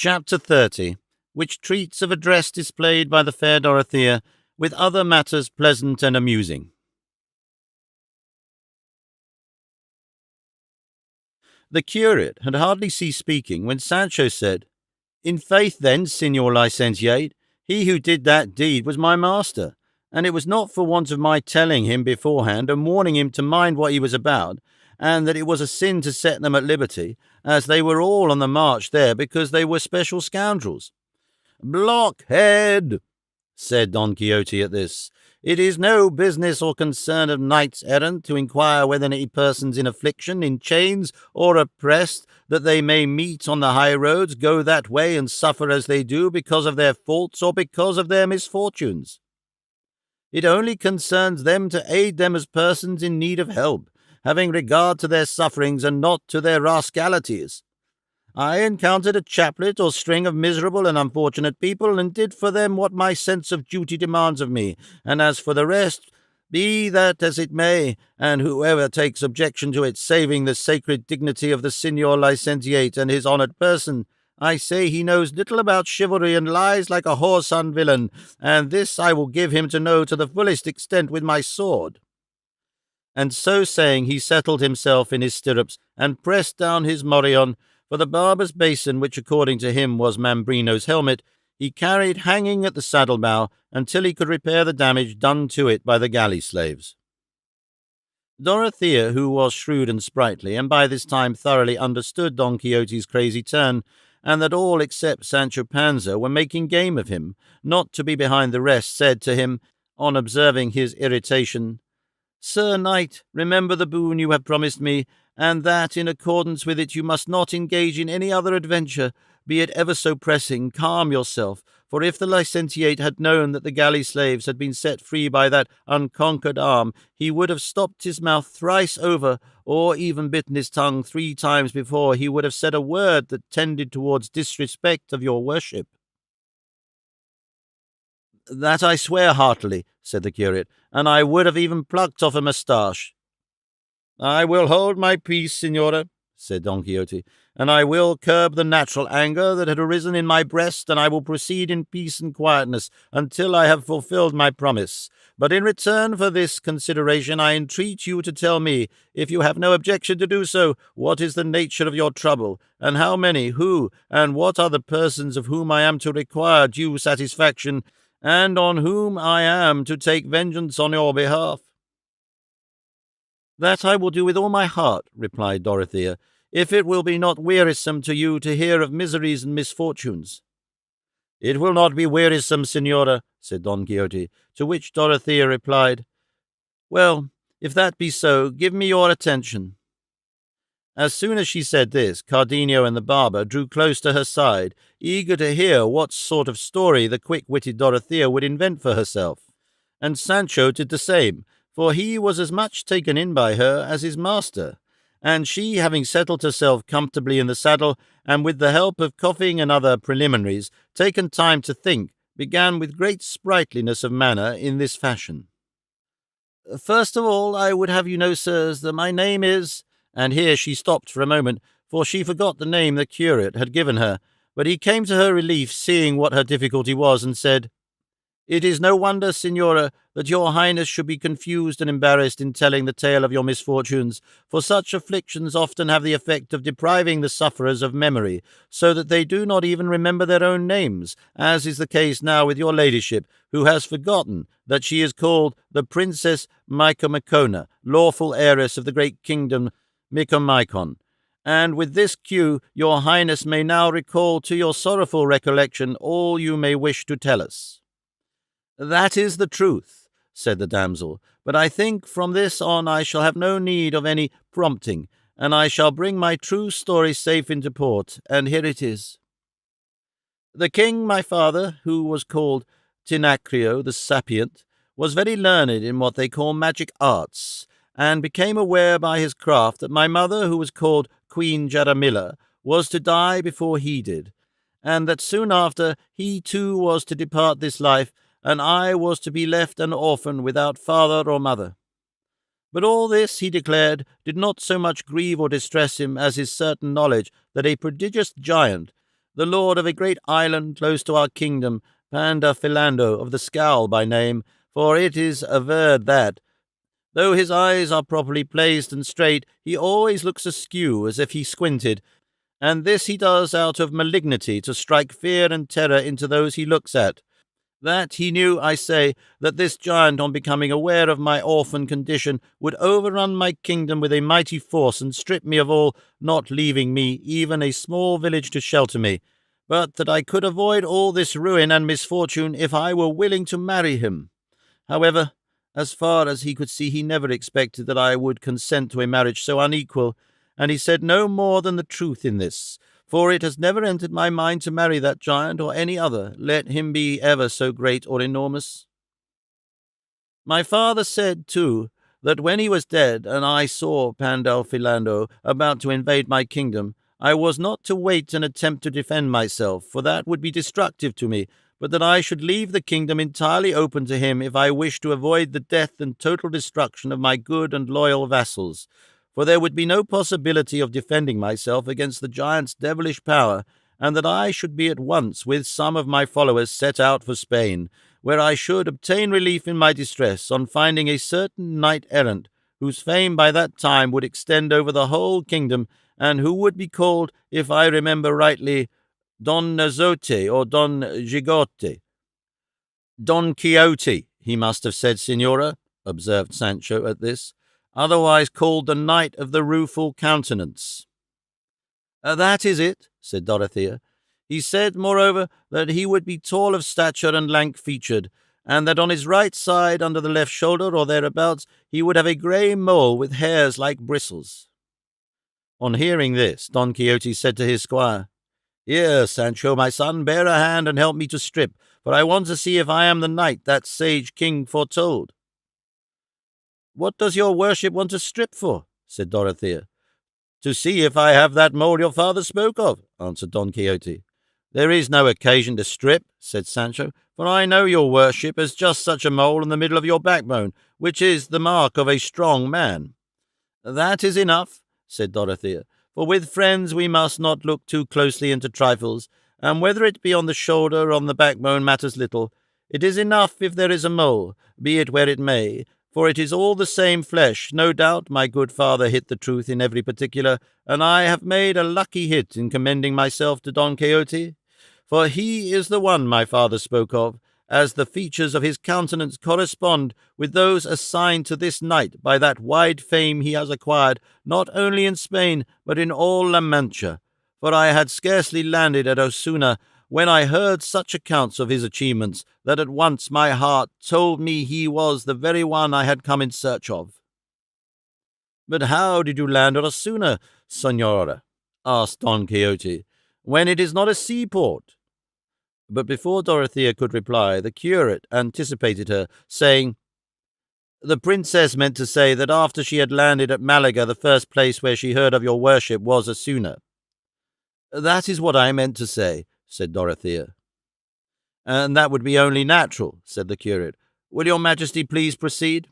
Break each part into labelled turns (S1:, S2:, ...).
S1: Chapter 30, which treats of a dress displayed by the fair Dorothea, with other matters pleasant and amusing. The curate had hardly ceased speaking when Sancho said, "In faith then, Signor Licentiate, he who did that deed was my master, and it was not for want of my telling him beforehand and warning him to mind what he was about, and that it was a sin to set them at liberty, as they were all on the march there because they were special scoundrels." "Blockhead!" said Don Quixote at this. "It is no business or concern of knights errant to inquire whether any persons in affliction, in chains, or oppressed, that they may meet on the high roads, go that way and suffer as they do because of their faults or because of their misfortunes. It only concerns them to aid them as persons in need of help, having regard to their sufferings and not to their rascalities. I encountered a chaplet or string of miserable and unfortunate people, and did for them what my sense of duty demands of me, and as for the rest, be that as it may, and whoever takes objection to it saving the sacred dignity of the Signor Licentiate and his honoured person, I say he knows little about chivalry and lies like a whoreson villain, and this I will give him to know to the fullest extent with my sword." And so saying, he settled himself in his stirrups, and pressed down his morion, for the barber's basin, which according to him was Mambrino's helmet, he carried hanging at the saddle-bow until he could repair the damage done to it by the galley slaves. Dorothea, who was shrewd and sprightly, and by this time thoroughly understood Don Quixote's crazy turn, and that all except Sancho Panza were making game of him, not to be behind the rest, said to him, on observing his irritation, "Sir Knight, remember the boon you have promised me, and that, in accordance with it, you must not engage in any other adventure, be it ever so pressing. Calm yourself, for if the licentiate had known that the galley slaves had been set free by that unconquered arm, he would have stopped his mouth thrice over, or even bitten his tongue 3 times before he would have said a word that tended towards disrespect of your worship." "That I swear heartily," said the curate, "and I would have even plucked off a moustache." "I will hold my peace, signora," said Don Quixote, "and I will curb the natural anger that had arisen in my breast, and I will proceed in peace and quietness until I have fulfilled my promise. But in return for this consideration I entreat you to tell me, if you have no objection to do so, what is the nature of your trouble, and how many, who, and what are the persons of whom I am to require due satisfaction, and on whom I am to take vengeance on your behalf." "That I will do with all my heart," replied Dorothea, "if it will be not wearisome to you to hear of miseries and misfortunes." "It will not be wearisome, signora," said Don Quixote, to which Dorothea replied, "Well, if that be so, give me your attention." As soon as she said this, Cardenio and the barber drew close to her side, eager to hear what sort of story the quick-witted Dorothea would invent for herself, and Sancho did the same, for he was as much taken in by her as his master, and she, having settled herself comfortably in the saddle, and with the help of coughing and other preliminaries, taken time to think, began with great sprightliness of manner in this fashion. "First of all, I would have you know, sirs, that my name is—" and here she stopped for a moment, for she forgot the name the curate had given her, but he came to her relief, seeing what her difficulty was, and said, "It is no wonder, signora, that your highness should be confused and embarrassed in telling the tale of your misfortunes, for such afflictions often have the effect of depriving the sufferers of memory, so that they do not even remember their own names, as is the case now with your ladyship, who has forgotten that she is called the Princess Micomicona, lawful heiress of the great kingdom Micomicon. And with this cue, your highness may now recall to your sorrowful recollection all you may wish to tell us." "That is the truth," said the damsel, "but I think from this on I shall have no need of any prompting, and I shall bring my true story safe into port, and here it is. The king, my father, who was called Tinacrio the Sapient, was very learned in what they call magic arts, and became aware by his craft that my mother, who was called Queen Jaramilla, was to die before he did, and that soon after he too was to depart this life, and I was to be left an orphan without father or mother. But all this, he declared, did not so much grieve or distress him as his certain knowledge that a prodigious giant, the lord of a great island close to our kingdom, Pandafilando of the Scowl by name, for it is averred that, though his eyes are properly placed and straight, he always looks askew as if he squinted, and this he does out of malignity to strike fear and terror into those he looks at. That he knew, I say, that this giant, on becoming aware of my orphan condition, would overrun my kingdom with a mighty force and strip me of all, not leaving me even a small village to shelter me, but that I could avoid all this ruin and misfortune if I were willing to marry him. However, as far as he could see, he never expected that I would consent to a marriage so unequal, and he said no more than the truth in this, for it has never entered my mind to marry that giant or any other, let him be ever so great or enormous. My father said, too, that when he was dead, and I saw Pandolfilando about to invade my kingdom, I was not to wait and attempt to defend myself, for that would be destructive to me, but that I should leave the kingdom entirely open to him if I wished to avoid the death and total destruction of my good and loyal vassals, for there would be no possibility of defending myself against the giant's devilish power, and that I should be at once with some of my followers set out for Spain, where I should obtain relief in my distress on finding a certain knight-errant, whose fame by that time would extend over the whole kingdom, and who would be called, if I remember rightly, Don Nazote or Don Gigote. Don Quixote, he must have said, Signora, observed Sancho at this, otherwise called the Knight of the Rueful Countenance. That is it, said Dorothea. He said, moreover, that he would be tall of stature and lank-featured, and that on his right side, under the left shoulder or thereabouts, he would have a grey mole with hairs like bristles. On hearing this, Don Quixote said to his squire, Here, Sancho, my son, bear a hand and help me to strip, for I want to see if I am the knight that sage king foretold. What does your worship want to strip for? Said Dorothea. To see if I have that mole your father spoke of, answered Don Quixote. There is no occasion to strip, said Sancho, for I know your worship as just such a mole in the middle of your backbone, which is the mark of a strong man. That is enough, said Dorothea, for with friends we must not look too closely into trifles, and whether it be on the shoulder or on the backbone matters little. It is enough if there is a mole, be it where it may, for it is all the same flesh. No doubt my good father hit the truth in every particular, and I have made a lucky hit in commending myself to Don Quixote, for he is the one my father spoke of, as the features of his countenance correspond with those assigned to this knight by that wide fame he has acquired, not only in Spain, but in all La Mancha. For I had scarcely landed at Osuna when I heard such accounts of his achievements that at once my heart told me he was the very one I had come in search of. But how did you land at Osuna, Senora? Asked Don Quixote, when it is not a seaport? But before Dorothea could reply, the curate anticipated her, saying, The princess meant to say that after she had landed at Malaga, the first place where she heard of your worship was Osuna. That is what I meant to say, said Dorothea. And that would be only natural, said the curate. Will your majesty please proceed?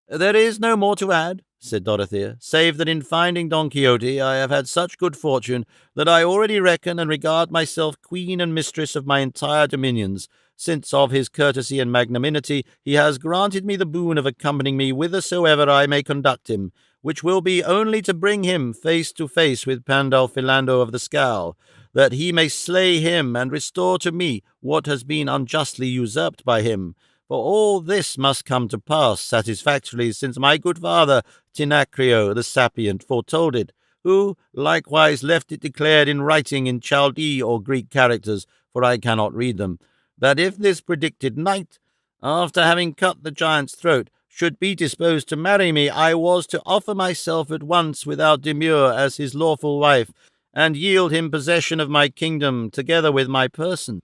S1: There is no more to add, said Dorothea, save that in finding Don Quixote I have had such good fortune that I already reckon and regard myself queen and mistress of my entire dominions, since of his courtesy and magnanimity he has granted me the boon of accompanying me whithersoever I may conduct him, which will be only to bring him face to face with Pandolfilando of the Scowl, that he may slay him and restore to me what has been unjustly usurped by him. For all this must come to pass satisfactorily, since my good father, Tinacrio the Sapient, foretold it, who likewise left it declared in writing in Chaldee or Greek characters, for I cannot read them, that if this predicted knight, after having cut the giant's throat, should be disposed to marry me, I was to offer myself at once without demur as his lawful wife, and yield him possession of my kingdom, together with my person.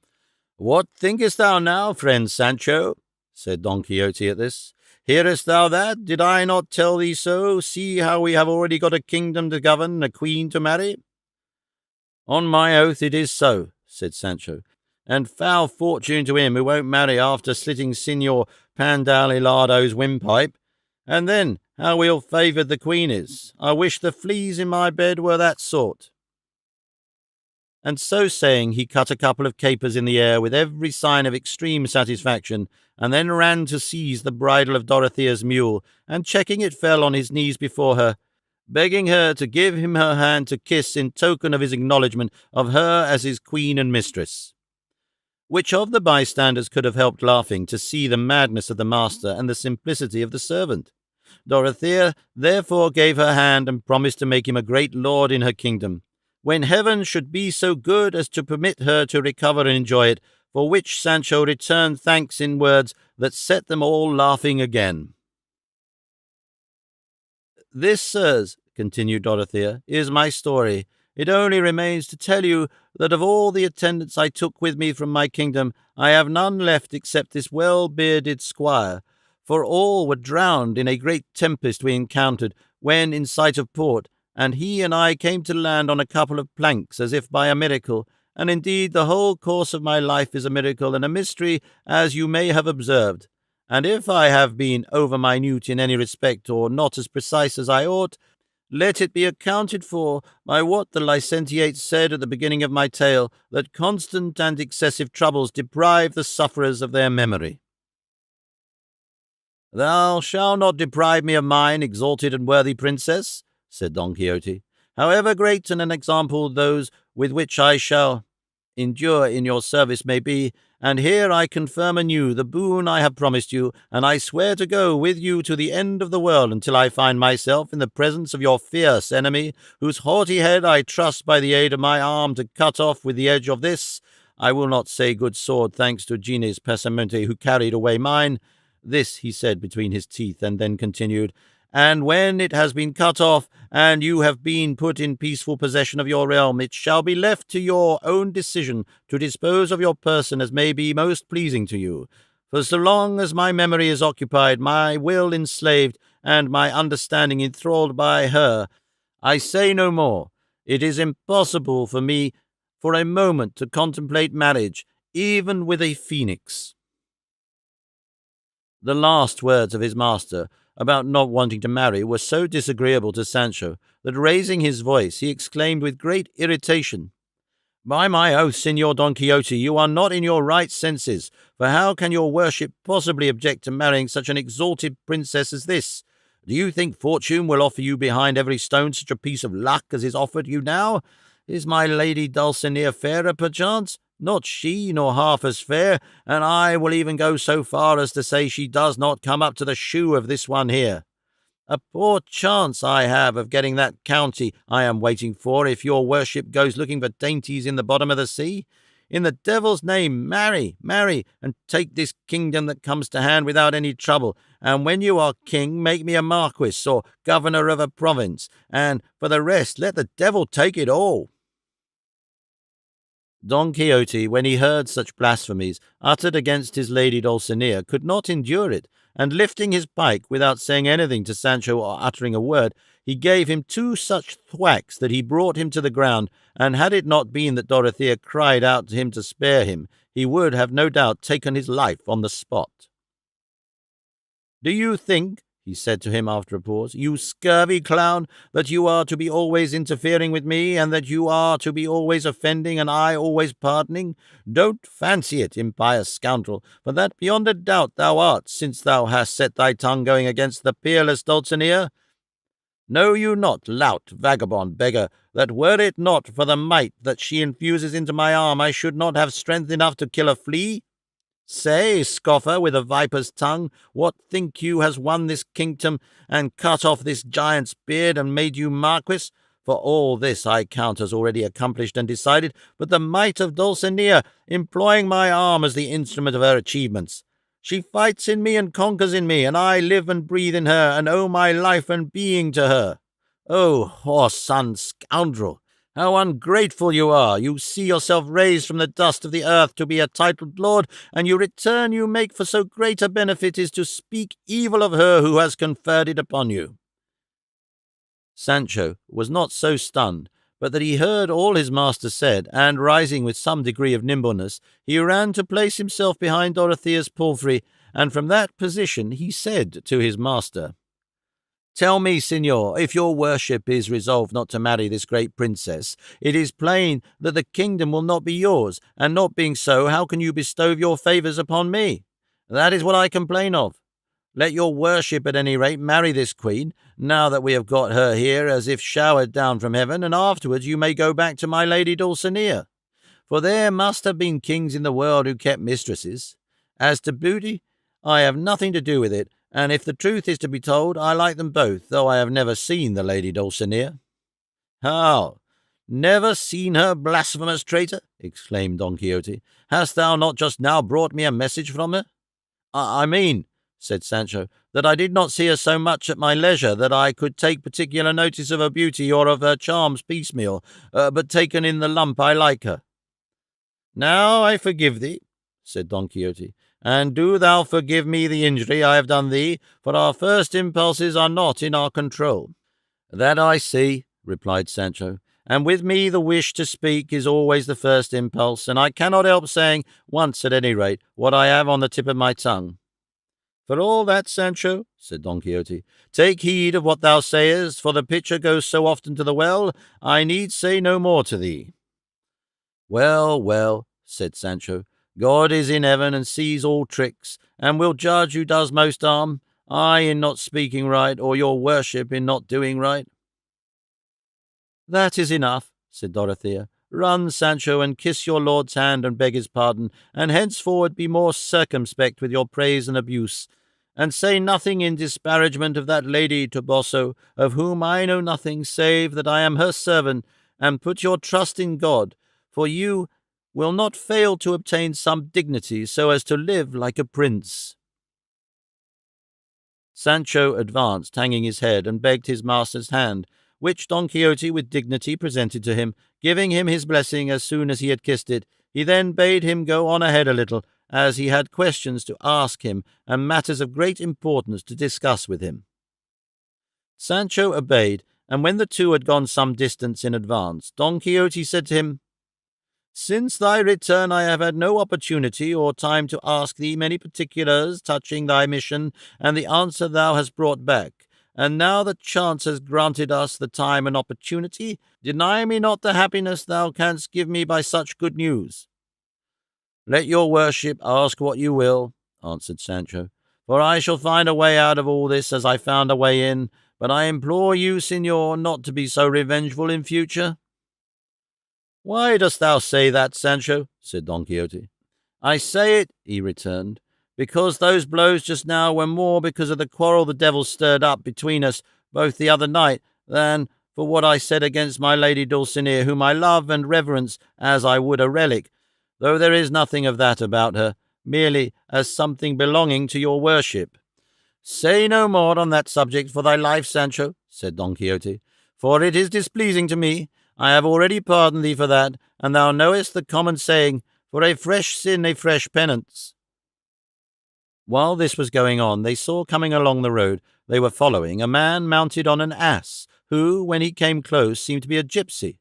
S1: What thinkest thou now, friend Sancho? Said Don Quixote at this. Hearest thou that? Did I not tell thee so? See how we have already got a kingdom to govern, a queen to marry. On my oath it is so, said Sancho, and foul fortune to him who won't marry after slitting Signor Pandalilado's windpipe. And then, how ill-favoured the queen is. I wish the fleas in my bed were that sort. And so saying, he cut a couple of capers in the air with every sign of extreme satisfaction, and then ran to seize the bridle of Dorothea's mule, and checking it fell on his knees before her, begging her to give him her hand to kiss in token of his acknowledgment of her as his queen and mistress. Which of the bystanders could have helped laughing to see the madness of the master and the simplicity of the servant? Dorothea therefore gave her hand and promised to make him a great lord in her kingdom, when heaven should be so good as to permit her to recover and enjoy it, for which Sancho returned thanks in words that set them all laughing again. "This, sirs," continued Dorothea, "is my story. It only remains to tell you that of all the attendants I took with me from my kingdom, I have none left except this well-bearded squire, for all were drowned in a great tempest we encountered when in sight of port, and he and I came to land on a couple of planks as if by a miracle, and indeed the whole course of my life is a miracle and a mystery, as you may have observed. And if I have been over-minute in any respect, or not as precise as I ought, let it be accounted for by what the licentiate said at the beginning of my tale, that constant and excessive troubles deprive the sufferers of their memory." "Thou shalt not deprive me of mine, exalted and worthy princess," said Don Quixote, "however great an example those with which I shall endure in your service may be, and here I confirm anew the boon I have promised you, and I swear to go with you to the end of the world until I find myself in the presence of your fierce enemy, whose haughty head I trust by the aid of my arm to cut off with the edge of this, I will not say good sword, thanks to Gines Passamonte, who carried away mine." This he said between his teeth, and then continued, "And when it has been cut off, and you have been put in peaceful possession of your realm, it shall be left to your own decision to dispose of your person as may be most pleasing to you. For so long as my memory is occupied, my will enslaved, and my understanding enthralled by her, I say no more. It is impossible for me for a moment to contemplate marriage, even with a phoenix." The last words of his master about not wanting to marry were so disagreeable to Sancho that, raising his voice, he exclaimed with great irritation, "By my oath, Señor Don Quixote, you are not in your right senses, for how can your worship possibly object to marrying such an exalted princess as this? Do you think fortune will offer you behind every stone such a piece of luck as is offered you now? Is my lady Dulcinea fairer, perchance? Not she, nor half as fair, and I will even go so far as to say she does not come up to the shoe of this one here. A poor chance I have of getting that county I am waiting for if your worship goes looking for dainties in the bottom of the sea. In the devil's name, marry, and take this kingdom that comes to hand without any trouble, and when you are king, make me a marquis or governor of a province, and for the rest, let the devil take it all." Don Quixote, when he heard such blasphemies uttered against his lady Dulcinea, could not endure it, and lifting his pike, without saying anything to Sancho or uttering a word, he gave him 2 such thwacks that he brought him to the ground, and had it not been that Dorothea cried out to him to spare him, he would have no doubt taken his life on the spot. "Do you think," he said to him after a pause, "you scurvy clown, that you are to be always interfering with me, and that you are to be always offending, and I always pardoning? Don't fancy it, impious scoundrel, for that beyond a doubt thou art, since thou hast set thy tongue going against the peerless Dulcinea. Know you not, lout, vagabond, beggar, that were it not for the might that she infuses into my arm, I should not have strength enough to kill a flea? Say, scoffer with a viper's tongue, what think you has won this kingdom, and cut off this giant's beard, and made you marquis? For all this I count as already accomplished and decided, but the might of Dulcinea, employing my arm as the instrument of her achievements. She fights in me and conquers in me, and I live and breathe in her, and owe my life and being to her. Oh, whoreson scoundrel! How ungrateful you are! You see yourself raised from the dust of the earth to be a titled lord, and your return you make for so great a benefit is to speak evil of her who has conferred it upon you." Sancho was not so stunned, but that he heard all his master said, and, rising with some degree of nimbleness, he ran to place himself behind Dorothea's palfrey, and from that position he said to his master, Tell me, signor, if your worship is resolved not to marry this great princess, it is plain that the kingdom will not be yours, and not being so, how can you bestow your favours upon me? That is what I complain of. Let your worship, at any rate, marry this queen, now that we have got her here as if showered down from heaven, and afterwards you may go back to my lady Dulcinea. For there must have been kings in the world who kept mistresses. As to beauty, I have nothing to do with it, and if the truth is to be told, I like them both, though I have never seen the lady Dulcinea. How? Never seen her, blasphemous traitor? Exclaimed Don Quixote. Hast thou not just now brought me a message from her? I mean, said Sancho, that I did not see her so much at my leisure that I could take particular notice of her beauty or of her charms piecemeal, but taken in the lump I like her. Now I forgive thee, said Don Quixote, and do thou forgive me the injury I have done thee, for our first impulses are not in our control. That I see, replied Sancho, and with me the wish to speak is always the first impulse, and I cannot help saying, once at any rate, what I have on the tip of my tongue. For all that, Sancho, said Don Quixote, take heed of what thou sayest, for the pitcher goes so often to the well, I need say no more to thee. Well, well, said Sancho, God is in heaven and sees all tricks, and will judge who does most harm, I in not speaking right, or your worship in not doing right. That is enough, said Dorothea. Run, Sancho, and kiss your lord's hand and beg his pardon, and henceforward be more circumspect with your praise and abuse, and say nothing in disparagement of that lady Toboso, of whom I know nothing, save that I am her servant, and put your trust in God, for you will not fail to obtain some dignity so as to live like a prince. Sancho advanced, hanging his head, and begged his master's hand, which Don Quixote with dignity presented to him, giving him his blessing as soon as he had kissed it. He then bade him go on ahead a little, as he had questions to ask him and matters of great importance to discuss with him. Sancho obeyed, and when the two had gone some distance in advance, Don Quixote said to him, Since thy return I have had no opportunity or time to ask thee many particulars touching thy mission and the answer thou hast brought back. And now that chance has granted us the time and opportunity, deny me not the happiness thou canst give me by such good news. Let your worship ask what you will, answered Sancho, for I shall find a way out of all this as I found a way in, but I implore you, signor, not to be so revengeful in future. Why dost thou say that, Sancho? Said Don Quixote. I say it, he returned, because those blows just now were more because of the quarrel the devil stirred up between us both the other night than for what I said against my lady Dulcinea, whom I love and reverence as I would a relic, though there is nothing of that about her, merely as something belonging to your worship. Say no more on that subject for thy life, Sancho, said Don Quixote, for it is displeasing to me. I have already pardoned thee for that, and thou knowest the common saying, for a fresh sin a fresh penance. While this was going on, they saw coming along the road they were following a man mounted on an ass, who, when he came close, seemed to be a gipsy.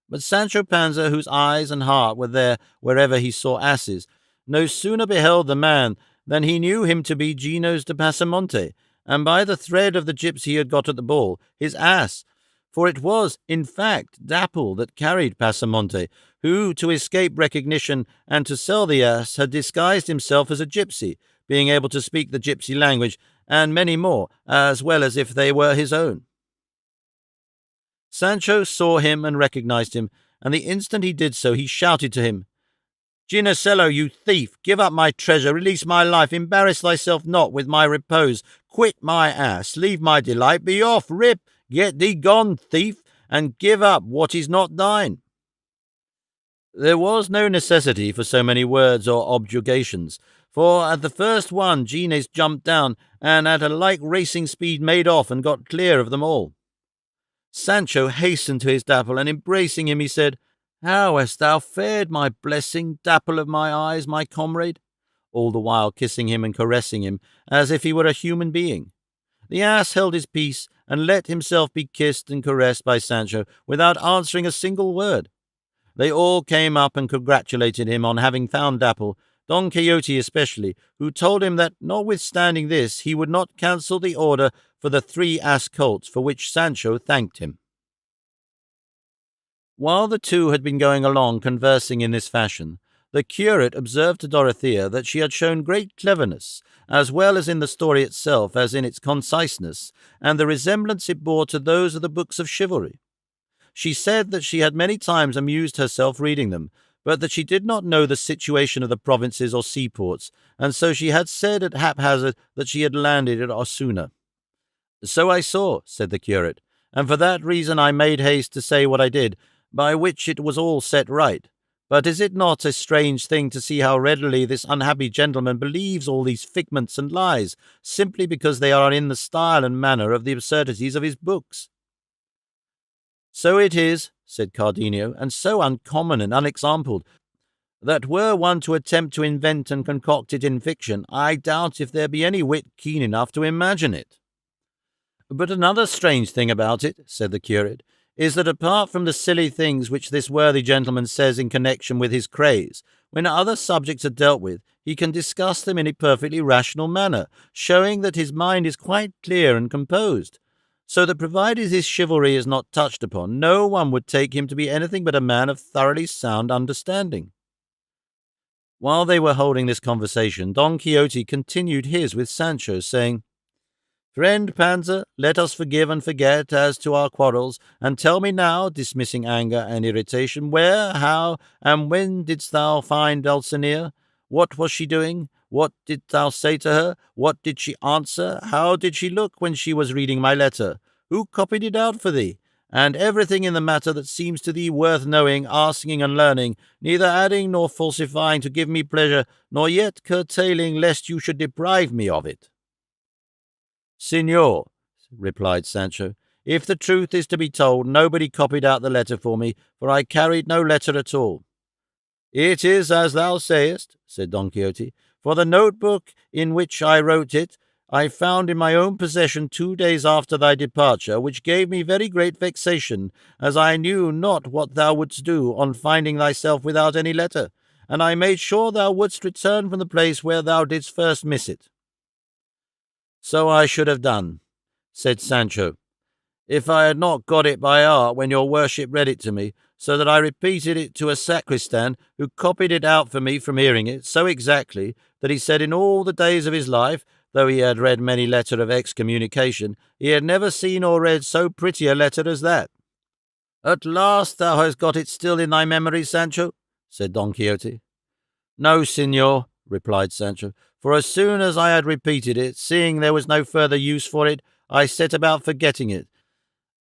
S1: But Sancho Panza, whose eyes and heart were there wherever he saw asses, no sooner beheld the man than he knew him to be Ginos de Pasamonte, and by the thread of the gipsy he had got at the ball, his ass, for it was, in fact, Dapple that carried Pasamonte, who, to escape recognition and to sell the ass, had disguised himself as a gipsy, being able to speak the gipsy language, and many more, as well as if they were his own. Sancho saw him and recognized him, and the instant he did so, he shouted to him, Ginosello, you thief, give up my treasure, release my life, embarrass thyself not with my repose, quit my ass, leave my delight, be off, rip, get thee gone, thief, and give up what is not thine. There was no necessity for so many words or objurgations, for at the first one Gines jumped down, and at a like racing speed made off and got clear of them all. Sancho hastened to his Dapple, and embracing him he said, How hast thou fared, my blessing, Dapple of my eyes, my comrade? All the while kissing him and caressing him, as if he were a human being. The ass held his peace, and let himself be kissed and caressed by Sancho, without answering a single word. They all came up and congratulated him on having found Dapple, Don Quixote especially, who told him that, notwithstanding this, he would not cancel the order for the 3 ass colts, for which Sancho thanked him. While the two had been going along conversing in this fashion, the curate observed to Dorothea that she had shown great cleverness, as well as in the story itself as in its conciseness, and the resemblance it bore to those of the books of chivalry. She said that she had many times amused herself reading them, but that she did not know the situation of the provinces or seaports, and so she had said at haphazard that she had landed at Osuna. "So I saw," said the curate, "and for that reason I made haste to say what I did, by which it was all set right. But is it not a strange thing to see how readily this unhappy gentleman believes all these figments and lies, simply because they are in the style and manner of the absurdities of his books?" "So it is," said Cardenio, "and so uncommon and unexampled, that were one to attempt to invent and concoct it in fiction, I doubt if there be any wit keen enough to imagine it." "But another strange thing about it," said the curate, "is that apart from the silly things which this worthy gentleman says in connection with his craze, when other subjects are dealt with, he can discuss them in a perfectly rational manner, showing that his mind is quite clear and composed, so that provided his chivalry is not touched upon, no one would take him to be anything but a man of thoroughly sound understanding." While they were holding this conversation, Don Quixote continued his with Sancho, saying, "Friend Panza, let us forgive and forget as to our quarrels, and tell me now, dismissing anger and irritation, where, how, and when didst thou find Dulcinea? What was she doing? What didst thou say to her? What did she answer? How did she look when she was reading my letter? Who copied it out for thee? And everything in the matter that seems to thee worth knowing, asking, and learning, neither adding nor falsifying to give me pleasure, nor yet curtailing lest you should deprive me of it." "Signor," replied Sancho, "if the truth is to be told, nobody copied out the letter for me, for I carried no letter at all." "It is as thou sayest," said Don Quixote, "for the notebook in which I wrote it I found in my own possession 2 days after thy departure, which gave me very great vexation, as I knew not what thou wouldst do on finding thyself without any letter, and I made sure thou wouldst return from the place where thou didst first miss it." "So I should have done," said Sancho, "if I had not got it by heart when your worship read it to me, so that I repeated it to a sacristan, who copied it out for me from hearing it, so exactly, that he said in all the days of his life, though he had read many letters of excommunication, he had never seen or read so pretty a letter as that." "At last thou hast got it still in thy memory, Sancho?" said Don Quixote. "No, signor," replied Sancho, "for as soon as I had repeated it, seeing there was no further use for it, I set about forgetting it.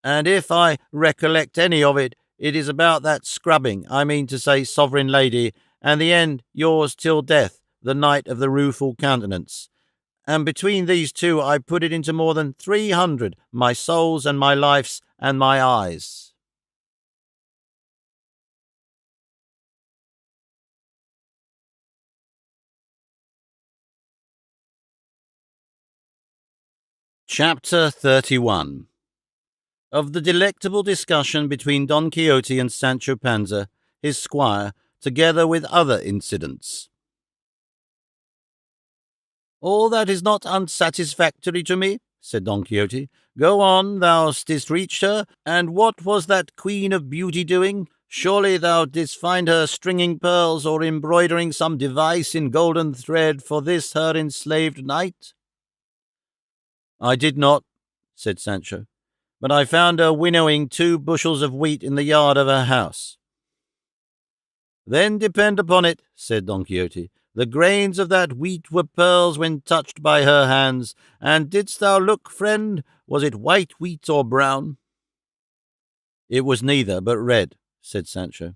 S1: And if I recollect any of it, it is about that scrubbing, I mean to say, sovereign lady, and the end, yours till death, the Knight of the Rueful Countenance. And between these two I put it into more than 300, my soul's and my life's and my eyes." Chapter 31. Of the delectable discussion between Don Quixote and Sancho Panza, his squire, together with other incidents. "All that is not unsatisfactory to me," said Don Quixote. "Go on, thou didst reach her, and what was that Queen of Beauty doing? Surely thou didst find her stringing pearls or embroidering some device in golden thread for this her enslaved knight?" "I did not," said Sancho, "but I found her winnowing 2 bushels of wheat in the yard of her house." "Then depend upon it," said Don Quixote, "the grains of that wheat were pearls when touched by her hands. And didst thou look, friend? Was it white wheat or brown?" "It was neither, but red," said Sancho.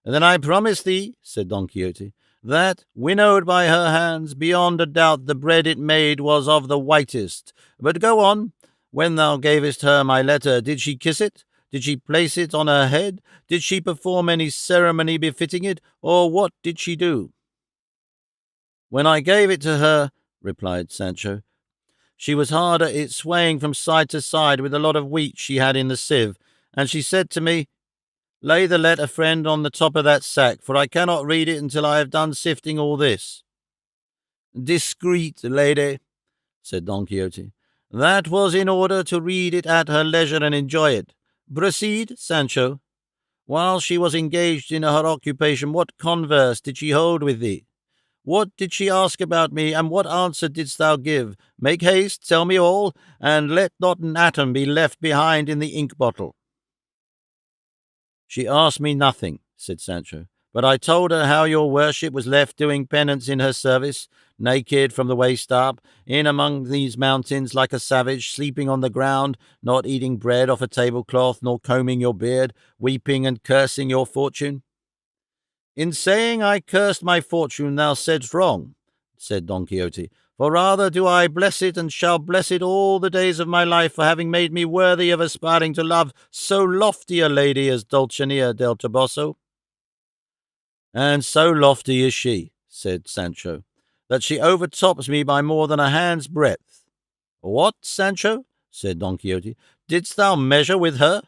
S1: "Then I promise thee," said Don Quixote, "that, winnowed by her hands, beyond a doubt the bread it made was of the whitest. But go on. When thou gavest her my letter, did she kiss it? Did she place it on her head? Did she perform any ceremony befitting it? Or what did she do?" "When I gave it to her," replied Sancho, "she was hard at it, swaying from side to side with a lot of wheat she had in the sieve, and she said to me, Lay the letter, friend, on the top of that sack, for I cannot read it until I have done sifting all this." "Discreet lady," said Don Quixote. "That was in order to read it at her leisure and enjoy it. Proceed, Sancho. While she was engaged in her occupation, what converse did she hold with thee? What did she ask about me, and what answer didst thou give? Make haste, tell me all, and let not an atom be left behind in the ink bottle." "She asked me nothing," said Sancho, "but I told her how your worship was left doing penance in her service, naked from the waist up, in among these mountains like a savage, sleeping on the ground, not eating bread off a tablecloth, nor combing your beard, weeping and cursing your fortune." "In saying I cursed my fortune, thou saidst wrong," said Don Quixote, "for rather do I bless it, and shall bless it all the days of my life, for having made me worthy of aspiring to love so lofty a lady as Dulcinea del Toboso." "And so lofty is she," said Sancho, "that she overtops me by more than a hand's breadth." "What, Sancho?" said Don Quixote, "didst thou measure with her?"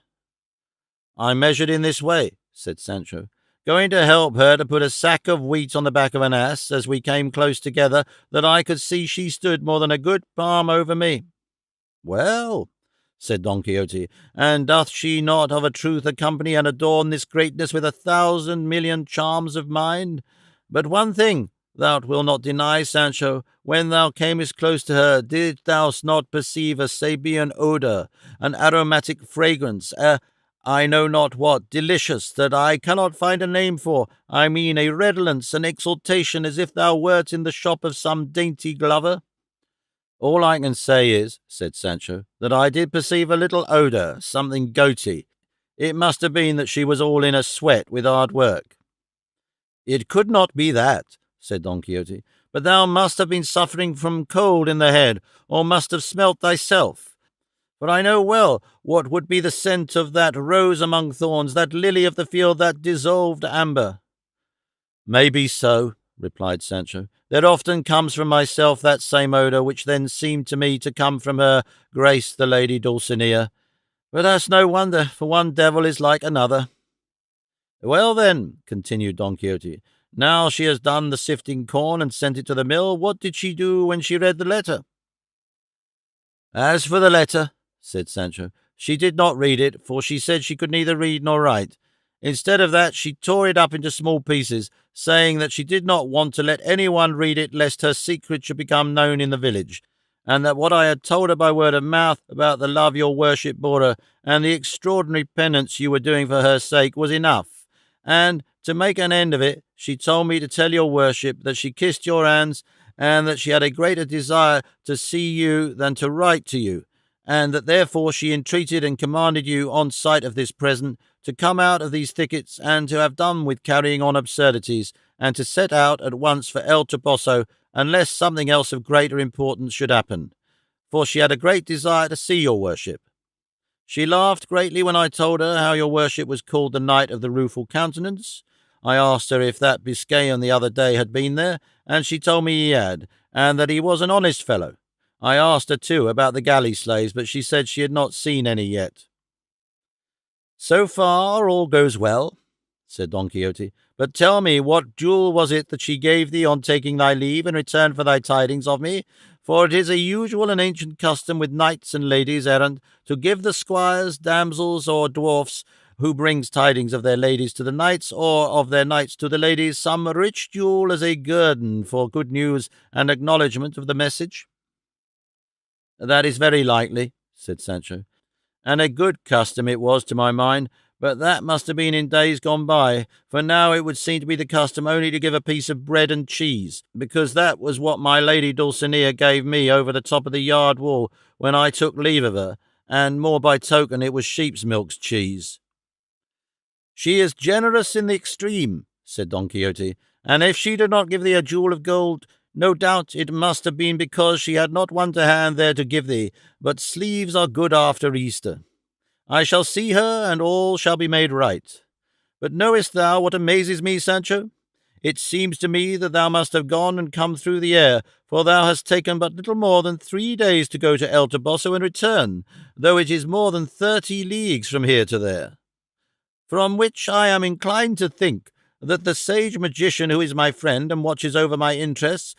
S1: "I measured in this way," said Sancho, "going to help her to put a sack of wheat on the back of an ass, as we came close together, that I could see she stood more than a good palm over me." "Well," said Don Quixote, "and doth she not of a truth accompany and adorn this greatness with 1,000,000,000 charms of mind? But one thing thou wilt not deny, Sancho, when thou camest close to her, didst thou not perceive a Sabaean odour, an aromatic fragrance, I know not what, delicious, that I cannot find a name for? I mean a redolence, an exaltation, as if thou wert in the shop of some dainty glover?" "All I can say is," said Sancho, "that I did perceive a little odour, something goaty. It must have been that she was all in a sweat with hard work." "It could not be that," said Don Quixote, "but thou must have been suffering from cold in the head, or must have smelt thyself. For I know well what would be the scent of that rose among thorns, that lily of the field, that dissolved amber." "Maybe so," replied Sancho. "There often comes from myself that same odour, which then seemed to me to come from her grace the Lady Dulcinea. But that's no wonder, for one devil is like another." "Well then," continued Don Quixote, "now she has done the sifting corn and sent it to the mill, what did she do when she read the letter?" "As for the letter," said Sancho, "she did not read it, for she said she could neither read nor write. Instead of that, she tore it up into small pieces, saying that she did not want to let anyone read it, lest her secret should become known in the village, and that what I had told her by word of mouth about the love your worship bore her, and the extraordinary penance you were doing for her sake, was enough. And, to make an end of it, she told me to tell your worship that she kissed your hands, and that she had a greater desire to see you than to write to you, and that therefore she entreated and commanded you, on sight of this present, to come out of these thickets, and to have done with carrying on absurdities, and to set out at once for El Toboso, unless something else of greater importance should happen, for she had a great desire to see your worship. She laughed greatly when I told her how your worship was called the Knight of the Rueful Countenance. I asked her if that Biscayan the other day had been there, and she told me he had, and that he was an honest fellow. I asked her, too, about the galley slaves, but she said she had not seen any yet." "So far all goes well," said Don Quixote. "But tell me, what jewel was it that she gave thee on taking thy leave in return for thy tidings of me? For it is a usual and ancient custom with knights and ladies errant to give the squires, damsels, or dwarfs, who brings tidings of their ladies to the knights, or of their knights to the ladies, some rich jewel as a guerdon for good news and acknowledgment of the message." "That is very likely," said Sancho, "and a good custom it was to my mind, but that must have been in days gone by, for now it would seem to be the custom only to give a piece of bread and cheese, because that was what my lady Dulcinea gave me over the top of the yard wall when I took leave of her, and more by token it was sheep's milk's cheese." "She is generous in the extreme," said Don Quixote, "and if she did not give thee a jewel of gold, no doubt it must have been because she had not one to hand there to give thee, but sleeves are good after Easter. I shall see her, and all shall be made right. But knowest thou what amazes me, Sancho? It seems to me that thou must have gone and come through the air, for thou hast taken but little more than 3 days to go to El Toboso and return, though it is more than 30 leagues from here to there." from which I am inclined to think that the sage magician who is my friend and watches over my interests,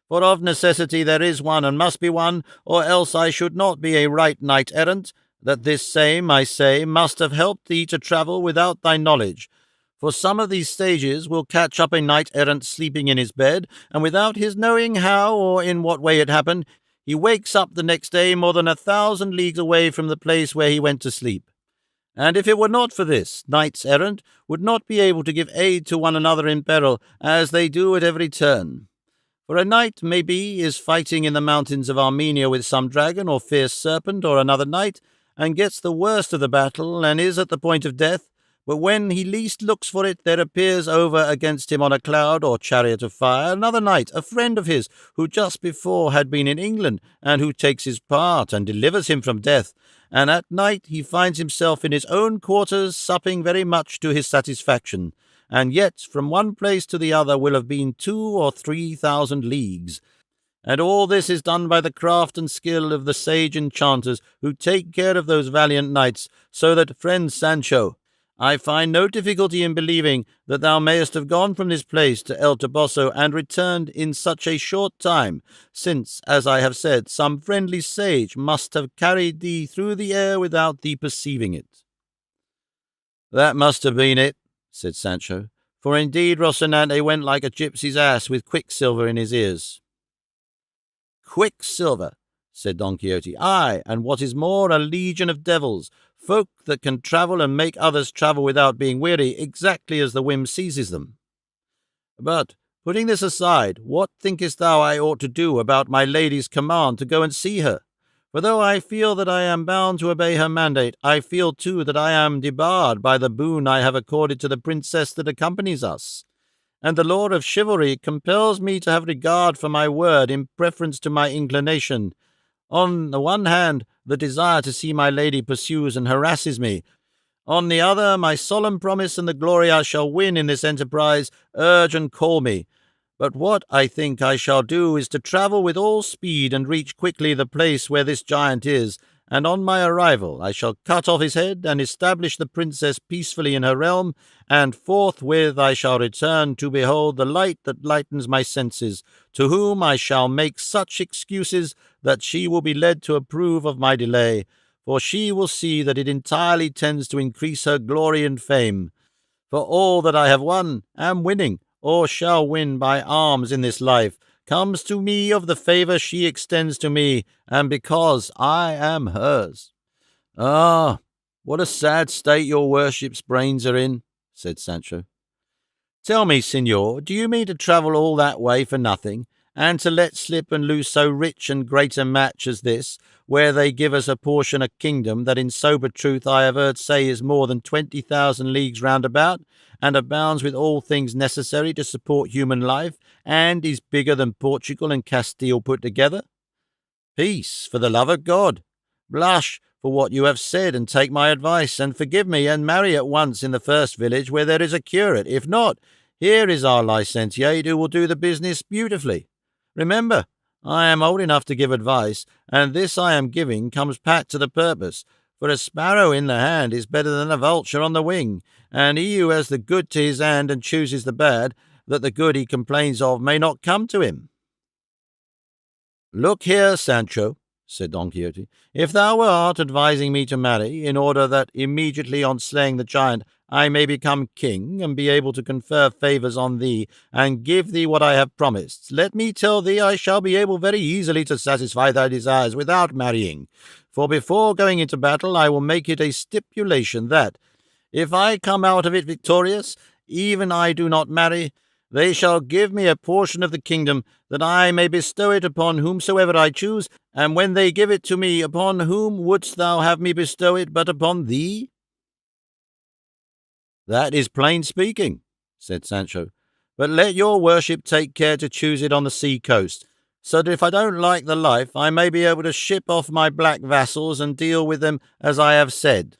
S1: for of necessity there is one and must be one, or else I should not be a right knight-errant, that this same, I say, must have helped thee to travel without thy knowledge. For some of these sages will catch up a knight-errant sleeping in his bed, and without his knowing how or in what way it happened, he wakes up the next day more than 1,000 leagues away from the place where he went to sleep. And if it were not for this, knights-errant would not be able to give aid to one another in peril, as they do at every turn. For a knight, maybe, is fighting in the mountains of Armenia with some dragon or fierce serpent or another knight, and gets the worst of the battle, and is at the point of death, but when he least looks for it, there appears over against him on a cloud or chariot of fire another knight, a friend of his, who just before had been in England, and who takes his part and delivers him from death, and at night he finds himself in his own quarters, supping very much to his satisfaction, and yet from one place to the other will have been 2,000 or 3,000 leagues. And all this is done by the craft and skill of the sage enchanters who take care of those valiant knights, so that, friend Sancho, I find no difficulty in believing that thou mayest have gone from this place to El Toboso and returned in such a short time, since, as I have said, some friendly sage must have carried thee through the air without thee perceiving it. That must have been it, said Sancho, for indeed Rocinante went like a gypsy's ass with quicksilver in his ears. Quicksilver, said Don Quixote, aye, and what is more, a legion of devils, folk that can travel and make others travel without being weary, exactly as the whim seizes them. But, putting this aside, what thinkest thou I ought to do about my lady's command to go and see her? For though I feel that I am bound to obey her mandate, I feel too that I am debarred by the boon I have accorded to the princess that accompanies us. And the law of chivalry compels me to have regard for my word in preference to my inclination. On the one hand, the desire to see my lady pursues and harasses me. On the other, my solemn promise and the glory I shall win in this enterprise urge and call me. But what I think I shall do is to travel with all speed and reach quickly the place where this giant is, and on my arrival I shall cut off his head and establish the princess peacefully in her realm, and forthwith I shall return to behold the light that lightens my senses, to whom I shall make such excuses that she will be led to approve of my delay, for she will see that it entirely tends to increase her glory and fame. For all that I have won, am winning, or shall win by arms in this life, comes to me of the favour she extends to me, and because I am hers. Ah, what a sad state your worship's brains are in, said Sancho. Tell me, signor, do you mean to travel all that way for nothing, and to let slip and lose so rich and great a match as this, where they give us a portion of kingdom that in sober truth I have heard say is more than 20,000 leagues round about, and abounds with all things necessary to support human life, and is bigger than Portugal and Castile put together? Peace, for the love of God! Blush for what you have said, and take my advice, and forgive me, and marry at once in the first village where there is a curate. If not, here is our licentiate who will do the business beautifully. Remember, I am old enough to give advice, and this I am giving comes pat to the purpose, for a sparrow in the hand is better than a vulture on the wing, and he who has the good to his hand and chooses the bad, that the good he complains of may not come to him. Look here, Sancho, said Don Quixote, if thou art advising me to marry, in order that immediately on slaying the giant I may become king, and be able to confer favours on thee, and give thee what I have promised, let me tell thee I shall be able very easily to satisfy thy desires without marrying. For before going into battle I will make it a stipulation that, if I come out of it victorious, even I do not marry, they shall give me a portion of the kingdom, that I may bestow it upon whomsoever I choose, and when they give it to me, upon whom wouldst thou have me bestow it but upon thee? That is plain speaking, said Sancho, but let your worship take care to choose it on the sea-coast, so that if I don't like the life, I may be able to ship off my black vassals and deal with them as I have said.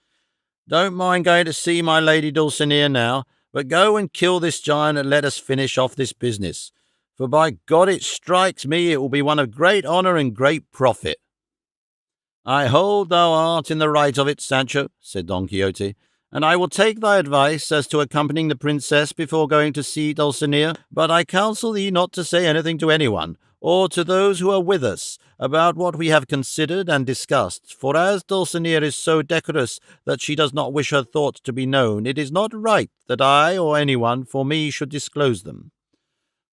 S1: Don't mind going to see my lady Dulcinea now, but go and kill this giant and let us finish off this business. For by God it strikes me it will be one of great honour and great profit. I hold thou art in the right of it, Sancho, said Don Quixote, and I will take thy advice as to accompanying the princess before going to see Dulcinea, but I counsel thee not to say anything to anyone, or to those who are with us, about what we have considered and discussed, for as Dulcinea is so decorous that she does not wish her thoughts to be known, it is not right that I or anyone for me should disclose them."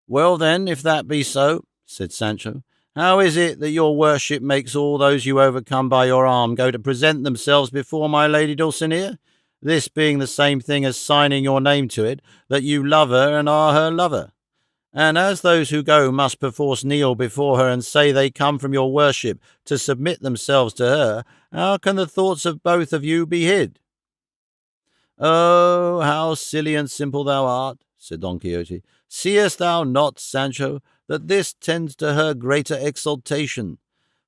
S1: "Well then, if that be so," said Sancho, "how is it that your worship makes all those you overcome by your arm go to present themselves before my lady Dulcinea? This being the same thing as signing your name to it, that you love her and are her lover. And as those who go must perforce kneel before her and say they come from your worship to submit themselves to her, how can the thoughts of both of you be hid?" "Oh, how silly and simple thou art," said Don Quixote. "Seest thou not, Sancho, that this tends to her greater exaltation?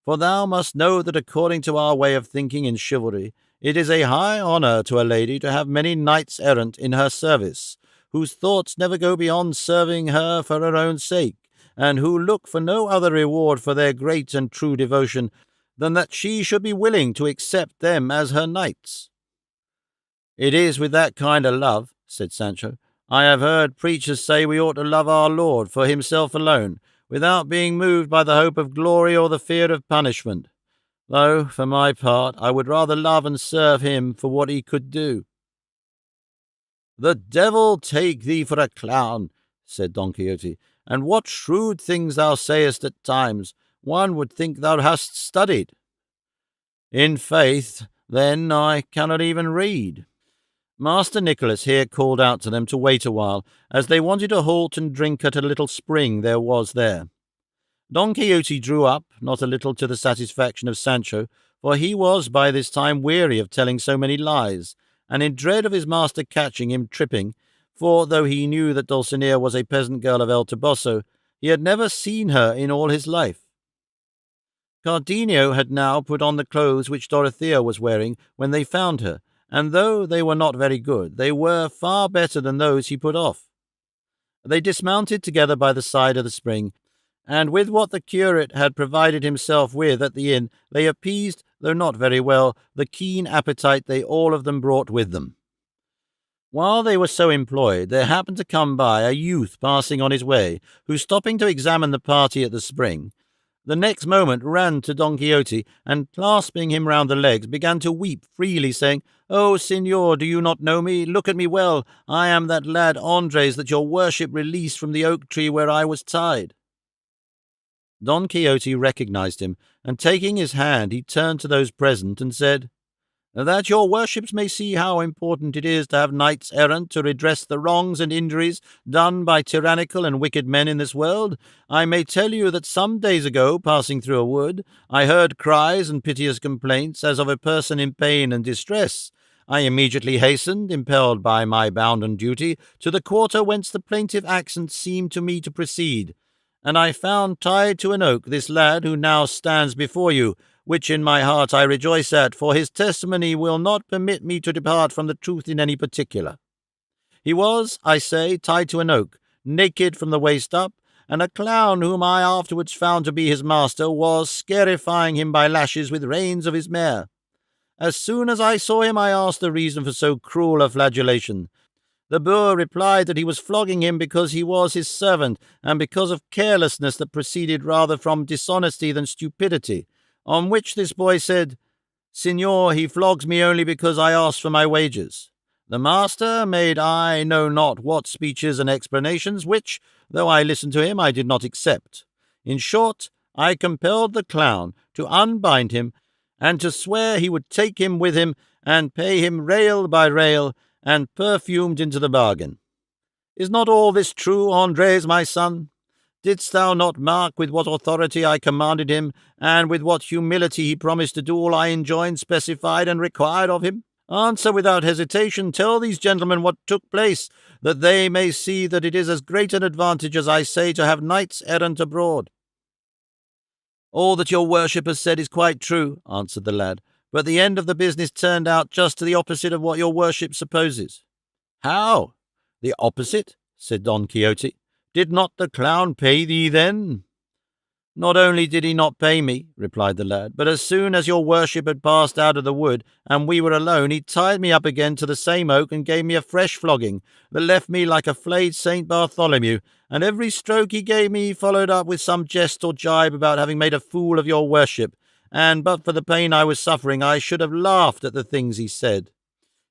S1: For thou must know that according to our way of thinking in chivalry, it is a high honour to a lady to have many knights-errant in her service, whose thoughts never go beyond serving her for her own sake, and who look for no other reward for their great and true devotion than that she should be willing to accept them as her knights." "It is with that kind of love," said Sancho. "I have heard preachers say we ought to love our Lord for himself alone, without being moved by the hope of glory or the fear of punishment, though, for my part, I would rather love and serve him for what he could do." "The devil take thee for a clown," said Don Quixote, "and what shrewd things thou sayest at times! One would think thou hast studied." "In faith, then, I cannot even read." Master Nicholas here called out to them to wait a while, as they wanted to halt and drink at a little spring there was there. Don Quixote drew up, not a little to the satisfaction of Sancho, for he was by this time weary of telling so many lies, and in dread of his master catching him tripping, for though he knew that Dulcinea was a peasant girl of El Toboso, he had never seen her in all his life. Cardenio had now put on the clothes which Dorothea was wearing when they found her, and though they were not very good, they were far better than those he put off. They dismounted together by the side of the spring, and with what the curate had provided himself with at the inn, they appeased, though not very well, the keen appetite they all of them brought with them. While they were so employed, there happened to come by a youth passing on his way, who, stopping to examine the party at the spring, the next moment ran to Don Quixote, and clasping him round the legs, began to weep freely, saying, "Oh, signor, do you not know me? Look at me well. I am that lad Andres that your worship released from the oak tree where I was tied." Don Quixote recognized him, and taking his hand, he turned to those present and said, "That your worships may see how important it is to have knights-errant to redress the wrongs and injuries done by tyrannical and wicked men in this world, I may tell you that some days ago, passing through a wood, I heard cries and piteous complaints as of a person in pain and distress. I immediately hastened, impelled by my bounden duty, to the quarter whence the plaintive accents seemed to me to proceed, and I found tied to an oak this lad who now stands before you, which in my heart I rejoice at, for his testimony will not permit me to depart from the truth in any particular. He was, I say, tied to an oak, naked from the waist up, and a clown whom I afterwards found to be his master was scarifying him by lashes with reins of his mare. As soon as I saw him, I asked the reason for so cruel a flagellation. The boor replied that he was flogging him because he was his servant, and because of carelessness that proceeded rather from dishonesty than stupidity. On which this boy said, 'Signor, he flogs me only because I asked for my wages.' The master made I know not what speeches and explanations, which, though I listened to him, I did not accept. In short, I compelled the clown to unbind him, and to swear he would take him with him, and pay him rail by rail, and perfumed into the bargain. Is not all this true, Andres, my son? Didst thou not mark with what authority I commanded him, and with what humility he promised to do all I enjoined, specified, and required of him? Answer without hesitation. Tell these gentlemen what took place, that they may see that it is as great an advantage as I say to have knights-errant abroad." "All that your worship has said is quite true," answered the lad, "but the end of the business turned out just to the opposite of what your worship supposes." "How? The opposite?" said Don Quixote. "Did not the clown pay thee then?" Not only did he not pay me, replied the lad, but as soon as your worship had passed out of the wood, and we were alone, he tied me up again to the same oak, and gave me a fresh flogging, that left me like a flayed St. Bartholomew, and every stroke he gave me he followed up with some jest or jibe about having made a fool of your worship, and but for the pain I was suffering, I should have laughed at the things he said.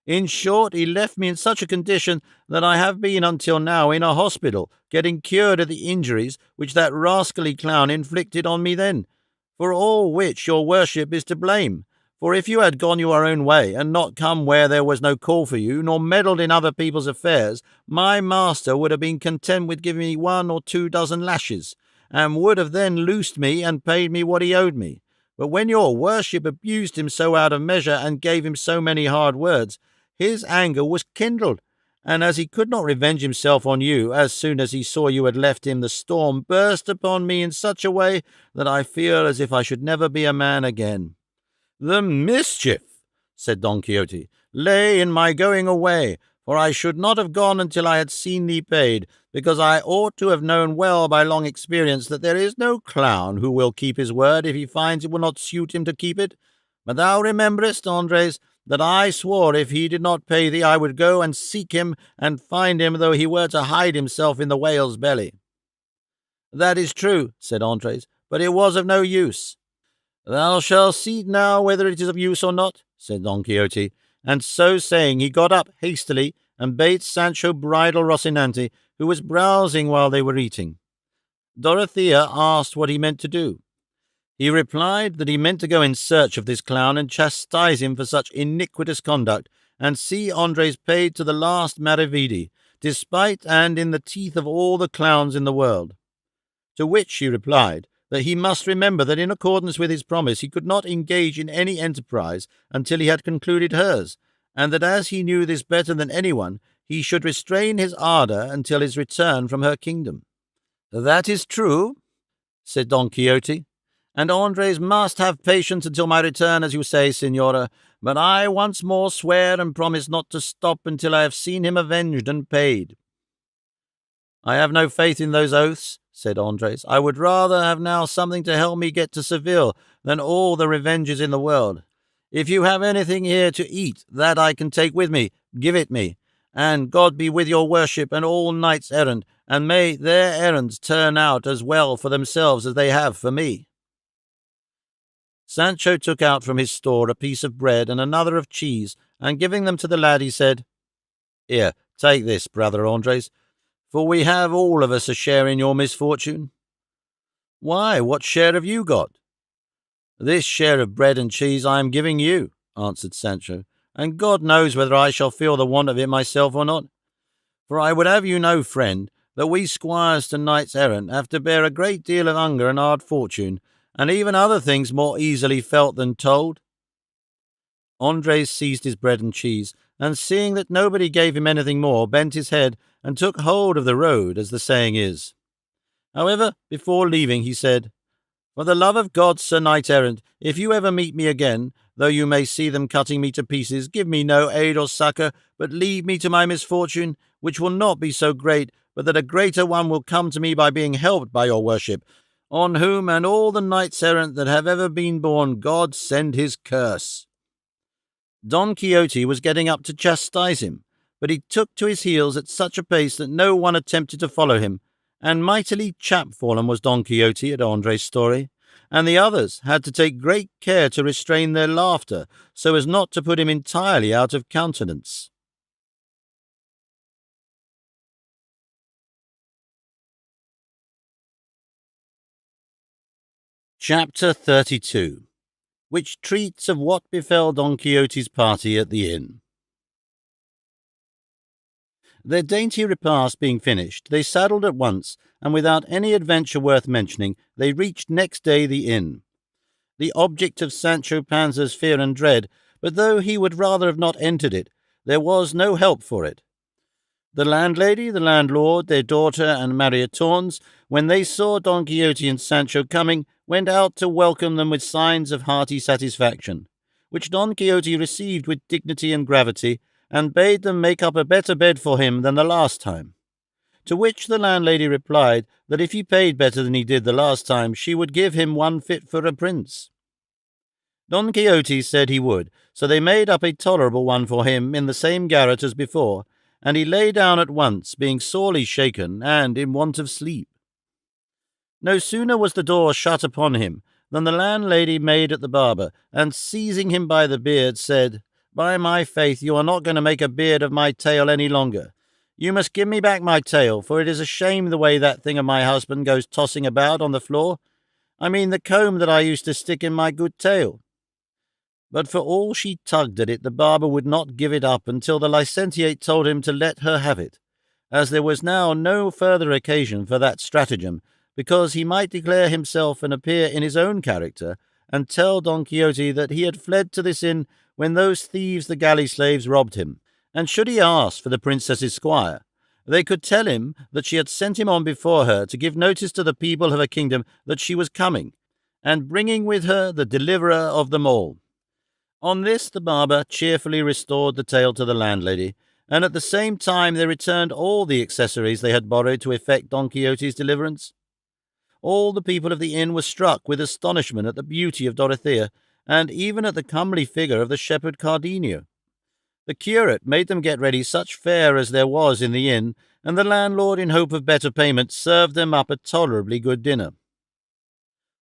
S1: In short, he left me in such a condition that I have been until now in a hospital, getting cured of the injuries which that rascally clown inflicted on me then, for all which your worship is to blame. For if you had gone your own way, and not come where there was no call for you, nor meddled in other people's affairs, my master would have been content with giving me 1 or 2 dozen lashes, and would have then loosed me and paid me what he owed me. But when your worship abused him so out of measure, and gave him so many hard words, his anger was kindled, and as he could not revenge himself on you, as soon as he saw you had left him, the storm burst upon me in such a way that I feel as if I should never be a man again. The mischief, said Don Quixote, lay in my going away, for I should not have gone until I had seen thee paid, because I ought to have known well by long experience that there is no clown who will keep his word if he finds it will not suit him to keep it. But thou rememberest, Andres, that I swore if he did not pay thee I would go and seek him and find him, though he were to hide himself in the whale's belly. That is true, said Andres, but it was of no use. Thou shalt see now whether it is of use or not, said Don Quixote, and so saying he got up hastily and bade Sancho bridle Rocinante, who was browsing while they were eating. Dorothea asked what he meant to do. He replied that he meant to go in search of this clown and chastise him for such iniquitous conduct, and see Andres paid to the last maravedi, despite and in the teeth of all the clowns in the world. To which she replied that he must remember that in accordance with his promise he could not engage in any enterprise until he had concluded hers, and that as he knew this better than anyone, he should restrain his ardour until his return from her kingdom. That is true, said Don Quixote, and Andres must have patience until my return, as you say, Signora, but I once more swear and promise not to stop until I have seen him avenged and paid. I have no faith in those oaths, said Andres. I would rather have now something to help me get to Seville than all the revenges in the world. If you have anything here to eat that I can take with me, give it me, and God be with your worship and all knights errant, and may their errands turn out as well for themselves as they have for me. Sancho took out from his store a piece of bread and another of cheese, and giving them to the lad, he said, Here, take this, brother Andres, for we have all of us a share in your misfortune. Why, what share have you got? This share of bread and cheese I am giving you, answered Sancho, and God knows whether I shall feel the want of it myself or not. For I would have you know, friend, that we squires to knights errant have to bear a great deal of hunger and hard fortune, and even other things more easily felt than told. Andres seized his bread and cheese, and seeing that nobody gave him anything more, bent his head and took hold of the road, as the saying is. However, before leaving, he said, For the love of God, Sir Knight-errant, if you ever meet me again, though you may see them cutting me to pieces, give me no aid or succour, but leave me to my misfortune, which will not be so great, but that a greater one will come to me by being helped by your worship, on whom and all the knights-errant that have ever been born God send his curse. Don Quixote was getting up to chastise him, but he took to his heels at such a pace that no one attempted to follow him, and mightily chapfallen was Don Quixote at Andres' story, and the others had to take great care to restrain their laughter, so as not to put him entirely out of countenance. Chapter 32, which treats of what befell Don Quixote's party at the inn. Their dainty repast being finished, they saddled at once, and without any adventure worth mentioning, they reached next day the inn. The object of Sancho Panza's fear and dread, but though he would rather have not entered it, there was no help for it. The landlady, the landlord, their daughter, and Maritornes, when they saw Don Quixote and Sancho coming, went out to welcome them with signs of hearty satisfaction, which Don Quixote received with dignity and gravity, and bade them make up a better bed for him than the last time. To which the landlady replied that if he paid better than he did the last time, she would give him one fit for a prince. Don Quixote said he would, so they made up a tolerable one for him in the same garret as before, and he lay down at once, being sorely shaken and in want of sleep. No sooner was the door shut upon him than the landlady made at the barber, and seizing him by the beard, said, "By my faith, you are not going to make a beard of my tail any longer. You must give me back my tail, for it is a shame the way that thing of my husband goes tossing about on the floor. I mean the comb that I used to stick in my good tail." But for all she tugged at it, the barber would not give it up until the licentiate told him to let her have it, as there was now no further occasion for that stratagem, because he might declare himself and appear in his own character, and tell Don Quixote that he had fled to this inn when those thieves the galley slaves robbed him, and should he ask for the princess's squire, they could tell him that she had sent him on before her to give notice to the people of her kingdom that she was coming, and bringing with her the deliverer of them all. On this the barber cheerfully restored the tail to the landlady, and at the same time they returned all the accessories they had borrowed to effect Don Quixote's deliverance. All the people of the inn were struck with astonishment at the beauty of Dorothea, and even at the comely figure of the shepherd Cardenio. The curate made them get ready such fare as there was in the inn, and the landlord, in hope of better payment, served them up a tolerably good dinner.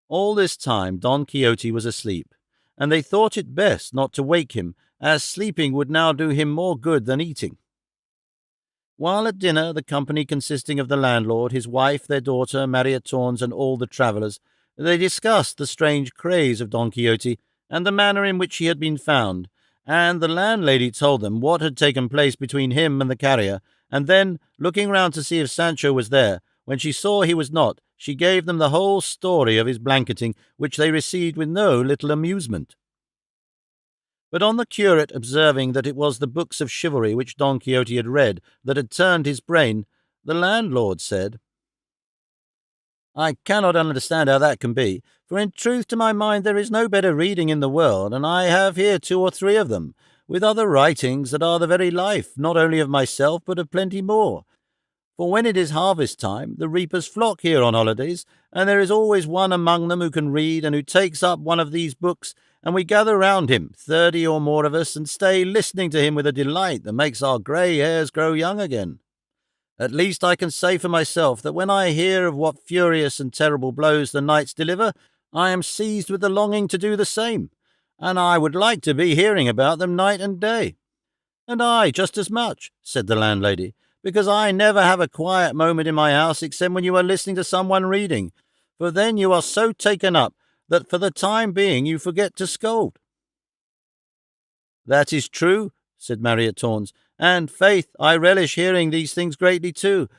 S1: All this time Don Quixote was asleep, and they thought it best not to wake him, as sleeping would now do him more good than eating. While at dinner, the company consisting of the landlord, his wife, their daughter, Maritornes, and all the travellers, they discussed the strange craze of Don Quixote, and the manner in which he had been found, and the landlady told them what had taken place between him and the carrier, and then, looking round to see if Sancho was there, when she saw he was not, she gave them the whole story of his blanketing, which they received with no little amusement. But on the curate observing that it was the books of chivalry which Don Quixote had read that had turned his brain, the landlord said, "I cannot understand how that can be, for in truth to my mind there is no better reading in the world, and I have here 2 or 3 of them, with other writings that are the very life, not only of myself, but of plenty more. For when it is harvest time, the reapers flock here on holidays, and there is always one among them who can read, and who takes up one of these books, and we gather round him, 30 or more of us, and stay listening to him with a delight that makes our grey hairs grow young again. At least I can say for myself that when I hear of what furious and terrible blows the knights deliver, I am seized with the longing to do the same, and I would like to be hearing about them night and day." "And I just as much," said the landlady, "because I never have a quiet moment in my house except when you are listening to someone reading, for then you are so taken up that for the time being you forget to scold." "That is true," said Maritornes, "and, faith, I relish hearing these things greatly too,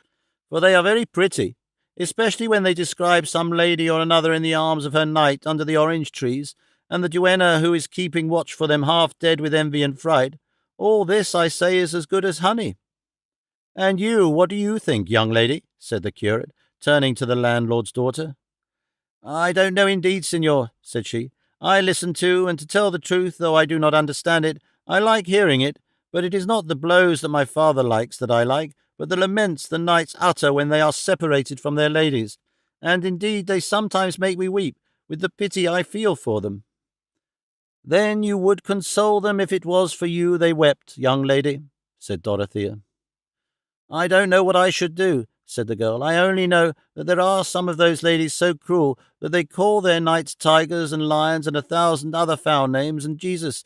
S1: for they are very pretty, especially when they describe some lady or another in the arms of her knight under the orange trees, and the duenna who is keeping watch for them half dead with envy and fright. All this, I say, is as good as honey." "And you, what do you think, young lady?" said the curate, turning to the landlord's daughter. "I don't know indeed, signor," said she. "I listen to, and to tell the truth, though I do not understand it, I like hearing it, but it is not the blows that my father likes that I like, but the laments the knights utter when they are separated from their ladies, and indeed they sometimes make me weep with the pity I feel for them." "Then you would console them if it was for you they wept, young lady," said Dorothea. "I don't know what I should do," said the girl. "I only know that there are some of those ladies so cruel that they call their knights tigers and lions and 1,000 other foul names, and Jesus,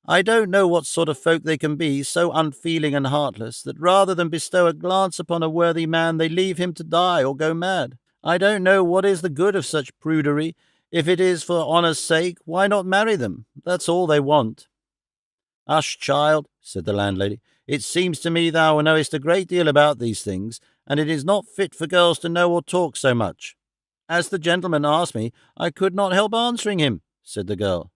S1: I don't know what sort of folk they can be, so unfeeling and heartless, that rather than bestow a glance upon a worthy man, they leave him to die or go mad. I don't know what is the good of such prudery. If it is for honour's sake, why not marry them? That's all they want." "Hush, child," said the landlady. "It seems to me thou knowest a great deal about these things, and it is not fit for girls to know or talk so much." "As the gentleman asked me, I could not help answering him," said the girl.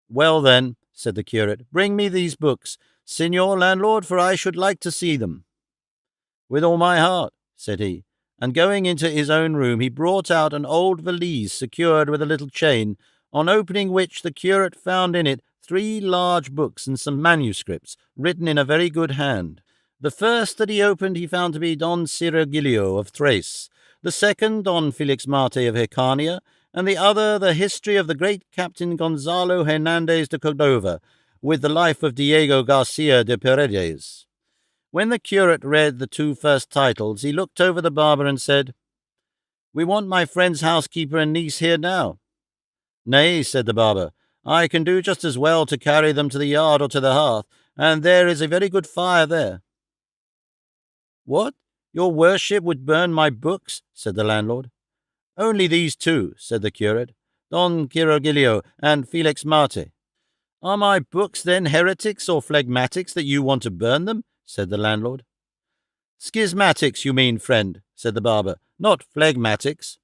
S1: "Well then," said the curate, "bring me these books, Signor Landlord, for I should like to see them." "With all my heart," said he, and going into his own room he brought out an old valise secured with a little chain, on opening which the curate found in it 3 large books and some manuscripts, written in a very good hand. The first that he opened he found to be Don Cirongilio of Thrace, the second Don Felix Marte of Hircania, and the other the history of the great Captain Gonzalo Hernandez de Cordova, with the life of Diego Garcia de Paredes. When the curate read the two first titles, he looked over the barber and said, "We want my friend's housekeeper and niece here now." "Nay," said the barber, "I can do just as well to carry them to the yard or to the hearth, and there is a very good fire there." "What? Your worship would burn my books?" said the landlord. "Only these two," said the curate, "Don Cirongilio and Felix Marte." "Are my books then heretics or phlegmatics that you want to burn them?" said the landlord. "Schismatics, you mean, friend," said the barber, "not phlegmatics."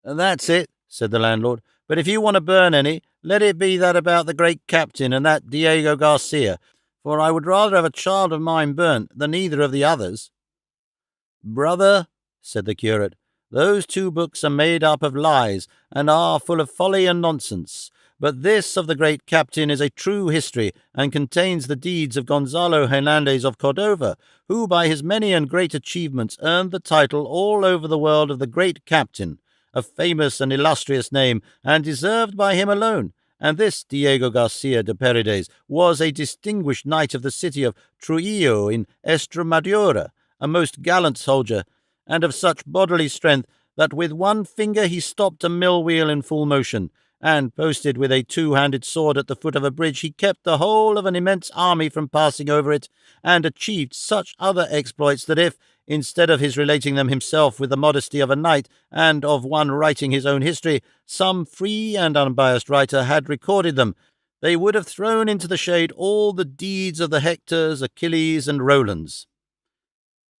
S1: "That's it," said the landlord. "But if you want to burn any, let it be that about the great captain and that Diego Garcia, for I would rather have a child of mine burnt than either of the others." "Brother," said the curate, "those two books are made up of lies, and are full of folly and nonsense. But this of the great captain is a true history, and contains the deeds of Gonzalo Hernandez of Cordova, who by his many and great achievements earned the title all over the world of the great captain, a famous and illustrious name, and deserved by him alone. And this Diego Garcia de Paredes was a distinguished knight of the city of Trujillo in Estremadura, a most gallant soldier, and of such bodily strength that with one finger he stopped a mill-wheel in full motion, and, posted with a two-handed sword at the foot of a bridge, he kept the whole of an immense army from passing over it, and achieved such other exploits that if, instead of his relating them himself with the modesty of a knight, and of one writing his own history, some free and unbiased writer had recorded them, they would have thrown into the shade all the deeds of the Hectors, Achilles, and Rolands."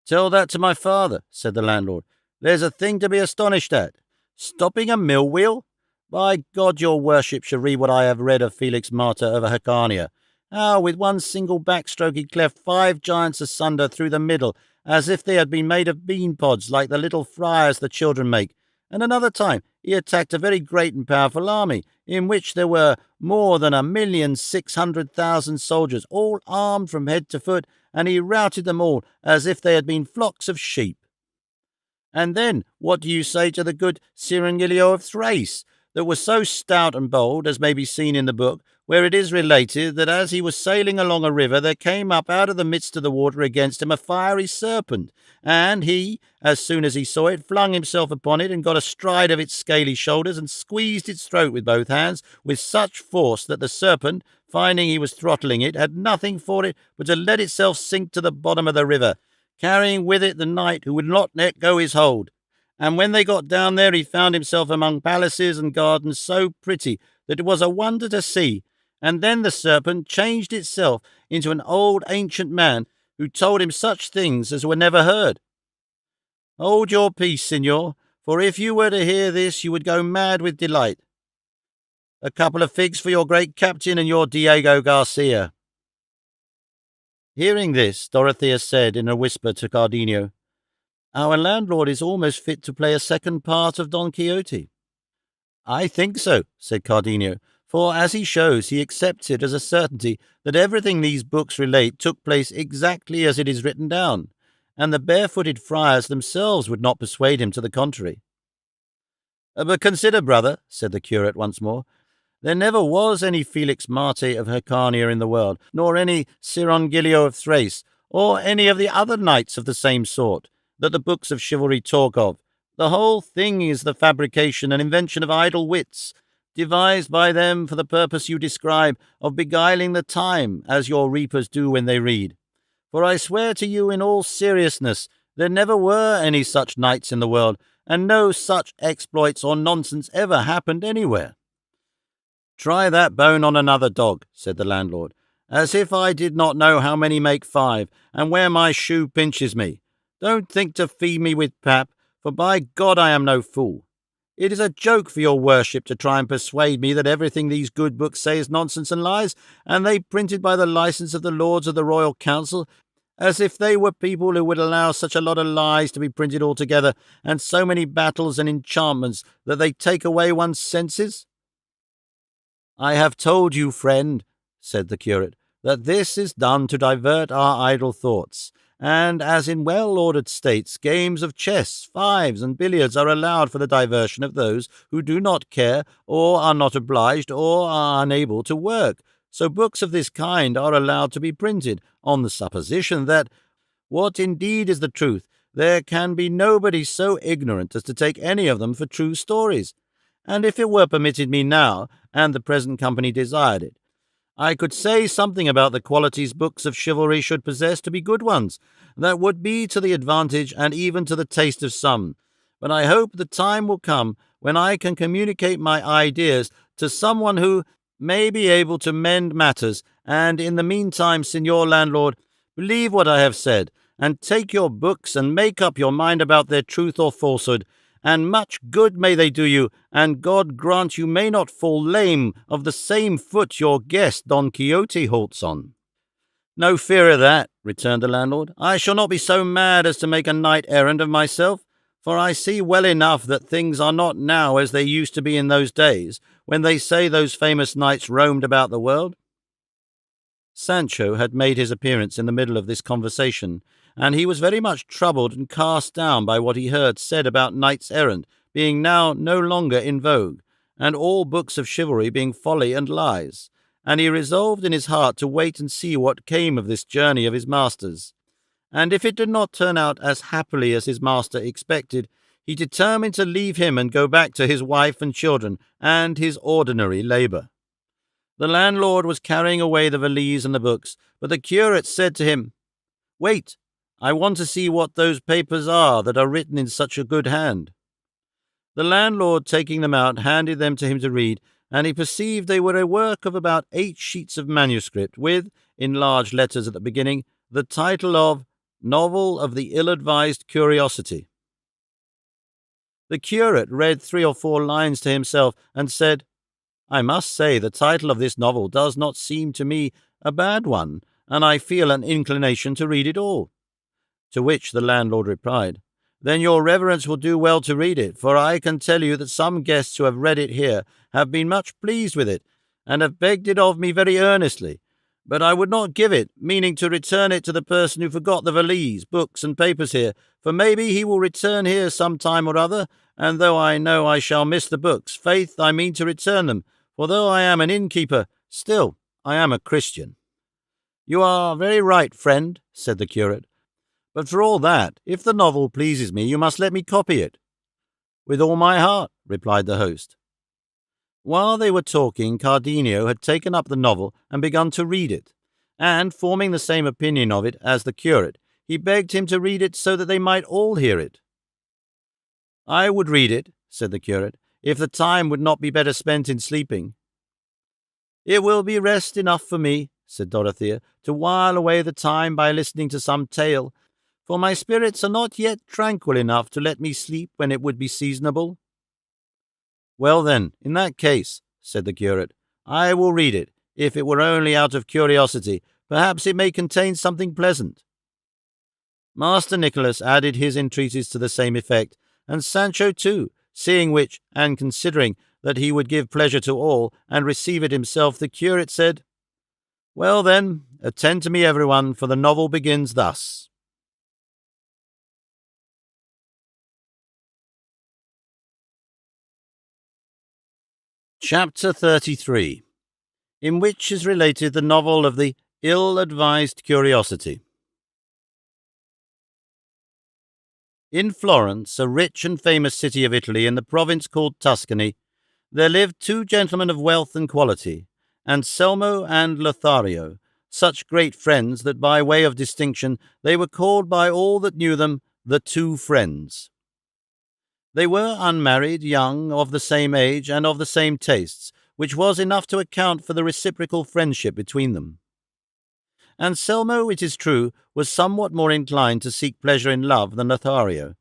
S1: "Tell that to my father," said the landlord. "There's a thing to be astonished at. Stopping a mill-wheel? By God, your worship should read what I have read of Felix Marte of Hircania, how with one single backstroke he cleft 5 giants asunder through the middle, as if they had been made of bean pods, like the little friars the children make. And another time he attacked a very great and powerful army, in which there were more than 1,600,000 soldiers, all armed from head to foot, and he routed them all as if they had been flocks of sheep. And then what do you say to the good Cirongilio of Thrace, that was so stout and bold, as may be seen in the book, where it is related that as he was sailing along a river, there came up out of the midst of the water against him a fiery serpent, and he, as soon as he saw it, flung himself upon it, and got astride of its scaly shoulders, and squeezed its throat with both hands, with such force that the serpent, finding he was throttling it, had nothing for it but to let itself sink to the bottom of the river, carrying with it the knight who would not let go his hold. And when they got down there, he found himself among palaces and gardens so pretty that it was a wonder to see. And then the serpent changed itself into an old ancient man, who told him such things as were never heard. Hold your peace, signor, for if you were to hear this, you would go mad with delight. A couple of figs for your great captain and your Diego Garcia." Hearing this, Dorothea said in a whisper to Cardenio, "Our landlord is almost fit to play a second part of Don Quixote." "I think so," said Cardenio, "for, as he shows, he accepts it as a certainty that everything these books relate took place exactly as it is written down, and the barefooted friars themselves would not persuade him to the contrary." "But consider, brother," said the curate once more, "there never was any Felix Marte of Hircania in the world, nor any Cirongilio of Thrace, or any of the other knights of the same sort, that the books of chivalry talk of. The whole thing is the fabrication and invention of idle wits, devised by them for the purpose you describe of beguiling the time, as your reapers do when they read. For I swear to you in all seriousness, there never were any such knights in the world, and no such exploits or nonsense ever happened anywhere." "Try that bone on another dog," said the landlord, "as if I did not know how many make 5, and where my shoe pinches me. Don't think to feed me with pap, for by God I am no fool. It is a joke for your worship to try and persuade me that everything these good books say is nonsense and lies, and they printed by the license of the Lords of the Royal Council, as if they were people who would allow such a lot of lies to be printed all together, and so many battles and enchantments that they take away one's senses." "I have told you, friend," said the curate, that this is done to divert our idle thoughts, and as in well-ordered states, games of chess, fives, and billiards are allowed for the diversion of those who do not care, or are not obliged, or are unable to work, so books of this kind are allowed to be printed, on the supposition that, what indeed is the truth, there can be nobody so ignorant as to take any of them for true stories. And if it were permitted me now, and the present company desired it, I could say something about the qualities books of chivalry should possess to be good ones, that would be to the advantage and even to the taste of some. But I hope the time will come when I can communicate my ideas to someone who may be able to mend matters, and in the meantime, Signor Landlord, believe what I have said, and take your books and make up your mind about their truth or falsehood, and much good may they do you, and God grant you may not fall lame of the same foot your guest Don Quixote halts on. No fear of that, returned the landlord. I shall not be so mad as to make a knight-errant of myself, for I see well enough that things are not now as they used to be in those days, when they say those famous knights roamed about the world. Sancho had made his appearance in the middle of this conversation, and he was very much troubled and cast down by what he heard said about knights-errant being now no longer in vogue, and all books of chivalry being folly and lies, and he resolved in his heart to wait and see what came of this journey of his master's. And if it did not turn out as happily as his master expected, he determined to leave him and go back to his wife and children and his ordinary labour. The landlord was carrying away the valise and the books, but the curate said to him, "Wait, I want to see what those papers are that are written in such a good hand." The landlord, taking them out, handed them to him to read, and he perceived they were a work of about 8 sheets of manuscript, with, in large letters at the beginning, the title of Novel of the Ill-Advised Curiosity. The curate read 3 or 4 lines to himself, and said, "I must say the title of this novel does not seem to me a bad one, and I feel an inclination to read it all." To which the landlord replied, "Then your reverence will do well to read it, for I can tell you that some guests who have read it here have been much pleased with it, and have begged it of me very earnestly. But I would not give it, meaning to return it to the person who forgot the valise, books, and papers here, for maybe he will return here some time or other, and though I know I shall miss the books, faith, I mean to return them, for though I am an innkeeper, still I am a Christian." "You are very right, friend," said the curate. "But for all that, if the novel pleases me, you must let me copy it." "With all my heart," replied the host. While they were talking, Cardenio had taken up the novel and begun to read it, and, forming the same opinion of it as the curate, he begged him to read it so that they might all hear it. "I would read it," said the curate, "if the time would not be better spent in sleeping." "It will be rest enough for me," said Dorothea, "to while away the time by listening to some tale, for my spirits are not yet tranquil enough to let me sleep when it would be seasonable." "Well then, in that case," said the curate, "I will read it, if it were only out of curiosity. Perhaps it may contain something pleasant." Master Nicholas added his entreaties to the same effect, and Sancho too, seeing which, and considering that he would give pleasure to all, and receive it himself, the curate said, "Well then, attend to me everyone, for the novel begins thus. Chapter 33, in which is related the novel of the Ill-Advised Curiosity. In Florence, a rich and famous city of Italy in the province called Tuscany, there lived 2 gentlemen of wealth and quality, Anselmo and Lothario, such great friends that by way of distinction they were called by all that knew them the 2 friends. They were unmarried, young, of the same age, and of the same tastes, which was enough to account for the reciprocal friendship between them. Anselmo, it is true, was somewhat more inclined to seek pleasure in love than Lothario,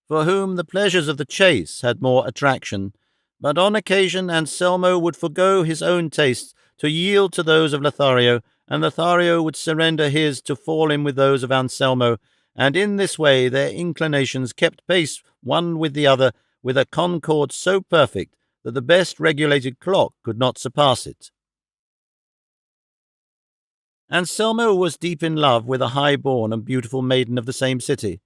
S1: for whom the pleasures of the chase had more attraction, but on occasion Anselmo would forego his own tastes to yield to those of Lothario, and Lothario would surrender his to fall in with those of Anselmo, and in this way their inclinations kept pace one with the other with a concord so perfect that the best regulated clock could not surpass it. Anselmo was deep in love with a high-born and beautiful maiden of the same city,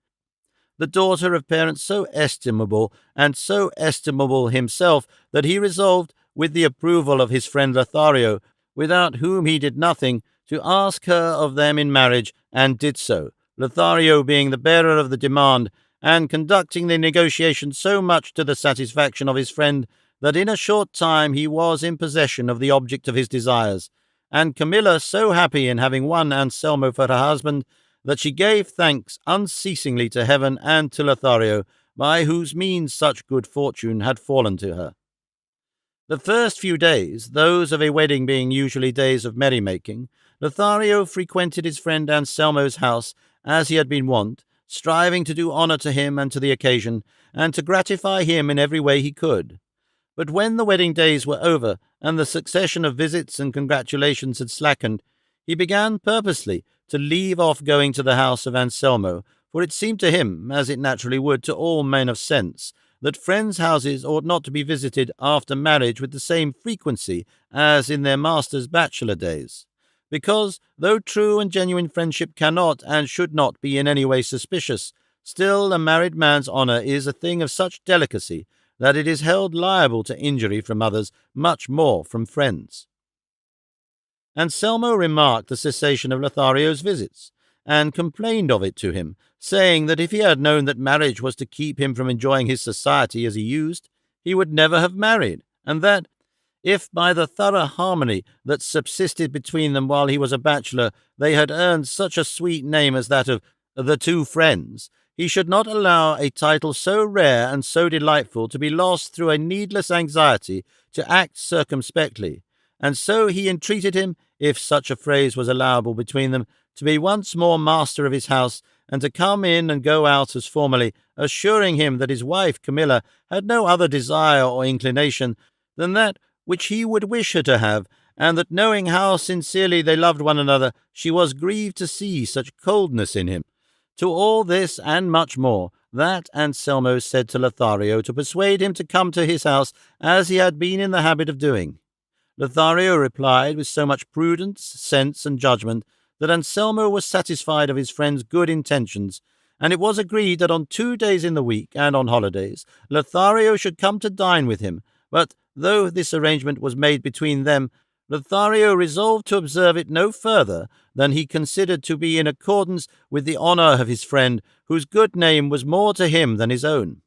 S1: the daughter of parents so estimable, and so estimable himself, that he resolved, with the approval of his friend Lothario, without whom he did nothing, to ask her of them in marriage, and did so, Lothario being the bearer of the demand, and conducting the negotiation so much to the satisfaction of his friend, that in a short time he was in possession of the object of his desires, and Camilla so happy in having won Anselmo for her husband, that she gave thanks unceasingly to heaven and to Lothario, by whose means such good fortune had fallen to her. The first few days, those of a wedding being usually days of merrymaking, Lothario frequented his friend Anselmo's house as he had been wont, striving to do honour to him and to the occasion, and to gratify him in every way he could. But when the wedding days were over, and the succession of visits and congratulations had slackened, he began purposely to leave off going to the house of Anselmo, for it seemed to him, as it naturally would to all men of sense, that friends' houses ought not to be visited after marriage with the same frequency as in their master's bachelor days, because, though true and genuine friendship cannot and should not be in any way suspicious, still a married man's honour is a thing of such delicacy that it is held liable to injury from others, much more from friends. Anselmo remarked the cessation of Lothario's visits, and complained of it to him, saying that if he had known that marriage was to keep him from enjoying his society as he used, he would never have married, and that, if by the thorough harmony that subsisted between them while he was a bachelor they had earned such a sweet name as that of the two friends, he should not allow a title so rare and so delightful to be lost through a needless anxiety to act circumspectly, and so he entreated him, if such a phrase was allowable between them, to be once more master of his house, and to come in and go out as formerly, assuring him that his wife Camilla had no other desire or inclination than that which he would wish her to have, and that knowing how sincerely they loved one another, she was grieved to see such coldness in him. To all this, and much more, that Anselmo said to Lothario to persuade him to come to his house, as he had been in the habit of doing. Lothario replied with so much prudence, sense, and judgment, that Anselmo was satisfied of his friend's good intentions, and it was agreed that on 2 days in the week, and on holidays, Lothario should come to dine with him, but though this arrangement was made between them, Lothario resolved to observe it no further than he considered to be in accordance with the honour of his friend, whose good name was more to him than his own.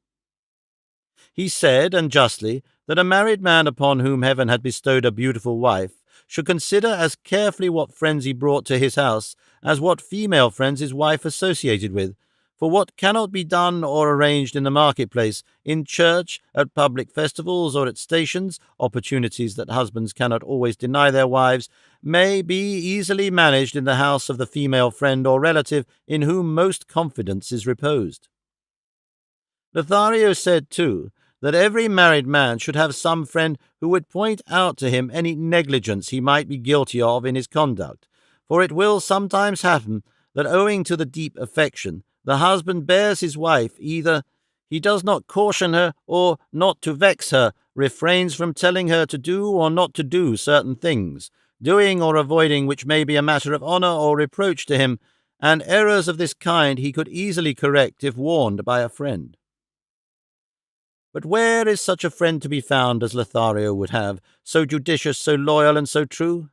S1: He said, and justly, that a married man upon whom heaven had bestowed a beautiful wife should consider as carefully what friends he brought to his house as what female friends his wife associated with, for what cannot be done or arranged in the marketplace, in church, at public festivals, or at stations, opportunities that husbands cannot always deny their wives, may be easily managed in the house of the female friend or relative in whom most confidence is reposed. Lothario said, too, that every married man should have some friend who would point out to him any negligence he might be guilty of in his conduct, for it will sometimes happen that, owing to the deep affection, the husband bears his wife, either he does not caution her, or, not to vex her, refrains from telling her to do or not to do certain things, doing or avoiding which may be a matter of honour or reproach to him, and errors of this kind he could easily correct if warned by a friend. But where is such a friend to be found as Lothario would have, so judicious, so loyal, and so true?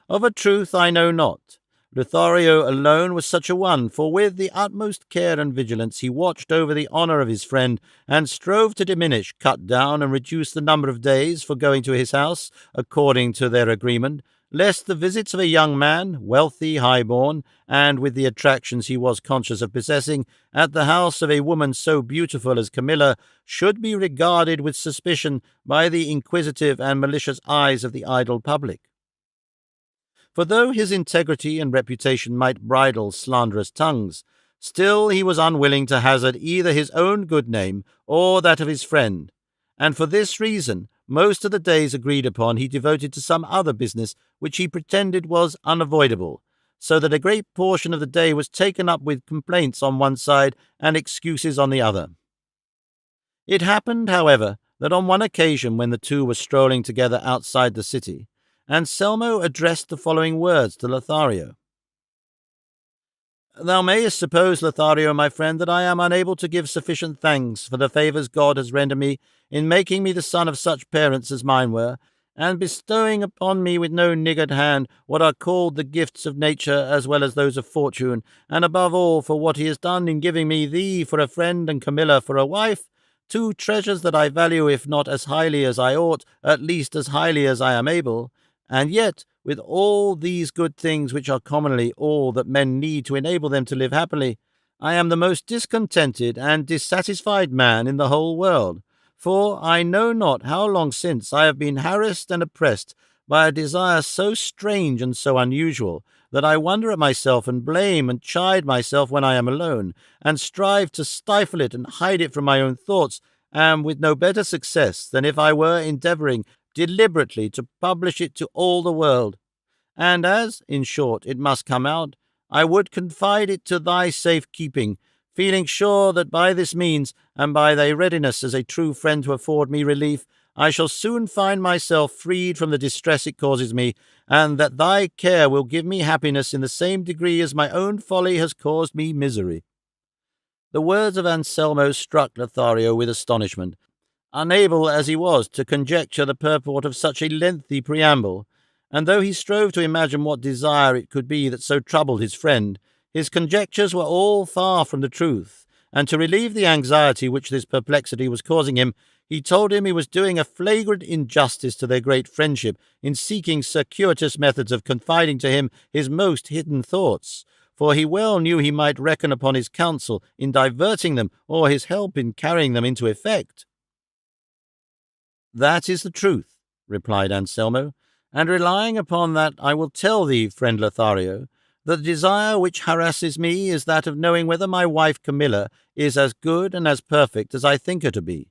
S1: Of a truth I know not. Lothario alone was such a one, for with the utmost care and vigilance he watched over the honour of his friend, and strove to diminish, cut down, and reduce the number of days for going to his house, according to their agreement, lest the visits of a young man, wealthy, high-born, and with the attractions he was conscious of possessing, at the house of a woman so beautiful as Camilla, should be regarded with suspicion by the inquisitive and malicious eyes of the idle public. For though his integrity and reputation might bridle slanderous tongues, still he was unwilling to hazard either his own good name or that of his friend, and for this reason most of the days agreed upon he devoted to some other business which he pretended was unavoidable, so that a great portion of the day was taken up with complaints on one side and excuses on the other. It happened, however, that on one occasion when the two were strolling together outside the city, Anselmo addressed the following words to Lothario. Thou mayest suppose, Lothario, my friend, that I am unable to give sufficient thanks for the favours God has rendered me in making me the son of such parents as mine were, and bestowing upon me with no niggard hand what are called the gifts of nature as well as those of fortune, and above all for what he has done in giving me thee for a friend and Camilla for a wife, two treasures that I value, if not as highly as I ought, at least as highly as I am able. And yet, with all these good things which are commonly all that men need to enable them to live happily, I am the most discontented and dissatisfied man in the whole world. For I know not how long since I have been harassed and oppressed by a desire so strange and so unusual, that I wonder at myself and blame and chide myself when I am alone, and strive to stifle it and hide it from my own thoughts, and with no better success than if I were endeavouring deliberately to publish it to all the world. And as, in short, it must come out, I would confide it to thy safe keeping, feeling sure that by this means, and by thy readiness as a true friend to afford me relief, I shall soon find myself freed from the distress it causes me, and that thy care will give me happiness in the same degree as my own folly has caused me misery. The words of Anselmo struck Lothario with astonishment, unable as he was to conjecture the purport of such a lengthy preamble, and though he strove to imagine what desire it could be that so troubled his friend, his conjectures were all far from the truth, and to relieve the anxiety which this perplexity was causing him, he told him he was doing a flagrant injustice to their great friendship in seeking circuitous methods of confiding to him his most hidden thoughts, for he well knew he might reckon upon his counsel in diverting them, or his help in carrying them into effect. "That is the truth," replied Anselmo, "and relying upon that I will tell thee, friend Lothario, that the desire which harasses me is that of knowing whether my wife Camilla is as good and as perfect as I think her to be,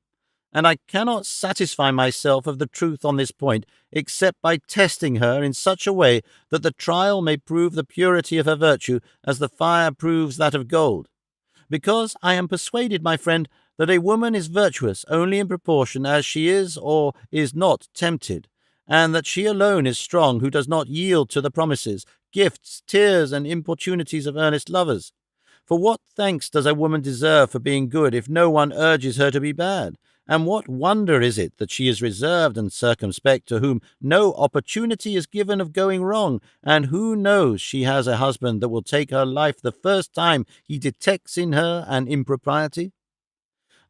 S1: and I cannot satisfy myself of the truth on this point except by testing her in such a way that the trial may prove the purity of her virtue as the fire proves that of gold. Because I am persuaded, my friend, that a woman is virtuous only in proportion as she is or is not tempted, and that she alone is strong who does not yield to the promises, gifts, tears, and importunities of earnest lovers. For what thanks does a woman deserve for being good if no one urges her to be bad? And what wonder is it that she is reserved and circumspect, to whom no opportunity is given of going wrong, and who knows she has a husband that will take her life the first time he detects in her an impropriety?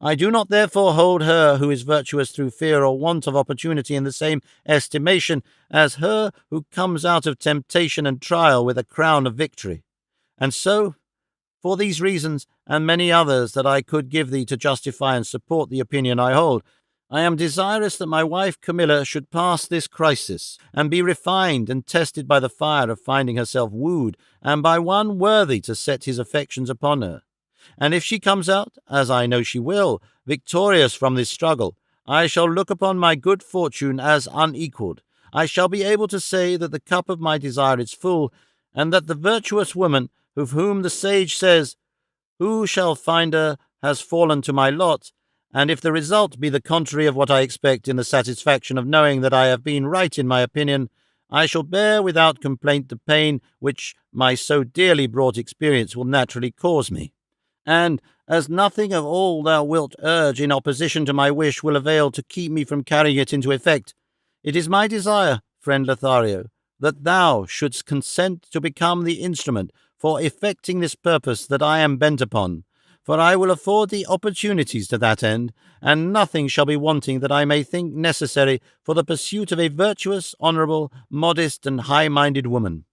S1: I do not therefore hold her who is virtuous through fear or want of opportunity in the same estimation as her who comes out of temptation and trial with a crown of victory. And so, for these reasons, and many others that I could give thee to justify and support the opinion I hold, I am desirous that my wife Camilla should pass this crisis, and be refined and tested by the fire of finding herself wooed, and by one worthy to set his affections upon her. And if she comes out, as I know she will, victorious from this struggle, I shall look upon my good fortune as unequalled. I shall be able to say that the cup of my desire is full, and that the virtuous woman, of whom the sage says, "Who shall find her has fallen to my lot," and if the result be the contrary of what I expect in the satisfaction of knowing that I have been right in my opinion, I shall bear without complaint the pain which my so dearly bought experience will naturally cause me. And as nothing of all thou wilt urge in opposition to my wish will avail to keep me from carrying it into effect, it is my desire, friend Lothario, that thou shouldst consent to become the instrument for effecting this purpose that I am bent upon, for I will afford thee opportunities to that end, and nothing shall be wanting that I may think necessary for the pursuit of a virtuous, honourable, modest, and high-minded woman.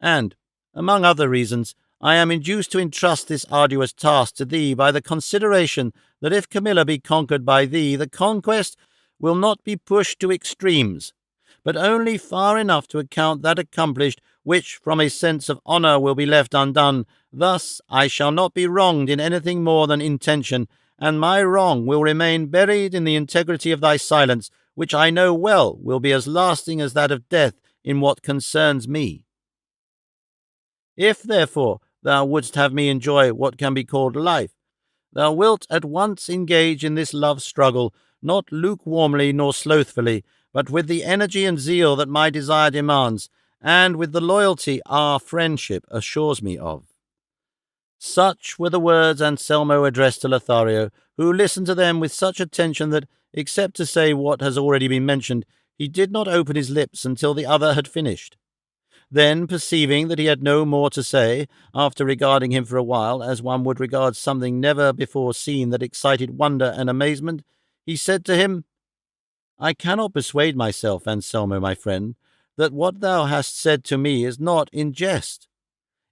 S1: And, among other reasons, I am induced to entrust this arduous task to thee by the consideration that if Camilla be conquered by thee, the conquest will not be pushed to extremes, but only far enough to account that accomplished which from a sense of honour will be left undone. Thus I shall not be wronged in anything more than intention, and my wrong will remain buried in the integrity of thy silence, which I know well will be as lasting as that of death in what concerns me. If, therefore, thou wouldst have me enjoy what can be called life, thou wilt at once engage in this love struggle, not lukewarmly nor slothfully, but with the energy and zeal that my desire demands, and with the loyalty our friendship assures me of. Such were the words Anselmo addressed to Lothario, who listened to them with such attention that, except to say what has already been mentioned, he did not open his lips until the other had finished. Then, perceiving that he had no more to say, after regarding him for a while as one would regard something never before seen that excited wonder and amazement, he said to him, I cannot persuade myself, Anselmo, my friend, that what thou hast said to me is not in jest.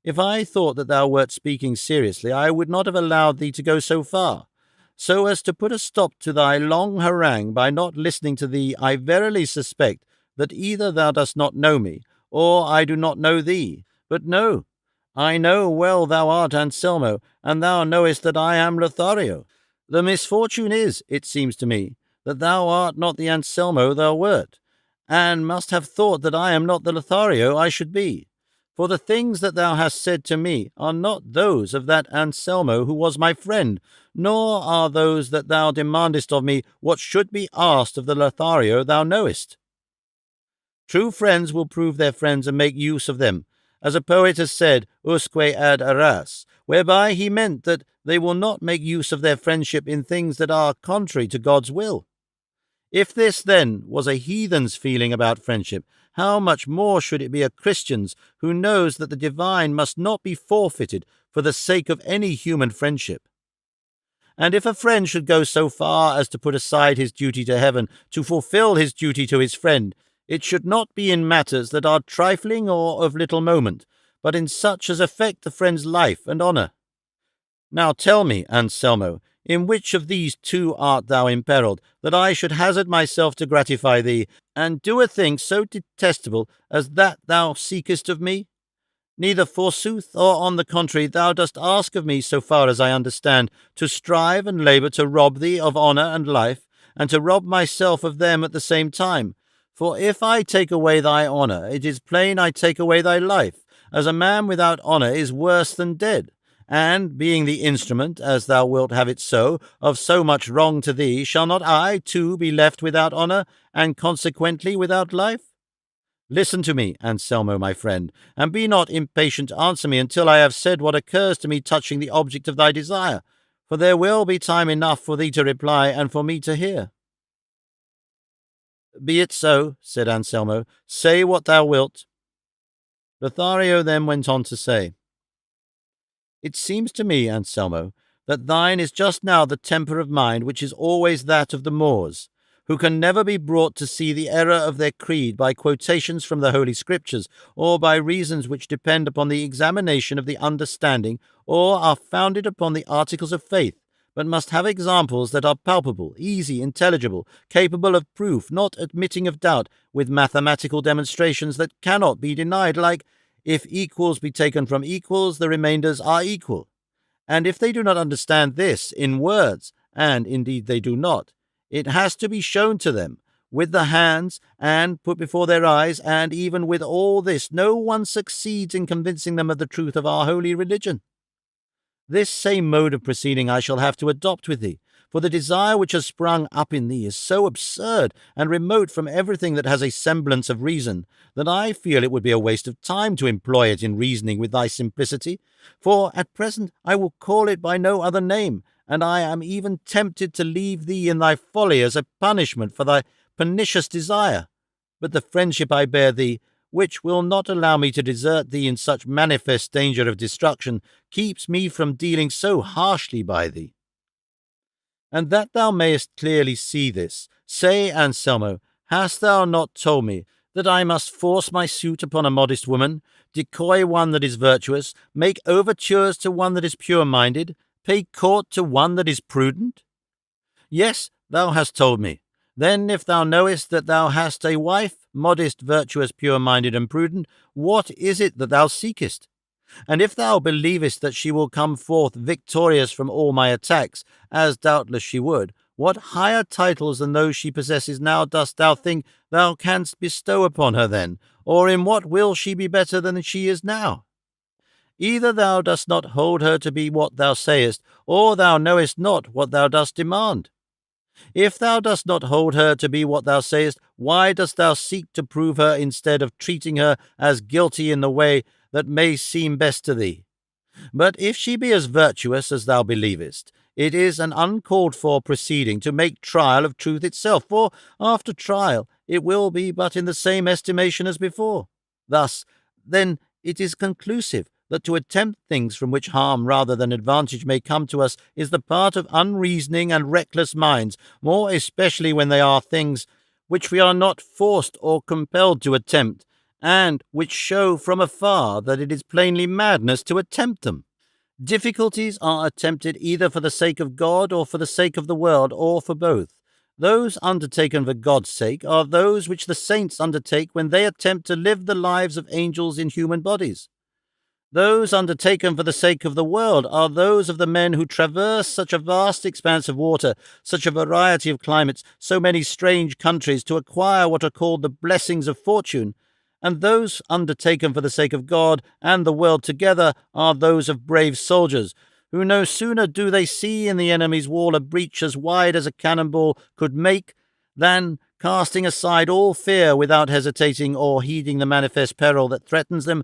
S1: If I thought that thou wert speaking seriously, I would not have allowed thee to go so far. So as to put a stop to thy long harangue by not listening to thee, I verily suspect that either thou dost not know me, or I do not know thee. But no, I know well thou art Anselmo, and thou knowest that I am Lothario. The misfortune is, it seems to me, that thou art not the Anselmo thou wert, and must have thought that I am not the Lothario I should be. For the things that thou hast said to me are not those of that Anselmo who was my friend, nor are those that thou demandest of me what should be asked of the Lothario thou knowest. True friends will prove their friends and make use of them, as a poet has said, usque ad aras, whereby he meant that they will not make use of their friendship in things that are contrary to God's will. If this, then, was a heathen's feeling about friendship, how much more should it be a Christian's who knows that the divine must not be forfeited for the sake of any human friendship? And if a friend should go so far as to put aside his duty to heaven to fulfill his duty to his friend, it should not be in matters that are trifling or of little moment, but in such as affect the friend's life and honour. Now tell me, Anselmo, in which of these two art thou imperilled, that I should hazard myself to gratify thee, and do a thing so detestable as that thou seekest of me? Neither forsooth, or on the contrary, thou dost ask of me, so far as I understand, to strive and labour to rob thee of honour and life, and to rob myself of them at the same time. For if I take away thy honour, it is plain I take away thy life, as a man without honour is worse than dead. And, being the instrument, as thou wilt have it so, of so much wrong to thee, shall not I, too, be left without honour, and consequently without life? Listen to me, Anselmo, my friend, and be not impatient to answer me until I have said what occurs to me touching the object of thy desire, for there will be time enough for thee to reply and for me to hear. Be it so, said Anselmo. Say what thou wilt. Lothario then went on to say, It seems to me, Anselmo, that thine is just now the temper of mind which is always that of the Moors, who can never be brought to see the error of their creed by quotations from the Holy Scriptures, or by reasons which depend upon the examination of the understanding, or are founded upon the articles of faith, but must have examples that are palpable, easy, intelligible, capable of proof, not admitting of doubt, with mathematical demonstrations that cannot be denied, like, if equals be taken from equals, the remainders are equal. And if they do not understand this in words, and indeed they do not, it has to be shown to them with the hands and put before their eyes, and even with all this no one succeeds in convincing them of the truth of our holy religion. This same mode of proceeding I shall have to adopt with thee, for the desire which has sprung up in thee is so absurd and remote from everything that has a semblance of reason, that I feel it would be a waste of time to employ it in reasoning with thy simplicity, for at present I will call it by no other name, and I am even tempted to leave thee in thy folly as a punishment for thy pernicious desire. But the friendship I bear thee, which will not allow me to desert thee in such manifest danger of destruction, keeps me from dealing so harshly by thee. And that thou mayest clearly see this, say, Anselmo, hast thou not told me that I must force my suit upon a modest woman, decoy one that is virtuous, make overtures to one that is pure-minded, pay court to one that is prudent? Yes, thou hast told me. Then, if thou knowest that thou hast a wife, modest, virtuous, pure-minded, and prudent, what is it that thou seekest? And if thou believest that she will come forth victorious from all my attacks, as doubtless she would, what higher titles than those she possesses now dost thou think thou canst bestow upon her then, or in what will she be better than she is now? Either thou dost not hold her to be what thou sayest, or thou knowest not what thou dost demand. If thou dost not hold her to be what thou sayest, why dost thou seek to prove her instead of treating her as guilty in the way that may seem best to thee? But if she be as virtuous as thou believest, it is an uncalled for proceeding to make trial of truth itself, for after trial it will be but in the same estimation as before. Thus, then, it is conclusive that to attempt things from which harm rather than advantage may come to us is the part of unreasoning and reckless minds, more especially when they are things which we are not forced or compelled to attempt, and which show from afar that it is plainly madness to attempt them. Difficulties are attempted either for the sake of God or for the sake of the world, or for both. Those undertaken for God's sake are those which the saints undertake when they attempt to live the lives of angels in human bodies. Those undertaken for the sake of the world are those of the men who traverse such a vast expanse of water, such a variety of climates, so many strange countries, to acquire what are called the blessings of fortune. And those undertaken for the sake of God and the world together are those of brave soldiers, who no sooner do they see in the enemy's wall a breach as wide as a cannonball could make, than, casting aside all fear without hesitating or heeding the manifest peril that threatens them,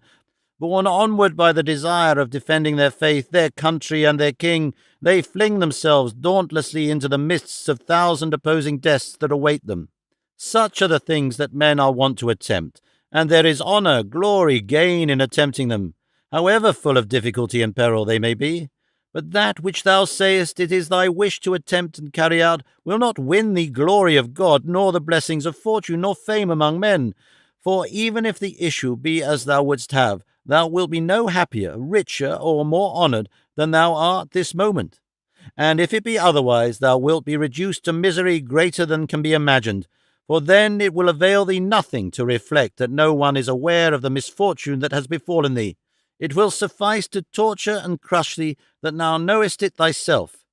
S1: borne onward by the desire of defending their faith, their country, and their king, they fling themselves dauntlessly into the midst of 1,000 opposing deaths that await them. Such are the things that men are wont to attempt, and there is honor, glory, gain in attempting them, however full of difficulty and peril they may be. But that which thou sayest it is thy wish to attempt and carry out will not win thee glory of God, nor the blessings of fortune, nor fame among men. For even if the issue be as thou wouldst have, thou wilt be no happier, richer, or more honoured than thou art this moment. And if it be otherwise, thou wilt be reduced to misery greater than can be imagined. For then it will avail thee nothing to reflect that no one is aware of the misfortune that has befallen thee. It will suffice to torture and crush thee that thou knowest it thyself.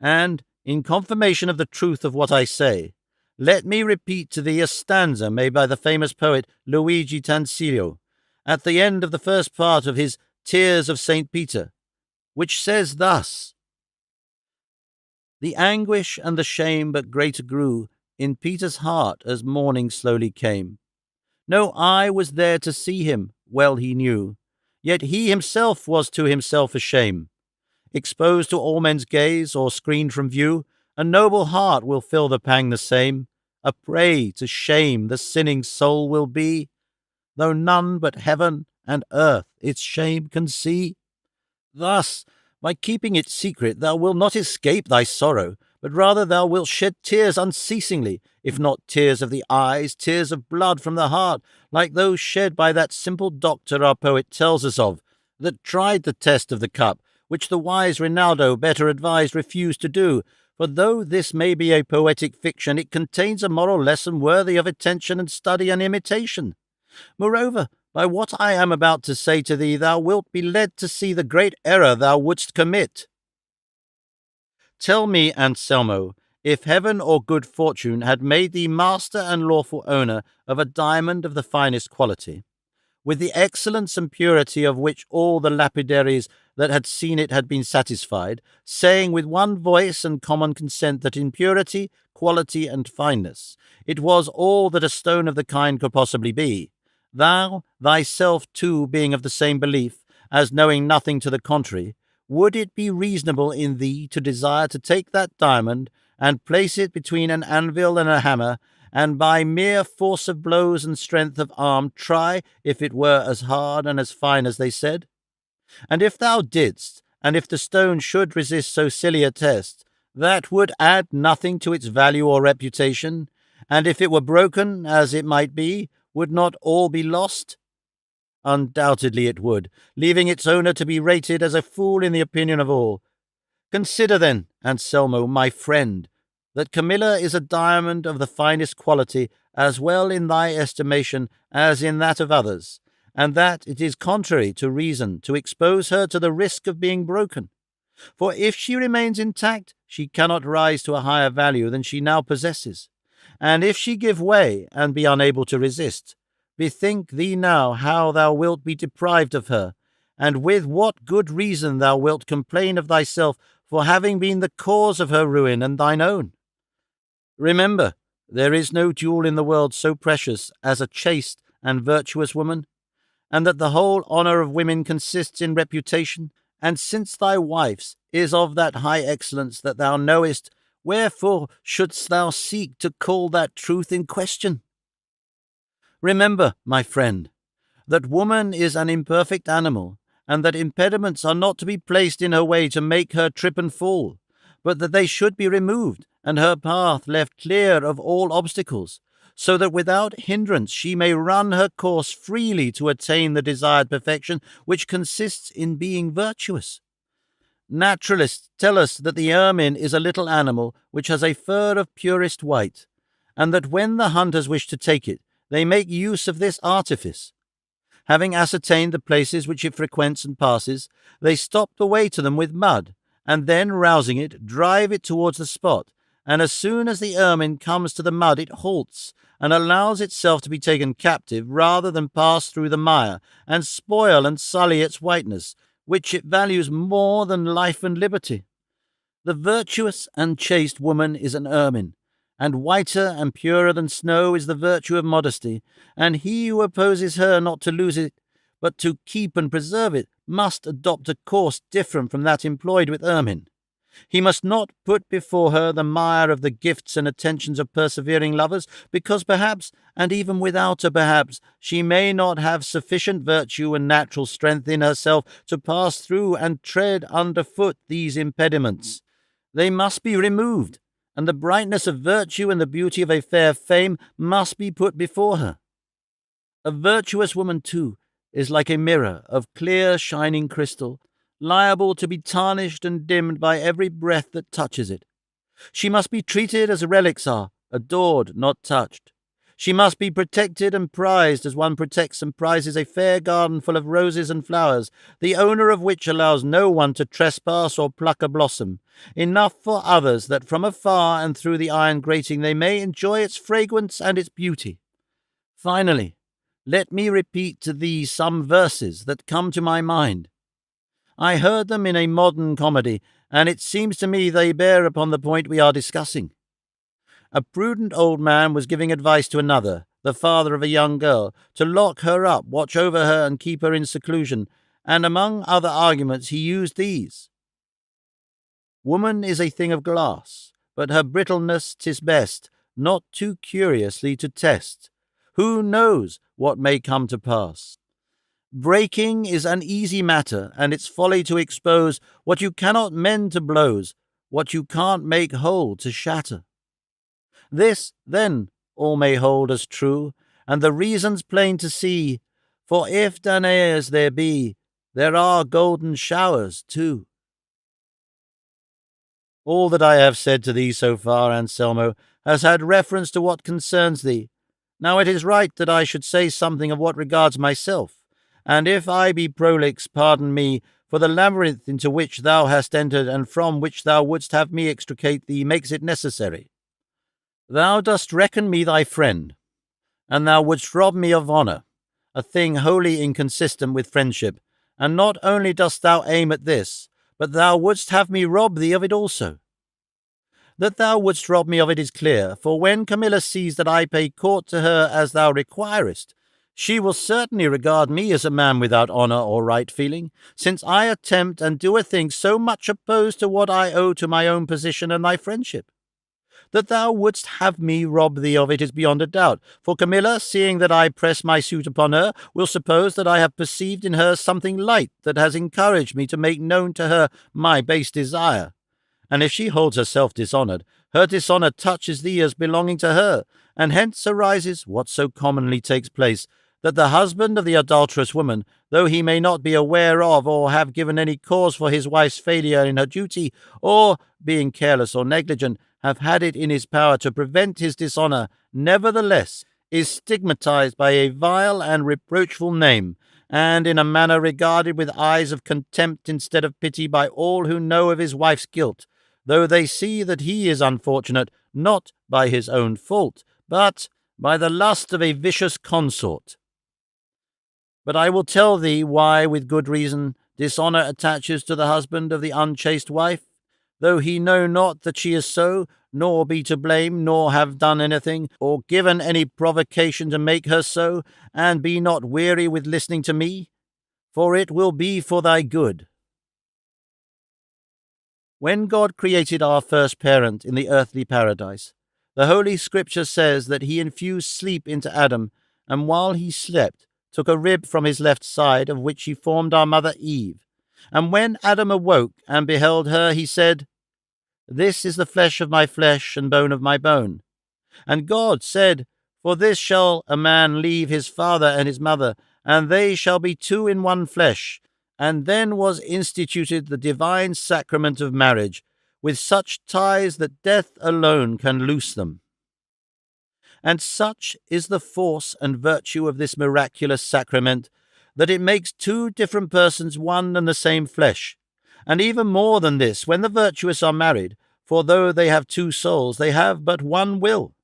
S1: And, in confirmation of the truth of what I say, let me repeat to thee a stanza made by the famous poet Luigi Tansilio, at the end of the first part of his Tears of St. Peter, which says thus: The anguish and the shame but greater grew in Peter's heart as morning slowly came. No eye was there to see him, well he knew, yet he himself was to himself a shame. Exposed to all men's gaze, or screened from view, a noble heart will feel the pang the same. A prey to shame the sinning soul will be, though none but heaven and earth its shame can see. Thus, by keeping it secret, thou wilt not escape thy sorrow, but rather thou wilt shed tears unceasingly, if not tears of the eyes, tears of blood from the heart, like those shed by that simple doctor our poet tells us of, that tried the test of the cup, which the wise Rinaldo, better advised, refused to do. For though this may be a poetic fiction, it contains a moral lesson worthy of attention and study and imitation. Moreover, by what I am about to say to thee, thou wilt be led to see the great error thou wouldst commit. Tell me, Anselmo, if heaven or good fortune had made thee master and lawful owner of a diamond of the finest quality, with the excellence and purity of which all the lapidaries that had seen it had been satisfied, saying with one voice and common consent that in purity, quality, and fineness it was all that a stone of the kind could possibly be, thou thyself too being of the same belief, as knowing nothing to the contrary, would it be reasonable in thee to desire to take that diamond and place it between an anvil and a hammer, and by mere force of blows and strength of arm try if it were as hard and as fine as they said? And if thou didst, and if the stone should resist so silly a test, that would add nothing to its value or reputation, and if it were broken, as it might be, would not all be lost? Undoubtedly it would, leaving its owner to be rated as a fool in the opinion of all. Consider then, Anselmo, my friend, that Camilla is a diamond of the finest quality, as well in thy estimation as in that of others, and that it is contrary to reason to expose her to the risk of being broken. For if she remains intact, she cannot rise to a higher value than she now possesses. And if she give way and be unable to resist, bethink thee now how thou wilt be deprived of her, and with what good reason thou wilt complain of thyself for having been the cause of her ruin and thine own. Remember, there is no jewel in the world so precious as a chaste and virtuous woman, and that the whole honour of women consists in reputation? And since thy wife's is of that high excellence that thou knowest, wherefore shouldst thou seek to call that truth in question? Remember, my friend, that woman is an imperfect animal, and that impediments are not to be placed in her way to make her trip and fall, but that they should be removed, and her path left clear of all obstacles, so that without hindrance she may run her course freely to attain the desired perfection, which consists in being virtuous. Naturalists tell us that the ermine is a little animal which has a fur of purest white, and that when the hunters wish to take it, they make use of this artifice. Having ascertained the places which it frequents and passes, they stop the way to them with mud, and then, rousing it, drive it towards the spot, and as soon as the ermine comes to the mud it halts, and allows itself to be taken captive rather than pass through the mire, and spoil and sully its whiteness, which it values more than life and liberty. The virtuous and chaste woman is an ermine, and whiter and purer than snow is the virtue of modesty, and he who opposes her not to lose it, but to keep and preserve it, must adopt a course different from that employed with ermine. He must not put before her the mire of the gifts and attentions of persevering lovers, because perhaps, and even without a perhaps, she may not have sufficient virtue and natural strength in herself to pass through and tread under foot these impediments. They must be removed, and the brightness of virtue and the beauty of a fair fame must be put before her. A virtuous woman, too, is like a mirror of clear shining crystal, liable to be tarnished and dimmed by every breath that touches it. She must be treated as relics are, adored, not touched. She must be protected and prized as one protects and prizes a fair garden full of roses and flowers, the owner of which allows no one to trespass or pluck a blossom, enough for others that from afar and through the iron grating they may enjoy its fragrance and its beauty. Finally, let me repeat to thee some verses that come to my mind. I heard them in a modern comedy, and it seems to me they bear upon the point we are discussing. A prudent old man was giving advice to another, the father of a young girl, to lock her up, watch over her, and keep her in seclusion, and among other arguments he used these. Woman is a thing of glass, but her brittleness 'tis best not too curiously to test. Who knows what may come to pass? Breaking is an easy matter, and it's folly to expose what you cannot mend to blows, what you can't make whole to shatter. This, then, all may hold as true, and the reason's plain to see, for if Danaeas there be, there are golden showers too. All that I have said to thee so far, Anselmo, has had reference to what concerns thee. Now it is right that I should say something of what regards myself, and if I be prolix, pardon me, for the labyrinth into which thou hast entered and from which thou wouldst have me extricate thee makes it necessary. Thou dost reckon me thy friend, and thou wouldst rob me of honour, a thing wholly inconsistent with friendship, and not only dost thou aim at this, but thou wouldst have me rob thee of it also. That thou wouldst rob me of it is clear, for when Camilla sees that I pay court to her as thou requirest, she will certainly regard me as a man without honour or right feeling, since I attempt and do a thing so much opposed to what I owe to my own position and thy friendship. That thou wouldst have me rob thee of it is beyond a doubt, for Camilla, seeing that I press my suit upon her, will suppose that I have perceived in her something light that has encouraged me to make known to her my base desire. And if she holds herself dishonoured, her dishonour touches thee as belonging to her, and hence arises what so commonly takes place, that the husband of the adulterous woman, though he may not be aware of or have given any cause for his wife's failure in her duty, or, being careless or negligent, have had it in his power to prevent his dishonour, nevertheless is stigmatized by a vile and reproachful name, and in a manner regarded with eyes of contempt instead of pity by all who know of his wife's guilt, though they see that he is unfortunate, not by his own fault, but by the lust of a vicious consort. But I will tell thee why, with good reason, dishonour attaches to the husband of the unchaste wife. though he know not that she is so, nor be to blame, nor have done anything, or given any provocation to make her so, and be not weary with listening to me, for it will be for thy good. When God created our first parent in the earthly paradise, the Holy Scripture says that he infused sleep into Adam, and while he slept, took a rib from his left side, of which he formed our mother Eve. And when Adam awoke and beheld her, he said, This is the flesh of my flesh and bone of my bone. And God said, For this shall a man leave his father and his mother, and they shall be two in one flesh. And then was instituted the divine sacrament of marriage, with such ties that death alone can loose them. And such is the force and virtue of this miraculous sacrament, that it makes two different persons one and the same flesh. And even more than this, when the virtuous are married, for though they have two souls, they have but one will.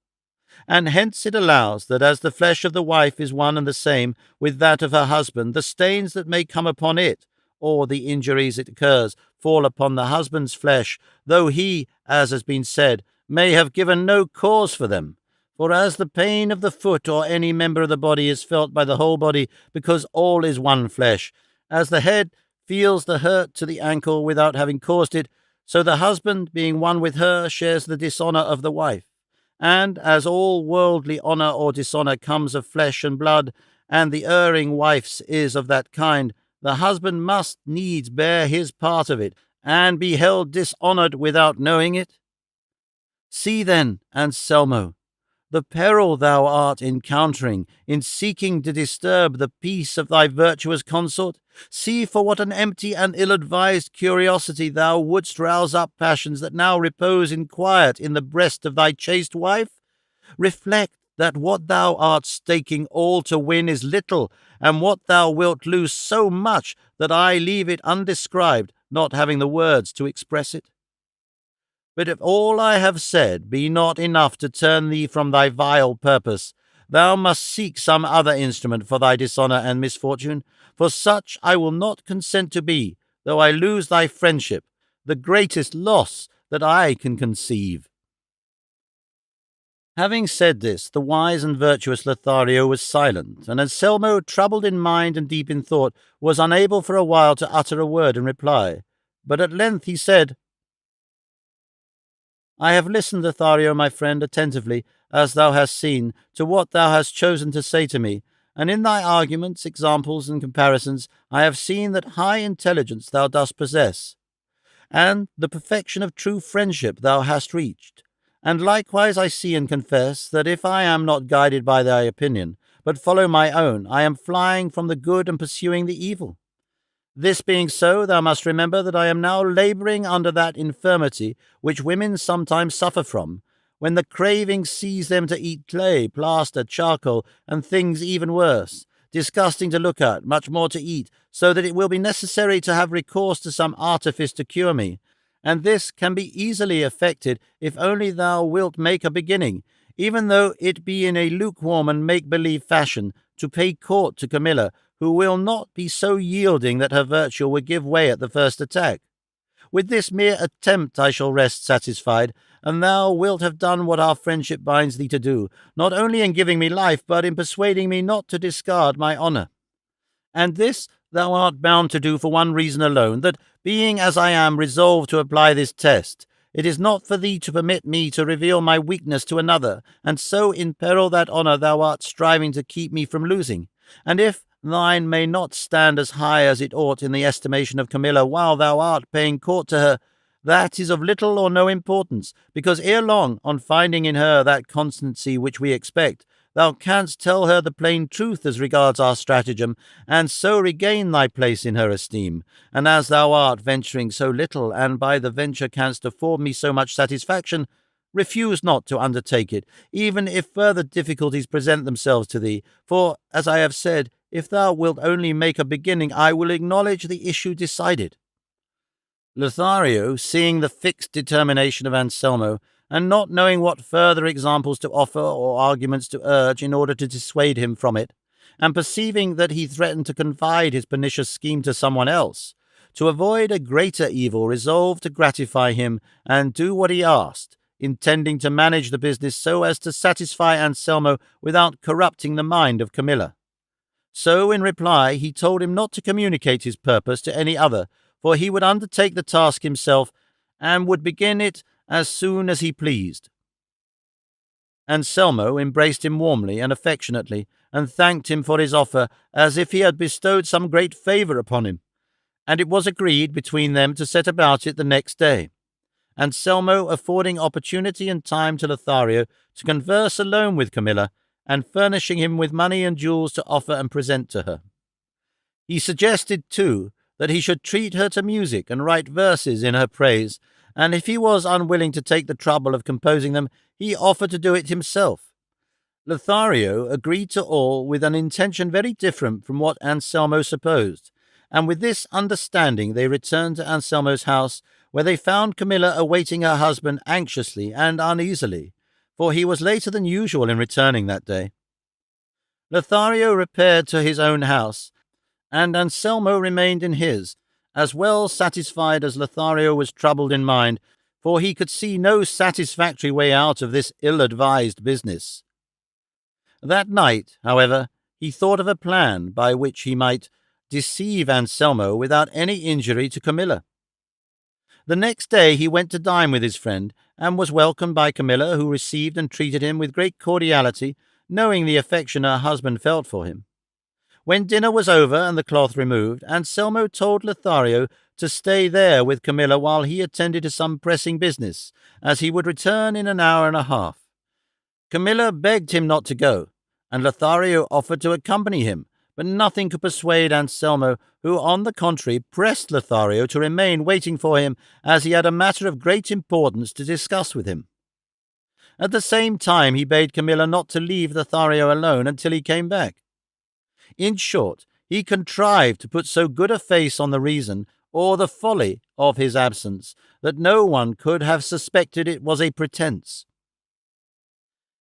S1: And hence it allows that as the flesh of the wife is one and the same with that of her husband, the stains that may come upon it, or the injuries it occurs, fall upon the husband's flesh, though he, as has been said, may have given no cause for them. For as the pain of the foot or any member of the body is felt by the whole body, because all is one flesh, as the head feels the hurt to the ankle without having caused it, so the husband, being one with her, shares the dishonour of the wife. And as all worldly honour or dishonour comes of flesh and blood, and the erring wife's is of that kind, the husband must needs bear his part of it, and be held dishonoured without knowing it. See then, Anselmo, the peril thou art encountering in seeking to disturb the peace of thy virtuous consort. See for what an empty and ill-advised curiosity thou wouldst rouse up passions that now repose in quiet in the breast of thy chaste wife. Reflect that what thou art staking all to win is little, and what thou wilt lose so much that I leave it undescribed, not having the words to express it. But if all I have said be not enough to turn thee from thy vile purpose, thou must seek some other instrument for thy dishonour and misfortune, for such I will not consent to be, though I lose thy friendship, the greatest loss that I can conceive. Having said this, the wise and virtuous Lothario was silent, and Anselmo, troubled in mind and deep in thought, was unable for a while to utter a word in reply. But at length he said, I have listened, Lothario, my friend, attentively, as thou hast seen, to what thou hast chosen to say to me, and in thy arguments, examples, and comparisons, I have seen that high intelligence thou dost possess, and the perfection of true friendship thou hast reached. And likewise I see and confess that if I am not guided by thy opinion, but follow my own, I am flying from the good and pursuing the evil. This being so, thou must remember that I am now labouring under that infirmity which women sometimes suffer from, when the craving seizes them to eat clay, plaster, charcoal, and things even worse, disgusting to look at, much more to eat, so that it will be necessary to have recourse to some artifice to cure me. And this can be easily effected if only thou wilt make a beginning, even though it be in a lukewarm and make-believe fashion, to pay court to Camilla, who will not be so yielding that her virtue will give way at the first attack. With this mere attempt I shall rest satisfied, and thou wilt have done what our friendship binds thee to do, not only in giving me life, but in persuading me not to discard my honour. And this thou art bound to do for one reason alone, that, being as I am resolved to apply this test, it is not for thee to permit me to reveal my weakness to another, and so imperil that honour thou art striving to keep me from losing. And if thine may not stand as high as it ought in the estimation of Camilla while thou art paying court to her, that is of little or no importance, because ere long, on finding in her that constancy which we expect, thou canst tell her the plain truth as regards our stratagem, and so regain thy place in her esteem. And as thou art venturing so little, and by the venture canst afford me so much satisfaction, refuse not to undertake it, even if further difficulties present themselves to thee, for, as I have said, if thou wilt only make a beginning, I will acknowledge the issue decided. Lothario, seeing the fixed determination of Anselmo, and not knowing what further examples to offer or arguments to urge in order to dissuade him from it, and perceiving that he threatened to confide his pernicious scheme to someone else, to avoid a greater evil, resolved to gratify him and do what he asked, intending to manage the business so as to satisfy Anselmo without corrupting the mind of Camilla. So, in reply, he told him not to communicate his purpose to any other, for he would undertake the task himself and would begin it as soon as he pleased. Anselmo embraced him warmly and affectionately, and thanked him for his offer as if he had bestowed some great favour upon him, and it was agreed between them to set about it the next day, Anselmo affording opportunity and time to Lothario to converse alone with Camilla, and furnishing him with money and jewels to offer and present to her. He suggested, too, that he should treat her to music and write verses in her praise, and if he was unwilling to take the trouble of composing them, he offered to do it himself. Lothario agreed to all with an intention very different from what Anselmo supposed, and with this understanding they returned to Anselmo's house, where they found Camilla awaiting her husband anxiously and uneasily, for he was later than usual in returning that day. Lothario repaired to his own house, and Anselmo remained in his, as well satisfied as Lothario was troubled in mind, for he could see no satisfactory way out of this ill-advised business. That night, however, he thought of a plan by which he might deceive Anselmo without any injury to Camilla. The next day he went to dine with his friend, and was welcomed by Camilla, who received and treated him with great cordiality, knowing the affection her husband felt for him. When dinner was over and the cloth removed, Anselmo told Lothario to stay there with Camilla while he attended to some pressing business, as he would return in an hour and a half. Camilla begged him not to go, and Lothario offered to accompany him, but nothing could persuade Anselmo, who, on the contrary, pressed Lothario to remain waiting for him, as he had a matter of great importance to discuss with him. At the same time, he bade Camilla not to leave Lothario alone until he came back. In short, he contrived to put so good a face on the reason or the folly of his absence that no one could have suspected it was a pretence.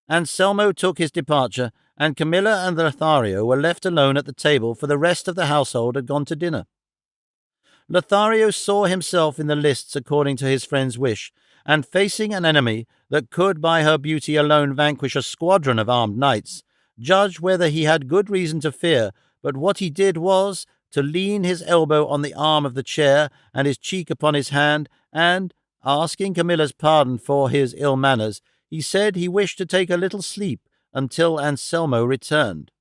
S1: Anselmo took his departure, and Camilla and Lothario were left alone at the table, for the rest of the household had gone to dinner. Lothario saw himself in the lists according to his friend's wish, and facing an enemy that could by her beauty alone vanquish a squadron of armed knights, judged whether he had good reason to fear, but what he did was to lean his elbow on the arm of the chair and his cheek upon his hand, and, asking Camilla's pardon for his ill manners, he said he wished to take a little sleep until Anselmo returned.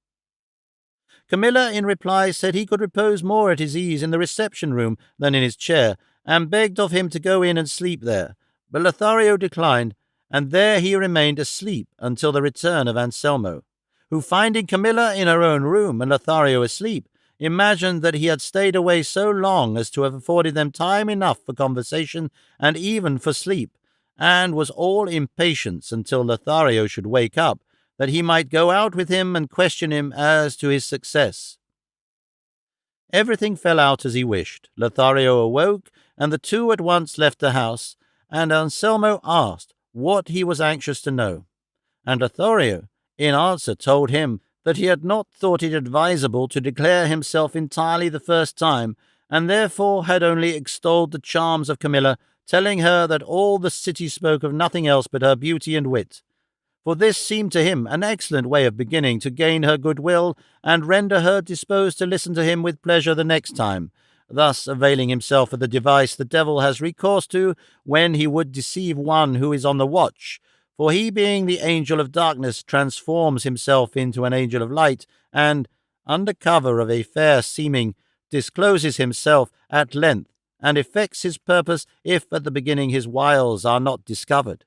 S1: Camilla, in reply, said he could repose more at his ease in the reception-room than in his chair, and begged of him to go in and sleep there, but Lothario declined, and there he remained asleep until the return of Anselmo, who, finding Camilla in her own room and Lothario asleep, imagined that he had stayed away so long as to have afforded them time enough for conversation and even for sleep, and was all impatience until Lothario should wake up, that he might go out with him and question him as to his success. Everything fell out as he wished. Lothario awoke, and the two at once left the house, and Anselmo asked what he was anxious to know, and Lothario, in answer, told him that he had not thought it advisable to declare himself entirely the first time, and therefore had only extolled the charms of Camilla, telling her that all the city spoke of nothing else but her beauty and wit. For this seemed to him an excellent way of beginning to gain her goodwill, and render her disposed to listen to him with pleasure the next time, thus availing himself of the device the devil has recourse to when he would deceive one who is on the watch, for he, being the angel of darkness, transforms himself into an angel of light, and, under cover of a fair seeming, discloses himself at length, and effects his purpose if at the beginning his wiles are not discovered.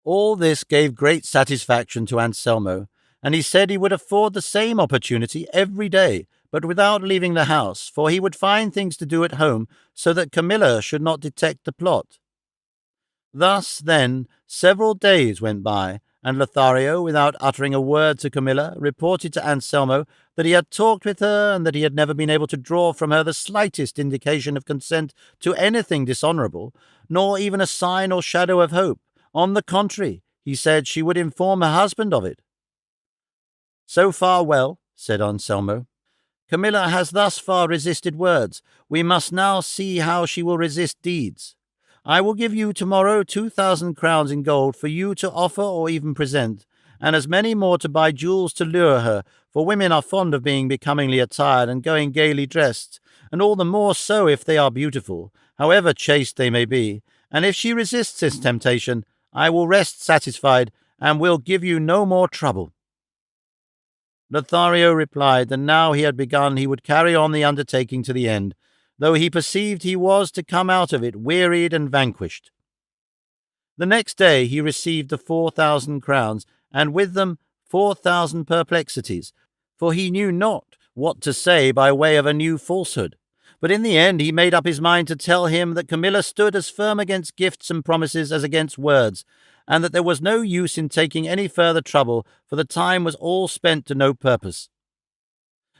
S1: All this gave great satisfaction to Anselmo, and he said he would afford the same opportunity every day, but without leaving the house, for he would find things to do at home, so that Camilla should not detect the plot. Thus, then, several days went by, and Lothario, without uttering a word to Camilla, reported to Anselmo that he had talked with her, and that he had never been able to draw from her the slightest indication of consent to anything dishonourable, nor even a sign or shadow of hope. On the contrary, he said she would inform her husband of it. "So far well," said Anselmo. Camilla has thus far resisted words. We must now see how she will resist deeds. I will give you tomorrow 2,000 crowns in gold for you to offer or even present, and as many more to buy jewels to lure her, for women are fond of being becomingly attired and going gaily dressed, and all the more so if they are beautiful, however chaste they may be. And if she resists this temptation, I will rest satisfied, and will give you no more trouble. Lothario replied that now he had begun he would carry on the undertaking to the end, though he perceived he was to come out of it wearied and vanquished. The next day he received the 4,000 crowns, and with them 4,000 perplexities, for he knew not what to say by way of a new falsehood. But in the end he made up his mind to tell him that Camilla stood as firm against gifts and promises as against words, and that there was no use in taking any further trouble, for the time was all spent to no purpose.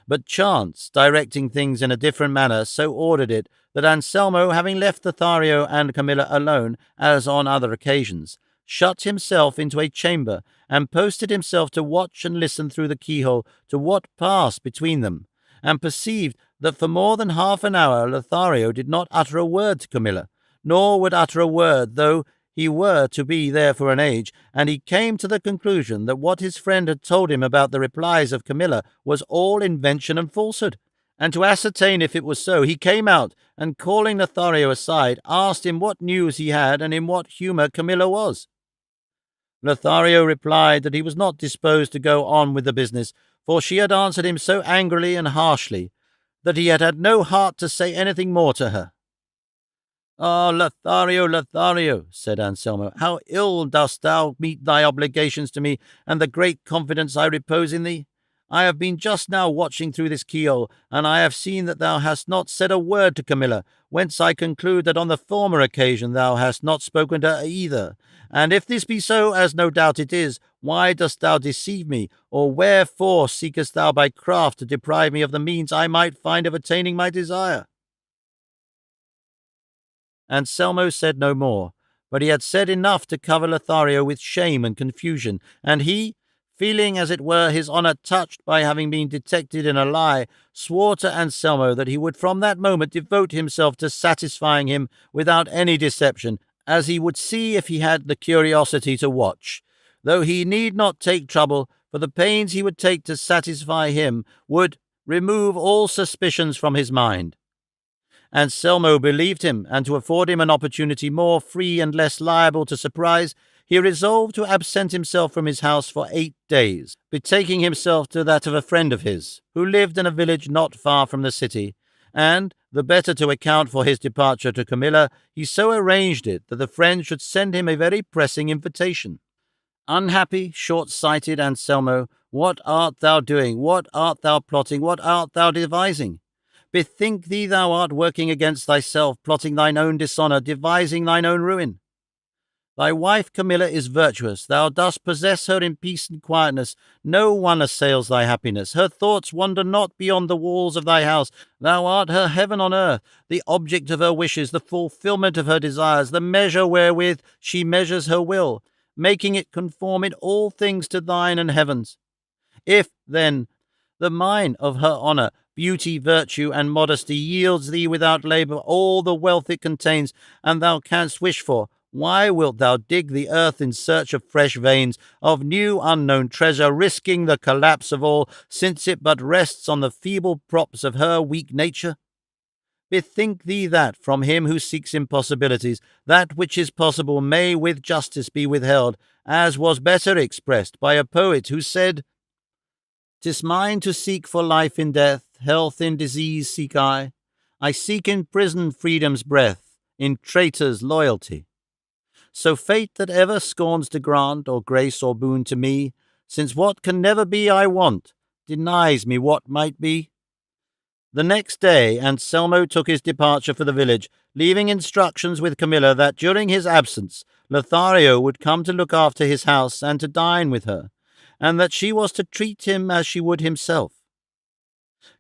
S1: But chance, directing things in a different manner, so ordered it that Anselmo, having left Lothario and Camilla alone, as on other occasions, shut himself into a chamber, and posted himself to watch and listen through the keyhole to what passed between them, and perceived that for more than half an hour Lothario did not utter a word to Camilla, nor would utter a word, though he were to be there for an age, and he came to the conclusion that what his friend had told him about the replies of Camilla was all invention and falsehood. And to ascertain if it was so, he came out, and calling Lothario aside, asked him what news he had and in what humour Camilla was. Lothario replied that he was not disposed to go on with the business, for she had answered him so angrily and harshly that he had had no heart to say anything more to her. "Ah, Lothario, Lothario," said Anselmo, "how ill dost thou meet thy obligations to me, and the great confidence I repose in thee. I have been just now watching through this keyhole, and I have seen that thou hast not said a word to Camilla, whence I conclude that on the former occasion thou hast not spoken to her either. And if this be so, as no doubt it is, why dost thou deceive me, or wherefore seekest thou by craft to deprive me of the means I might find of attaining my desire?" Anselmo said no more, but he had said enough to cover Lothario with shame and confusion, and he, feeling as it were his honour touched by having been detected in a lie, swore to Anselmo that he would from that moment devote himself to satisfying him without any deception, as he would see if he had the curiosity to watch, though he need not take trouble, for the pains he would take to satisfy him would remove all suspicions from his mind. Anselmo believed him, and to afford him an opportunity more free and less liable to surprise, he resolved to absent himself from his house for 8 days, betaking himself to that of a friend of his, who lived in a village not far from the city, and, the better to account for his departure to Camilla, he so arranged it that the friend should send him a very pressing invitation. Unhappy, short-sighted Anselmo, what art thou doing? What art thou plotting? What art thou devising? Bethink thee thou art working against thyself, plotting thine own dishonour, devising thine own ruin. Thy wife Camilla is virtuous, thou dost possess her in peace and quietness, no one assails thy happiness, her thoughts wander not beyond the walls of thy house, thou art her heaven on earth, the object of her wishes, the fulfilment of her desires, the measure wherewith she measures her will, making it conform in all things to thine and heaven's. If, then, the mine of her honour, beauty, virtue, and modesty yields thee without labour all the wealth it contains, and thou canst wish for, why wilt thou dig the earth in search of fresh veins, of new unknown treasure, risking the collapse of all, since it but rests on the feeble props of her weak nature? Bethink thee that, from him who seeks impossibilities, that which is possible may with justice be withheld, as was better expressed by a poet who said, "'Tis mine to seek for life in death, health in disease seek I seek in prison freedom's breath, in traitors loyalty. So fate that ever scorns to grant or grace or boon to me, since what can never be I want, denies me what might be." The next day Anselmo took his departure for the village, leaving instructions with Camilla that during his absence Lothario would come to look after his house and to dine with her, and that she was to treat him as she would himself.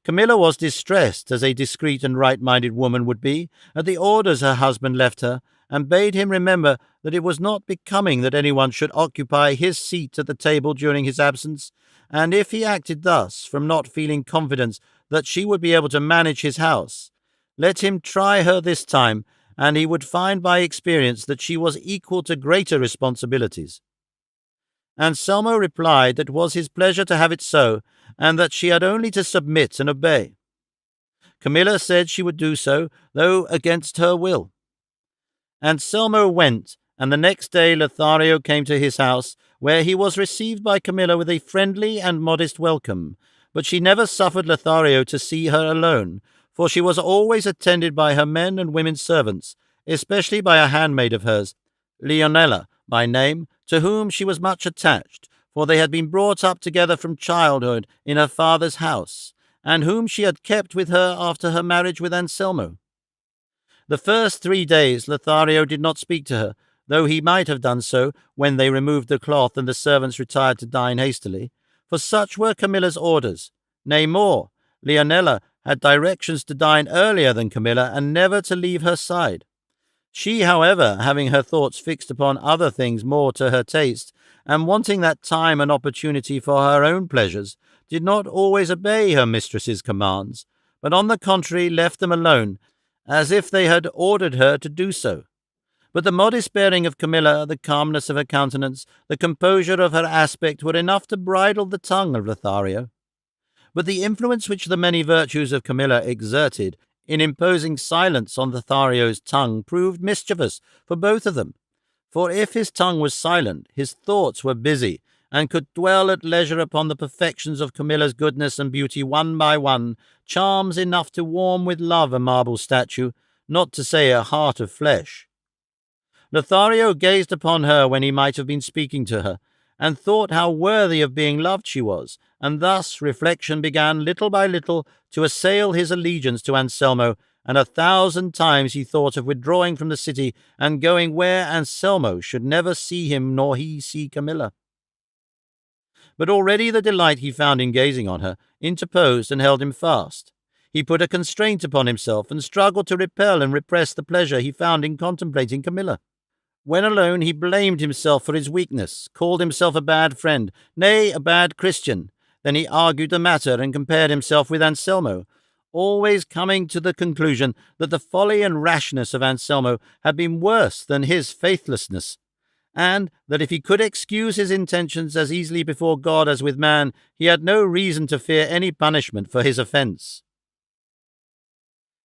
S1: Camilla was distressed, as a discreet and right-minded woman would be, at the orders her husband left her, and bade him remember that it was not becoming that anyone should occupy his seat at the table during his absence, and if he acted thus, from not feeling confidence that she would be able to manage his house. Let him try her this time, and he would find by experience that she was equal to greater responsibilities. Anselmo replied that it was his pleasure to have it so, and that she had only to submit and obey. Camilla said she would do so, though against her will. Anselmo went, and the next day Lothario came to his house, where he was received by Camilla with a friendly and modest welcome. But she never suffered Lothario to see her alone, for she was always attended by her men and women servants, especially by a handmaid of hers, Leonela by name, to whom she was much attached, for they had been brought up together from childhood in her father's house, and whom she had kept with her after her marriage with Anselmo. The first 3 days Lothario did not speak to her, though he might have done so when they removed the cloth and the servants retired to dine hastily, for such were Camilla's orders. Nay more, Leonela had directions to dine earlier than Camilla and never to leave her side. She, however, having her thoughts fixed upon other things more to her taste, and wanting that time and opportunity for her own pleasures, did not always obey her mistress's commands, but on the contrary left them alone, as if they had ordered her to do so. But the modest bearing of Camilla, the calmness of her countenance, the composure of her aspect were enough to bridle the tongue of Lothario. But the influence which the many virtues of Camilla exerted in imposing silence on Lothario's tongue proved mischievous for both of them. For if his tongue was silent, his thoughts were busy, and could dwell at leisure upon the perfections of Camilla's goodness and beauty one by one, charms enough to warm with love a marble statue, not to say a heart of flesh. Lothario gazed upon her when he might have been speaking to her, and thought how worthy of being loved she was, and thus reflection began little by little to assail his allegiance to Anselmo, and 1,000 times he thought of withdrawing from the city and going where Anselmo should never see him nor he see Camilla. But already the delight he found in gazing on her interposed and held him fast. He put a constraint upon himself and struggled to repel and repress the pleasure he found in contemplating Camilla. When alone, he blamed himself for his weakness, called himself a bad friend, nay, a bad Christian. Then he argued the matter and compared himself with Anselmo, always coming to the conclusion that the folly and rashness of Anselmo had been worse than his faithlessness, and that if he could excuse his intentions as easily before God as with man, he had no reason to fear any punishment for his offence.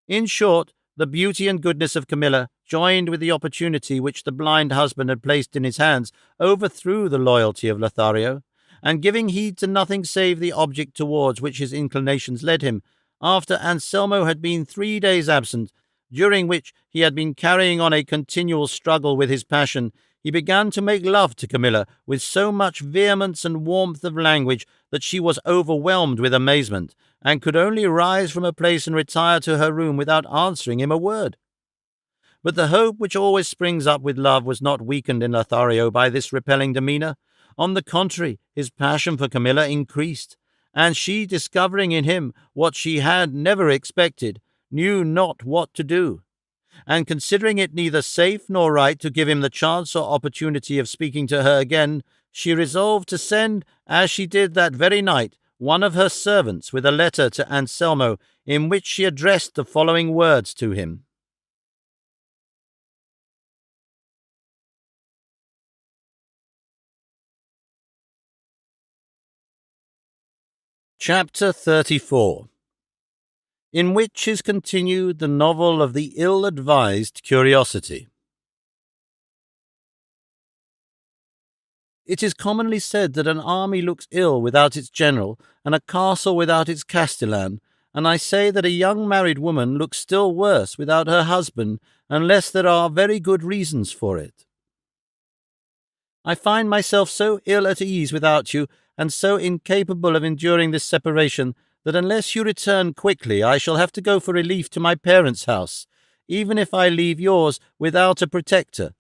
S1: In short, the beauty and goodness of Camilla, joined with the opportunity which the blind husband had placed in his hands, overthrew the loyalty of Lothario, and giving heed to nothing save the object towards which his inclinations led him, after Anselmo had been 3 days absent, during which he had been carrying on a continual struggle with his passion, he began to make love to Camilla with so much vehemence and warmth of language that she was overwhelmed with amazement, and could only rise from her place and retire to her room without answering him a word. But the hope which always springs up with love was not weakened in Lothario by this repelling demeanour. On the contrary, his passion for Camilla increased, and she, discovering in him what she had never expected, knew not what to do. And considering it neither safe nor right to give him the chance or opportunity of speaking to her again, she resolved to send, as she did that very night, one of her servants with a letter to Anselmo, in which she addressed the following words to him. Chapter 34, in which is continued the novel of the ill-advised curiosity. It is commonly said that an army looks ill without its general, and a castle without its castellan, and I say that a young married woman looks still worse without her husband, unless there are very good reasons for it. I find myself so ill at ease without you, and so incapable of enduring this separation, that unless you return quickly I shall have to go for relief to my parents' house, even if I leave yours without a protector.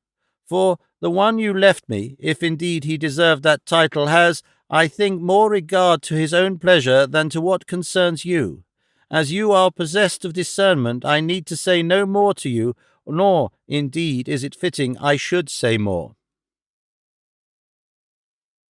S1: For the one you left me, if indeed he deserved that title, has, I think, more regard to his own pleasure than to what concerns you. As you are possessed of discernment, I need to say no more to you, nor, indeed, is it fitting I should say more.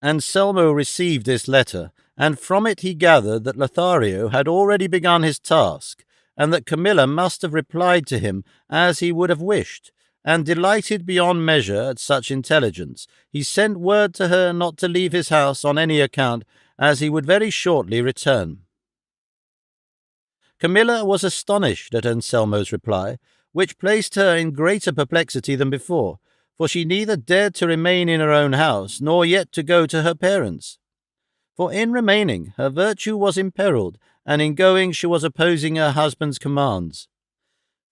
S1: Anselmo received this letter, and from it he gathered that Lothario had already begun his task, and that Camilla must have replied to him as he would have wished, and delighted beyond measure at such intelligence, he sent word to her not to leave his house on any account, as he would very shortly return. Camilla was astonished at Anselmo's reply, which placed her in greater perplexity than before, for she neither dared to remain in her own house, nor yet to go to her parents'. For in remaining, her virtue was imperilled, and in going she was opposing her husband's commands.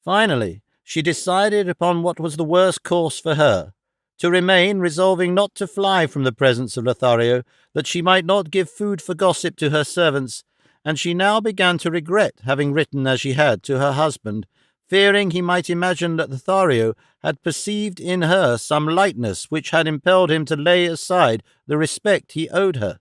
S1: Finally, she decided upon what was the worst course for her, to remain, resolving not to fly from the presence of Lothario, that she might not give food for gossip to her servants, and she now began to regret having written as she had to her husband, fearing he might imagine that Lothario had perceived in her some lightness which had impelled him to lay aside the respect he owed her.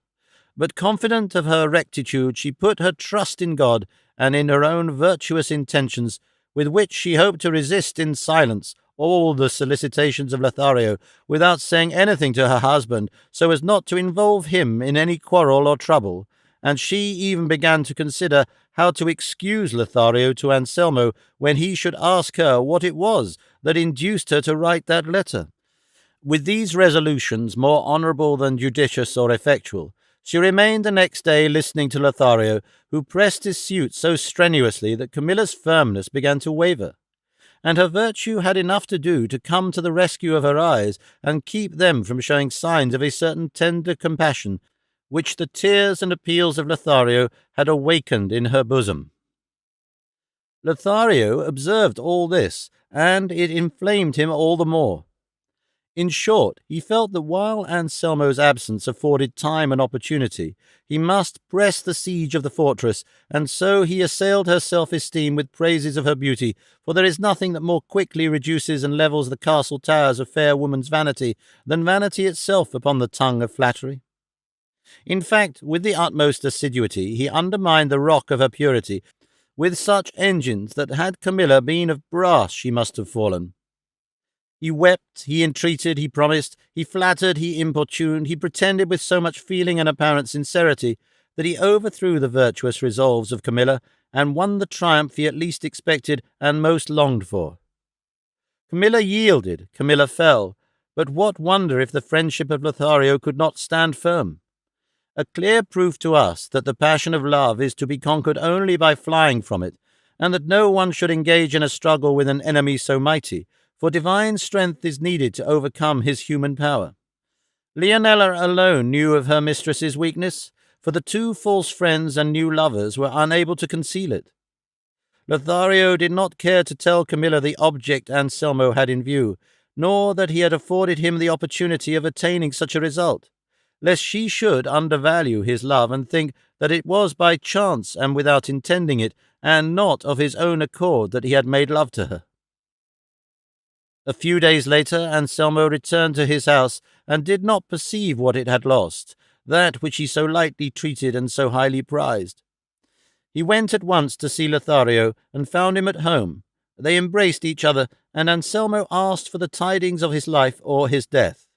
S1: But confident of her rectitude, she put her trust in God and in her own virtuous intentions, with which she hoped to resist in silence all the solicitations of Lothario, without saying anything to her husband, so as not to involve him in any quarrel or trouble, and she even began to consider how to excuse Lothario to Anselmo when he should ask her what it was that induced her to write that letter. With these resolutions, more honourable than judicious or effectual, she remained the next day listening to Lothario, who pressed his suit so strenuously that Camilla's firmness began to waver, and her virtue had enough to do to come to the rescue of her eyes and keep them from showing signs of a certain tender compassion which the tears and appeals of Lothario had awakened in her bosom. Lothario observed all this, and it inflamed him all the more. In short, he felt that while Anselmo's absence afforded time and opportunity, he must press the siege of the fortress, and so he assailed her self-esteem with praises of her beauty, for there is nothing that more quickly reduces and levels the castle towers of fair woman's vanity than vanity itself upon the tongue of flattery. In fact, with the utmost assiduity, he undermined the rock of her purity, with such engines that had Camilla been of brass she must have fallen. He wept, he entreated, he promised, he flattered, he importuned, he pretended with so much feeling and apparent sincerity that he overthrew the virtuous resolves of Camilla and won the triumph he at least expected and most longed for. Camilla yielded, Camilla fell, but what wonder if the friendship of Lothario could not stand firm? A clear proof to us that the passion of love is to be conquered only by flying from it, and that no one should engage in a struggle with an enemy so mighty, for divine strength is needed to overcome his human power. Leonela alone knew of her mistress's weakness, for the two false friends and new lovers were unable to conceal it. Lothario did not care to tell Camilla the object Anselmo had in view, nor that he had afforded him the opportunity of attaining such a result, lest she should undervalue his love and think that it was by chance and without intending it, and not of his own accord, that he had made love to her. A few days later, Anselmo returned to his house, and did not perceive what it had lost, that which he so lightly treated and so highly prized. He went at once to see Lothario, and found him at home. They embraced each other, and Anselmo asked for the tidings of his life or his death.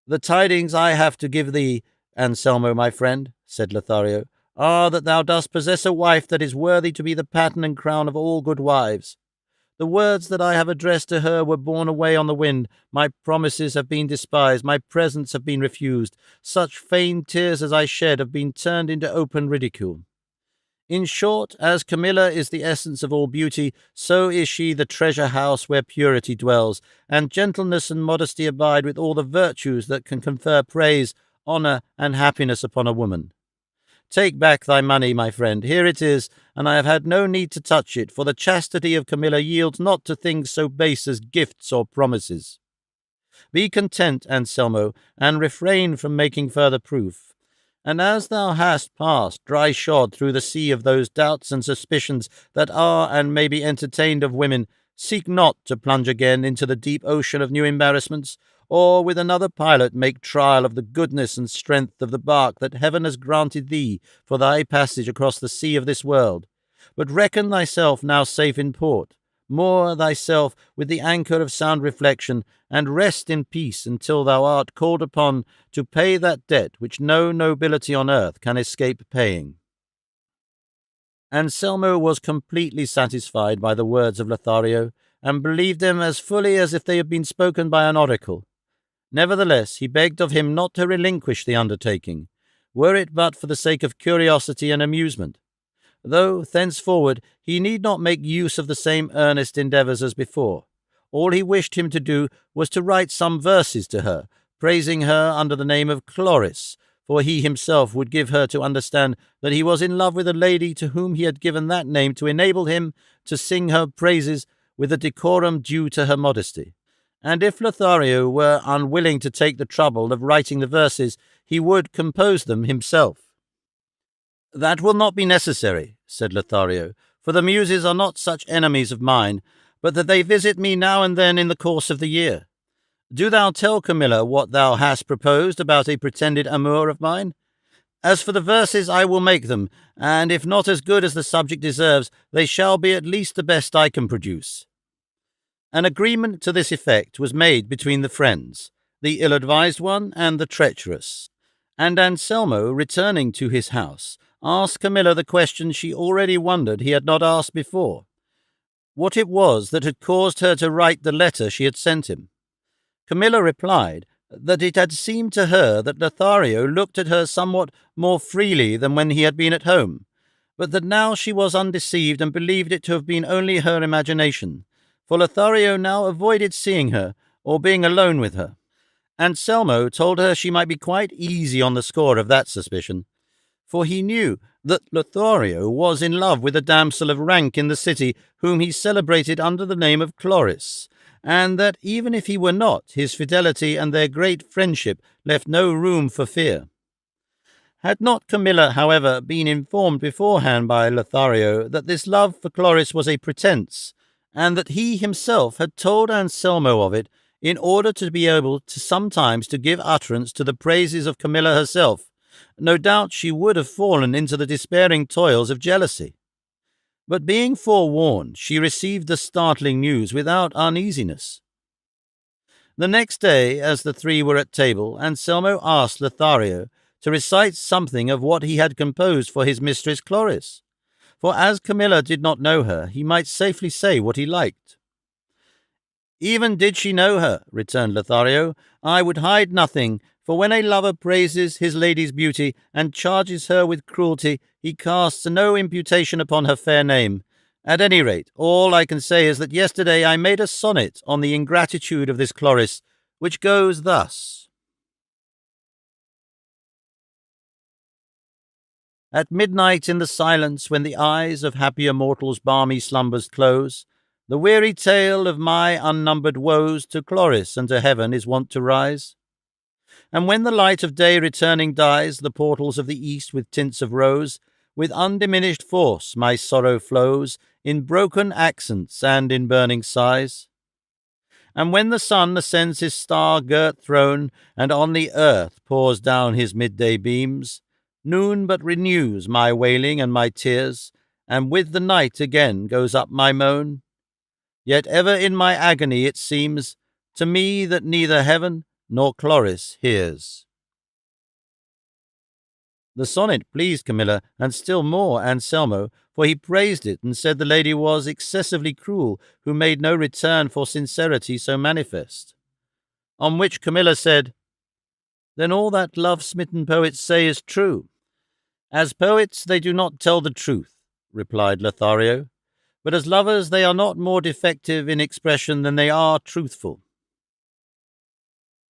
S1: "The tidings I have to give thee, Anselmo, my friend," said Lothario, "are that thou dost possess a wife that is worthy to be the pattern and crown of all good wives. The words that I have addressed to her were borne away on the wind. My promises have been despised, my presents have been refused. Such feigned tears as I shed have been turned into open ridicule. In short, as Camilla is the essence of all beauty, so is she the treasure house where purity dwells, and gentleness and modesty abide with all the virtues that can confer praise, honour, and happiness upon a woman. Take back thy money, my friend. Here it is, and I have had no need to touch it, for the chastity of Camilla yields not to things so base as gifts or promises. Be content, Anselmo, and refrain from making further proof. And as thou hast passed dry-shod through the sea of those doubts and suspicions that are and may be entertained of women, seek not to plunge again into the deep ocean of new embarrassments, or with another pilot make trial of the goodness and strength of the bark that heaven has granted thee for thy passage across the sea of this world, but reckon thyself now safe in port. moor thyself with the anchor of sound reflection, and rest in peace until thou art called upon to pay that debt which no nobility on earth can escape paying." Anselmo was completely satisfied by the words of Lothario, and believed them as fully as if they had been spoken by an oracle. Nevertheless, he begged of him not to relinquish the undertaking, were it but for the sake of curiosity and amusement, though thenceforward he need not make use of the same earnest endeavours as before. All he wished him to do was to write some verses to her, praising her under the name of Chloris, for he himself would give her to understand that he was in love with a lady to whom he had given that name to enable him to sing her praises with the decorum due to her modesty. And if Lothario were unwilling to take the trouble of writing the verses, he would compose them himself. "That will not be necessary," said Lothario, "for the Muses are not such enemies of mine, but that they visit me now and then in the course of the year. Do thou tell Camilla what thou hast proposed about a pretended amour of mine. As for the verses, I will make them, and if not as good as the subject deserves, they shall be at least the best I can produce." An agreement to this effect was made between the friends, the ill-advised one and the treacherous, and Anselmo, returning to his house, asked Camilla the question she already wondered he had not asked before: what it was that had caused her to write the letter she had sent him. Camilla replied that it had seemed to her that Lothario looked at her somewhat more freely than when he had been at home, but that now she was undeceived and believed it to have been only her imagination, for Lothario now avoided seeing her or being alone with her. Anselmo told her she might be quite easy on the score of that suspicion, for he knew that Lothario was in love with a damsel of rank in the city whom he celebrated under the name of Chloris, and that even if he were not, his fidelity and their great friendship left no room for fear. Had not Camilla, however, been informed beforehand by Lothario that this love for Chloris was a pretence, and that he himself had told Anselmo of it in order to be able to sometimes to give utterance to the praises of Camilla herself, no doubt she would have fallen into the despairing toils of jealousy. But being forewarned, she received the startling news without uneasiness. The next day, as the three were at table, Anselmo asked Lothario to recite something of what he had composed for his mistress Chloris, for as Camilla did not know her, he might safely say what he liked. "Even did she know her," returned Lothario, "I would hide nothing, for when a lover praises his lady's beauty and charges her with cruelty, he casts no imputation upon her fair name. At any rate, all I can say is that yesterday I made a sonnet on the ingratitude of this Chloris, which goes thus: At midnight in the silence, when the eyes of happier mortals balmy slumbers close, the weary tale of my unnumbered woes to Chloris and to heaven is wont to rise. And when the light of day returning dyes the portals of the east with tints of rose, with undiminished force my sorrow flows in broken accents and in burning sighs. And when the sun ascends his star-girt throne, and on the earth pours down his midday beams, noon but renews my wailing and my tears, and with the night again goes up my moan. Yet ever in my agony it seems to me that neither heaven nor Chloris hears. The sonnet pleased Camilla, and still more Anselmo, for he praised it and said the lady was excessively cruel, who made no return for sincerity so manifest. On which Camilla said, "Then all that love-smitten poets say is true." "As poets they do not tell the truth," replied Lothario, "but as lovers they are not more defective in expression than they are truthful."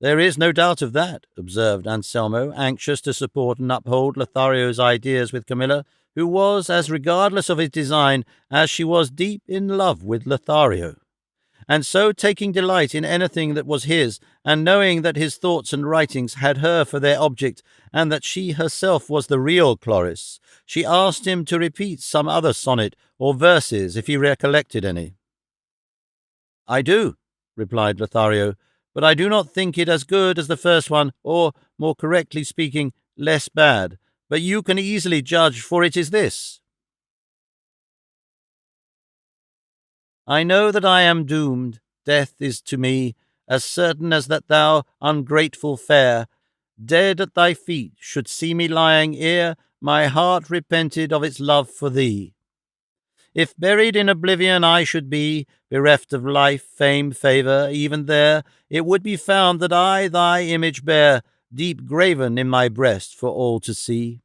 S1: "There is no doubt of that," observed Anselmo, anxious to support and uphold Lothario's ideas with Camilla, who was as regardless of his design as she was deep in love with Lothario, and so taking delight in anything that was his, and knowing that his thoughts and writings had her for their object, and that she herself was the real Chloris, she asked him to repeat some other sonnet or verses if he recollected any. "I do," replied Lothario, "but I do not think it as good as the first one, or, more correctly speaking, less bad. But you can easily judge, for it is this. I know that I am doomed. Death is to me as certain as that thou, ungrateful fair, dead at thy feet, should see me lying ere my heart repented of its love for thee. If buried in oblivion I should be, bereft of life, fame, favour, even there it would be found that I thy image bear, deep graven in my breast for all to see.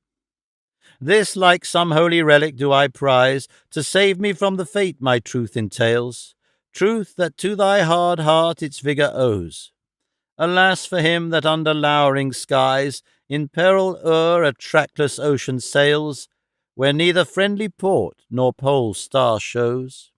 S1: This, like some holy relic, do I prize, to save me from the fate my truth entails, truth that to thy hard heart its vigour owes. Alas for him that under lowering skies, in peril o'er a trackless ocean sails, where neither friendly port nor pole star shows.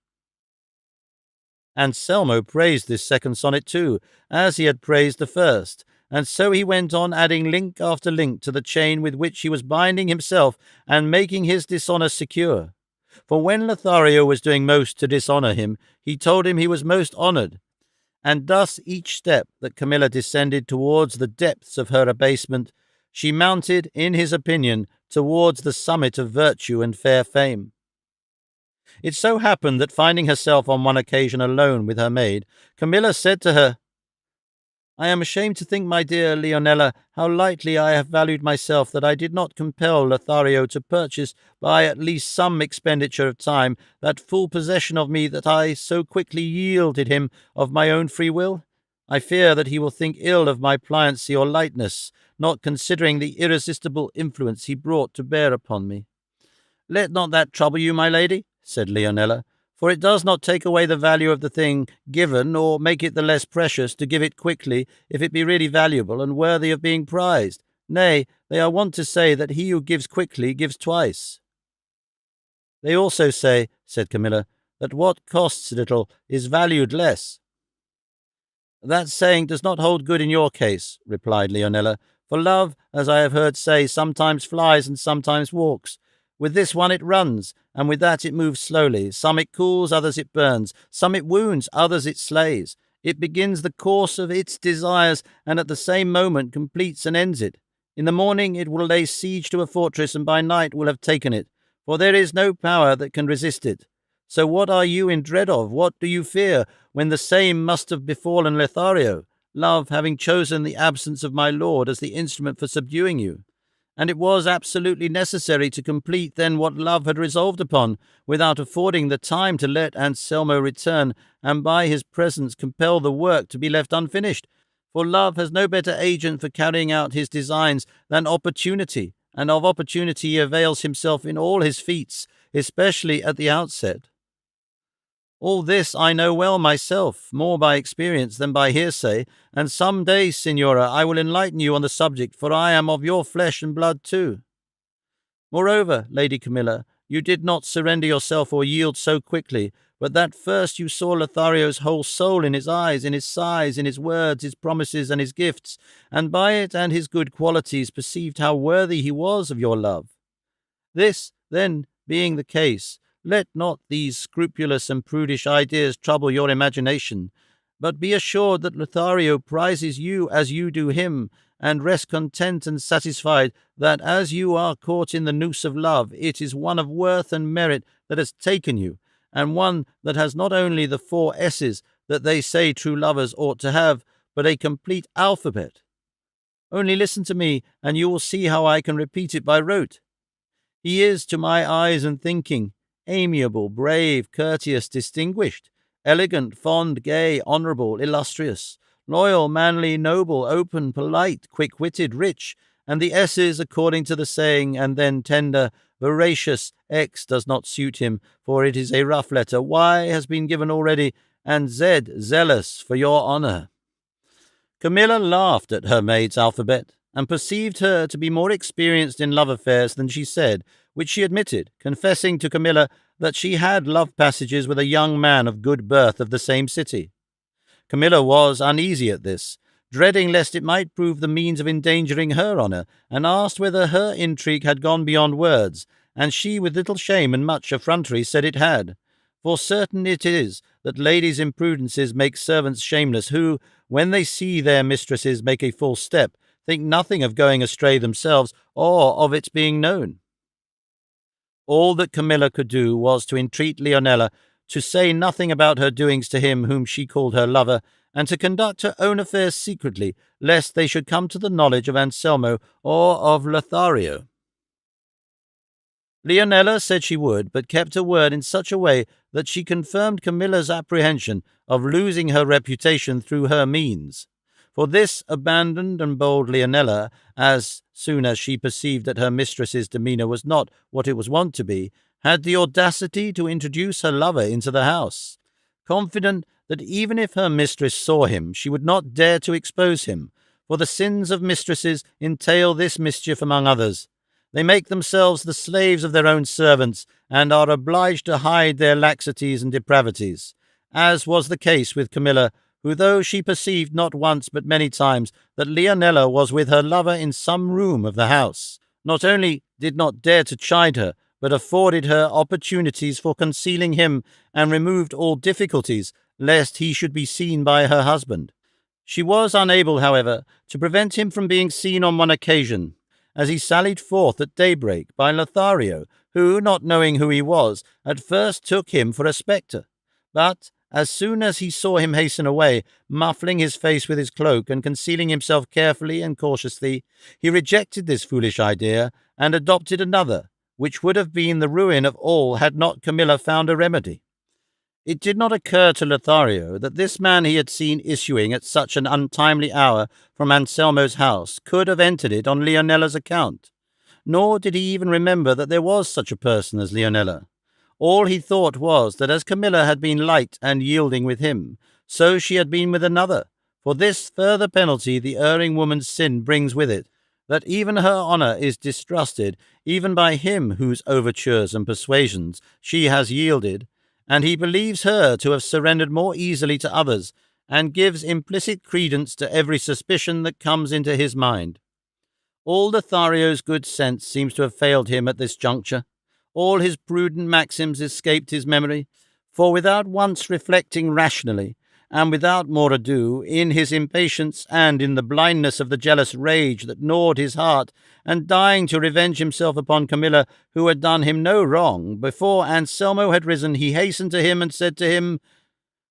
S1: Anselmo praised this second sonnet too, as he had praised the first, and so he went on adding link after link to the chain with which he was binding himself and making his dishonour secure. For when Lothario was doing most to dishonour him, he told him he was most honoured, and thus each step that Camilla descended towards the depths of her abasement, she mounted, in his opinion, towards the summit of virtue and fair fame. It so happened that, finding herself on one occasion alone with her maid, Camilla said to her, I am ashamed to think, my dear Leonela, how lightly I have valued myself, that I did not compel Lothario to purchase, by at least some expenditure of time, that full possession of me that I so quickly yielded him of my own free will. I fear that he will think ill of my pliancy or lightness, not considering the irresistible influence he brought to bear upon me. Let not that trouble you, my lady, said Leonela, for it does not take away the value of the thing given, or make it the less precious to give it quickly, if it be really valuable and worthy of being prized. Nay, they are wont to say that he who gives quickly gives twice. They also say, said Camilla, that what costs little is valued less. That saying does not hold good in your case, replied Leonela, for love, as I have heard say, sometimes flies and sometimes walks. With this one it runs, and with that it moves slowly. Some it cools, others it burns. Some it wounds, others it slays. It begins the course of its desires, and at the same moment completes and ends it. In the morning it will lay siege to a fortress, and by night will have taken it, for there is no power that can resist it. So what are you in dread of? What do you fear, when the same must have befallen Lothario, love having chosen the absence of my lord as the instrument for subduing you? And it was absolutely necessary to complete then what love had resolved upon, without affording the time to let Anselmo return, and by his presence compel the work to be left unfinished. For love has no better agent for carrying out his designs than opportunity, and of opportunity he avails himself in all his feats, especially at the outset. All this I know well myself, more by experience than by hearsay, and some day, Signora, I will enlighten you on the subject, for I am of your flesh and blood too. Moreover, Lady Camilla, you did not surrender yourself or yield so quickly, but that first you saw Lothario's whole soul in his eyes, in his sighs, in his words, his promises, and his gifts, and by it and his good qualities perceived how worthy he was of your love. This, then, being the case, let not these scrupulous and prudish ideas trouble your imagination, but be assured that Lothario prizes you as you do him, and rest content and satisfied that as you are caught in the noose of love, it is one of worth and merit that has taken you, and one that has not only the 4 S's that they say true lovers ought to have, but a complete alphabet. Only listen to me, and you will see how I can repeat it by rote. He is, to my eyes and thinking, amiable, brave, courteous, distinguished, elegant, fond, gay, honourable, illustrious, loyal, manly, noble, open, polite, quick-witted, rich, and the S's according to the saying, and then tender, veracious. X does not suit him, for it is a rough letter. Y has been given already, and Z, zealous for your honour. Camilla laughed at her maid's alphabet, and perceived her to be more experienced in love affairs than she said, which she admitted, confessing to Camilla that she had love passages with a young man of good birth of the same city. Camilla was uneasy at this, dreading lest it might prove the means of endangering her honour, and asked whether her intrigue had gone beyond words, and she, with little shame and much effrontery, said it had. For certain it is that ladies' imprudences make servants shameless, who, when they see their mistresses make a false step, think nothing of going astray themselves, or of its being known. All that Camilla could do was to entreat Leonela to say nothing about her doings to him whom she called her lover, and to conduct her own affairs secretly, lest they should come to the knowledge of Anselmo or of Lothario. Leonela said she would, but kept her word in such a way that she confirmed Camilla's apprehension of losing her reputation through her means. For this abandoned and bold Leonela, as soon as she perceived that her mistress's demeanour was not what it was wont to be, had the audacity to introduce her lover into the house, confident that even if her mistress saw him, she would not dare to expose him, for the sins of mistresses entail this mischief among others. They make themselves the slaves of their own servants, and are obliged to hide their laxities and depravities, as was the case with Camilla, who, though she perceived not once but many times that Leonela was with her lover in some room of the house, not only did not dare to chide her, but afforded her opportunities for concealing him, and removed all difficulties, lest he should be seen by her husband. She was unable, however, to prevent him from being seen on one occasion, as he sallied forth at daybreak by Lothario, who, not knowing who he was, at first took him for a spectre. But as soon as he saw him hasten away, muffling his face with his cloak and concealing himself carefully and cautiously, he rejected this foolish idea and adopted another, which would have been the ruin of all had not Camilla found a remedy. It did not occur to Lothario that this man he had seen issuing at such an untimely hour from Anselmo's house could have entered it on Leonela's account, nor did he even remember that there was such a person as Leonela. All he thought was that as Camilla had been light and yielding with him, so she had been with another, for this further penalty the erring woman's sin brings with it, that even her honour is distrusted even by him whose overtures and persuasions she has yielded, and he believes her to have surrendered more easily to others, and gives implicit credence to every suspicion that comes into his mind. All Lothario's good sense seems to have failed him at this juncture. All his prudent maxims escaped his memory, for without once reflecting rationally, and without more ado, in his impatience and in the blindness of the jealous rage that gnawed his heart, and dying to revenge himself upon Camilla, who had done him no wrong, before Anselmo had risen, he hastened to him and said to him,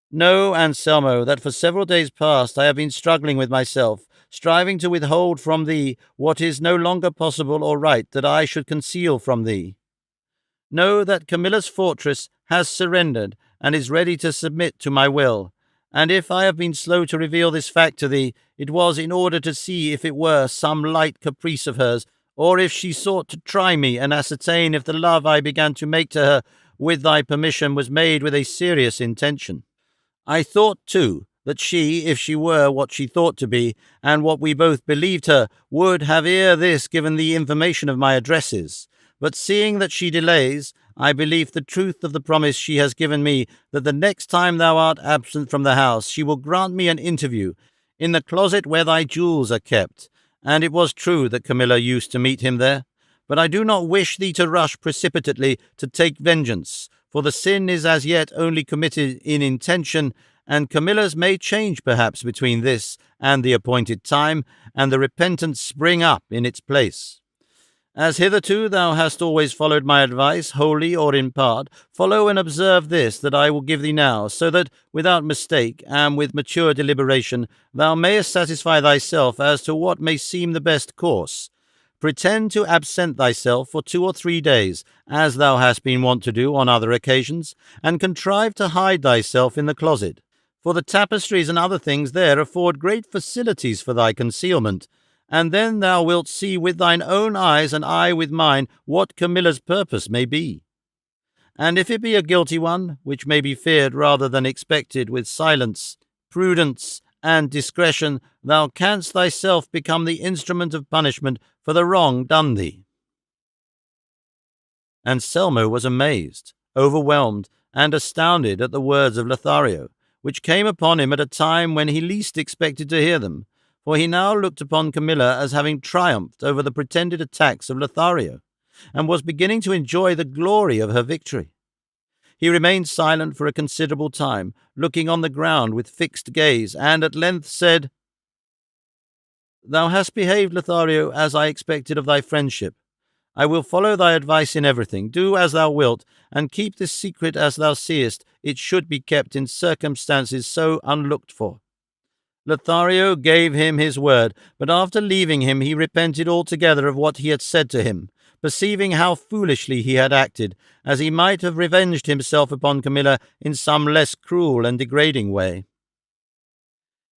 S1: "Know, Anselmo, that for several days past I have been struggling with myself, striving to withhold from thee what is no longer possible or right that I should conceal from thee. Know that Camilla's fortress has surrendered and is ready to submit to my will, and if I have been slow to reveal this fact to thee, it was in order to see if it were some light caprice of hers, or if she sought to try me and ascertain if the love I began to make to her, with thy permission, was made with a serious intention. I thought, too, that she, if she were what she thought to be, and what we both believed her, would have ere this given thee information of my addresses. But seeing that she delays, I believe the truth of the promise she has given me, that the next time thou art absent from the house, she will grant me an interview in the closet where thy jewels are kept. And it was true that Camilla used to meet him there. But I do not wish thee to rush precipitately to take vengeance, for the sin is as yet only committed in intention, and Camilla's may change perhaps between this and the appointed time, and the repentance spring up in its place. As hitherto thou hast always followed my advice, wholly or in part, follow and observe this that I will give thee now, so that, without mistake, and with mature deliberation, thou mayest satisfy thyself as to what may seem the best course. Pretend to absent thyself for 2 or 3 days, as thou hast been wont to do on other occasions, and contrive to hide thyself in the closet. For the tapestries and other things there afford great facilities for thy concealment, and then thou wilt see with thine own eyes, and I with mine, what Camilla's purpose may be. And if it be a guilty one, which may be feared rather than expected, with silence, prudence, and discretion, thou canst thyself become the instrument of punishment for the wrong done thee." Anselmo was amazed, overwhelmed, and astounded at the words of Lothario, which came upon him at a time when he least expected to hear them, for he now looked upon Camilla as having triumphed over the pretended attacks of Lothario, and was beginning to enjoy the glory of her victory. He remained silent for a considerable time, looking on the ground with fixed gaze, and at length said, "Thou hast behaved, Lothario, as I expected of thy friendship. I will follow thy advice in everything. Do as thou wilt, and keep this secret as thou seest it should be kept in circumstances so unlooked for." Lothario gave him his word, but after leaving him he repented altogether of what he had said to him, perceiving how foolishly he had acted, as he might have revenged himself upon Camilla in some less cruel and degrading way.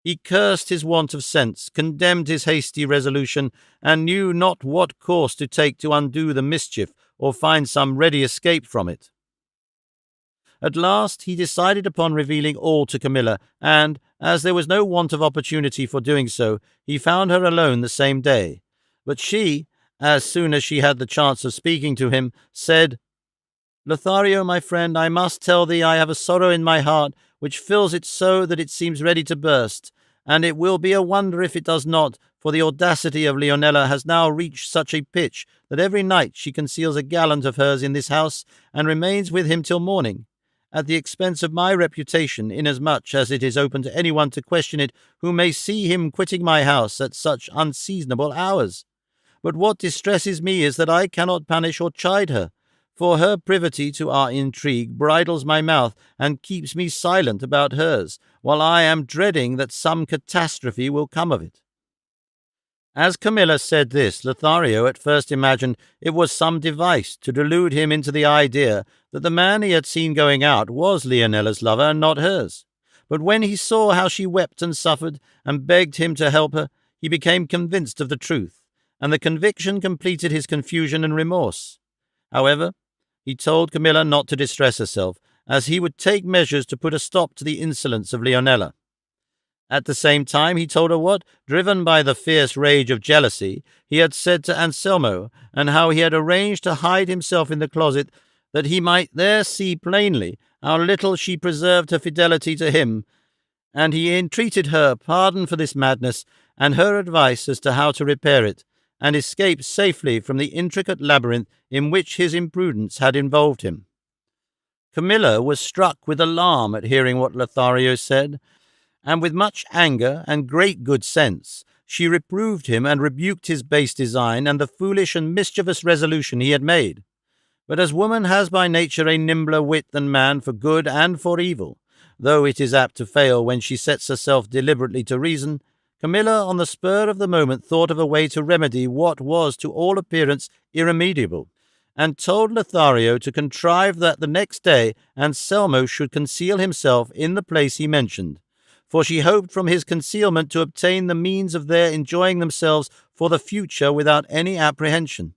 S1: He cursed his want of sense, condemned his hasty resolution, and knew not what course to take to undo the mischief or find some ready escape from it. At last he decided upon revealing all to Camilla, and, as there was no want of opportunity for doing so, he found her alone the same day. But she, as soon as she had the chance of speaking to him, said, "Lothario, my friend, I must tell thee I have a sorrow in my heart which fills it so that it seems ready to burst, and it will be a wonder if it does not, for the audacity of Leonela has now reached such a pitch that every night she conceals a gallant of hers in this house and remains with him till morning, at the expense of my reputation, inasmuch as it is open to anyone to question it who may see him quitting my house at such unseasonable hours. But what distresses me is that I cannot punish or chide her, for her privity to our intrigue bridles my mouth and keeps me silent about hers, while I am dreading that some catastrophe will come of it." As Camilla said this, Lothario at first imagined it was some device to delude him into the idea that the man he had seen going out was Leonela's lover and not hers. But when he saw how she wept and suffered, and begged him to help her, he became convinced of the truth, and the conviction completed his confusion and remorse. However, he told Camilla not to distress herself, as he would take measures to put a stop to the insolence of Leonela. At the same time he told her what, driven by the fierce rage of jealousy, he had said to Anselmo, and how he had arranged to hide himself in the closet, that he might there see plainly how little she preserved her fidelity to him, and he entreated her pardon for this madness, and her advice as to how to repair it, and escape safely from the intricate labyrinth in which his imprudence had involved him. Camilla was struck with alarm at hearing what Lothario said, and with much anger and great good sense she reproved him and rebuked his base design and the foolish and mischievous resolution he had made. But as woman has by nature a nimbler wit than man for good and for evil, though it is apt to fail when she sets herself deliberately to reason, Camilla on the spur of the moment thought of a way to remedy what was to all appearance irremediable, and told Lothario to contrive that the next day Anselmo should conceal himself in the place he mentioned, for she hoped from his concealment to obtain the means of their enjoying themselves for the future without any apprehension.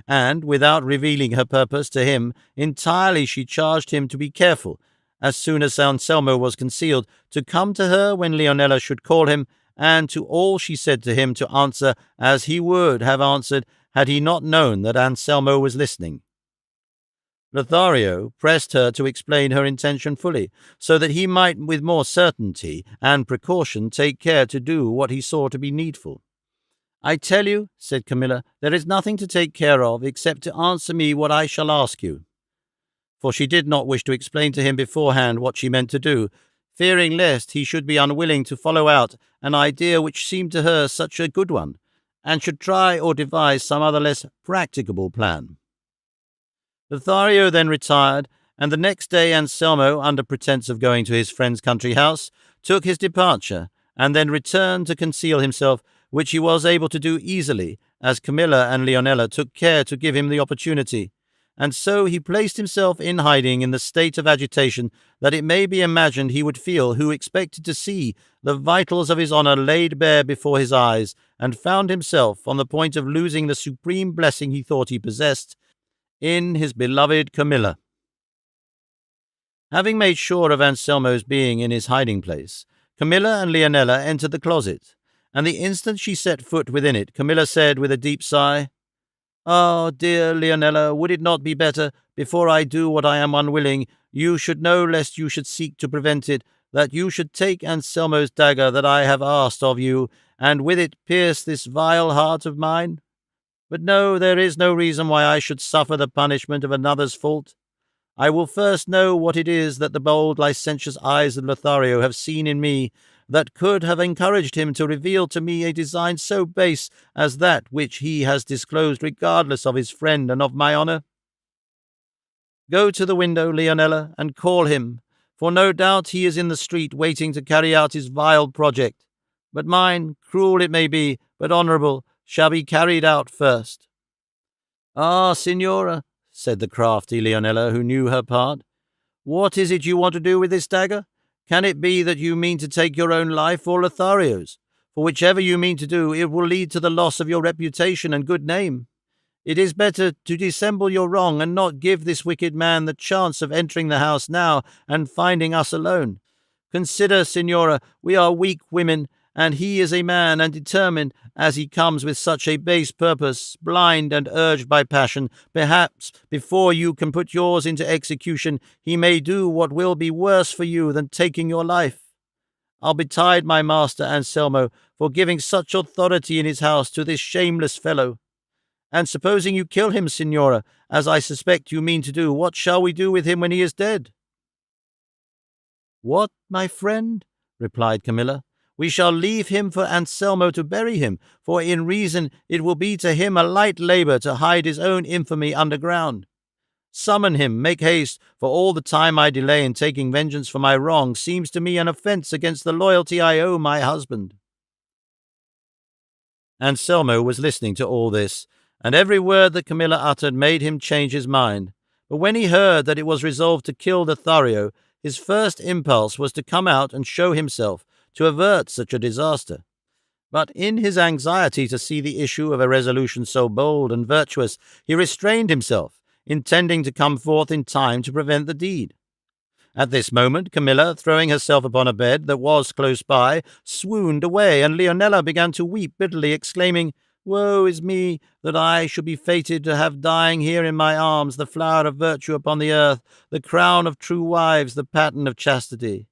S1: And, without revealing her purpose to him, entirely she charged him to be careful, as soon as Anselmo was concealed, to come to her when Leonela should call him, and to all she said to him to answer as he would have answered had he not known that Anselmo was listening. Lothario pressed her to explain her intention fully, so that he might with more certainty and precaution take care to do what he saw to be needful. "I tell you," said Camilla, "there is nothing to take care of except to answer me what I shall ask you." For she did not wish to explain to him beforehand what she meant to do, fearing lest he should be unwilling to follow out an idea which seemed to her such a good one, and should try or devise some other less practicable plan. Lothario then retired, and the next day Anselmo, under pretence of going to his friend's country house, took his departure, and then returned to conceal himself, which he was able to do easily, as Camilla and Leonela took care to give him the opportunity, and so he placed himself in hiding in the state of agitation that it may be imagined he would feel who expected to see the vitals of his honour laid bare before his eyes, and found himself on the point of losing the supreme blessing he thought he possessed in his beloved Camilla. Having made sure of Anselmo's being in his hiding-place, Camilla and Leonela entered the closet, and the instant she set foot within it, Camilla said with a deep sigh, "Ah, dear Leonela, would it not be better, before I do what I am unwilling, you should know lest you should seek to prevent it, that you should take Anselmo's dagger that I have asked of you, and with it pierce this vile heart of mine? But no, there is no reason why I should suffer the punishment of another's fault. I will first know what it is that the bold licentious eyes of Lothario have seen in me, that could have encouraged him to reveal to me a design so base as that which he has disclosed regardless of his friend and of my honour? Go to the window, Leonela, and call him, for no doubt he is in the street waiting to carry out his vile project. But mine, cruel it may be, but honourable, shall be carried out first." "Ah, Signora," said the crafty Leonela, who knew her part, "what is it you want to do with this dagger? Can it be that you mean to take your own life or Lothario's? For whichever you mean to do, it will lead to the loss of your reputation and good name. It is better to dissemble your wrong and not give this wicked man the chance of entering the house now and finding us alone. Consider, Signora, we are weak women, and he is a man and determined, as he comes with such a base purpose, blind and urged by passion. Perhaps, before you can put yours into execution, he may do what will be worse for you than taking your life. I'll betide my master Anselmo for giving such authority in his house to this shameless fellow. And supposing you kill him, Signora, as I suspect you mean to do, what shall we do with him when he is dead?" "What, my friend?" replied Camilla. "We shall leave him for Anselmo to bury him, for in reason it will be to him a light labour to hide his own infamy underground. Summon him, make haste, for all the time I delay in taking vengeance for my wrong seems to me an offence against the loyalty I owe my husband." Anselmo was listening to all this, and every word that Camilla uttered made him change his mind. But when he heard that it was resolved to kill Lothario, his first impulse was to come out and show himself, to avert such a disaster. But in his anxiety to see the issue of a resolution so bold and virtuous, he restrained himself, intending to come forth in time to prevent the deed. At this moment, Camilla, throwing herself upon a bed that was close by, swooned away, and Leonela began to weep bitterly, exclaiming, "Woe is me, that I should be fated to have dying here in my arms the flower of virtue upon the earth, the crown of true wives, the pattern of chastity,"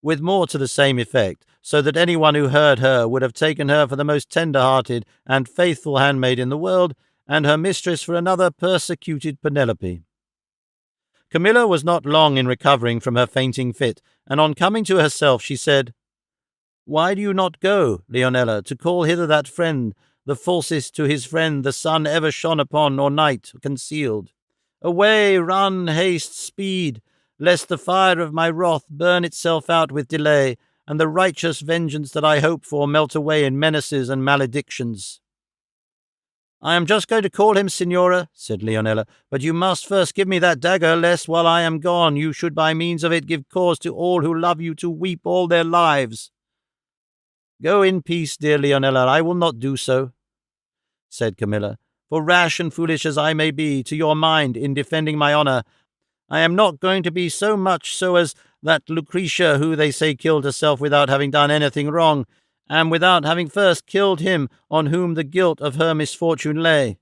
S1: with more to the same effect, so that anyone who heard her would have taken her for the most tender-hearted and faithful handmaid in the world, and her mistress for another persecuted Penelope. Camilla was not long in recovering from her fainting fit, and on coming to herself she said, "Why do you not go, Leonela, to call hither that friend, the falsest to his friend the sun ever shone upon or night concealed? Away, run, haste, speed, lest the fire of my wrath burn itself out with delay, and the righteous vengeance that I hope for melt away in menaces and maledictions." "I am just going to call him, Signora," said Leonela, "but you must first give me that dagger, lest while I am gone you should by means of it give cause to all who love you to weep all their lives." "Go in peace, dear Leonela, I will not do so," said Camilla, "for rash and foolish as I may be to your mind in defending my honour, I am not going to be so much so as that Lucretia who they say killed herself without having done anything wrong, and without having first killed him on whom the guilt of her misfortune lay.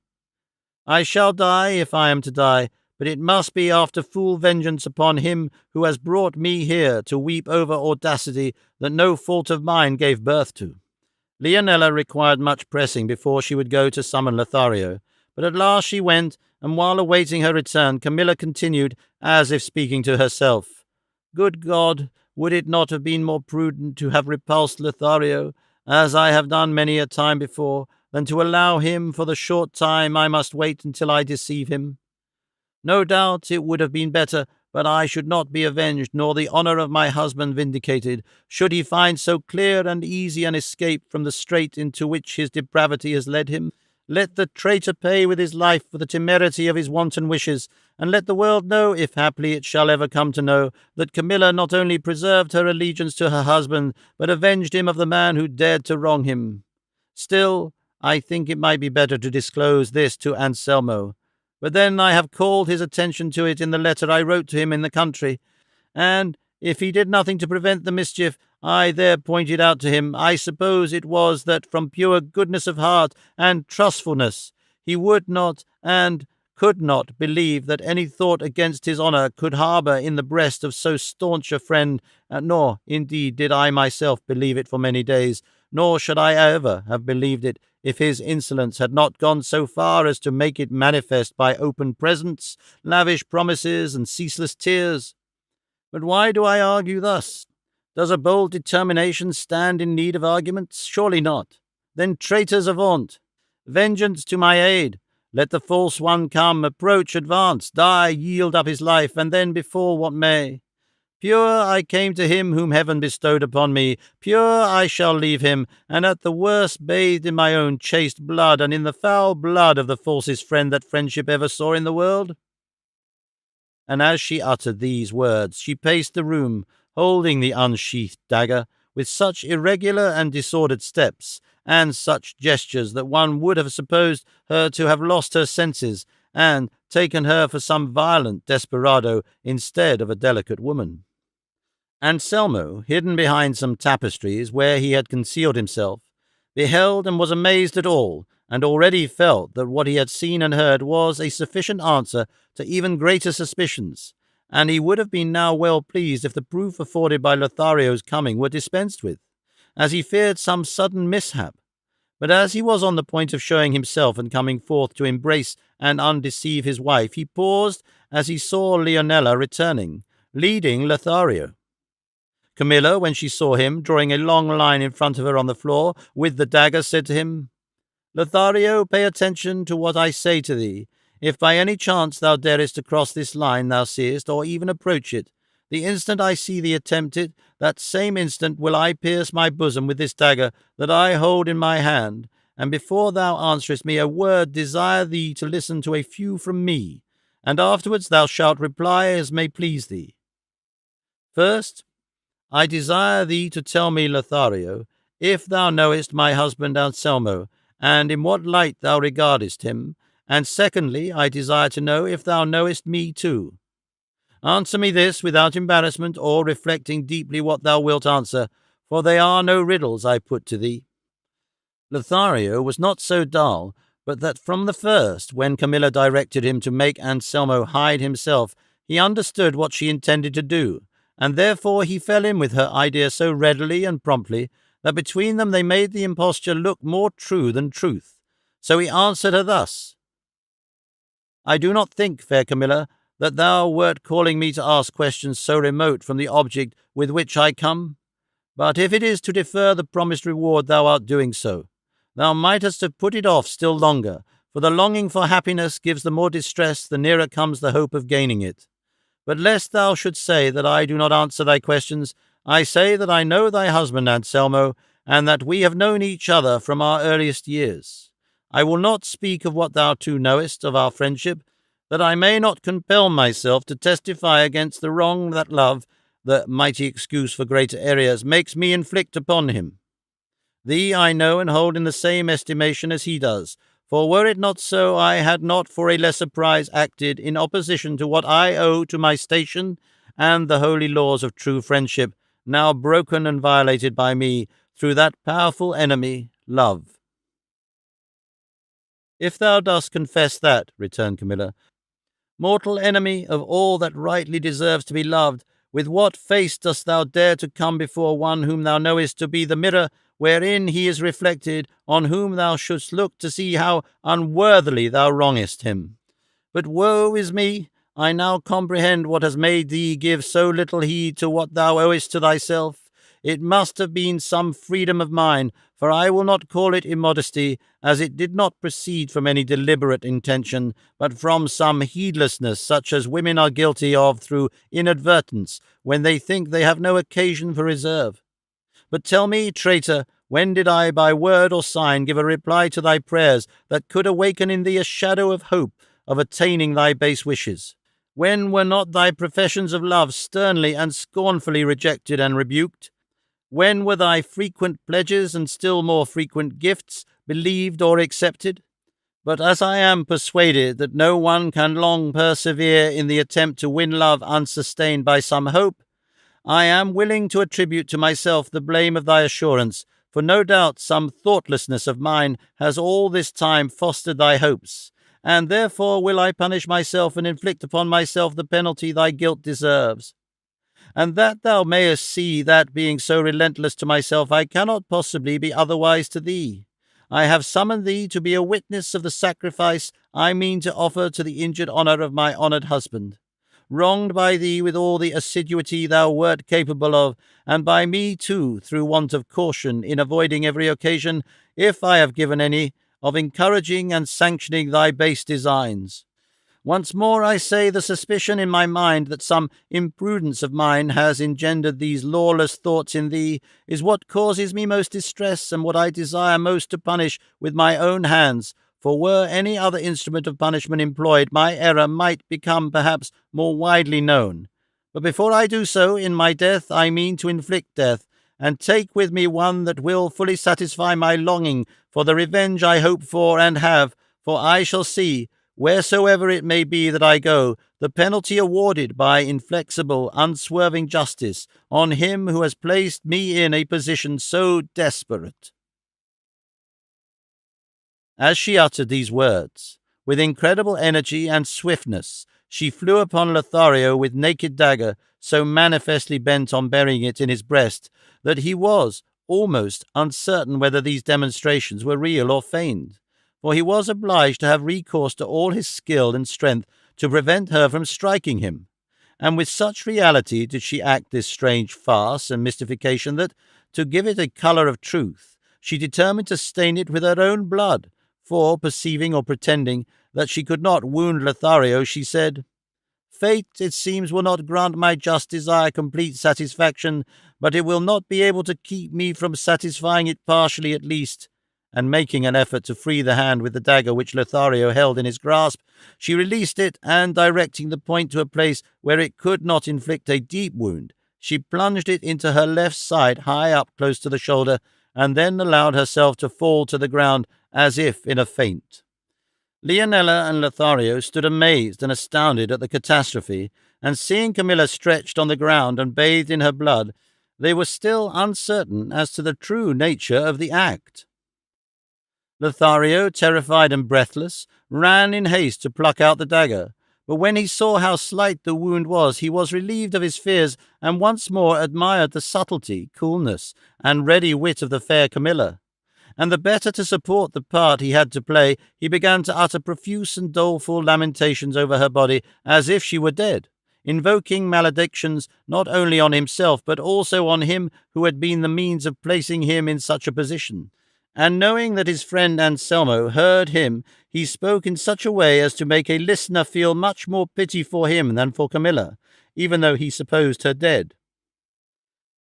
S1: I shall die if I am to die, but it must be after full vengeance upon him who has brought me here to weep over audacity that no fault of mine gave birth to." Leonela required much pressing before she would go to summon Lothario, but at last she went, and while awaiting her return, Camilla continued, as if speaking to herself, "Good God, would it not have been more prudent to have repulsed Lothario, as I have done many a time before, than to allow him for the short time I must wait until I deceive him? No doubt it would have been better, but I should not be avenged, nor the honour of my husband vindicated, should he find so clear and easy an escape from the strait into which his depravity has led him. Let the traitor pay with his life for the temerity of his wanton wishes, and let the world know, if haply it shall ever come to know, that Camilla not only preserved her allegiance to her husband, but avenged him of the man who dared to wrong him. Still, I think it might be better to disclose this to Anselmo. But then I have called his attention to it in the letter I wrote to him in the country, and, if he did nothing to prevent the mischief I there pointed out to him, I suppose it was that from pure goodness of heart and trustfulness he would not and could not believe that any thought against his honour could harbour in the breast of so staunch a friend, nor, indeed, did I myself believe it for many days, nor should I ever have believed it, if his insolence had not gone so far as to make it manifest by open presents, lavish promises, and ceaseless tears. But why do I argue thus? Does a bold determination stand in need of arguments? Surely not. Then, traitors, avaunt! Vengeance to my aid! Let the false one come, approach, advance, die, yield up his life, and then befall what may. Pure I came to him whom heaven bestowed upon me, pure I shall leave him, and at the worst bathed in my own chaste blood, and in the foul blood of the falsest friend that friendship ever saw in the world. And as she uttered these words, she paced the room, holding the unsheathed dagger, with such irregular and disordered steps, and such gestures, that one would have supposed her to have lost her senses, and taken her for some violent desperado instead of a delicate woman. Anselmo, hidden behind some tapestries where he had concealed himself, beheld and was amazed at all, and already felt that what he had seen and heard was a sufficient answer to even greater suspicions, and he would have been now well pleased if the proof afforded by Lothario's coming were dispensed with, as he feared some sudden mishap. But as he was on the point of showing himself and coming forth to embrace and undeceive his wife, he paused as he saw Leonela returning, leading Lothario. Camilla, when she saw him, drawing a long line in front of her on the floor, with the dagger, said to him, "Lothario, pay attention to what I say to thee. If by any chance thou darest to cross this line thou seest, or even approach it, the instant I see thee attempt it, that same instant will I pierce my bosom with this dagger that I hold in my hand, and before thou answerest me a word desire thee to listen to a few from me, and afterwards thou shalt reply as may please thee. First, I desire thee to tell me, Lothario, if thou knowest my husband Anselmo, and in what light thou regardest him, and secondly, I desire to know if thou knowest me too. Answer me this without embarrassment or reflecting deeply what thou wilt answer, for they are no riddles I put to thee." Lothario was not so dull, but that from the first, when Camilla directed him to make Anselmo hide himself, he understood what she intended to do, and therefore he fell in with her idea so readily and promptly that between them they made the imposture look more true than truth. So he answered her thus: "I do not think, fair Camilla, that thou wert calling me to ask questions so remote from the object with which I come. But if it is to defer the promised reward, thou art doing so. Thou mightest have put it off still longer, for the longing for happiness gives the more distress the nearer comes the hope of gaining it. But lest thou should say that I do not answer thy questions, I say that I know thy husband Anselmo, and that we have known each other from our earliest years. I will not speak of what thou too knowest of our friendship, that I may not compel myself to testify against the wrong that love, the mighty excuse for greater areas, makes me inflict upon him. Thee I know and hold in the same estimation as he does, for were it not so, I had not for a lesser prize acted in opposition to what I owe to my station and the holy laws of true friendship, now broken and violated by me through that powerful enemy, love." "If thou dost confess that," returned Camilla, "mortal enemy of all that rightly deserves to be loved, with what face dost thou dare to come before one whom thou knowest to be the mirror wherein he is reflected, on whom thou shouldst look to see how unworthily thou wrongest him? But woe is me! I now comprehend what has made thee give so little heed to what thou owest to thyself. It must have been some freedom of mine, for I will not call it immodesty, as it did not proceed from any deliberate intention, but from some heedlessness such as women are guilty of through inadvertence, when they think they have no occasion for reserve. But tell me, traitor, when did I by word or sign give a reply to thy prayers that could awaken in thee a shadow of hope of attaining thy base wishes? When were not thy professions of love sternly and scornfully rejected and rebuked? When were thy frequent pledges and still more frequent gifts believed or accepted? But as I am persuaded that no one can long persevere in the attempt to win love unsustained by some hope, I am willing to attribute to myself the blame of thy assurance, for no doubt some thoughtlessness of mine has all this time fostered thy hopes, and therefore will I punish myself and inflict upon myself the penalty thy guilt deserves. And that thou mayest see that, being so relentless to myself, I cannot possibly be otherwise to thee, I have summoned thee to be a witness of the sacrifice I mean to offer to the injured honour of my honoured husband. wronged by thee with all the assiduity thou wert capable of, and by me too, through want of caution in avoiding every occasion, if I have given any, of encouraging and sanctioning thy base designs. Once more I say the suspicion in my mind that some imprudence of mine has engendered these lawless thoughts in thee is what causes me most distress, and what I desire most to punish with my own hands. For were any other instrument of punishment employed, my error might become perhaps more widely known. But before I do so, in my death I mean to inflict death, and take with me one that will fully satisfy my longing for the revenge I hope for and have, for I shall see, wheresoever it may be that I go, the penalty awarded by inflexible, unswerving justice on him who has placed me in a position so desperate." As she uttered these words, with incredible energy and swiftness, she flew upon Lothario with naked dagger, so manifestly bent on burying it in his breast that he was almost uncertain whether these demonstrations were real or feigned, for he was obliged to have recourse to all his skill and strength to prevent her from striking him. And with such reality did she act this strange farce and mystification that, to give it a colour of truth, she determined to stain it with her own blood, for, perceiving or pretending that she could not wound Lothario, she said, "Fate, it seems, will not grant my just desire complete satisfaction, but it will not be able to keep me from satisfying it partially at least." And making an effort to free the hand with the dagger which Lothario held in his grasp, she released it, and directing the point to a place where it could not inflict a deep wound, she plunged it into her left side high up close to the shoulder, and then allowed herself to fall to the ground as if in a faint. Leonela and Lothario stood amazed and astounded at the catastrophe, and seeing Camilla stretched on the ground and bathed in her blood, they were still uncertain as to the true nature of the act. Lothario, terrified and breathless, ran in haste to pluck out the dagger, but when he saw how slight the wound was, he was relieved of his fears, and once more admired the subtlety, coolness, and ready wit of the fair Camilla. And the better to support the part he had to play, he began to utter profuse and doleful lamentations over her body, as if she were dead, invoking maledictions not only on himself, but also on him who had been the means of placing him in such a position. And knowing that his friend Anselmo heard him, he spoke in such a way as to make a listener feel much more pity for him than for Camilla, even though he supposed her dead.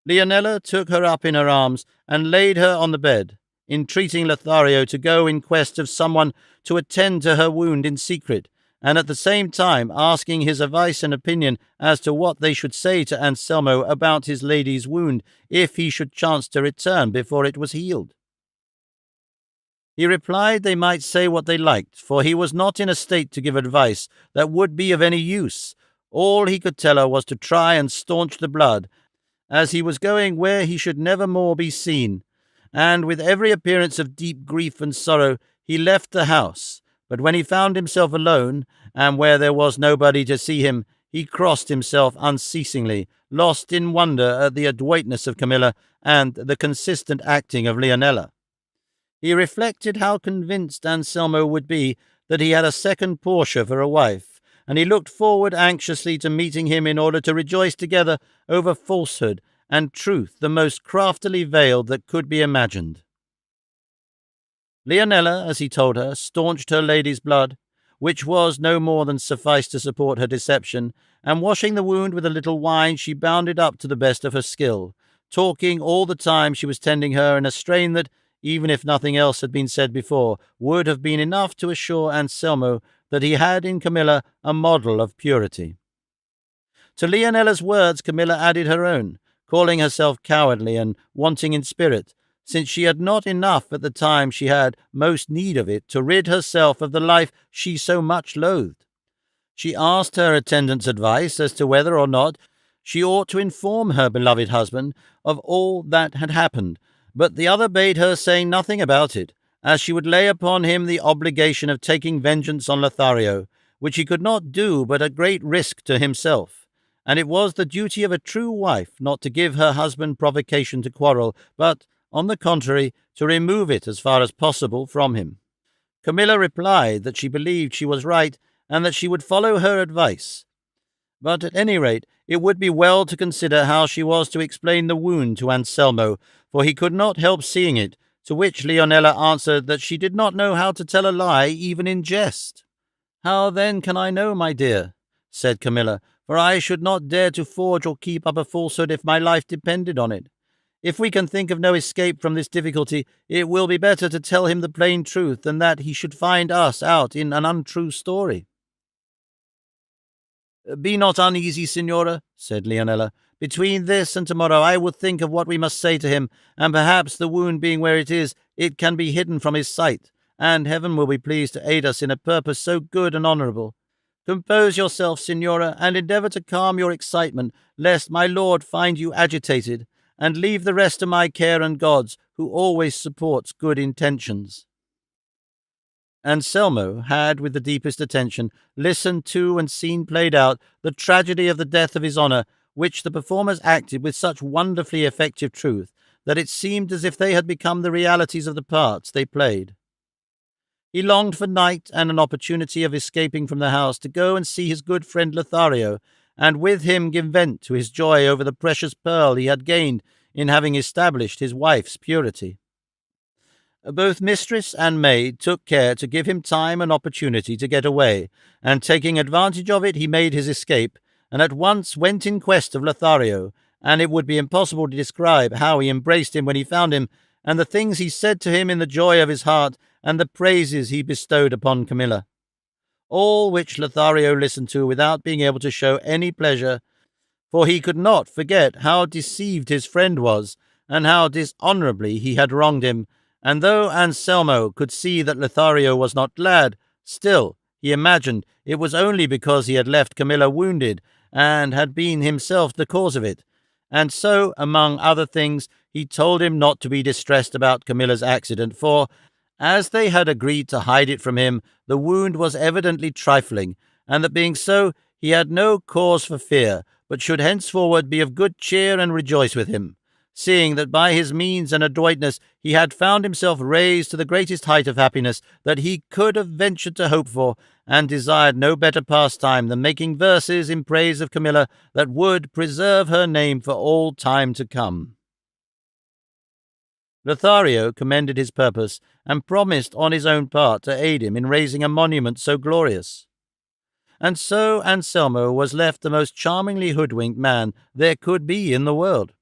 S1: Leonela took her up in her arms and laid her on the bed, entreating Lothario to go in quest of someone to attend to her wound in secret, and at the same time asking his advice and opinion as to what they should say to Anselmo about his lady's wound if he should chance to return before it was healed. He replied they might say what they liked, for he was not in a state to give advice that would be of any use. All he could tell her was to try and staunch the blood, as he was going where he should never more be seen. And with every appearance of deep grief and sorrow, he left the house. But when he found himself alone, and where there was nobody to see him, he crossed himself unceasingly, lost in wonder at the adroitness of Camilla and the consistent acting of Leonela. He reflected how convinced Anselmo would be that he had a second Portia for a wife, and he looked forward anxiously to meeting him in order to rejoice together over falsehood and truth the most craftily veiled that could be imagined. Leonela, as he told her, staunched her lady's blood, which was no more than sufficed to support her deception, and washing the wound with a little wine, she bound it up to the best of her skill, talking all the time she was tending her in a strain that, even if nothing else had been said before, would have been enough to assure Anselmo that he had in Camilla a model of purity. To Leonela's words Camilla added her own, calling herself cowardly and wanting in spirit, since she had not enough at the time she had most need of it to rid herself of the life she so much loathed. She asked her attendant's advice as to whether or not she ought to inform her beloved husband of all that had happened, but the other bade her say nothing about it, as she would lay upon him the obligation of taking vengeance on Lothario, which he could not do but at great risk to himself, and it was the duty of a true wife not to give her husband provocation to quarrel, but, on the contrary, to remove it as far as possible from him. Camilla replied that she believed she was right, and that she would follow her advice, But at any rate, it would be well to consider how she was to explain the wound to Anselmo, for he could not help seeing it, to which Leonela answered that she did not know how to tell a lie even in jest. "How then can I know, my dear?" said Camilla, "for I should not dare to forge or keep up a falsehood if my life depended on it. If we can think of no escape from this difficulty, it will be better to tell him the plain truth than that he should find us out in an untrue story." "Be not uneasy, signora," said Leonela. "Between this and tomorrow I will think of what we must say to him, and perhaps the wound being where it is, it can be hidden from his sight, and heaven will be pleased to aid us in a purpose so good and honourable. Compose yourself, signora, and endeavour to calm your excitement, lest my lord find you agitated, and leave the rest to my care and God's, who always supports good intentions." Anselmo had, with the deepest attention, listened to and seen played out the tragedy of the death of his honour, which the performers acted with such wonderfully effective truth that it seemed as if they had become the realities of the parts they played. He longed for night and an opportunity of escaping from the house to go and see his good friend Lothario, and with him give vent to his joy over the precious pearl he had gained in having established his wife's purity. Both mistress and maid took care to give him time and opportunity to get away, and taking advantage of it he made his escape, and at once went in quest of Lothario, and it would be impossible to describe how he embraced him when he found him, and the things he said to him in the joy of his heart, and the praises he bestowed upon Camilla. All which Lothario listened to without being able to show any pleasure, for he could not forget how deceived his friend was, and how dishonourably he had wronged him, and though Anselmo could see that Lothario was not glad, still he imagined it was only because he had left Camilla wounded, and had been himself the cause of it, and so, among other things, he told him not to be distressed about Camilla's accident, for, as they had agreed to hide it from him, the wound was evidently trifling, and that being so, he had no cause for fear, but should henceforward be of good cheer and rejoice with him, seeing that by his means and adroitness he had found himself raised to the greatest height of happiness that he could have ventured to hope for, and desired no better pastime than making verses in praise of Camilla that would preserve her name for all time to come. Lothario commended his purpose, and promised on his own part to aid him in raising a monument so glorious. And so Anselmo was left the most charmingly hoodwinked man there could be in the world.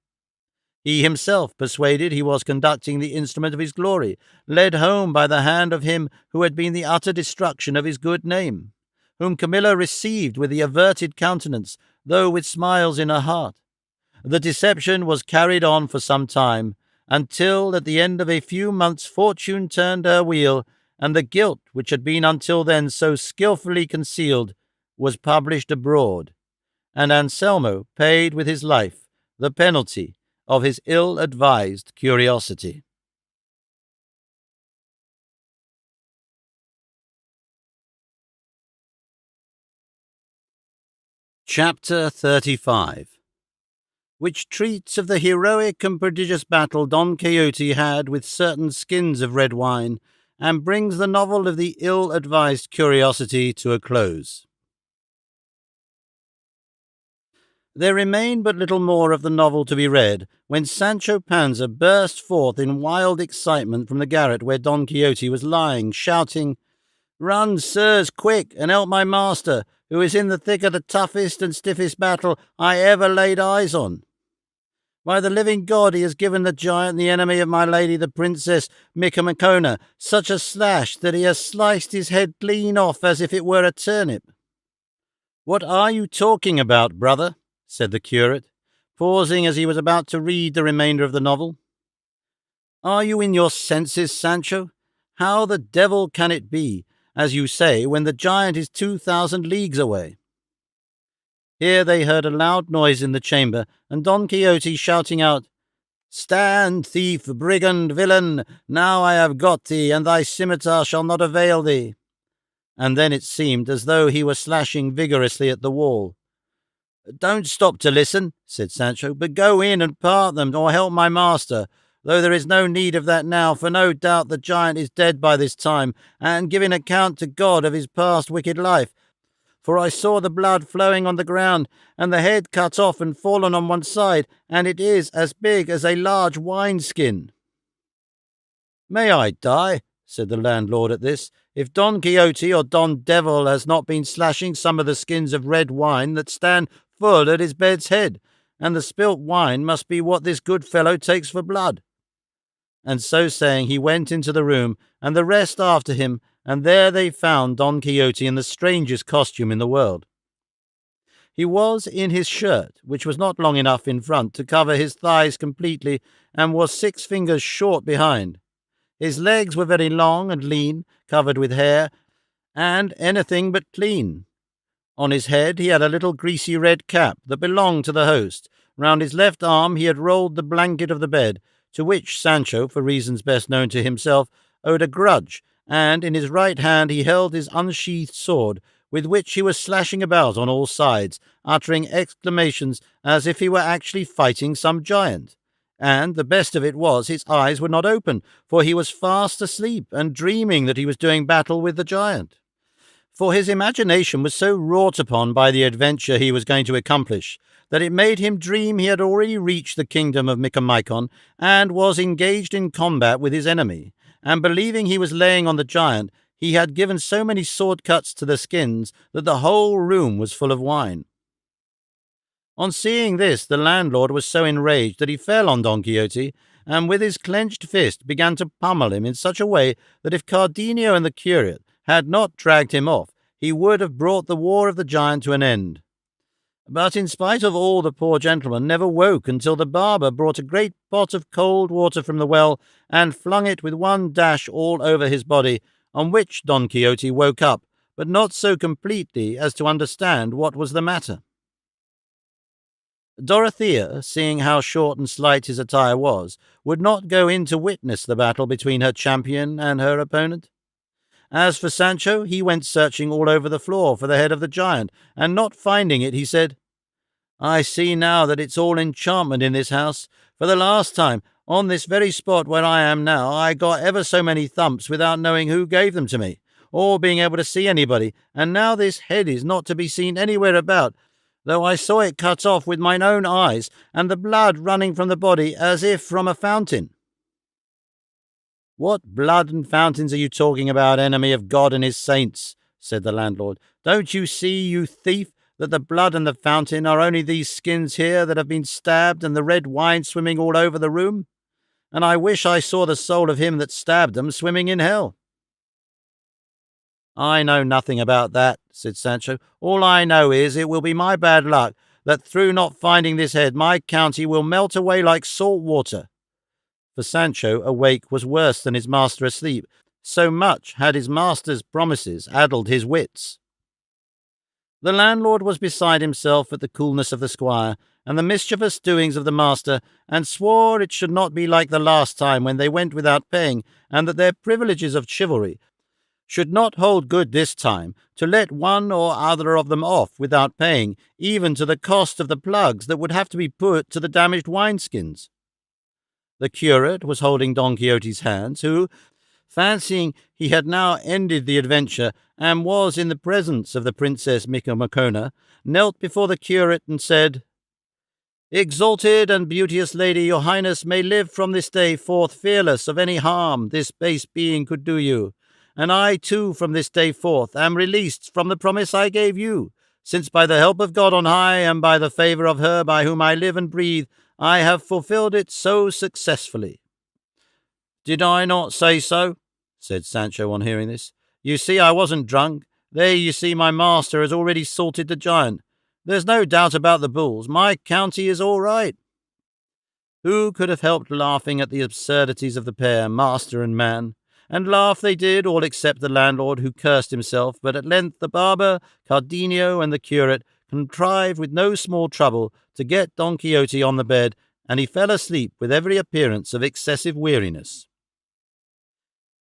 S1: He himself, persuaded he was conducting the instrument of his glory, led home by the hand of him who had been the utter destruction of his good name, whom Camilla received with the averted countenance, though with smiles in her heart. The deception was carried on for some time, until at the end of a few months fortune turned her wheel, and the guilt which had been until then so skilfully concealed was published abroad, and Anselmo paid with his life the penalty of his ill-advised curiosity. Chapter 35, which treats of the heroic and prodigious battle Don Quixote had with certain skins of red wine, and brings the novel of the ill-advised curiosity to a close. There remained but little more of the novel to be read, when Sancho Panza burst forth in wild excitement from the garret where Don Quixote was lying, shouting, "Run, sirs, quick, and help my master, who is in the thick of the toughest and stiffest battle I ever laid eyes on. By the living God, he has given the giant, the enemy of my lady, the Princess Micomicona, such a slash that he has sliced his head clean off as if it were a turnip." "What are you talking about, brother?" said the curate, pausing as he was about to read the remainder of the novel. "Are you in your senses, Sancho? How the devil can it be, as you say, when the giant is 2,000 leagues away?" Here they heard a loud noise in the chamber, and Don Quixote shouting out, "Stand, thief, brigand, villain! Now I have got thee, and thy scimitar shall not avail thee." And then it seemed as though he were slashing vigorously at the wall. "Don't stop to listen," said Sancho, "but go in and part them, or help my master, though there is no need of that now, for no doubt the giant is dead by this time, and giving account to God of his past wicked life. for I saw the blood flowing on the ground, and the head cut off and fallen on one side, and it is as big as a large wine-skin." "May I die," said the landlord at this, "if Don Quixote or Don Devil has not been slashing some of the skins of red wine that stand full at his bed's head, and the spilt wine must be what this good fellow takes for blood." And so saying, he went into the room, and the rest after him, and there they found Don Quixote in the strangest costume in the world. He was in his shirt, which was not long enough in front to cover his thighs completely, and was 6 fingers short behind. His legs were very long and lean, covered with hair, and anything but clean. On his head he had a little greasy red cap that belonged to the host. Round his left arm he had rolled the blanket of the bed, to which Sancho, for reasons best known to himself, owed a grudge, and in his right hand he held his unsheathed sword, with which he was slashing about on all sides, uttering exclamations as if he were actually fighting some giant. And the best of it was his eyes were not open, for he was fast asleep and dreaming that he was doing battle with the giant. For his imagination was so wrought upon by the adventure he was going to accomplish, that it made him dream he had already reached the kingdom of Micomicon, and was engaged in combat with his enemy, and believing he was laying on the giant, he had given so many sword cuts to the skins that the whole room was full of wine. On seeing this, the landlord was so enraged that he fell on Don Quixote, and with his clenched fist began to pummel him in such a way that if Cardenio and the curate had not dragged him off, he would have brought the war of the giant to an end. But in spite of all, the poor gentleman never woke until the barber brought a great pot of cold water from the well and flung it with one dash all over his body, on which Don Quixote woke up, but not so completely as to understand what was the matter. Dorothea, seeing how short and slight his attire was, would not go in to witness the battle between her champion and her opponent. As for Sancho, he went searching all over the floor for the head of the giant, and not finding it, he said, "I see now that it's all enchantment in this house. For the last time, on this very spot where I am now, I got ever so many thumps without knowing who gave them to me, or being able to see anybody, and now this head is not to be seen anywhere about, though I saw it cut off with mine own eyes, and the blood running from the body as if from a fountain." "What blood and fountains are you talking about, enemy of God and his saints?" said the landlord. "Don't you see, you thief, that the blood and the fountain are only these skins here that have been stabbed, and the red wine swimming all over the room? And I wish I saw the soul of him that stabbed them swimming in hell." "I know nothing about that," said Sancho. "All I know is it will be my bad luck that through not finding this head my county will melt away like salt water." For Sancho awake was worse than his master asleep, so much had his master's promises addled his wits. The landlord was beside himself at the coolness of the squire, and the mischievous doings of the master, and swore it should not be like the last time when they went without paying, and that their privileges of chivalry should not hold good this time, to let one or other of them off without paying, even to the cost of the plugs that would have to be put to the damaged wineskins. The curate was holding Don Quixote's hands, who, fancying he had now ended the adventure, and was in the presence of the Princess Micomicona, knelt before the curate and said, "Exalted and beauteous lady, your highness may live from this day forth fearless of any harm this base being could do you, and I too from this day forth am released from the promise I gave you, since by the help of God on high, and by the favour of her by whom I live and breathe, I have fulfilled it so successfully." "Did I not say so?" said Sancho on hearing this. "You see I wasn't drunk. There you see my master has already salted the giant. There's no doubt about the bulls. My county is all right." Who could have helped laughing at the absurdities of the pair, master and man? And laugh they did, all except the landlord, who cursed himself, but at length the barber, Cardenio, and the curate contrived with no small trouble to get Don Quixote on the bed, and he fell asleep with every appearance of excessive weariness.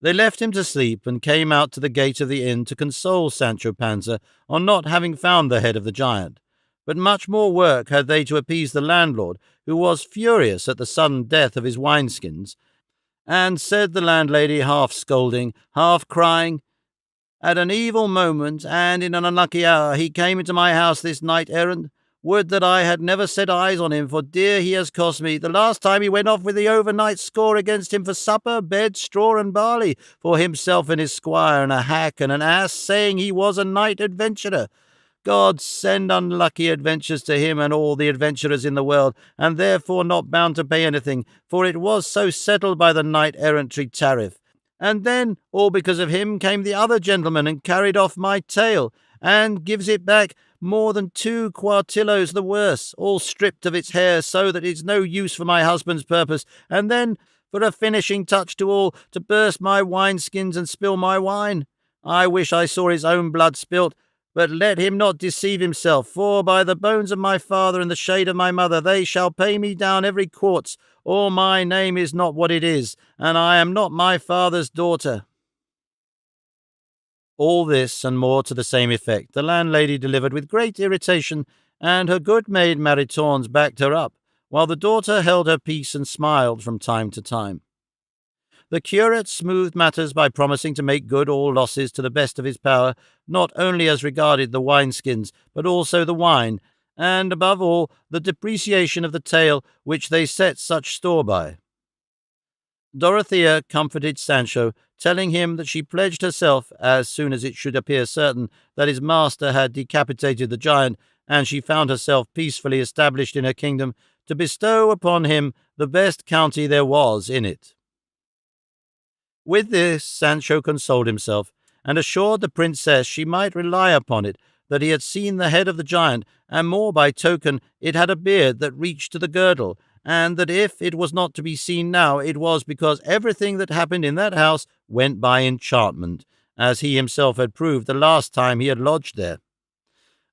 S1: They left him to sleep, and came out to the gate of the inn to console Sancho Panza on not having found the head of the giant. But much more work had they to appease the landlord, who was furious at the sudden death of his wineskins, and said the landlady, half scolding, half crying, At an evil moment, and in an unlucky hour, he came into my house, this knight-errant. Would that I had never set eyes on him, for dear he has cost me. The last time he went off with the overnight score against him for supper, bed, straw, and barley, for himself and his squire, and a hack and an ass, saying he was a knight-adventurer. God send unlucky adventures to him and all the adventurers in the world, and therefore not bound to pay anything, for it was so settled by the knight-errantry tariff. And then, all because of him, came the other gentleman and carried off my tail, and gives it back more than 2 quartillos the worse, all stripped of its hair, so that it's no use for my husband's purpose, and then, for a finishing touch to all, to burst my wineskins and spill my wine. I wish I saw his own blood spilt, but let him not deceive himself, for by the bones of my father and the shade of my mother, they shall pay me down every quartz, or my name is not what it is, and I am not my father's daughter. All this, and more to the same effect, the landlady delivered with great irritation, and her good maid Maritornes backed her up, while the daughter held her peace and smiled from time to time. The curate smoothed matters by promising to make good all losses to the best of his power, not only as regarded the wineskins, but also the wine, and, above all, the depreciation of the tail, which they set such store by. Dorothea comforted Sancho, telling him that she pledged herself, as soon as it should appear certain that his master had decapitated the giant, and she found herself peacefully established in her kingdom, to bestow upon him the best county there was in it. With this Sancho consoled himself, and assured the princess she might rely upon it that he had seen the head of the giant, and more by token it had a beard that reached to the girdle, and that if it was not to be seen now, it was because everything that happened in that house went by enchantment, as he himself had proved the last time he had lodged there.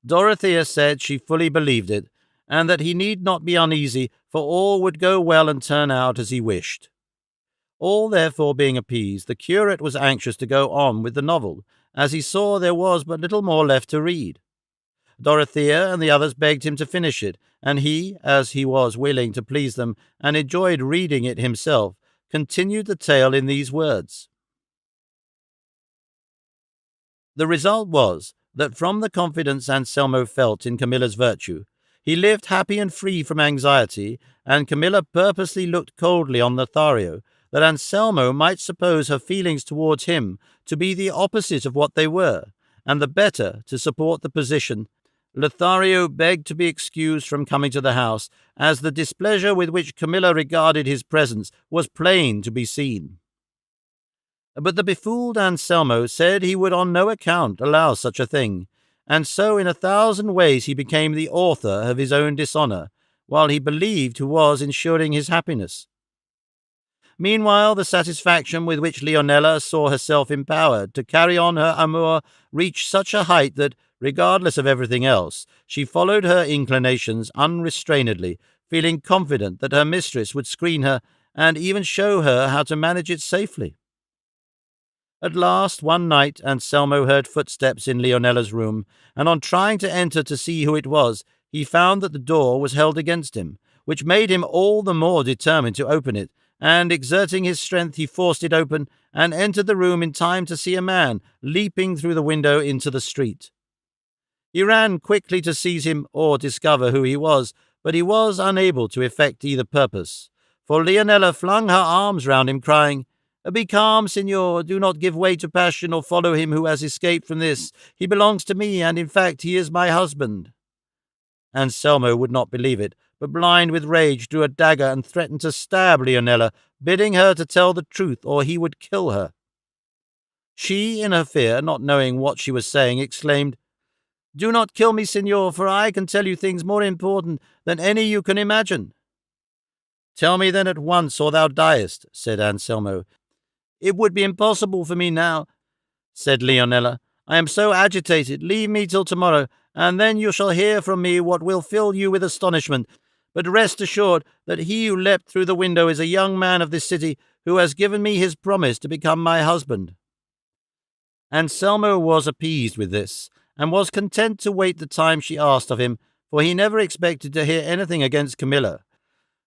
S1: Dorothea said she fully believed it, and that he need not be uneasy, for all would go well and turn out as he wished. All therefore being appeased, the curate was anxious to go on with the novel, as he saw there was but little more left to read. Dorothea and the others begged him to finish it, and he, as he was willing to please them and enjoyed reading it himself, continued the tale in these words. The result was that from the confidence Anselmo felt in Camilla's virtue, he lived happy and free from anxiety, and Camilla purposely looked coldly on Lothario, that Anselmo might suppose her feelings towards him to be the opposite of what they were, and the better to support the position. Lothario begged to be excused from coming to the house, as the displeasure with which Camilla regarded his presence was plain to be seen. But the befooled Anselmo said he would on no account allow such a thing, and so in 1,000 ways he became the author of his own dishonour, while he believed he was ensuring his happiness. Meanwhile, the satisfaction with which Leonela saw herself empowered to carry on her amour reached such a height that, regardless of everything else, she followed her inclinations unrestrainedly, feeling confident that her mistress would screen her, and even show her how to manage it safely. At last, one night, Anselmo heard footsteps in Leonela's room, and on trying to enter to see who it was, he found that the door was held against him, which made him all the more determined to open it, and, exerting his strength, he forced it open, and entered the room in time to see a man leaping through the window into the street. He ran quickly to seize him or discover who he was, but he was unable to effect either purpose, for Leonela flung her arms round him, crying, "Be calm, signor, do not give way to passion or follow him who has escaped from this. He belongs to me, and in fact he is my husband." Anselmo would not believe it, but blind with rage drew a dagger and threatened to stab Leonela, bidding her to tell the truth or he would kill her. She, in her fear, not knowing what she was saying, exclaimed, "Do not kill me, signor, for I can tell you things more important than any you can imagine." "Tell me then at once, or thou diest," said Anselmo. "It would be impossible for me now," said Leonela. "I am so agitated. Leave me till tomorrow, and then you shall hear from me what will fill you with astonishment. But rest assured that he who leapt through the window is a young man of this city who has given me his promise to become my husband." Anselmo was appeased with this, and was content to wait the time she asked of him, for he never expected to hear anything against Camilla.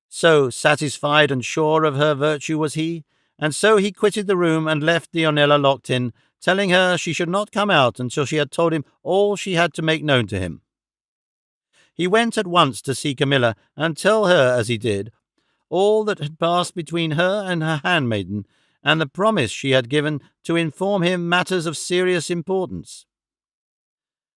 S1: So satisfied and sure of her virtue was he, and so he quitted the room and left Leonela locked in, telling her she should not come out until she had told him all she had to make known to him. He went at once to see Camilla and tell her, as he did, all that had passed between her and her handmaiden, and the promise she had given to inform him matters of serious importance.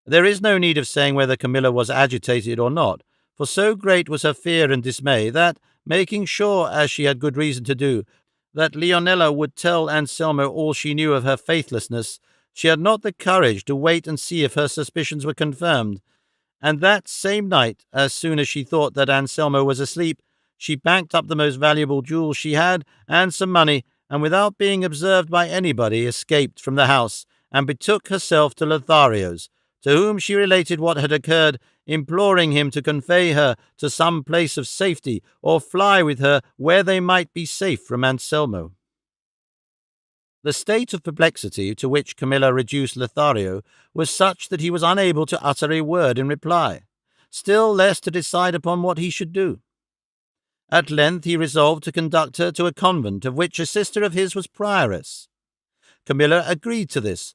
S1: There is no need of saying whether Camilla was agitated or not, for so great was her fear and dismay that, making sure, as she had good reason to do, that Leonela would tell Anselmo all she knew of her faithlessness, she had not the courage to wait and see if her suspicions were confirmed, and that same night, as soon as she thought that Anselmo was asleep, she packed up the most valuable jewels she had and some money, and without being observed by anybody, escaped from the house and betook herself to Lothario's, to whom she related what had occurred, imploring him to convey her to some place of safety or fly with her where they might be safe from Anselmo. The state of perplexity to which Camilla reduced Lothario was such that he was unable to utter a word in reply, still less to decide upon what he should do. At length he resolved to conduct her to a convent of which a sister of his was prioress. Camilla agreed to this,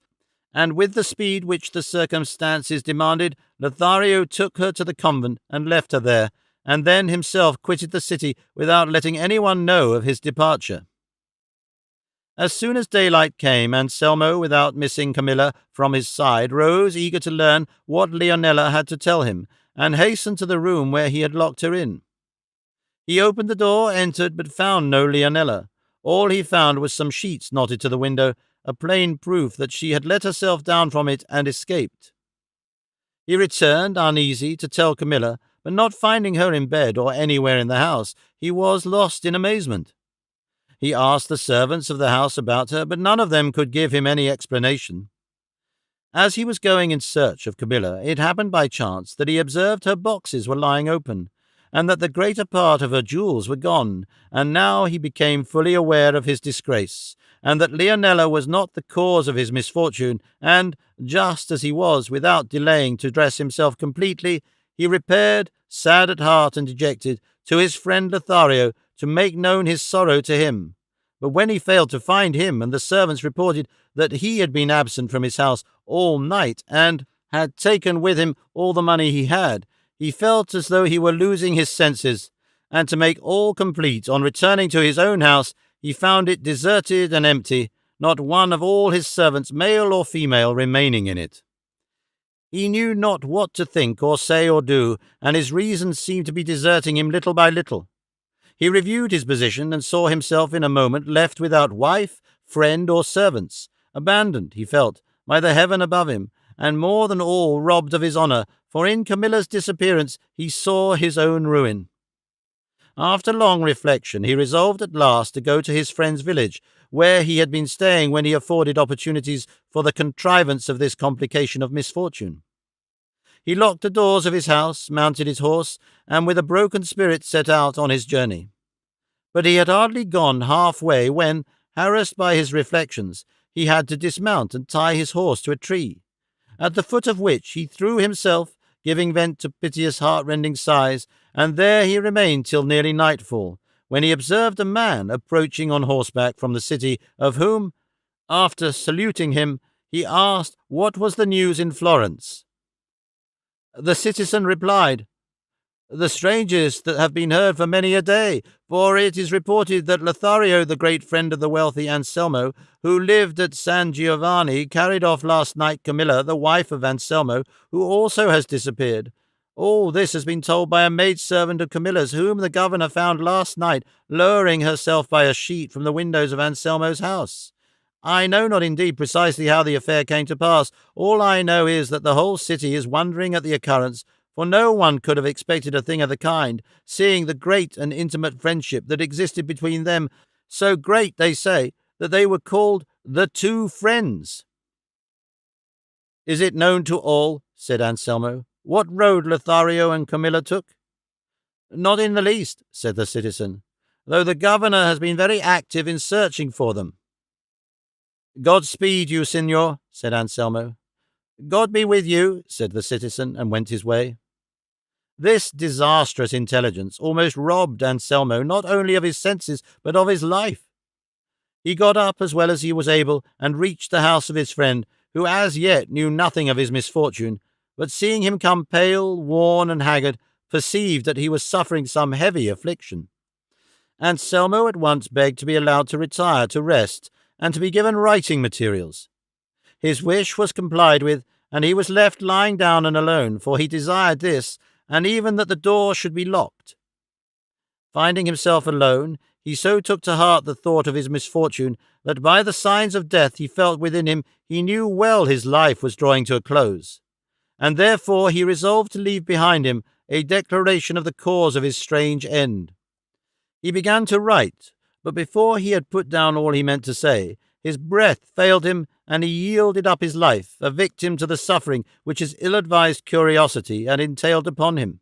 S1: and with the speed which the circumstances demanded, Lothario took her to the convent and left her there, and then himself quitted the city without letting anyone know of his departure. As soon as daylight came, Anselmo, without missing Camilla from his side, rose eager to learn what Leonela had to tell him, and hastened to the room where he had locked her in. He opened the door, entered, but found no Leonela. All he found was some sheets knotted to the window, a plain proof that she had let herself down from it and escaped. He returned, uneasy, to tell Camilla, but not finding her in bed or anywhere in the house, he was lost in amazement. He asked the servants of the house about her, but none of them could give him any explanation. As he was going in search of Camilla, it happened by chance that he observed her boxes were lying open, and that the greater part of her jewels were gone, and now he became fully aware of his disgrace, and that Leonela was not the cause of his misfortune, and, just as he was, without delaying to dress himself completely, he repaired, sad at heart and dejected, to his friend Lothario to make known his sorrow to him. But when he failed to find him, and the servants reported that he had been absent from his house all night and had taken with him all the money he had, he felt as though he were losing his senses, and to make all complete, on returning to his own house, he found it deserted and empty, not one of all his servants, male or female, remaining in it. He knew not what to think or say or do, and his reason seemed to be deserting him little by little. He reviewed his position and saw himself in a moment left without wife, friend, or servants, abandoned, he felt, by the heaven above him, and more than all robbed of his honour, for in Camilla's disappearance he saw his own ruin. After long reflection, he resolved at last to go to his friend's village, where he had been staying when he afforded opportunities for the contrivance of this complication of misfortune. He locked the doors of his house, mounted his horse, and with a broken spirit set out on his journey. But he had hardly gone half-way when, harassed by his reflections, he had to dismount and tie his horse to a tree, at the foot of which he threw himself, giving vent to piteous heart-rending sighs, and there he remained till nearly nightfall, when he observed a man approaching on horseback from the city, of whom, after saluting him, he asked what was the news in Florence. The citizen replied, "The strangest that have been heard for many a day, for it is reported that Lothario, the great friend of the wealthy Anselmo, who lived at San Giovanni, carried off last night Camilla, the wife of Anselmo, who also has disappeared. All this has been told by a maidservant of Camilla's, whom the governor found last night lowering herself by a sheet from the windows of Anselmo's house. I know not indeed precisely how the affair came to pass. All I know is that the whole city is wondering at the occurrence, for no one could have expected a thing of the kind, seeing the great and intimate friendship that existed between them, so great, they say, that they were called the Two Friends." "Is it known to all," said Anselmo, "what road Lothario and Camilla took?" "Not in the least," said the citizen, "though the governor has been very active in searching for them." "God speed you, signor," said Anselmo. "God be with you," said the citizen, and went his way. This disastrous intelligence almost robbed Anselmo not only of his senses, but of his life. He got up as well as he was able and reached the house of his friend, who as yet knew nothing of his misfortune, but seeing him come pale, worn, and haggard, perceived that he was suffering some heavy affliction. Anselmo at once begged to be allowed to retire to rest and to be given writing materials. His wish was complied with, and he was left lying down and alone, for he desired this, and even that the door should be locked. Finding himself alone, he so took to heart the thought of his misfortune that by the signs of death he felt within him he knew well his life was drawing to a close, and therefore he resolved to leave behind him a declaration of the cause of his strange end. He began to write, but before he had put down all he meant to say, his breath failed him, and he yielded up his life, a victim to the suffering which his ill-advised curiosity had entailed upon him.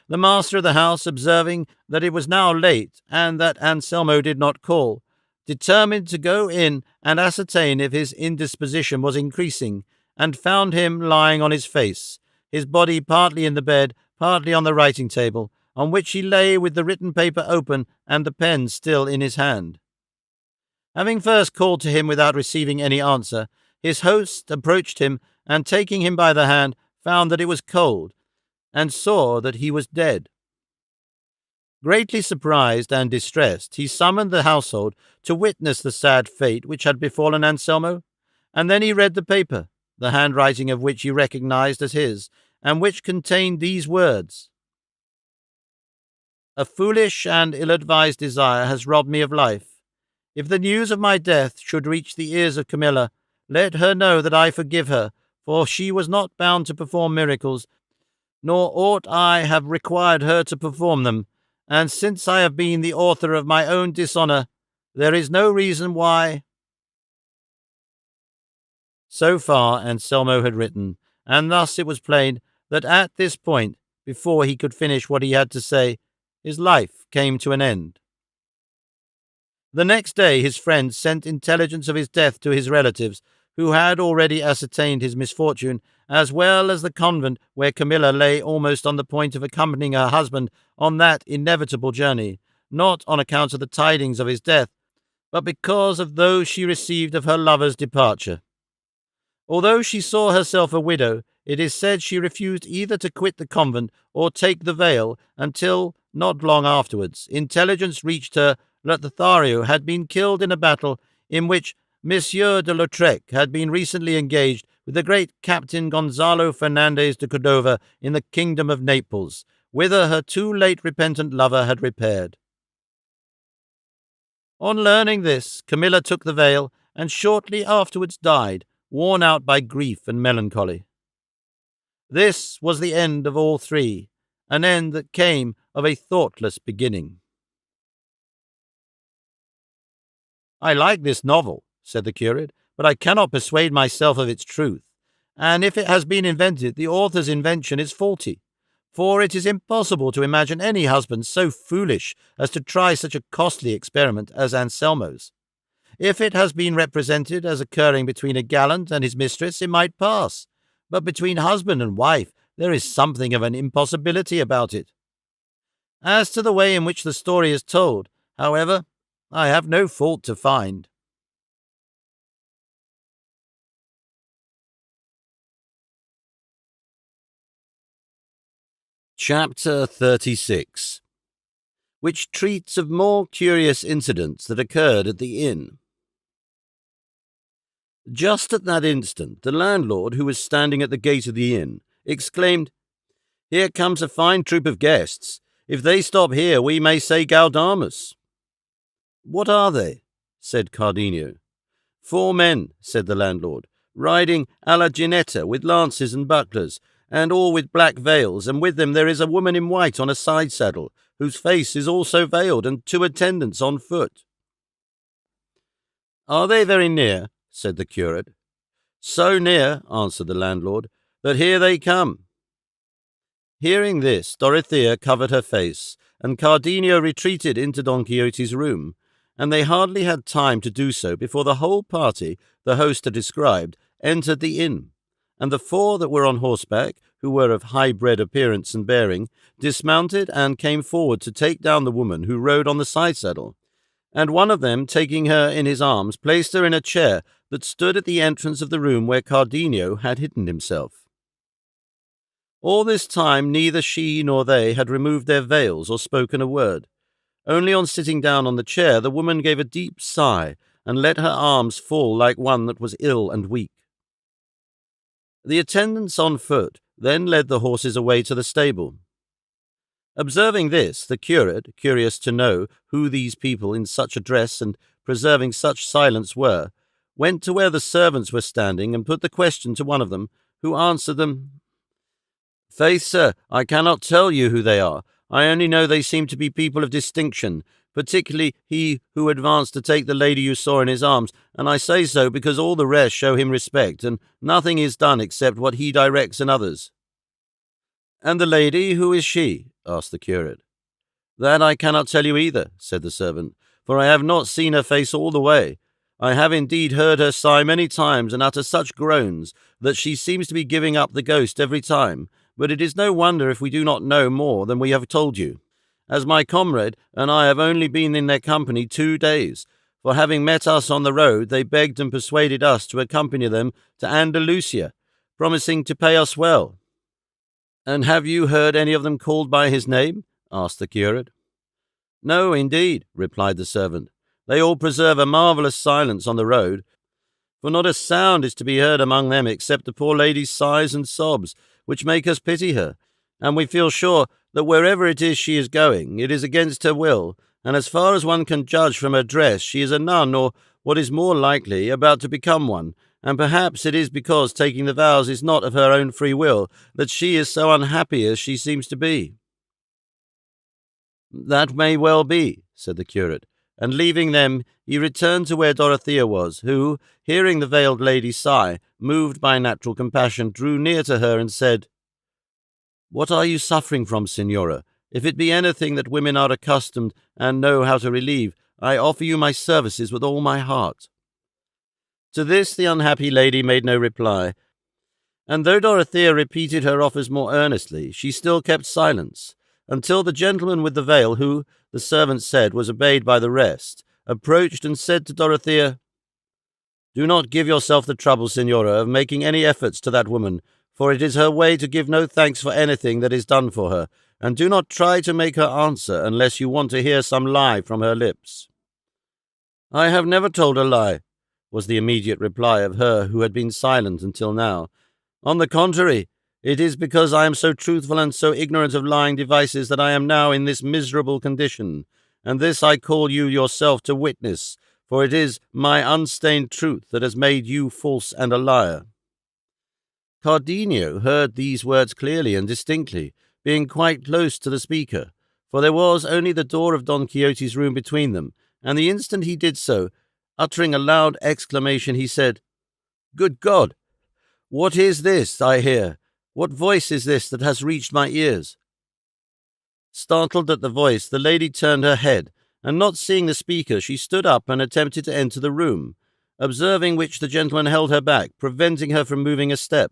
S1: The master of the house, observing that it was now late, and that Anselmo did not call, determined to go in and ascertain if his indisposition was increasing, and found him lying on his face, his body partly in the bed, partly on the writing table, on which he lay with the written paper open and the pen still in his hand. Having first called to him without receiving any answer, his host approached him, and taking him by the hand, found that it was cold, and saw that he was dead. Greatly surprised and distressed, he summoned the household to witness the sad fate which had befallen Anselmo, and then he read the paper, the handwriting of which he recognized as his, and which contained these words: "A foolish and ill-advised desire has robbed me of life. If the news of my death should reach the ears of Camilla, let her know that I forgive her, for she was not bound to perform miracles, nor ought I have required her to perform them, and since I have been the author of my own dishonour, there is no reason why—" So far Anselmo had written, and thus it was plain that at this point, before he could finish what he had to say, his life came to an end. The next day his friend sent intelligence of his death to his relatives, who had already ascertained his misfortune, as well as the convent where Camilla lay almost on the point of accompanying her husband on that inevitable journey, not on account of the tidings of his death, but because of those she received of her lover's departure. Although she saw herself a widow, it is said she refused either to quit the convent or take the veil until, not long afterwards, intelligence reached her that Lothario had been killed in a battle in which Monsieur de Lautrec had been recently engaged with the great Captain Gonzalo Fernandez de Cordova in the kingdom of Naples, whither her too late repentant lover had repaired. On learning this, Camilla took the veil, and shortly afterwards died, worn out by grief and melancholy. This was the end of all three, an end that came of a thoughtless beginning. "I like this novel," said the curate, "but I cannot persuade myself of its truth, and if it has been invented, the author's invention is faulty, for it is impossible to imagine any husband so foolish as to try such a costly experiment as Anselmo's. If it has been represented as occurring between a gallant and his mistress, it might pass, but between husband and wife there is something of an impossibility about it. As to the way in which the story is told, however, I have no fault to find." Chapter 36, which treats of more curious incidents that occurred at the inn. Just at that instant, the landlord, who was standing at the gate of the inn, exclaimed, "Here comes a fine troop of guests. If they stop here, we may say Gaudamus." "What are they?" said Cardenio. "4 men," said the landlord, "riding a la Ginetta with lances and bucklers, and all with black veils, and with them there is a woman in white on a side saddle, whose face is also veiled, and 2 attendants on foot." "Are they very near?" said the curate. "So near," answered the landlord, "that here they come." Hearing this, Dorothea covered her face, and Cardenio retreated into Don Quixote's room, and they hardly had time to do so before the whole party the host had described entered the inn, and the 4 that were on horseback, who were of high-bred appearance and bearing, dismounted and came forward to take down the woman who rode on the side saddle, and one of them, taking her in his arms, placed her in a chair that stood at the entrance of the room where Cardenio had hidden himself. All this time neither she nor they had removed their veils or spoken a word. Only on sitting down on the chair the woman gave a deep sigh and let her arms fall like one that was ill and weak. The attendants on foot then led the horses away to the stable. Observing this, the curate, curious to know who these people in such a dress and preserving such silence were, went to where the servants were standing and put the question to one of them, who answered them, "Faith, sir, I cannot tell you who they are. I only know they seem to be people of distinction, particularly he who advanced to take the lady you saw in his arms, and I say so because all the rest show him respect, and nothing is done except what he directs in others." "And the lady, who is she?" asked the curate. "That I cannot tell you either," said the servant, "for I have not seen her face all the way. I have indeed heard her sigh many times and utter such groans that she seems to be giving up the ghost every time, but it is no wonder if we do not know more than we have told you, as my comrade and I have only been in their company 2 days, for having met us on the road, they begged and persuaded us to accompany them to Andalusia, promising to pay us well." "And have you heard any of them called by his name?" asked the curate. "No, indeed," replied the servant. "They all preserve a marvellous silence on the road, for not a sound is to be heard among them except the poor lady's sighs and sobs, which make us pity her, and we feel sure that wherever it is she is going, it is against her will, and as far as one can judge from her dress, she is a nun, or, what is more likely, about to become one, and perhaps it is because taking the vows is not of her own free will that she is so unhappy as she seems to be." "That may well be," said the curate, and leaving them, he returned to where Dorothea was, who, hearing the veiled lady sigh, moved by natural compassion, drew near to her and said, "What are you suffering from, Signora? If it be anything that women are accustomed and know how to relieve, I offer you my services with all my heart." To this the unhappy lady made no reply, and though Dorothea repeated her offers more earnestly, she still kept silence, until the gentleman with the veil, who, the servant said, was obeyed by the rest, approached and said to Dorothea, "Do not give yourself the trouble, Signora, of making any efforts to that woman, for it is her way to give no thanks for anything that is done for her, and do not try to make her answer unless you want to hear some lie from her lips." "I have never told a lie," was the immediate reply of her who had been silent until now. "On the contrary, it is because I am so truthful and so ignorant of lying devices that I am now in this miserable condition, and this I call you yourself to witness, for it is my unstained truth that has made you false and a liar." Cardenio heard these words clearly and distinctly, being quite close to the speaker, for there was only the door of Don Quixote's room between them, and the instant he did so, uttering a loud exclamation, he said, "Good God! What is this I hear? What voice is this that has reached my ears?" Startled at the voice, the lady turned her head, and not seeing the speaker, she stood up and attempted to enter the room, observing which the gentleman held her back, preventing her from moving a step.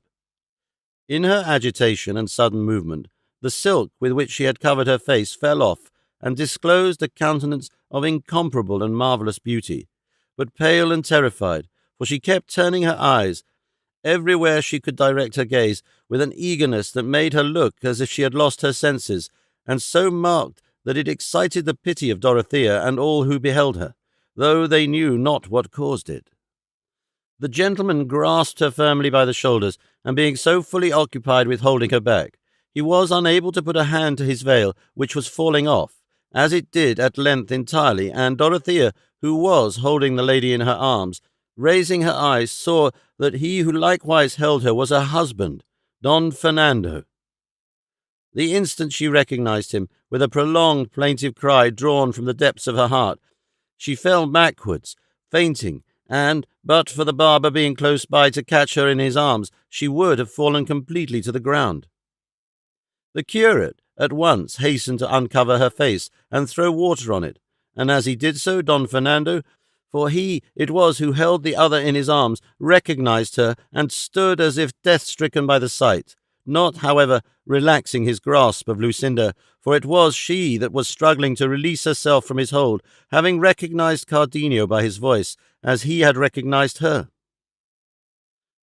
S1: In her agitation and sudden movement, the silk with which she had covered her face fell off, and disclosed a countenance of incomparable and marvellous beauty, but pale and terrified, for she kept turning her eyes everywhere she could direct her gaze, with an eagerness that made her look as if she had lost her senses, and so marked that it excited the pity of Dorothea and all who beheld her, though they knew not what caused it. The gentleman grasped her firmly by the shoulders, and being so fully occupied with holding her back, he was unable to put a hand to his veil, which was falling off, as it did at length entirely, and Dorothea, who was holding the lady in her arms, raising her eyes, saw that he who likewise held her was her husband, Don Fernando. The instant she recognized him, with a prolonged plaintive cry drawn from the depths of her heart, she fell backwards, fainting, and, but for the barber being close by to catch her in his arms, she would have fallen completely to the ground. The curate at once hastened to uncover her face and throw water on it, and as he did so, Don Fernando, for he it was who held the other in his arms, recognized her, and stood as if death-stricken by the sight, not, however, relaxing his grasp of Lucinda, for it was she that was struggling to release herself from his hold, having recognized Cardenio by his voice, as he had recognized her.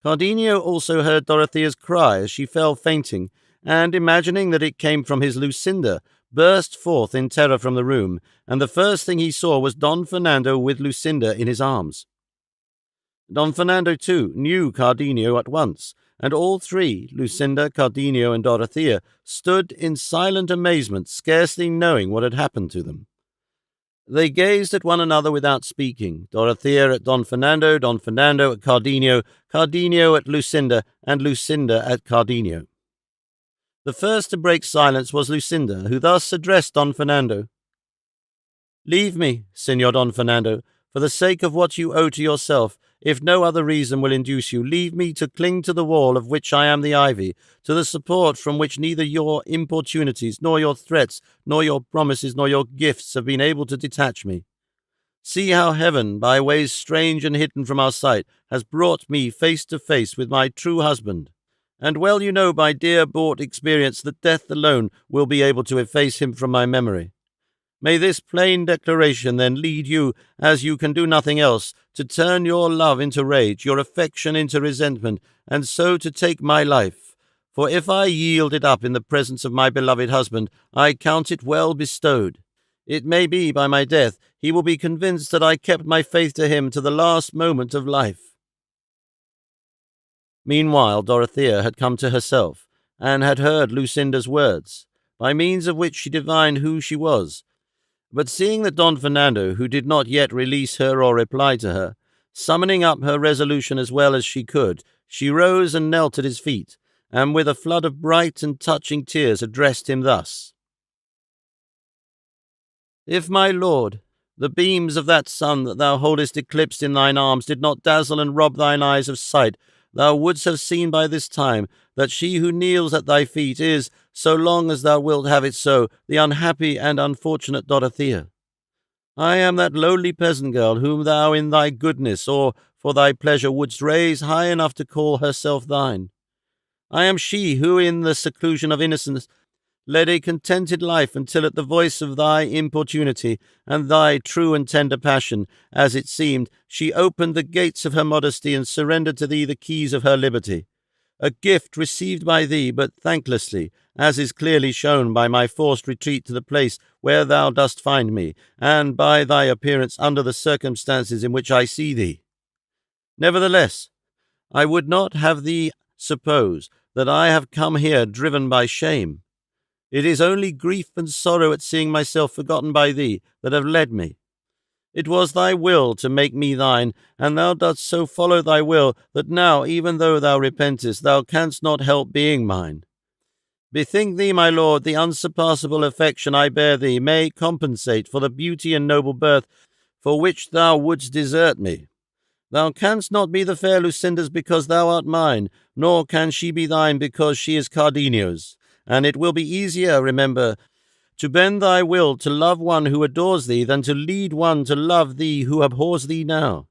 S1: Cardenio also heard Dorothea's cry as she fell fainting, and, imagining that it came from his Lucinda, burst forth in terror from the room, and the first thing he saw was Don Fernando with Lucinda in his arms. Don Fernando, too, knew Cardenio at once, and all three, Lucinda, Cardenio, and Dorothea, stood in silent amazement, scarcely knowing what had happened to them. They gazed at one another without speaking, Dorothea at Don Fernando at Cardenio, Cardenio at Lucinda, and Lucinda at Cardenio. The first to break silence was Lucinda, who thus addressed Don Fernando. "Leave me, Señor Don Fernando, for the sake of what you owe to yourself. If no other reason will induce you, leave me to cling to the wall of which I am the ivy, to the support from which neither your importunities, nor your threats, nor your promises, nor your gifts have been able to detach me. See how heaven, by ways strange and hidden from our sight, has brought me face to face with my true husband. And well you know by dear bought experience that death alone will be able to efface him from my memory. May this plain declaration then lead you, as you can do nothing else, to turn your love into rage, your affection into resentment, and so to take my life. For if I yield it up in the presence of my beloved husband, I count it well bestowed. It may be by my death he will be convinced that I kept my faith to him to the last moment of life." Meanwhile Dorothea had come to herself, and had heard Lucinda's words, by means of which she divined who she was. But seeing that Don Fernando, who did not yet release her or reply to her, summoning up her resolution as well as she could, she rose and knelt at his feet, and with a flood of bright and touching tears addressed him thus. "If, my lord, the beams of that sun that thou holdest eclipsed in thine arms did not dazzle and rob thine eyes of sight, thou wouldst have seen by this time that she who kneels at thy feet is, so long as thou wilt have it so, the unhappy and unfortunate Dorothea. I am that lowly peasant girl whom thou in thy goodness or for thy pleasure wouldst raise high enough to call herself thine. I am she who in the seclusion of innocence led a contented life until at the voice of thy importunity and thy true and tender passion, as it seemed, she opened the gates of her modesty and surrendered to thee the keys of her liberty. A gift received by thee, but thanklessly, as is clearly shown by my forced retreat to the place where thou dost find me, and by thy appearance under the circumstances in which I see thee. Nevertheless, I would not have thee suppose that I have come here driven by shame. It is only grief and sorrow at seeing myself forgotten by thee that have led me. It was thy will to make me thine, and thou dost so follow thy will that now, even though thou repentest, thou canst not help being mine. Bethink thee, my lord, the unsurpassable affection I bear thee may compensate for the beauty and noble birth for which thou wouldst desert me. Thou canst not be the fair Lucinda's because thou art mine, nor can she be thine because she is Cardenio's. And it will be easier, remember, to bend thy will to love one who adores thee than to lead one to love thee who abhors thee now.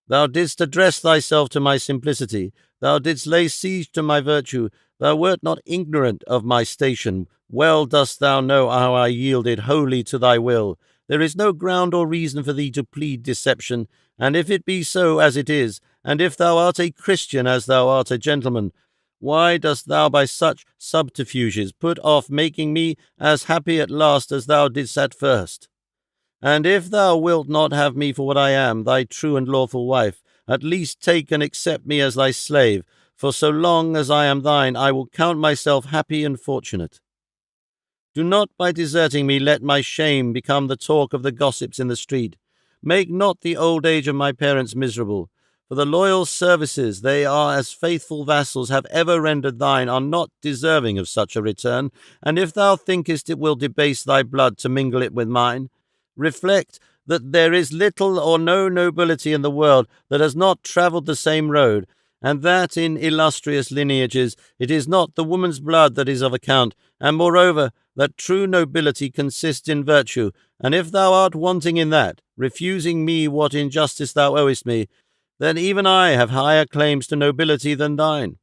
S1: Thou didst address thyself to my simplicity, thou didst lay siege to my virtue, thou wert not ignorant of my station. Well dost thou know how I yielded wholly to thy will. There is no ground or reason for thee to plead deception, and if it be so as it is, and if thou art a Christian as thou art a gentleman, why dost thou by such subterfuges put off making me as happy at last as thou didst at first? And if thou wilt not have me for what I am, thy true and lawful wife, at least take and accept me as thy slave, for so long as I am thine, I will count myself happy and fortunate. Do not by deserting me let my shame become the talk of the gossips in the street. Make not the old age of my parents miserable. For the loyal services they are as faithful vassals have ever rendered thine are not deserving of such a return, and if thou thinkest it will debase thy blood to mingle it with mine, reflect that there is little or no nobility in the world that has not travelled the same road, and that in illustrious lineages it is not the woman's blood that is of account, and moreover that true nobility consists in virtue, and if thou art wanting in that, refusing me what injustice thou owest me, then even I have higher claims to nobility than thine.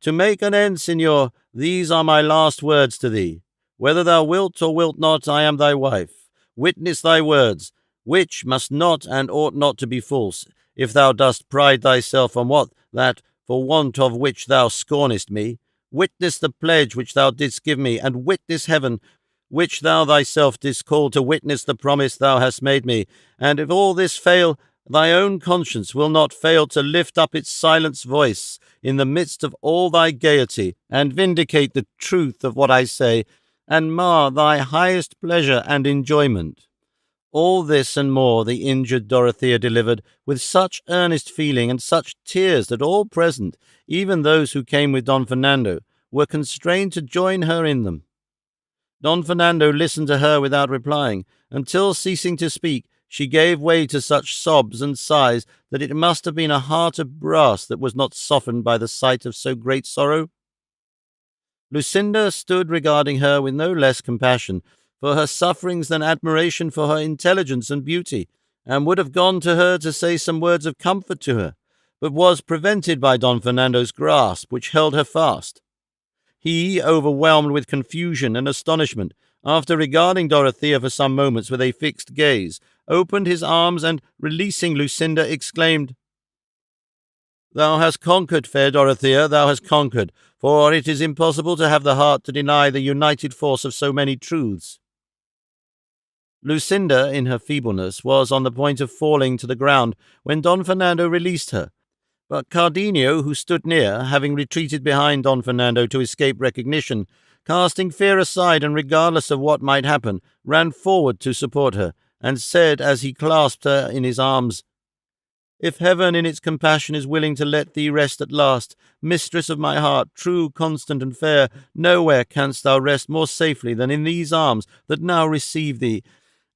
S1: To make an end, Signor, these are my last words to thee. Whether thou wilt or wilt not, I am thy wife. Witness thy words, which must not and ought not to be false, if thou dost pride thyself on what that, for want of which thou scornest me. Witness the pledge which thou didst give me, and witness heaven, which thou thyself didst call to witness the promise thou hast made me. And if all this fail, thy own conscience will not fail to lift up its silenced voice in the midst of all thy gaiety, and vindicate the truth of what I say, and mar thy highest pleasure and enjoyment. All this and more the injured Dorothea delivered with such earnest feeling and such tears that all present, even those who came with Don Fernando, were constrained to join her in them. Don Fernando listened to her without replying, until, ceasing to speak, she gave way to such sobs and sighs that it must have been a heart of brass that was not softened by the sight of so great sorrow. Lucinda stood regarding her with no less compassion for her sufferings than admiration for her intelligence and beauty, and would have gone to her to say some words of comfort to her, but was prevented by Don Fernando's grasp, which held her fast. He, overwhelmed with confusion and astonishment, after regarding Dorothea for some moments with a fixed gaze, opened his arms and, releasing Lucinda, exclaimed, "Thou hast conquered, fair Dorothea, thou hast conquered, for it is impossible to have the heart to deny the united force of so many truths." Lucinda, in her feebleness, was on the point of falling to the ground when Don Fernando released her, but Cardenio, who stood near, having retreated behind Don Fernando to escape recognition, casting fear aside and regardless of what might happen, ran forward to support her, and said as he clasped her in his arms, "If heaven in its compassion is willing to let thee rest at last, mistress of my heart, true, constant, and fair, nowhere canst thou rest more safely than in these arms that now receive thee,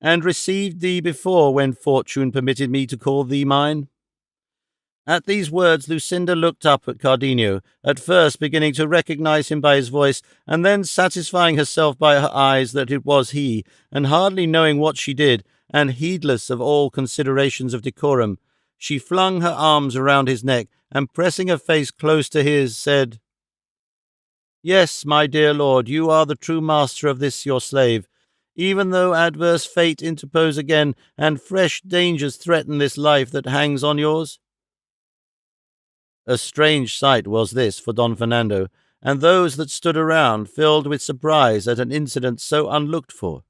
S1: and received thee before when fortune permitted me to call thee mine." At these words Lucinda looked up at Cardenio, at first beginning to recognize him by his voice, and then satisfying herself by her eyes that it was he, and hardly knowing what she did, and heedless of all considerations of decorum, she flung her arms around his neck, and pressing her face close to his, said, "Yes, my dear lord, you are the true master of this your slave. Even though adverse fate interpose again, and fresh dangers threaten this life that hangs on yours." A strange sight was this for Don Fernando, and those that stood around, filled with surprise at an incident so unlooked for.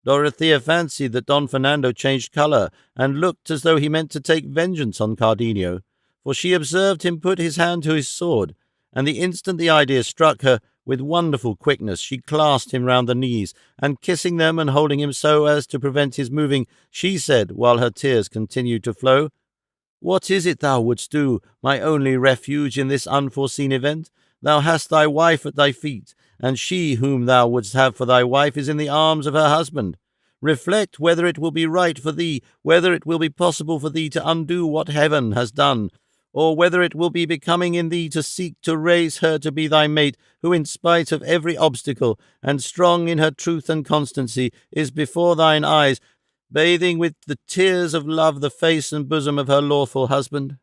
S1: Dorothea fancied that Don Fernando changed colour, and looked as though he meant to take vengeance on Cardenio, for she observed him put his hand to his sword, and the instant the idea struck her, with wonderful quickness she clasped him round the knees, and kissing them and holding him so as to prevent his moving, she said, while her tears continued to flow, "What is it thou wouldst do, my only refuge in this unforeseen event? Thou hast thy wife at thy feet, and she whom thou wouldst have for thy wife is in the arms of her husband. Reflect whether it will be right for thee, whether it will be possible for thee to undo what heaven has done, or whether it will be becoming in thee to seek to raise her to be thy mate, who in spite of every obstacle, and strong in her truth and constancy, is before thine eyes, bathing with the tears of love the face and bosom of her lawful husband.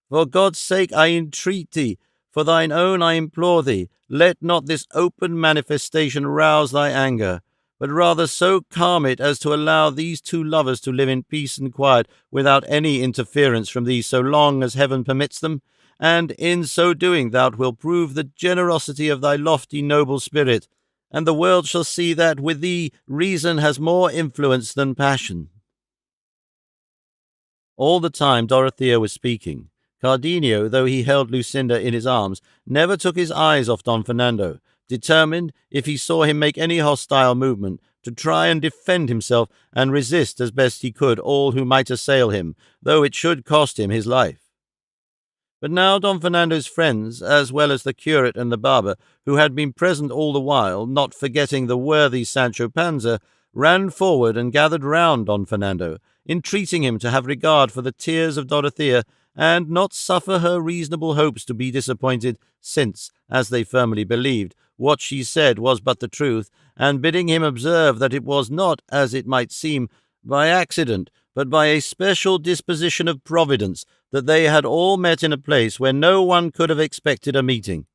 S1: For God's sake I entreat thee, for thine own I implore thee, let not this open manifestation rouse thy anger, but rather so calm it as to allow these two lovers to live in peace and quiet without any interference from thee so long as heaven permits them, and in so doing thou wilt prove the generosity of thy lofty noble spirit, and the world shall see that with thee reason has more influence than passion." All the time Dorothea was speaking, Cardenio, though he held Lucinda in his arms, never took his eyes off Don Fernando, determined, if he saw him make any hostile movement, to try and defend himself and resist as best he could all who might assail him, though it should cost him his life. But now Don Fernando's friends, as well as the curate and the barber, who had been present all the while, not forgetting the worthy Sancho Panza, ran forward and gathered round Don Fernando, entreating him to have regard for the tears of Dorothea, and not suffer her reasonable hopes to be disappointed, since, as they firmly believed, what she said was but the truth, and bidding him observe that it was not, as it might seem, by accident, but by a special disposition of Providence, that they had all met in a place where no one could have expected a meeting.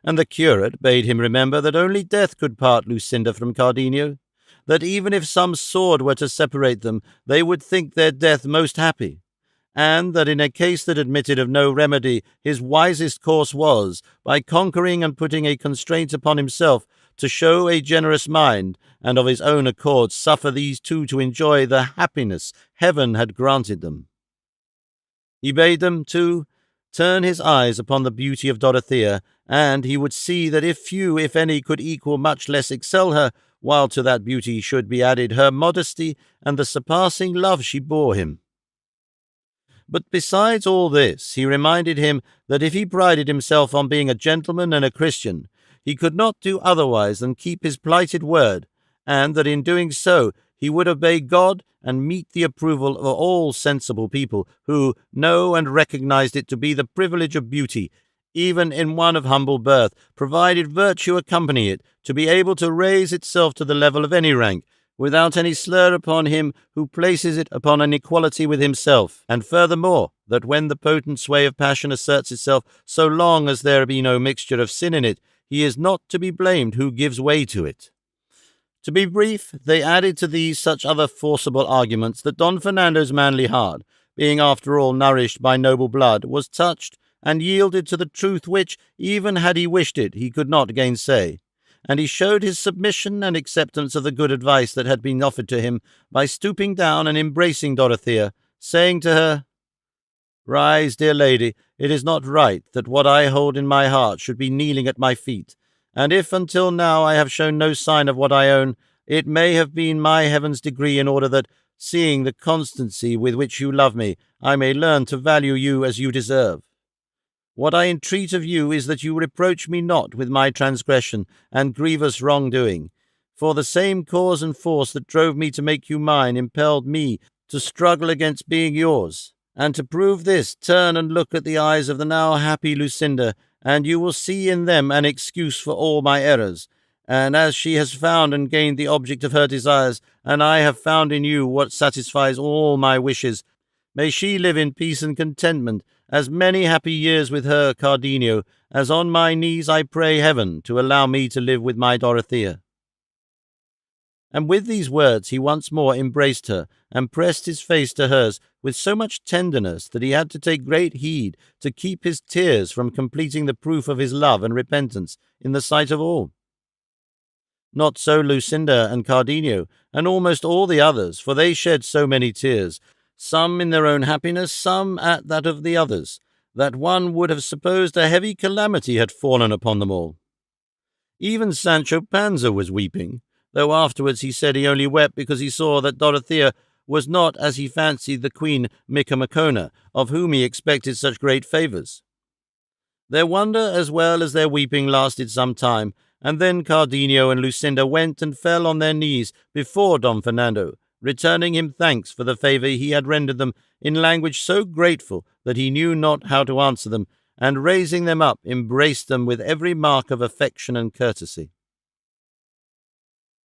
S1: And the curate bade him remember that only death could part Lucinda from Cardenio, that even if some sword were to separate them, they would think their death most happy, and that in a case that admitted of no remedy, his wisest course was, by conquering and putting a constraint upon himself, to show a generous mind, and of his own accord suffer these two to enjoy the happiness heaven had granted them. He bade them, too, turn his eyes upon the beauty of Dorothea, and he would see that if few, if any, could equal, much less excel her, while to that beauty should be added her modesty and the surpassing love she bore him. But besides all this, he reminded him that if he prided himself on being a gentleman and a Christian, he could not do otherwise than keep his plighted word, and that in doing so he would obey God and meet the approval of all sensible people who know and recognized it to be the privilege of beauty, even in one of humble birth, provided virtue accompany it, to be able to raise itself to the level of any rank, without any slur upon him who places it upon an equality with himself, and furthermore, that when the potent sway of passion asserts itself, so long as there be no mixture of sin in it, he is not to be blamed who gives way to it. To be brief, they added to these such other forcible arguments that Don Fernando's manly heart, being after all nourished by noble blood, was touched and yielded to the truth which, even had he wished it, he could not gainsay, and he showed his submission and acceptance of the good advice that had been offered to him by stooping down and embracing Dorothea, saying to her, "Rise, dear lady, it is not right that what I hold in my heart should be kneeling at my feet, and if until now I have shown no sign of what I own, it may have been my heaven's decree in order that, seeing the constancy with which you love me, I may learn to value you as you deserve. What I entreat of you is that you reproach me not with my transgression and grievous wrongdoing, for the same cause and force that drove me to make you mine impelled me to struggle against being yours. And to prove this, turn and look at the eyes of the now happy Lucinda, and you will see in them an excuse for all my errors. And as she has found and gained the object of her desires, and I have found in you what satisfies all my wishes, may she live in peace and contentment, as many happy years with her Cardenio, as on my knees I pray heaven to allow me to live with my Dorothea." And with these words he once more embraced her, and pressed his face to hers with so much tenderness that he had to take great heed to keep his tears from completing the proof of his love and repentance in the sight of all. Not so Lucinda and Cardenio, and almost all the others, for they shed so many tears, some in their own happiness, some at that of the others, that one would have supposed a heavy calamity had fallen upon them all. Even Sancho Panza was weeping, though afterwards he said he only wept because he saw that Dorothea was not, as he fancied, the Queen Micomicona, of whom he expected such great favours. Their wonder as well as their weeping lasted some time, and then Cardenio and Lucinda went and fell on their knees before Don Fernando, returning him thanks for the favour he had rendered them in language so grateful that he knew not how to answer them, and raising them up, embraced them with every mark of affection and courtesy.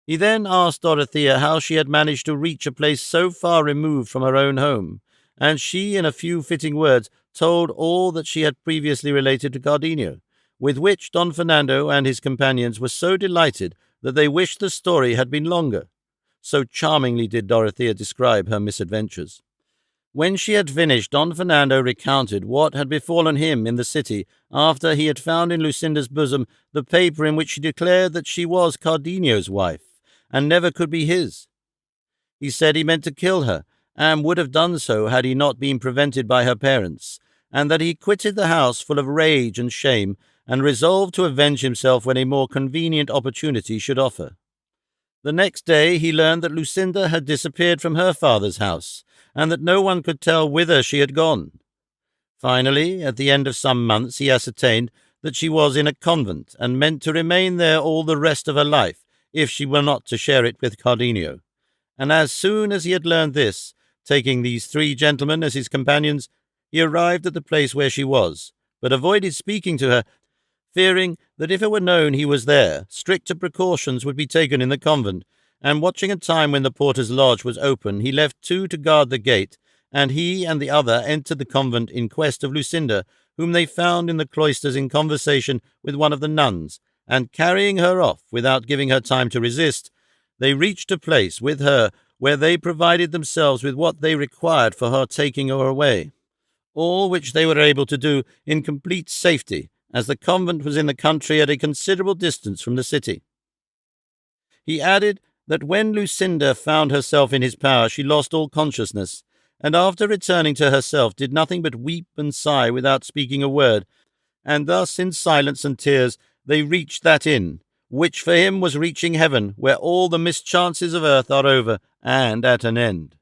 S1: He then asked Dorothea how she had managed to reach a place so far removed from her own home, and she, in a few fitting words, told all that she had previously related to Cardenio, with which Don Fernando and his companions were so delighted that they wished the story had been longer. So charmingly did Dorothea describe her misadventures. When she had finished, Don Fernando recounted what had befallen him in the city after he had found in Lucinda's bosom the paper in which she declared that she was Cardenio's wife, and never could be his. He said he meant to kill her, and would have done so had he not been prevented by her parents, and that he quitted the house full of rage and shame, and resolved to avenge himself when a more convenient opportunity should offer. The next day he learned that Lucinda had disappeared from her father's house, and that no one could tell whither she had gone. Finally, at the end of some months, he ascertained that she was in a convent, and meant to remain there all the rest of her life, if she were not to share it with Cardenio. And as soon as he had learned this, taking these 3 gentlemen as his companions, he arrived at the place where she was, but avoided speaking to her, fearing that if it were known he was there, stricter precautions would be taken in the convent, and watching a time when the porter's lodge was open, he left 2 to guard the gate, and he and the other entered the convent in quest of Lucinda, whom they found in the cloisters in conversation with one of the nuns, and carrying her off without giving her time to resist, they reached a place with her where they provided themselves with what they required for her taking her away, all which they were able to do in complete safety, as the convent was in the country at a considerable distance from the city. He added that when Lucinda found herself in his power, she lost all consciousness, and after returning to herself did nothing but weep and sigh without speaking a word, and thus in silence and tears they reached that inn, which for him was reaching heaven, where all the mischances of earth are over and at an end.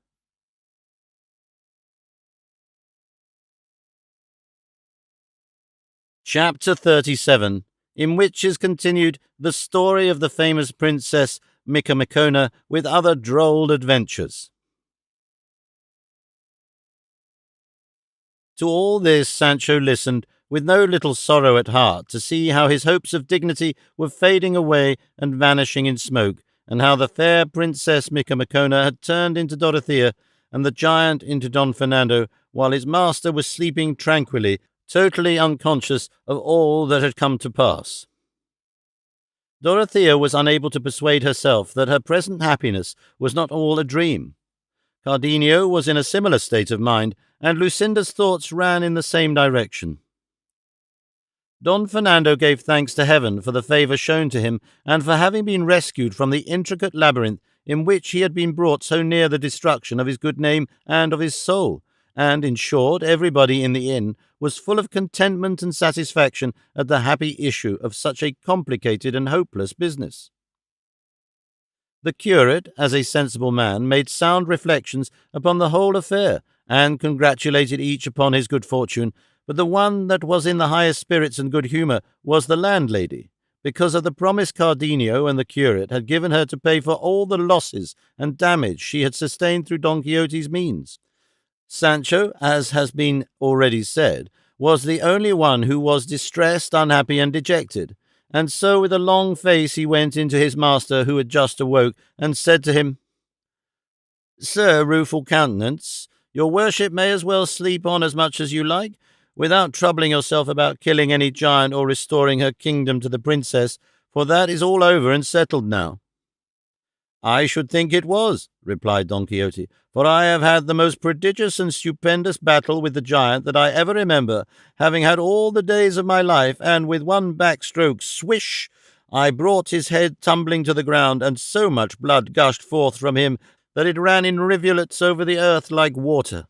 S1: Chapter 37, in which is continued the story of the famous Princess Micomicona with other droll adventures. To all this Sancho listened with no little sorrow at heart to see how his hopes of dignity were fading away and vanishing in smoke, and how the fair Princess Micomicona had turned into Dorothea, and the giant into Don Fernando, while his master was sleeping tranquilly, totally unconscious of all that had come to pass. Dorothea was unable to persuade herself that her present happiness was not all a dream. Cardenio was in a similar state of mind, and Lucinda's thoughts ran in the same direction. Don Fernando gave thanks to heaven for the favour shown to him, and for having been rescued from the intricate labyrinth in which he had been brought so near the destruction of his good name and of his soul, and, in short, everybody in the inn was full of contentment and satisfaction at the happy issue of such a complicated and hopeless business. The curate, as a sensible man, made sound reflections upon the whole affair, and congratulated each upon his good fortune, but the one that was in the highest spirits and good humour was the landlady, because of the promise Cardenio and the curate had given her to pay for all the losses and damage she had sustained through Don Quixote's means. Sancho, as has been already said, was the only one who was distressed, unhappy, and dejected, and so with a long face he went into his master, who had just awoke, and said to him, "Sir Rueful Countenance, your worship may as well sleep on as much as you like, without troubling yourself about killing any giant or restoring her kingdom to the princess, for that is all over and settled now." "I should think it was," replied Don Quixote, "for I have had the most prodigious and stupendous battle with the giant that I ever remember, having had all the days of my life, and with one backstroke, swish, I brought his head tumbling to the ground, and so much blood gushed forth from him that it ran in rivulets over the earth like water."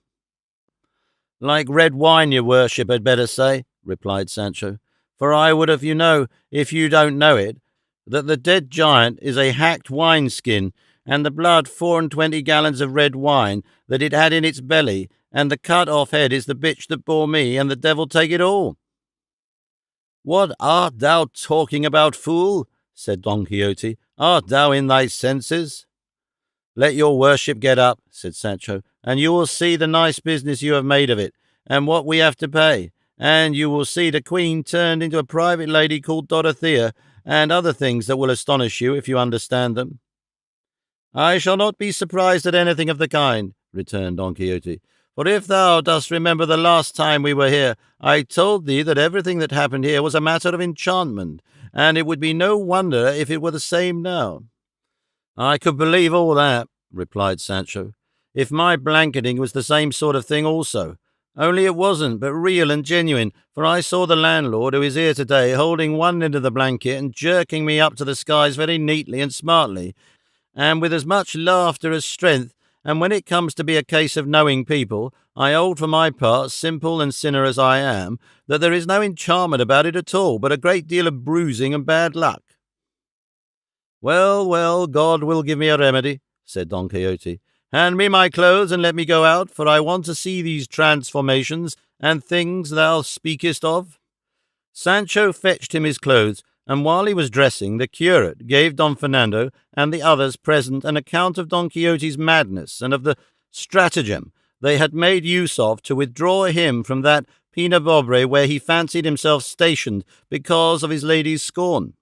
S1: "Like red wine, your worship had better say," replied Sancho, "for I would have you know, if you don't know it, that the dead giant is a hacked wine-skin, and the blood 24 gallons of red wine that it had in its belly, and the cut-off head is the bitch that bore me, and the devil take it all." "What art thou talking about, fool?" said Don Quixote. "Art thou in thy senses?" "Let your worship get up," said Sancho, "and you will see the nice business you have made of it, and what we have to pay, and you will see the queen turned into a private lady called Dorothea, and other things that will astonish you if you understand them." "I shall not be surprised at anything of the kind," returned Don Quixote, "for if thou dost remember the last time we were here, I told thee that everything that happened here was a matter of enchantment, and it would be no wonder if it were the same now." "I could believe all that," replied Sancho, "if my blanketing was the same sort of thing also. Only it wasn't, but real and genuine, for I saw the landlord, who is here today, holding one end of the blanket and jerking me up to the skies very neatly and smartly, and with as much laughter as strength, and when it comes to be a case of knowing people, I hold for my part, simple and sinner as I am, that there is no enchantment about it at all, but a great deal of bruising and bad luck." "Well, well, God will give me a remedy," said Don Quixote. "Hand me my clothes and let me go out, for I want to see these transformations and things thou speakest of." Sancho fetched him his clothes, and while he was dressing, the curate gave Don Fernando and the others present an account of Don Quixote's madness and of the stratagem they had made use of to withdraw him from that pena pobre where he fancied himself stationed because of his lady's scorn.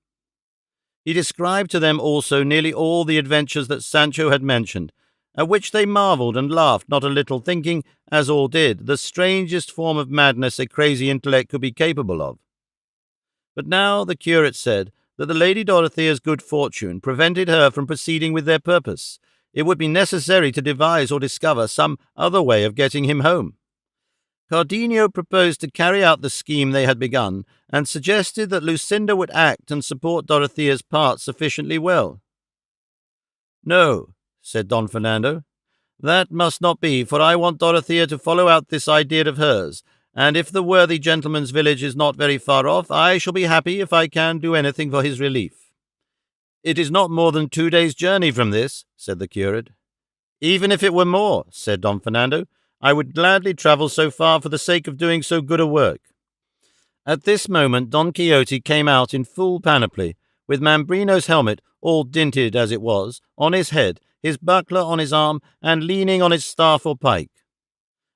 S1: He described to them also nearly all the adventures that Sancho had mentioned, at which they marvelled and laughed not a little, thinking, as all did, the strangest form of madness a crazy intellect could be capable of. But now the curate said that the Lady Dorothea's good fortune prevented her from proceeding with their purpose. It would be necessary to devise or discover some other way of getting him home. Cardenio proposed to carry out the scheme they had begun, and suggested that Lucinda would act and support Dorothea's part sufficiently well. "No," said Don Fernando, "that must not be, for I want Dorothea to follow out this idea of hers, and if the worthy gentleman's village is not very far off, I shall be happy if I can do anything for his relief." "It is not more than 2 days' journey from this," said the curate. "Even if it were more," said Don Fernando, "I would gladly travel so far for the sake of doing so good a work." At this moment Don Quixote came out in full panoply, with Mambrino's helmet, all dinted as it was, on his head, his buckler on his arm, and leaning on his staff or pike.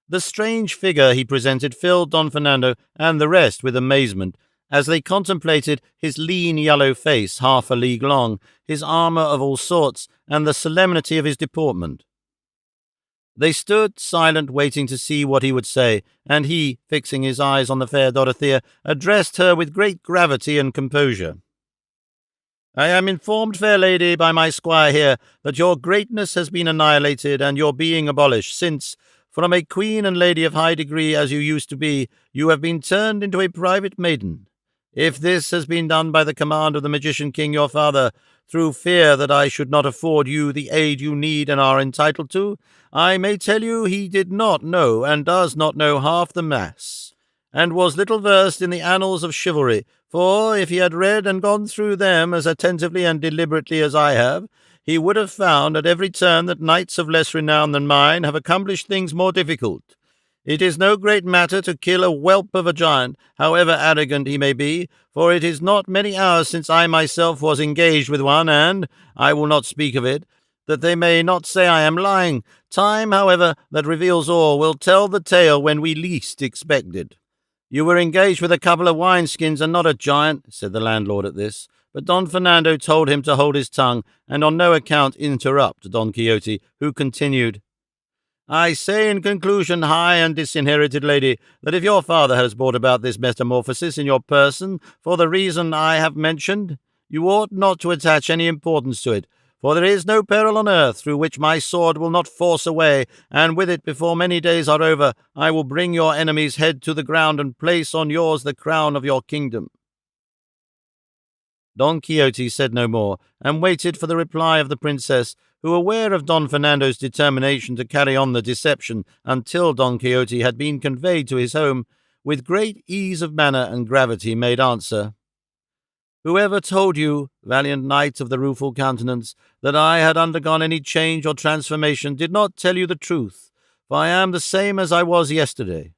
S1: The strange figure he presented filled Don Fernando and the rest with amazement, as they contemplated his lean yellow face, half a league long, his armour of all sorts, and the solemnity of his deportment. They stood silent, waiting to see what he would say, and he, fixing his eyes on the fair Dorothea, addressed her with great gravity and composure. "I am informed, fair lady, by my squire here, that your greatness has been annihilated and your being abolished, since, from a queen and lady of high degree as you used to be, you have been turned into a private maiden. If this has been done by the command of the magician king your father, through fear that I should not afford you the aid you need and are entitled to, I may tell you he did not know and does not know half the mass, and was little versed in the annals of chivalry, for if he had read and gone through them as attentively and deliberately as I have, he would have found at every turn that knights of less renown than mine have accomplished things more difficult. It is no great matter to kill a whelp of a giant, however arrogant he may be, for it is not many hours since I myself was engaged with one, and, I will not speak of it, that they may not say I am lying. Time, however, that reveals all, will tell the tale when we least expect it." "You were engaged with a couple of wineskins and not a giant," said the landlord at this, but Don Fernando told him to hold his tongue, and on no account interrupt Don Quixote, who continued, "I say in conclusion, high and disinherited lady, that if your father has brought about this metamorphosis in your person for the reason I have mentioned, you ought not to attach any importance to it, for there is no peril on earth through which my sword will not force a way, and with it, before many days are over, I will bring your enemy's head to the ground and place on yours the crown of your kingdom." Don Quixote said no more, and waited for the reply of the princess, who, aware of Don Fernando's determination to carry on the deception until Don Quixote had been conveyed to his home, with great ease of manner and gravity made answer, "Whoever told you, valiant knight of the rueful countenance, that I had undergone any change or transformation did not tell you the truth, for I am the same as I was yesterday.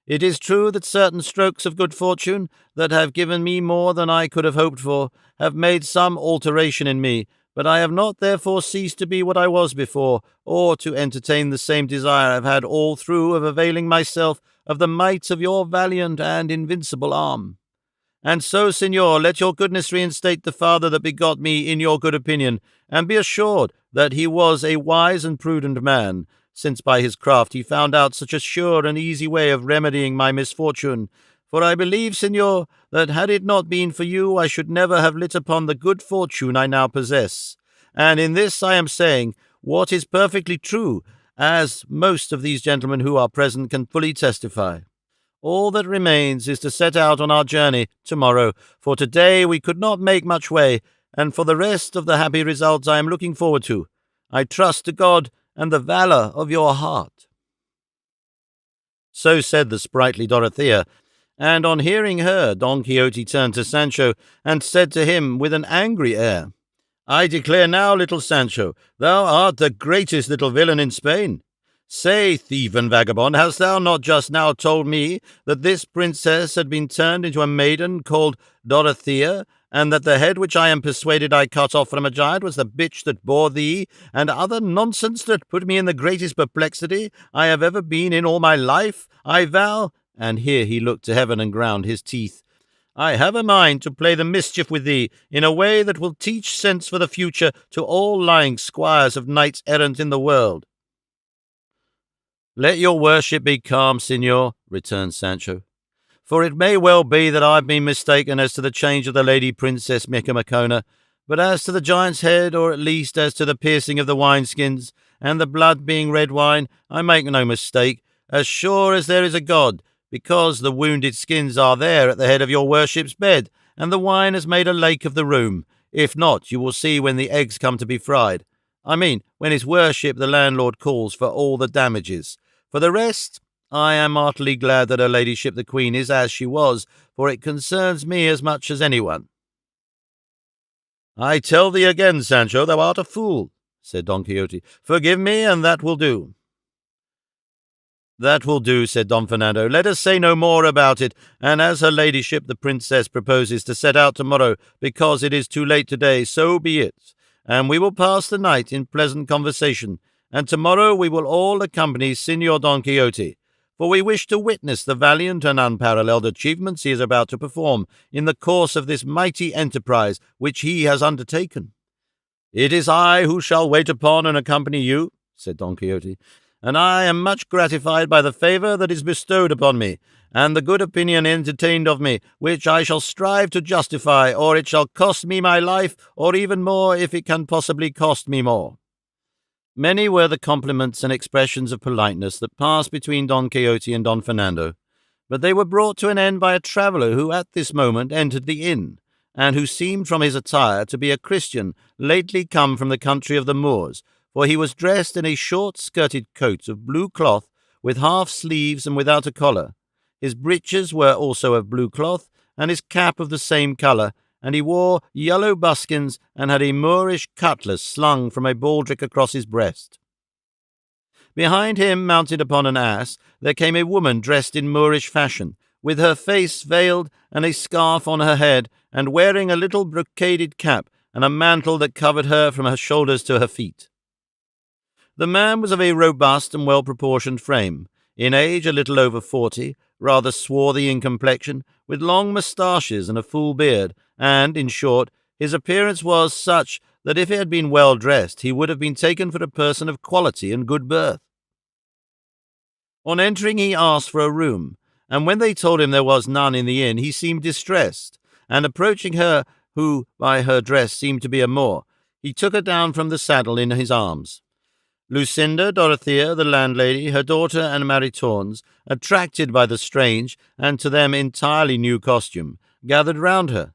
S1: It is true that certain strokes of good fortune, that have given me more than I could have hoped for, have made some alteration in me, but I have not therefore ceased to be what I was before, or to entertain the same desire I have had all through of availing myself of the might of your valiant and invincible arm. And so, Signor, let your goodness reinstate the father that begot me in your good opinion, and be assured that he was a wise and prudent man, since by his craft he found out such a sure and easy way of remedying my misfortune. For I believe, Signor, that had it not been for you, I should never have lit upon the good fortune I now possess. And in this I am saying what is perfectly true, as most of these gentlemen who are present can fully testify. All that remains is to set out on our journey tomorrow, for today we could not make much way, and for the rest of the happy results I am looking forward to. I trust to God and the valour of your heart." So said the sprightly Dorothea, and on hearing her, Don Quixote turned to Sancho, and said to him with an angry air, "I declare now, little Sancho, thou art the greatest little villain in Spain. Say, thief and vagabond, hast thou not just now told me that this princess had been turned into a maiden called Dorothea, and that the head which I am persuaded I cut off from a giant was the bitch that bore thee, and other nonsense that put me in the greatest perplexity I have ever been in all my life? I vow," and here he looked to heaven and ground his teeth, I have a mind to play the mischief with thee in a way that will teach sense for the future to all lying squires of knights-errant in the world." "Let your worship be calm, Signor," returned Sancho, "for it may well be that I have been mistaken as to the change of the Lady Princess Micomicona, but as to the giant's head, or at least as to the piercing of the wineskins, and the blood being red wine, I make no mistake, as sure as there is a God, because the wounded skins are there at the head of your worship's bed, and the wine has made a lake of the room. If not, you will see when the eggs come to be fried. I mean, when his worship the landlord calls for all the damages. For the rest, I am heartily glad that her ladyship the queen is as she was, for it concerns me as much as anyone." "I tell thee again, Sancho, thou art a fool," said Don Quixote. "Forgive me, and that will do." "That will do," said Don Fernando. "Let us say no more about it, and as her ladyship the princess proposes to set out tomorrow because it is too late today, so be it, and we will pass the night in pleasant conversation, and tomorrow we will all accompany Señor Don Quixote, for we wish to witness the valiant and unparalleled achievements he is about to perform in the course of this mighty enterprise which he has undertaken." "It is I who shall wait upon and accompany you," said Don Quixote, "and I am much gratified by the favour that is bestowed upon me, and the good opinion entertained of me, which I shall strive to justify, or it shall cost me my life, or even more, if it can possibly cost me more." Many were the compliments and expressions of politeness that passed between Don Quixote and Don Fernando, but they were brought to an end by a traveller who at this moment entered the inn, and who seemed from his attire to be a Christian lately come from the country of the Moors, for he was dressed in a short-skirted coat of blue cloth, with half sleeves and without a collar. His breeches were also of blue cloth, and his cap of the same colour, and he wore yellow buskins and had a Moorish cutlass slung from a baldric across his breast. Behind him, mounted upon an ass, there came a woman dressed in Moorish fashion, with her face veiled and a scarf on her head, and wearing a little brocaded cap and a mantle that covered her from her shoulders to her feet. The man was of a robust and well-proportioned frame, in age a little over 40, rather swarthy in complexion, with long moustaches and a full beard, and, in short, his appearance was such that if he had been well dressed he would have been taken for a person of quality and good birth. On entering he asked for a room, and when they told him there was none in the inn he seemed distressed, and approaching her, who by her dress seemed to be a Moor, he took her down from the saddle in his arms. Lucinda, Dorothea, the landlady, her daughter, and Maritornes, attracted by the strange, and to them entirely new costume, gathered round her,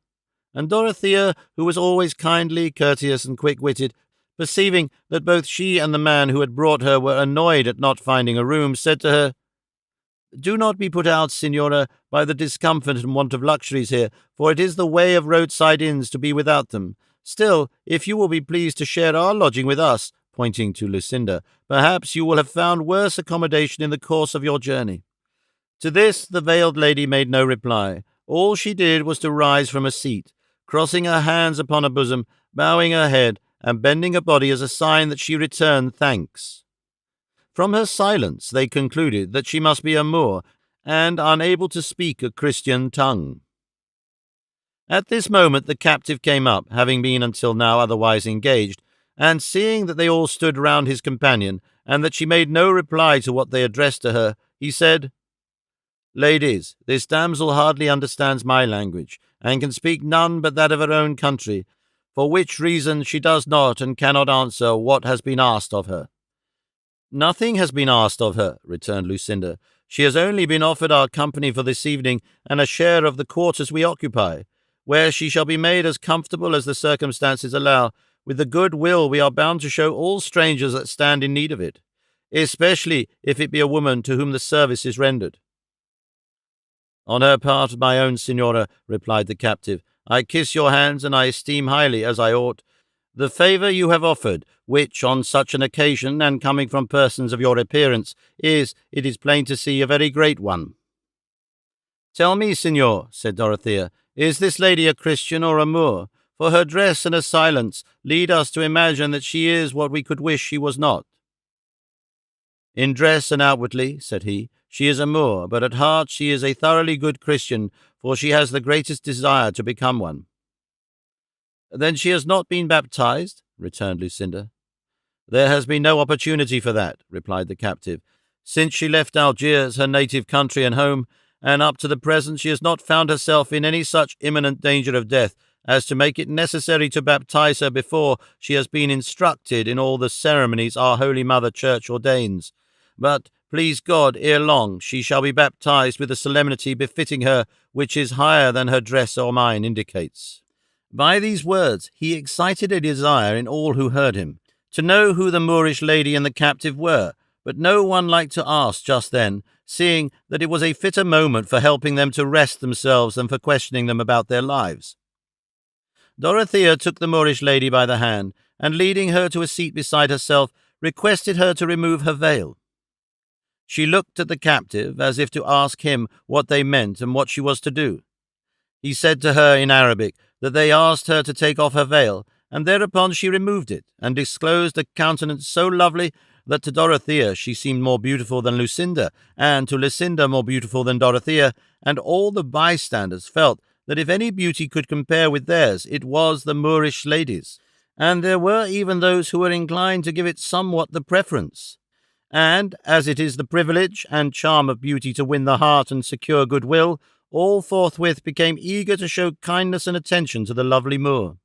S1: and Dorothea, who was always kindly, courteous, and quick-witted, perceiving that both she and the man who had brought her were annoyed at not finding a room, said to her, "Do not be put out, Signora, by the discomfort and want of luxuries here, for it is the way of roadside inns to be without them. Still, if you will be pleased to share our lodging with us," pointing to Lucinda, "perhaps you will have found worse accommodation in the course of your journey." To this the veiled lady made no reply. All she did was to rise from a seat, crossing her hands upon her bosom, bowing her head, and bending her body as a sign that she returned thanks. From her silence they concluded that she must be a Moor, and unable to speak a Christian tongue. At this moment the captive came up, having been until now otherwise engaged, and seeing that they all stood round his companion, and that she made no reply to what they addressed to her, he said, "Ladies, this damsel hardly understands my language, and can speak none but that of her own country, for which reason she does not and cannot answer what has been asked of her." "Nothing has been asked of her," returned Lucinda. "She has only been offered our company for this evening, and a share of the quarters we occupy, where she shall be made as comfortable as the circumstances allow, with the good will we are bound to show all strangers that stand in need of it, especially if it be a woman to whom the service is rendered." "On her part, my own Signora," replied the captive, "I kiss your hands, and I esteem highly, as I ought, the favour you have offered, which, on such an occasion, and coming from persons of your appearance, is, it is plain to see, a very great one." "Tell me, Signor," said Dorothea, "is this lady a Christian or a Moor? For her dress and her silence lead us to imagine that she is what we could wish she was not." "In dress and outwardly," said he, she is a Moor, but at heart she is a thoroughly good Christian, for she has the greatest desire to become one." "Then she has not been baptized?" returned Lucinda. "There has been no opportunity for that," replied the captive. "Since she left Algiers, her native country and home, and up to the present she has not found herself in any such imminent danger of death as to make it necessary to baptize her before she has been instructed in all the ceremonies our Holy Mother Church ordains. But, please God, ere long she shall be baptized with a solemnity befitting her, which is higher than her dress or mine indicates." By these words he excited a desire in all who heard him, to know who the Moorish lady and the captive were, but no one liked to ask just then, seeing that it was a fitter moment for helping them to rest themselves than for questioning them about their lives. Dorothea took the Moorish lady by the hand, and leading her to a seat beside herself, requested her to remove her veil. She looked at the captive as if to ask him what they meant and what she was to do. He said to her in Arabic that they asked her to take off her veil, and thereupon she removed it, and disclosed a countenance so lovely that to Dorothea she seemed more beautiful than Lucinda, and to Lucinda more beautiful than Dorothea, and all the bystanders felt that if any beauty could compare with theirs, it was the Moorish lady's, and there were even those who were inclined to give it somewhat the preference. And, as it is the privilege and charm of beauty to win the heart and secure goodwill, all forthwith became eager to show kindness and attention to the lovely Moor.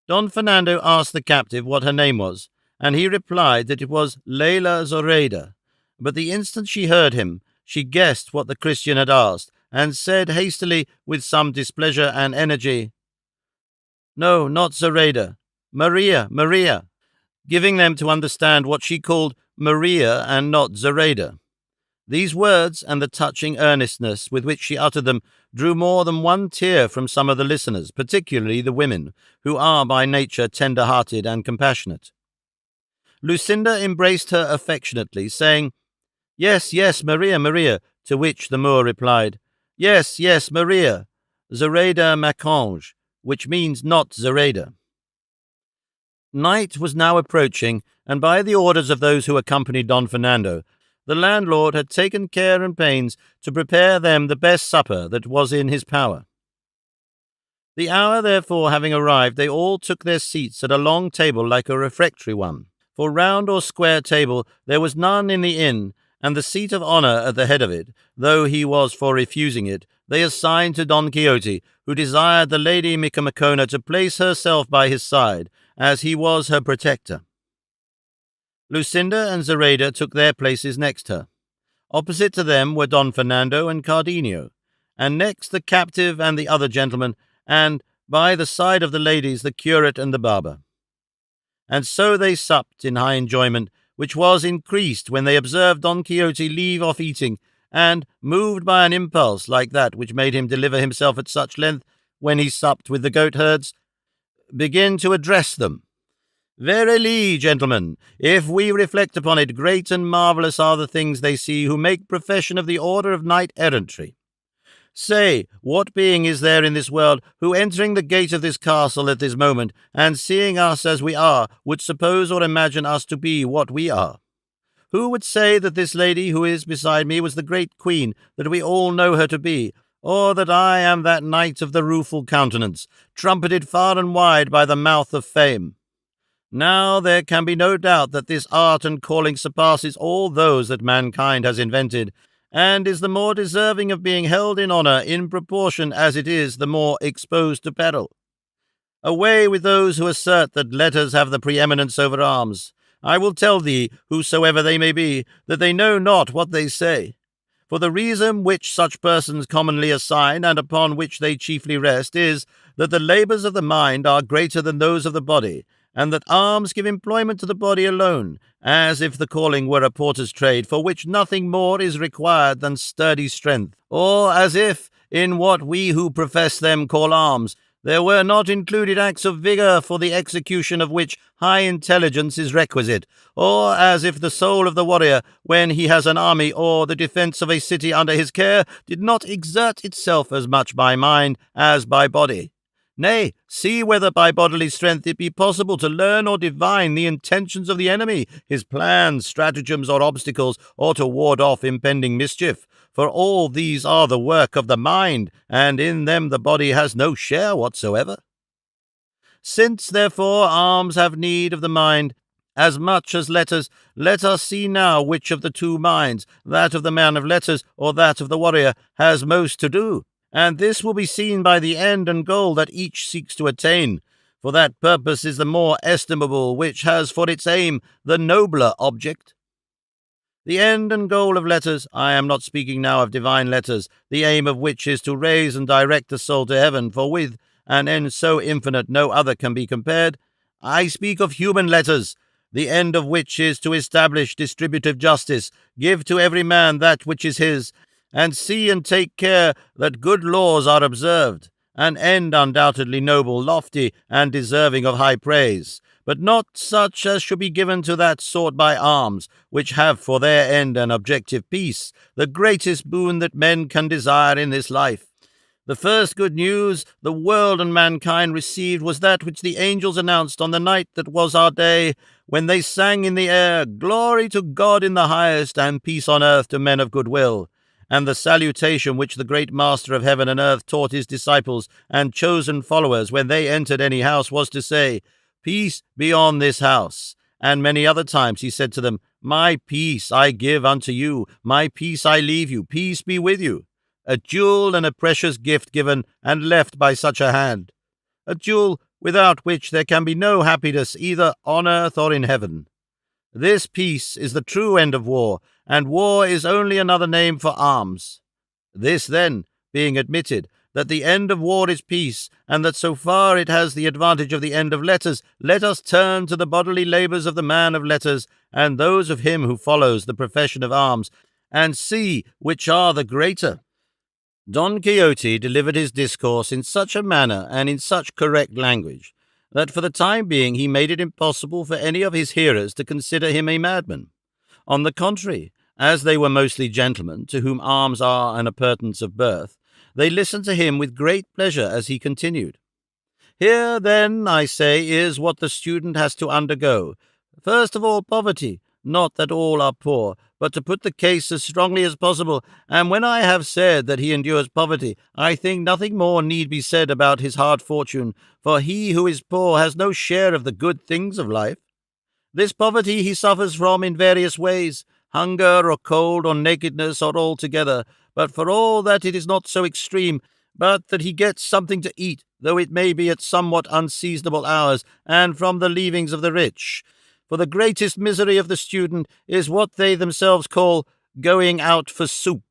S1: Don Fernando asked the captive what her name was, and he replied that it was Leila Zoraida. But the instant she heard him, she guessed what the Christian had asked, and said hastily, with some displeasure and energy, "No, not Zoraida. Maria, Maria," giving them to understand what she called Maria and not Zoraida. These words, and the touching earnestness with which she uttered them, drew more than one tear from some of the listeners, particularly the women, who are by nature tender-hearted and compassionate. Lucinda embraced her affectionately, saying, "Yes, yes, Maria, Maria," to which the Moor replied, "Yes, yes, Maria, Zoraida Macange," which means not Zoraida. Night was now approaching, and by the orders of those who accompanied Don Fernando, the landlord had taken care and pains to prepare them the best supper that was in his power. The hour, therefore, having arrived, they all took their seats at a long table like a refectory one. For round or square table there was none in the inn, and the seat of honour at the head of it, though he was for refusing it, they assigned to Don Quixote, who desired the Lady Micomicona to place herself by his side, as he was her protector. Lucinda and Zoraida took their places next her. Opposite to them were Don Fernando and Cardenio, and next the captive and the other gentlemen, and by the side of the ladies the curate and the barber. And so they supped in high enjoyment, which was increased when they observed Don Quixote leave off eating, and, moved by an impulse like that which made him deliver himself at such length when he supped with the goatherds, begin to address them. "Verily, gentlemen, if we reflect upon it, great and marvellous are the things they see who make profession of the order of knight-errantry. Say, what being is there in this world who, entering the gate of this castle at this moment, and seeing us as we are, would suppose or imagine us to be what we are? Who would say that this lady who is beside me was the great queen that we all know her to be, or that I am that knight of the rueful countenance, trumpeted far and wide by the mouth of fame? Now there can be no doubt that this art and calling surpasses all those that mankind has invented, and is the more deserving of being held in honour in proportion as it is the more exposed to peril. Away with those who assert that letters have the preeminence over arms. I will tell thee, whosoever they may be, that they know not what they say. For the reason which such persons commonly assign, and upon which they chiefly rest, is, that the labours of the mind are greater than those of the body, and that arms give employment to the body alone, as if the calling were a porter's trade, for which nothing more is required than sturdy strength, or as if, in what we who profess them call arms, there were not included acts of vigour for the execution of which high intelligence is requisite, or as if the soul of the warrior, when he has an army or the defence of a city under his care, did not exert itself as much by mind as by body. Nay, see whether by bodily strength it be possible to learn or divine the intentions of the enemy, his plans, stratagems, or obstacles, or to ward off impending mischief. For all these are the work of the mind, and in them the body has no share whatsoever. Since, therefore, arms have need of the mind, as much as letters, let us see now which of the two minds, that of the man of letters or that of the warrior, has most to do. And this will be seen by the end and goal that each seeks to attain. For that purpose is the more estimable which has for its aim the nobler object. The end and goal of letters, I am not speaking now of divine letters, the aim of which is to raise and direct the soul to heaven, for with an end so infinite no other can be compared. I speak of human letters, the end of which is to establish distributive justice, give to every man that which is his, and see and take care that good laws are observed, an end undoubtedly noble, lofty, and deserving of high praise, but not such as should be given to that sort by arms, which have for their end an objective peace, the greatest boon that men can desire in this life. The first good news the world and mankind received was that which the angels announced on the night that was our day, when they sang in the air, "Glory to God in the highest, and peace on earth to men of good will." And the salutation which the great Master of heaven and earth taught his disciples and chosen followers when they entered any house was to say, "Peace be on this house." And many other times he said to them, "My peace I give unto you, my peace I leave you, peace be with you." A jewel and a precious gift given and left by such a hand. A jewel without which there can be no happiness either on earth or in heaven. This peace is the true end of war, and war is only another name for arms. This, then, being admitted, that the end of war is peace, and that so far it has the advantage of the end of letters, let us turn to the bodily labours of the man of letters, and those of him who follows the profession of arms, and see which are the greater. Don Quixote delivered his discourse in such a manner and in such correct language, that for the time being he made it impossible for any of his hearers to consider him a madman. On the contrary, as they were mostly gentlemen, to whom arms are an appurtenance of birth, they listened to him with great pleasure as he continued. Here, then, I say, is what the student has to undergo. First of all, poverty, not that all are poor, but to put the case as strongly as possible, and when I have said that he endures poverty, I think nothing more need be said about his hard fortune, for he who is poor has no share of the good things of life. This poverty he suffers from in various ways, hunger or cold or nakedness or all together, but for all that it is not so extreme, but that he gets something to eat, though it may be at somewhat unseasonable hours, and from the leavings of the rich. For the greatest misery of the student is what they themselves call going out for soup,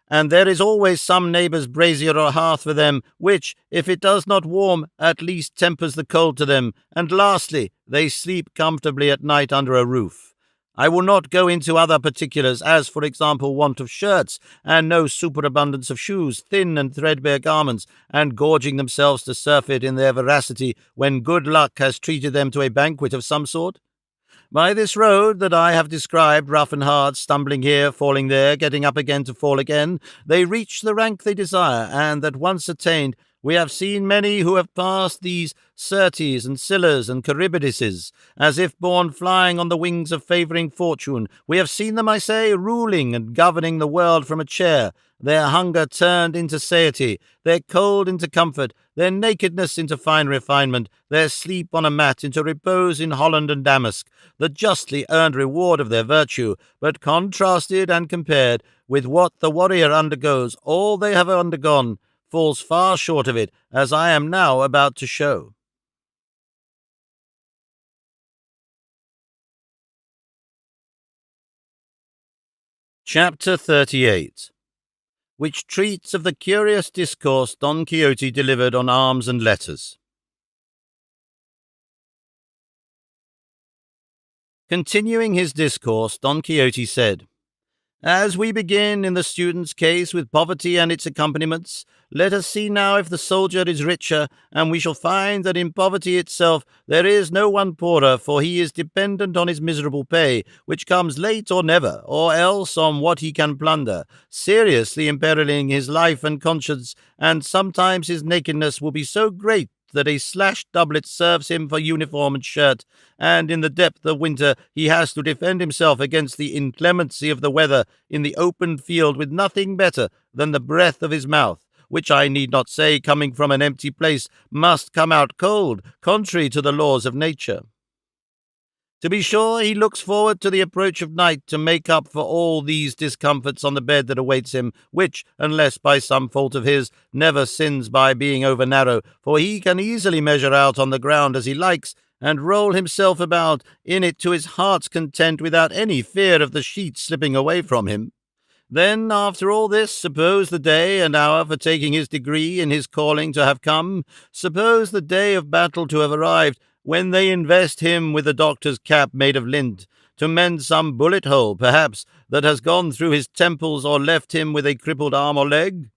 S1: and there is always some neighbour's brazier or hearth for them, which, if it does not warm, at least tempers the cold to them, and lastly, they sleep comfortably at night under a roof. I will not go into other particulars, as, for example, want of shirts, and no superabundance of shoes, thin and threadbare garments, and gorging themselves to surfeit in their voracity when good luck has treated them to a banquet of some sort. By this road that I have described, rough and hard, stumbling here, falling there, getting up again to fall again, they reach the rank they desire, and that once attained, we have seen many who have passed these Certes and Scyllas and Charibidises, as if borne flying on the wings of favouring fortune. We have seen them, I say, ruling and governing the world from a chair, their hunger turned into satiety, their cold into comfort, their nakedness into fine refinement, their sleep on a mat into repose in Holland and Damask, the justly earned reward of their virtue, but contrasted and compared with what the warrior undergoes, all they have undergone falls far short of it, as I am now about to show. Chapter 38, which treats of the curious discourse Don Quixote delivered on arms and letters. Continuing his discourse, Don Quixote said, "As we begin in the student's case with poverty and its accompaniments, let us see now if the soldier is richer, and we shall find that in poverty itself there is no one poorer, for he is dependent on his miserable pay, which comes late or never, or else on what he can plunder, seriously imperiling his life and conscience, and sometimes his nakedness will be so great that a slashed doublet serves him for uniform and shirt, and in the depth of winter he has to defend himself against the inclemency of the weather in the open field with nothing better than the breath of his mouth, which I need not say, coming from an empty place, must come out cold, contrary to the laws of nature. To be sure, he looks forward to the approach of night to make up for all these discomforts on the bed that awaits him, which, unless by some fault of his, never sins by being over-narrow, for he can easily measure out on the ground as he likes, and roll himself about in it to his heart's content without any fear of the sheets slipping away from him. Then, after all this, suppose the day and hour for taking his degree in his calling to have come, suppose the day of battle to have arrived, when they invest him with the doctor's cap made of lint, to mend some bullet hole, perhaps, that has gone through his temples or left him with a crippled arm or leg.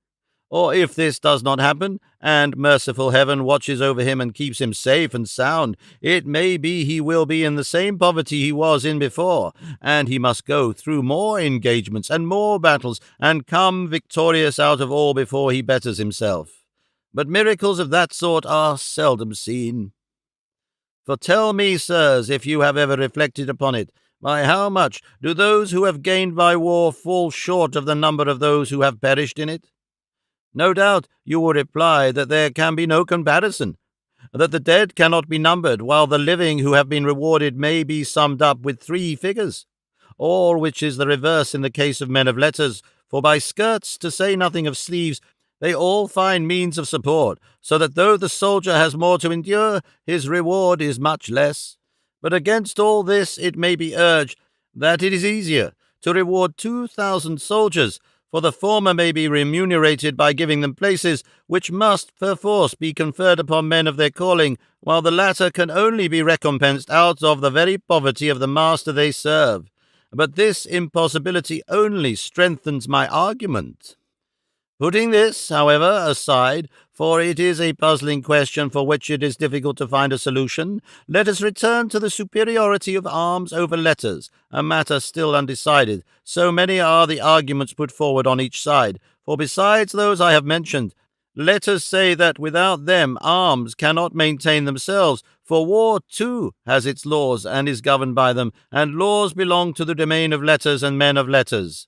S1: Or if this does not happen, and merciful heaven watches over him and keeps him safe and sound, it may be he will be in the same poverty he was in before, and he must go through more engagements and more battles, and come victorious out of all before he betters himself. But miracles of that sort are seldom seen. For tell me, sirs, if you have ever reflected upon it, by how much do those who have gained by war fall short of the number of those who have perished in it? No doubt you will reply that there can be no comparison, that the dead cannot be numbered, while the living who have been rewarded may be summed up with 3 figures, all which is the reverse in the case of men of letters, for by skirts, to say nothing of sleeves, they all find means of support, so that though the soldier has more to endure, his reward is much less. But against all this it may be urged that it is easier to reward 2,000 soldiers, for the former may be remunerated by giving them places which must perforce be conferred upon men of their calling, while the latter can only be recompensed out of the very poverty of the master they serve. But this impossibility only strengthens my argument. Putting this, however, aside, for it is a puzzling question for which it is difficult to find a solution, let us return to the superiority of arms over letters, a matter still undecided, so many are the arguments put forward on each side, for besides those I have mentioned, let us say that without them arms cannot maintain themselves, for war too has its laws and is governed by them, and laws belong to the domain of letters and men of letters.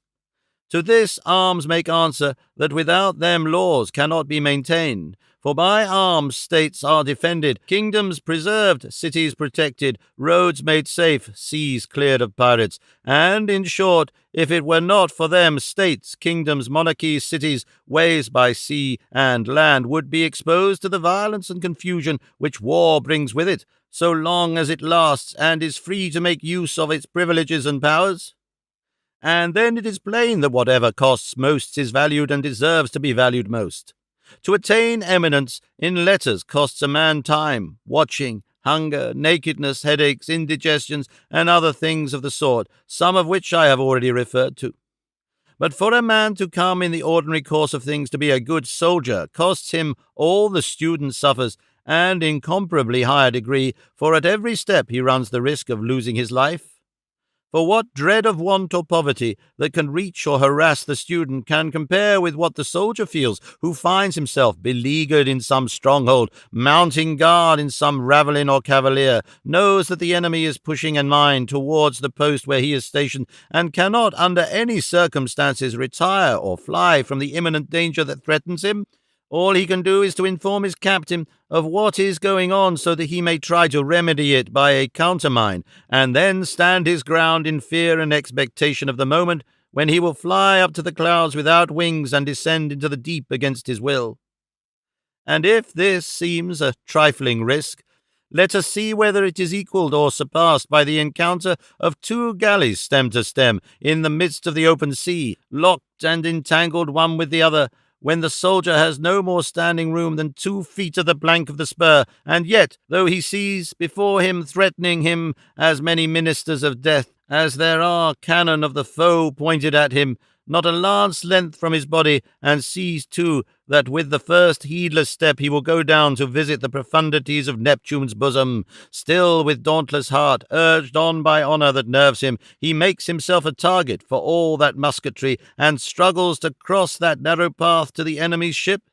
S1: To this arms make answer that without them laws cannot be maintained, for by arms states are defended, kingdoms preserved, cities protected, roads made safe, seas cleared of pirates, and, in short, if it were not for them, states, kingdoms, monarchies, cities, ways by sea and land would be exposed to the violence and confusion which war brings with it, so long as it lasts and is free to make use of its privileges and powers. And then it is plain that whatever costs most is valued and deserves to be valued most. To attain eminence in letters costs a man time, watching, hunger, nakedness, headaches, indigestions, and other things of the sort, some of which I have already referred to. But for a man to come in the ordinary course of things to be a good soldier costs him all the student suffers, and incomparably higher degree, for at every step he runs the risk of losing his life. For what dread of want or poverty that can reach or harass the student can compare with what the soldier feels who finds himself beleaguered in some stronghold, mounting guard in some ravelin or cavalier, knows that the enemy is pushing in mind towards the post where he is stationed, and cannot under any circumstances retire or fly from the imminent danger that threatens him? All he can do is to inform his captain of what is going on so that he may try to remedy it by a countermine, and then stand his ground in fear and expectation of the moment when he will fly up to the clouds without wings and descend into the deep against his will. And if this seems a trifling risk, let us see whether it is equalled or surpassed by the encounter of 2 galleys stem to stem in the midst of the open sea, locked and entangled one with the other, when the soldier has no more standing room than 2 feet of the plank of the spur, and yet, though he sees before him threatening him as many ministers of death as there are cannon of the foe pointed at him, not a lance length from his body, and sees, too, that with the first heedless step he will go down to visit the profundities of Neptune's bosom, still with dauntless heart, urged on by honour that nerves him, he makes himself a target for all that musketry, and struggles to cross that narrow path to the enemy's ship.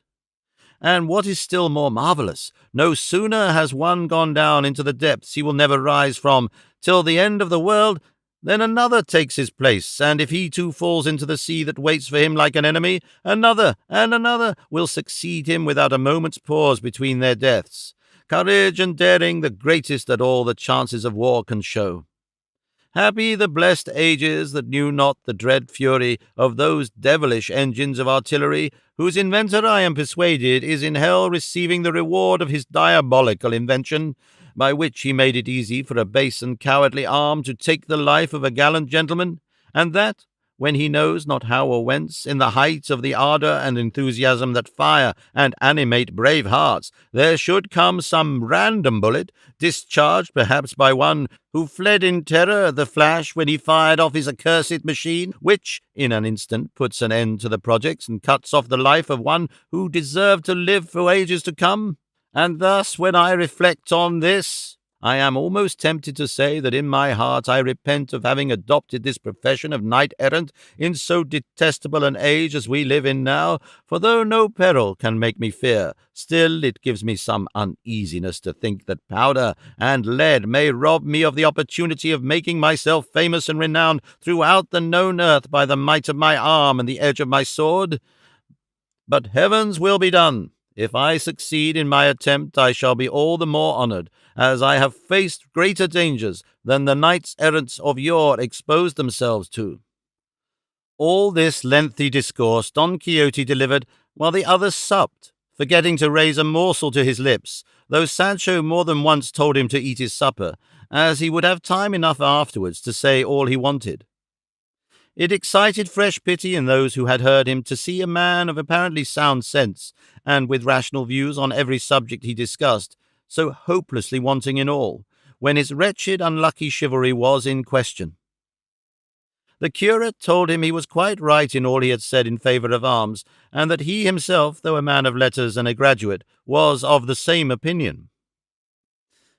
S1: And what is still more marvellous, no sooner has one gone down into the depths he will never rise from till the end of the world, then another takes his place, and if he too falls into the sea that waits for him like an enemy, another and another will succeed him without a moment's pause between their deaths. Courage and daring, the greatest that all the chances of war can show. Happy the blessed ages that knew not the dread fury of those devilish engines of artillery, whose inventor, I am persuaded, is in hell receiving the reward of his diabolical invention, by which he made it easy for a base and cowardly arm to take the life of a gallant gentleman, and that, when he knows not how or whence, in the height of the ardour and enthusiasm that fire and animate brave hearts, there should come some random bullet, discharged perhaps by one who fled in terror at the flash when he fired off his accursed machine, which, in an instant, puts an end to the projects and cuts off the life of one who deserved to live for ages to come. And thus, when I reflect on this, I am almost tempted to say that in my heart I repent of having adopted this profession of knight-errant in so detestable an age as we live in now, for though no peril can make me fear, still it gives me some uneasiness to think that powder and lead may rob me of the opportunity of making myself famous and renowned throughout the known earth by the might of my arm and the edge of my sword. But heaven's will be done. If I succeed in my attempt, I shall be all the more honoured, as I have faced greater dangers than the knights-errants of yore exposed themselves to. All this lengthy discourse Don Quixote delivered while the others supped, forgetting to raise a morsel to his lips, though Sancho more than once told him to eat his supper, as he would have time enough afterwards to say all he wanted. It excited fresh pity in those who had heard him to see a man of apparently sound sense, and with rational views on every subject he discussed, so hopelessly wanting in all, when his wretched, unlucky chivalry was in question. The curate told him he was quite right in all he had said in favour of arms, and that he himself, though a man of letters and a graduate, was of the same opinion.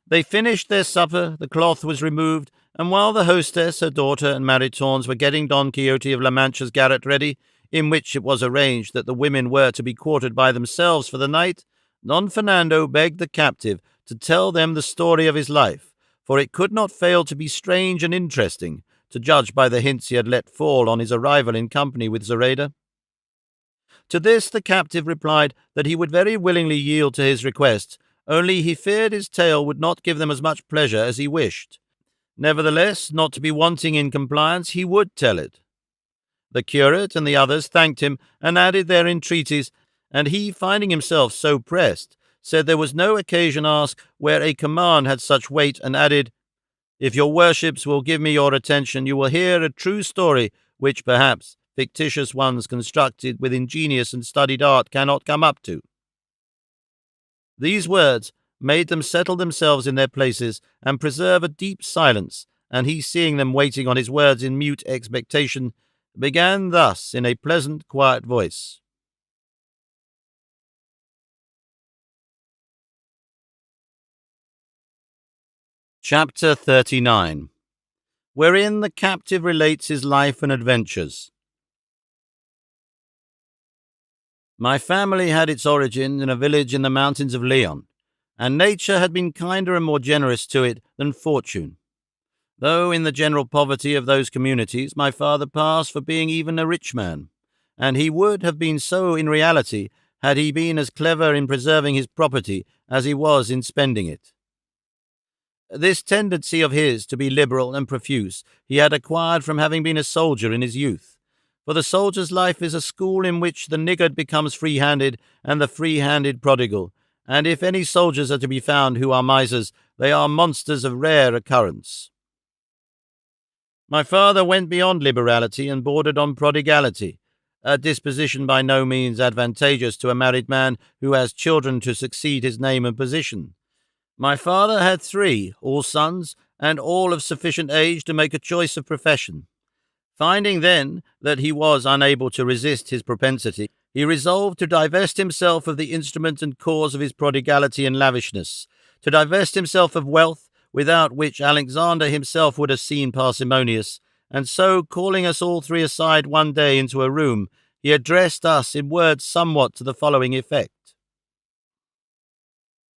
S1: They finished their supper, the cloth was removed, and while the hostess, her daughter, and Maritornes were getting Don Quixote of La Mancha's garret ready, in which it was arranged that the women were to be quartered by themselves for the night, Don Fernando begged the captive to tell them the story of his life, for it could not fail to be strange and interesting, to judge by the hints he had let fall on his arrival in company with Zoraida. To this the captive replied that he would very willingly yield to his request, only he feared his tale would not give them as much pleasure as he wished. Nevertheless, not to be wanting in compliance, he would tell it. The curate and the others thanked him and added their entreaties, and he, finding himself so pressed, said there was no occasion asked where a command had such weight, and added, "If your worships will give me your attention, you will hear a true story, which perhaps fictitious ones constructed with ingenious and studied art cannot come up to." These words made them settle themselves in their places and preserve a deep silence, and he, seeing them waiting on his words in mute expectation, began thus in a pleasant, quiet voice. Chapter 39, wherein the captive relates his life and adventures. My family had its origin in a village in the mountains of Leon, and nature had been kinder and more generous to it than fortune. Though in the general poverty of those communities my father passed for being even a rich man, and he would have been so in reality had he been as clever in preserving his property as he was in spending it. This tendency of his to be liberal and profuse he had acquired from having been a soldier in his youth. For the soldier's life is a school in which the niggard becomes free-handed and the free-handed prodigal, and if any soldiers are to be found who are misers, they are monsters of rare occurrence. My father went beyond liberality and bordered on prodigality, a disposition by no means advantageous to a married man who has children to succeed his name and position. My father had 3, all sons, and all of sufficient age to make a choice of profession. Finding then that he was unable to resist his propensity, he resolved to divest himself of the instrument and cause of his prodigality and lavishness, to divest himself of wealth, without which Alexander himself would have seen parsimonious, and so, calling us all 3 aside one day into a room, he addressed us in words somewhat to the following effect.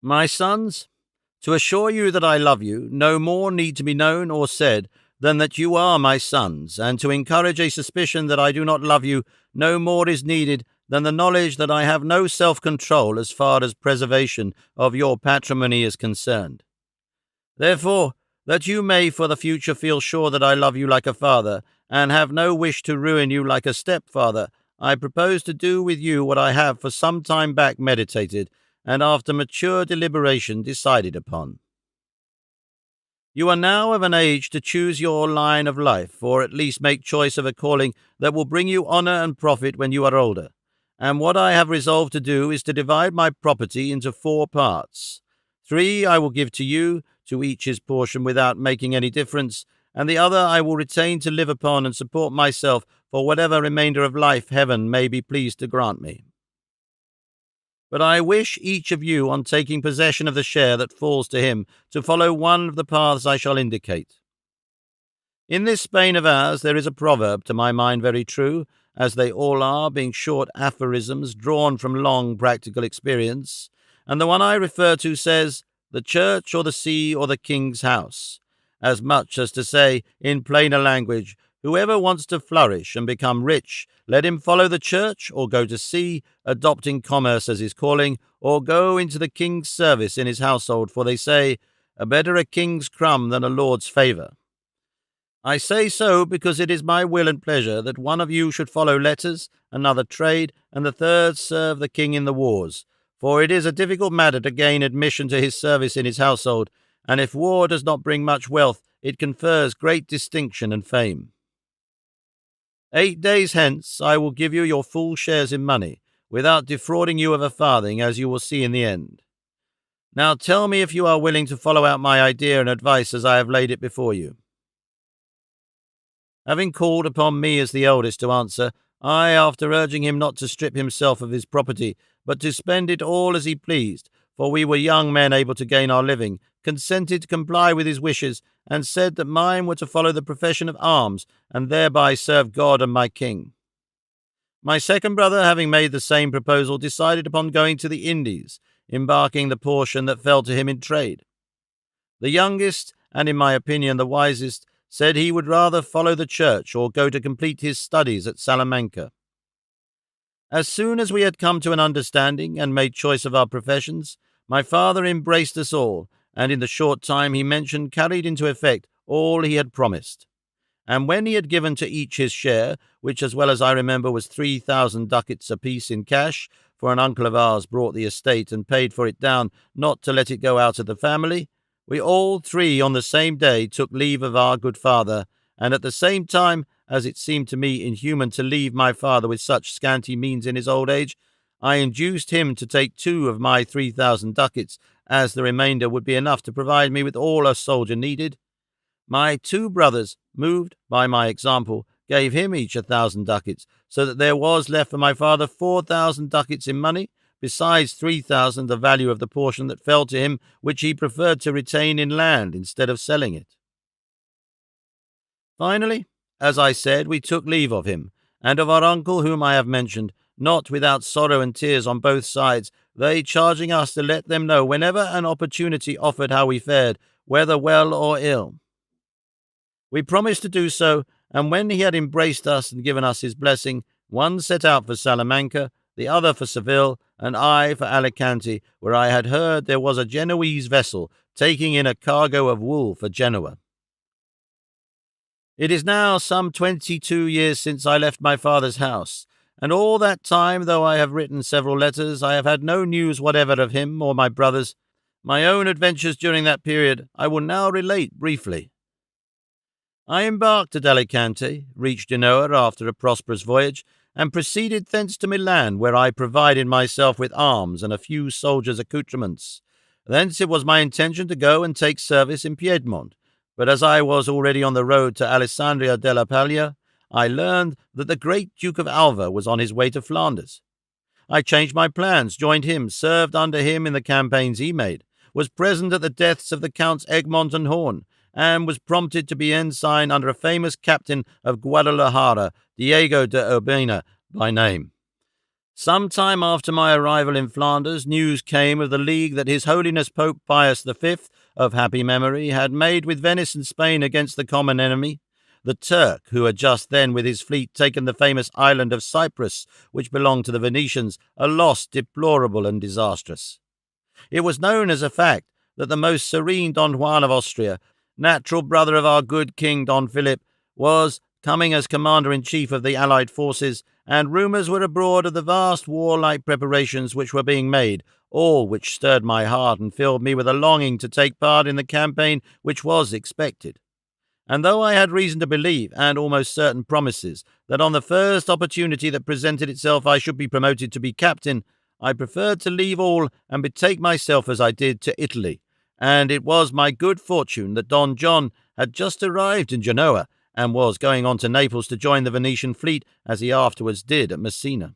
S1: My sons, to assure you that I love you, no more need to be known or said than that you are my sons, and to encourage a suspicion that I do not love you, no more is needed than the knowledge that I have no self-control as far as preservation of your patrimony is concerned. Therefore, that you may for the future feel sure that I love you like a father, and have no wish to ruin you like a stepfather, I propose to do with you what I have for some time back meditated, and after mature deliberation decided upon. You are now of an age to choose your line of life, or at least make choice of a calling that will bring you honor and profit when you are older. And what I have resolved to do is to divide my property into 4 parts. 3 I will give to you, to each his portion without making any difference, and the other I will retain to live upon and support myself for whatever remainder of life heaven may be pleased to grant me. But I wish each of you, on taking possession of the share that falls to him, to follow one of the paths I shall indicate. In this Spain of ours there is a proverb, to my mind very true, as they all are, being short aphorisms drawn from long practical experience, and the one I refer to says, "The church or the sea or the king's house," as much as to say, in plainer language, whoever wants to flourish and become rich, let him follow the church or go to sea, adopting commerce as his calling, or go into the king's service in his household, for they say, better a king's crumb than a lord's favour. I say so because it is my will and pleasure that one of you should follow letters, another trade, and the third serve the king in the wars, for it is a difficult matter to gain admission to his service in his household, and if war does not bring much wealth, it confers great distinction and fame. 8 days hence I will give you your full shares in money, without defrauding you of a farthing, as you will see in the end. Now tell me if you are willing to follow out my idea and advice as I have laid it before you. Having called upon me as the eldest to answer, I, after urging him not to strip himself of his property, but to spend it all as he pleased, for we were young men able to gain our living, consented to comply with his wishes, and said that mine were to follow the profession of arms, and thereby serve God and my king. My second brother, having made the same proposal, decided upon going to the Indies, embarking the portion that fell to him in trade. The youngest, and in my opinion the wisest, said he would rather follow the church or go to complete his studies at Salamanca. As soon as we had come to an understanding and made choice of our professions, my father embraced us all, and in the short time he mentioned carried into effect all he had promised. And when he had given to each his share, which as well as I remember was 3,000 ducats apiece in cash, for an uncle of ours brought the estate and paid for it down, not to let it go out of the family, we all 3 on the same day took leave of our good father, and at the same time, as it seemed to me inhuman to leave my father with such scanty means in his old age, I induced him to take 2 of my 3,000 ducats, as the remainder would be enough to provide me with all a soldier needed. My 2 brothers, moved by my example, gave him each 1,000 ducats, so that there was left for my father 4,000 ducats in money, besides 3,000 the value of the portion that fell to him, which he preferred to retain in land instead of selling it. Finally, as I said, we took leave of him, and of our uncle whom I have mentioned, not without sorrow and tears on both sides, they charging us to let them know whenever an opportunity offered how we fared, whether well or ill. We promised to do so, and when he had embraced us and given us his blessing, one set out for Salamanca, the other for Seville, and I for Alicante, where I had heard there was a Genoese vessel taking in a cargo of wool for Genoa. It is now some 22 years since I left my father's house, and all that time, though I have written several letters, I have had no news whatever of him or my brothers. My own adventures during that period I will now relate briefly. I embarked at Alicante, reached Genoa after a prosperous voyage, and proceeded thence to Milan, where I provided myself with arms and a few soldiers' accoutrements. Thence it was my intention to go and take service in Piedmont, but as I was already on the road to Alessandria della Paglia, I learned that the great Duke of Alva was on his way to Flanders. I changed my plans, joined him, served under him in the campaigns he made, was present at the deaths of the Counts Egmont and Horn, and was prompted to be ensign under a famous captain of Guadalajara, Diego de Urbina by name. Some time after my arrival in Flanders, news came of the league that His Holiness Pope Pius V, of happy memory, had made with Venice and Spain against the common enemy, the Turk, who had just then with his fleet taken the famous island of Cyprus, which belonged to the Venetians, a loss deplorable and disastrous. It was known as a fact that the most serene Don Juan of Austria, natural brother of our good King Don Philip, was coming as commander-in-chief of the Allied forces, and rumours were abroad of the vast warlike preparations which were being made, all which stirred my heart and filled me with a longing to take part in the campaign which was expected. And though I had reason to believe, and almost certain promises, that on the first opportunity that presented itself I should be promoted to be captain, I preferred to leave all and betake myself as I did to Italy, and it was my good fortune that Don John had just arrived in Genoa, and was going on to Naples to join the Venetian fleet, as he afterwards did at Messina.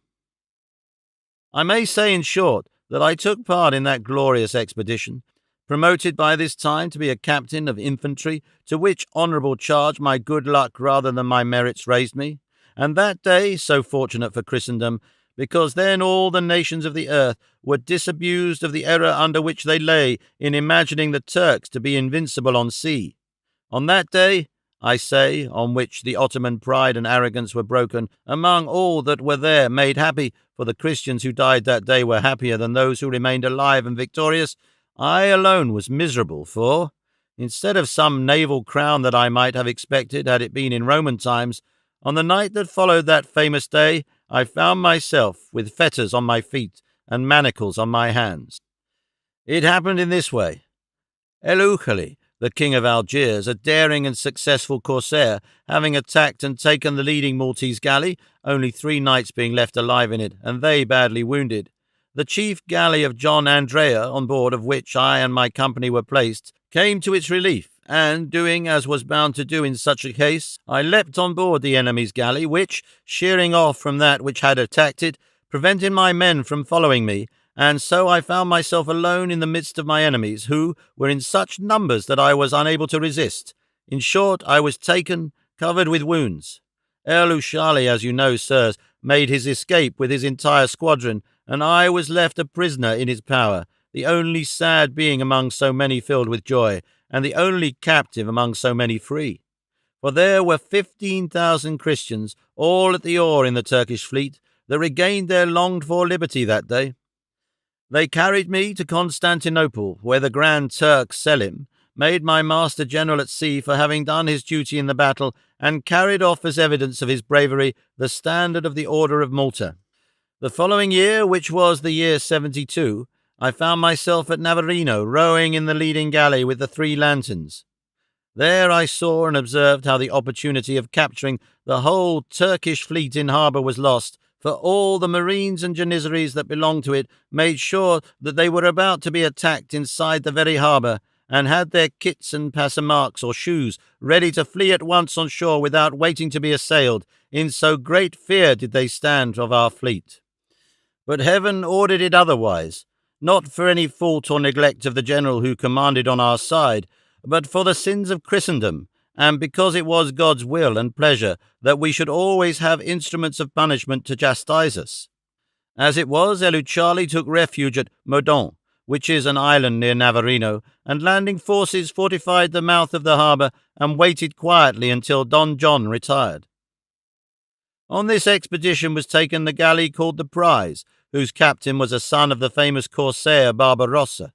S1: I may say, in short, that I took part in that glorious expedition, promoted by this time to be a captain of infantry, to which honourable charge my good luck rather than my merits raised me, and that day, so fortunate for Christendom, because then all the nations of the earth were disabused of the error under which they lay in imagining the Turks to be invincible on sea. On that day, I say, on which the Ottoman pride and arrogance were broken, among all that were there made happy, for the Christians who died that day were happier than those who remained alive and victorious, I alone was miserable, for, instead of some naval crown that I might have expected had it been in Roman times, on the night that followed that famous day, I found myself with fetters on my feet and manacles on my hands. It happened in this way. El-Uchali, the king of Algiers, a daring and successful corsair, having attacked and taken the leading Maltese galley, only 3 knights being left alive in it, and they badly wounded, the chief galley of John Andrea, on board of which I and my company were placed, came to its relief, and, doing as was bound to do in such a case, I leapt on board the enemy's galley, which, sheering off from that which had attacked it, prevented my men from following me, and so I found myself alone in the midst of my enemies, who were in such numbers that I was unable to resist. In short, I was taken, covered with wounds. El-Uchali, as you know, sirs, made his escape with his entire squadron, and I was left a prisoner in his power, the only sad being among so many filled with joy, and the only captive among so many free. For there were 15,000 Christians, all at the oar in the Turkish fleet, that regained their longed-for liberty that day. They carried me to Constantinople, where the Grand Turk Selim made my master general at sea for having done his duty in the battle, and carried off as evidence of his bravery the standard of the Order of Malta. The following year, which was the year 72, I found myself at Navarino, rowing in the leading galley with the 3 lanterns. There I saw and observed how the opportunity of capturing the whole Turkish fleet in harbour was lost, for all the marines and janissaries that belonged to it made sure that they were about to be attacked inside the very harbour, and had their kits and passamarks or shoes ready to flee at once on shore without waiting to be assailed, in so great fear did they stand of our fleet. But heaven ordered it otherwise, not for any fault or neglect of the general who commanded on our side, but for the sins of Christendom, and because it was God's will and pleasure that we should always have instruments of punishment to chastise us. As it was, El-Uchali took refuge at Modon, which is an island near Navarino, and landing forces fortified the mouth of the harbour and waited quietly until Don John retired. On this expedition was taken the galley called the Prize, whose captain was a son of the famous corsair Barbarossa.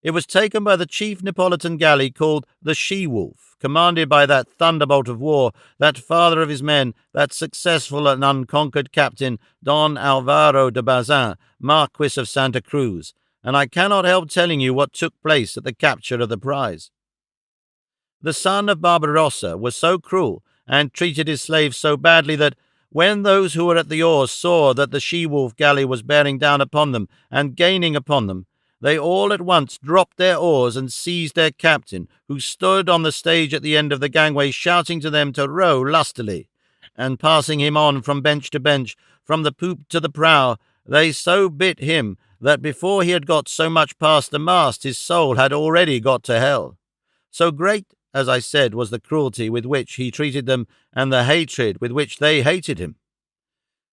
S1: It was taken by the chief Neapolitan galley called the She-Wolf, commanded by that thunderbolt of war, that father of his men, that successful and unconquered captain, Don Alvaro de Bazin, Marquis of Santa Cruz, and I cannot help telling you what took place at the capture of the prize. The son of Barbarossa was so cruel and treated his slaves so badly that, when those who were at the oars saw that the She-Wolf galley was bearing down upon them and gaining upon them, they all at once dropped their oars and seized their captain, who stood on the stage at the end of the gangway shouting to them to row lustily, and passing him on from bench to bench, from the poop to the prow, they so bit him that before he had got so much past the mast his soul had already got to hell. So great, as I said, was the cruelty with which he treated them, and the hatred with which they hated him.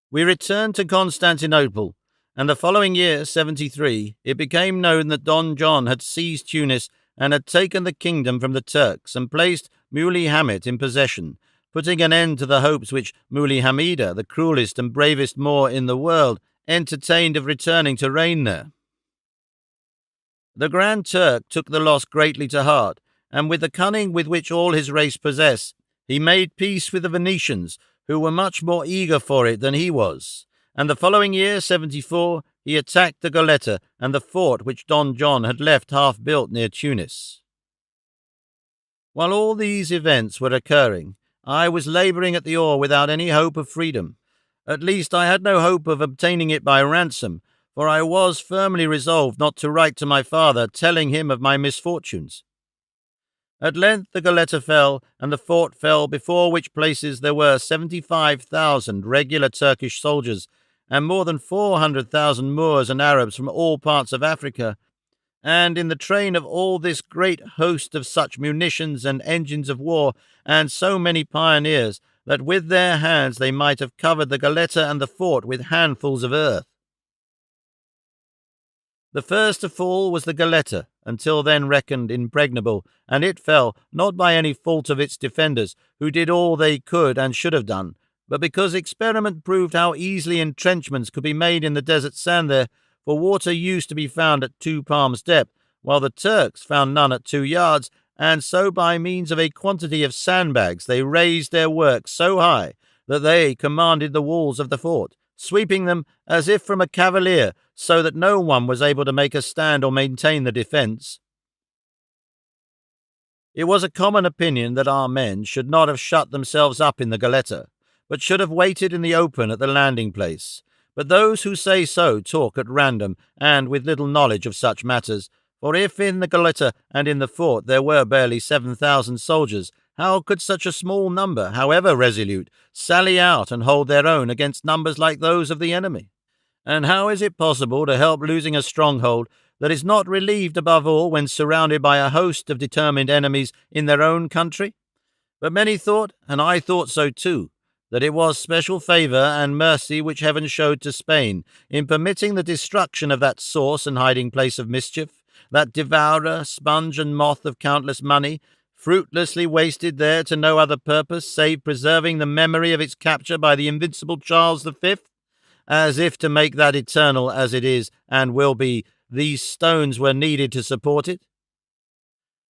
S1: We returned to Constantinople, and the following year, 73, it became known that Don John had seized Tunis and had taken the kingdom from the Turks and placed Muley Hamid in possession, putting an end to the hopes which Muley Hamida, the cruelest and bravest Moor in the world, entertained of returning to reign there. The Grand Turk took the loss greatly to heart, and with the cunning with which all his race possess, he made peace with the Venetians, who were much more eager for it than he was. And the following year, 74, he attacked the Goletta and the fort which Don John had left half built near Tunis. While all these events were occurring, I was labouring at the oar without any hope of freedom. At least I had no hope of obtaining it by ransom, for I was firmly resolved not to write to my father telling him of my misfortunes. At length the Goletta fell, and the fort fell, before which places there were 75,000 regular Turkish soldiers, and more than 400,000 Moors and Arabs from all parts of Africa, and in the train of all this great host of such munitions and engines of war, and so many pioneers, that with their hands they might have covered the Goletta and the fort with handfuls of earth. The first to fall was the Goletta, until then reckoned impregnable, and it fell, not by any fault of its defenders, who did all they could and should have done, but because experiment proved how easily entrenchments could be made in the desert sand there, for water used to be found at 2 palms depth, while the Turks found none at 2 yards, and so by means of a quantity of sandbags they raised their works so high that they commanded the walls of the fort, sweeping them as if from a cavalier, so that no one was able to make a stand or maintain the defence. It was a common opinion that our men should not have shut themselves up in the Goletta, but should have waited in the open at the landing place. But those who say so talk at random, and with little knowledge of such matters, for if in the Goletta and in the fort there were barely 7,000 soldiers, how could such a small number, however resolute, sally out and hold their own against numbers like those of the enemy? And how is it possible to help losing a stronghold that is not relieved above all when surrounded by a host of determined enemies in their own country? But many thought, and I thought so too, that it was special favour and mercy which heaven showed to Spain in permitting the destruction of that source and hiding place of mischief, that devourer, sponge and moth of countless money, fruitlessly wasted there to no other purpose save preserving the memory of its capture by the invincible Charles V, as if to make that eternal as it is and will be, these stones were needed to support it.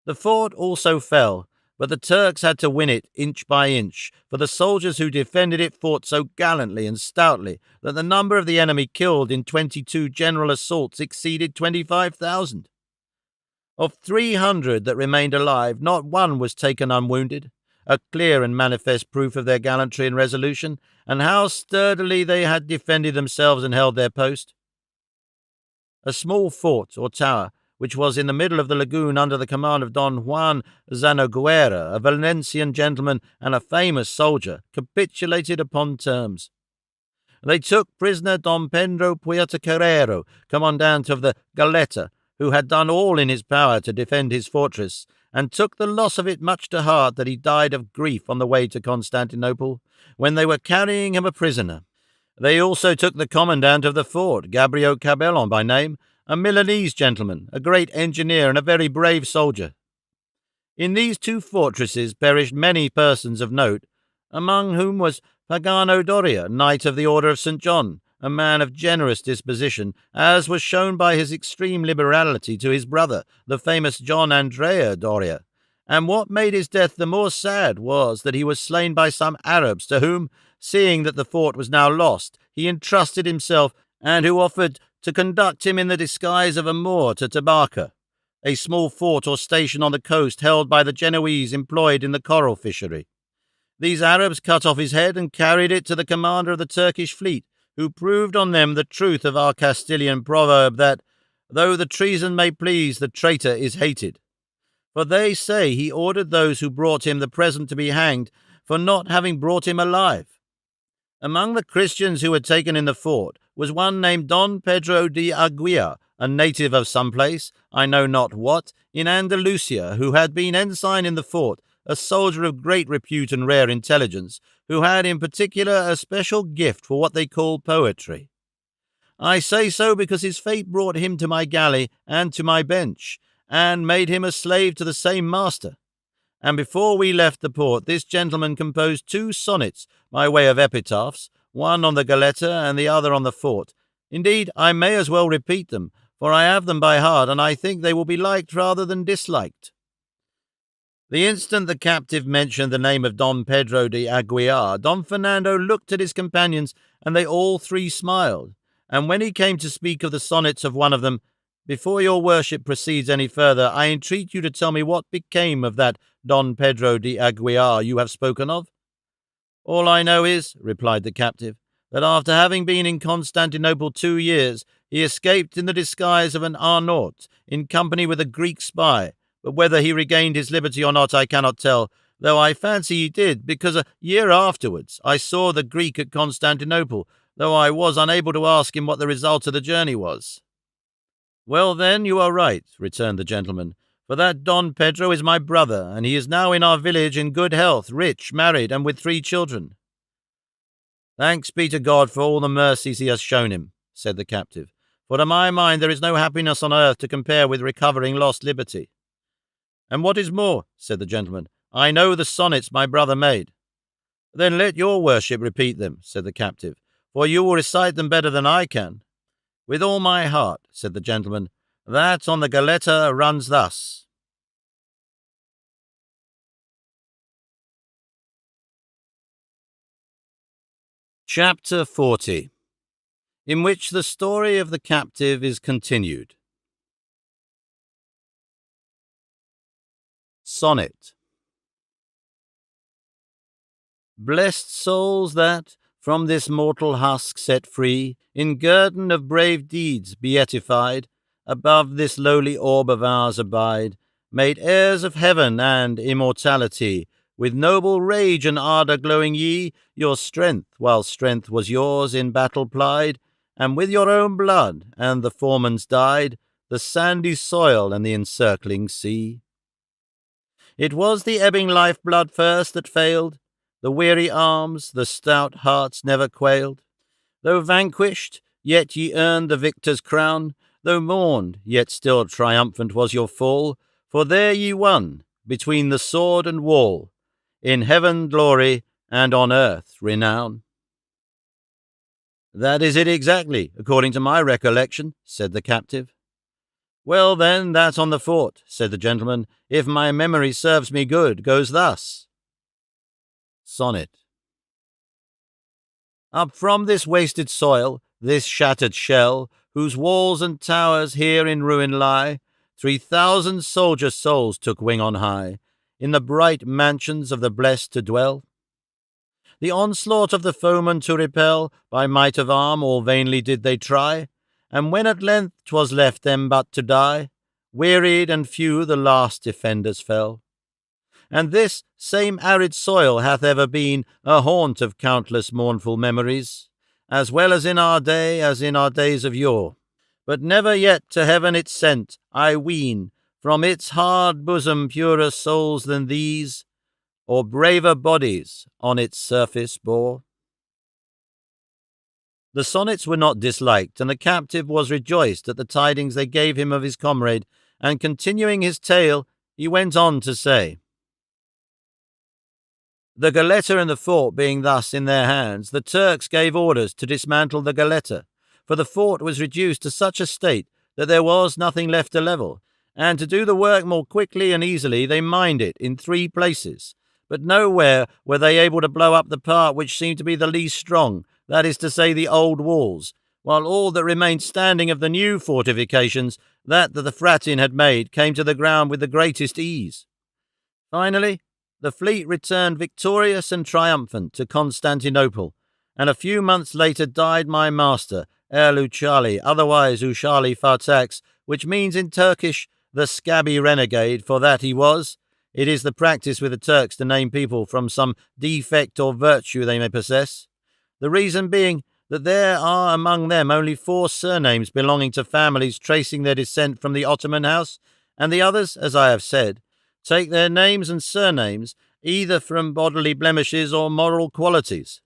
S1: The fort also fell, but the Turks had to win it inch by inch, for the soldiers who defended it fought so gallantly and stoutly that the number of the enemy killed in 22 general assaults exceeded 25,000. Of 300 that remained alive, not one was taken unwounded, a clear and manifest proof of their gallantry and resolution, and how sturdily they had defended themselves and held their post. A small fort, or tower, which was in the middle of the lagoon under the command of Don Juan Zanoguera, a Valencian gentleman and a famous soldier, capitulated upon terms. They took prisoner Don Pedro Puertocarrero, commandant of the Goletta, who had done all in his power to defend his fortress, and took the loss of it much to heart that he died of grief on the way to Constantinople, when they were carrying him a prisoner. They also took the commandant of the fort, Gabriel Cabellon by name, a Milanese gentleman, a great engineer and a very brave soldier. In these 2 fortresses perished many persons of note, among whom was Pagano Doria, Knight of the Order of St. John, a man of generous disposition, as was shown by his extreme liberality to his brother, the famous John Andrea Doria. And what made his death the more sad was that he was slain by some Arabs, to whom, seeing that the fort was now lost, he entrusted himself, and who offered to conduct him in the disguise of a Moor to Tabarca, a small fort or station on the coast held by the Genoese employed in the coral fishery. These Arabs cut off his head and carried it to the commander of the Turkish fleet, who proved on them the truth of our Castilian proverb that, though the treason may please, the traitor is hated. For they say he ordered those who brought him the present to be hanged for not having brought him alive. Among the Christians who were taken in the fort was one named Don Pedro de Aguirre, a native of some place, I know not what, in Andalusia, who had been ensign in the fort, a soldier of great repute and rare intelligence, who had in particular a special gift for what they call poetry. I say so because his fate brought him to my galley and to my bench, and made him a slave to the same master. And before we left the port, this gentleman composed 2 sonnets by way of epitaphs, one on the Goletta and the other on the fort. Indeed, I may as well repeat them, for I have them by heart, and I think they will be liked rather than disliked. The instant the captive mentioned the name of Don Pedro de Aguiar, Don Fernando looked at his companions, and they all 3 smiled. And when he came to speak of the sonnets of one of them, "Before your worship proceeds any further, I entreat you to tell me what became of that Don Pedro de Aguiar you have spoken of." "All I know is," replied the captive, "that after having been in Constantinople 2 years, he escaped in the disguise of an Arnaut, in company with a Greek spy, but whether he regained his liberty or not I cannot tell, though I fancy he did, because a year afterwards I saw the Greek at Constantinople, though I was unable to ask him what the result of the journey was." "Well, then, you are right," returned the gentleman, "for that Don Pedro is my brother, and he is now in our village in good health, rich, married, and with 3 children." "Thanks be to God for all the mercies he has shown him," said the captive, "for to my mind there is no happiness on earth to compare with recovering lost liberty." "And what is more," said the gentleman, "I know the sonnets my brother made." "Then let your worship repeat them," said the captive, "for you will recite them better than I can." "With all my heart," said the gentleman. "That on the Goletta runs thus." Chapter 40, in which the story of the captive is continued. Sonnet. Blessed souls that, from this mortal husk set free, in guerdon of brave deeds beatified, above this lowly orb of ours abide, made heirs of heaven and immortality, with noble rage and ardour glowing ye, your strength, while strength was yours, in battle plied, and with your own blood and the foreman's died, the sandy soil and the encircling sea. It was the ebbing life-blood first that failed, the weary arms, the stout hearts never quailed. Though vanquished, yet ye earned the victor's crown, though mourned, yet still triumphant was your fall, for there ye won, between the sword and wall, in heaven glory, and on earth renown. "That is it exactly, according to my recollection," said the captive. "Well, then, that on the fort," said the gentleman, "if my memory serves me good, goes thus." Sonnet. Up from this wasted soil, this shattered shell, whose walls and towers here in ruin lie, 3,000 soldier souls took wing on high, in the bright mansions of the blest to dwell. The onslaught of the foeman to repel, by might of arm all vainly did they try, and when at length 'twas left them but to die, wearied and few the last defenders fell. And this same arid soil hath ever been a haunt of countless mournful memories, as well as in our day as in our days of yore. But never yet to heaven it sent, I ween, from its hard bosom purer souls than these, or braver bodies on its surface bore. The sonnets were not disliked, and the captive was rejoiced at the tidings they gave him of his comrade, and continuing his tale, he went on to say, "The Goletta and the fort being thus in their hands, the Turks gave orders to dismantle the Goletta, for the fort was reduced to such a state that there was nothing left to level, and to do the work more quickly and easily they mined it in 3 places, but nowhere were they able to blow up the part which seemed to be the least strong, that is to say, the old walls, while all that remained standing of the new fortifications, that the Fratin had made, came to the ground with the greatest ease. Finally, the fleet returned victorious and triumphant to Constantinople, and a few months later died my master, Uçali, otherwise Uçali Fartax, which means in Turkish, the scabby renegade, for that he was. It is the practice with the Turks to name people from some defect or virtue they may possess. The reason being that there are among them only 4 surnames belonging to families tracing their descent from the Ottoman house, and the others, as I have said, take their names and surnames, either from bodily blemishes or moral qualities.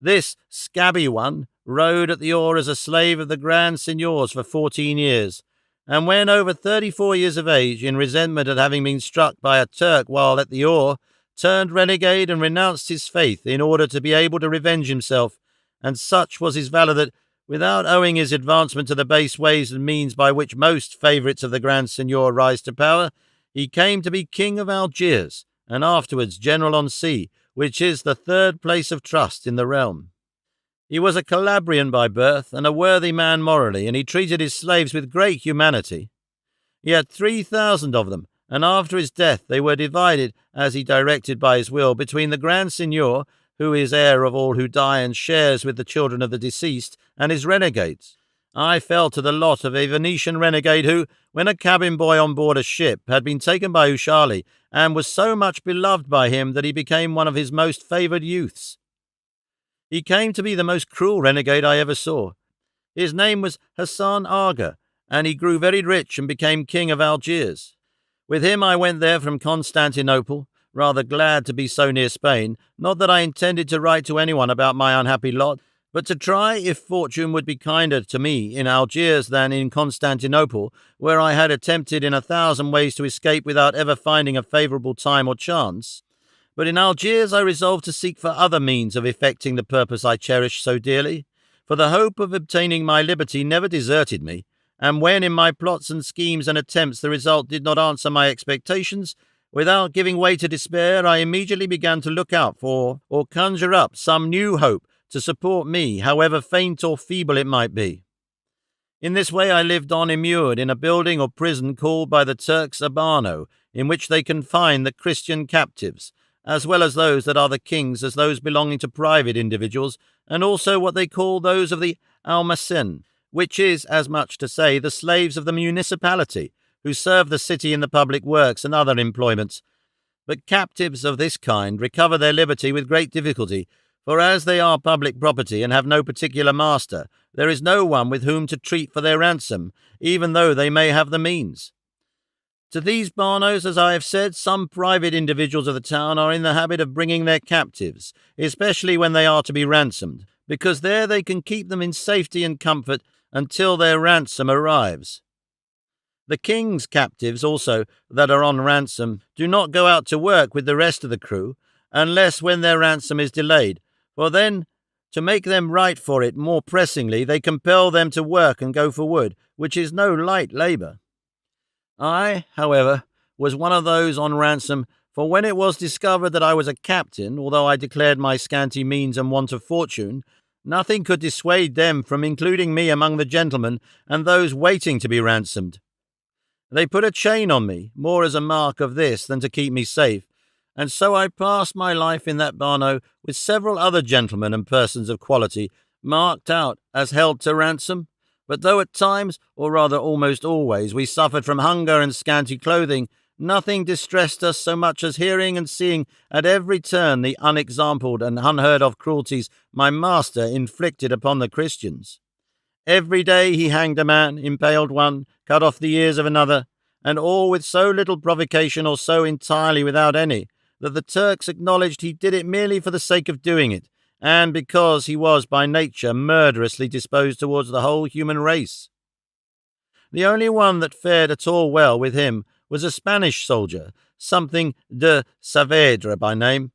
S1: This scabby one rode at the oar as a slave of the Grand Signors for 14 years, and when over 34 years of age, in resentment at having been struck by a Turk while at the oar, turned renegade and renounced his faith in order to be able to revenge himself, and such was his valour that, without owing his advancement to the base ways and means by which most favourites of the Grand Signor rise to power, he came to be King of Algiers, and afterwards General on Sea, which is the third place of trust in the realm. He was a Calabrian by birth, and a worthy man morally, and he treated his slaves with great humanity. He had 3,000 of them, and after his death they were divided, as he directed by his will, between the Grand Signor, who is heir of all who die and shares with the children of the deceased, and his renegades. I fell to the lot of a Venetian renegade who, when a cabin boy on board a ship, had been taken by Ushali, and was so much beloved by him that he became one of his most favoured youths. He came to be the most cruel renegade I ever saw. His name was Hassan Aga, and he grew very rich and became king of Algiers. With him I went there from Constantinople, rather glad to be so near Spain, not that I intended to write to anyone about my unhappy lot, but to try if fortune would be kinder to me in Algiers than in Constantinople, where I had attempted in 1,000 ways to escape without ever finding a favourable time or chance. But in Algiers I resolved to seek for other means of effecting the purpose I cherished so dearly, for the hope of obtaining my liberty never deserted me, and when in my plots and schemes and attempts the result did not answer my expectations, without giving way to despair, I immediately began to look out for or conjure up some new hope to support me, however faint or feeble it might be. In this way I lived on immured in a building or prison called by the Turks Abano, in which they confine the Christian captives, as well as those that are the king's as those belonging to private individuals, and also what they call those of the Almacen, which is as much to say the slaves of the municipality, who serve the city in the public works and other employments. But captives of this kind recover their liberty with great difficulty, for as they are public property and have no particular master, there is no one with whom to treat for their ransom, even though they may have the means. To these Barnos, as I have said, some private individuals of the town are in the habit of bringing their captives, especially when they are to be ransomed, because there they can keep them in safety and comfort until their ransom arrives. The king's captives also, that are on ransom, do not go out to work with the rest of the crew, unless when their ransom is delayed, for then, to make them right for it more pressingly, they compel them to work and go for wood, which is no light labour. I, however, was one of those on ransom, for when it was discovered that I was a captain, although I declared my scanty means and want of fortune, nothing could dissuade them from including me among the gentlemen and those waiting to be ransomed. They put a chain on me, more as a mark of this than to keep me safe, and so I passed my life in that Barno with several other gentlemen and persons of quality, marked out as held to ransom. But though at times, or rather almost always, we suffered from hunger and scanty clothing, nothing distressed us so much as hearing and seeing at every turn the unexampled and unheard-of cruelties my master inflicted upon the Christians. Every day he hanged a man, impaled one, cut off the ears of another, and all with so little provocation or so entirely without any, that the Turks acknowledged he did it merely for the sake of doing it, and because he was by nature murderously disposed towards the whole human race. The only one that fared at all well with him was a Spanish soldier, something de Saavedra by name,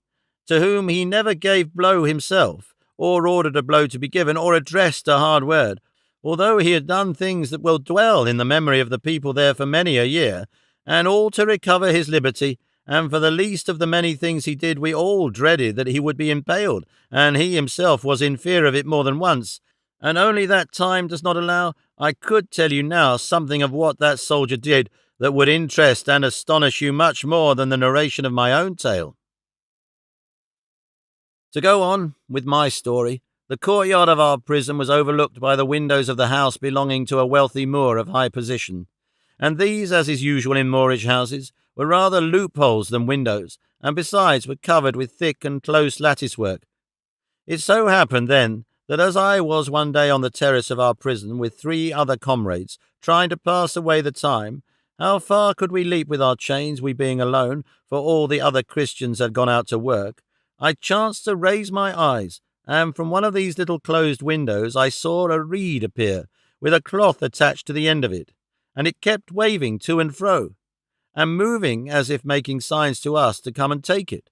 S1: to whom he never gave blow himself, or ordered a blow to be given, or addressed a hard word, although he had done things that will dwell in the memory of the people there for many a year, and all to recover his liberty. And for the least of the many things he did, we all dreaded that he would be impaled, and he himself was in fear of it more than once, and only that time does not allow, I could tell you now something of what that soldier did that would interest and astonish you much more than the narration of my own tale. To go on with my story, the courtyard of our prison was overlooked by the windows of the house belonging to a wealthy Moor of high position, and these, as is usual in Moorish houses, were rather loopholes than windows, and besides were covered with thick and close lattice work. It so happened then that as I was one day on the terrace of our prison with 3 other comrades, trying to pass away the time, How far could we leap with our chains, we being alone, for all the other Christians had gone out to work? I chanced to raise my eyes, and from one of these little closed windows I saw a reed appear, with a cloth attached to the end of it, and it kept waving to and fro, and moving as if making signs to us to come and take it.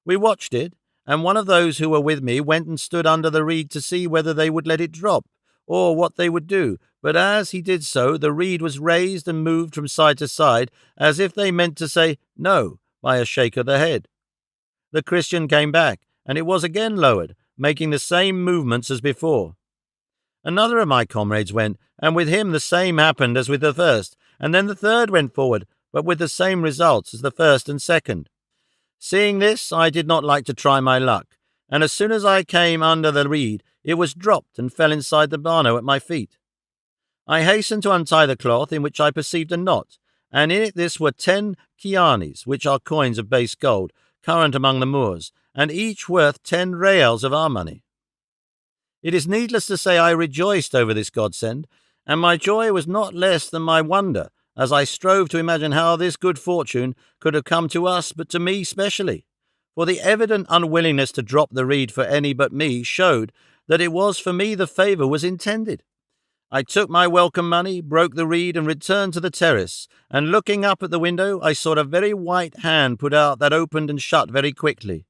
S1: We watched it, and one of those who were with me went and stood under the reed to see whether they would let it drop, or what they would do. But as he did so, the reed was raised and moved from side to side, as if they meant to say no by a shake of the head. The Christian came back, and it was again lowered, making the same movements as before. Another of my comrades went, and with him the same happened as with the first, and then the third went forward, but with the same results as the first and second. Seeing this, I did not like to try my luck, and as soon as I came under the reed, it was dropped and fell inside the barno at my feet. I hastened to untie the cloth, in which I perceived a knot, and in it this were 10 chianis, which are coins of base gold, current among the Moors, and each worth 10 reals of our money. It is needless to say I rejoiced over this godsend, and my joy was not less than my wonder, as I strove to imagine how this good fortune could have come to us, but to me specially, for the evident unwillingness to drop the reed for any but me showed that it was for me the favour was intended. I took my welcome money, broke the reed, and returned to the terrace, and looking up at the window, I saw a very white hand put out that opened and shut very quickly.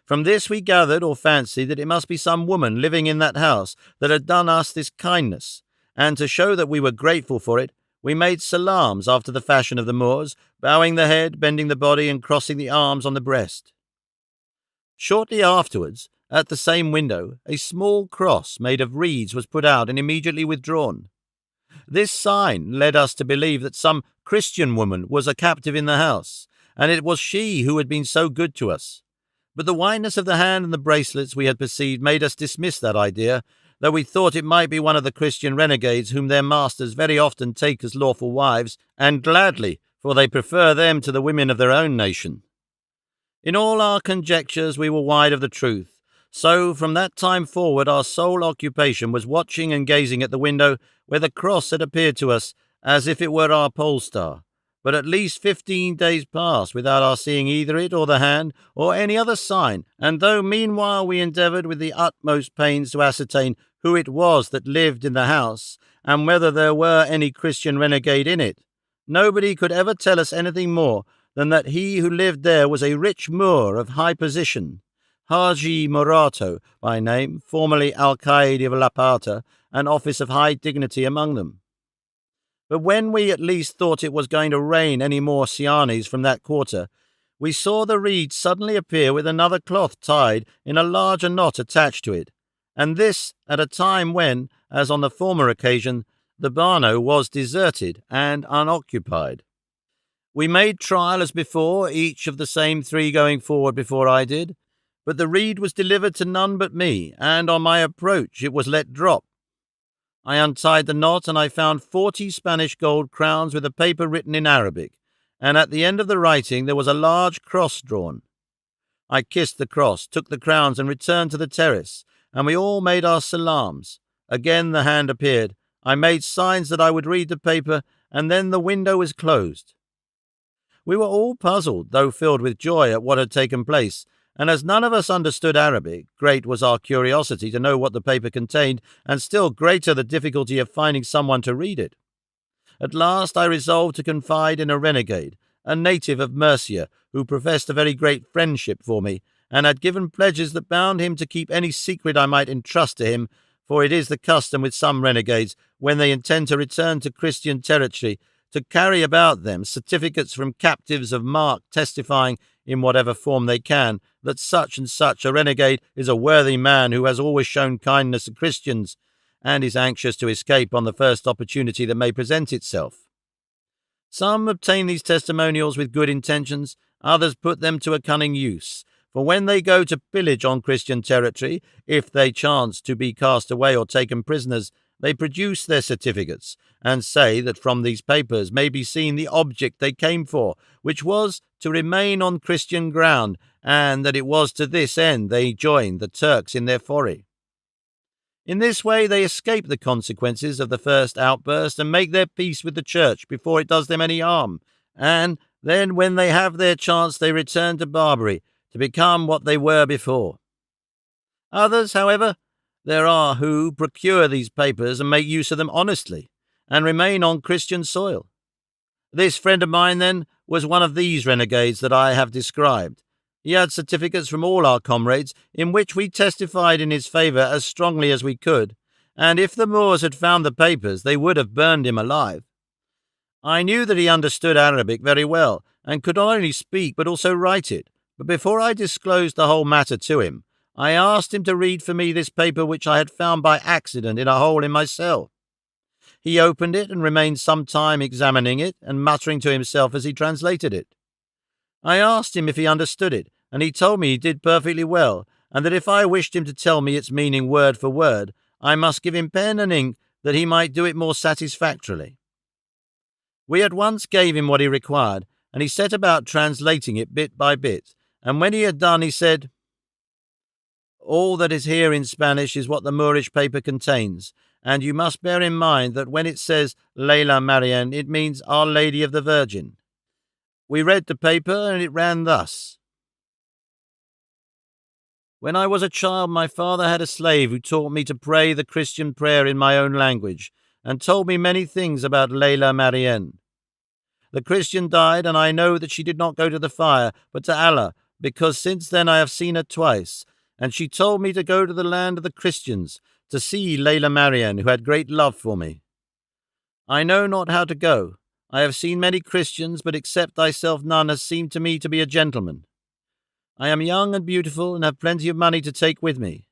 S1: From this we gathered or fancied that it must be some woman living in that house that had done us this kindness, and to show that we were grateful for it, we made salams after the fashion of the Moors, bowing the head, bending the body, and crossing the arms on the breast. Shortly afterwards, at the same window, a small cross made of reeds was put out and immediately withdrawn. This sign led us to believe that some Christian woman was a captive in the house, and it was she who had been so good to us. But the whiteness of the hand and the bracelets we had perceived made us dismiss that idea, though we thought it might be one of the Christian renegades whom their masters very often take as lawful wives, and gladly, for they prefer them to the women of their own nation. In all our conjectures we were wide of the truth, so from that time forward our sole occupation was watching and gazing at the window where the cross had appeared to us, as if it were our pole star. But at least 15 days passed without our seeing either it or the hand, or any other sign, and though meanwhile we endeavoured with the utmost pains to ascertain who it was that lived in the house, and whether there were any Christian renegade in it, nobody could ever tell us anything more than that he who lived there was a rich Moor of high position, Haji Morato by name, formerly Alcaide of La Plata, an office of high dignity among them. But when we at least thought it was going to rain any more cianis from that quarter, we saw the reed suddenly appear with another cloth tied in a larger knot attached to it, and this at a time when, as on the former occasion, the barno was deserted and unoccupied. We made trial as before, each of the same 3 going forward before I did, but the reed was delivered to none but me, and on my approach it was let drop. I untied the knot, and I found 40 Spanish gold crowns with a paper written in Arabic, and at the end of the writing there was a large cross drawn. I kissed the cross, took the crowns, and returned to the terrace, and we all made our salams. Again the hand appeared. I made signs that I would read the paper, and then the window was closed. We were all puzzled, though filled with joy at what had taken place, and as none of us understood Arabic, great was our curiosity to know what the paper contained, and still greater the difficulty of finding someone to read it. At last I resolved to confide in a renegade, a native of Murcia, who professed a very great friendship for me, and had given pledges that bound him to keep any secret I might entrust to him, for it is the custom with some renegades, when they intend to return to Christian territory, to carry about them certificates from captives of mark testifying, in whatever form they can, that such and such a renegade is a worthy man who has always shown kindness to Christians, and is anxious to escape on the first opportunity that may present itself. Some obtain these testimonials with good intentions, others put them to a cunning use, for when they go to pillage on Christian territory, if they chance to be cast away or taken prisoners, they produce their certificates, and say that from these papers may be seen the object they came for, which was to remain on Christian ground, and that it was to this end they joined the Turks in their foray. In this way they escape the consequences of the first outburst and make their peace with the church before it does them any harm, and then when they have their chance they return to Barbary to become what they were before. Others, however, there are who procure these papers and make use of them honestly, and remain on Christian soil. This friend of mine, then, was one of these renegades that I have described. He had certificates from all our comrades, in which we testified in his favour as strongly as we could, and if the Moors had found the papers, they would have burned him alive. I knew that he understood Arabic very well, and could not only speak but also write it, but before I disclosed the whole matter to him, I asked him to read for me this paper which I had found by accident in a hole in my cell. He opened it and remained some time examining it and muttering to himself as he translated it. I asked him if he understood it, and he told me he did perfectly well, and that if I wished him to tell me its meaning word for word, I must give him pen and ink that he might do it more satisfactorily. We at once gave him what he required, and he set about translating it bit by bit, and when he had done he said, "All that is here in Spanish is what the Moorish paper contains, and you must bear in mind that when it says Leila Marian, it means Our Lady of the Virgin." We read the paper, and it ran thus. When I was a child, my father had a slave who taught me to pray the Christian prayer in my own language, and told me many things about Leila Marian. The Christian died, and I know that she did not go to the fire, but to Allah, because since then I have seen her twice, and she told me to go to the land of the Christians, to see Leila Marian, who had great love for me. I know not how to go. I have seen many Christians, but except thyself none has seemed to me to be a gentleman. I am young and beautiful, and have plenty of money to take with me.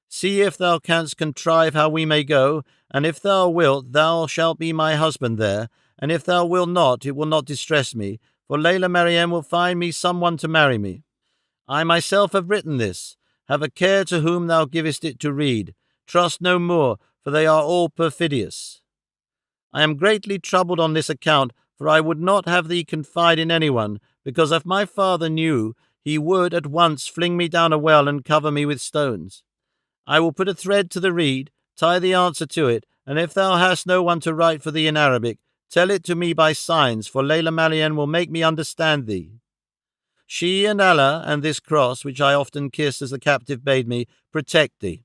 S1: See if thou canst contrive how we may go, and if thou wilt, thou shalt be my husband there, and if thou wilt not, it will not distress me, for Leila Marian will find me someone to marry me. I myself have written this. Have a care to whom thou givest it to read. Trust no more, for they are all perfidious. I am greatly troubled on this account, for I would not have thee confide in anyone, because if my father knew, he would at once fling me down a well and cover me with stones. I will put a thread to the reed, tie the answer to it, and if thou hast no one to write for thee in Arabic, tell it to me by signs, for Leila Marian will make me understand thee. She and Allah and this cross, which I often kiss as the captive bade me, protect thee.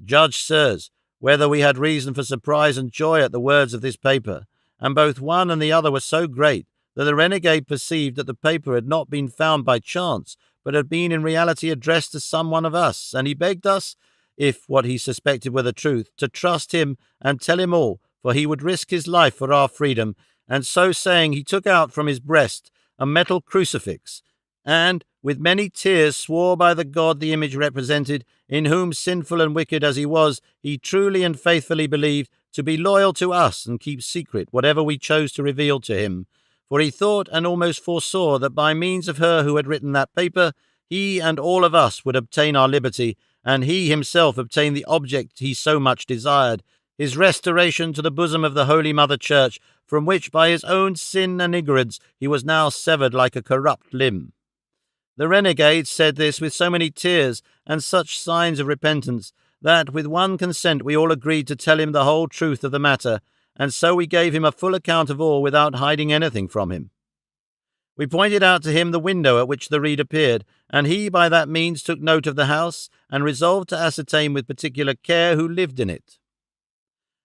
S1: Judge, sirs, whether we had reason for surprise and joy at the words of this paper, and both one and the other were so great that the renegade perceived that the paper had not been found by chance, but had been in reality addressed to some one of us, and he begged us, if what he suspected were the truth, to trust him and tell him all, for he would risk his life for our freedom, and so saying he took out from his breast a metal crucifix, and, with many tears, swore by the God the image represented, in whom, sinful and wicked as he was, he truly and faithfully believed, to be loyal to us and keep secret whatever we chose to reveal to him. For he thought and almost foresaw that by means of her who had written that paper, he and all of us would obtain our liberty, and he himself obtain the object he so much desired, his restoration to the bosom of the Holy Mother Church, from which by his own sin and ignorance he was now severed like a corrupt limb. The renegade said this with so many tears and such signs of repentance, that with one consent we all agreed to tell him the whole truth of the matter, and so we gave him a full account of all without hiding anything from him. We pointed out to him the window at which the reed appeared, and he by that means took note of the house, and resolved to ascertain with particular care who lived in it.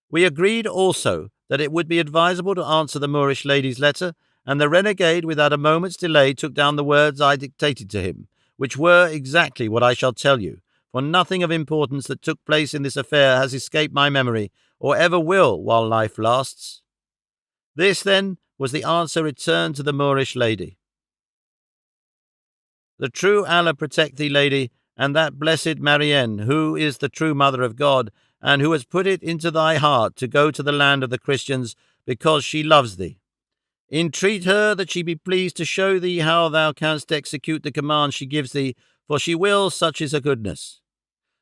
S1: We agreed also that it would be advisable to answer the Moorish lady's letter, and the renegade without a moment's delay took down the words I dictated to him, which were exactly what I shall tell you, for nothing of importance that took place in this affair has escaped my memory, or ever will while life lasts. This, then, was the answer returned to the Moorish lady. The true Allah protect thee, lady, and that blessed Marianne, who is the true mother of God, and who has put it into thy heart to go to the land of the Christians, because she loves thee. Entreat her that she be pleased to show thee how thou canst execute the command she gives thee, for she will, such is her goodness.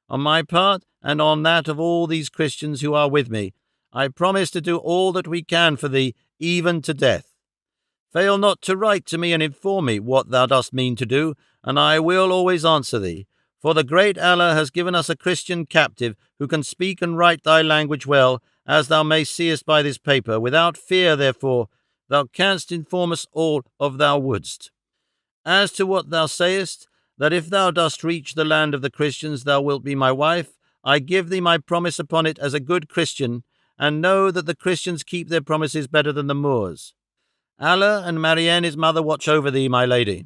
S1: On my part, and on that of all these Christians who are with me, I promise to do all that we can for thee, even to death. Fail not to write to me and inform me what thou dost mean to do, and I will always answer thee, For the great Allah has given us a Christian captive who can speak and write thy language well, as thou mayst seest by this paper. Without fear, therefore, thou canst inform us all of thou wouldst. As to what thou sayest, that if thou dost reach the land of the Christians, thou wilt be my wife, I give thee my promise upon it as a good Christian, and know that the Christians keep their promises better than the Moors. Allah and Marianne his mother watch over thee, my lady.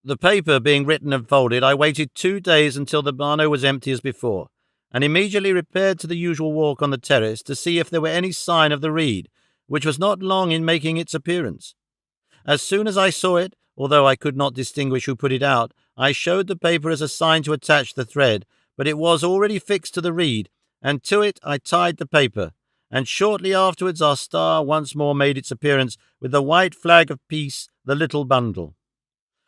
S1: The paper being written and folded, I waited 2 days until the bano was empty as before, and immediately repaired to the usual walk on the terrace to see if there were any sign of the reed, which was not long in making its appearance. As soon as I saw it, although I could not distinguish who put it out, I showed the paper as a sign to attach the thread, but it was already fixed to the reed, and to it I tied the paper, and shortly afterwards our star once more made its appearance with the white flag of peace, the little bundle.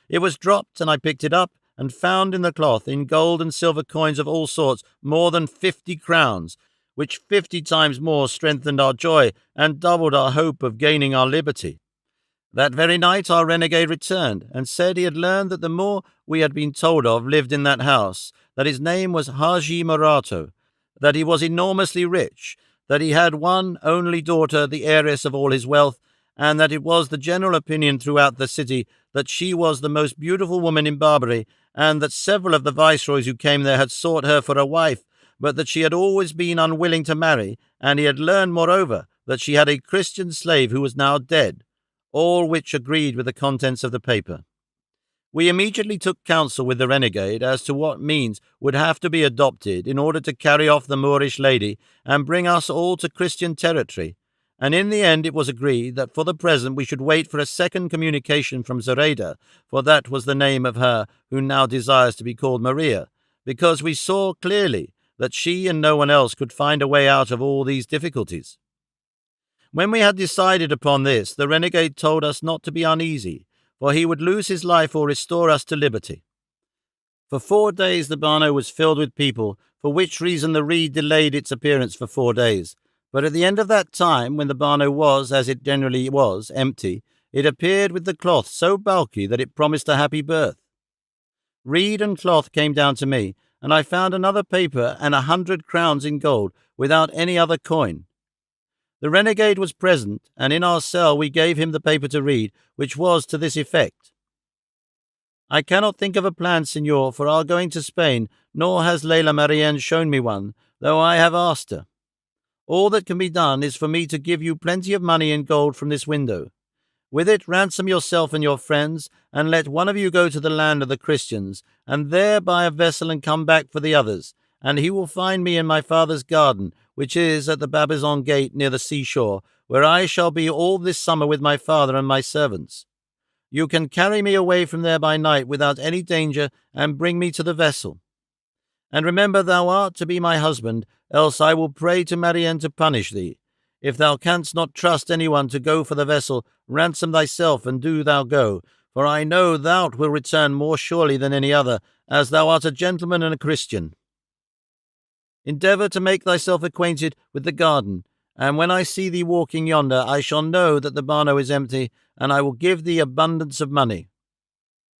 S1: It was dropped, and I picked it up, and found in the cloth, in gold and silver coins of all sorts, more than 50 crowns, which 50 times more strengthened our joy, and doubled our hope of gaining our liberty. That very night our renegade returned, and said he had learned that the Moor we had been told of lived in that house, that his name was Haji Morato, that he was enormously rich, that he had one only daughter, the heiress of all his wealth, and that it was the general opinion throughout the city that she was the most beautiful woman in Barbary, and that several of the viceroys who came there had sought her for a wife, but that she had always been unwilling to marry, and he had learned, moreover, that she had a Christian slave who was now dead, all which agreed with the contents of the paper. We immediately took counsel with the renegade as to what means would have to be adopted in order to carry off the Moorish lady and bring us all to Christian territory, and in the end it was agreed that for the present we should wait for a second communication from Zoraida, for that was the name of her who now desires to be called Maria, because we saw clearly that she and no one else could find a way out of all these difficulties. When we had decided upon this, the renegade told us not to be uneasy, for he would lose his life or restore us to liberty. For 4 days the bano was filled with people, for which reason the reed delayed its appearance for 4 days. But at the end of that time, when the bano was, as it generally was, empty, it appeared with the cloth so bulky that it promised a happy birth. Reed and cloth came down to me, and I found another paper and 100 crowns in gold, without any other coin. The renegade was present, and in our cell we gave him the paper to read, which was to this effect: I cannot think of a plan, Signor, for our going to Spain, nor has Leila Marianne shown me one, though I have asked her. All that can be done is for me to give you plenty of money in gold from this window. With it ransom yourself and your friends, and let one of you go to the land of the Christians, and there buy a vessel and come back for the others, and he will find me in my father's garden, which is at the Babazon gate near the seashore, where I shall be all this summer with my father and my servants. You can carry me away from there by night without any danger, and bring me to the vessel. And remember thou art to be my husband, else I will pray to Marianne to punish thee. If thou canst not trust anyone to go for the vessel, ransom thyself, and do thou go, for I know thou wilt return more surely than any other, as thou art a gentleman and a Christian. Endeavour to make thyself acquainted with the garden, and when I see thee walking yonder, I shall know that the bano is empty, and I will give thee abundance of money.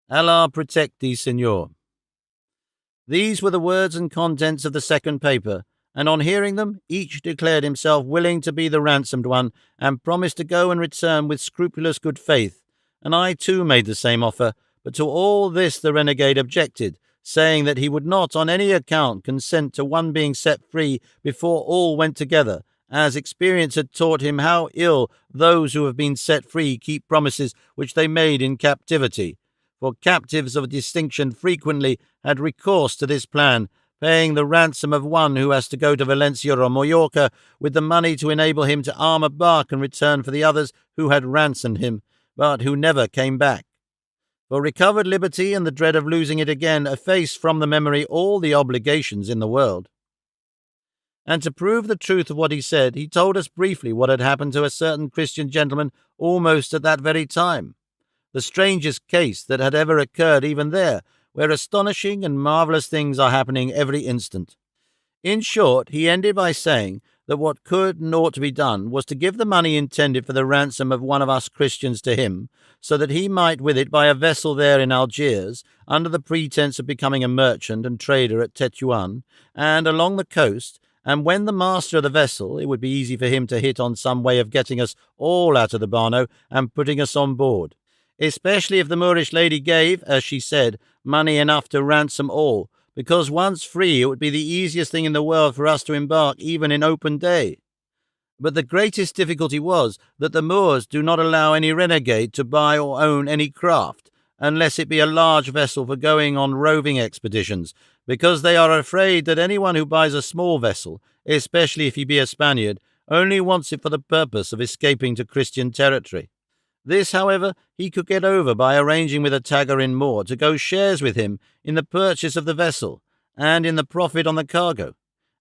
S1: Allah protect thee, Signor. These were the words and contents of the second paper, and on hearing them, each declared himself willing to be the ransomed one, and promised to go and return with scrupulous good faith, and I too made the same offer, but to all this the renegade objected, saying that he would not on any account consent to one being set free before all went together, as experience had taught him how ill those who have been set free keep promises which they made in captivity. For captives of distinction frequently had recourse to this plan, paying the ransom of one who has to go to Valencia or Mallorca with the money to enable him to arm a bark and return for the others who had ransomed him, but who never came back. For recovered liberty and the dread of losing it again efface from the memory all the obligations in the world. And to prove the truth of what he said, he told us briefly what had happened to a certain Christian gentleman almost at that very time, the strangest case that had ever occurred even there, where astonishing and marvellous things are happening every instant. In short, he ended by saying that what could and ought to be done was to give the money intended for the ransom of one of us Christians to him, so that he might with it buy a vessel there in Algiers, under the pretence of becoming a merchant and trader at Tetuan, and along the coast, and when the master of the vessel, it would be easy for him to hit on some way of getting us all out of the Barno and putting us on board, especially if the Moorish lady gave, as she said, money enough to ransom all, because once free it would be the easiest thing in the world for us to embark even in open day. But the greatest difficulty was that the Moors do not allow any renegade to buy or own any craft, unless it be a large vessel for going on roving expeditions, because they are afraid that anyone who buys a small vessel, especially if he be a Spaniard, only wants it for the purpose of escaping to Christian territory. This, however, he could get over by arranging with a Tagarin Moor to go shares with him in the purchase of the vessel and in the profit on the cargo,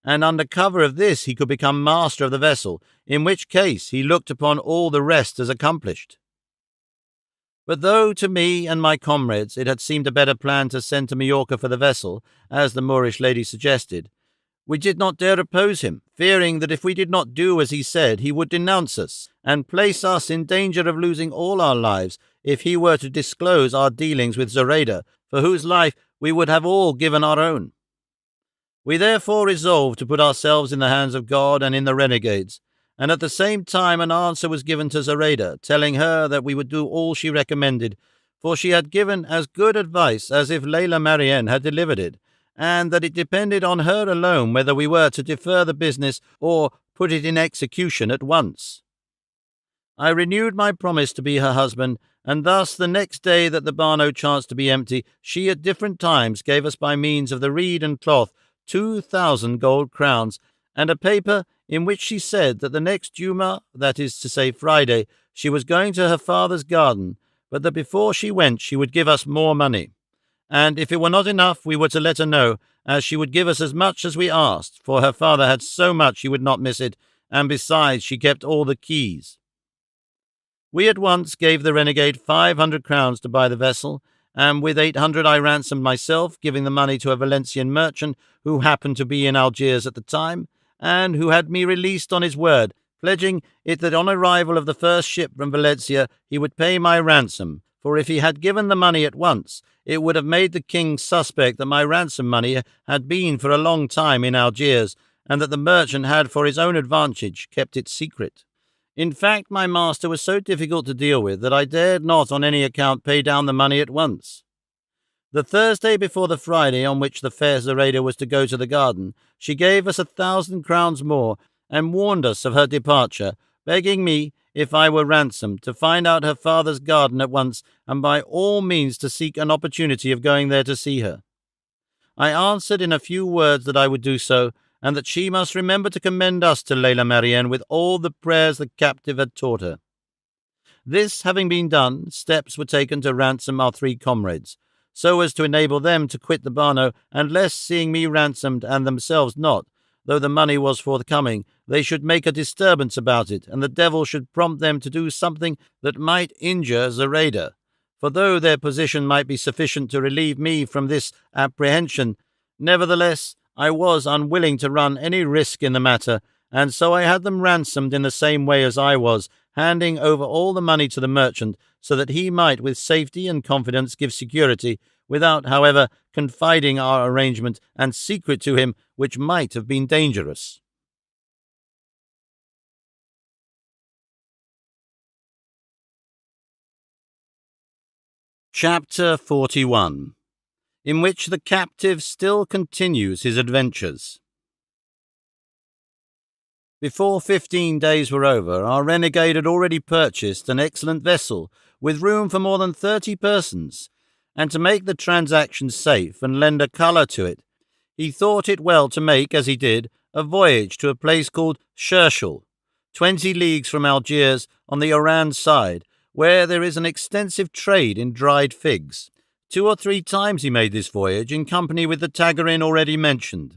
S1: and under cover of this he could become master of the vessel, in which case he looked upon all the rest as accomplished. But though to me and my comrades it had seemed a better plan to send to Majorca for the vessel, as the Moorish lady suggested, we did not dare oppose him, fearing that if we did not do as he said, he would denounce us, and place us in danger of losing all our lives if he were to disclose our dealings with Zoraida, for whose life we would have all given our own. We therefore resolved to put ourselves in the hands of God and in the renegades, and at the same time an answer was given to Zoraida, telling her that we would do all she recommended, for she had given as good advice as if Layla Marianne had delivered it, and that it depended on her alone whether we were to defer the business or put it in execution at once. I renewed my promise to be her husband, and thus the next day that the Barno chanced to be empty, she at different times gave us by means of the reed and cloth 2,000 gold crowns, and a paper in which she said that the next Juma, that is to say Friday, she was going to her father's garden, but that before she went she would give us more money. And if it were not enough, we were to let her know, as she would give us as much as we asked, for her father had so much he would not miss it, and besides she kept all the keys. We at once gave the renegade 500 crowns to buy the vessel, and with 800 I ransomed myself, giving the money to a Valencian merchant who happened to be in Algiers at the time, and who had me released on his word, pledging it that on arrival of the first ship from Valencia he would pay my ransom, for if he had given the money at once, it would have made the king suspect that my ransom money had been for a long time in Algiers, and that the merchant had for his own advantage kept it secret. In fact, my master was so difficult to deal with that I dared not on any account pay down the money at once. The Thursday before the Friday on which the fair Zoraida was to go to the garden, she gave us 1,000 crowns more, and warned us of her departure, begging me, if I were ransomed, to find out her father's garden at once, and by all means to seek an opportunity of going there to see her. I answered in a few words that I would do so, and that she must remember to commend us to Layla Marianne with all the prayers the captive had taught her. This having been done, steps were taken to ransom our 3 comrades, so as to enable them to quit the Barno, and lest, seeing me ransomed and themselves not, though the money was forthcoming, they should make a disturbance about it, and the devil should prompt them to do something that might injure Zoraida. For though their position might be sufficient to relieve me from this apprehension, nevertheless I was unwilling to run any risk in the matter, and so I had them ransomed in the same way as I was, handing over all the money to the merchant, so that he might with safety and confidence give security, without, however, confiding our arrangement and secret to him, which might have been dangerous. Chapter 41, in which the captive still continues his adventures. Before 15 days were over, our renegade had already purchased an excellent vessel, with room for more than 30 persons, and to make the transaction safe and lend a colour to it, he thought it well to make, as he did, a voyage to a place called Shershel, 20 leagues from Algiers on the Oran side, where there is an extensive trade in dried figs. 2 or 3 times he made this voyage in company with the Tagarin already mentioned.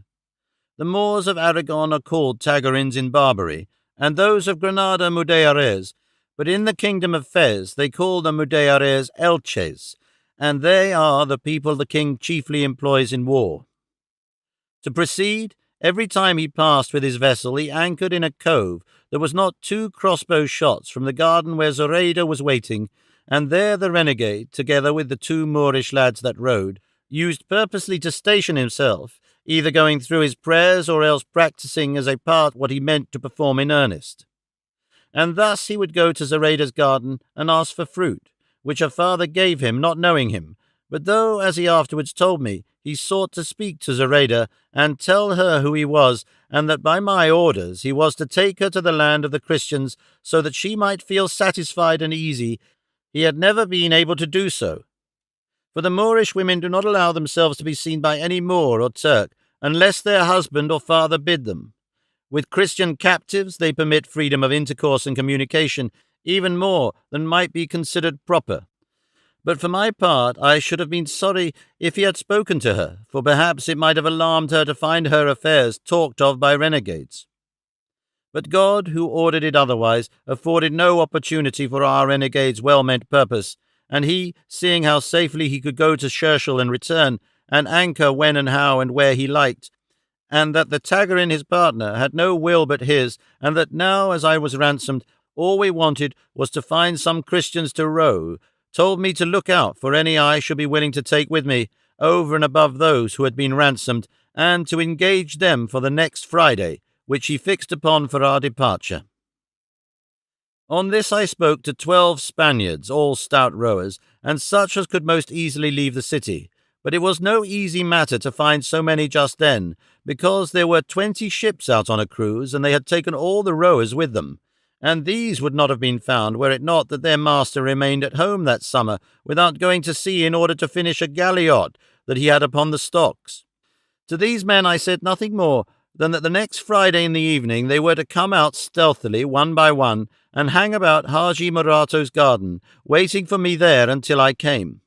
S1: The Moors of Aragon are called Tagarins in Barbary, and those of Granada Mudejares, but in the kingdom of Fez they call the Mudejares Elches, and they are the people the king chiefly employs in war. To proceed, Every time he passed with his vessel, he anchored in a cove that was not 2 crossbow shots from the garden where Zoraida was waiting, and there the renegade, together with the 2 Moorish lads that rowed, used purposely to station himself, either going through his prayers or else practising as a part what he meant to perform in earnest. And thus he would go to Zoraida's garden and ask for fruit, which her father gave him, not knowing him, but though, as he afterwards told me, he sought to speak to Zoraida and tell her who he was, and that by my orders he was to take her to the land of the Christians so that she might feel satisfied and easy, he had never been able to do so. For the Moorish women do not allow themselves to be seen by any Moor or Turk, unless their husband or father bid them. With Christian captives they permit freedom of intercourse and communication, even more than might be considered proper. But for my part, I should have been sorry if he had spoken to her, for perhaps it might have alarmed her to find her affairs talked of by renegades. But God, who ordered it otherwise, afforded no opportunity for our renegade's well-meant purpose, and he, seeing how safely he could go to Shershel and return, and anchor when and how and where he liked, and that the Tagarin his partner had no will but his, and that now, as I was ransomed, all we wanted was to find some Christians to row, told me to look out for any I should be willing to take with me, over and above those who had been ransomed, and to engage them for the next Friday, which he fixed upon for our departure. On this I spoke to 12 Spaniards, all stout rowers, and such as could most easily leave the city. But it was no easy matter to find so many just then, because there were 20 ships out on a cruise, and they had taken all the rowers with them. And these would not have been found were it not that their master remained at home that summer, without going to sea in order to finish a galliot that he had upon the stocks. To these men I said nothing more than that the next Friday in the evening they were to come out stealthily, one by one, and hang about Haji Murato's garden, waiting for me there until I came.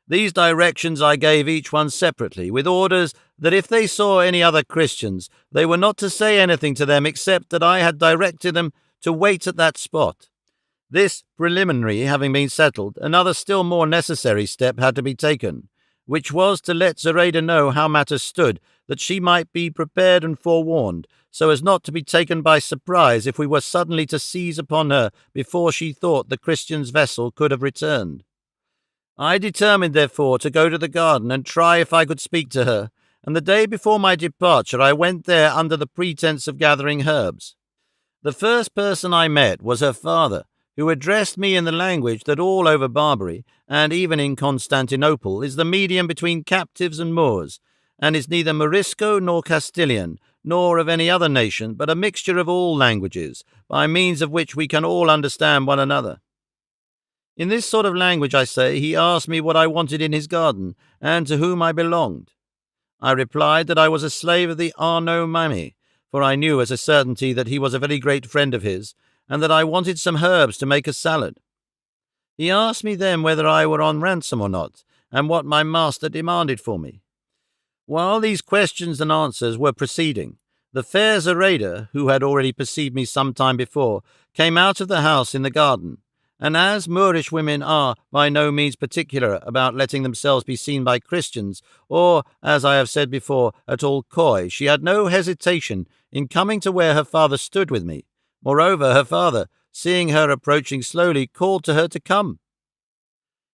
S1: These directions I gave each one separately, with orders that if they saw any other Christians, they were not to say anything to them except that I had directed them to wait at that spot. This preliminary having been settled, another still more necessary step had to be taken, which was to let Zoraida know how matters stood, that she might be prepared and forewarned, so as not to be taken by surprise if we were suddenly to seize upon her before she thought the Christian's vessel could have returned. I determined, therefore, to go to the garden and try if I could speak to her, and the day before my departure I went there under the pretence of gathering herbs. The first person I met was her father, who addressed me in the language that all over Barbary, and even in Constantinople, is the medium between captives and Moors, and is neither Morisco nor Castilian, nor of any other nation, but a mixture of all languages, by means of which we can all understand one another. In this sort of language, I say, he asked me what I wanted in his garden, and to whom I belonged. I replied that I was a slave of the Arnaud Mami, for I knew as a certainty that he was a very great friend of his, and that I wanted some herbs to make a salad. He asked me then whether I were on ransom or not, and what my master demanded for me. While these questions and answers were proceeding, the fair Zoraida, who had already perceived me some time before, came out of the house in the garden, and as Moorish women are by no means particular about letting themselves be seen by Christians, or, as I have said before, at all coy, she had no hesitation in coming to where her father stood with me. Moreover, her father, seeing her approaching slowly, called to her to come.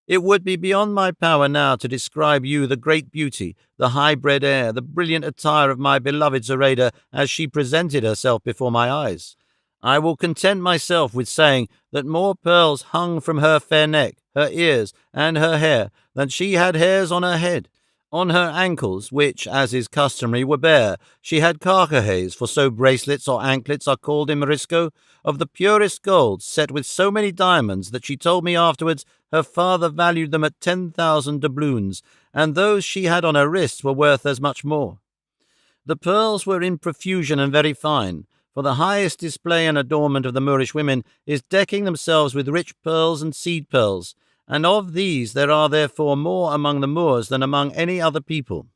S1: It would be beyond my power now to describe you the great beauty, the high-bred air, the brilliant attire of my beloved Zoraida as she presented herself before my eyes. I will content myself with saying that more pearls hung from her fair neck, her ears, and her hair than she had hairs on her head. On her ankles, which, as is customary, were bare, she had carcajes, for so bracelets or anklets are called in Morisco, of the purest gold, set with so many diamonds that she told me afterwards her father valued them at 10,000 doubloons, and those she had on her wrists were worth as much more. The pearls were in profusion and very fine, for the highest display and adornment of the Moorish women is decking themselves with rich pearls and seed pearls, and of these there are therefore more among the Moors than among any other people.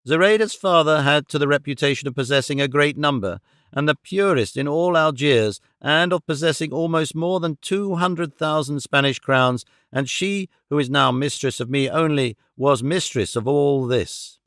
S1: Zoraida's father had to the reputation of possessing a great number, and the purest in all Algiers, and of possessing almost more than 200,000 Spanish crowns, and she, who is now mistress of me only, was mistress of all this.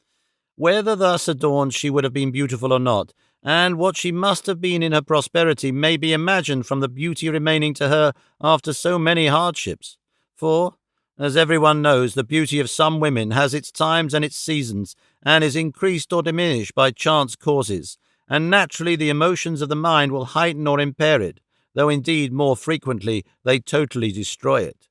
S1: Whether thus adorned she would have been beautiful or not, and what she must have been in her prosperity may be imagined from the beauty remaining to her after so many hardships. For, as everyone knows, the beauty of some women has its times and its seasons, and is increased or diminished by chance causes, and naturally the emotions of the mind will heighten or impair it, though indeed more frequently they totally destroy it.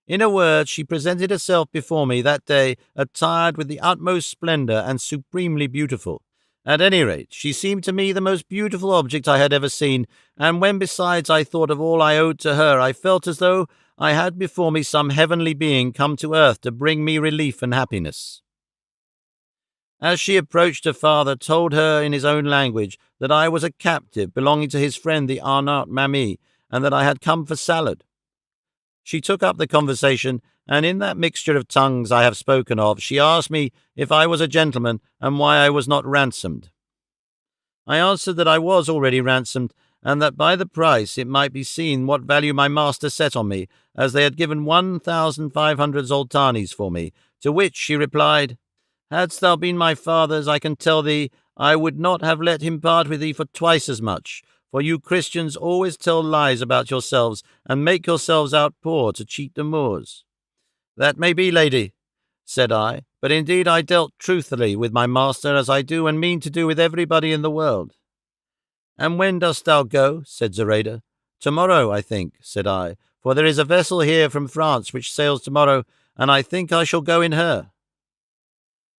S1: In a word, she presented herself before me that day attired with the utmost splendor and supremely beautiful. At any rate, she seemed to me the most beautiful object I had ever seen, and when besides I thought of all I owed to her, I felt as though I had before me some heavenly being come to earth to bring me relief and happiness. As she approached, her father told her in his own language that I was a captive belonging to his friend the Arnaut Mami, and that I had come for salad. She took up the conversation, and in that mixture of tongues I have spoken of, she asked me if I was a gentleman and why I was not ransomed. I answered that I was already ransomed, and that by the price it might be seen what value my master set on me, as they had given 1,500 zoltanis for me, to which she replied, "Hadst thou been my father's, I can tell thee, I would not have let him part with thee for twice as much, for you Christians always tell lies about yourselves, and make yourselves out poor to cheat the Moors." "That may be, lady," said I, "but indeed I dealt truthfully with my master, as I do and mean to do with everybody in the world." "And when dost thou go?" said Zoraida. "Tomorrow, I think," said I, "for there is a vessel here from France which sails tomorrow, and I think I shall go in her."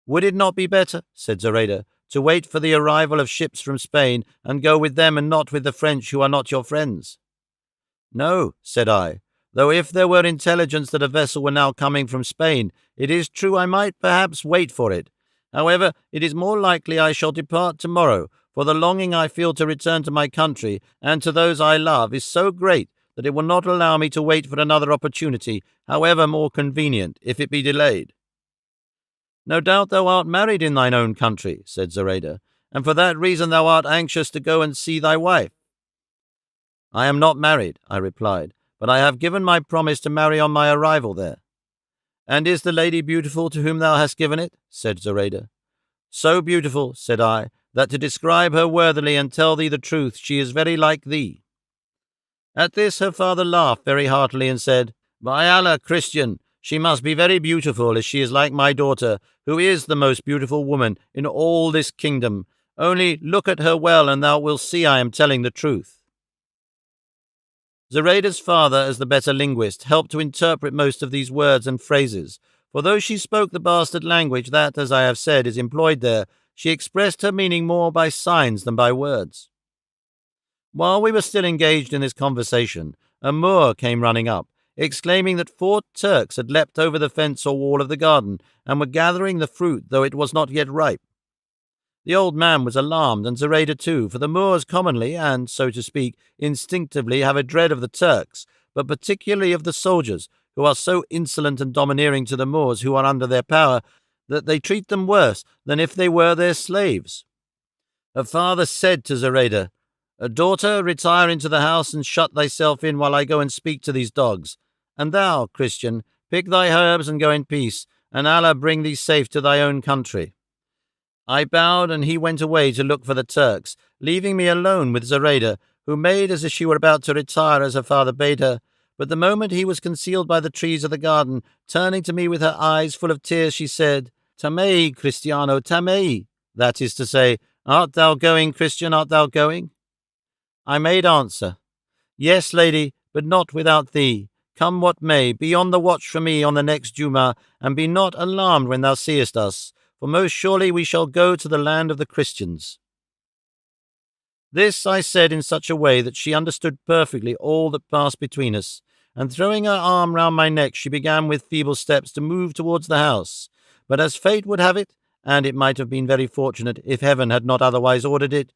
S1: "Would it not be better," said Zoraida, "to wait for the arrival of ships from Spain, and go with them and not with the French who are not your friends?" "No," said I, "though if there were intelligence that a vessel were now coming from Spain, it is true I might perhaps wait for it. However, it is more likely I shall depart tomorrow, for the longing I feel to return to my country and to those I love is so great that it will not allow me to wait for another opportunity, however more convenient, if it be delayed." "No doubt thou art married in thine own country," said Zoraida, "and for that reason thou art anxious to go and see thy wife." "I am not married," I replied, "but I have given my promise to marry on my arrival there." "And is the lady beautiful to whom thou hast given it?" said Zoraida. "So beautiful," said I, "that to describe her worthily and tell thee the truth, she is very like thee." At this her father laughed very heartily and said, "By Allah, Christian, she must be very beautiful, as she is like my daughter, who is the most beautiful woman in all this kingdom. Only look at her well, and thou wilt see I am telling the truth." Zoraida's father, as the better linguist, helped to interpret most of these words and phrases, for though she spoke the bastard language that, as I have said, is employed there, she expressed her meaning more by signs than by words. While we were still engaged in this conversation, a Moor came running up, exclaiming that 4 Turks had leapt over the fence or wall of the garden, and were gathering the fruit, though it was not yet ripe. The old man was alarmed, and Zoraida too, for the Moors commonly, and, so to speak, instinctively have a dread of the Turks, but particularly of the soldiers, who are so insolent and domineering to the Moors who are under their power, that they treat them worse than if they were their slaves. Her father said to Zoraida, "Daughter, retire into the house and shut thyself in while I go and speak to these dogs. And thou, Christian, pick thy herbs and go in peace, and Allah bring thee safe to thy own country." I bowed, and he went away to look for the Turks, leaving me alone with Zoraida, who made as if she were about to retire as her father bade her, but the moment he was concealed by the trees of the garden, turning to me with her eyes full of tears, she said, "Tamei, Cristiano, tamei," that is to say, "Art thou going, Christian, art thou going?" I made answer, "Yes, lady, but not without thee. Come what may, be on the watch for me on the next Juma, and be not alarmed when thou seest us, for most surely we shall go to the land of the Christians." This I said in such a way that she understood perfectly all that passed between us, and throwing her arm round my neck, she began with feeble steps to move towards the house. But as fate would have it, and it might have been very fortunate if heaven had not otherwise ordered it,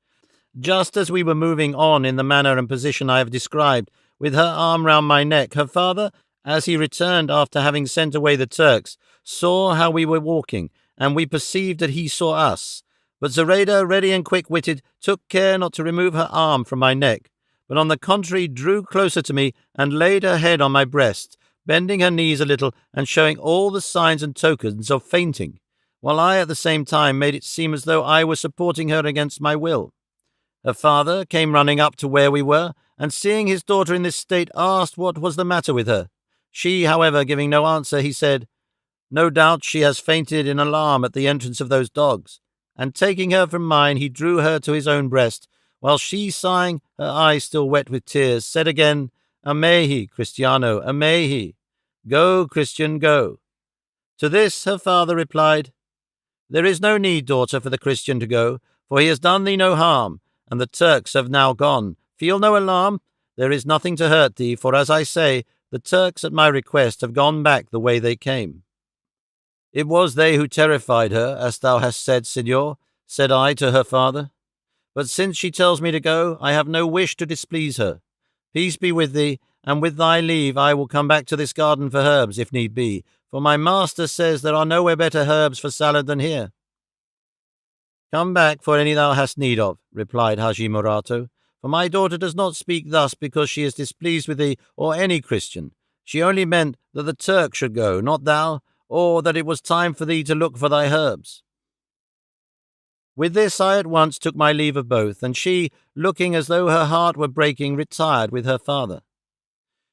S1: just as we were moving on in the manner and position I have described, with her arm round my neck, her father, as he returned after having sent away the Turks, saw how we were walking, and we perceived that he saw us. But Zoraida, ready and quick-witted, took care not to remove her arm from my neck, but on the contrary drew closer to me and laid her head on my breast, bending her knees a little and showing all the signs and tokens of fainting. while I at the same time made it seem as though I were supporting her against my will. Her father came running up to where we were, and seeing his daughter in this state, asked what was the matter with her. She, however, giving no answer, he said, "No doubt she has fainted in alarm at the entrance of those dogs." And taking her from mine, he drew her to his own breast, while she, sighing, her eyes still wet with tears, said again, "Amehi, Cristiano, amehi. Go, Christian, go." To this her father replied, "There is no need, daughter, for the Christian to go, for he has done thee no harm, and the Turks have now gone. Feel no alarm. There is nothing to hurt thee, for, as I say, the Turks at my request have gone back the way they came." "It was they who terrified her, as thou hast said, signor," said I to her father. "But since she tells me to go, I have no wish to displease her. Peace be with thee, and with thy leave I will come back to this garden for herbs, if need be, for my master says there are nowhere better herbs for salad than here." "Come back for any thou hast need of," replied Haji Murato, "for my daughter does not speak thus because she is displeased with thee or any Christian. She only meant that the Turk should go, not thou, or that it was time for thee to look for thy herbs." With this I at once took my leave of both, and she, looking as though her heart were breaking, retired with her father.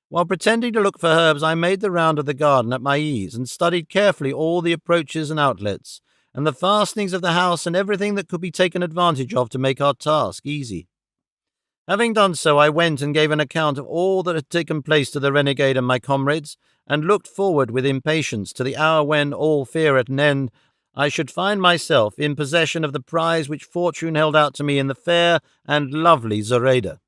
S1: While pretending to look for herbs, I made the round of the garden at my ease, and studied carefully all the approaches and outlets, and the fastenings of the house, and everything that could be taken advantage of to make our task easy. Having done so, I went and gave an account of all that had taken place to the renegade and my comrades, and looked forward with impatience to the hour when, all fear at an end, I should find myself in possession of the prize which fortune held out to me in the fair and lovely Zoraida.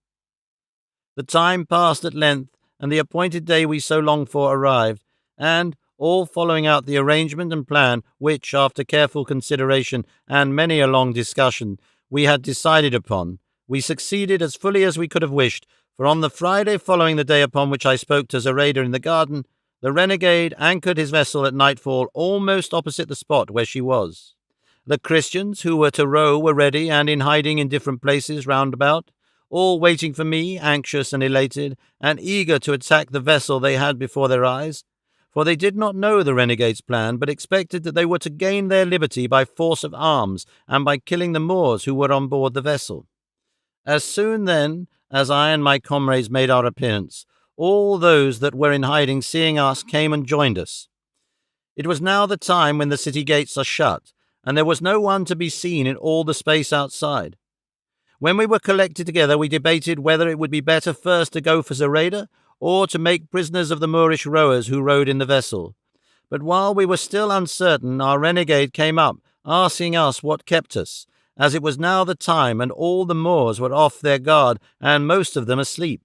S1: The time passed at length, and the appointed day we so longed for arrived, and, all following out the arrangement and plan which, after careful consideration and many a long discussion, we had decided upon, we succeeded as fully as we could have wished, for on the Friday following the day upon which I spoke to Zoraida in the garden, the renegade anchored his vessel at nightfall almost opposite the spot where she was. The Christians who were to row were ready and in hiding in different places round about, all waiting for me, anxious and elated, and eager to attack the vessel they had before their eyes, for they did not know the renegade's plan, but expected that they were to gain their liberty by force of arms and by killing the Moors who were on board the vessel. As soon, then, as I and my comrades made our appearance, all those that were in hiding, seeing us, came and joined us. It was now the time when the city gates are shut, and there was no one to be seen in all the space outside. When we were collected together, we debated whether it would be better first to go for Zoraida, or to make prisoners of the Moorish rowers who rowed in the vessel. But while we were still uncertain, our renegade came up, asking us what kept us, as it was now the time, and all the Moors were off their guard, and most of them asleep.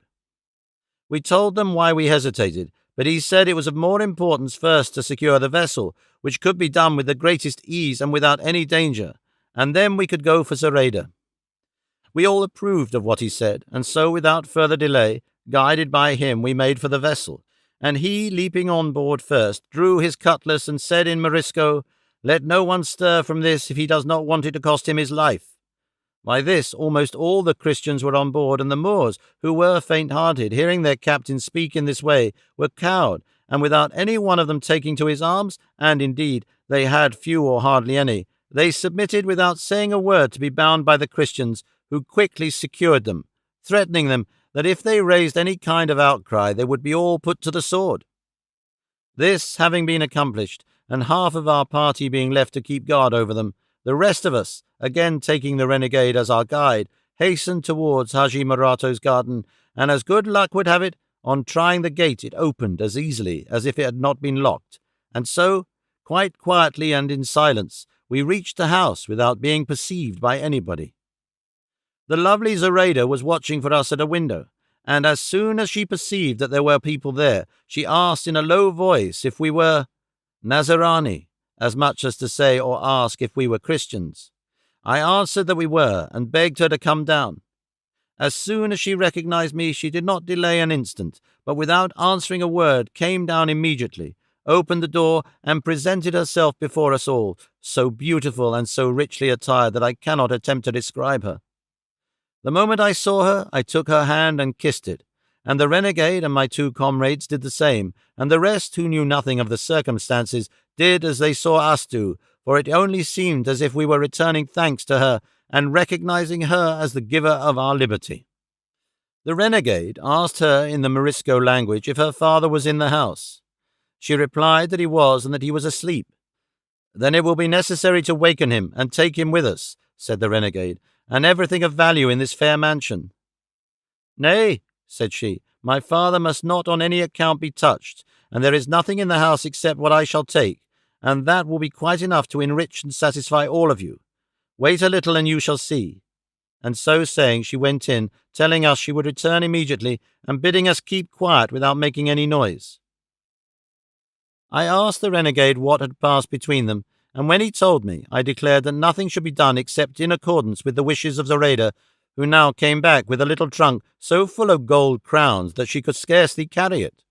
S1: We told them why we hesitated, but he said it was of more importance first to secure the vessel, which could be done with the greatest ease and without any danger, and then we could go for Zoraida. We all approved of what he said, and so without further delay, guided by him, we made for the vessel, and he, leaping on board first, drew his cutlass and said in Morisco, "Let no one stir from this if he does not want it to cost him his life." By this almost all the Christians were on board, and the Moors, who were faint-hearted, hearing their captain speak in this way, were cowed, and without any one of them taking to his arms, and indeed they had few or hardly any, they submitted without saying a word to be bound by the Christians, who quickly secured them, threatening them that if they raised any kind of outcry they would be all put to the sword. This having been accomplished, and half of our party being left to keep guard over them, the rest of us, again taking the renegade as our guide, hastened towards Haji Murato's garden, and as good luck would have it, on trying the gate it opened as easily as if it had not been locked, and so, quite quietly and in silence, we reached the house without being perceived by anybody. The lovely Zoraida was watching for us at a window, and as soon as she perceived that there were people there, she asked in a low voice if we were Nazarani, as much as to say or ask if we were Christians. I answered that we were, and begged her to come down. As soon as she recognized me, she did not delay an instant, but without answering a word, came down immediately, opened the door, and presented herself before us all, so beautiful and so richly attired that I cannot attempt to describe her. The moment I saw her, I took her hand and kissed it, and the renegade and my two comrades did the same, and the rest, who knew nothing of the circumstances, did as they saw us do, for it only seemed as if we were returning thanks to her and recognizing her as the giver of our liberty. The renegade asked her in the Morisco language if her father was in the house. She replied that he was and that he was asleep. "Then it will be necessary to waken him and take him with us," said the renegade, "and everything of value in this fair mansion." "Nay," said she, "my father must not on any account be touched, and there is nothing in the house except what I shall take, and that will be quite enough to enrich and satisfy all of you. Wait a little and you shall see." And so saying, she went in, telling us she would return immediately, and bidding us keep quiet without making any noise. I asked the renegade what had passed between them, and when he told me, I declared that nothing should be done except in accordance with the wishes of Zoraida, who now came back with a little trunk so full of gold crowns that she could scarcely carry it.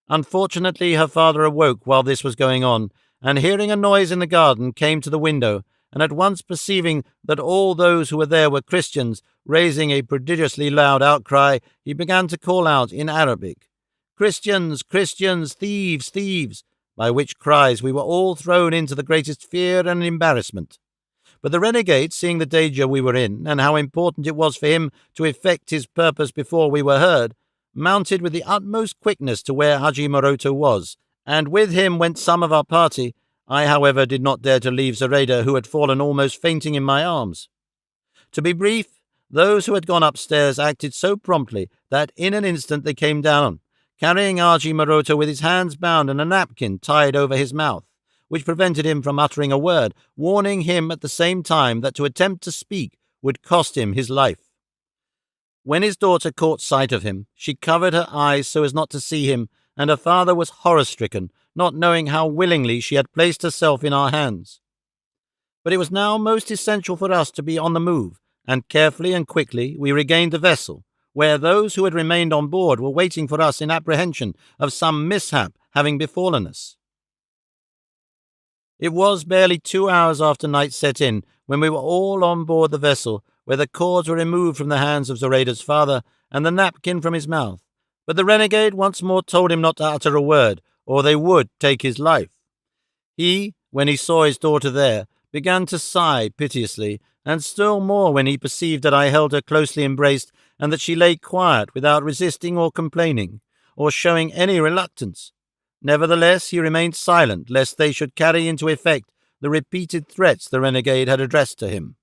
S1: Unfortunately, her father awoke while this was going on, and hearing a noise in the garden, came to the window, and at once perceiving that all those who were there were Christians, raising a prodigiously loud outcry, he began to call out in Arabic, "Christians, Christians, thieves, thieves," by which cries we were all thrown into the greatest fear and embarrassment. But the renegade, seeing the danger we were in, and how important it was for him to effect his purpose before we were heard, mounted with the utmost quickness to where Haji Moroto was, and with him went some of our party. I, however, did not dare to leave Zoraida, who had fallen almost fainting in my arms. To be brief, those who had gone upstairs acted so promptly that in an instant they came down, carrying Haji Moroto with his hands bound and a napkin tied over his mouth, which prevented him from uttering a word, warning him at the same time that to attempt to speak would cost him his life. When his daughter caught sight of him, she covered her eyes so as not to see him, and her father was horror-stricken, not knowing how willingly she had placed herself in our hands. But it was now most essential for us to be on the move, and carefully and quickly we regained the vessel, where those who had remained on board were waiting for us in apprehension of some mishap having befallen us. It was barely 2 hours after night set in when we were all on board the vessel, where the cords were removed from the hands of Zoraida's father and the napkin from his mouth. But the renegade once more told him not to utter a word, or they would take his life. He, when he saw his daughter there, began to sigh piteously, and still more when he perceived that I held her closely embraced, and that she lay quiet without resisting or complaining, or showing any reluctance. Nevertheless, he remained silent, lest they should carry into effect the repeated threats the renegade had addressed to him.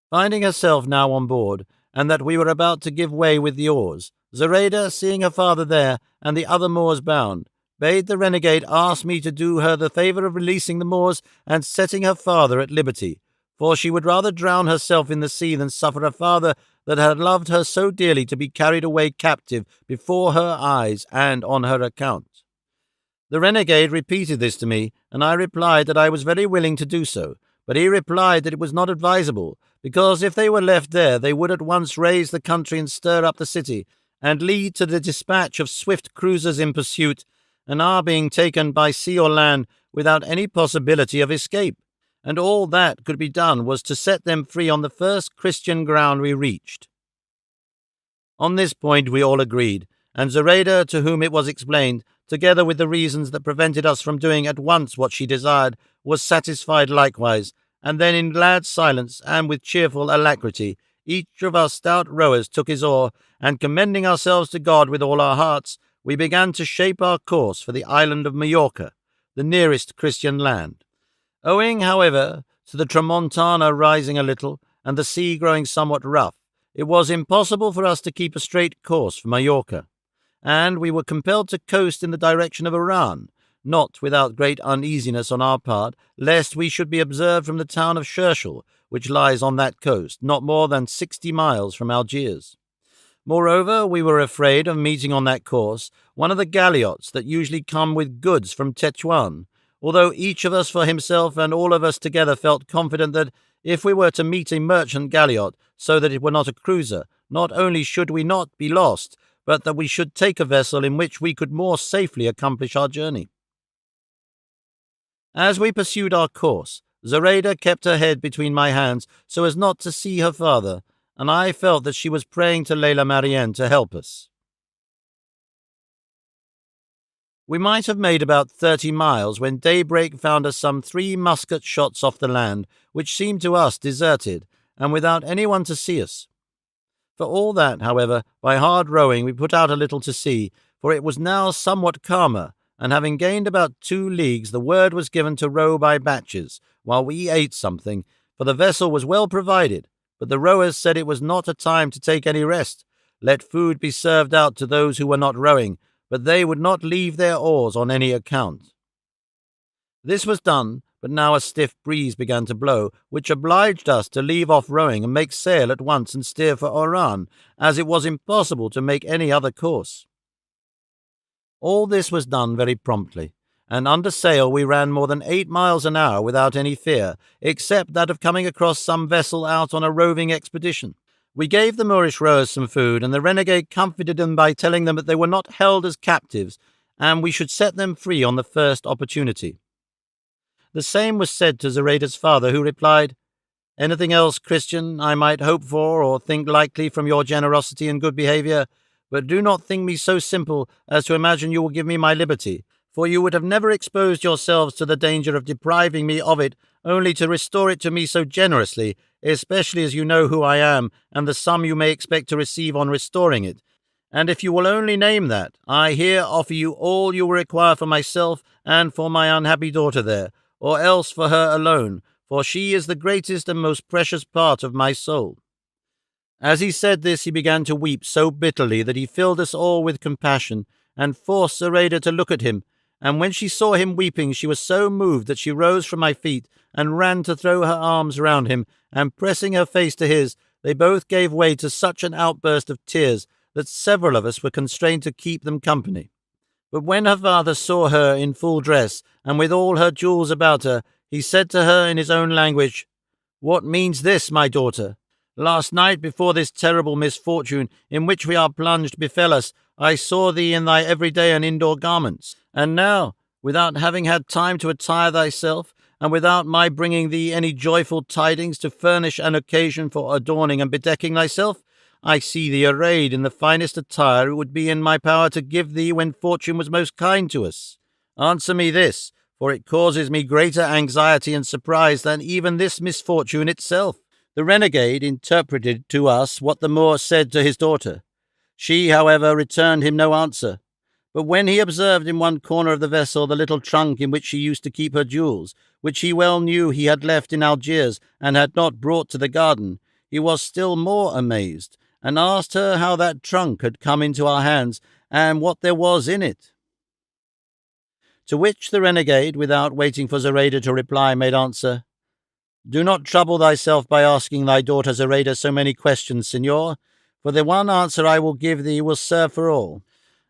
S1: Finding herself now on board, and that we were about to give way with the oars, Zoraida, seeing her father there and the other Moors bound, bade the renegade ask me to do her the favour of releasing the Moors and setting her father at liberty, for she would rather drown herself in the sea than suffer a father that had loved her so dearly to be carried away captive before her eyes and on her account. The renegade repeated this to me, and I replied that I was very willing to do so, but he replied that it was not advisable, because if they were left there they would at once raise the country and stir up the city, and lead to the dispatch of swift cruisers in pursuit, and our being taken by sea or land without any possibility of escape, and all that could be done was to set them free on the first Christian ground we reached. On this point we all agreed, and Zoraida, to whom it was explained, together with the reasons that prevented us from doing at once what she desired, was satisfied likewise, and then in glad silence and with cheerful alacrity, each of our stout rowers took his oar, and commending ourselves to God with all our hearts, we began to shape our course for the island of Majorca, the nearest Christian land. Owing, however, to the Tramontana rising a little, and the sea growing somewhat rough, it was impossible for us to keep a straight course for Majorca, and we were compelled to coast in the direction of Oran, not without great uneasiness on our part, lest we should be observed from the town of Shershel, which lies on that coast, not more than 60 miles from Algiers. Moreover, we were afraid of meeting on that course one of the galliots that usually come with goods from Tetuan, although each of us for himself and all of us together felt confident that if we were to meet a merchant galliot, so that it were not a cruiser, not only should we not be lost, but that we should take a vessel in which we could more safely accomplish our journey. As we pursued our course, Zoraida kept her head between my hands so as not to see her father, and I felt that she was praying to Lela Marienne to help us. We might have made about 30 miles when daybreak found us some 3 musket shots off the land, which seemed to us deserted, and without anyone to see us. For all that, however, by hard rowing we put out a little to sea, for it was now somewhat calmer, and having gained about 2 leagues, the word was given to row by batches, while we ate something, for the vessel was well provided, but the rowers said it was not a time to take any rest. Let food be served out to those who were not rowing, but they would not leave their oars on any account. This was done, but now a stiff breeze began to blow, which obliged us to leave off rowing and make sail at once and steer for Oran, as it was impossible to make any other course. All this was done very promptly, and under sail we ran more than 8 miles an hour without any fear, except that of coming across some vessel out on a roving expedition. We gave the Moorish rowers some food, and the renegade comforted them by telling them that they were not held as captives, and we should set them free on the first opportunity. The same was said to Zoraida's father, who replied, "Anything else, Christian, I might hope for or think likely from your generosity and good behaviour, but do not think me so simple as to imagine you will give me my liberty, for you would have never exposed yourselves to the danger of depriving me of it, only to restore it to me so generously, especially as you know who I am, and the sum you may expect to receive on restoring it. And if you will only name that, I here offer you all you will require for myself and for my unhappy daughter there, or else for her alone, for she is the greatest and most precious part of my soul." As he said this, he began to weep so bitterly that he filled us all with compassion, and forced Zoraida to look at him, and when she saw him weeping, she was so moved that she rose from my feet and ran to throw her arms round him, and pressing her face to his, they both gave way to such an outburst of tears that several of us were constrained to keep them company. But when her father saw her in full dress, and with all her jewels about her, he said to her in his own language, "What means this, my daughter? Last night, before this terrible misfortune in which we are plunged befell us, I saw thee in thy everyday and indoor garments, and now, without having had time to attire thyself, and without my bringing thee any joyful tidings to furnish an occasion for adorning and bedecking thyself, I see thee arrayed in the finest attire it would be in my power to give thee when fortune was most kind to us. Answer me this, for it causes me greater anxiety and surprise than even this misfortune itself." The renegade interpreted to us what the Moor said to his daughter. She, however, returned him no answer. But when he observed in one corner of the vessel the little trunk in which she used to keep her jewels, which he well knew he had left in Algiers and had not brought to the garden, he was still more amazed, and asked her how that trunk had come into our hands, and what there was in it. To which the renegade, without waiting for Zoraida to reply, made answer, "Do not trouble thyself by asking thy daughter Zoraida so many questions, Signor, for the one answer I will give thee will serve for all.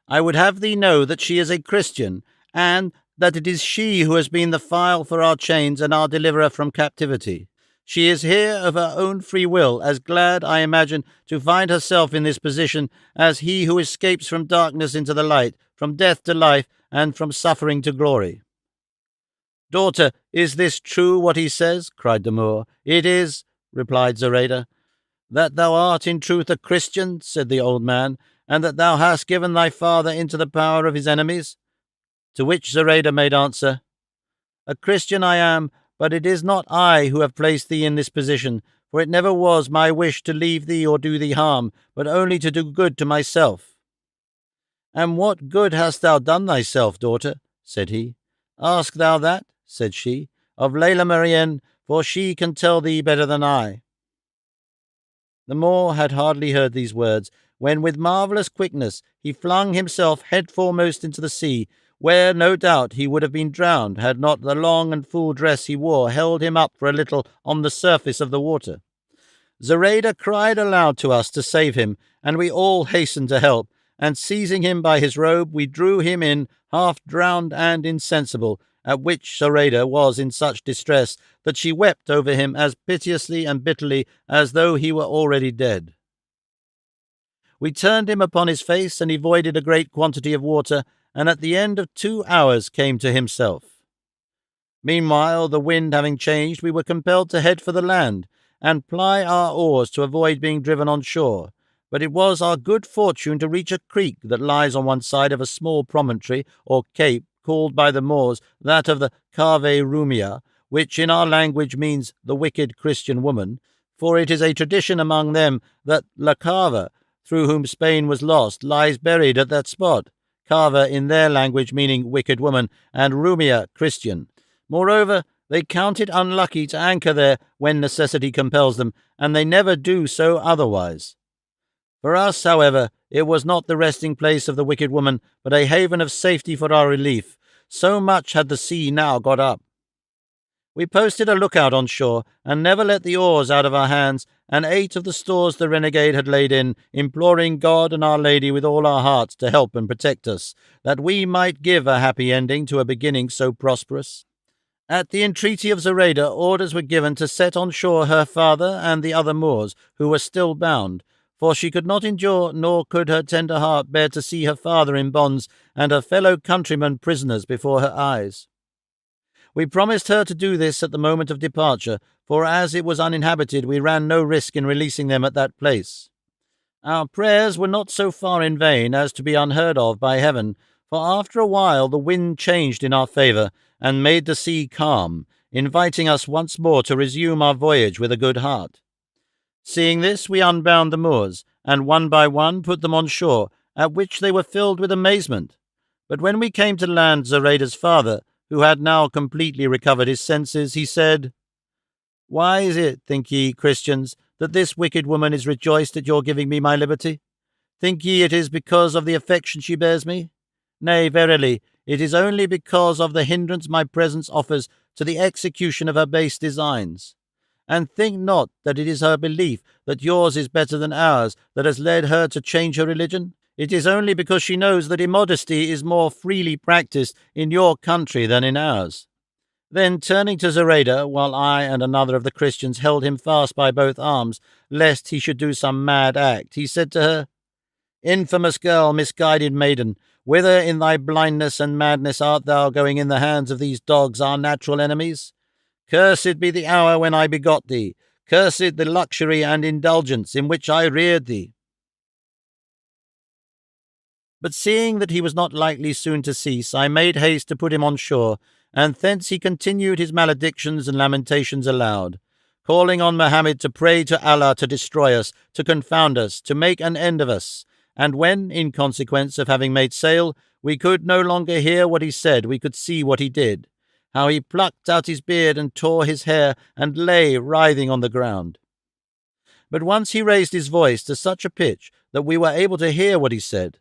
S1: I would have thee know that she is a Christian, and that it is she who has been the file for our chains and our deliverer from captivity. She is here of her own free will, as glad, I imagine, to find herself in this position as he who escapes from darkness into the light, from death to life, and from suffering to glory." "Daughter, is this true what he says?" cried the Moor. "It is," replied Zoraida. "That thou art in truth a Christian," said the old man, "and that thou hast given thy father into the power of his enemies?" To which Zoraida made answer, "A Christian I am, but it is not I who have placed thee in this position, for it never was my wish to leave thee or do thee harm, but only to do good to myself." "And what good hast thou done thyself, daughter?" said he. "Ask thou that," said she, "of Layla Marien, for she can tell thee better than I." The Moor had hardly heard these words, when with marvellous quickness he flung himself head-foremost into the sea, where, no doubt, he would have been drowned had not the long and full dress he wore held him up for a little on the surface of the water. Zoraida cried aloud to us to save him, and we all hastened to help, and seizing him by his robe, we drew him in, half drowned and insensible, at which Zoraida was in such distress that she wept over him as piteously and bitterly as though he were already dead. We turned him upon his face, and he voided a great quantity of water, and at the end of 2 hours came to himself. Meanwhile, the wind having changed, we were compelled to head for the land, and ply our oars to avoid being driven on shore. but it was our good fortune to reach a creek that lies on one side of a small promontory or cape called by the Moors that of the Cave Rumia, which in our language means the wicked Christian woman, for it is a tradition among them that La Cava, through whom Spain was lost, lies buried at that spot, Cava in their language meaning wicked woman, and Rumia Christian. Moreover, they count it unlucky to anchor there when necessity compels them, and they never do so otherwise. For us, however, it was not the resting place of the wicked woman, but a haven of safety for our relief. So much had the sea now got up. We posted a lookout on shore, and never let the oars out of our hands, and ate of the stores the renegade had laid in, imploring God and Our Lady with all our hearts to help and protect us, that we might give a happy ending to a beginning so prosperous. At the entreaty of Zoraida, orders were given to set on shore her father and the other Moors, who were still bound, for she could not endure, nor could her tender heart bear to see her father in bonds and her fellow countrymen prisoners before her eyes. We promised her to do this at the moment of departure, for as it was uninhabited, we ran no risk in releasing them at that place. Our prayers were not so far in vain as to be unheard of by heaven, for after a while the wind changed in our favour, and made the sea calm, inviting us once more to resume our voyage with a good heart. Seeing this, we unbound the Moors, and one by one put them on shore, at which they were filled with amazement. But when we came to land Zoraida's father, who had now completely recovered his senses, he said, "Why is it, think ye, Christians, that this wicked woman is rejoiced at your giving me my liberty? Think ye it is because of the affection she bears me? Nay, verily, it is only because of the hindrance my presence offers to the execution of her base designs. And think not that it is her belief that yours is better than ours that has led her to change her religion. It is only because she knows that immodesty is more freely practiced in your country than in ours." Then, turning to Zoraida, while I and another of the Christians held him fast by both arms, lest he should do some mad act, he said to her, "Infamous girl, misguided maiden, whither in thy blindness and madness art thou going in the hands of these dogs, our natural enemies? Cursed be the hour when I begot thee, cursed the luxury and indulgence in which I reared thee." But seeing that he was not likely soon to cease, I made haste to put him on shore, and thence he continued his maledictions and lamentations aloud, calling on Mohammed to pray to Allah to destroy us, to confound us, to make an end of us. And when, in consequence of having made sail, we could no longer hear what he said, we could see what he did, how he plucked out his beard and tore his hair, and lay writhing on the ground. But once he raised his voice to such a pitch that we were able to hear what he said.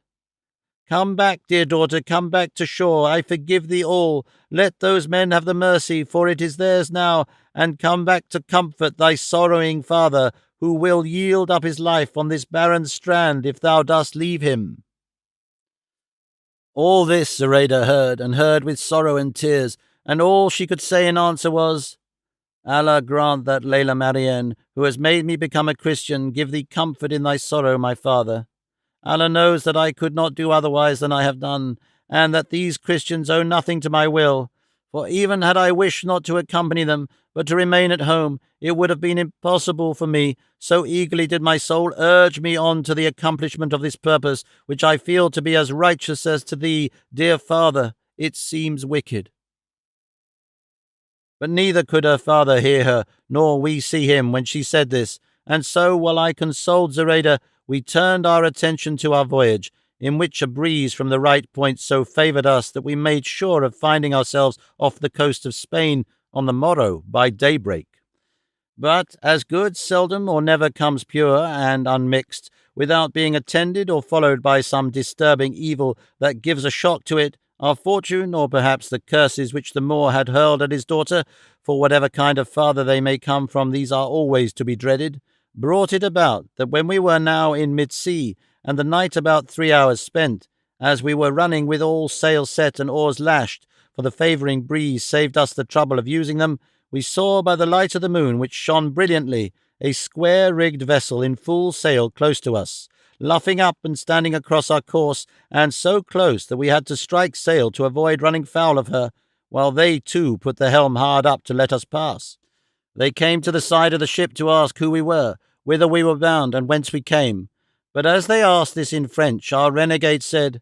S1: "Come back, dear daughter, come back to shore. I forgive thee all. Let those men have the mercy, for it is theirs now, and come back to comfort thy sorrowing father, who will yield up his life on this barren strand if thou dost leave him." All this Zoraida heard, and heard with sorrow and tears, and all she could say in answer was, "Allah grant that Layla Marianne, who has made me become a Christian, give thee comfort in thy sorrow, my father. Allah knows that I could not do otherwise than I have done, and that these Christians owe nothing to my will, for even had I wished not to accompany them, but to remain at home, it would have been impossible for me, so eagerly did my soul urge me on to the accomplishment of this purpose, which I feel to be as righteous as to thee, dear father, it seems wicked." But neither could her father hear her, nor we see him when she said this, and so, while I consoled Zoraida, we turned our attention to our voyage, in which a breeze from the right point so favoured us that we made sure of finding ourselves off the coast of Spain on the morrow by daybreak. But as good seldom or never comes pure and unmixed, without being attended or followed by some disturbing evil that gives a shock to it, our fortune, or perhaps the curses which the Moor had hurled at his daughter, for whatever kind of father they may come from, these are always to be dreaded, brought it about that when we were now in mid-sea, and the night about 3 hours spent, as we were running with all sail set and oars lashed, for the favouring breeze saved us the trouble of using them, we saw by the light of the moon, which shone brilliantly, a square-rigged vessel in full sail close to us, luffing up and standing across our course, and so close that we had to strike sail to avoid running foul of her, while they too put the helm hard up to let us pass. They came to the side of the ship to ask who we were, whither we were bound, and whence we came. But as they asked this in French, our renegade said,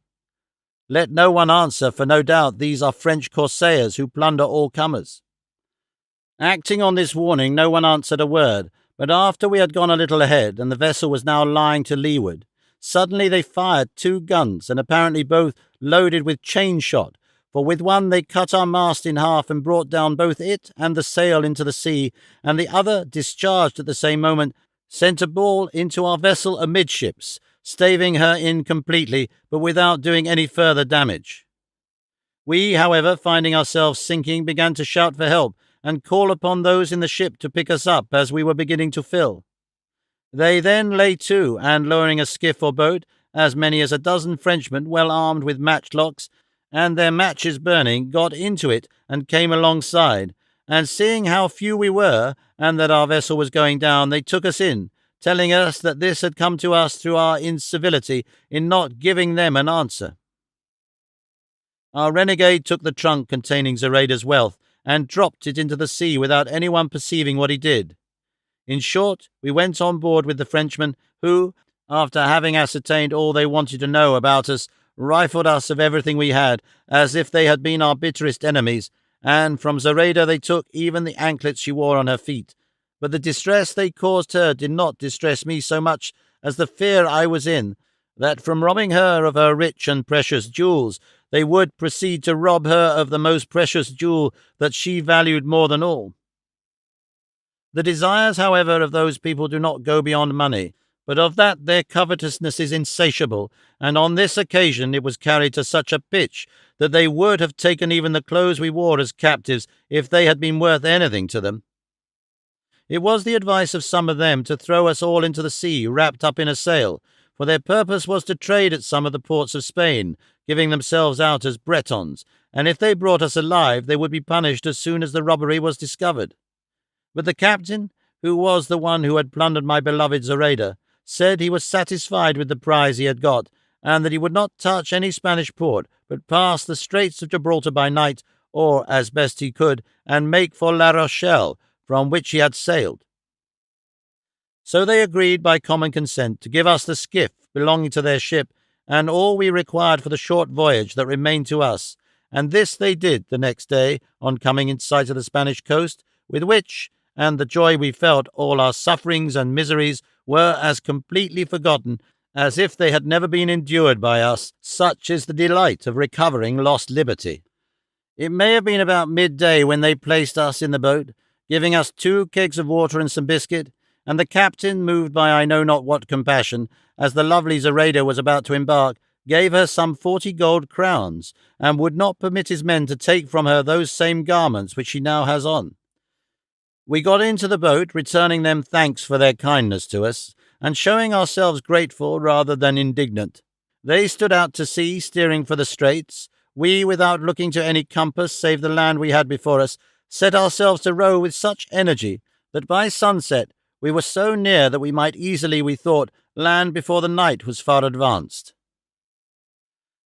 S1: "Let no one answer, for no doubt these are French corsairs who plunder all comers." Acting on this warning, no one answered a word, but after we had gone a little ahead, and the vessel was now lying to leeward, suddenly they fired 2 guns, and apparently both loaded with chain shot, for with one they cut our mast in half and brought down both it and the sail into the sea, and the other, discharged at the same moment, sent a ball into our vessel amidships, staving her in completely, but without doing any further damage. We, however, finding ourselves sinking, began to shout for help, and call upon those in the ship to pick us up as we were beginning to fill. They then lay to, and lowering a skiff or boat, as many as 12 Frenchmen, well armed with matchlocks, and their matches burning, got into it and came alongside, and seeing how few we were, and that our vessel was going down, they took us in, telling us that this had come to us through our incivility in not giving them an answer. Our renegade took the trunk containing Zoraida's wealth, and dropped it into the sea without anyone perceiving what he did. In short, we went on board with the Frenchmen, who, after having ascertained all they wanted to know about us, rifled us of everything we had, as if they had been our bitterest enemies, and from Zoraida they took even the anklets she wore on her feet. But the distress they caused her did not distress me so much as the fear I was in, that from robbing her of her rich and precious jewels, they would proceed to rob her of the most precious jewel that she valued more than all. The desires, however, of those people do not go beyond money, but of that their covetousness is insatiable, and on this occasion it was carried to such a pitch that they would have taken even the clothes we wore as captives if they had been worth anything to them. It was the advice of some of them to throw us all into the sea, wrapped up in a sail, for their purpose was to trade at some of the ports of Spain, giving themselves out as Bretons, and if they brought us alive, they would be punished as soon as the robbery was discovered. But the captain, who was the one who had plundered my beloved Zoraida, said he was satisfied with the prize he had got, and that he would not touch any Spanish port, but pass the Straits of Gibraltar by night, or, as best he could, and make for La Rochelle, from which he had sailed. So they agreed by common consent to give us the skiff belonging to their ship, and all we required for the short voyage that remained to us, and this they did the next day on coming in sight of the Spanish coast, with which, and the joy we felt, all our sufferings and miseries were as completely forgotten as if they had never been endured by us. Such is the delight of recovering lost liberty. It may have been about midday when they placed us in the boat, giving us 2 kegs of water and some biscuit, and the captain, moved by I know not what compassion, as the lovely Zoraida was about to embark, gave her some 40 gold crowns, and would not permit his men to take from her those same garments which she now has on. We got into the boat, returning them thanks for their kindness to us, and showing ourselves grateful rather than indignant. They stood out to sea, steering for the straits. We, without looking to any compass save the land we had before us, set ourselves to row with such energy that by sunset we were so near that we might easily, we thought, land before the night was far advanced.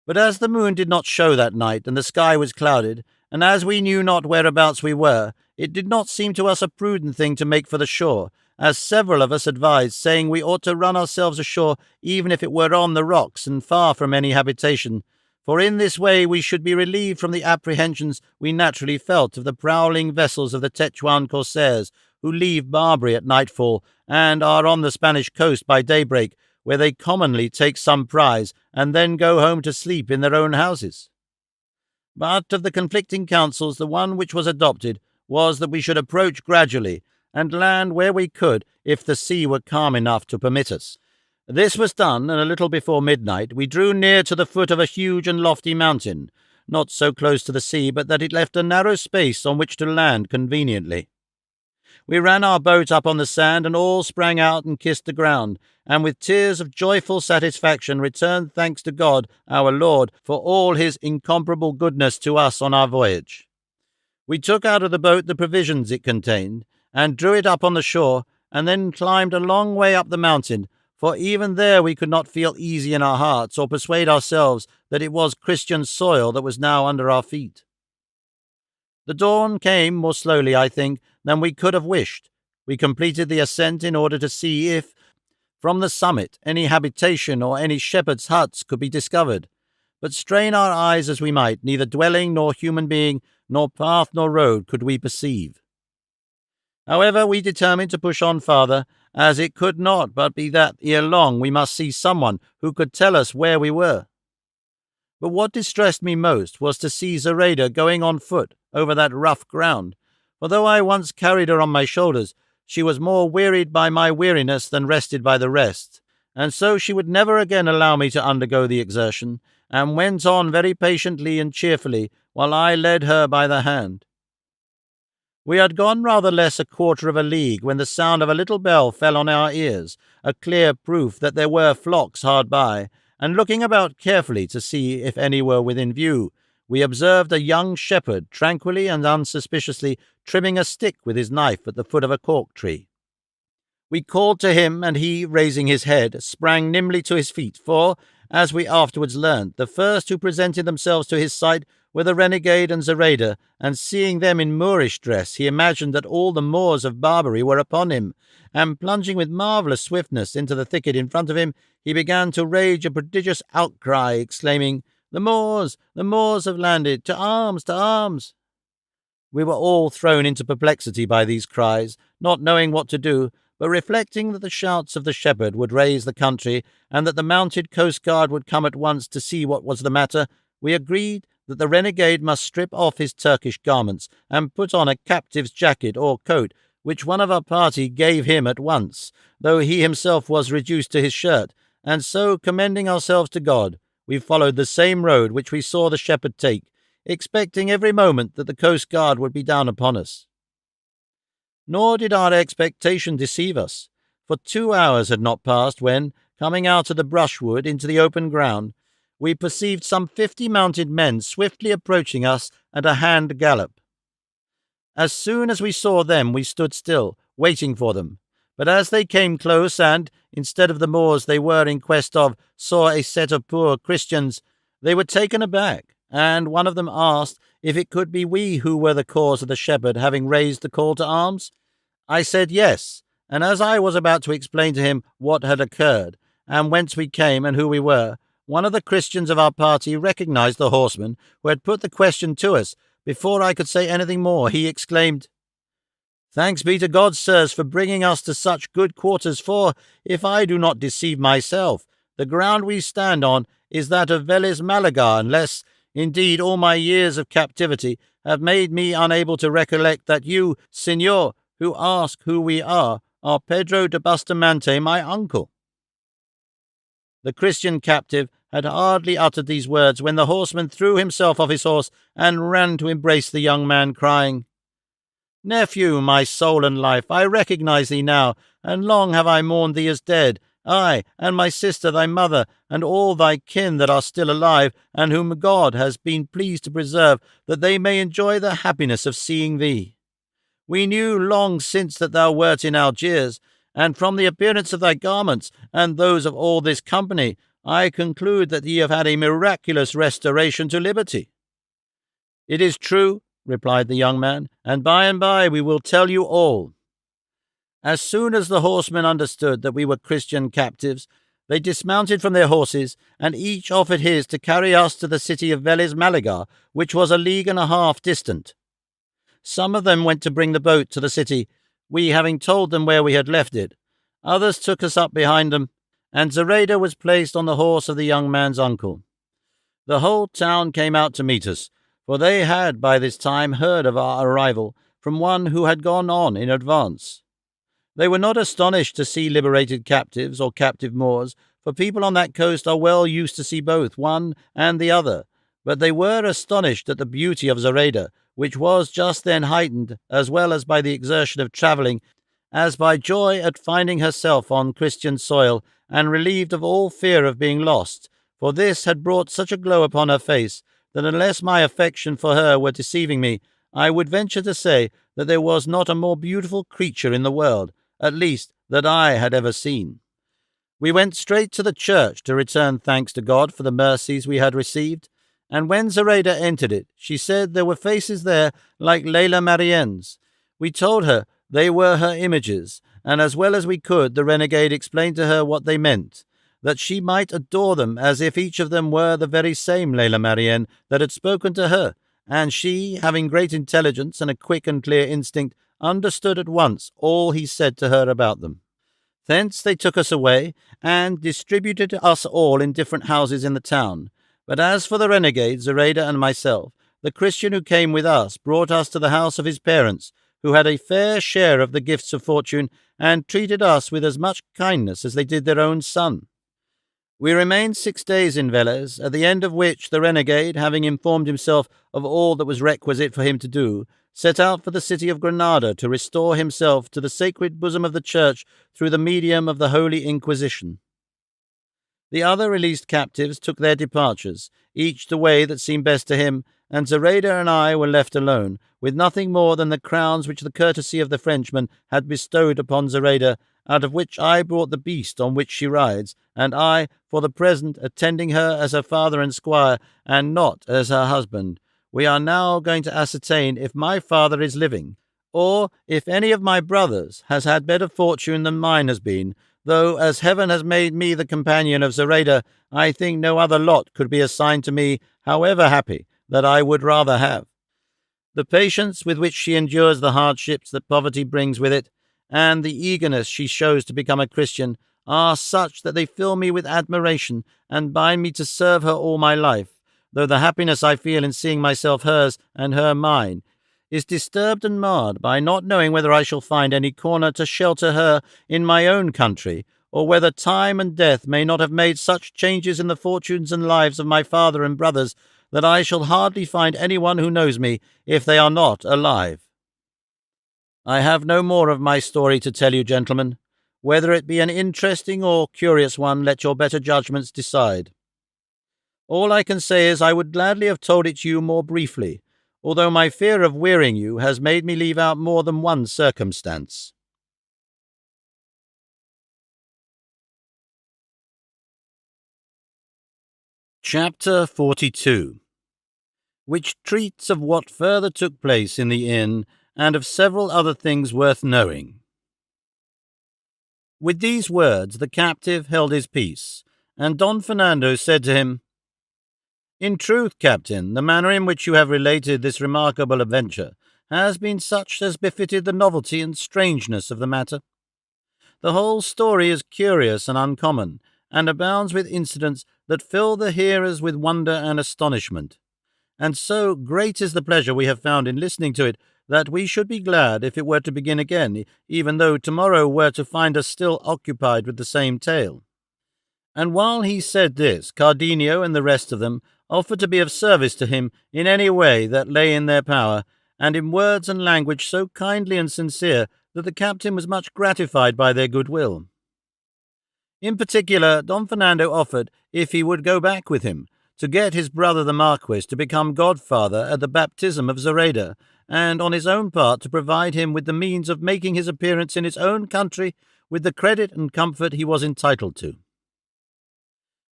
S1: But as the moon did not show that night, and the sky was clouded, and as we knew not whereabouts we were, it did not seem to us a prudent thing to make for the shore, as several of us advised, saying we ought to run ourselves ashore even if it were on the rocks and far from any habitation, for in this way we should be relieved from the apprehensions we naturally felt of the prowling vessels of the Tetuan corsairs, who leave Barbary at nightfall, and are on the Spanish coast by daybreak, where they commonly take some prize, and then go home to sleep in their own houses. But of the conflicting counsels, the one which was adopted was that we should approach gradually, and land where we could, if the sea were calm enough to permit us. This was done, and a little before midnight we drew near to the foot of a huge and lofty mountain, not so close to the sea but that it left a narrow space on which to land conveniently. We ran our boat up on the sand, and all sprang out and kissed the ground, and with tears of joyful satisfaction returned thanks to God our Lord for all his incomparable goodness to us on our voyage. We took out of the boat the provisions it contained, and drew it up on the shore, and then climbed a long way up the mountain, for even there we could not feel easy in our hearts, or persuade ourselves that it was Christian soil that was now under our feet. The dawn came more slowly, I think, than we could have wished. We completed the ascent in order to see if, from the summit any habitation or any shepherd's huts could be discovered. But strain our eyes as we might, neither dwelling nor human being, nor path nor road could we perceive. However, we determined to push on farther, as it could not but be that ere long we must see someone who could tell us where we were. But what distressed me most was to see Zoraida going on foot over that rough ground, for though I once carried her on my shoulders, she was more wearied by my weariness than rested by the rest, and so she would never again allow me to undergo the exertion, and went on very patiently and cheerfully, while I led her by the hand. We had gone rather less a quarter of a league when the sound of a little bell fell on our ears, a clear proof that there were flocks hard by, and looking about carefully to see if any were within view, we observed a young shepherd tranquilly and unsuspiciously trimming a stick with his knife at the foot of a cork tree. We called to him, and he, raising his head, sprang nimbly to his feet, for, as we afterwards learned, the first who presented themselves to his sight were the renegade and Zoraida, and seeing them in Moorish dress, he imagined that all the Moors of Barbary were upon him, and plunging with marvellous swiftness into the thicket in front of him, he began to rage a prodigious outcry, exclaiming, the Moors have landed! To arms! To arms!" We were all thrown into perplexity by these cries, not knowing what to do, but reflecting that the shouts of the shepherd would raise the country, and that the mounted coastguard would come at once to see what was the matter, we agreed that the renegade must strip off his Turkish garments and put on a captive's jacket or coat, which one of our party gave him at once, though he himself was reduced to his shirt, and so, commending ourselves to God, we followed the same road which we saw the shepherd take, expecting every moment that the coastguard would be down upon us. Nor did our expectation deceive us, for 2 hours had not passed when, coming out of the brushwood into the open ground, we perceived some 50 mounted men swiftly approaching us at a hand gallop. As soon as we saw them, we stood still, waiting for them. But as they came close and, instead of the Moors they were in quest of, saw a set of poor Christians, they were taken aback, and one of them asked if it could be we who were the cause of the shepherd having raised the call to arms. I said yes, and as I was about to explain to him what had occurred, and whence we came and who we were, one of the Christians of our party recognized the horseman who had put the question to us. Before I could say anything more, he exclaimed, "Thanks be to God, sirs, for bringing us to such good quarters, for, if I do not deceive myself, the ground we stand on is that of Vélez Malaga, unless, indeed, all my years of captivity have made me unable to recollect that you, Signor, who ask who we are Pedro de Bustamante, my uncle." The Christian captive had hardly uttered these words when the horseman threw himself off his horse and ran to embrace the young man, crying, "Nephew, my soul and life, I recognize thee now, and long have I mourned thee as dead, I, and my sister thy mother, and all thy kin that are still alive, and whom God has been pleased to preserve, that they may enjoy the happiness of seeing thee. We knew long since that thou wert in Algiers, and from the appearance of thy garments, and those of all this company, I conclude that ye have had a miraculous restoration to liberty." "It is true," replied the young man, "and by we will tell you all." As soon as the horsemen understood that we were Christian captives, they dismounted from their horses, and each offered his to carry us to the city of Vélez Malaga, which was 1.5 leagues distant. Some of them went to bring the boat to the city, we having told them where we had left it. Others took us up behind them, and Zoraida was placed on the horse of the young man's uncle. The whole town came out to meet us, for they had by this time heard of our arrival from one who had gone on in advance. They were not astonished to see liberated captives or captive Moors, for people on that coast are well used to see both one and the other, but they were astonished at the beauty of Zoraida, which was just then heightened, as well as by the exertion of travelling, as by joy at finding herself on Christian soil, and relieved of all fear of being lost, for this had brought such a glow upon her face, that unless my affection for her were deceiving me, I would venture to say that there was not a more beautiful creature in the world, at least that I had ever seen. We went straight to the church to return thanks to God for the mercies we had received, and when Zoraida entered it, she said there were faces there like Leila Marienne's. We told her they were her images, and as well as we could, the renegade explained to her what they meant, that she might adore them as if each of them were the very same Lela Marienne that had spoken to her, and she, having great intelligence and a quick and clear instinct, understood at once all he said to her about them. Thence they took us away, and distributed us all in different houses in the town. But as for the renegade, Zoraida and myself, the Christian who came with us brought us to the house of his parents, who had a fair share of the gifts of fortune, and treated us with as much kindness as they did their own son. We remained 6 days in Velez, at the end of which the renegade, having informed himself of all that was requisite for him to do, set out for the city of Granada to restore himself to the sacred bosom of the Church through the medium of the Holy Inquisition. The other released captives took their departures, each the way that seemed best to him, and Zoraida and I were left alone, with nothing more than the crowns which the courtesy of the Frenchman had bestowed upon Zoraida, out of which I brought the beast on which she rides, and I, for the present, attending her as her father and squire, and not as her husband. We are now going to ascertain if my father is living, or if any of my brothers has had better fortune than mine has been, though, as heaven has made me the companion of Zoraida, I think no other lot could be assigned to me, however happy, that I would rather have. The patience with which she endures the hardships that poverty brings with it, and the eagerness she shows to become a Christian, are such that they fill me with admiration and bind me to serve her all my life, though the happiness I feel in seeing myself hers and her mine is disturbed and marred by not knowing whether I shall find any corner to shelter her in my own country, or whether time and death may not have made such changes in the fortunes and lives of my father and brothers that I shall hardly find anyone who knows me if they are not alive. I have no more of my story to tell you, gentlemen. Whether it be an interesting or curious one, let your better judgments decide. All I can say is I would gladly have told it to you more briefly, although my fear of wearying you has made me leave out more than one circumstance. Chapter 42, which treats of what further took place in the inn, and of several other things worth knowing. With these words the captive held his peace, and Don Fernando said to him, "In truth, Captain, the manner in which you have related this remarkable adventure has been such as befitted the novelty and strangeness of the matter. The whole story is curious and uncommon, and abounds with incidents that fill the hearers with wonder and astonishment. And so great is the pleasure we have found in listening to it, that we should be glad if it were to begin again, even though tomorrow were to find us still occupied with the same tale." And while he said this, Cardenio and the rest of them offered to be of service to him in any way that lay in their power, and in words and language so kindly and sincere that the captain was much gratified by their goodwill. In particular, Don Fernando offered, if he would go back with him, to get his brother the Marquis to become godfather at the baptism of Zoraida, and on his own part to provide him with the means of making his appearance in his own country with the credit and comfort he was entitled to.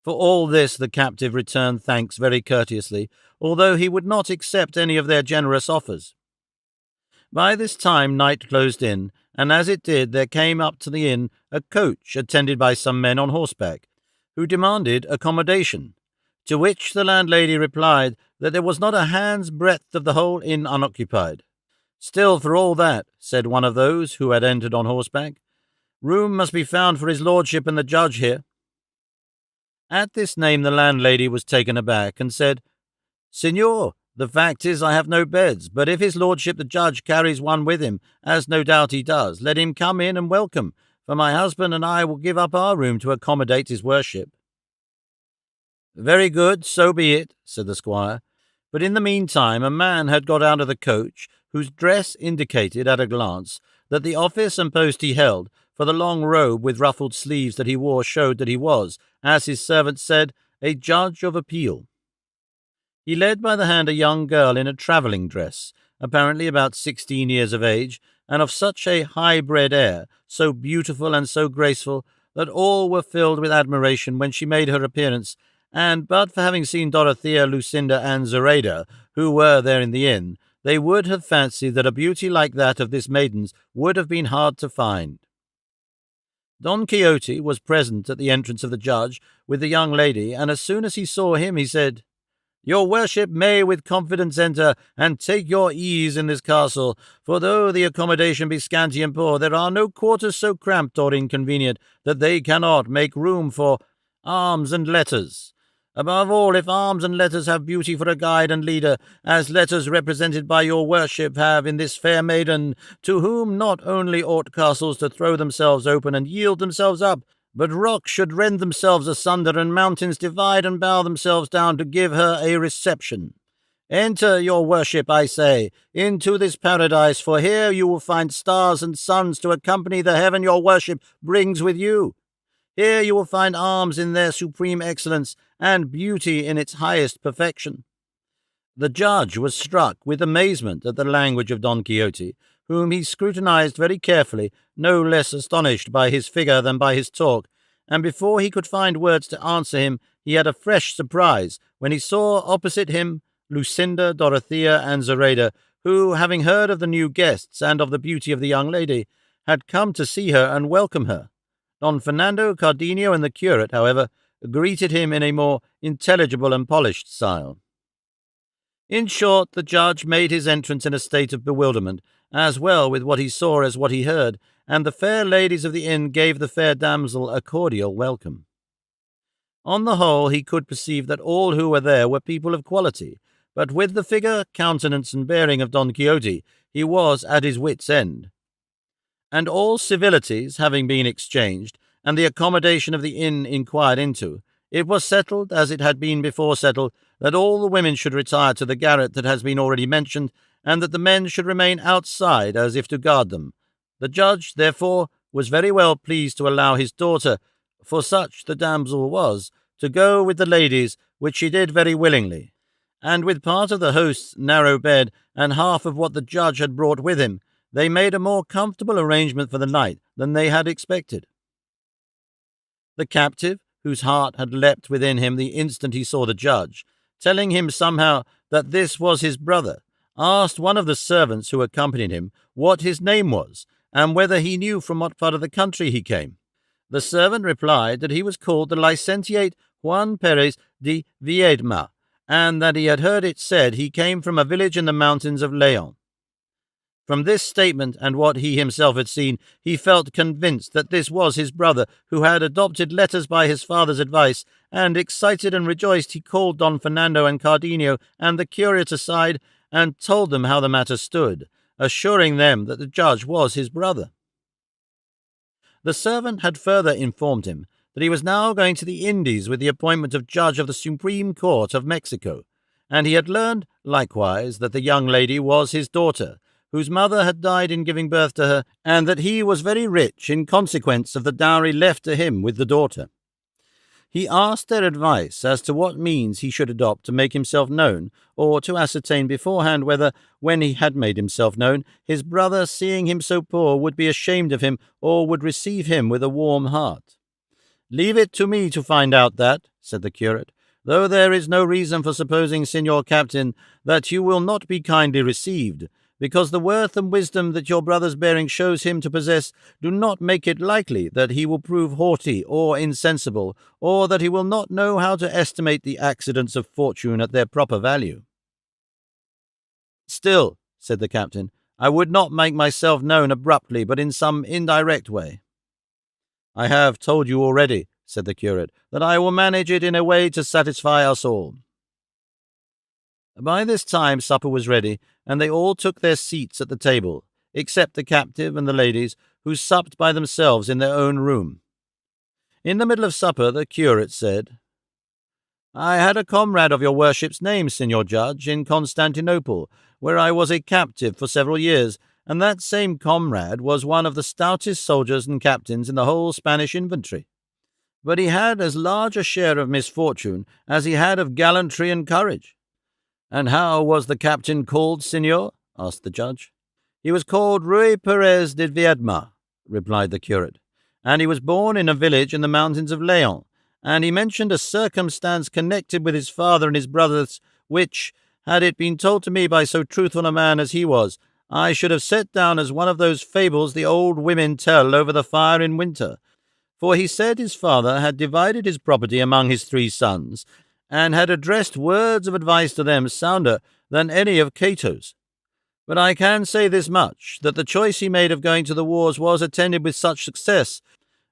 S1: For all this the captive returned thanks very courteously, although he would not accept any of their generous offers. By this time night closed in, and as it did there came up to the inn a coach attended by some men on horseback, who demanded accommodation, to which the landlady replied that there was not a hand's breadth of the whole inn unoccupied. "Still, for all that," said one of those who had entered on horseback, "room must be found for his lordship and the judge here." At this name the landlady was taken aback, and said, "Signor, the fact is I have no beds, but if his lordship the judge carries one with him, as no doubt he does, let him come in and welcome, for my husband and I will give up our room to accommodate his worship." "Very good, so be it," said the squire. But in the meantime a man had got out of the coach, whose dress indicated at a glance that the office and post he held, for the long robe with ruffled sleeves that he wore showed that he was, as his servant said, a judge of appeal. He led by the hand a young girl in a travelling dress, apparently about 16 years of age, and of such a high-bred air, so beautiful and so graceful, that all were filled with admiration when she made her appearance, and but for having seen Dorothea, Lucinda, and Zoraida, who were there in the inn, they would have fancied that a beauty like that of this maiden's would have been hard to find. Don Quixote was present at the entrance of the judge with the young lady, and as soon as he saw him, he said, "Your worship may with confidence enter, and take your ease in this castle, for though the accommodation be scanty and poor, there are no quarters so cramped or inconvenient that they cannot make room for arms and letters. Above all, if arms and letters have beauty for a guide and leader, as letters represented by your worship have in this fair maiden, to whom not only ought castles to throw themselves open and yield themselves up, but rocks should rend themselves asunder, and mountains divide and bow themselves down to give her a reception. Enter, your worship, I say, into this paradise, for here you will find stars and suns to accompany the heaven your worship brings with you. Here you will find arms in their supreme excellence, and beauty in its highest perfection." The judge was struck with amazement at the language of Don Quixote, whom he scrutinized very carefully, no less astonished by his figure than by his talk, and before he could find words to answer him, he had a fresh surprise when he saw opposite him Lucinda, Dorothea, and Zoraida, who, having heard of the new guests and of the beauty of the young lady, had come to see her and welcome her. Don Fernando, Cardenio, and the curate, however, greeted him in a more intelligible and polished style. In short, the judge made his entrance in a state of bewilderment, as well with what he saw as what he heard, and the fair ladies of the inn gave the fair damsel a cordial welcome. On the whole, he could perceive that all who were there were people of quality, but with the figure, countenance, and bearing of Don Quixote, he was at his wits' end. And all civilities having been exchanged, and the accommodation of the inn inquired into, it was settled, as it had been before settled, that all the women should retire to the garret that has been already mentioned, and that the men should remain outside as if to guard them. The judge, therefore, was very well pleased to allow his daughter, for such the damsel was, to go with the ladies, which she did very willingly. And with part of the host's narrow bed, and half of what the judge had brought with him, they made a more comfortable arrangement for the night than they had expected. The captive, whose heart had leapt within him the instant he saw the judge, telling him somehow that this was his brother, asked one of the servants who accompanied him what his name was, and whether he knew from what part of the country he came. The servant replied that he was called the licentiate Juan Perez de Viedma, and that he had heard it said he came from a village in the mountains of Leon. From this statement and what he himself had seen, he felt convinced that this was his brother, who had adopted letters by his father's advice, and excited and rejoiced he called Don Fernando and Cardenio and the curate aside, and told them how the matter stood, assuring them that the judge was his brother. The servant had further informed him that he was now going to the Indies with the appointment of judge of the Supreme Court of Mexico, and he had learned, likewise, that the young lady was his daughter, whose mother had died in giving birth to her, and that he was very rich in consequence of the dowry left to him with the daughter. He asked their advice as to what means he should adopt to make himself known, or to ascertain beforehand whether, when he had made himself known, his brother, seeing him so poor, would be ashamed of him, or would receive him with a warm heart. "Leave it to me to find out that," said the curate, "though there is no reason for supposing, Signor Captain, that you will not be kindly received, because the worth and wisdom that your brother's bearing shows him to possess do not make it likely that he will prove haughty or insensible, or that he will not know how to estimate the accidents of fortune at their proper value." "Still," said the captain, "I would not make myself known abruptly, but in some indirect way." "I have told you already," said the curate, "that I will manage it in a way to satisfy us all." By this time supper was ready, and they all took their seats at the table, except the captive and the ladies, who supped by themselves in their own room. In the middle of supper the curate said, "I had a comrade of your worship's name, Signor Judge, in Constantinople, where I was a captive for several years, and that same comrade was one of the stoutest soldiers and captains in the whole Spanish infantry. But he had as large a share of misfortune as he had of gallantry and courage." "And how was the captain called, Signor?" asked the judge. "He was called Ruy Perez de Viedma," replied the curate, "and he was born in a village in the mountains of Leon, and he mentioned a circumstance connected with his father and his brothers, which, had it been told to me by so truthful a man as he was, I should have set down as one of those fables the old women tell over the fire in winter, For he said his father had divided his property among his 3 sons, and had addressed words of advice to them sounder than any of Cato's. But I can say this much, that the choice he made of going to the wars was attended with such success,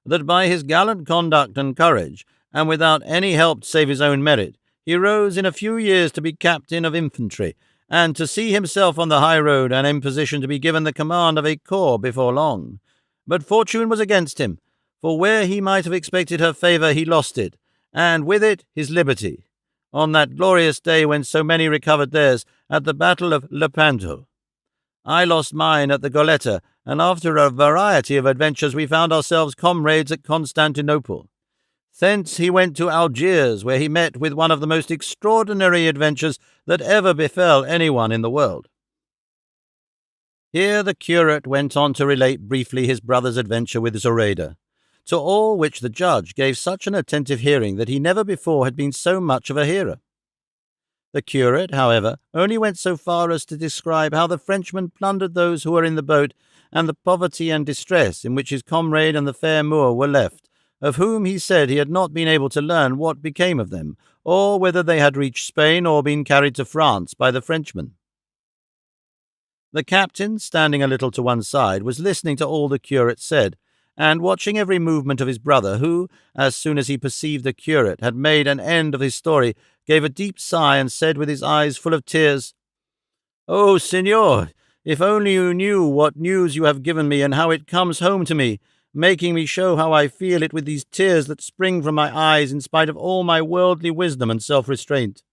S1: that by his gallant conduct and courage, and without any help save his own merit, he rose in a few years to be captain of infantry, and to see himself on the high road and in position to be given the command of a corps before long. But fortune was against him, for where he might have expected her favour he lost it, and with it his liberty, on that glorious day when so many recovered theirs at the battle of Lepanto. I lost mine at the Goletta, and after a variety of adventures we found ourselves comrades at Constantinople. Thence he went to Algiers, where he met with one of the most extraordinary adventures that ever befell anyone in the world." Here the curate went on to relate briefly his brother's adventure with Zoraida, to all which the judge gave such an attentive hearing that he never before had been so much of a hearer. The curate, however, only went so far as to describe how the Frenchman plundered those who were in the boat, and the poverty and distress in which his comrade and the fair Moor were left, of whom he said he had not been able to learn what became of them, or whether they had reached Spain or been carried to France by the Frenchmen. The captain, standing a little to one side, was listening to all the curate said, and watching every movement of his brother, who, as soon as he perceived the curate had made an end of his story, gave a deep sigh and said with his eyes full of tears, "Oh, signor, if only you knew what news you have given me and how it comes home to me, making me show how I feel it with these tears that spring from my eyes in spite of all my worldly wisdom and self-restraint.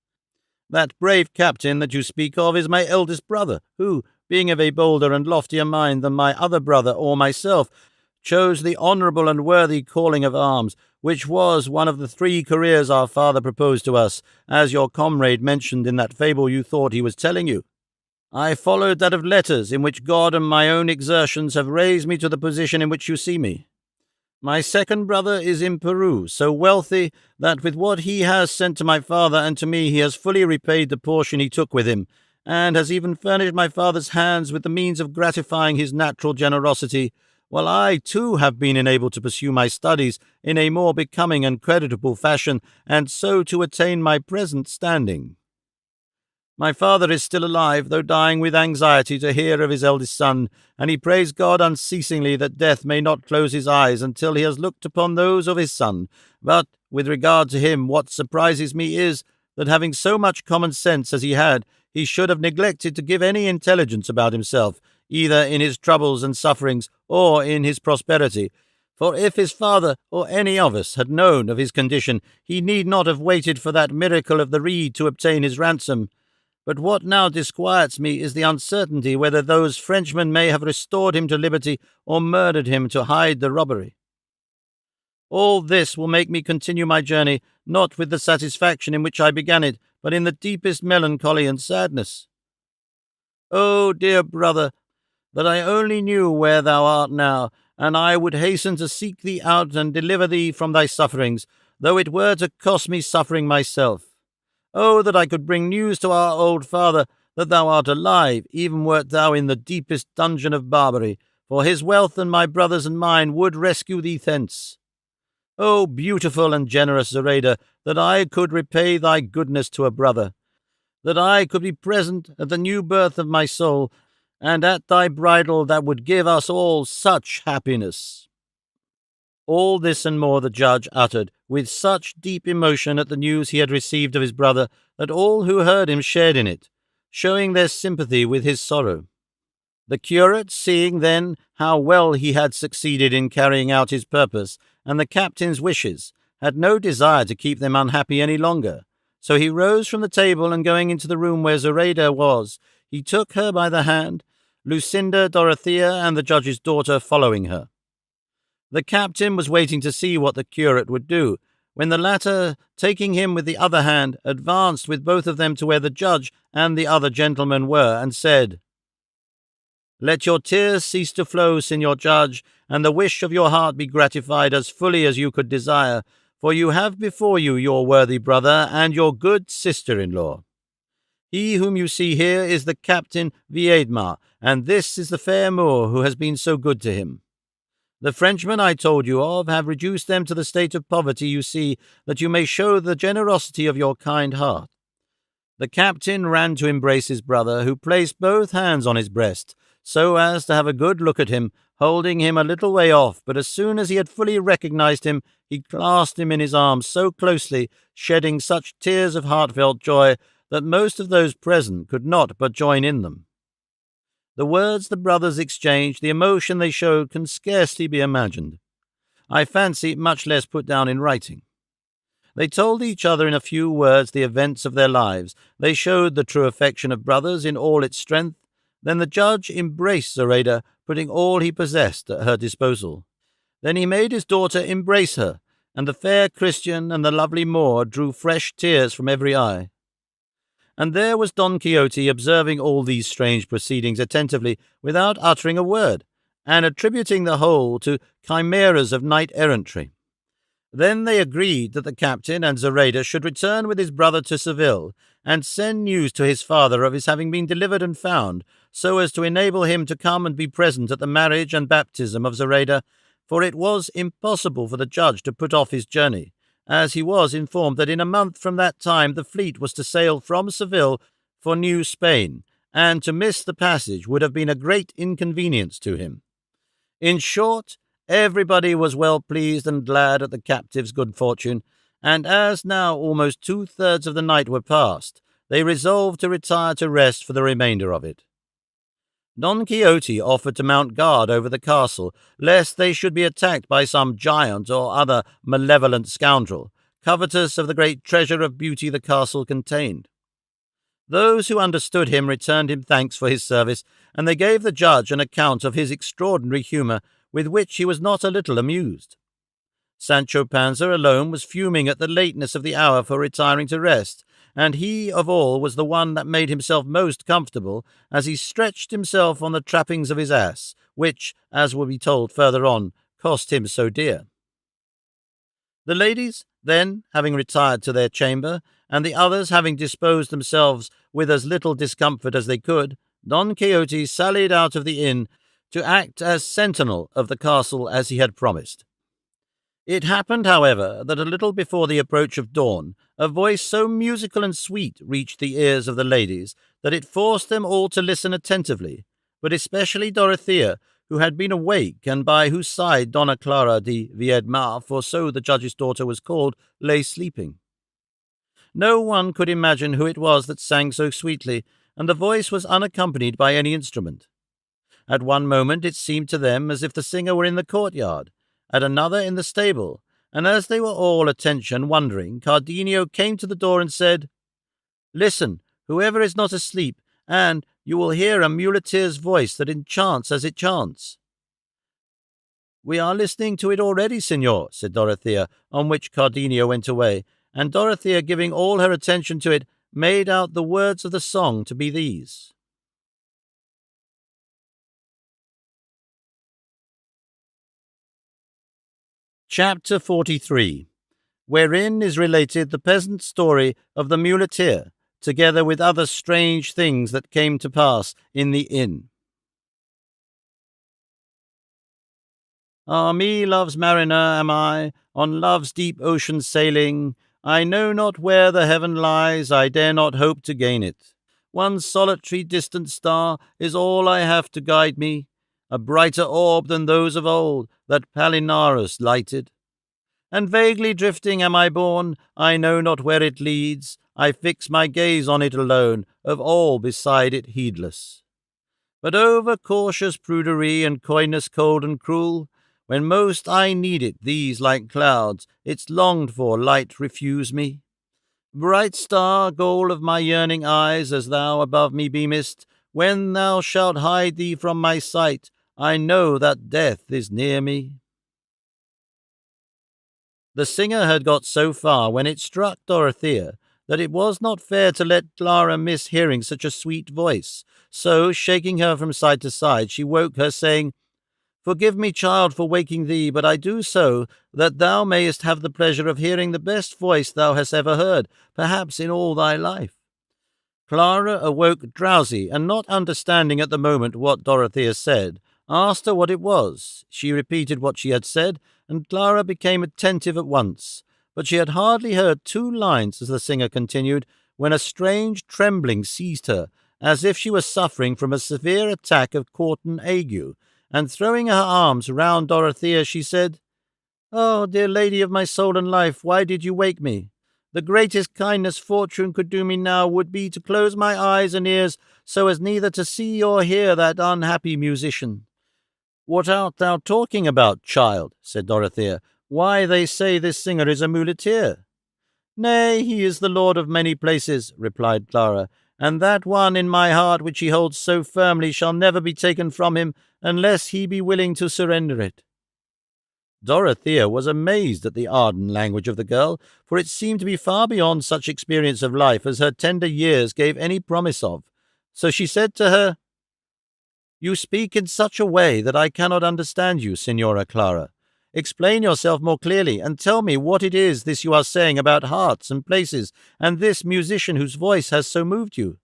S1: That brave captain that you speak of is my eldest brother, who, being of a bolder and loftier mind than my other brother or myself, chose the honourable and worthy calling of arms, which was one of the 3 careers our father proposed to us, as your comrade mentioned in that fable you thought he was telling you. I followed that of letters, in which God and my own exertions have raised me to the position in which you see me. My second brother is in Peru, so wealthy that with what he has sent to my father and to me he has fully repaid the portion he took with him, and has even furnished my father's hands with the means of gratifying his natural generosity, while I, too, have been enabled to pursue my studies in a more becoming and creditable fashion, and so to attain my present standing. My father is still alive, though dying with anxiety to hear of his eldest son, and he prays God unceasingly that death may not close his eyes until he has looked upon those of his son. But, with regard to him, what surprises me is, that having so much common sense as he had, he should have neglected to give any intelligence about himself, either in his troubles and sufferings or in his prosperity. For if his father or any of us had known of his condition, he need not have waited for that miracle of the reed to obtain his ransom. But what now disquiets me is the uncertainty whether those Frenchmen may have restored him to liberty or murdered him to hide the robbery. All this will make me continue my journey, not with the satisfaction in which I began it, but in the deepest melancholy and sadness. Oh, dear brother, that I only knew where thou art now, and I would hasten to seek thee out and deliver thee from thy sufferings, though it were to cost me suffering myself. Oh, that I could bring news to our old father that thou art alive, even wert thou in the deepest dungeon of Barbary, for his wealth and my brother's and mine would rescue thee thence. O beautiful and generous Zoraida, that I could repay thy goodness to a brother, that I could be present at the new birth of my soul, and at thy bridal that would give us all such happiness." All this and more the judge uttered with such deep emotion at the news he had received of his brother that all who heard him shared in it, showing their sympathy with his sorrow. The curate, seeing then how well he had succeeded in carrying out his purpose and the captain's wishes, had no desire to keep them unhappy any longer. So he rose from the table, and going into the room where Zoraida was, he took her by the hand, Lucinda, Dorothea, and the judge's daughter following her. The captain was waiting to see what the curate would do, when the latter, taking him with the other hand, advanced with both of them to where the judge and the other gentlemen were, and said, "Let your tears cease to flow, Signor Judge, and the wish of your heart be gratified as fully as you could desire, for you have before you your worthy brother and your good sister-in-law. He whom you see here is the Captain Viedma, and this is the fair Moor who has been so good to him. The Frenchmen I told you of have reduced them to the state of poverty you see, that you may show the generosity of your kind heart." The captain ran to embrace his brother, who placed both hands on his breast, so as to have a good look at him, holding him a little way off, but as soon as he had fully recognized him, he clasped him in his arms so closely, shedding such tears of heartfelt joy that most of those present could not but join in them. The words the brothers exchanged, the emotion they showed, can scarcely be imagined. I fancy much less put down in writing. They told each other in a few words the events of their lives. They showed the true affection of brothers in all its strength. Then the judge embraced Zoraida, putting all he possessed at her disposal. Then he made his daughter embrace her, and the fair Christian and the lovely Moor drew fresh tears from every eye. And there was Don Quixote observing all these strange proceedings attentively, without uttering a word, and attributing the whole to chimeras of knight-errantry. Then they agreed that the captain and Zoraida should return with his brother to Seville, and send news to his father of his having been delivered and found, so as to enable him to come and be present at the marriage and baptism of Zoraida, for it was impossible for the judge to put off his journey, as he was informed that in a month from that time the fleet was to sail from Seville for New Spain, and to miss the passage would have been a great inconvenience to him. In short, everybody was well pleased and glad at the captive's good fortune, and as now almost 2/3 of the night were past, they resolved to retire to rest for the remainder of it. Don Quixote offered to mount guard over the castle, lest they should be attacked by some giant or other malevolent scoundrel, covetous of the great treasure of beauty the castle contained. Those who understood him returned him thanks for his service, and they gave the judge an account of his extraordinary humour, with which he was not a little amused. Sancho Panza alone was fuming at the lateness of the hour for retiring to rest, and he of all was the one that made himself most comfortable, as he stretched himself on the trappings of his ass, which, as will be told further on, cost him so dear. The ladies, then, having retired to their chamber, and the others having disposed themselves with as little discomfort as they could, Don Quixote sallied out of the inn to act as sentinel of the castle as he had promised. It happened, however, that a little before the approach of dawn, a voice so musical and sweet reached the ears of the ladies that it forced them all to listen attentively, but especially Dorothea, who had been awake, and by whose side Donna Clara de Viedma, for so the judge's daughter was called, lay sleeping. No one could imagine who it was that sang so sweetly, and the voice was unaccompanied by any instrument. At one moment it seemed to them as if the singer were in the courtyard, at another in the stable, and as they were all attention wondering, Cardenio came to the door and said, "Listen, whoever is not asleep, and you will hear a muleteer's voice that enchants as it chants." "We are listening to it already, signor," said Dorothea, on which Cardenio went away, and Dorothea, giving all her attention to it, made out the words of the song to be these. Chapter 43, wherein is related the peasant story of the muleteer, together with other strange things that came to pass in the inn. Ah, me love's mariner am I, on love's deep ocean sailing. I know not where the heaven lies, I dare not hope to gain it. One solitary distant star is all I have to guide me, a brighter orb than those of old that Palinurus lighted. And vaguely drifting am I borne, I know not where it leads, I fix my gaze on it alone, of all beside it heedless. But over cautious prudery and coyness cold and cruel, when most I need it, these like clouds, its longed-for light refuse me. Bright star, goal of my yearning eyes, as thou above me beamest, when thou shalt hide thee from my sight, I know that death is near me. The singer had got so far when it struck Dorothea that it was not fair to let Clara miss hearing such a sweet voice, so, shaking her from side to side, she woke her, saying, "Forgive me, child, for waking thee, but I do so that thou mayest have the pleasure of hearing the best voice thou hast ever heard, perhaps in all thy life." Clara awoke drowsy, and not understanding at the moment what Dorothea said, asked her what it was. She repeated what she had said, and Clara became attentive at once. But she had hardly heard 2 lines as the singer continued, when a strange trembling seized her, as if she was suffering from a severe attack of quartan ague, and throwing her arms round Dorothea, she said, "Oh, dear lady of my soul and life, why did you wake me? The greatest kindness fortune could do me now would be to close my eyes and ears, so as neither to see or hear that unhappy musician." "What art thou talking about, child?" said Dorothea. "Why, they say this singer is a muleteer." "Nay, he is the lord of many places," replied Clara, "and that one in my heart which he holds so firmly shall never be taken from him unless he be willing to surrender it." Dorothea was amazed at the ardent language of the girl, for it seemed to be far beyond such experience of life as her tender years gave any promise of. So she said to her, "You speak in such a way that I cannot understand you, Signora Clara. Explain yourself more clearly, and tell me what it is this you are saying about hearts and places, and this musician whose voice has so moved you.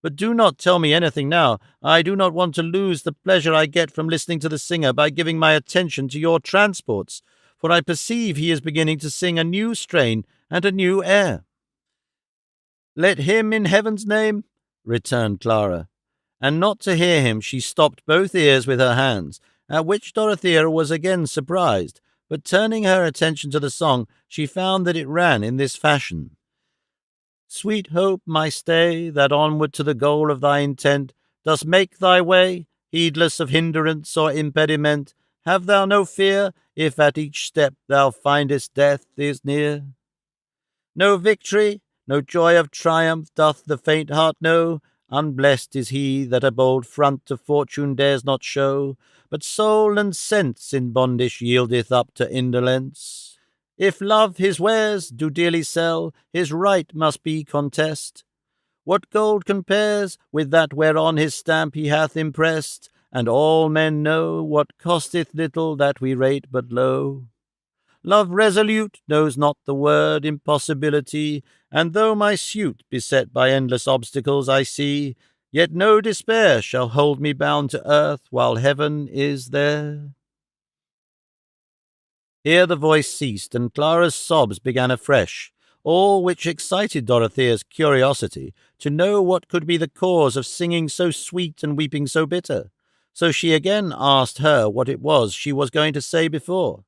S1: But do not tell me anything now. I do not want to lose the pleasure I get from listening to the singer by giving my attention to your transports, for I perceive he is beginning to sing a new strain and a new air." "Let him in heaven's name," returned Clara. And not to hear him, she stopped both ears with her hands, at which Dorothea was again surprised, but turning her attention to the song, she found that it ran in this fashion: "Sweet hope, my stay, that onward to the goal of thy intent dost make thy way, heedless of hindrance or impediment, have thou no fear, if at each step thou findest death is near. No victory, no joy of triumph doth the faint heart know, unblessed is he that a bold front to fortune dares not show, but soul and sense in bondage yieldeth up to indolence. If love his wares do dearly sell, his right must be contest. What gold compares with that whereon his stamp he hath impressed? And all men know what costeth little that we rate but low. Love resolute knows not the word impossibility, and though my suit beset by endless obstacles I see, yet no despair shall hold me bound to earth while heaven is there." Here the voice ceased, and Clara's sobs began afresh, all which excited Dorothea's curiosity to know what could be the cause of singing so sweet and weeping so bitter. So she again asked her what it was she was going to say before.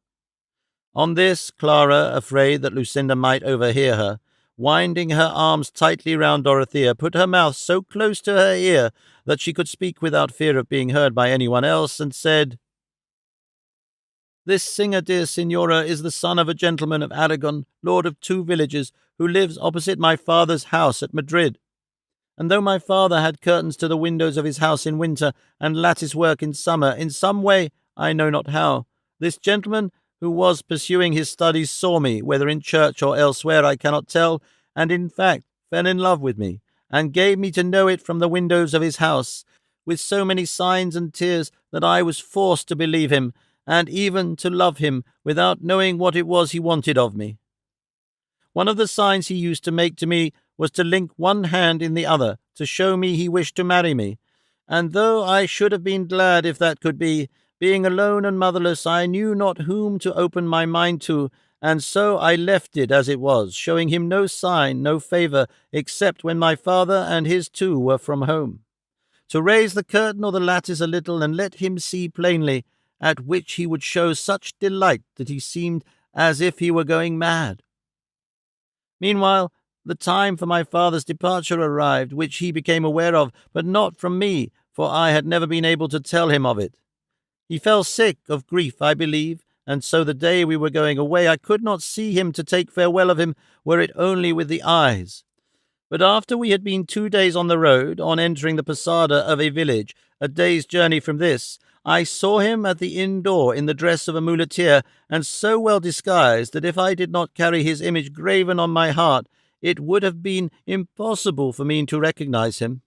S1: On this, Clara, afraid that Lucinda might overhear her, winding her arms tightly round Dorothea, put her mouth so close to her ear that she could speak without fear of being heard by anyone else, and said, "This singer, dear Signora, is the son of a gentleman of Aragon, lord of 2 villages, who lives opposite my father's house at Madrid. And though my father had curtains to the windows of his house in winter, and lattice work in summer, in some way, I know not how, this gentleman, who was pursuing his studies, saw me, whether in church or elsewhere I cannot tell, and in fact fell in love with me, and gave me to know it from the windows of his house, with so many signs and tears that I was forced to believe him, and even to love him, without knowing what it was he wanted of me. One of the signs he used to make to me was to link one hand in the other, to show me he wished to marry me, and though I should have been glad if that could be, being alone and motherless, I knew not whom to open my mind to, and so I left it as it was, showing him no sign, no favour, except when my father and his 2 were from home, to raise the curtain or the lattice a little, and let him see plainly, at which he would show such delight that he seemed as if he were going mad. Meanwhile, the time for my father's departure arrived, which he became aware of, but not from me, for I had never been able to tell him of it. He fell sick of grief, I believe, and so the day we were going away I could not see him to take farewell of him, were it only with the eyes. But after we had been 2 days on the road, on entering the posada of a village, a day's journey from this, I saw him at the inn door in the dress of a muleteer, and so well disguised that if I did not carry his image graven on my heart, it would have been impossible for me to recognize him.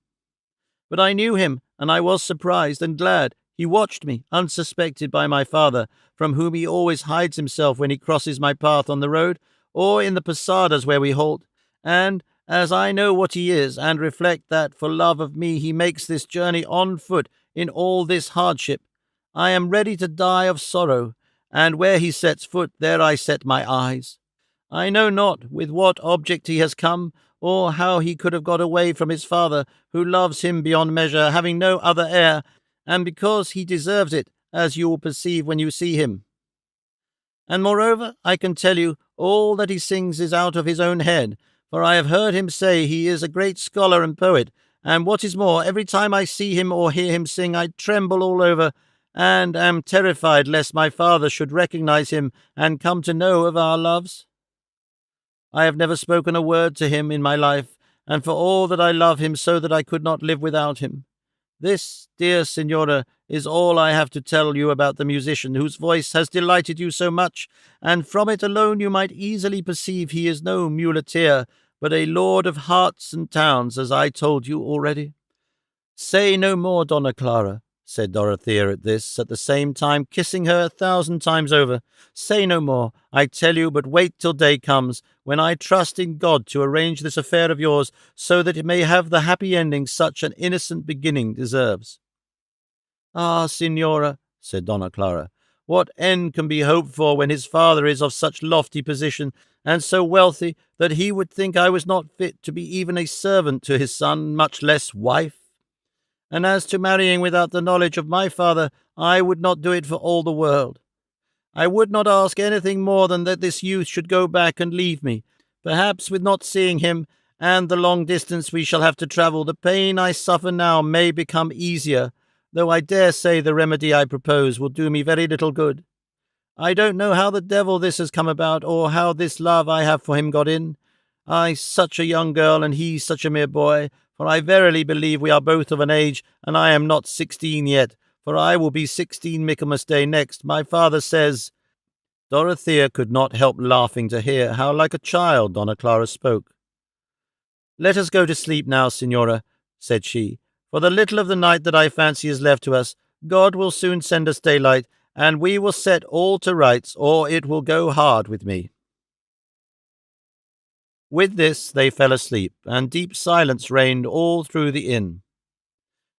S1: But I knew him, and I was surprised and glad. He watched me, unsuspected by my father, from whom he always hides himself when he crosses my path on the road, or in the posadas where we halt, and, as I know what he is, and reflect that, for love of me, he makes this journey on foot in all this hardship, I am ready to die of sorrow, and where he sets foot, there I set my eyes. I know not with what object he has come, or how he could have got away from his father, who loves him beyond measure, having no other heir, and because he deserves it, as you will perceive when you see him. And moreover, I can tell you, all that he sings is out of his own head, for I have heard him say he is a great scholar and poet, and what is more, every time I see him or hear him sing, I tremble all over, and am terrified lest my father should recognize him and come to know of our loves. I have never spoken a word to him in my life, and for all that I love him so that I could not live without him. This, dear Signora, is all I have to tell you about the musician whose voice has delighted you so much, and from it alone you might easily perceive he is no muleteer, but a lord of hearts and towns, as I told you already. Say no more, Donna Clara, said Dorothea at this, at the same time kissing her 1,000 times over. Say no more, I tell you, but wait till day comes, when I trust in God to arrange this affair of yours, so that it may have the happy ending such an innocent beginning deserves. Ah, Signora, said Donna Clara, what end can be hoped for when his father is of such lofty position, and so wealthy that he would think I was not fit to be even a servant to his son, much less wife? And as to marrying without the knowledge of my father, I would not do it for all the world. I would not ask anything more than that this youth should go back and leave me. Perhaps with not seeing him, and the long distance we shall have to travel, the pain I suffer now may become easier, though I dare say the remedy I propose will do me very little good. I don't know how the devil this has come about, or how this love I have for him got in. I such a young girl, and he such a mere boy, for I verily believe we are both of an age, and I am not 16 yet, for I will be 16 Michaelmas Day next. My father says—" Dorothea could not help laughing to hear how like a child Donna Clara spoke. "Let us go to sleep now, Signora," said she, "for the little of the night that I fancy is left to us. God will soon send us daylight, and we will set all to rights, or it will go hard with me." With this they fell asleep, and deep silence reigned all through the inn.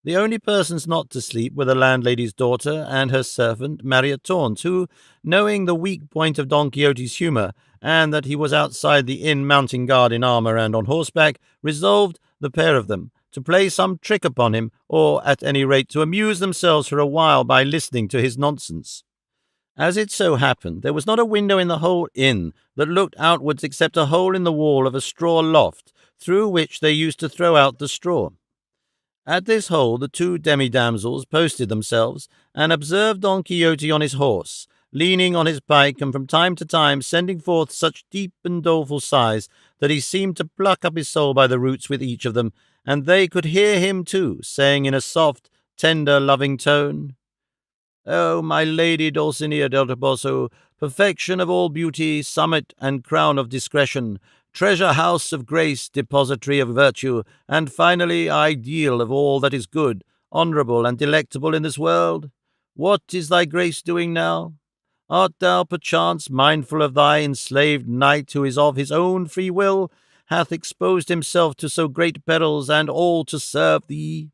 S1: The only persons not to sleep were the landlady's daughter and her servant, Maria Taunce, who, knowing the weak point of Don Quixote's humour, and that he was outside the inn mounting guard in armour and on horseback, resolved, the pair of them, to play some trick upon him, or at any rate to amuse themselves for a while by listening to his nonsense. As it so happened, there was not a window in the whole inn that looked outwards except a hole in the wall of a straw loft, through which they used to throw out the straw. At this hole the two demi-damsels posted themselves, and observed Don Quixote on his horse, leaning on his pike, and from time to time sending forth such deep and doleful sighs that he seemed to pluck up his soul by the roots with each of them, and they could hear him too, saying in a soft, tender, loving tone, "Oh, my lady Dulcinea del Toboso, perfection of all beauty, summit and crown of discretion, treasure house of grace, depository of virtue, and finally ideal of all that is good, honourable, and delectable in this world. What is thy grace doing now? Art thou perchance mindful of thy enslaved knight, who is of his own free will, hath exposed himself to so great perils, and all to serve thee?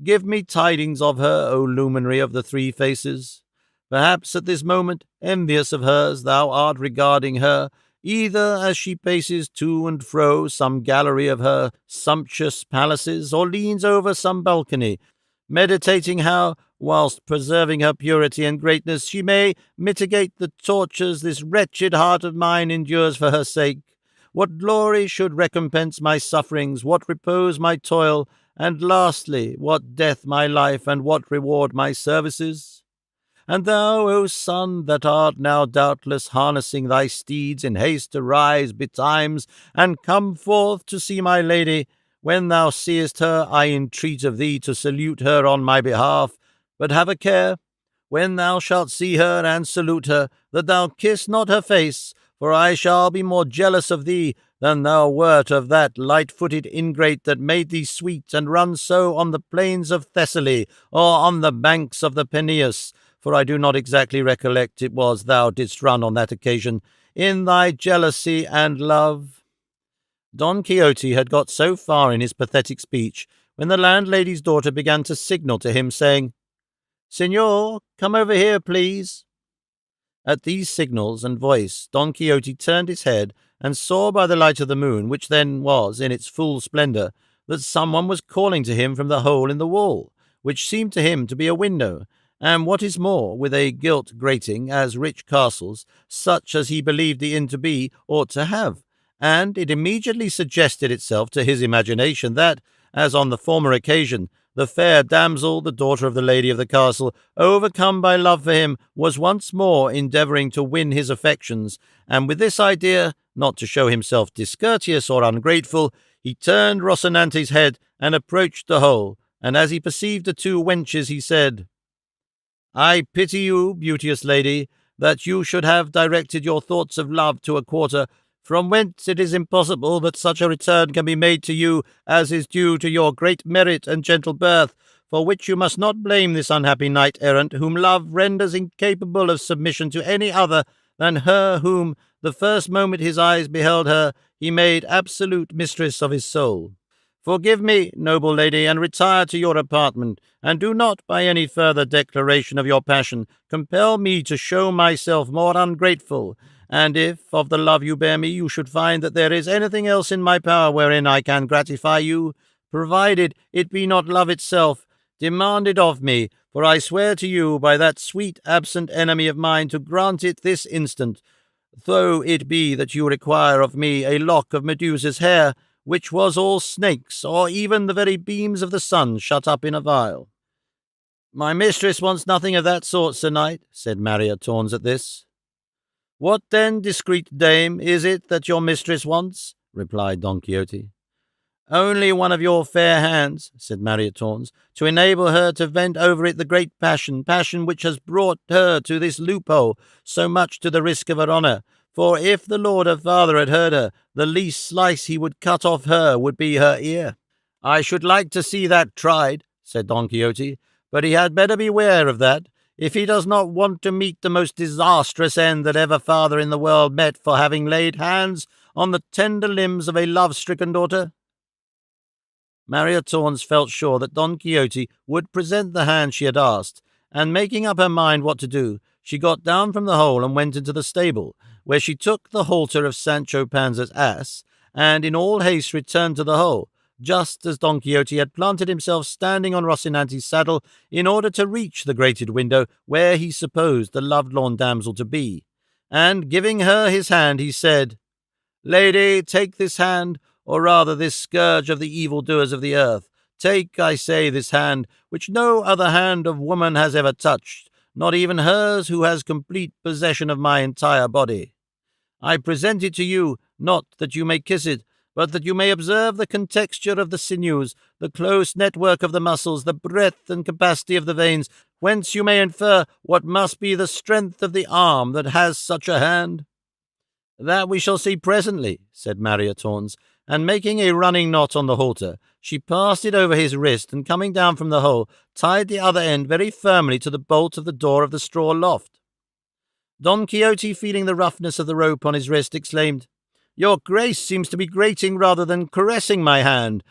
S1: Give me tidings of her, O luminary of the three faces. Perhaps at this moment, envious of hers, thou art regarding her, either as she paces to and fro some gallery of her sumptuous palaces, or leans over some balcony, meditating how, whilst preserving her purity and greatness, she may mitigate the tortures this wretched heart of mine endures for her sake. What glory should recompense my sufferings, what repose my toil, and lastly, what death my life, and what reward my services? And thou, O sun, that art now doubtless harnessing thy steeds in haste to rise betimes, and come forth to see my lady, when thou seest her, I entreat of thee to salute her on my behalf, but have a care, when thou shalt see her and salute her, that thou kiss not her face, for I shall be more jealous of thee than thou wert of that light-footed ingrate that made thee sweet and run so on the plains of Thessaly, or on the banks of the Peneus, for I do not exactly recollect it was thou didst run on that occasion, in thy jealousy and love." Don Quixote had got so far in his pathetic speech, when the landlady's daughter began to signal to him, saying, Signor, come over here, please." At these signals and voice, Don Quixote turned his head and saw by the light of the moon, which then was in its full splendour, that someone was calling to him from the hole in the wall, which seemed to him to be a window, and what is more, with a gilt grating, as rich castles, such as he believed the inn to be, ought to have. And it immediately suggested itself to his imagination that, as on the former occasion, the fair damsel, the daughter of the lady of the castle, overcome by love for him, was once more endeavouring to win his affections, and with this idea, not to show himself discourteous or ungrateful, he turned Rocinante's head and approached the hole, and as he perceived the two wenches, he said, "I pity you, beauteous lady, that you should have directed your thoughts of love to a quarter from whence it is impossible that such a return can be made to you as is due to your great merit and gentle birth, for which you must not blame this unhappy knight-errant, whom love renders incapable of submission to any other than her whom, the first moment his eyes beheld her, he made absolute mistress of his soul. Forgive me, noble lady, and retire to your apartment, and do not, by any further declaration of your passion, compel me to show myself more ungrateful. And if, of the love you bear me, you should find that there is anything else in my power wherein I can gratify you, provided it be not love itself, demand it of me, for I swear to you by that sweet absent enemy of mine to grant it this instant, though it be that you require of me a lock of Medusa's hair, which was all snakes, or even the very beams of the sun shut up in a vial." "My mistress wants nothing of that sort, Sir Knight," said Marriott Tawns at this. "What then, discreet dame, is it that your mistress wants?" replied Don Quixote. "Only one of your fair hands," said Marriott Tawns, "to enable her to vent over it the great passion which has brought her to this loophole, so much to the risk of her honour. For if the lord her father had heard her, the least slice he would cut off her would be her ear." "I should like to see that tried," said Don Quixote, "but he had better beware of that, if he does not want to meet the most disastrous end that ever father in the world met for having laid hands on the tender limbs of a love-stricken daughter." Marriott Tawns felt sure that Don Quixote would present the hand she had asked, and making up her mind what to do, she got down from the hole and went into the stable, where she took the halter of Sancho Panza's ass, and in all haste returned to the hole, just as Don Quixote had planted himself standing on Rocinante's saddle in order to reach the grated window where he supposed the lovelorn damsel to be, and giving her his hand, he said, "Lady, take this hand, or rather this scourge of the evildoers of the earth. Take, I say, this hand, which no other hand of woman has ever touched, not even hers who has complete possession of my entire body. I present it to you, not that you may kiss it, but that you may observe the contexture of the sinews, the close network of the muscles, the breadth and capacity of the veins, whence you may infer what must be the strength of the arm that has such a hand." "That we shall see presently," said Marriott Tawns, and making a running knot on the halter, she passed it over his wrist, and coming down from the hole, tied the other end very firmly to the bolt of the door of the straw loft. Don Quixote, feeling the roughness of the rope on his wrist, exclaimed, "Your grace seems to be grating rather than caressing my hand.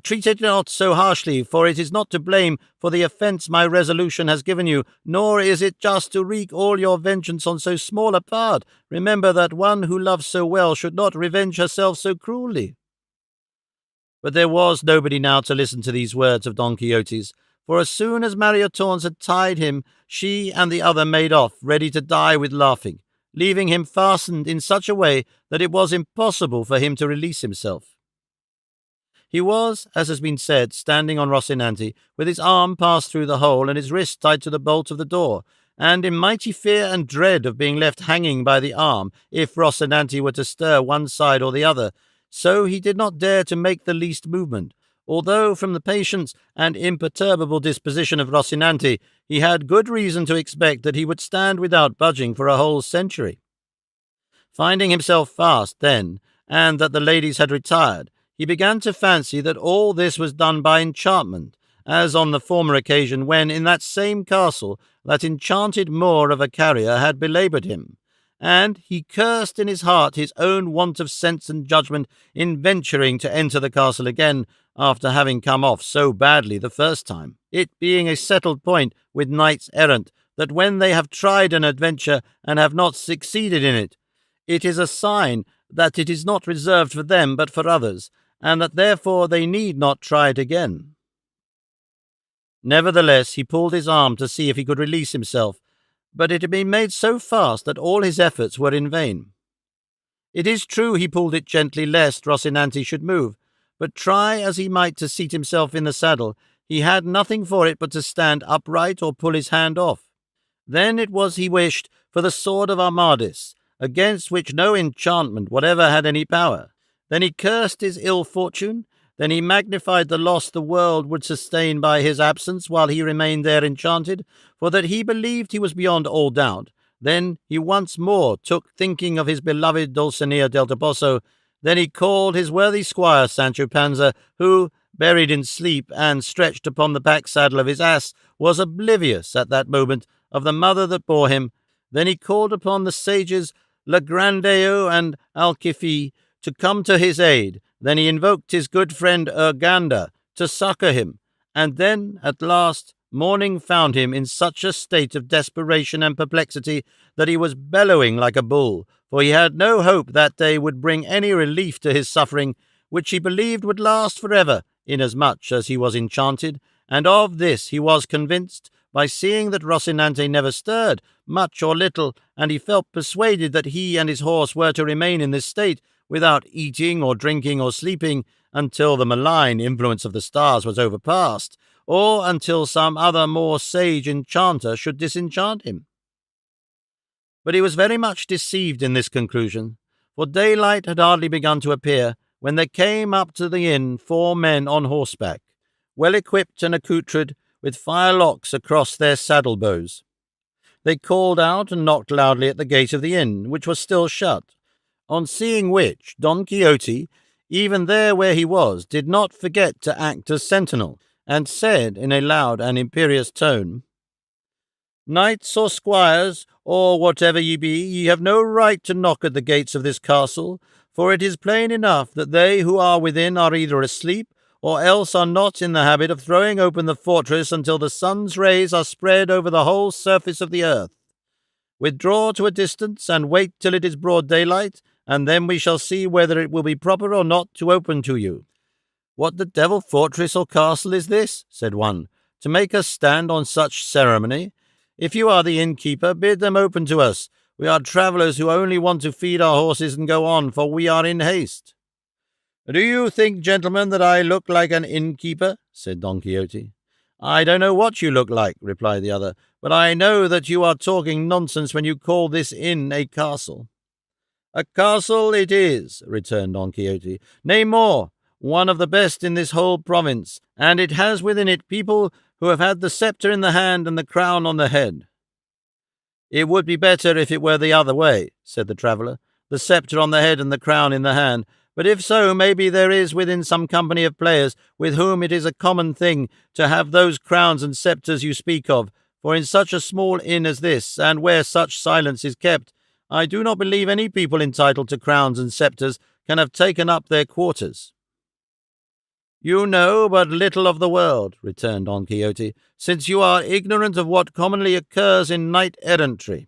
S1: Treat it not so harshly, for it is not to blame for the offence my resolution has given you, nor is it just to wreak all your vengeance on so small a part. Remember that one who loves so well should not revenge herself so cruelly." But there was nobody now to listen to these words of Don Quixote's, for as soon as Marriott Tawns had tied him, she and the other made off, ready to die with laughing, leaving him fastened in such a way that it was impossible for him to release himself. He was, as has been said, standing on Rocinante, with his arm passed through the hole and his wrist tied to the bolt of the door, and in mighty fear and dread of being left hanging by the arm if Rocinante were to stir one side or the other, so he did not dare to make the least movement, although from the patience and imperturbable disposition of Rocinante he had good reason to expect that he would stand without budging for a whole century. Finding himself fast then, and that the ladies had retired, he began to fancy that all this was done by enchantment, as on the former occasion when, in that same castle, that enchanted Moor of a carrier had belaboured him, and he cursed in his heart his own want of sense and judgment in venturing to enter the castle again, after having come off so badly the first time, it being a settled point with knights-errant that when they have tried an adventure and have not succeeded in it, it is a sign that it is not reserved for them but for others, and that therefore they need not try it again. Nevertheless, he pulled his arm to see if he could release himself, but it had been made so fast that all his efforts were in vain. It is true he pulled it gently lest Rocinante should move, but try as he might to seat himself in the saddle, he had nothing for it but to stand upright or pull his hand off. Then it was he wished for the sword of Amadis, against which no enchantment whatever had any power. Then he cursed his ill fortune. Then he magnified the loss the world would sustain by his absence while he remained there enchanted, for that he believed he was beyond all doubt. Then he once more took thinking of his beloved Dulcinea del Toboso. Then he called his worthy squire Sancho Panza, who, buried in sleep and stretched upon the back saddle of his ass, was oblivious at that moment of the mother that bore him. Then he called upon the sages Lagrandeo and Alquifi to come to his aid. Then he invoked his good friend Urganda to succor him. And then, at last, morning found him in such a state of desperation and perplexity that he was bellowing like a bull, for he had no hope that day would bring any relief to his suffering, which he believed would last forever, inasmuch as he was enchanted, and of this he was convinced by seeing that Rocinante never stirred, much or little, and he felt persuaded that he and his horse were to remain in this state, without eating or drinking or sleeping, until the malign influence of the stars was overpast, or until some other more sage enchanter should disenchant him. But he was very much deceived in this conclusion, for daylight had hardly begun to appear, when there came up to the inn 4 men on horseback, well equipped and accoutred, with firelocks across their saddle bows. They called out and knocked loudly at the gate of the inn, which was still shut, on seeing which Don Quixote, even there where he was, did not forget to act as sentinel, and said in a loud and imperious tone, "Knights or squires, or whatever ye be, ye have no right to knock at the gates of this castle, for it is plain enough that they who are within are either asleep, or else are not in the habit of throwing open the fortress until the sun's rays are spread over the whole surface of the earth. Withdraw to a distance, and wait till it is broad daylight, and then we shall see whether it will be proper or not to open to you." "What the devil fortress or castle is this," said one, "to make us stand on such ceremony? If you are the innkeeper, bid them open to us. We are travellers who only want to feed our horses and go on, for we are in haste." "Do you think, gentlemen, that I look like an innkeeper?" said Don Quixote. "I don't know what you look like," replied the other, "but I know that you are talking nonsense when you call this inn a castle." "A castle it is," returned Don Quixote, "nay more, one of the best in this whole province, and it has within it people who have had the sceptre in the hand and the crown on the head." "It would be better if it were the other way," said the traveller, "the sceptre on the head and the crown in the hand. But if so, maybe there is within some company of players with whom it is a common thing to have those crowns and sceptres you speak of, for in such a small inn as this, and where such silence is kept, I do not believe any people entitled to crowns and sceptres can have taken up their quarters." "You know but little of the world," returned Don Quixote, "since you are ignorant of what commonly occurs in knight-errantry."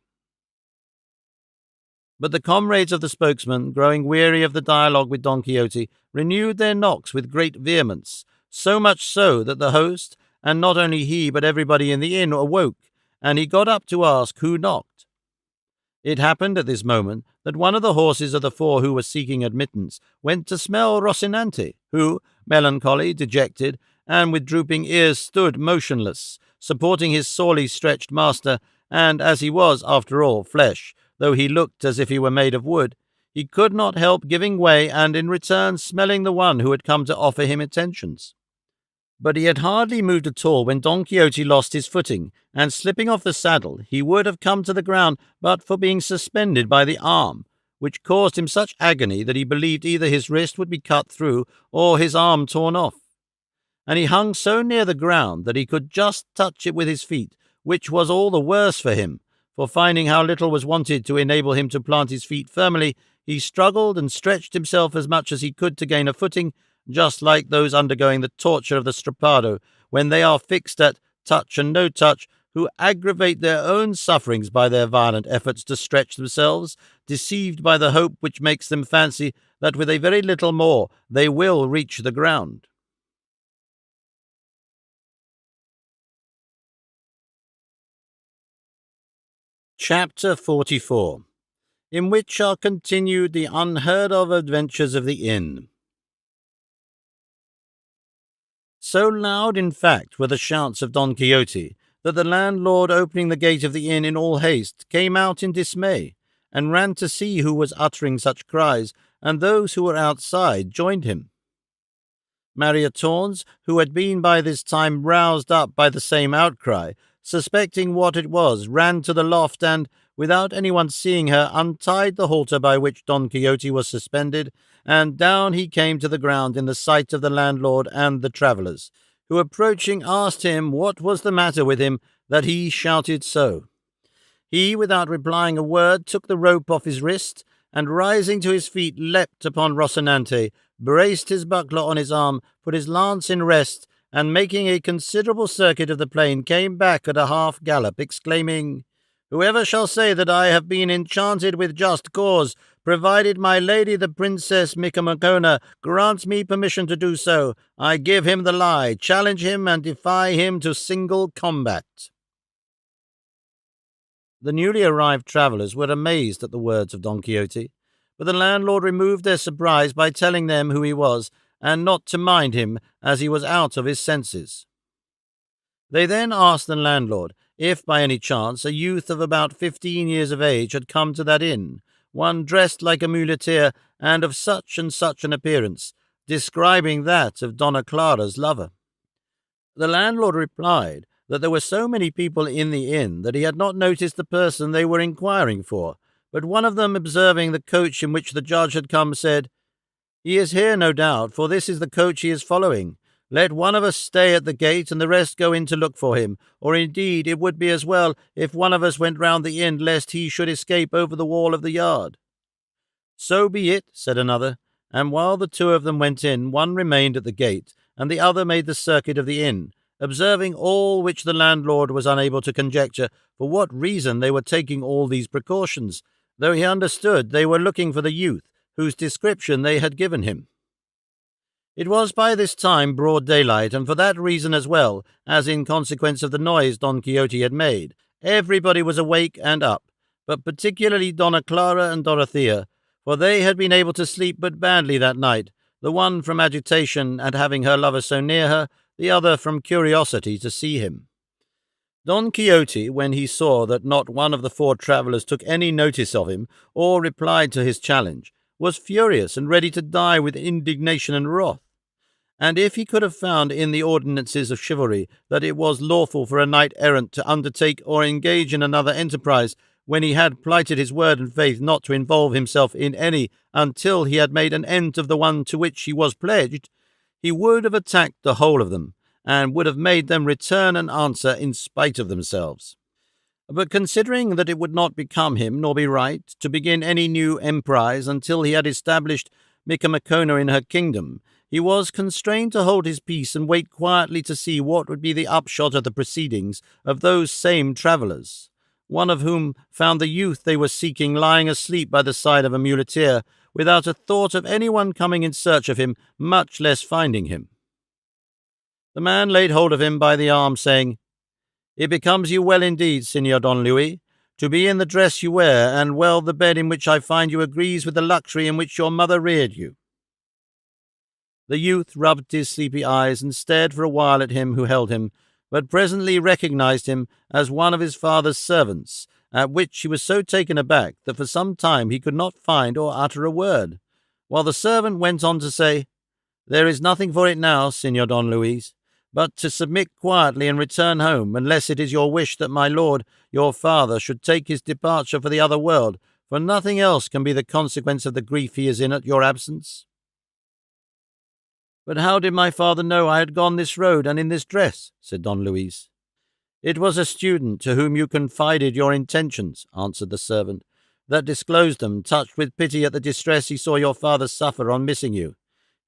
S1: But the comrades of the spokesman, growing weary of the dialogue with Don Quixote, renewed their knocks with great vehemence, so much so that the host, and not only he but everybody in the inn, awoke, and he got up to ask who knocked. It happened at this moment that one of the horses of the 4 who were seeking admittance went to smell Rocinante, who, melancholy, dejected, and with drooping ears stood motionless, supporting his sorely stretched master, and as he was, after all, flesh, though he looked as if he were made of wood, he could not help giving way and in return smelling the one who had come to offer him attentions. But he had hardly moved at all when Don Quixote lost his footing, and slipping off the saddle, he would have come to the ground but for being suspended by the arm, which caused him such agony that he believed either his wrist would be cut through or his arm torn off. And he hung so near the ground that he could just touch it with his feet, which was all the worse for him, for finding how little was wanted to enable him to plant his feet firmly, he struggled and stretched himself as much as he could to gain a footing, just like those undergoing the torture of the strappado, when they are fixed at touch and no touch, who aggravate their own sufferings by their violent efforts to stretch themselves, deceived by the hope which makes them fancy that with a very little more they will reach the ground. Chapter 44, in which are continued the unheard-of adventures of the inn. So loud, in fact, were the shouts of Don Quixote, that the landlord, opening the gate of the inn in all haste, came out in dismay, and ran to see who was uttering such cries, and those who were outside joined him. Maria Tornes, who had been by this time roused up by the same outcry, suspecting what it was, ran to the loft and, without anyone seeing her, untied the halter by which Don Quixote was suspended, and down he came to the ground in the sight of the landlord and the travellers, who, approaching, asked him what was the matter with him, that he shouted so. He, without replying a word, took the rope off his wrist, and rising to his feet leapt upon Rocinante, braced his buckler on his arm, put his lance in rest, and making a considerable circuit of the plain, came back at a half gallop, exclaiming, "Whoever shall say that I have been enchanted with just cause, provided my lady the Princess Micomicona grants me permission to do so, I give him the lie, challenge him, and defy him to single combat." The newly arrived travellers were amazed at the words of Don Quixote, but the landlord removed their surprise by telling them who he was, and not to mind him, as he was out of his senses. They then asked the landlord if, by any chance, a youth of about 15 years of age had come to that inn, one dressed like a muleteer, and of such and such an appearance, describing that of Donna Clara's lover. The landlord replied that there were so many people in the inn that he had not noticed the person they were inquiring for, but one of them, observing the coach in which the judge had come, said, "He is here, no doubt, for this is the coach he is following. Let one of us stay at the gate, and the rest go in to look for him, or indeed it would be as well if one of us went round the inn, lest he should escape over the wall of the yard." "So be it," said another, and while the two of them went in, one remained at the gate, and the other made the circuit of the inn, observing all which the landlord was unable to conjecture for what reason they were taking all these precautions, though he understood they were looking for the youth whose description they had given him. It was by this time broad daylight, and for that reason as well as in consequence of the noise Don Quixote had made, everybody was awake and up, but particularly Donna Clara and Dorothea, for they had been able to sleep but badly that night, the one from agitation at having her lover so near her, the other from curiosity to see him. Don Quixote, when he saw that not one of the four travellers took any notice of him or replied to his challenge, was furious and ready to die with indignation and wrath. And if he could have found in the ordinances of chivalry that it was lawful for a knight-errant to undertake or engage in another enterprise when he had plighted his word and faith not to involve himself in any until he had made an end of the one to which he was pledged, he would have attacked the whole of them, and would have made them return an answer in spite of themselves. But considering that it would not become him, nor be right, to begin any new emprise until he had established Micomicona in her kingdom, he was constrained to hold his peace and wait quietly to see what would be the upshot of the proceedings of those same travellers, one of whom found the youth they were seeking lying asleep by the side of a muleteer, without a thought of anyone coming in search of him, much less finding him. The man laid hold of him by the arm, saying, "It becomes you well indeed, Signor Don Louis, to be in the dress you wear, and well the bed in which I find you agrees with the luxury in which your mother reared you." The youth rubbed his sleepy eyes and stared for a while at him who held him, but presently recognized him as one of his father's servants, at which he was so taken aback that for some time he could not find or utter a word, while the servant went on to say, "There is nothing for it now, Signor Don Luis, but to submit quietly and return home, unless it is your wish that my lord, your father, should take his departure for the other world, for nothing else can be the consequence of the grief he is in at your absence." "But how did my father know I had gone this road and in this dress?" said Don Luis. "It was a student to whom you confided your intentions," answered the servant, "that disclosed them, touched with pity at the distress he saw your father suffer on missing you.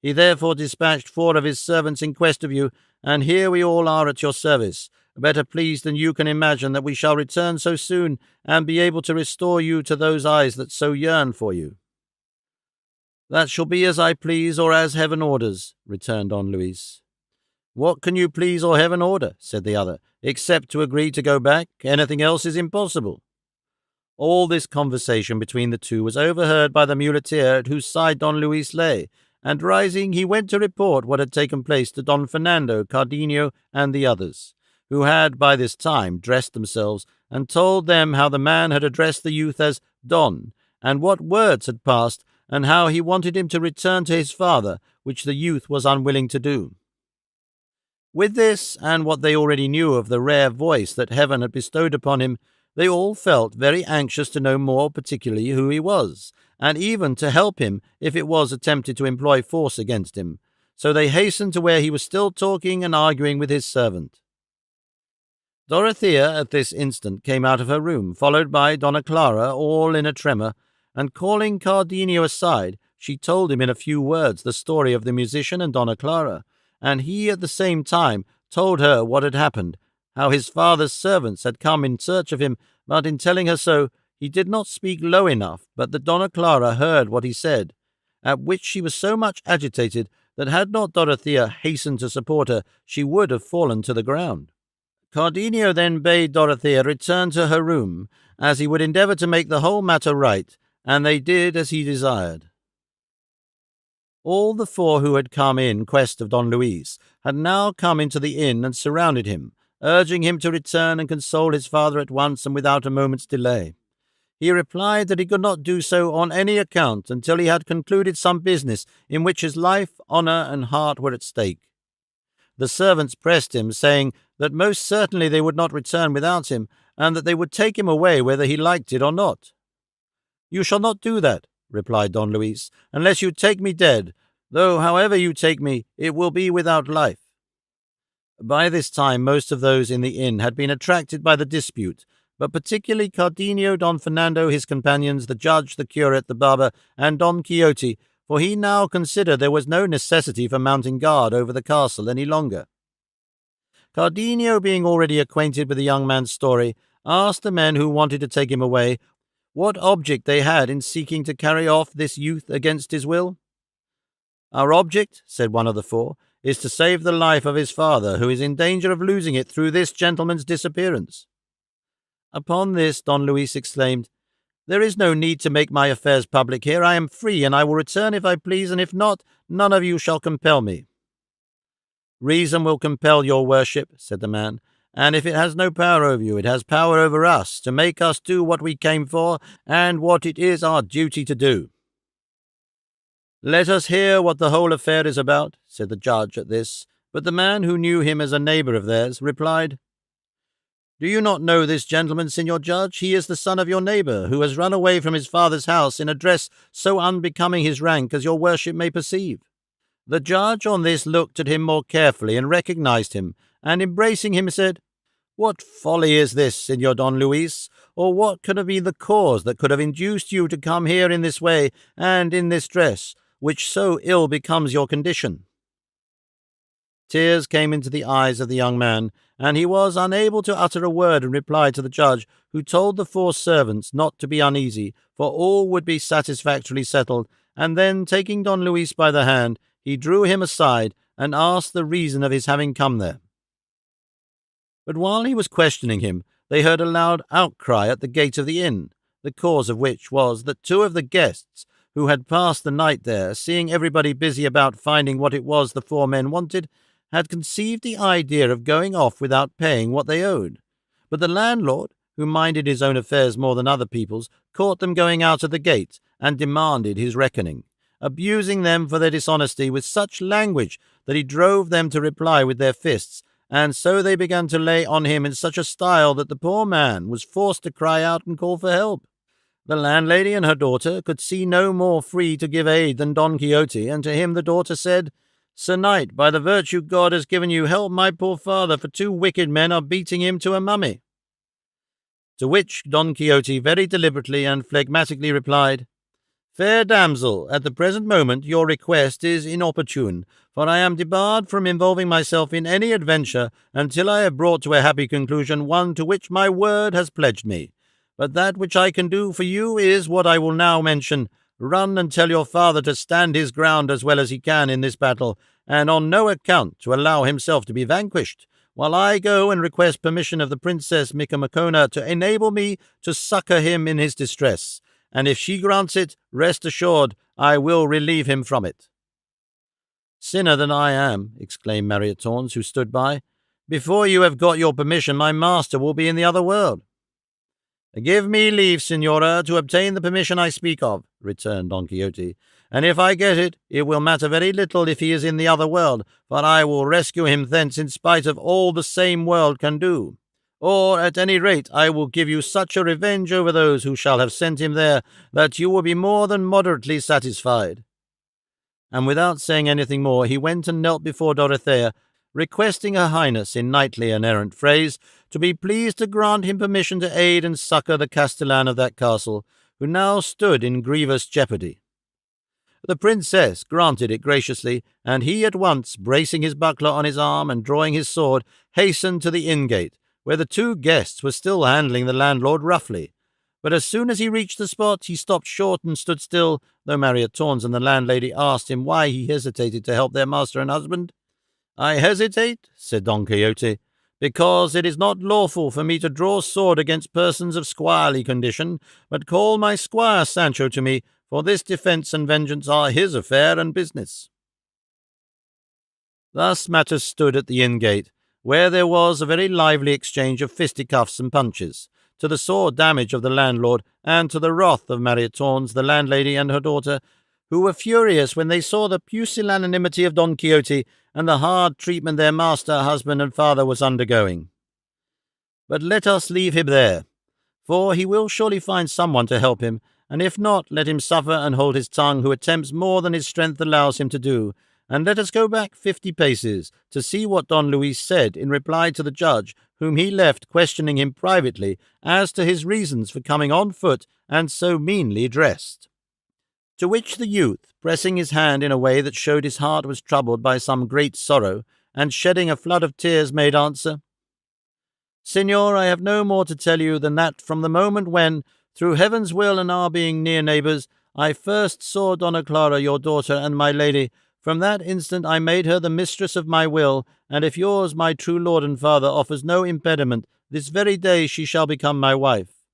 S1: He therefore dispatched 4 of his servants in quest of you, and here we all are at your service, better pleased than you can imagine that we shall return so soon, and be able to restore you to those eyes that so yearn for you." "That shall be as I please, or as heaven orders," returned Don Luis. "What can you please or heaven order?" said the other, "except to agree to go back? Anything else is impossible." All this conversation between the two was overheard by the muleteer at whose side Don Luis lay, and rising, he went to report what had taken place to Don Fernando, Cardenio, and the others, who had by this time dressed themselves, and told them how the man had addressed the youth as Don, and what words had passed, and how he wanted him to return to his father, which the youth was unwilling to do. With this, and what they already knew of the rare voice that heaven had bestowed upon him, they all felt very anxious to know more particularly who he was, and even to help him if it was attempted to employ force against him. So they hastened to where he was still talking and arguing with his servant. Dorothea at this instant came out of her room, followed by Donna Clara, all in a tremor, and calling Cardenio aside, she told him in a few words the story of the musician and Donna Clara, and he at the same time told her what had happened, how his father's servants had come in search of him, but in telling her so, he did not speak low enough, but that Donna Clara heard what he said, at which she was so much agitated that had not Dorothea hastened to support her, she would have fallen to the ground. Cardenio then bade Dorothea return to her room, as he would endeavour to make the whole matter right, and they did as he desired. All the 4 who had come in quest of Don Luis had now come into the inn and surrounded him, urging him to return and console his father at once and without a moment's delay. He replied that he could not do so on any account until he had concluded some business in which his life, honour, and heart were at stake. The servants pressed him, saying that most certainly they would not return without him, and that they would take him away whether he liked it or not. "You shall not do that," replied Don Luis, "unless you take me dead, though however you take me, it will be without life." By this time most of those in the inn had been attracted by the dispute, but particularly Cardenio, Don Fernando, his companions, the judge, the curate, the barber, and Don Quixote, for he now considered there was no necessity for mounting guard over the castle any longer. Cardenio, being already acquainted with the young man's story, asked the men who wanted to take him away what object they had in seeking to carry off this youth against his will. "Our object," said one of the 4, "is to save the life of his father, who is in danger of losing it through this gentleman's disappearance." Upon this Don Luis exclaimed, "There is no need to make my affairs public here. I am free, and I will return if I please, and if not, none of you shall compel me." "Reason will compel your worship," said the man, "and if it has no power over you, it has power over us, to make us do what we came for, and what it is our duty to do." "Let us hear what the whole affair is about," said the judge at this, but the man, who knew him as a neighbour of theirs, replied, "Do you not know this gentleman, Signor Judge? He is the son of your neighbour, who has run away from his father's house in a dress so unbecoming his rank as your worship may perceive." The judge on this looked at him more carefully and recognized him, and embracing him said, "What folly is this, Signor Don Luis? Or what could have been the cause that could have induced you to come here in this way and in this dress, which so ill becomes your condition?" Tears came into the eyes of the young man, and he was unable to utter a word in reply to the judge, who told the 4 servants not to be uneasy, for all would be satisfactorily settled, and then, taking Don Luis by the hand, he drew him aside and asked the reason of his having come there. But while he was questioning him, they heard a loud outcry at the gate of the inn, the cause of which was that 2 of the guests, who had passed the night there, seeing everybody busy about finding what it was the 4 men wanted, had conceived the idea of going off without paying what they owed. But the landlord, who minded his own affairs more than other people's, caught them going out of the gate, and demanded his reckoning, abusing them for their dishonesty with such language that he drove them to reply with their fists, and so they began to lay on him in such a style that the poor man was forced to cry out and call for help. The landlady and her daughter could see no more free to give aid than Don Quixote, and to him the daughter said, "Sir Knight, by the virtue God has given you, help my poor father, for 2 wicked men are beating him to a mummy." To which Don Quixote very deliberately and phlegmatically replied, Fair damsel, at the present moment your request is inopportune, for I am debarred from involving myself in any adventure until I have brought to a happy conclusion one to which my word has pledged me. But that which I can do for you is what I will now mention. Run and tell your father to stand his ground as well as he can in this battle, and on no account to allow himself to be vanquished, while I go and request permission of the Princess Micomicona to enable me to succour him in his distress, and if she grants it, rest assured I will relieve him from it." "Sinner than I am," exclaimed Marriott-Tawnes, who stood by, "before you have got your permission, my master will be in the other world." "Give me leave, Signora, to obtain the permission I speak of," returned Don Quixote, "and if I get it, it will matter very little if he is in the other world, for I will rescue him thence in spite of all the same world can do. Or, at any rate, I will give you such a revenge over those who shall have sent him there, that you will be more than moderately satisfied." And without saying anything more, he went and knelt before Dorothea, requesting her highness, in knightly and errant phrase, to be pleased to grant him permission to aid and succour the castellan of that castle, who now stood in grievous jeopardy. The princess granted it graciously, and he at once, bracing his buckler on his arm and drawing his sword, hastened to the inn-gate, where the two guests were still handling the landlord roughly. But as soon as he reached the spot, he stopped short and stood still, though Marriott-Tawnes and the landlady asked him why he hesitated to help their master and husband. "I hesitate," said Don Quixote, "because it is not lawful for me to draw sword against persons of squirely condition, but call my squire Sancho to me, for this defence and vengeance are his affair and business." Thus matters stood at the inn-gate, where there was a very lively exchange of fisticuffs and punches, to the sore damage of the landlord, and to the wrath of Marriott-Tawnes, the landlady, and her daughter, who were furious when they saw the pusillanimity of Don Quixote and the hard treatment their master, husband, and father was undergoing. But let us leave him there, for he will surely find someone to help him, and if not, let him suffer and hold his tongue who attempts more than his strength allows him to do, and let us go back 50 paces to see what Don Luis said in reply to the judge, whom he left questioning him privately as to his reasons for coming on foot and so meanly dressed. To which the youth, pressing his hand in a way that showed his heart was troubled by some great sorrow, and shedding a flood of tears, made answer, "Signor, I have no more to tell you than that from the moment when, through heaven's will and our being near neighbours, I first saw Donna Clara, your daughter, and my lady, from that instant I made her the mistress of my will, and if yours, my true lord and father, offers no impediment, this very day she shall become my wife.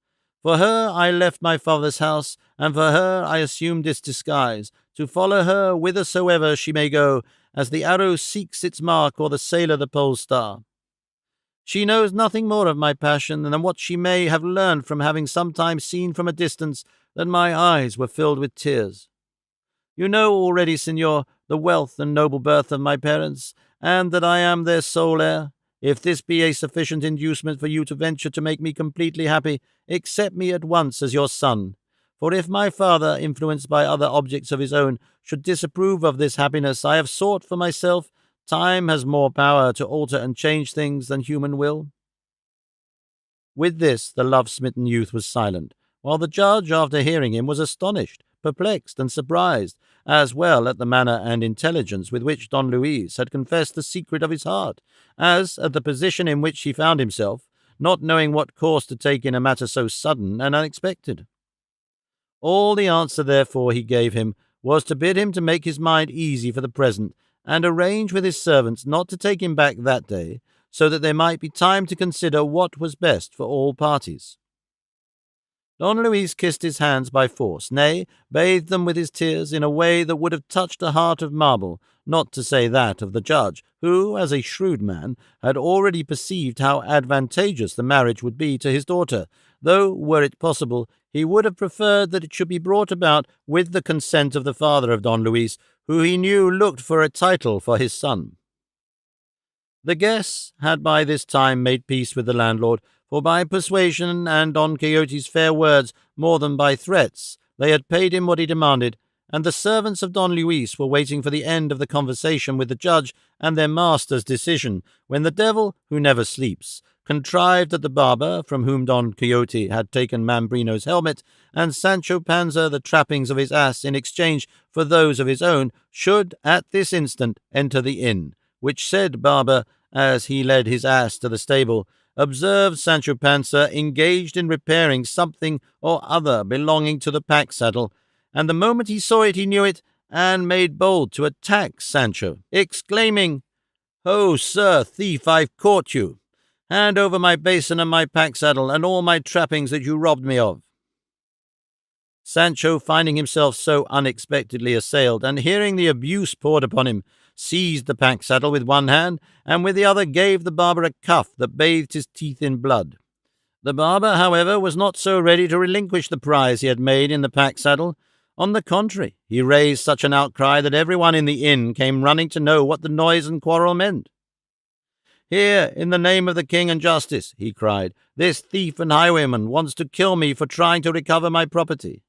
S1: For her I left my father's house, and for her I assumed this disguise, to follow her whithersoever she may go, as the arrow seeks its mark or the sailor the pole star. She knows nothing more of my passion than what she may have learned from having sometimes seen from a distance that my eyes were filled with tears. You know already, signor, the wealth and noble birth of my parents, and that I am their sole heir. If this be a sufficient inducement for you to venture to make me completely happy, accept me at once as your son. For if my father, influenced by other objects of his own, should disapprove of this happiness I have sought for myself, time has more power to alter and change things than human will." With this the love-smitten youth was silent, while the judge, after hearing him, was astonished, perplexed, and surprised, as well at the manner and intelligence with which Don Luis had confessed the secret of his heart, as at the position in which he found himself, not knowing what course to take in a matter so sudden and unexpected. All the answer, therefore, he gave him was to bid him to make his mind easy for the present, and arrange with his servants not to take him back that day, so that there might be time to consider what was best for all parties. Don Luis kissed his hands by force, nay, bathed them with his tears in a way that would have touched a heart of marble, not to say that of the judge, who, as a shrewd man, had already perceived how advantageous the marriage would be to his daughter, though, were it possible, he would have preferred that it should be brought about with the consent of the father of Don Luis, who he knew looked for a title for his son. The guests had by this time made peace with the landlord, for by persuasion and Don Quixote's fair words, more than by threats, they had paid him what he demanded, and the servants of Don Luis were waiting for the end of the conversation with the judge and their master's decision, when the devil, who never sleeps, contrived that the barber, from whom Don Quixote had taken Mambrino's helmet, and Sancho Panza the trappings of his ass in exchange for those of his own, should at this instant enter the inn, which said barber, as he led his ass to the stable, observed Sancho Panza engaged in repairing something or other belonging to the pack-saddle, and the moment he saw it he knew it, and made bold to attack Sancho, exclaiming, "Ho, sir, thief, I've caught you! Hand over my basin and my pack-saddle, and all my trappings that you robbed me of." Sancho, finding himself so unexpectedly assailed, and hearing the abuse poured upon him, seized the pack-saddle with one hand, and with the other gave the barber a cuff that bathed his teeth in blood. The barber, however, was not so ready to relinquish the prize he had made in the pack-saddle. On the contrary, he raised such an outcry that everyone in the inn came running to know what the noise and quarrel meant. "Here, in the name of the king and justice," he cried, "this thief and highwayman wants to kill me for trying to recover my property."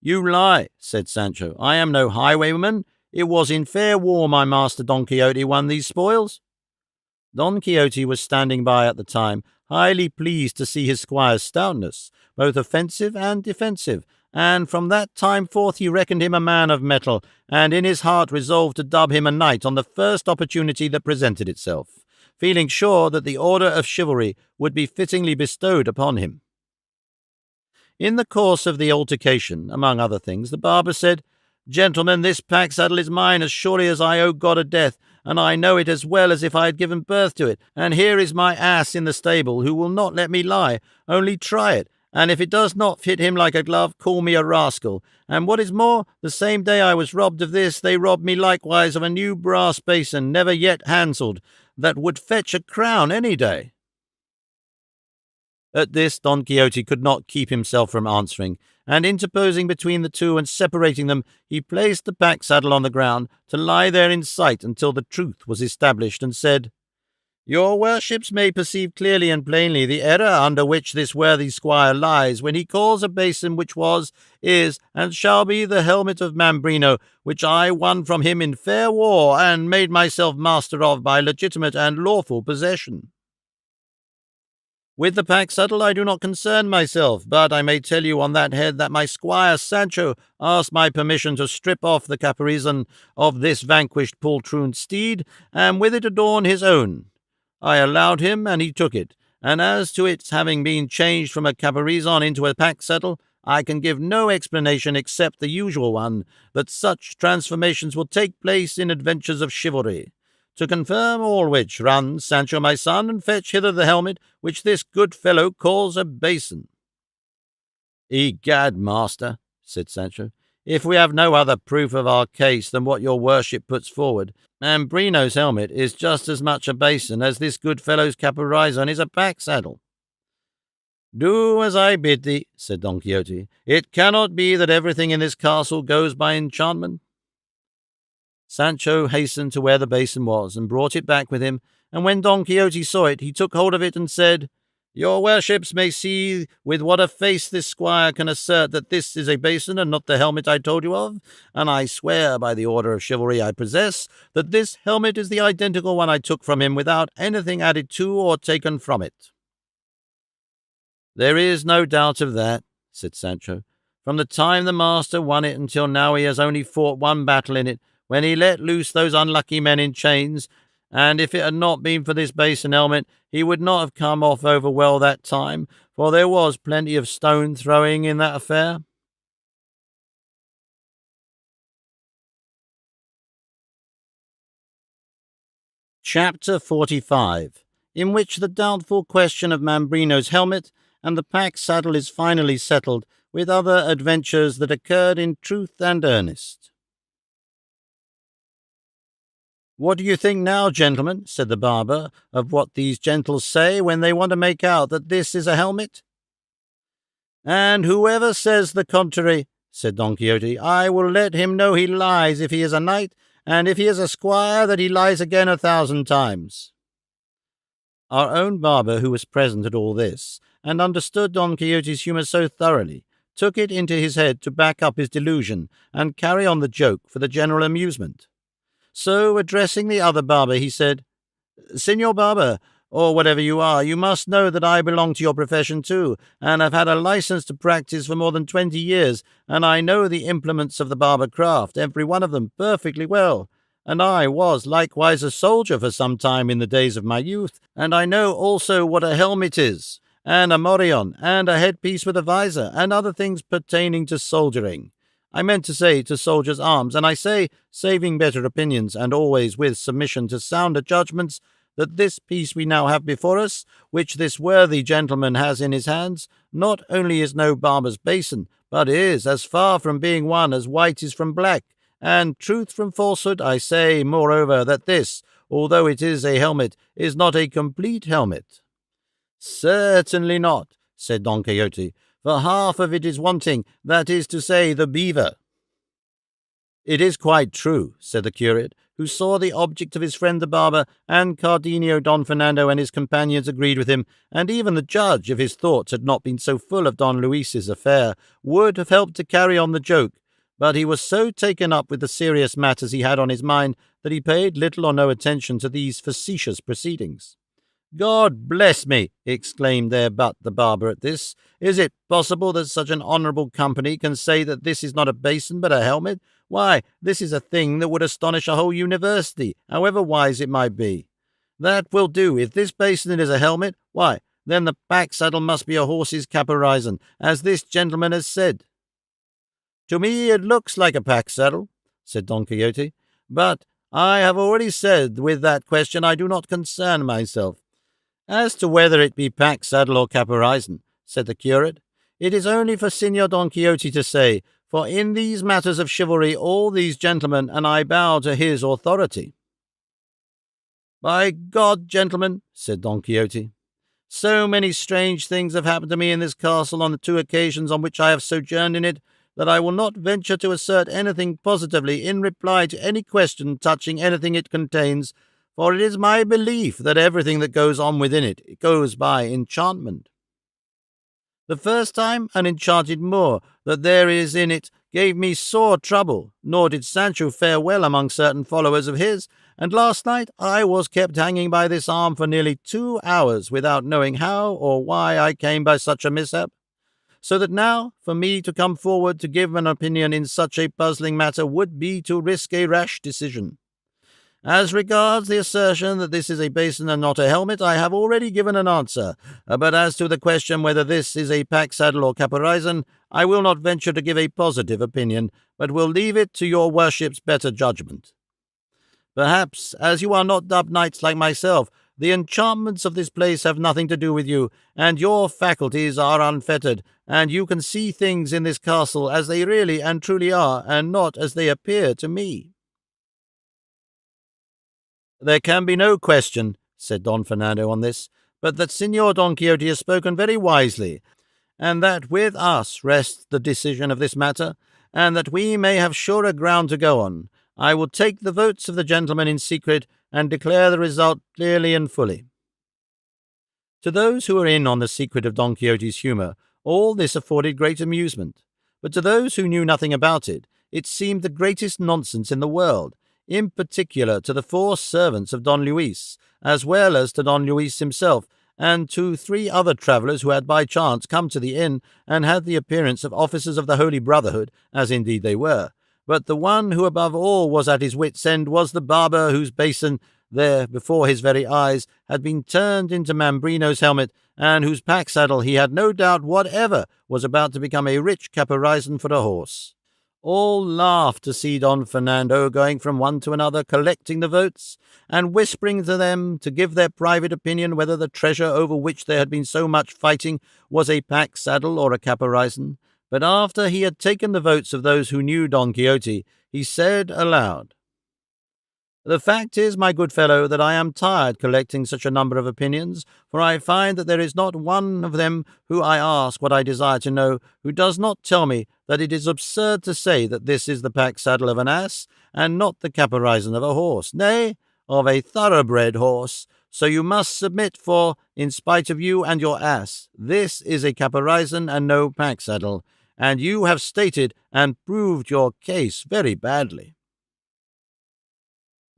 S1: "You lie," said Sancho. "I am no highwayman. It was in fair war my master Don Quixote won these spoils." Don Quixote was standing by at the time, highly pleased to see his squire's stoutness, both offensive and defensive, and from that time forth he reckoned him a man of mettle, and in his heart resolved to dub him a knight on the first opportunity that presented itself, feeling sure that the order of chivalry would be fittingly bestowed upon him. In the course of the altercation, among other things, the barber said, "Gentlemen, this pack-saddle is mine as surely as I owe God a death, and I know it as well as if I had given birth to it, and here is my ass in the stable, who will not let me lie. Only try it, and if it does not fit him like a glove, call me a rascal. And what is more, the same day I was robbed of this, they robbed me likewise of a new brass basin, never yet handled, that would fetch a crown any day." At this Don Quixote could not keep himself from answering, and interposing between the two and separating them, he placed the pack-saddle on the ground to lie there in sight until the truth was established, and said, "Your worships may perceive clearly and plainly the error under which this worthy squire lies when he calls a basin which was, is, and shall be the helmet of Mambrino, which I won from him in fair war, and made myself master of by legitimate and lawful possession. With the pack-saddle I do not concern myself, but I may tell you on that head that my squire Sancho asked my permission to strip off the caparison of this vanquished poltroon steed, and with it adorn his own. I allowed him, and he took it, and as to its having been changed from a caparison into a pack-saddle, I can give no explanation except the usual one, that such transformations will take place in adventures of chivalry. To confirm all which, run, Sancho my son, and fetch hither the helmet which this good fellow calls a basin." "Egad, master," said Sancho, "if we have no other proof of our case than what your worship puts forward, Mambrino's helmet is just as much a basin as this good fellow's caparison is a pack-saddle." "Do as I bid thee," said Don Quixote. "It cannot be that everything in this castle goes by enchantment." Sancho hastened to where the basin was, and brought it back with him, and when Don Quixote saw it, he took hold of it and said, "Your worships may see with what a face this squire can assert that this is a basin and not the helmet I told you of, and I swear by the order of chivalry I possess that this helmet is the identical one I took from him without anything added to or taken from it." "There is no doubt of that," said Sancho. "From the time the master won it until now he has only fought one battle in it, when he let loose those unlucky men in chains, and if it had not been for this basin helmet, he would not have come off over well that time, for there was plenty of stone-throwing in that affair." Chapter 45, in which the doubtful question of Mambrino's helmet and the pack-saddle is finally settled, with other adventures that occurred in truth and earnest. "What do you think now, gentlemen," said the barber, "of what these gentles say when they want to make out that this is a helmet?" "And whoever says the contrary," said Don Quixote, "I will let him know he lies if he is a knight, and if he is a squire that he lies again 1,000 times." Our own barber, who was present at all this, and understood Don Quixote's humour so thoroughly, took it into his head to back up his delusion, and carry on the joke for the general amusement. So, addressing the other barber, he said, "Señor Barber, or whatever you are, you must know that I belong to your profession too, and have had a license to practice for more than 20 years, and I know the implements of the barber craft, every one of them, perfectly well. And I was likewise a soldier for some time in the days of my youth, and I know also what a helmet is, and a morion, and a headpiece with a visor, and other things pertaining to soldiering. I meant to say to soldiers' arms, and I say, saving better opinions, and always with submission to sounder judgments, that this piece we now have before us, which this worthy gentleman has in his hands, not only is no barber's basin, but is as far from being one as white is from black, and truth from falsehood. I say, moreover, that this, although it is a helmet, is not a complete helmet. Certainly not, said Don Quixote, for half of it is wanting, that is to say, the beaver. It is quite true, said the curate, who saw the object of his friend the barber, and Cardenio, Don Fernando, and his companions agreed with him, and even the judge, if his thoughts had not been so full of Don Luis's affair, would have helped to carry on the joke, but he was so taken up with the serious matters he had on his mind that he paid little or no attention to these facetious proceedings. God bless me, exclaimed there but the barber at this. Is it possible that such an honourable company can say that this is not a basin but a helmet? Why, this is a thing that would astonish a whole university, however wise it might be. That will do. If this basin is a helmet, why, then the pack saddle must be a horse's caparison, as this gentleman has said. To me it looks like a pack saddle, said Don Quixote, but I have already said with that question I do not concern myself. As to whether it be pack saddle or caparison, said the curate, it is only for Signor Don Quixote to say, for in these matters of chivalry all these gentlemen, and I bow to his authority. By God, gentlemen, said Don Quixote, so many strange things have happened to me in this castle on the 2 occasions on which I have sojourned in it, that I will not venture to assert anything positively in reply to any question touching anything it contains, for it is my belief that everything that goes on within it goes by enchantment. The first time an enchanted Moor that there is in it gave me sore trouble, nor did Sancho fare well among certain followers of his, and last night I was kept hanging by this arm for nearly 2 hours without knowing how or why I came by such a mishap. So that now, for me to come forward to give an opinion in such a puzzling matter would be to risk a rash decision. As regards the assertion that this is a basin and not a helmet, I have already given an answer, but as to the question whether this is a pack saddle or caparison, I will not venture to give a positive opinion, but will leave it to your worship's better judgment. Perhaps, as you are not dubbed knights like myself, the enchantments of this place have nothing to do with you, and your faculties are unfettered, and you can see things in this castle as they really and truly are, and not as they appear to me. There can be no question, said Don Fernando on this, but that Signor Don Quixote has spoken very wisely, and that with us rests the decision of this matter, and that we may have surer ground to go on. I will take the votes of the gentlemen in secret, and declare the result clearly and fully. To those who were in on the secret of Don Quixote's humour, all this afforded great amusement, but to those who knew nothing about it, it seemed the greatest nonsense in the world, in particular to the 4 servants of Don Luis, as well as to Don Luis himself, and to 3 other travellers who had by chance come to the inn, and had the appearance of officers of the Holy Brotherhood, as indeed they were. But the one who above all was at his wits' end was the barber, whose basin, there before his very eyes, had been turned into Mambrino's helmet, and whose pack-saddle he had no doubt whatever was about to become a rich caparison for a horse. All laughed to see Don Fernando going from one to another, collecting the votes, and whispering to them to give their private opinion whether the treasure over which there had been so much fighting was a pack-saddle or a caparison. But after he had taken the votes of those who knew Don Quixote, he said aloud, "The fact is, my good fellow, that I am tired collecting such a number of opinions, for I find that there is not one of them who I ask what I desire to know, who does not tell me that it is absurd to say that this is the pack-saddle of an ass, and not the caparison of a horse, nay, of a thoroughbred horse. So you must submit, for, in spite of you and your ass, this is a caparison and no pack-saddle, and you have stated and proved your case very badly."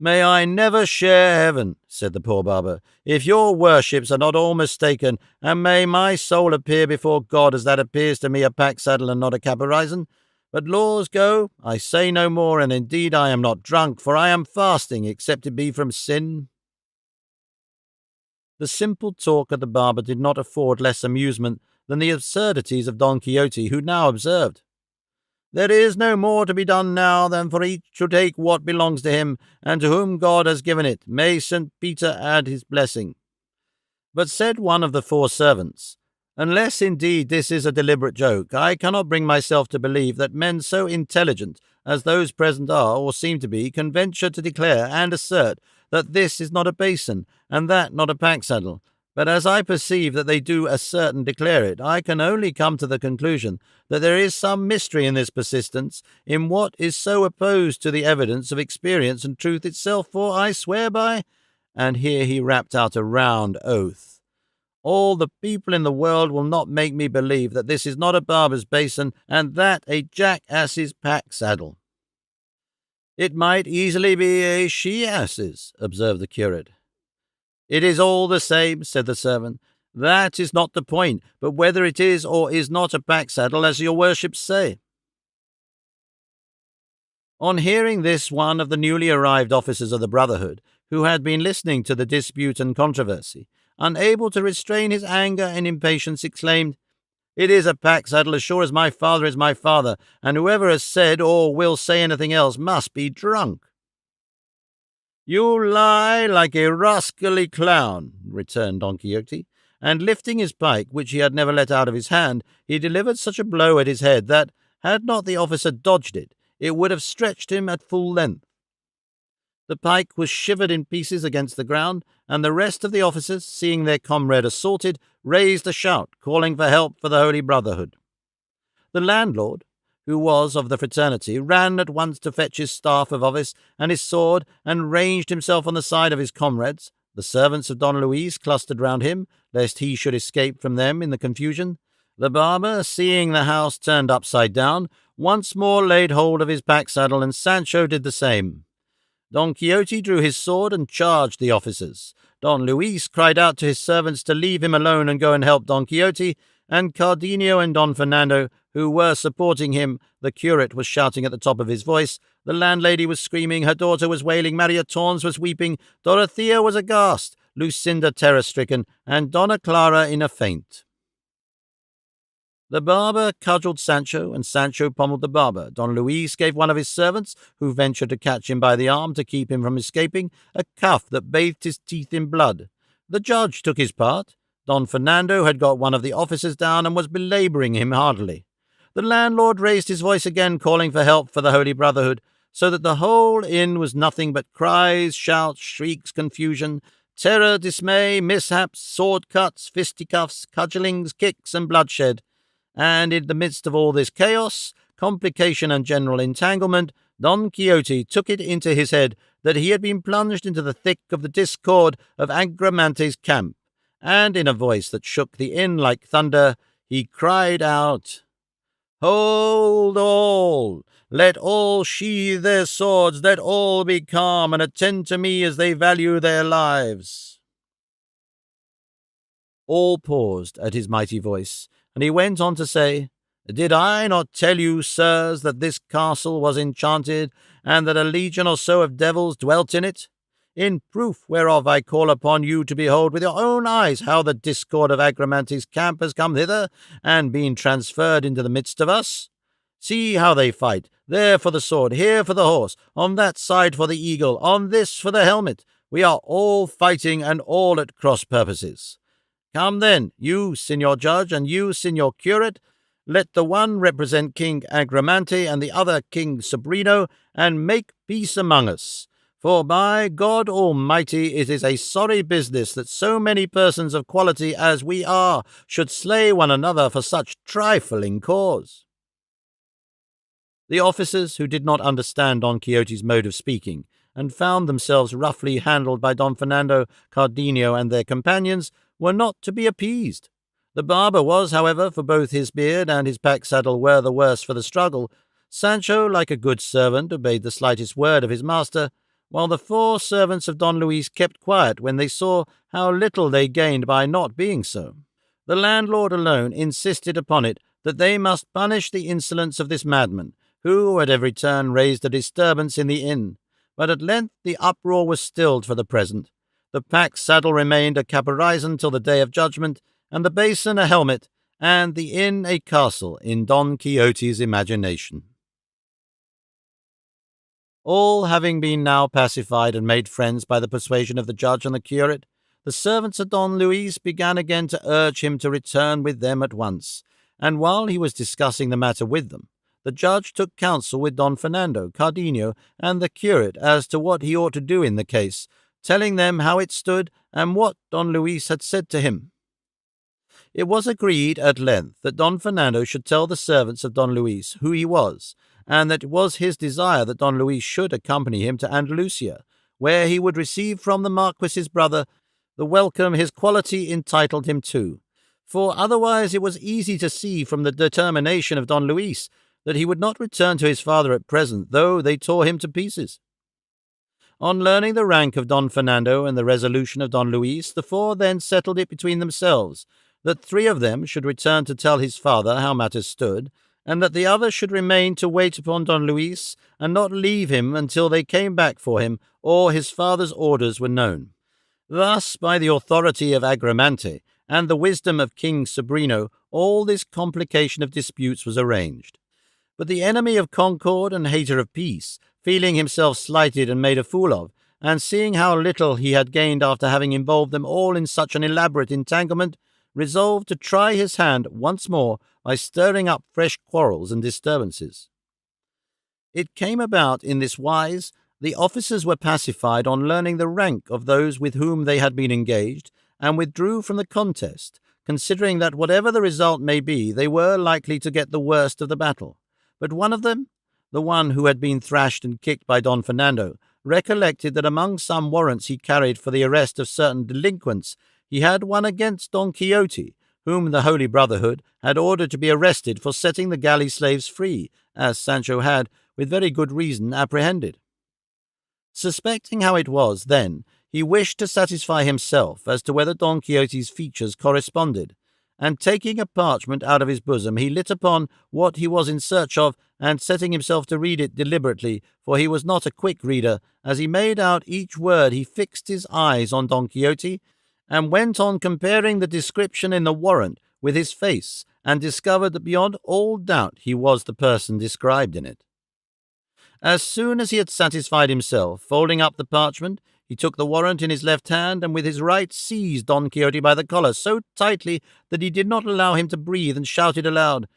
S1: "May I never share heaven," said the poor barber, "if your worships are not all mistaken, and may my soul appear before God as that appears to me a pack-saddle and not a caparison. But laws go, I say no more, and indeed I am not drunk, for I am fasting, except it be from sin." The simple talk of the barber did not afford less amusement than the absurdities of Don Quixote, who now observed, "There is no more to be done now than for each to take what belongs to him, and to whom God has given it. May St. Peter add his blessing." But said one of the 4 servants, "Unless indeed this is a deliberate joke, I cannot bring myself to believe that men so intelligent as those present are, or seem to be, can venture to declare and assert that this is not a basin, and that not a pack-saddle. But as I perceive that they do assert and declare it, I can only come to the conclusion that there is some mystery in this persistence in what is so opposed to the evidence of experience and truth itself, for I swear by," and here he rapped out a round oath, "all the people in the world will not make me believe that this is not a barber's basin, and that a jackass's pack-saddle." "It might easily be a she-ass's," observed the curate. "It is all the same," said the servant. "That is not the point, but whether it is or is not a pack-saddle, as your worships say." On hearing this, one of the newly arrived officers of the Brotherhood, who had been listening to the dispute and controversy, unable to restrain his anger and impatience, exclaimed, "It is a pack-saddle as sure as my father is my father, and whoever has said or will say anything else must be drunk." "You lie like a rascally clown," returned Don Quixote, and lifting his pike, which he had never let out of his hand, he delivered such a blow at his head that, had not the officer dodged it, it would have stretched him at full length. The pike was shivered in pieces against the ground, and the rest of the officers, seeing their comrade assaulted, raised a shout, calling for help for the Holy Brotherhood. The landlord, who was of the fraternity, ran at once to fetch his staff of office and his sword, and ranged himself on the side of his comrades. The servants of Don Luis clustered round him, lest he should escape from them in the confusion. The barber, seeing the house turned upside down, once more laid hold of his pack-saddle, and Sancho did the same. Don Quixote drew his sword and charged the officers. Don Luis cried out to his servants to leave him alone and go and help Don Quixote, and Cardenio and Don Fernando, who were supporting him, the curate was shouting at the top of his voice, the landlady was screaming, her daughter was wailing, Maria Tornes was weeping, Dorothea was aghast, Lucinda terror-stricken, and Donna Clara in a faint. The barber cudgelled Sancho, and Sancho pommeled the barber. Don Luis gave one of his servants, who ventured to catch him by the arm to keep him from escaping, a cuff that bathed his teeth in blood. The judge took his part. Don Fernando had got one of the officers down and was belabouring him heartily. The landlord raised his voice again, calling for help for the Holy Brotherhood, so that the whole inn was nothing but cries, shouts, shrieks, confusion, terror, dismay, mishaps, sword cuts, fisticuffs, cudgellings, kicks, and bloodshed. And in the midst of all this chaos, complication, and general entanglement, Don Quixote took it into his head that he had been plunged into the thick of the discord of Agramante's camp, and in a voice that shook the inn like thunder, he cried out, "Hold all! Let all sheathe their swords, let all be calm, and attend to me as they value their lives." All paused at his mighty voice, and he went on to say, "Did I not tell you, sirs, that this castle was enchanted, and that a legion or so of devils dwelt in it? In proof whereof I call upon you to behold with your own eyes how the discord of Agramante's camp has come hither, and been transferred into the midst of us. See how they fight, there for the sword, here for the horse, on that side for the eagle, on this for the helmet. We are all fighting, and all at cross purposes. Come then, you, Signor Judge, and you, Signor Curate, let the one represent King Agramante and the other King Sobrino, and make peace among us. For by God Almighty, it is a sorry business that so many persons of quality as we are should slay one another for such trifling cause." The officers, who did not understand Don Quixote's mode of speaking, and found themselves roughly handled by Don Fernando, Cardenio, and their companions, were not to be appeased. The barber was, however, for both his beard and his pack-saddle were the worse for the struggle. Sancho, like a good servant, obeyed the slightest word of his master, while the 4 servants of Don Luis kept quiet when they saw how little they gained by not being so. The landlord alone insisted upon it that they must punish the insolence of this madman, who at every turn raised a disturbance in the inn. But at length the uproar was stilled for the present. The pack saddle remained a caparison till the day of judgment, and the basin a helmet, and the inn a castle in Don Quixote's imagination. All having been now pacified and made friends by the persuasion of the judge and the curate, the servants of Don Luis began again to urge him to return with them at once, and while he was discussing the matter with them, the judge took counsel with Don Fernando, Cardenio, and the curate as to what he ought to do in the case, telling them how it stood and what Don Luis had said to him. It was agreed at length that Don Fernando should tell the servants of Don Luis who he was, and that it was his desire that Don Luis should accompany him to Andalusia, where he would receive from the Marquis's brother the welcome his quality entitled him to, for otherwise it was easy to see from the determination of Don Luis that he would not return to his father at present, though they tore him to pieces. On learning the rank of Don Fernando and the resolution of Don Luis, the 4 then settled it between themselves that 3 of them should return to tell his father how matters stood, and that the other should remain to wait upon Don Luis, and not leave him until they came back for him, or his father's orders were known. Thus, by the authority of Agramante, and the wisdom of King Sobrino, all this complication of disputes was arranged. But the enemy of concord and hater of peace, feeling himself slighted and made a fool of, and seeing how little he had gained after having involved them all in such an elaborate entanglement, resolved to try his hand once more by stirring up fresh quarrels and disturbances. It came about in this wise. The officers were pacified on learning the rank of those with whom they had been engaged, and withdrew from the contest, considering that whatever the result may be, they were likely to get the worst of the battle. But one of them, the one who had been thrashed and kicked by Don Fernando, recollected that among some warrants he carried for the arrest of certain delinquents, he had one against Don Quixote, whom the Holy Brotherhood had ordered to be arrested for setting the galley slaves free, as Sancho had, with very good reason, apprehended. Suspecting how it was, then, he wished to satisfy himself as to whether Don Quixote's features corresponded, and taking a parchment out of his bosom, he lit upon what he was in search of, and setting himself to read it deliberately, for he was not a quick reader, as he made out each word he fixed his eyes on Don Quixote, and went on comparing the description in the warrant with his face, and discovered that beyond all doubt he was the person described in it. As soon as he had satisfied himself, folding up the parchment, he took the warrant in his left hand, and with his right seized Don Quixote by the collar so tightly that he did not allow him to breathe, and shouted aloud,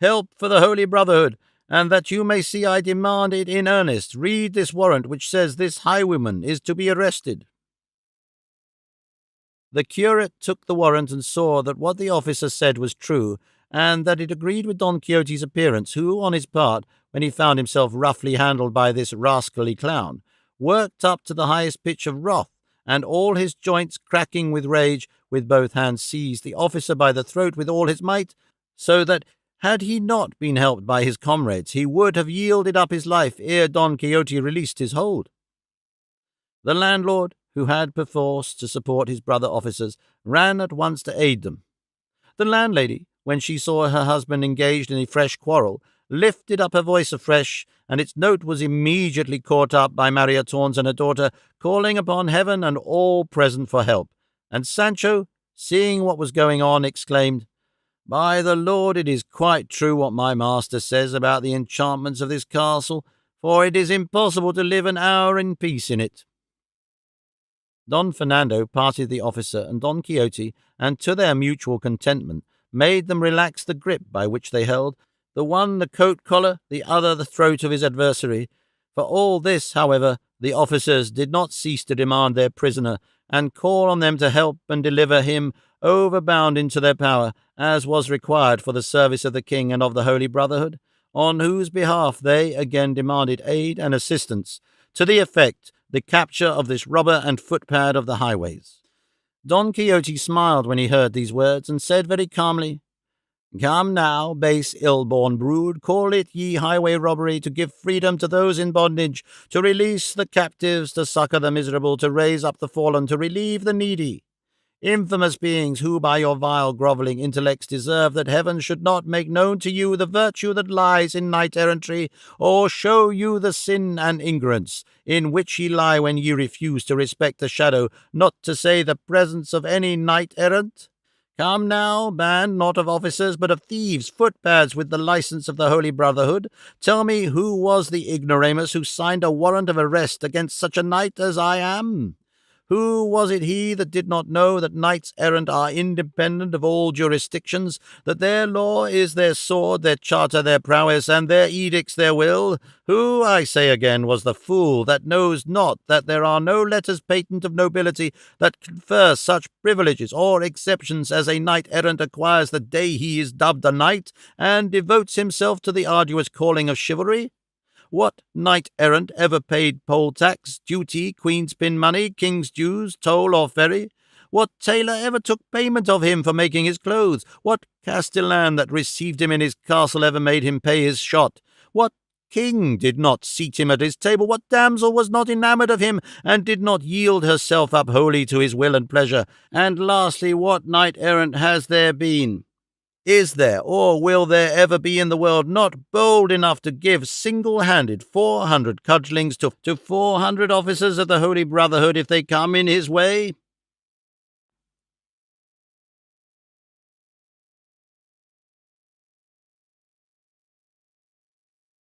S1: "Help for the Holy Brotherhood, and that you may see I demand it in earnest, read this warrant which says this highwayman is to be arrested." The curate took the warrant and saw that what the officer said was true, and that it agreed with Don Quixote's appearance, who, on his part, when he found himself roughly handled by this rascally clown, worked up to the highest pitch of wrath, and all his joints cracking with rage, with both hands seized the officer by the throat with all his might, so that, had he not been helped by his comrades, he would have yielded up his life ere Don Quixote released his hold. The landlord, who had perforce to support his brother officers, ran at once to aid them. The landlady, when she saw her husband engaged in a fresh quarrel, lifted up her voice afresh, and its note was immediately caught up by Maria Tornes and her daughter, calling upon heaven and all present for help. And Sancho, seeing what was going on, exclaimed, "By the Lord, it is quite true what my master says about the enchantments of this castle, for it is impossible to live an hour in peace in it." Don Fernando parted the officer and Don Quixote, and to their mutual contentment made them relax the grip by which they held, the one the coat-collar, the other the throat of his adversary. For all this, however, the officers did not cease to demand their prisoner, and call on them to help and deliver him overbound into their power, as was required for the service of the king and of the Holy Brotherhood, on whose behalf they again demanded aid and assistance, to the effect the capture of this robber and footpad of the highways. Don Quixote smiled when he heard these words, and said very calmly, Come now, base ill-born brood, call it ye highway robbery, to give freedom to those in bondage, to release the captives, to succor the miserable, to raise up the fallen, to relieve the needy. Infamous beings, who by your vile grovelling intellects deserve that heaven should not make known to you the virtue that lies in knight-errantry, or show you the sin and ignorance in which ye lie when ye refuse to respect the shadow, not to say the presence of any knight-errant. Come now, band not of officers, but of thieves, footpads with the license of the Holy Brotherhood, tell me who was the ignoramus who signed a warrant of arrest against such a knight as I am? Who was it he that did not know that knights errant are independent of all jurisdictions, that their law is their sword, their charter their prowess, and their edicts their will? Who, I say again, was the fool that knows not that there are no letters patent of nobility that confer such privileges or exceptions as a knight-errant acquires the day he is dubbed a knight, and devotes himself to the arduous calling of chivalry? What knight-errant ever paid poll tax, duty, queen's pin money, king's dues, toll or ferry? What tailor ever took payment of him for making his clothes? What castellan that received him in his castle ever made him pay his shot? What king did not seat him at his table? What damsel was not enamoured of him, and did not yield herself up wholly to his will and pleasure? And lastly, what knight-errant has there been, is there, or will there ever be in the world, not bold enough to give single-handed 400 cudgellings to 400 officers of the Holy Brotherhood if they come in his way?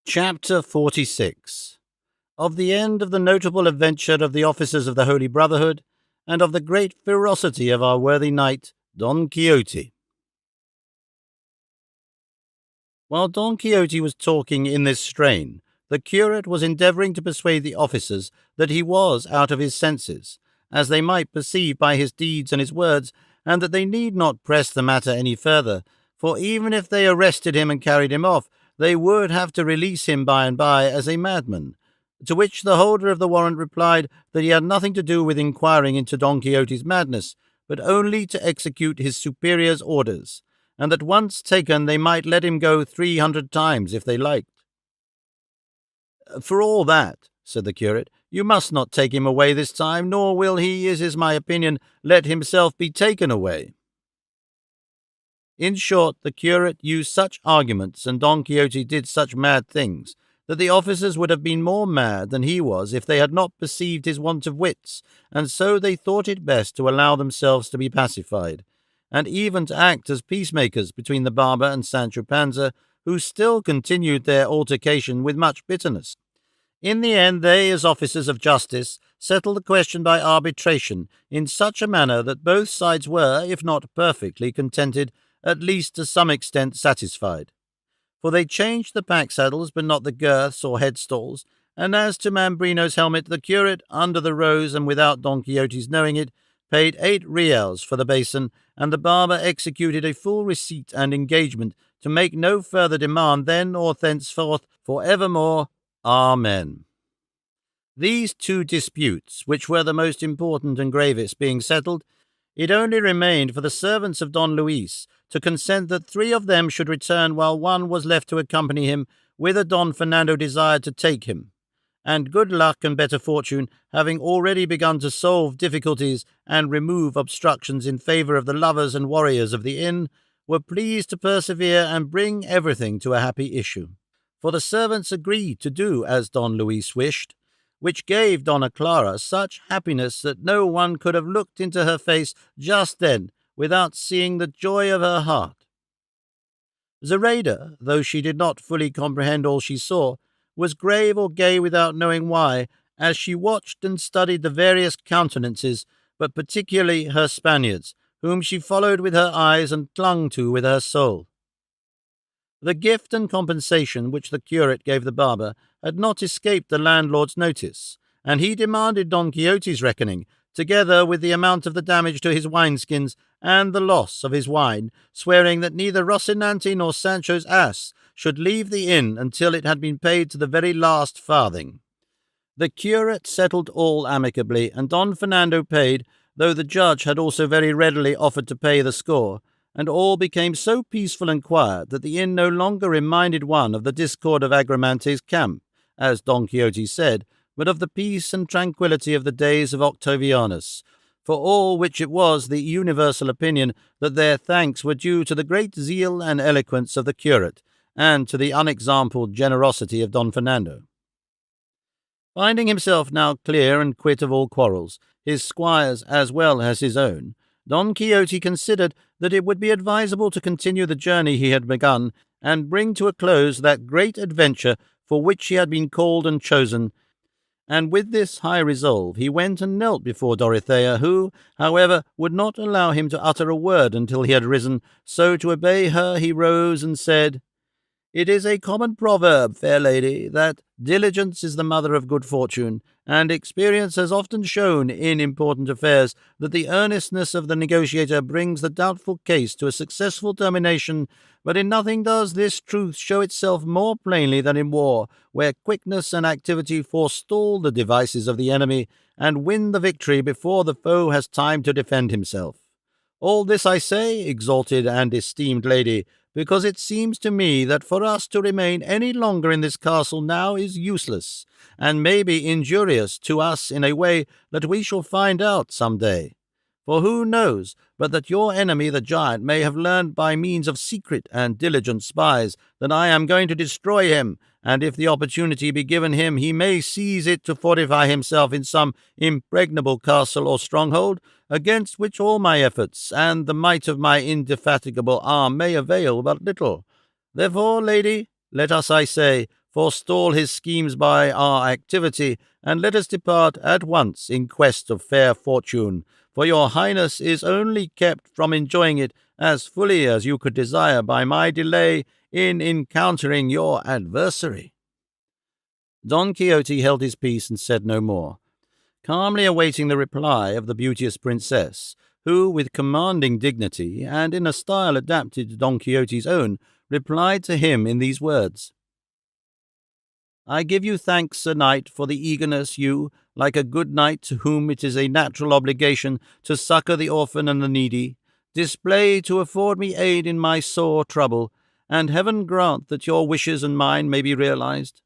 S1: Chapter 46. Of the end of the notable adventure of the officers of the Holy Brotherhood, and of the great ferocity of our worthy knight, Don Quixote. While Don Quixote was talking in this strain, the curate was endeavouring to persuade the officers that he was out of his senses, as they might perceive by his deeds and his words, and that they need not press the matter any further, for even if they arrested him and carried him off, they would have to release him by and by as a madman. To which the holder of the warrant replied that he had nothing to do with inquiring into Don Quixote's madness, but only to execute his superior's orders, and that once taken they might let him go 300 times if they liked. For all that, said the curate, you must not take him away this time, nor will he, as is my opinion, let himself be taken away. In short, the curate used such arguments, and Don Quixote did such mad things, that the officers would have been more mad than he was if they had not perceived his want of wits, and so they thought it best to allow themselves to be pacified, and even to act as peacemakers between the barber and Sancho Panza, who still continued their altercation with much bitterness. In the end, they, as officers of justice, settled the question by arbitration in such a manner that both sides were, if not perfectly contented, at least to some extent satisfied. For they changed the pack-saddles, but not the girths or headstalls, and as to Mambrino's helmet, the curate, under the rose and without Don Quixote's knowing it, paid 8 reals for the basin, and the barber executed a full receipt and engagement to make no further demand then or thenceforth for evermore. Amen. These 2 disputes, which were the most important and gravest, being settled, it only remained for the servants of Don Luis to consent that 3 of them should return, while 1 was left to accompany him, whither Don Fernando desired to take him. And good luck and better fortune, having already begun to solve difficulties and remove obstructions in favour of the lovers and warriors of the inn, were pleased to persevere and bring everything to a happy issue. For the servants agreed to do as Don Luis wished, which gave Donna Clara such happiness that no one could have looked into her face just then without seeing the joy of her heart. Zoraida, though she did not fully comprehend all she saw, was grave or gay without knowing why, as she watched and studied the various countenances, but particularly her Spaniards, whom she followed with her eyes and clung to with her soul. The gift and compensation which the curate gave the barber had not escaped the landlord's notice, and he demanded Don Quixote's reckoning, together with the amount of the damage to his wineskins and the loss of his wine, swearing that neither Rocinante nor Sancho's ass should leave the inn until it had been paid to the very last farthing. The curate settled all amicably, and Don Fernando paid, though the judge had also very readily offered to pay the score, and all became so peaceful and quiet that the inn no longer reminded one of the discord of Agramante's camp, as Don Quixote said, but of the peace and tranquillity of the days of Octavianus, for all which it was the universal opinion that their thanks were due to the great zeal and eloquence of the curate, and to the unexampled generosity of Don Fernando. Finding himself now clear and quit of all quarrels, his squire's as well as his own, Don Quixote considered that it would be advisable to continue the journey he had begun, and bring to a close that great adventure for which he had been called and chosen, and with this high resolve he went and knelt before Dorothea, who, however, would not allow him to utter a word until he had risen, so to obey her he rose and said, "It is a common proverb, fair lady, that diligence is the mother of good fortune, and experience has often shown in important affairs that the earnestness of the negotiator brings the doubtful case to a successful termination, but in nothing does this truth show itself more plainly than in war, where quickness and activity forestall the devices of the enemy, and win the victory before the foe has time to defend himself. All this I say, exalted and esteemed lady, because it seems to me that for us to remain any longer in this castle now is useless, and may be injurious to us in a way that we shall find out some day. For who knows but that your enemy the giant may have learned by means of secret and diligent spies that I am going to destroy him, and if the opportunity be given him, he may seize it to fortify himself in some impregnable castle or stronghold, against which all my efforts and the might of my indefatigable arm may avail but little. Therefore, lady, let us, I say, forestall his schemes by our activity, and let us depart at once in quest of fair fortune, for your highness is only kept from enjoying it as fully as you could desire by my delay in encountering your adversary." Don Quixote held his peace and said no more, calmly awaiting the reply of the beauteous princess, who, with commanding dignity, and in a style adapted to Don Quixote's own, replied to him in these words: "I give you thanks, Sir Knight, for the eagerness you, like a good knight to whom it is a natural obligation to succour the orphan and the needy, display to afford me aid in my sore trouble, and heaven grant that your wishes and mine may be realized,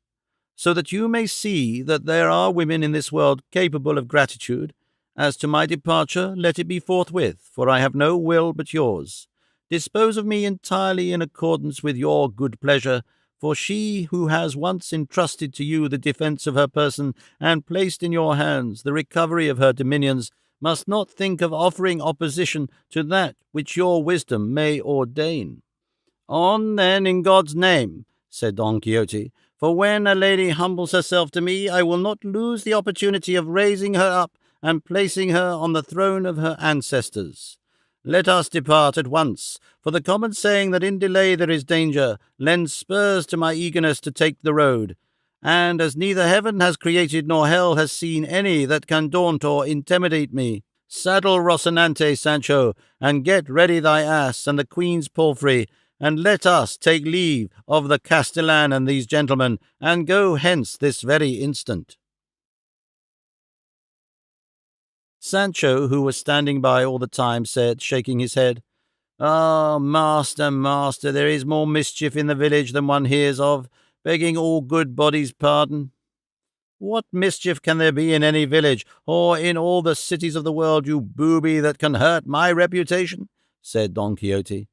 S1: so that you may see that there are women in this world capable of gratitude. As to my departure, let it be forthwith, for I have no will but yours. Dispose of me entirely in accordance with your good pleasure, for she who has once entrusted to you the defence of her person, and placed in your hands the recovery of her dominions, must not think of offering opposition to that which your wisdom may ordain." "On, then, in God's name," said Don Quixote, "for when a lady humbles herself to me, I will not lose the opportunity of raising her up and placing her on the throne of her ancestors. Let us depart at once, for the common saying that in delay there is danger lends spurs to my eagerness to take the road, and as neither heaven has created nor hell has seen any that can daunt or intimidate me, saddle Rocinante, Sancho, and get ready thy ass and the queen's palfrey, and let us take leave of the castellan and these gentlemen, and go hence this very instant." Sancho, who was standing by all the time, said, shaking his head, "Ah, master, master, there is more mischief in the village than one hears of, begging all good bodies' pardon." "What mischief can there be in any village, or in all the cities of the world, you booby, that can hurt my reputation?" said Don Quixote.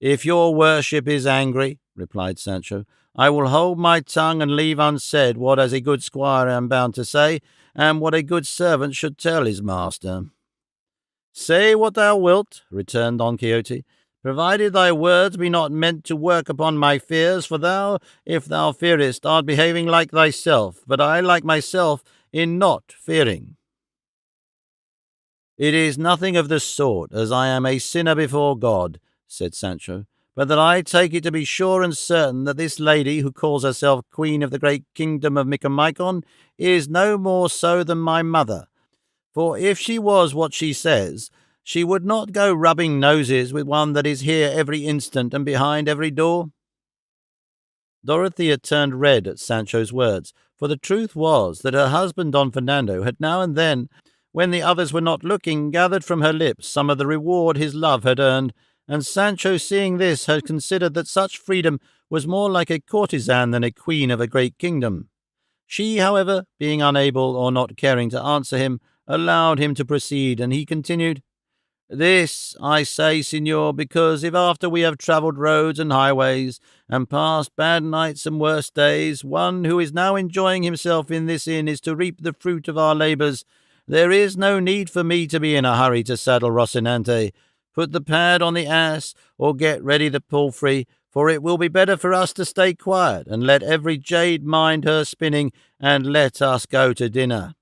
S1: "If your worship is angry," replied Sancho, "I will hold my tongue and leave unsaid what as a good squire I am bound to say, and what a good servant should tell his master." "Say what thou wilt," returned Don Quixote, "provided thy words be not meant to work upon my fears, for thou, if thou fearest, art behaving like thyself, but I like myself in not fearing." "It is nothing of the sort, as I am a sinner before God," said Sancho, "but that I take it to be sure and certain that this lady, who calls herself queen of the great kingdom of Micomicon, is no more so than my mother. For if she was what she says, she would not go rubbing noses with one that is here every instant and behind every door." Dorothea turned red at Sancho's words, for the truth was that her husband Don Fernando had now and then, when the others were not looking, gathered from her lips some of the reward his love had earned, and Sancho, seeing this, had considered that such freedom was more like a courtesan than a queen of a great kingdom. She, however, being unable or not caring to answer him, allowed him to proceed, and he continued, "This I say, signor, because if after we have travelled roads and highways, and passed bad nights and worse days, one who is now enjoying himself in this inn is to reap the fruit of our labours, there is no need for me to be in a hurry to saddle Rocinante, put the pad on the ass, or get ready the palfrey, for it will be better for us to stay quiet, and let every jade mind her spinning, and let us go to dinner."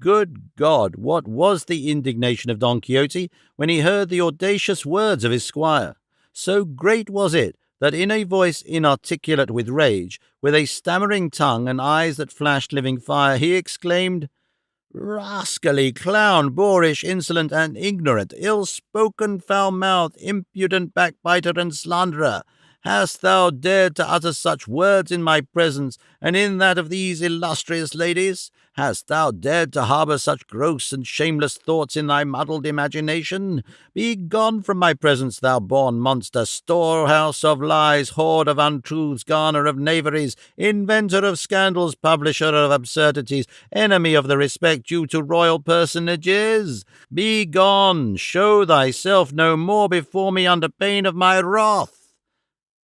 S1: Good God, what was the indignation of Don Quixote when he heard the audacious words of his squire! So great was it that in a voice inarticulate with rage, with a stammering tongue and eyes that flashed living fire, he exclaimed, "Rascally clown, boorish, insolent, and ignorant, ill-spoken, foul-mouthed, impudent backbiter and slanderer! Hast thou dared to utter such words in my presence, and in that of these illustrious ladies? Hast thou dared to harbour such gross and shameless thoughts in thy muddled imagination? Be gone from my presence, thou born monster, storehouse of lies, hoard of untruths, garner of knaveries, inventor of scandals, publisher of absurdities, enemy of the respect due to royal personages. Be gone, show thyself no more before me under pain of my wrath."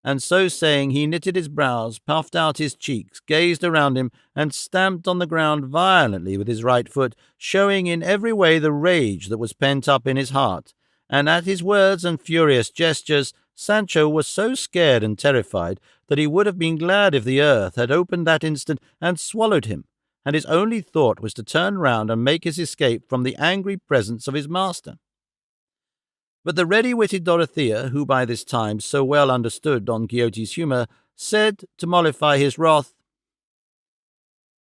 S1: And so saying, he knitted his brows, puffed out his cheeks, gazed around him, and stamped on the ground violently with his right foot, showing in every way the rage that was pent up in his heart. And at his words and furious gestures, Sancho was so scared and terrified that he would have been glad if the earth had opened that instant and swallowed him, and his only thought was to turn round and make his escape from the angry presence of his master. But the ready-witted Dorothea, who by this time so well understood Don Quixote's humour, said, to mollify his wrath,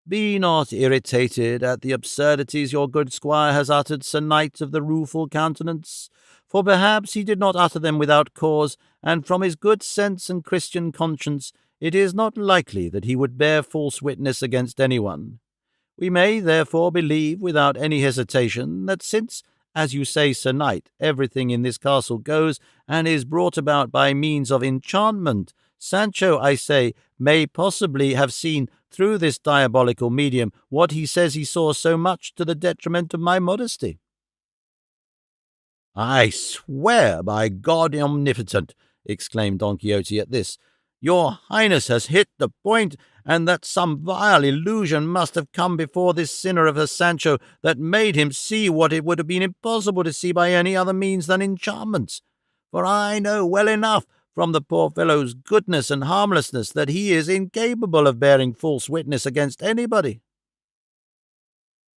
S1: "Be not irritated at the absurdities your good squire has uttered, Sir Knight of the Rueful Countenance, for perhaps he did not utter them without cause, and from his good sense and Christian conscience it is not likely that he would bear false witness against anyone. We may therefore believe without any hesitation that since, as you say, Sir Knight, everything in this castle goes and is brought about by means of enchantment, Sancho, I say, may possibly have seen through this diabolical medium what he says he saw, so much to the detriment of my modesty." "I swear by God omnipotent," exclaimed Don Quixote at this, "your Highness has hit the point, and that some vile illusion must have come before this sinner of a Sancho that made him see what it would have been impossible to see by any other means than enchantments. For I know well enough, from the poor fellow's goodness and harmlessness, that he is incapable of bearing false witness against anybody."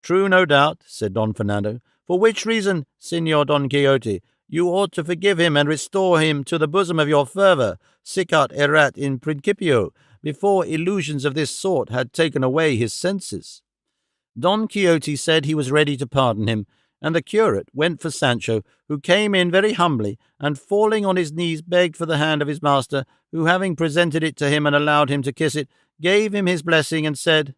S1: "True, no doubt," said Don Fernando, "for which reason, Signor Don Quixote, you ought to forgive him and restore him to the bosom of your fervour, sicut erat in principio, before illusions of this sort had taken away his senses." Don Quixote said he was ready to pardon him, and the curate went for Sancho, who came in very humbly, and falling on his knees begged for the hand of his master, who, having presented it to him and allowed him to kiss it, gave him his blessing and said,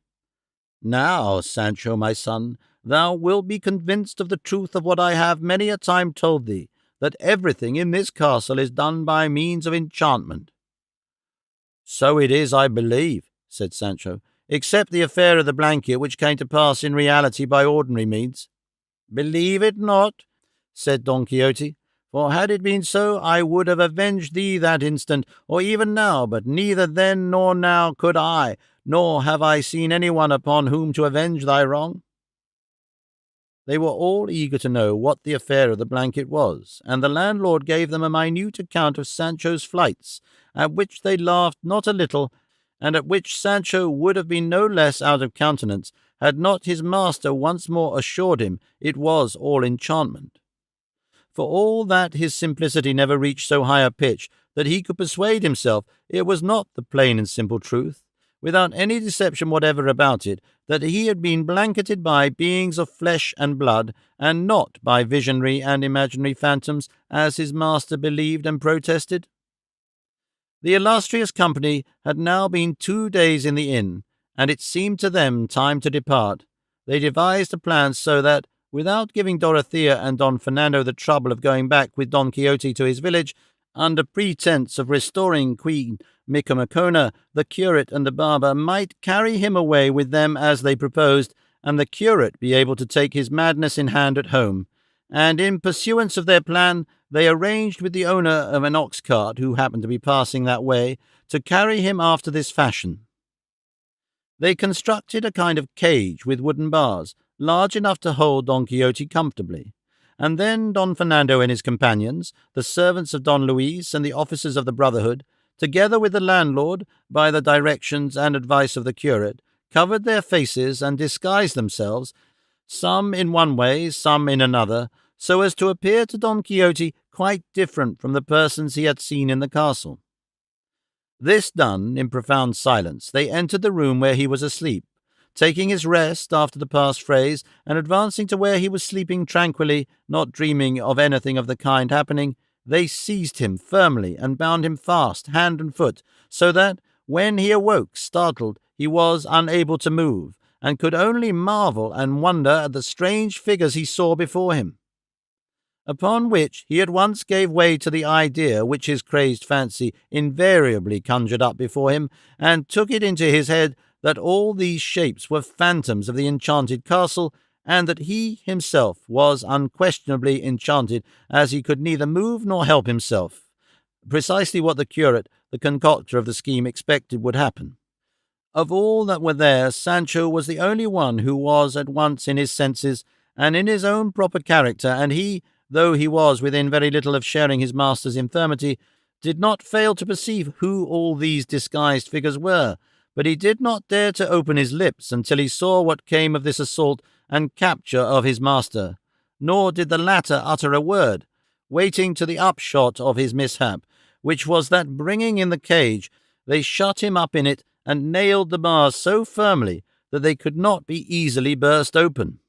S1: "Now, Sancho, my son, thou wilt be convinced of the truth of what I have many a time told thee, that everything in this castle is done by means of enchantment." "So it is, I believe," said Sancho, "except the affair of the blanket, which came to pass in reality by ordinary means." "Believe it not," said Don Quixote, "for had it been so, I would have avenged thee that instant, or even now, but neither then nor now could I, nor have I seen anyone upon whom to avenge thy wrong." They were all eager to know what the affair of the blanket was, and the landlord gave them a minute account of Sancho's flights, at which they laughed not a little, and at which Sancho would have been no less out of countenance had not his master once more assured him it was all enchantment. For all that his simplicity never reached so high a pitch that he could persuade himself it was not the plain and simple truth, without any deception whatever about it, that he had been blanketed by beings of flesh and blood, and not by visionary and imaginary phantoms, as his master believed and protested. The illustrious company had now been 2 days in the inn, and it seemed to them time to depart. They devised a plan so that, without giving Dorothea and Don Fernando the trouble of going back with Don Quixote to his village, under pretence of restoring Queen Micomicona, the curate and the barber might carry him away with them as they proposed, and the curate be able to take his madness in hand at home. And in pursuance of their plan, they arranged with the owner of an ox cart, who happened to be passing that way, to carry him after this fashion. They constructed a kind of cage with wooden bars, large enough to hold Don Quixote comfortably. And then Don Fernando and his companions, the servants of Don Luis and the officers of the Brotherhood, together with the landlord, by the directions and advice of the curate, covered their faces and disguised themselves, some in one way, some in another, so as to appear to Don Quixote quite different from the persons he had seen in the castle. This done, in profound silence, they entered the room where he was asleep, taking his rest after the past phrase, and advancing to where he was sleeping tranquilly, not dreaming of anything of the kind happening, they seized him firmly and bound him fast, hand and foot, so that, when he awoke, startled, he was unable to move, and could only marvel and wonder at the strange figures he saw before him. Upon which he at once gave way to the idea which his crazed fancy invariably conjured up before him, and took it into his head that all these shapes were phantoms of the enchanted castle, and that he himself was unquestionably enchanted, as he could neither move nor help himself. Precisely what the curate, the concocter of the scheme, expected would happen. Of all that were there, Sancho was the only one who was at once in his senses and in his own proper character, and he, though he was within very little of sharing his master's infirmity, did not fail to perceive who all these disguised figures were, but he did not dare to open his lips until he saw what came of this assault and capture of his master, nor did the latter utter a word, waiting to the upshot of his mishap, which was that, bringing in the cage, they shut him up in it and nailed the bars so firmly that they could not be easily burst open.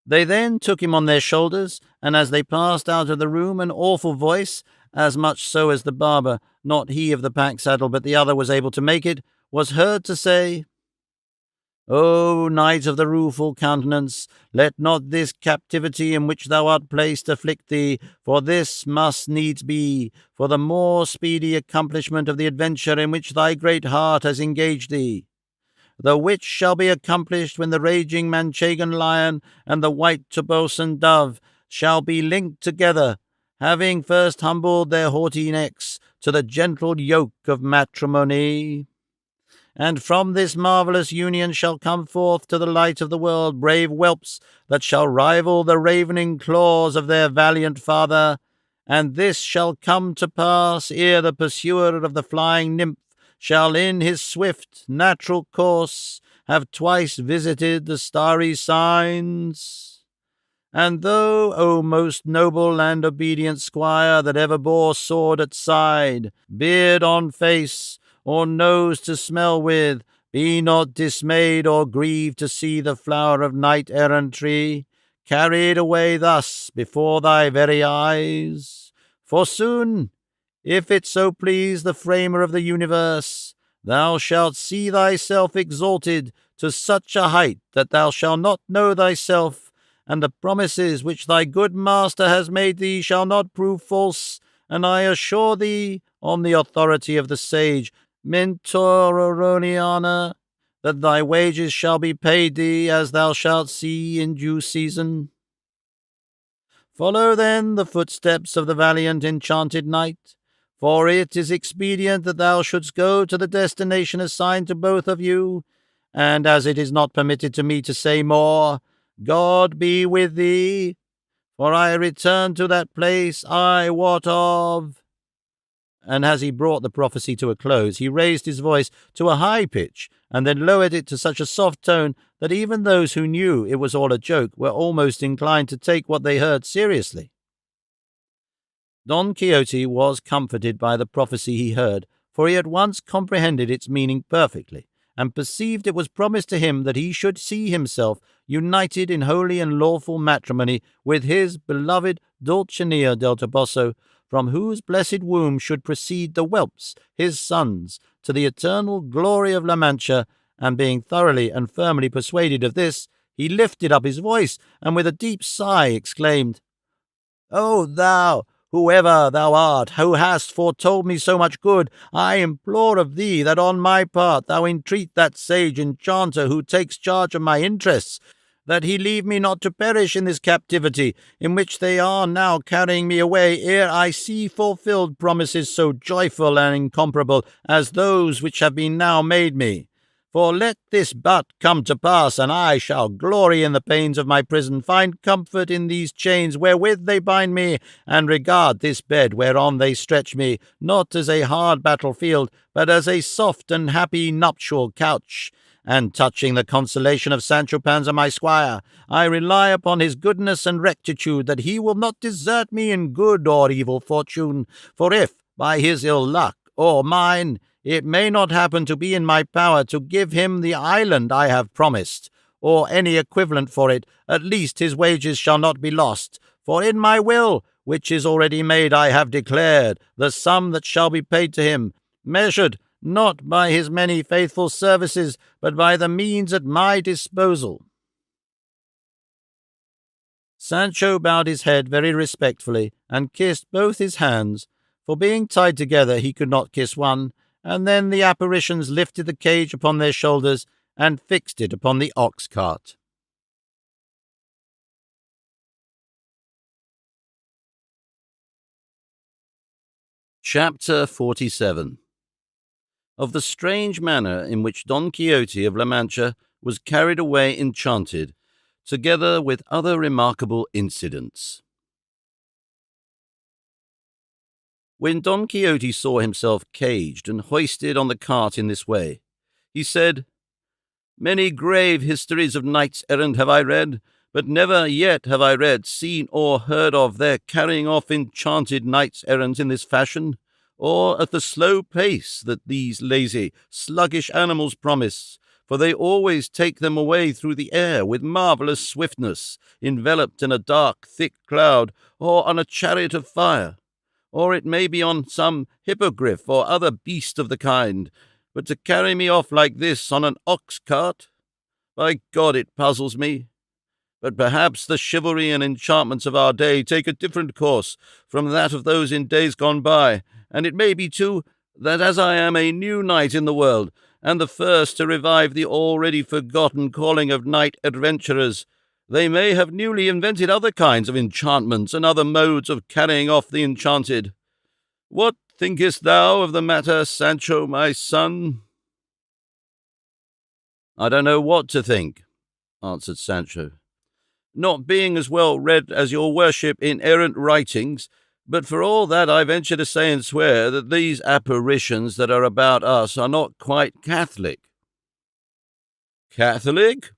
S1: They then took him on their shoulders, and as they passed out of the room, an awful voice, as much so as the barber, not he of the pack-saddle but the other, was able to make it, was heard to say, "O knight of the rueful countenance, let not this captivity in which thou art placed afflict thee, for this must needs be, for the more speedy accomplishment of the adventure in which thy great heart has engaged thee, the which shall be accomplished when the raging Manchegan lion and the white Tobosan dove shall be linked together, having first humbled their haughty necks to the gentle yoke of matrimony. And from this marvellous union shall come forth to the light of the world brave whelps that shall rival the ravening claws of their valiant father, and this shall come to pass ere the pursuer of the flying nymph shall in his swift, natural course have twice visited the starry signs. And thou, O most noble and obedient squire, that ever bore sword at side, beard on face, or nose to smell with, be not dismayed or grieved to see the flower of knight-errantry carried away thus before thy very eyes. For soon, if it so please the Framer of the universe, thou shalt see thyself exalted to such a height that thou shalt not know thyself, and the promises which thy good master has made thee shall not prove false, and I assure thee, on the authority of the sage Mentor Oroniana, that thy wages shall be paid thee, as thou shalt see in due season. Follow then the footsteps of the valiant enchanted knight, for it is expedient that thou shouldst go to the destination assigned to both of you, and as it is not permitted to me to say more, God be with thee, for I return to that place I wot of." And as he brought the prophecy to a close, he raised his voice to a high pitch, and then lowered it to such a soft tone that even those who knew it was all a joke were almost inclined to take what they heard seriously. Don Quixote was comforted by the prophecy he heard, for he at once comprehended its meaning perfectly, and perceived it was promised to him that he should see himself united in holy and lawful matrimony with his beloved Dulcinea del Toboso, from whose blessed womb should proceed the whelps, his sons, to the eternal glory of La Mancha, and being thoroughly and firmly persuaded of this, he lifted up his voice, and with a deep sigh exclaimed, "O thou, whoever thou art, who hast foretold me so much good, I implore of thee that on my part thou entreat that sage enchanter who takes charge of my interests, that he leave me not to perish in this captivity, in which they are now carrying me away, ere I see fulfilled promises so joyful and incomparable as those which have been now made me. For let this but come to pass, and I shall glory in the pains of my prison, find comfort in these chains wherewith they bind me, and regard this bed whereon they stretch me, not as a hard battlefield, but as a soft and happy nuptial couch. And touching the consolation of Sancho Panza my squire, I rely upon his goodness and rectitude, that he will not desert me in good or evil fortune. For if, by his ill luck, or mine, it may not happen to be in my power to give him the island I have promised, or any equivalent for it, at least his wages shall not be lost. For in my will, which is already made, I have declared the sum that shall be paid to him, measured not by his many faithful services, but by the means at my disposal." Sancho bowed his head very respectfully, and kissed both his hands, for being tied together he could not kiss one, and then the apparitions lifted the cage upon their shoulders, and fixed it upon the ox-cart. Chapter 47. Of the strange manner in which Don Quixote of La Mancha was carried away enchanted, together with other remarkable incidents. When Don Quixote saw himself caged and hoisted on the cart in this way, he said, "Many grave histories of knights-errant have I read, but never yet have I read, seen, or heard of their carrying off enchanted knights-errant in this fashion, or at the slow pace that these lazy, sluggish animals promise, for they always take them away through the air with marvellous swiftness, enveloped in a dark, thick cloud, or on a chariot of fire, or it may be on some hippogriff or other beast of the kind, but to carry me off like this on an ox-cart, by God, it puzzles me. But perhaps the chivalry and enchantments of our day take a different course from that of those in days gone by, and it may be, too, that as I am a new knight in the world, and the first to revive the already forgotten calling of knight-adventurers, they may have newly invented other kinds of enchantments and other modes of carrying off the enchanted. What thinkest thou of the matter, Sancho, my son?" "I don't know what to think," answered Sancho, "not being as well read as your worship in errant writings, but for all that I venture to say and swear that these apparitions that are about us are not quite Catholic." "Catholic?"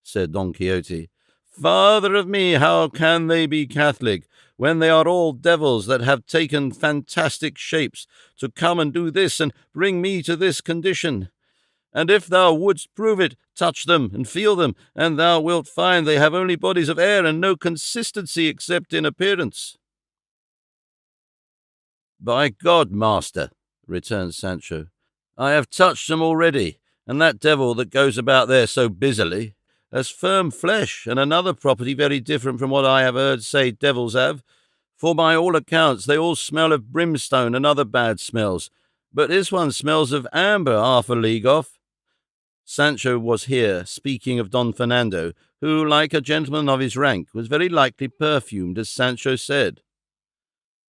S1: said Don Quixote. "Father of me, how can they be Catholic, when they are all devils that have taken fantastic shapes to come and do this and bring me to this condition? And if thou wouldst prove it, touch them and feel them, and thou wilt find they have only bodies of air and no consistency except in appearance." "By God, master," returned Sancho, "I have touched them already, and that devil that goes about there so busily has firm flesh, and another property very different from what I have heard say devils have, for by all accounts they all smell of brimstone and other bad smells, but this one smells of amber half a league off." Sancho was here speaking of Don Fernando, who, like a gentleman of his rank, was very likely perfumed, as Sancho said.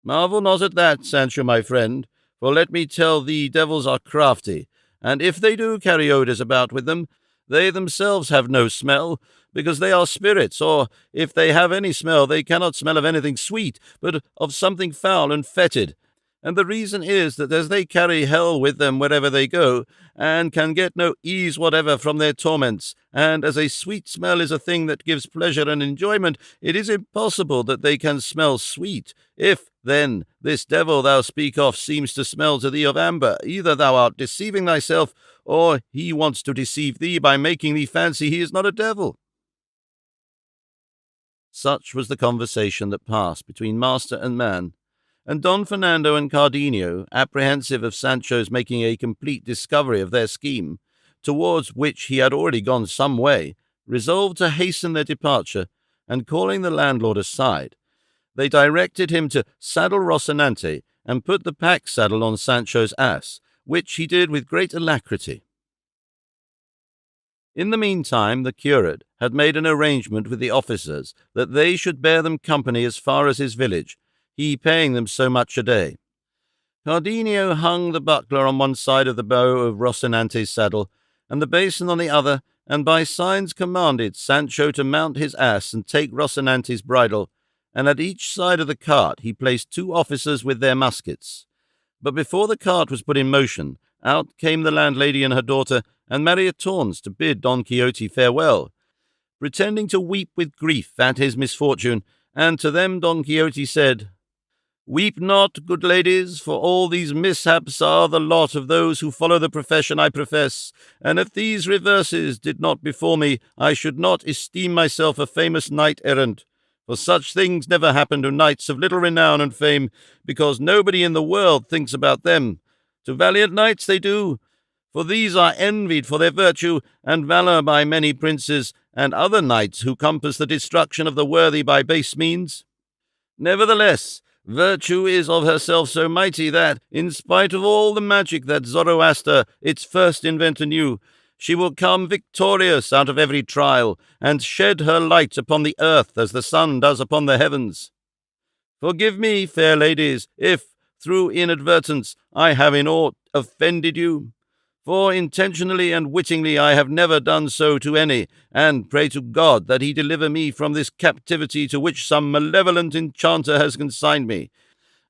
S1: "Marvel not at that, Sancho, my friend, for let me tell thee devils are crafty, and if they do carry odours about with them, they themselves have no smell, because they are spirits, or if they have any smell, they cannot smell of anything sweet, but of something foul and fetid. And the reason is that as they carry hell with them wherever they go, and can get no ease whatever from their torments, and as a sweet smell is a thing that gives pleasure and enjoyment, it is impossible that they can smell sweet. If, then, this devil thou speak of seems to smell to thee of amber, either thou art deceiving thyself, or he wants to deceive thee by making thee fancy he is not a devil." Such was the conversation that passed between master and man, and Don Fernando and Cardenio, apprehensive of Sancho's making a complete discovery of their scheme, towards which he had already gone some way, resolved to hasten their departure, and calling the landlord aside, They directed him to saddle Rocinante and put the pack saddle on Sancho's ass, which he did with great alacrity. In the meantime, the curate had made an arrangement with the officers that they should bear them company as far as his village, he paying them so much a day. Cardenio hung the buckler on one side of the bow of Rocinante's saddle, and the basin on the other, and by signs commanded Sancho to mount his ass and take Rocinante's bridle, and at each side of the cart he placed 2 officers with their muskets. But before the cart was put in motion, out came the landlady and her daughter, and Maritornes to bid Don Quixote farewell, pretending to weep with grief at his misfortune, and to them Don Quixote said, "Weep not, good ladies, for all these mishaps are the lot of those who follow the profession I profess, and if these reverses did not befall me, I should not esteem myself a famous knight-errant. For such things never happen to knights of little renown and fame, because nobody in the world thinks about them. To valiant knights they do, for these are envied for their virtue and valour by many princes, and other knights who compass the destruction of the worthy by base means. Nevertheless, virtue is of herself so mighty that, in spite of all the magic that Zoroaster, its first inventor, knew, she will come victorious out of every trial, and shed her light upon the earth as the sun does upon the heavens. Forgive me, fair ladies, if, through inadvertence, I have in aught offended you. For intentionally and wittingly I have never done so to any, and pray to God that he deliver me from this captivity to which some malevolent enchanter has consigned me.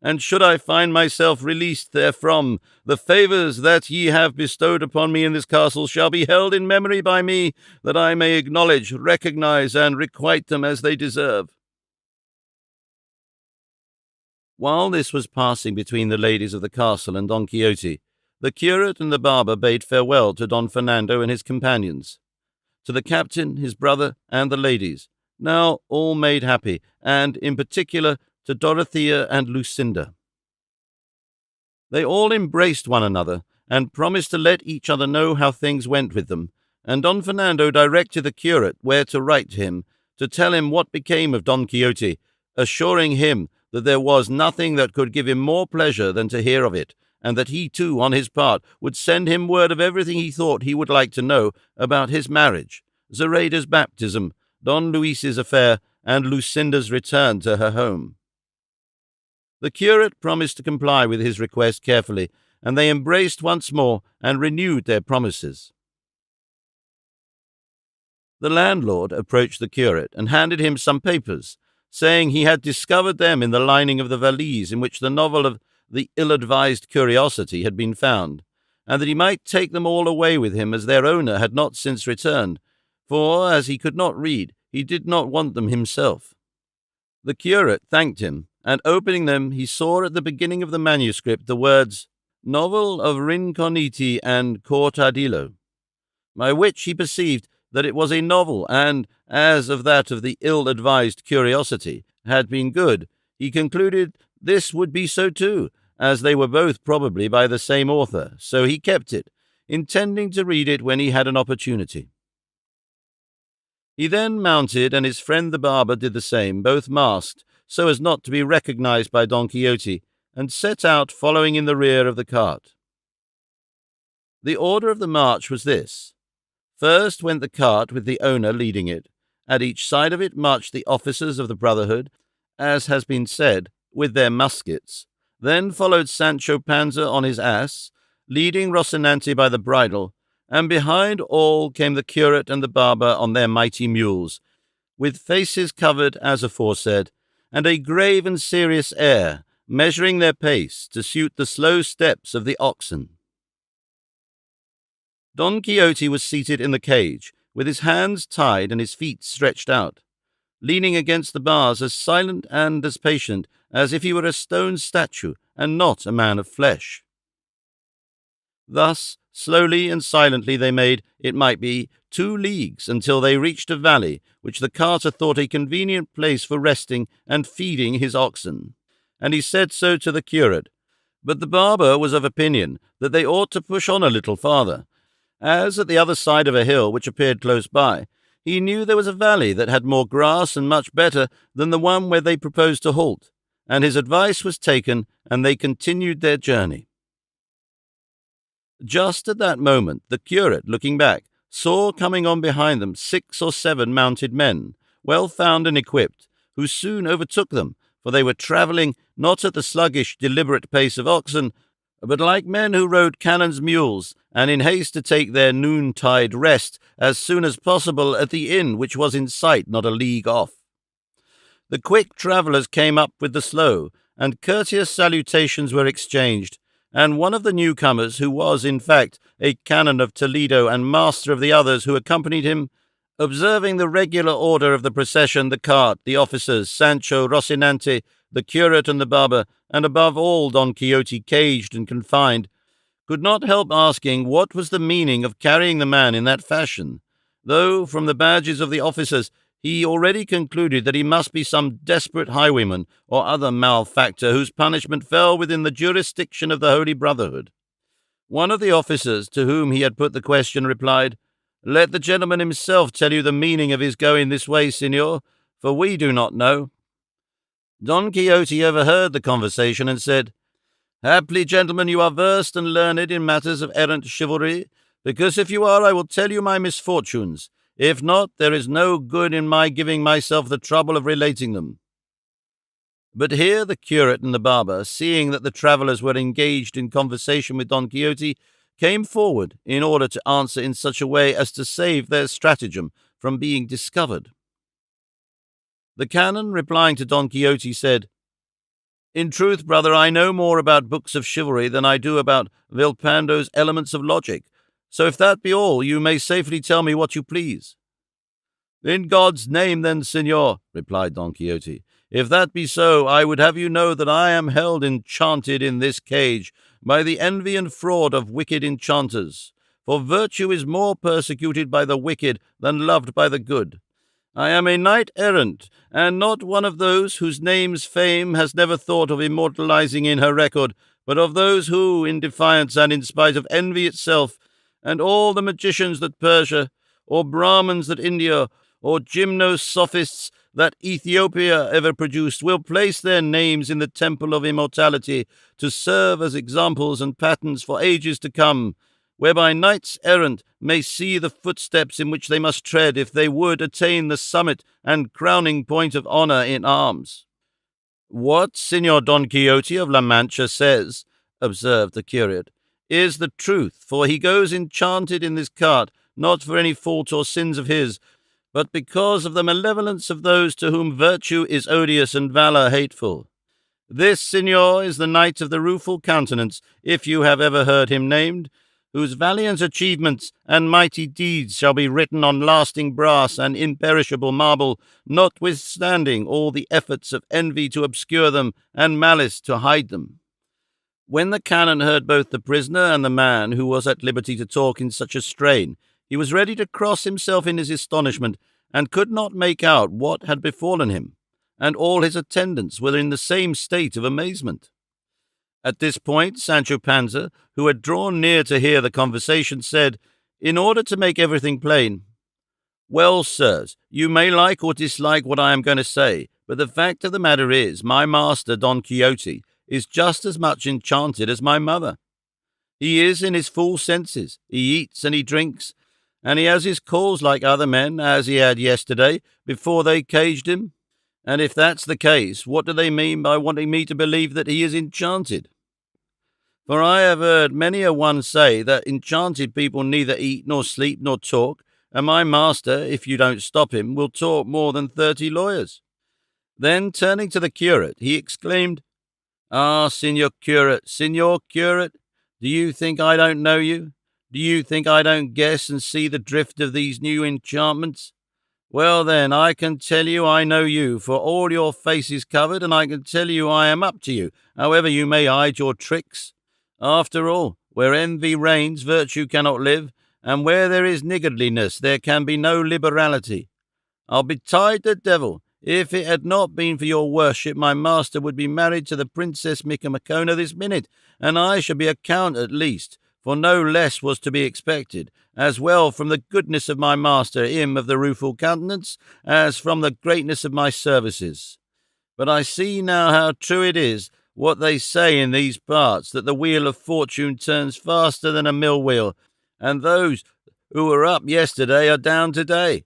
S1: And should I find myself released therefrom, the favours that ye have bestowed upon me in this castle shall be held in memory by me, that I may acknowledge, recognize, and requite them as they deserve." While this was passing between the ladies of the castle and Don Quixote, the curate and the barber bade farewell to Don Fernando and his companions, to the captain, his brother, and the ladies, now all made happy, and, in particular, to Dorothea and Lucinda. They all embraced one another, and promised to let each other know how things went with them, and Don Fernando directed the curate where to write to him, to tell him what became of Don Quixote, assuring him that there was nothing that could give him more pleasure than to hear of it, and that he too, on his part, would send him word of everything he thought he would like to know about his marriage, Zoraida's baptism, Don Luis's affair, and Lucinda's return to her home. The curate promised to comply with his request carefully, and they embraced once more and renewed their promises. The landlord approached the curate and handed him some papers, saying he had discovered them in the lining of the valise in which the novel of The Ill-Advised Curiosity had been found, and that he might take them all away with him, as their owner had not since returned, for, as he could not read, he did not want them himself. The curate thanked him, and opening them he saw at the beginning of the manuscript the words, "Novel of Rinconete and Cortadillo," by which he perceived that it was a novel, and, as of that of The Ill-Advised Curiosity had been good, he concluded this would be so too, as they were both probably by the same author, so he kept it, intending to read it when he had an opportunity. He then mounted, and his friend the barber did the same, both masked, so as not to be recognized by Don Quixote, and set out following in the rear of the cart. The order of the march was this. First went the cart with the owner leading it. At each side of it marched the officers of the Brotherhood, as has been said, with their muskets. Then followed Sancho Panza on his ass, leading Rocinante by the bridle, and behind all came the curate and the barber on their mighty mules, with faces covered, as aforesaid, and a grave and serious air, measuring their pace to suit the slow steps of the oxen. Don Quixote was seated in the cage, with his hands tied and his feet stretched out, leaning against the bars as silent and as patient as if he were a stone statue and not a man of flesh. Thus, slowly and silently they made, it might be, 2 leagues until they reached a valley, which the carter thought a convenient place for resting and feeding his oxen, and he said so to the curate. But the barber was of opinion that they ought to push on a little farther, as at the other side of a hill which appeared close by, He knew there was a valley that had more grass and much better than the one where they proposed to halt, and his advice was taken, and they continued their journey. Just at that moment, the curate, looking back, saw coming on behind them 6 or 7 mounted men, well found and equipped, who soon overtook them, for they were travelling not at the sluggish, deliberate pace of oxen, but like men who rode cannon's mules, and in haste to take their noontide rest as soon as possible at the inn which was in sight not a league off. The quick travellers came up with the slow, and courteous salutations were exchanged, and one of the newcomers, who was, in fact, a canon of Toledo and master of the others who accompanied him, observing the regular order of the procession, the cart, the officers, Sancho, Rocinante, the curate and the barber, and above all Don Quixote caged and confined, could not help asking what was the meaning of carrying the man in that fashion, though from the badges of the officers he already concluded that he must be some desperate highwayman or other malefactor whose punishment fell within the jurisdiction of the Holy Brotherhood. One of the officers to whom he had put the question replied, "Let the gentleman himself tell you the meaning of his going this way, signor, for we do not know." Don Quixote overheard the conversation and said, "Haply, gentlemen, you are versed and learned in matters of errant chivalry, because if you are, I will tell you my misfortunes. If not, there is no good in my giving myself the trouble of relating them." But here the curate and the barber, seeing that the travellers were engaged in conversation with Don Quixote, came forward in order to answer in such a way as to save their stratagem from being discovered. The canon, replying to Don Quixote, said, "In truth, brother, I know more about books of chivalry than I do about Vilpando's Elements of Logic, so if that be all, you may safely tell me what you please." "In God's name, then, signor," replied Don Quixote, "if that be so, I would have you know that I am held enchanted in this cage by the envy and fraud of wicked enchanters, for virtue is more persecuted by the wicked than loved by the good. I am a knight-errant, and not one of those whose names fame has never thought of immortalizing in her record, but of those who, in defiance and in spite of envy itself, and all the magicians that Persia, or Brahmins that India, or gymnosophists that Ethiopia ever produced, will place their names in the temple of immortality to serve as examples and patterns for ages to come, whereby knights-errant may see the footsteps in which they must tread if they would attain the summit and crowning point of honour in arms." "What Signor Don Quixote of La Mancha says," observed the curate, "is the truth, for he goes enchanted in this cart, not for any fault or sins of his, but because of the malevolence of those to whom virtue is odious and valour hateful. This, signor, is the Knight of the Rueful Countenance, if you have ever heard him named, whose valiant achievements and mighty deeds shall be written on lasting brass and imperishable marble, notwithstanding all the efforts of envy to obscure them and malice to hide them." When the canon heard both the prisoner and the man who was at liberty to talk in such a strain, he was ready to cross himself in his astonishment, and could not make out what had befallen him, and all his attendants were in the same state of amazement. At this point, Sancho Panza, who had drawn near to hear the conversation, said, in order to make everything plain, "Well, sirs, you may like or dislike what I am going to say, but the fact of the matter is, my master, Don Quixote, is just as much enchanted as my mother. He is in his full senses, he eats and he drinks, and he has his calls like other men, as he had yesterday, before they caged him. And if that's the case, what do they mean by wanting me to believe that he is enchanted? For I have heard many a one say that enchanted people neither eat nor sleep nor talk, and my master, if you don't stop him, will talk more than 30 lawyers." Then, turning to the curate, he exclaimed, "Ah, Signor Curate, do you think I don't know you? Do you think I don't guess and see the drift of these new enchantments? Well, then, I can tell you I know you, for all your face is covered, and I can tell you I am up to you, however you may hide your tricks. After all, where envy reigns, virtue cannot live, and where there is niggardliness, there can be no liberality. I'll betide the devil, if it had not been for your worship, my master would be married to the Princess Micomicona this minute, and I should be a count at least, for no less was to be expected, as well from the goodness of my master, him of the rueful countenance, as from the greatness of my services. But I see now how true it is, what they say in these parts, that the wheel of fortune turns faster than a mill wheel, and those who were up yesterday are down today.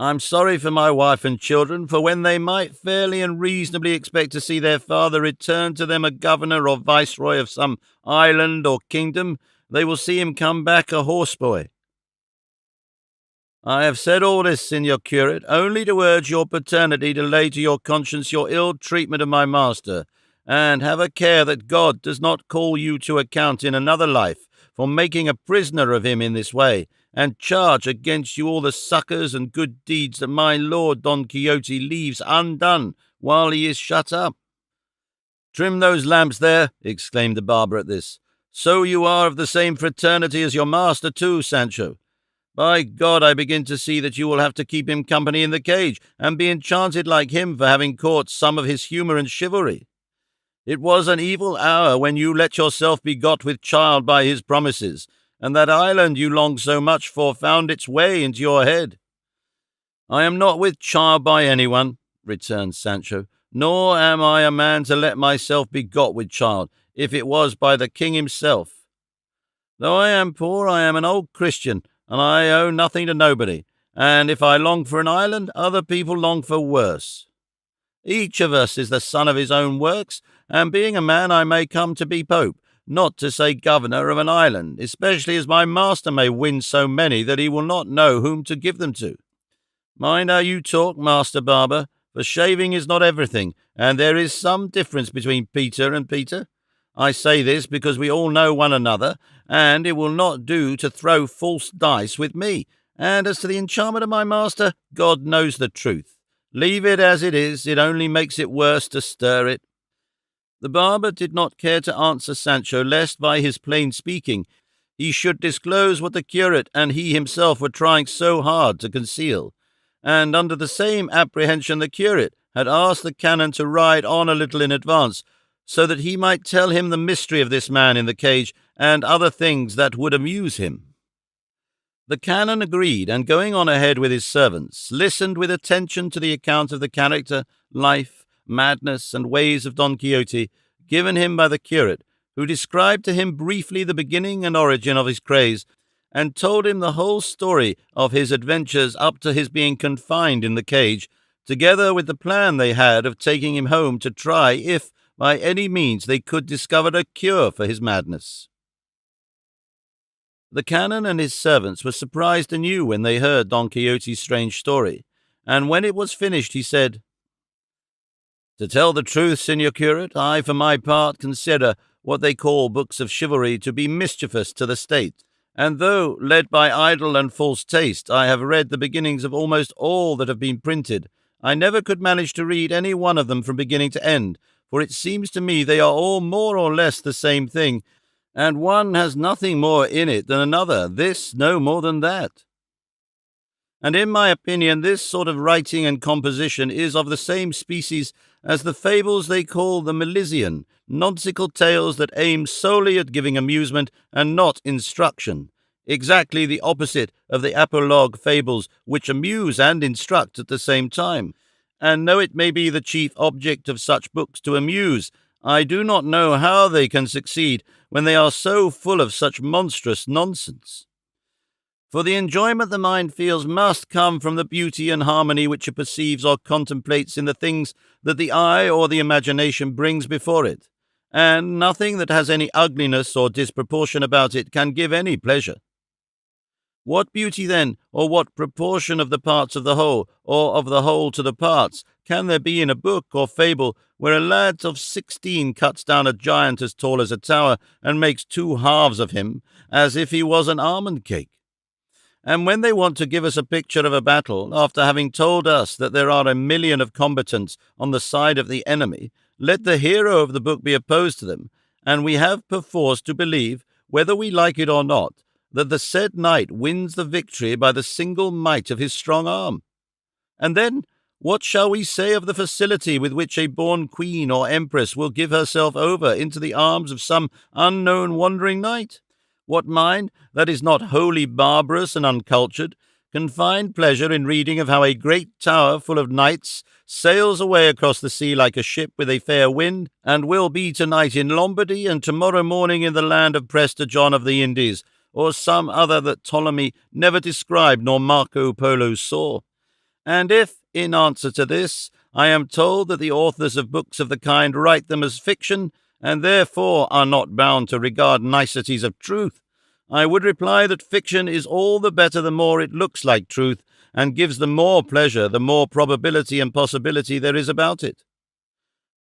S1: I'm sorry for my wife and children, for when they might fairly and reasonably expect to see their father return to them a governor or viceroy of some island or kingdom, they will see him come back a horseboy. I have said all this, Signor Curate, only to urge your paternity to lay to your conscience your ill treatment of my master, and have a care that God does not call you to account in another life for making a prisoner of him in this way, and charge against you all the succours and good deeds that my lord Don Quixote leaves undone while he is shut up." "Trim those lamps there," exclaimed the barber at this. "So you are of the same fraternity as your master too, Sancho. By God, I begin to see that you will have to keep him company in the cage, and be enchanted like him for having caught some of his humour and chivalry. It was an evil hour when you let yourself be got with child by his promises, and that island you longed so much for found its way into your head." "I am not with child by anyone," returned Sancho, "nor am I a man to let myself be got with child, if it was by the king himself. Though I am poor, I am an old Christian, and I owe nothing to nobody, and if I long for an island, other people long for worse. Each of us is the son of his own works, and being a man I may come to be pope, not to say governor of an island, especially as my master may win so many that he will not know whom to give them to. Mind how you talk, Master Barber, for shaving is not everything, and there is some difference between Peter and Peter. I say this because we all know one another, and it will not do to throw false dice with me. And as to the enchantment of my master, God knows the truth. Leave it as it is, it only makes it worse to stir it." The barber did not care to answer Sancho, lest by his plain speaking he should disclose what the curate and he himself were trying so hard to conceal. And under the same apprehension the curate had asked the canon to ride on a little in advance, so that he might tell him the mystery of this man in the cage, and other things that would amuse him. The canon agreed, and going on ahead with his servants, listened with attention to the account of the character, life, madness, and ways of Don Quixote, given him by the curate, who described to him briefly the beginning and origin of his craze, and told him the whole story of his adventures up to his being confined in the cage, together with the plan they had of taking him home to try if, by any means, they could discover a cure for his madness. The canon and his servants were surprised anew when they heard Don Quixote's strange story, and when it was finished he said, "To tell the truth, Signor Curate, I for my part consider what they call books of chivalry to be mischievous to the state, and though, led by idle and false taste, I have read the beginnings of almost all that have been printed, I never could manage to read any one of them from beginning to end, for it seems to me they are all more or less the same thing, and one has nothing more in it than another, this no more than that. And in my opinion this sort of writing and composition is of the same species as the fables they call the Milesian, nonsensical tales that aim solely at giving amusement and not instruction, exactly the opposite of the apologue fables, which amuse and instruct at the same time. And though it may be the chief object of such books to amuse, I do not know how they can succeed when they are so full of such monstrous nonsense. For the enjoyment the mind feels must come from the beauty and harmony which it perceives or contemplates in the things that the eye or the imagination brings before it, and nothing that has any ugliness or disproportion about it can give any pleasure. What beauty, then, or what proportion of the parts of the whole, or of the whole to the parts, can there be in a book or fable where a lad of 16 cuts down a giant as tall as a tower and makes 2 halves of him, as if he was an almond cake? And when they want to give us a picture of a battle, after having told us that there are 1,000,000 of combatants on the side of the enemy, let the hero of the book be opposed to them, and we have perforce to believe, whether we like it or not, that the said knight wins the victory by the single might of his strong arm. And then, what shall we say of the facility with which a born queen or empress will give herself over into the arms of some unknown wandering knight? What mind that is not wholly barbarous and uncultured can find pleasure in reading of how a great tower full of knights sails away across the sea like a ship with a fair wind, and will be tonight in Lombardy and tomorrow morning in the land of Prester John of the Indies, or some other that Ptolemy never described nor Marco Polo saw? And if, in answer to this, I am told that the authors of books of the kind write them as fiction, and therefore are not bound to regard niceties of truth, I would reply that fiction is all the better the more it looks like truth, and gives the more pleasure the more probability and possibility there is about it.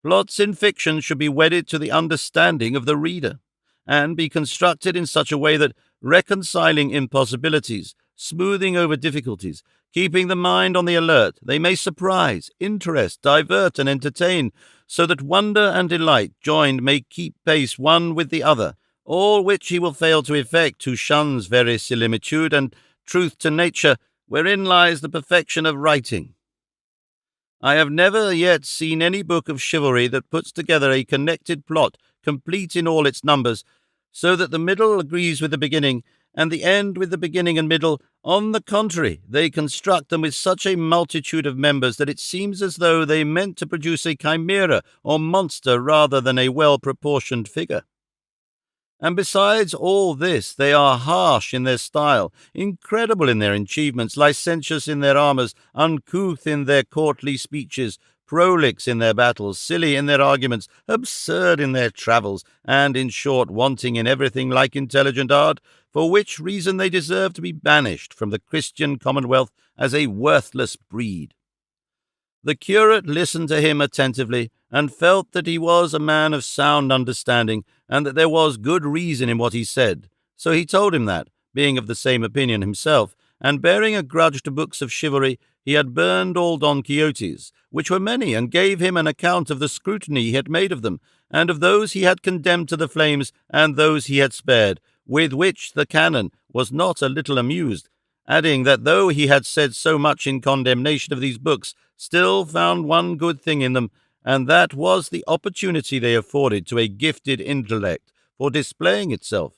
S1: Plots in fiction should be wedded to the understanding of the reader, and be constructed in such a way that, reconciling impossibilities, smoothing over difficulties, keeping the mind on the alert, they may surprise, interest, divert, and entertain, so that wonder and delight joined may keep pace one with the other, all which he will fail to effect who shuns verisimilitude and truth to nature, wherein lies the perfection of writing. I have never yet seen any book of chivalry that puts together a connected plot, complete in all its numbers, so that the middle agrees with the beginning, and the end with the beginning and middle. On the contrary, they construct them with such a multitude of members that it seems as though they meant to produce a chimera or monster rather than a well-proportioned figure. And besides all this, they are harsh in their style, incredible in their achievements, licentious in their armours, uncouth in their courtly speeches, prolix in their battles, silly in their arguments, absurd in their travels, and, in short, wanting in everything like intelligent art, for which reason they deserve to be banished from the Christian commonwealth as a worthless breed. The curate listened to him attentively, and felt that he was a man of sound understanding, and that there was good reason in what he said. So he told him that, being of the same opinion himself, and bearing a grudge to books of chivalry, he had burned all Don Quixote's, which were many, and gave him an account of the scrutiny he had made of them, and of those he had condemned to the flames, and those he had spared, with which the canon was not a little amused, adding that though he had said so much in condemnation of these books, still found one good thing in them, and that was the opportunity they afforded to a gifted intellect for displaying itself,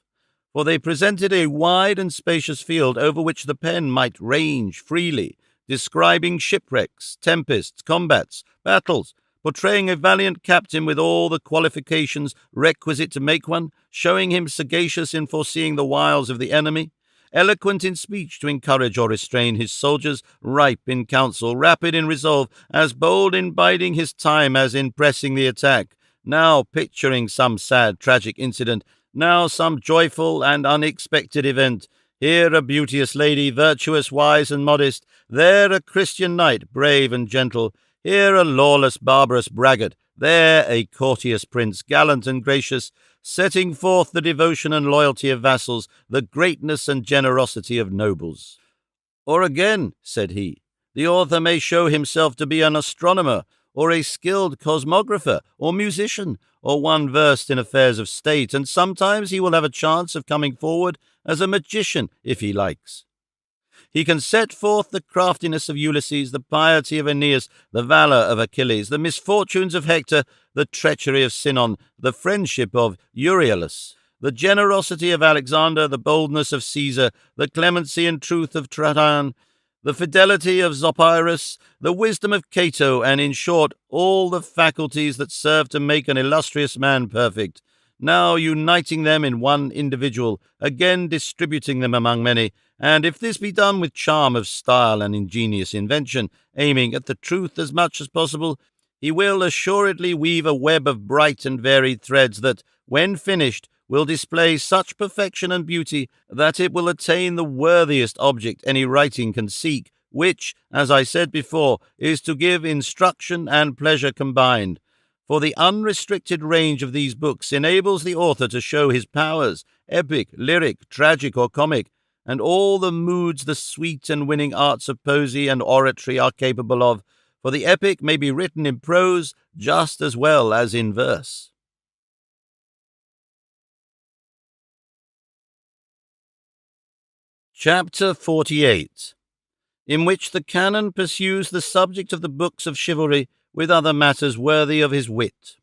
S1: for they presented a wide and spacious field over which the pen might range freely, describing shipwrecks, tempests, combats, battles, portraying a valiant captain with all the qualifications requisite to make one, showing him sagacious in foreseeing the wiles of the enemy, eloquent in speech to encourage or restrain his soldiers, ripe in counsel, rapid in resolve, as bold in biding his time as in pressing the attack, now picturing some sad tragic incident, now some joyful and unexpected event, here a beauteous lady, virtuous, wise, and modest, there a Christian knight, brave and gentle, here a lawless, barbarous braggart, there a courteous prince, gallant and gracious, setting forth the devotion and loyalty of vassals, the greatness and generosity of nobles. Or again, said he, the author may show himself to be an astronomer, or a skilled cosmographer, or musician, or one versed in affairs of state, and sometimes he will have a chance of coming forward as a magician, if he likes. He can set forth the craftiness of Ulysses, the piety of Aeneas, the valour of Achilles, the misfortunes of Hector, the treachery of Sinon, the friendship of Euryalus, the generosity of Alexander, the boldness of Caesar, the clemency and truth of Trajan, the fidelity of Zopyrus, the wisdom of Cato, and, in short, all the faculties that serve to make an illustrious man perfect, now uniting them in one individual, again distributing them among many, and if this be done with charm of style and ingenious invention, aiming at the truth as much as possible, he will assuredly weave a web of bright and varied threads that, when finished, will display such perfection and beauty that it will attain the worthiest object any writing can seek, which, as I said before, is to give instruction and pleasure combined. For the unrestricted range of these books enables the author to show his powers, epic, lyric, tragic, or comic, and all the moods the sweet and winning arts of poesy and oratory are capable of, for the epic may be written in prose just as well as in verse. Chapter 48, in which the canon pursues the subject of the books of chivalry with other matters worthy of his wit.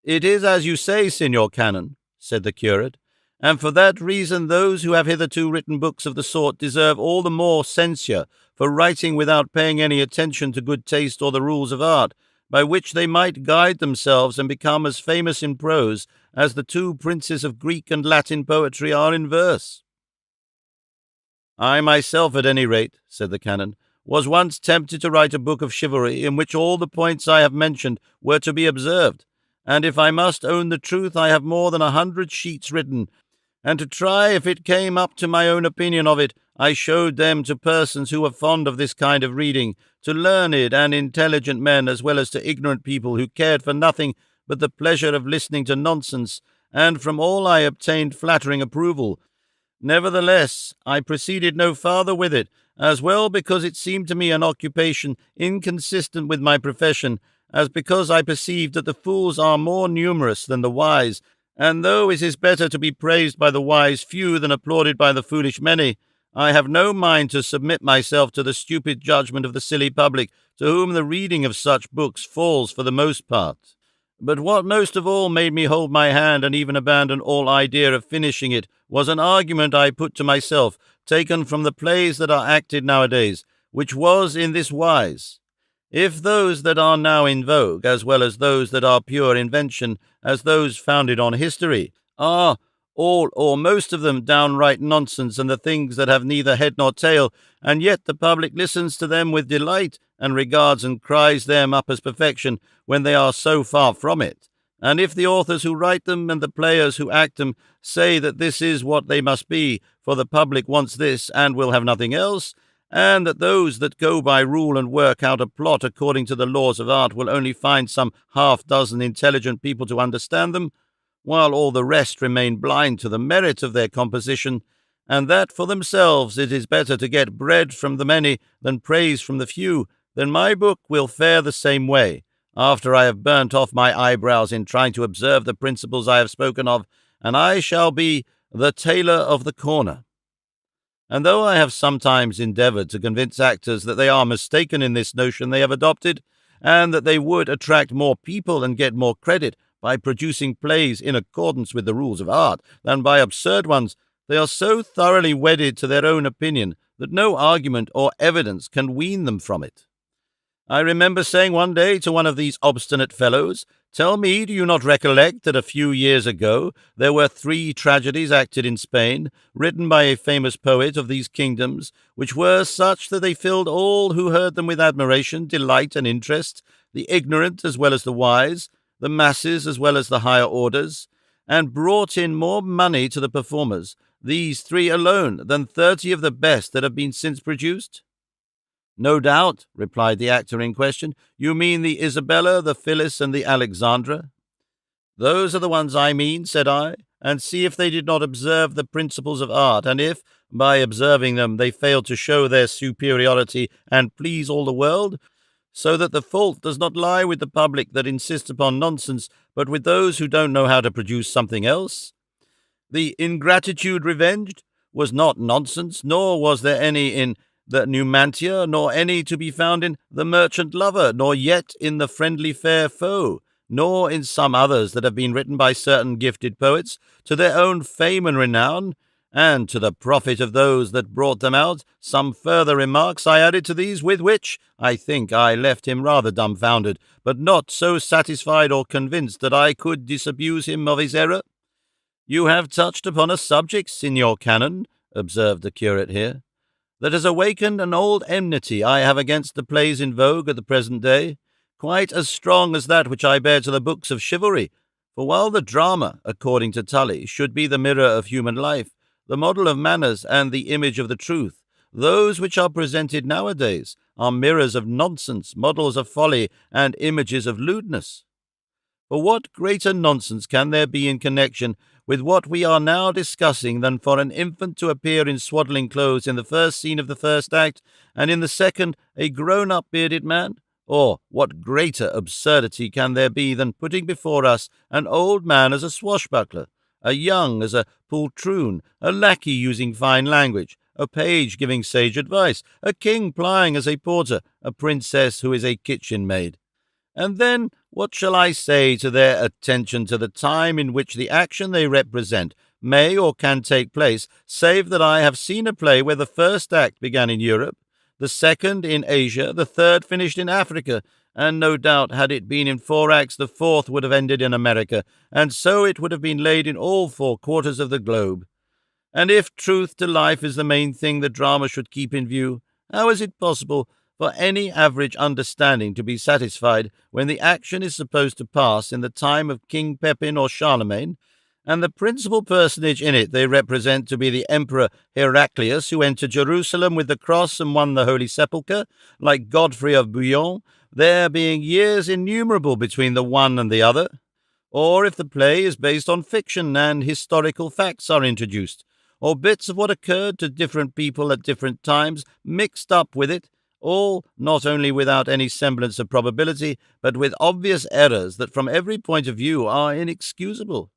S1: "It is as you say, Signor Canon," said the curate, "and for that reason those who have hitherto written books of the sort deserve all the more censure for writing without paying any attention to good taste or the rules of art, by which they might guide themselves and become as famous in prose as the two princes of Greek and Latin poetry are in verse." "I myself, at any rate," said the canon, "was once tempted to write a book of chivalry in which all the points I have mentioned were to be observed, and if I must own the truth, I have more than 100 sheets written, and to try if it came up to my own opinion of it, I showed them to persons who were fond of this kind of reading, to learned and intelligent men as well as to ignorant people who cared for nothing but the pleasure of listening to nonsense, and from all I obtained flattering approval. Nevertheless, I proceeded no farther with it, as well because it seemed to me an occupation inconsistent with my profession, as because I perceived that the fools are more numerous than the wise, and though it is better to be praised by the wise few than applauded by the foolish many, I have no mind to submit myself to the stupid judgment of the silly public, to whom the reading of such books falls for the most part. But what most of all made me hold my hand and even abandon all idea of finishing it was an argument I put to myself, taken from the plays that are acted nowadays, which was in this wise: if those that are now in vogue, as well as those that are pure invention, as those founded on history, are all or most of them downright nonsense and the things that have neither head nor tail, and yet the public listens to them with delight, and regards and cries them up as perfection, when they are so far from it. And if the authors who write them and the players who act them say that this is what they must be, for the public wants this and will have nothing else, and that those that go by rule and work out a plot according to the laws of art will only find some half-dozen intelligent people to understand them, while all the rest remain blind to the merit of their composition, and that for themselves it is better to get bread from the many than praise from the few, then my book will fare the same way, after I have burnt off my eyebrows in trying to observe the principles I have spoken of, and I shall be the tailor of the corner. And though I have sometimes endeavored to convince actors that they are mistaken in this notion they have adopted, and that they would attract more people and get more credit by producing plays in accordance with the rules of art than by absurd ones, they are so thoroughly wedded to their own opinion that no argument or evidence can wean them from it. I remember saying one day to one of these obstinate fellows, "Tell me, do you not recollect that a few years ago there were 3 tragedies acted in Spain, written by a famous poet of these kingdoms, which were such that they filled all who heard them with admiration, delight, and interest, the ignorant as well as the wise, the masses as well as the higher orders, and brought in more money to the performers, these 3 alone, than 30 of the best that have been since produced?" "No doubt," replied the actor in question, "you mean the Isabella, the Phyllis, and the Alexandra?" "Those are the ones I mean," said I, "and see if they did not observe the principles of art, and if, by observing them, they failed to show their superiority and please all the world, so that the fault does not lie with the public that insists upon nonsense, but with those who don't know how to produce something else. The Ingratitude Revenged was not nonsense, nor was there any in the Numantia, nor any to be found in the Merchant Lover, nor yet in the Friendly Fair Foe, nor in some others that have been written by certain gifted poets, to their own fame and renown, and to the profit of those that brought them out. Some further remarks I added to these, with which, I think, I left him rather dumbfounded, but not so satisfied or convinced that I could disabuse him of his error." "You have touched upon a subject, Signor Canon," observed the curate here, "that has awakened an old enmity I have against the plays in vogue at the present day, quite as strong as that which I bear to the books of chivalry. For while the drama, according to Tully, should be the mirror of human life, the model of manners, and the image of the truth, those which are presented nowadays are mirrors of nonsense, models of folly, and images of lewdness. For what greater nonsense can there be in connection with what we are now discussing than for an infant to appear in swaddling clothes in the first scene of the first act, and in the second a grown-up bearded man? Or what greater absurdity can there be than putting before us an old man as a swashbuckler, a young as a poltroon, a lackey using fine language, a page giving sage advice, a king plying as a porter, a princess who is a kitchen maid? And then what shall I say to their attention to the time in which the action they represent may or can take place, save that I have seen a play where the first act began in Europe, the second in Asia, the third finished in Africa, and no doubt had it been in 4 acts, the fourth would have ended in America, and so it would have been laid in all 4 quarters of the globe. And if truth to life is the main thing the drama should keep in view, how is it possible for any average understanding to be satisfied when the action is supposed to pass in the time of King Pepin or Charlemagne, and the principal personage in it they represent to be the Emperor Heraclius, who entered Jerusalem with the cross and won the Holy Sepulchre, like Godfrey of Bouillon, there being years innumerable between the one and the other? Or if the play is based on fiction and historical facts are introduced, or bits of what occurred to different people at different times mixed up with it, all not only without any semblance of probability, but with obvious errors that from every point of view are inexcusable.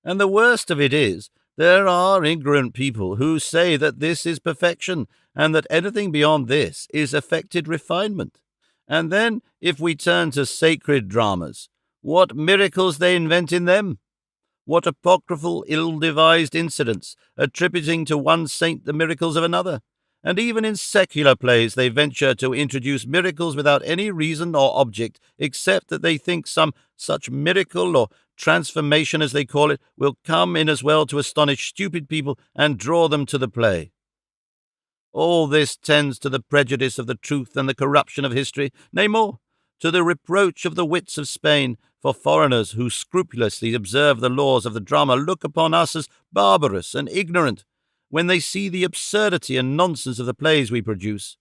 S1: And the worst of it is, there are ignorant people who say that this is perfection, and that anything beyond this is affected refinement. And then, if we turn to sacred dramas, what miracles they invent in them! What apocryphal, ill-devised incidents, attributing to one saint the miracles of another. And even in secular plays they venture to introduce miracles without any reason or object, except that they think some such miracle or transformation, as they call it, will come in as well to astonish stupid people and draw them to the play. All this tends to the prejudice of the truth and the corruption of history, nay more, to the reproach of the wits of Spain, for foreigners who scrupulously observe the laws of the drama look upon us as barbarous and ignorant, when they see the absurdity and nonsense of the plays we produce.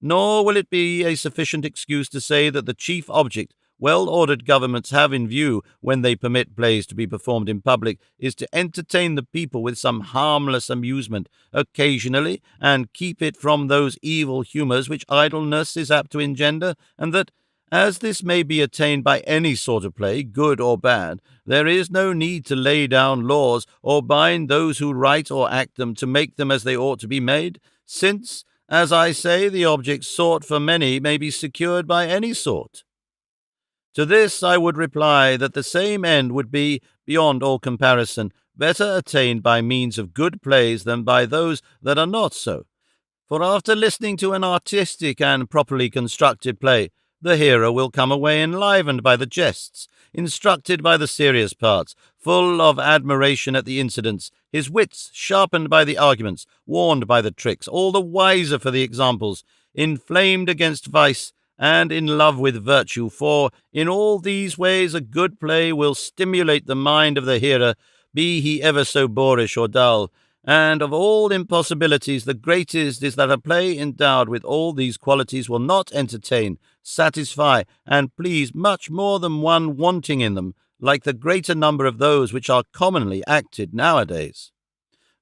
S1: Nor will it be a sufficient excuse to say that the chief object well-ordered governments have in view when they permit plays to be performed in public is to entertain the people with some harmless amusement occasionally, and keep it from those evil humours which idleness is apt to engender, and that, as this may be attained by any sort of play, good or bad, there is no need to lay down laws or bind those who write or act them to make them as they ought to be made, since, as I say, the object sought for many may be secured by any sort. To this I would reply that the same end would be, beyond all comparison, better attained by means of good plays than by those that are not so. For after listening to an artistic and properly constructed play, the hero will come away enlivened by the jests, instructed by the serious parts, full of admiration at the incidents, his wits sharpened by the arguments, warned by the tricks, all the wiser for the examples, inflamed against vice, and in love with virtue, for in all these ways a good play will stimulate the mind of the hearer, be he ever so boorish or dull. And of all impossibilities, the greatest is that a play endowed with all these qualities will not entertain, satisfy, and please much more than one wanting in them, like the greater number of those which are commonly acted nowadays.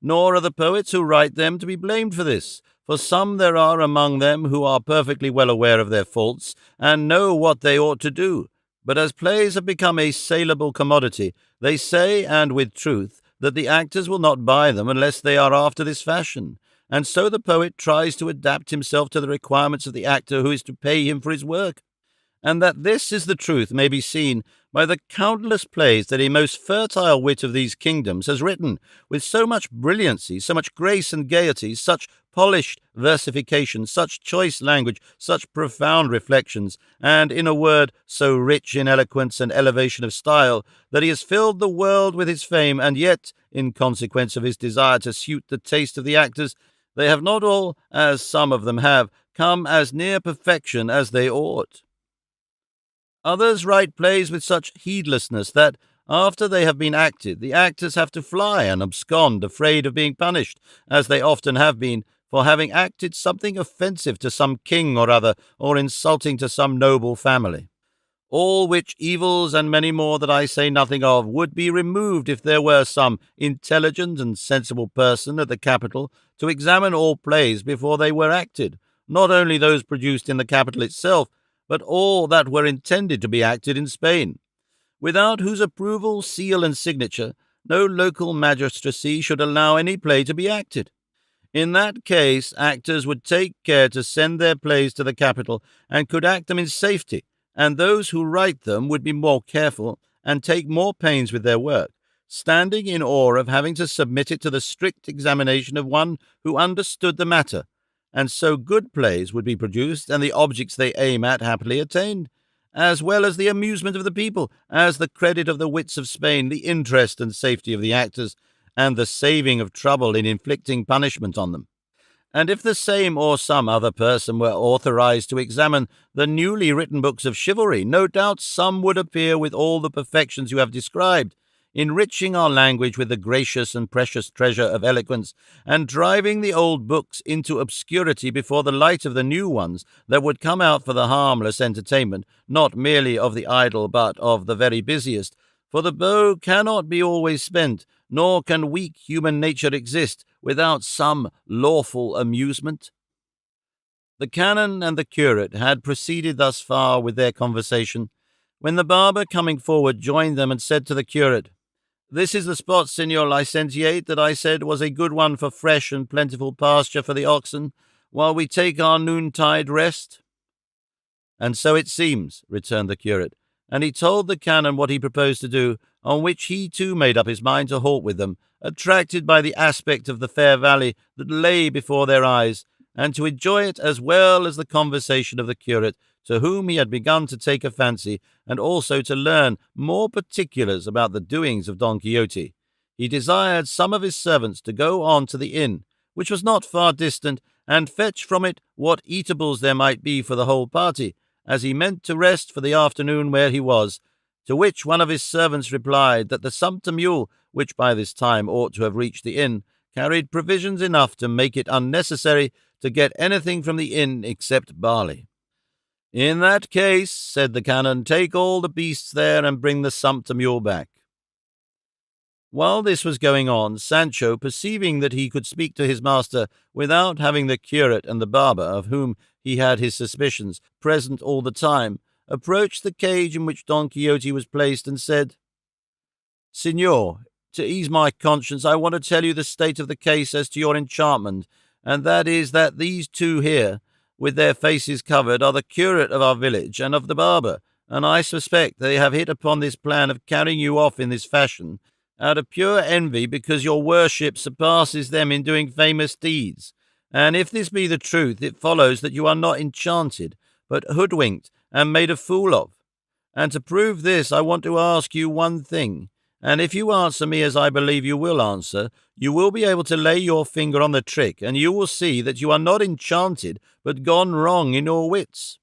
S1: Nor are the poets who write them to be blamed for this, for some there are among them who are perfectly well aware of their faults, and know what they ought to do. But as plays have become a saleable commodity, they say, and with truth, that the actors will not buy them unless they are after this fashion, and so the poet tries to adapt himself to the requirements of the actor who is to pay him for his work. And that this is the truth may be seen by the countless plays that a most fertile wit of these kingdoms has written, with so much brilliancy, so much grace and gaiety, such polished versification, such choice language, such profound reflections, and, in a word, so rich in eloquence and elevation of style, that he has filled the world with his fame, and yet, in consequence of his desire to suit the taste of the actors, they have not all, as some of them have, come as near perfection as they ought. Others write plays with such heedlessness that, after they have been acted, the actors have to fly and abscond, afraid of being punished, as they often have been, for having acted something offensive to some king or other, or insulting to some noble family. All which evils, and many more that I say nothing of, would be removed if there were some intelligent and sensible person at the capital to examine all plays before they were acted, not only those produced in the capital itself, but all that were intended to be acted in Spain, without whose approval, seal, and signature no local magistracy should allow any play to be acted. In that case, actors would take care to send their plays to the capital, and could act them in safety, and those who write them would be more careful and take more pains with their work, standing in awe of having to submit it to the strict examination of one who understood the matter, and so good plays would be produced and the objects they aim at happily attained, as well as the amusement of the people, as the credit of the wits of Spain, the interest and safety of the actors, and the saving of trouble in inflicting punishment on them. And if the same or some other person were authorized to examine the newly written books of chivalry, no doubt some would appear with all the perfections you have described, enriching our language with the gracious and precious treasure of eloquence, and driving the old books into obscurity before the light of the new ones that would come out for the harmless entertainment, not merely of the idle, but of the very busiest. For the bow cannot be always spent, nor can weak human nature exist without some lawful amusement. The canon and the curate had proceeded thus far with their conversation, when the barber, coming forward, joined them and said to the curate, "This is the spot, Signor Licentiate, that I said was a good one for fresh and plentiful pasture for the oxen, while we take our noontide rest." "And so it seems," returned the curate, and he told the canon what he proposed to do, on which he too made up his mind to halt with them, attracted by the aspect of the fair valley that lay before their eyes, and to enjoy it as well as the conversation of the curate, to whom he had begun to take a fancy, and also to learn more particulars about the doings of Don Quixote. He desired some of his servants to go on to the inn, which was not far distant, and fetch from it what eatables there might be for the whole party, as he meant to rest for the afternoon where he was, to which one of his servants replied that the sumpter mule, which by this time ought to have reached the inn, carried provisions enough to make it unnecessary to get anything from the inn except barley. "In that case," said the canon, "take all the beasts there and bring the sumpter mule back." While this was going on, Sancho, perceiving that he could speak to his master without having the curate and the barber, of whom he had his suspicions, present all the time, approached the cage in which Don Quixote was placed and said, "Signor, to ease my conscience, I want to tell you the state of the case as to your enchantment, and that is that these two here, with their faces covered, are the curate of our village and of the barber, and I suspect they have hit upon this plan of carrying you off in this fashion, out of pure envy, because your worship surpasses them in doing famous deeds. And if this be the truth, it follows that you are not enchanted, but hoodwinked and made a fool of. And to prove this, I want to ask you one thing, and if you answer me as I believe you will answer, you will be able to lay your finger on the trick, and you will see that you are not enchanted, but gone wrong in your wits."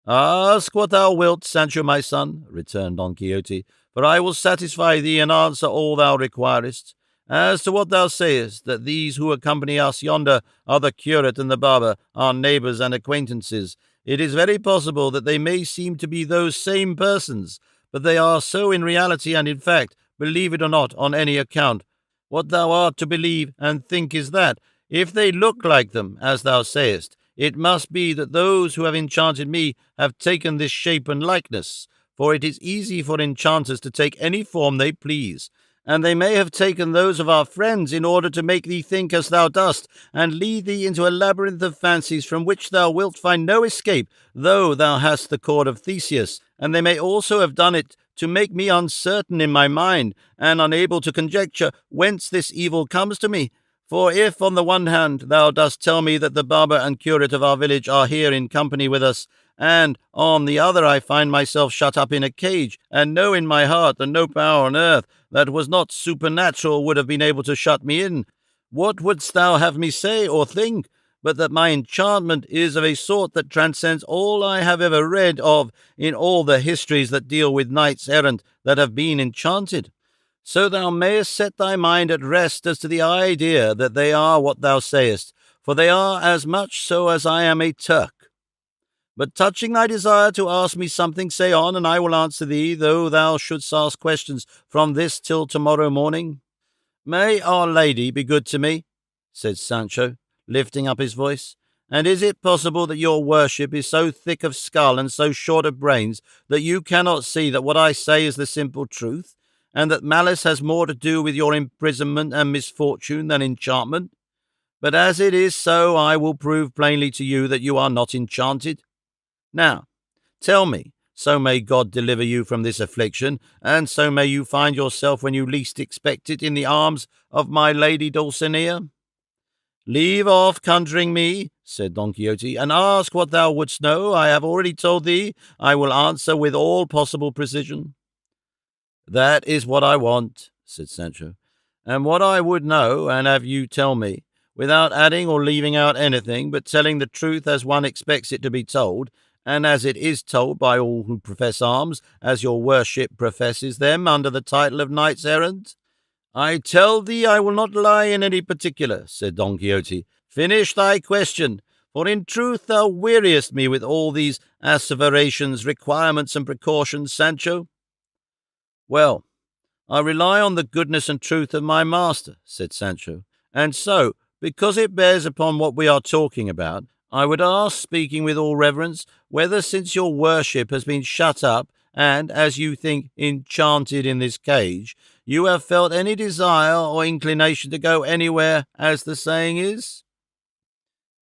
S1: "Ask what thou wilt, Sancho my son," returned Don Quixote, "for I will satisfy thee and answer all thou requirest. As to what thou sayest, that these who accompany us yonder are the curate and the barber, our neighbours and acquaintances, it is very possible that they may seem to be those same persons, but they are so in reality and in fact, believe it or not, on any account. What thou art to believe and think is that, if they look like them, as thou sayest, it must be that those who have enchanted me have taken this shape and likeness, for it is easy for enchanters to take any form they please, and they may have taken those of our friends in order to make thee think as thou dost, and lead thee into a labyrinth of fancies from which thou wilt find no escape, though thou hast the cord of Theseus, and they may also have done it to make me uncertain in my mind, and unable to conjecture whence this evil comes to me. For if, on the one hand, thou dost tell me that the barber and curate of our village are here in company with us, and, on the other, I find myself shut up in a cage, and know in my heart that no power on earth that was not supernatural would have been able to shut me in, what wouldst thou have me say or think, but that my enchantment is of a sort that transcends all I have ever read of in all the histories that deal with knights errant that have been enchanted? So thou mayest set thy mind at rest as to the idea that they are what thou sayest, for they are as much so as I am a Turk. But touching thy desire to ask me something, say on, and I will answer thee, though thou shouldst ask questions from this till tomorrow morning." "May Our Lady be good to me," said Sancho, lifting up his voice, "and is it possible that your worship is so thick of skull and so short of brains that you cannot see that what I say is the simple truth, and that malice has more to do with your imprisonment and misfortune than enchantment? But as it is so, I will prove plainly to you that you are not enchanted. Now, Tell me, so may God deliver you from this affliction, and so may you find yourself when you least expect it in the arms of my lady Dulcinea." "Leave off conjuring me," said Don Quixote, "and ask what thou wouldst know. I have already told thee. I will answer with all possible precision." "That is what I want," said Sancho, "and what I would know, and have you tell me, without adding or leaving out anything, but telling the truth as one expects it to be told, and as it is told by all who profess arms, as your worship professes them under the title of knights errant." "I tell thee I will not lie in any particular," said Don Quixote. "Finish thy question, for in truth thou weariest me with all these asseverations, requirements, and precautions, Sancho." "Well, I rely on the goodness and truth of my master," said Sancho, "and so, because it bears upon what we are talking about, I would ask, speaking with all reverence, whether since your worship has been shut up, and, as you think, enchanted in this cage, you have felt any desire or inclination to go anywhere, as the saying is?"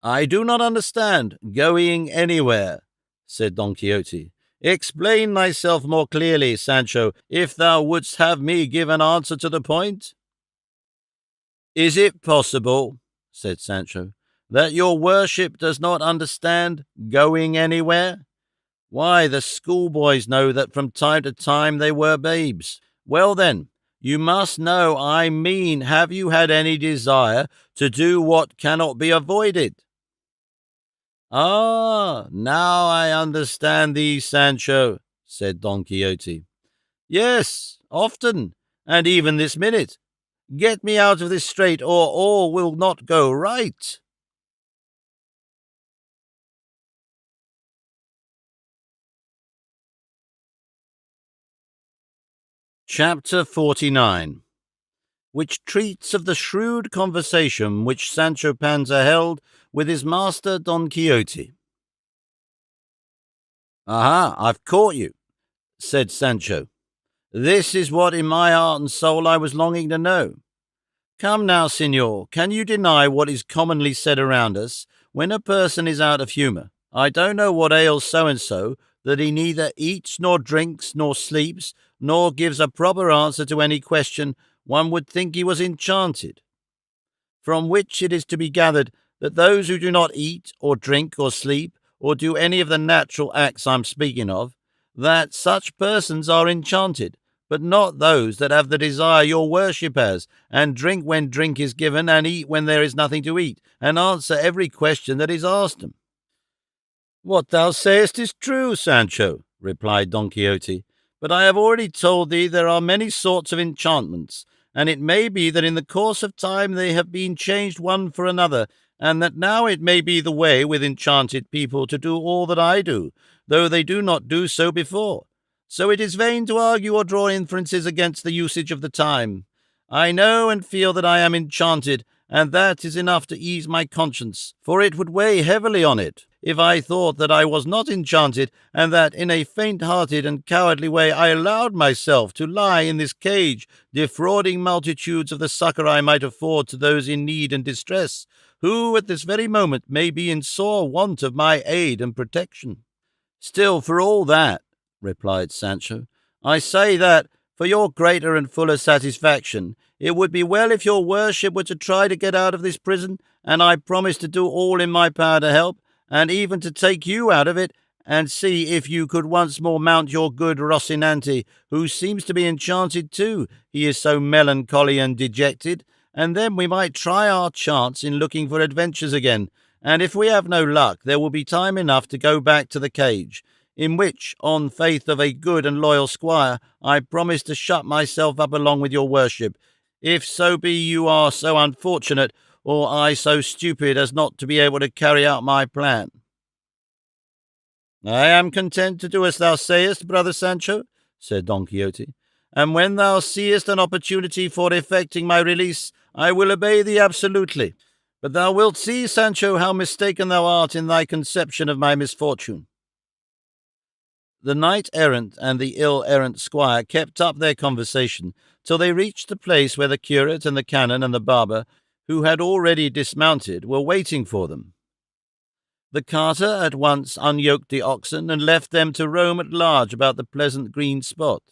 S1: "I do not understand going anywhere," said Don Quixote. "Explain thyself more clearly, Sancho, if thou wouldst have me give an answer to the point." "Is it possible," said Sancho, "that your worship does not understand going anywhere? Why, the schoolboys know that from time to time they were babes. Well then, you must know I mean, have you had any desire to do what cannot be avoided?" "Ah, now I understand thee, Sancho," said Don Quixote. "Yes, often, and even this minute. Get me out of this strait, or all will not go right." Chapter 49, which treats of the shrewd conversation which Sancho Panza held with his master Don Quixote. "Aha, I've caught you," said Sancho. "This is what in my heart and soul I was longing to know. Come now, signor, can you deny what is commonly said around us when a person is out of humour? I don't know what ails so-and-so, that he neither eats nor drinks nor sleeps, nor gives a proper answer to any question. One would think he was enchanted. From which it is to be gathered that those who do not eat or drink or sleep, or do any of the natural acts I'm speaking of, that such persons are enchanted, but not those that have the desire your worship has, and drink when drink is given, and eat when there is nothing to eat, and answer every question that is asked them." "What thou sayest is true, Sancho," replied Don Quixote, "but I have already told thee there are many sorts of enchantments, and it may be that in the course of time they have been changed one for another, and that now it may be the way with enchanted people to do all that I do, though they do not do so before. So it is vain to argue or draw inferences against the usage of the time. I know and feel that I am enchanted, and that is enough to ease my conscience, for it would weigh heavily on it if I thought that I was not enchanted, and that in a faint-hearted and cowardly way I allowed myself to lie in this cage, defrauding multitudes of the succour I might afford to those in need and distress, who at this very moment may be in sore want of my aid and protection." "Still, for all that," replied Sancho, "I say that, for your greater and fuller satisfaction, it would be well if your worship were to try to get out of this prison, and I promise to do all in my power to help, and even to take you out of it, and see if you could once more mount your good Rocinante, who seems to be enchanted too, he is so melancholy and dejected, and then we might try our chance in looking for adventures again, and if we have no luck, there will be time enough to go back to the cage, in which, on faith of a good and loyal squire, I promise to shut myself up along with your worship, if so be you are so unfortunate, or I so stupid as not to be able to carry out my plan." "I am content to do as thou sayest, brother Sancho," said Don Quixote, "and when thou seest an opportunity for effecting my release, I will obey thee absolutely. But thou wilt see, Sancho, how mistaken thou art in thy conception of my misfortune." The knight-errant and the ill-errant squire kept up their conversation till they reached the place where the curate and the canon and the barber, who had already dismounted, were waiting for them. The carter at once unyoked the oxen and left them to roam at large about the pleasant green spot,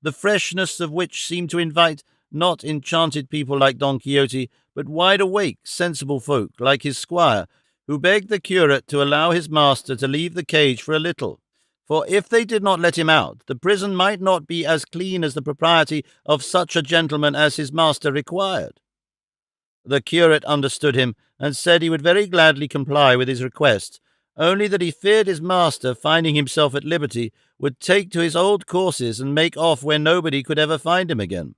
S1: the freshness of which seemed to invite not enchanted people like Don Quixote, but wide-awake, sensible folk like his squire, who begged the curate to allow his master to leave the cage for a little, for if they did not let him out, the prison might not be as clean as the propriety of such a gentleman as his master required. The curate understood him, and said he would very gladly comply with his request, only that he feared his master, finding himself at liberty, would take to his old courses and make off where nobody could ever find him again.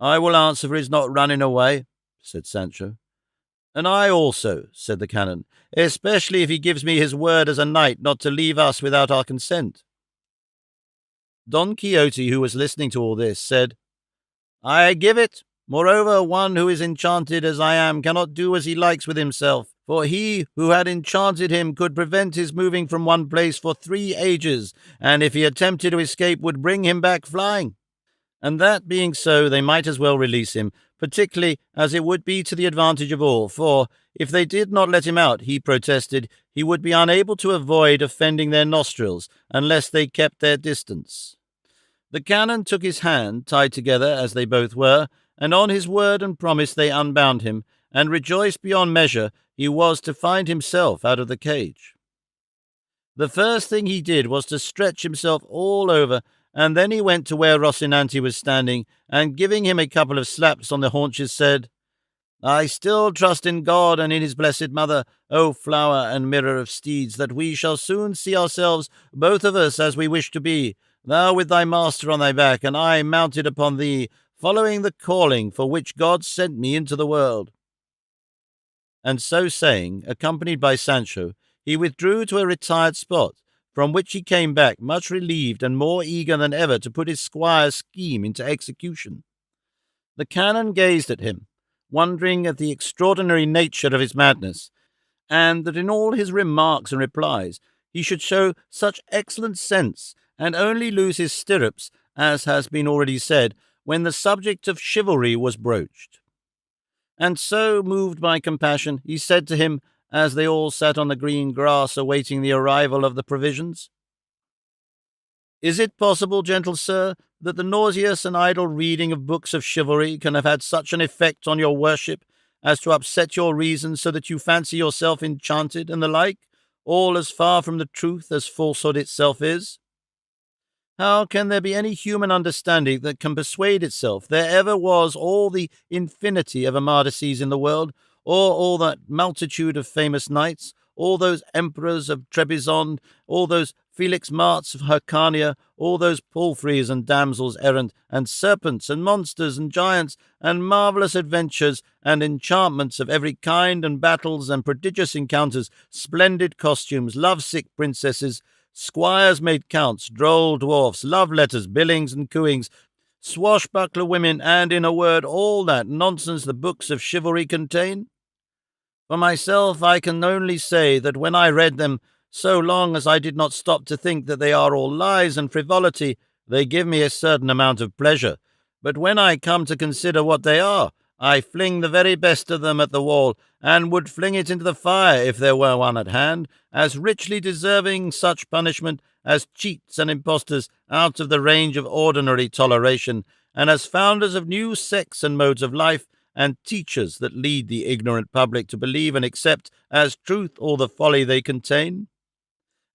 S1: "I will answer for his not running away," said Sancho. "And I also," said the canon, "especially if he gives me his word as a knight not to leave us without our consent." Don Quixote, who was listening to all this, said, "I give it. Moreover, one who is enchanted as I am cannot do as he likes with himself, for he who had enchanted him could prevent his moving from one place for 3 ages, and if he attempted to escape would bring him back flying. And that being so, they might as well release him, particularly as it would be to the advantage of all, for if they did not let him out, he protested, he would be unable to avoid offending their nostrils, unless they kept their distance." The canon took his hand, tied together as they both were, and on his word and promise they unbound him, and rejoiced beyond measure he was to find himself out of the cage. The first thing he did was to stretch himself all over, and then he went to where Rocinante was standing, and giving him a couple of slaps on the haunches, said, "I still trust in God and in his blessed mother, O flower and mirror of steeds, that we shall soon see ourselves, both of us, as we wish to be, thou with thy master on thy back, and I mounted upon thee, following the calling for which God sent me into the world." And so saying, accompanied by Sancho, he withdrew to a retired spot, from which he came back much relieved and more eager than ever to put his squire's scheme into execution. The canon gazed at him, wondering at the extraordinary nature of his madness, and that in all his remarks and replies he should show such excellent sense, and only lose his stirrups, as has been already said, when the subject of chivalry was broached. And so, moved by compassion, he said to him, as they all sat on the green grass awaiting the arrival of the provisions, "Is it possible, gentle sir, that the nauseous and idle reading of books of chivalry can have had such an effect on your worship as to upset your reason so that you fancy yourself enchanted and the like, all as far from the truth as falsehood itself is? How can there be any human understanding that can persuade itself there ever was all the infinity of Amadis's in the world, or all that multitude of famous knights, all those emperors of Trebizond, all those Felix Marts of Hyrcania, all those palfreys and damsels errant, and serpents and monsters and giants, and marvellous adventures and enchantments of every kind, and battles and prodigious encounters, splendid costumes, love-sick princesses, squires made counts, droll dwarfs, love letters, billings and cooings, swashbuckler women, and, in a word, all that nonsense the books of chivalry contain? For myself, I can only say that when I read them, so long as I did not stop to think that they are all lies and frivolity, they give me a certain amount of pleasure. But when I come to consider what they are, I fling the very best of them at the wall, and would fling it into the fire, if there were one at hand, as richly deserving such punishment as cheats and impostors out of the range of ordinary toleration, and as founders of new sects and modes of life, and teachers that lead the ignorant public to believe and accept as truth all the folly they contain.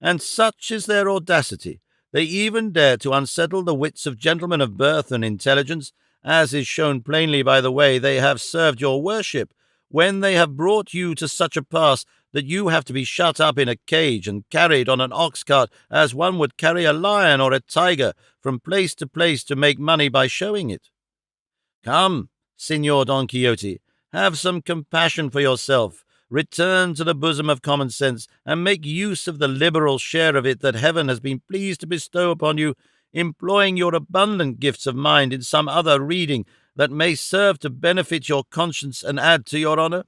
S1: And such is their audacity, they even dare to unsettle the wits of gentlemen of birth and intelligence, as is shown plainly by the way they have served your worship, when they have brought you to such a pass that you have to be shut up in a cage and carried on an ox-cart as one would carry a lion or a tiger from place to place to make money by showing it. Come, Signor Don Quixote, have some compassion for yourself, return to the bosom of common sense, and make use of the liberal share of it that heaven has been pleased to bestow upon you, employing your abundant gifts of mind in some other reading that may serve to benefit your conscience and add to your honour.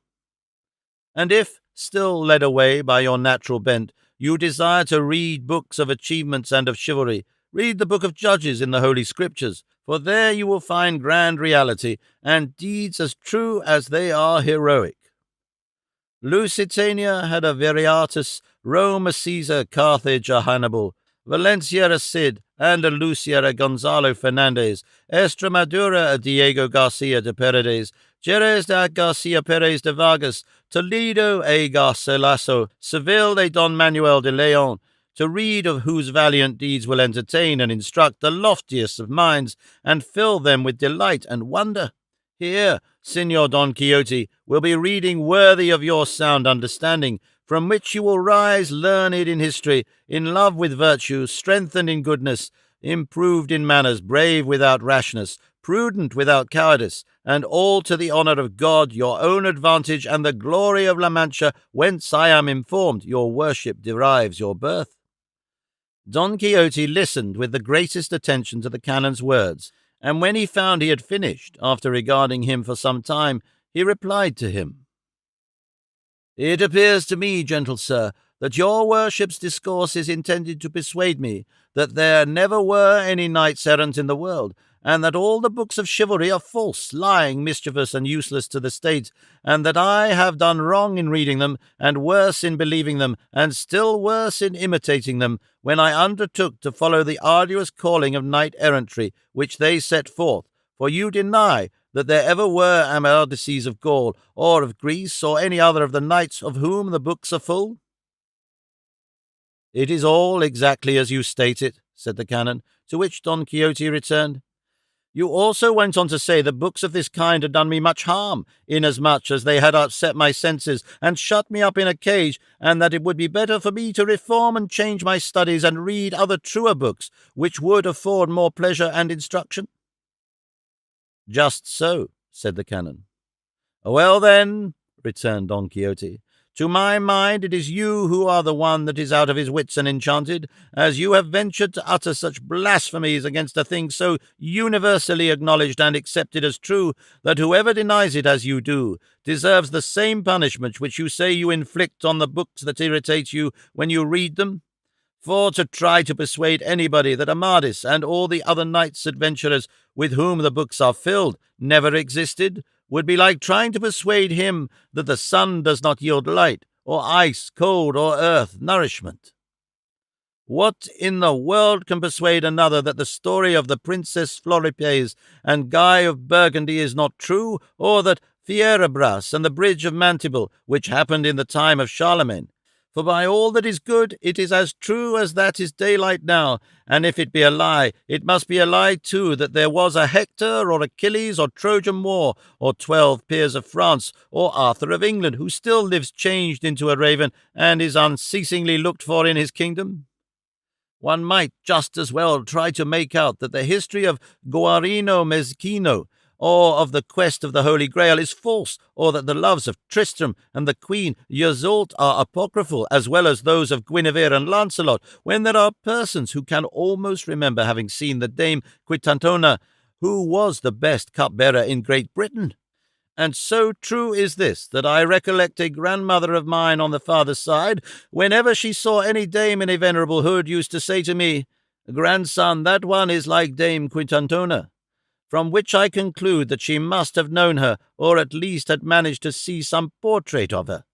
S1: And if, still led away by your natural bent, you desire to read books of achievements and of chivalry, read the book of Judges in the Holy Scriptures, for there you will find grand reality, and deeds as true as they are heroic. Lusitania had a Viriatus, Rome a Caesar, Carthage a Hannibal, Valencia a Cid, Andalusia a Gonzalo Fernandez, Estremadura a Diego Garcia de Paredes, Jerez a Garcia Perez de Vargas, Toledo a Garcilaso, Seville a Don Manuel de Leon, to read of whose valiant deeds will entertain and instruct the loftiest of minds, and fill them with delight and wonder. Here, Signor Don Quixote, will be reading worthy of your sound understanding, from which you will rise learned in history, in love with virtue, strengthened in goodness, improved in manners, brave without rashness, prudent without cowardice, and all to the honour of God, your own advantage, and the glory of La Mancha, whence I am informed your worship derives your birth. Don Quixote listened with the greatest attention to the canon's words, and when he found he had finished, after regarding him for some time, he replied to him, "It appears to me, gentle sir, that your worship's discourse is intended to persuade me that there never were any knights-errant in the world, and that all the books of chivalry are false, lying, mischievous, and useless to the state, and that I have done wrong in reading them, and worse in believing them, and still worse in imitating them, when I undertook to follow the arduous calling of knight-errantry which they set forth, for you deny that there ever were Amaldices of Gaul, or of Greece, or any other of the knights of whom the books are full?" "It is all exactly as you state it," said the canon, to which Don Quixote returned. "You also went on to say that books of this kind had done me much harm, inasmuch as they had upset my senses and shut me up in a cage, and that it would be better for me to reform and change my studies and read other truer books, which would afford more pleasure and instruction." "Just so," said the canon. "Well, then," returned Don Quixote, "to my mind it is you who are the one that is out of his wits and enchanted, as you have ventured to utter such blasphemies against a thing so universally acknowledged and accepted as true, that whoever denies it as you do deserves the same punishment which you say you inflict on the books that irritate you when you read them. For to try to persuade anybody that Amadis and all the other knights adventurers with whom the books are filled never existed would be like trying to persuade him that the sun does not yield light, or ice, cold, or earth, nourishment. What in the world can persuade another that the story of the Princess Floripes and Guy of Burgundy is not true, or that Fierabras and the bridge of Mantible, which happened in the time of Charlemagne? For by all that is good, it is as true as that is daylight now, and if it be a lie, it must be a lie too that there was a Hector or Achilles or Trojan War, or 12 peers of France, or Arthur of England, who still lives changed into a raven, and is unceasingly looked for in his kingdom. One might just as well try to make out that the history of Guarino Mezquino, or of the quest of the Holy Grail, is false, or that the loves of Tristram and the Queen Yseult are apocryphal, as well as those of Guinevere and Lancelot, when there are persons who can almost remember having seen the Dame Quitantona, who was the best cupbearer in Great Britain. And so true is this, that I recollect a grandmother of mine on the father's side, whenever she saw any dame in a venerable hood, used to say to me, 'Grandson, that one is like Dame Quitantona,' from which I conclude that she must have known her, or at least had managed to see some portrait of her.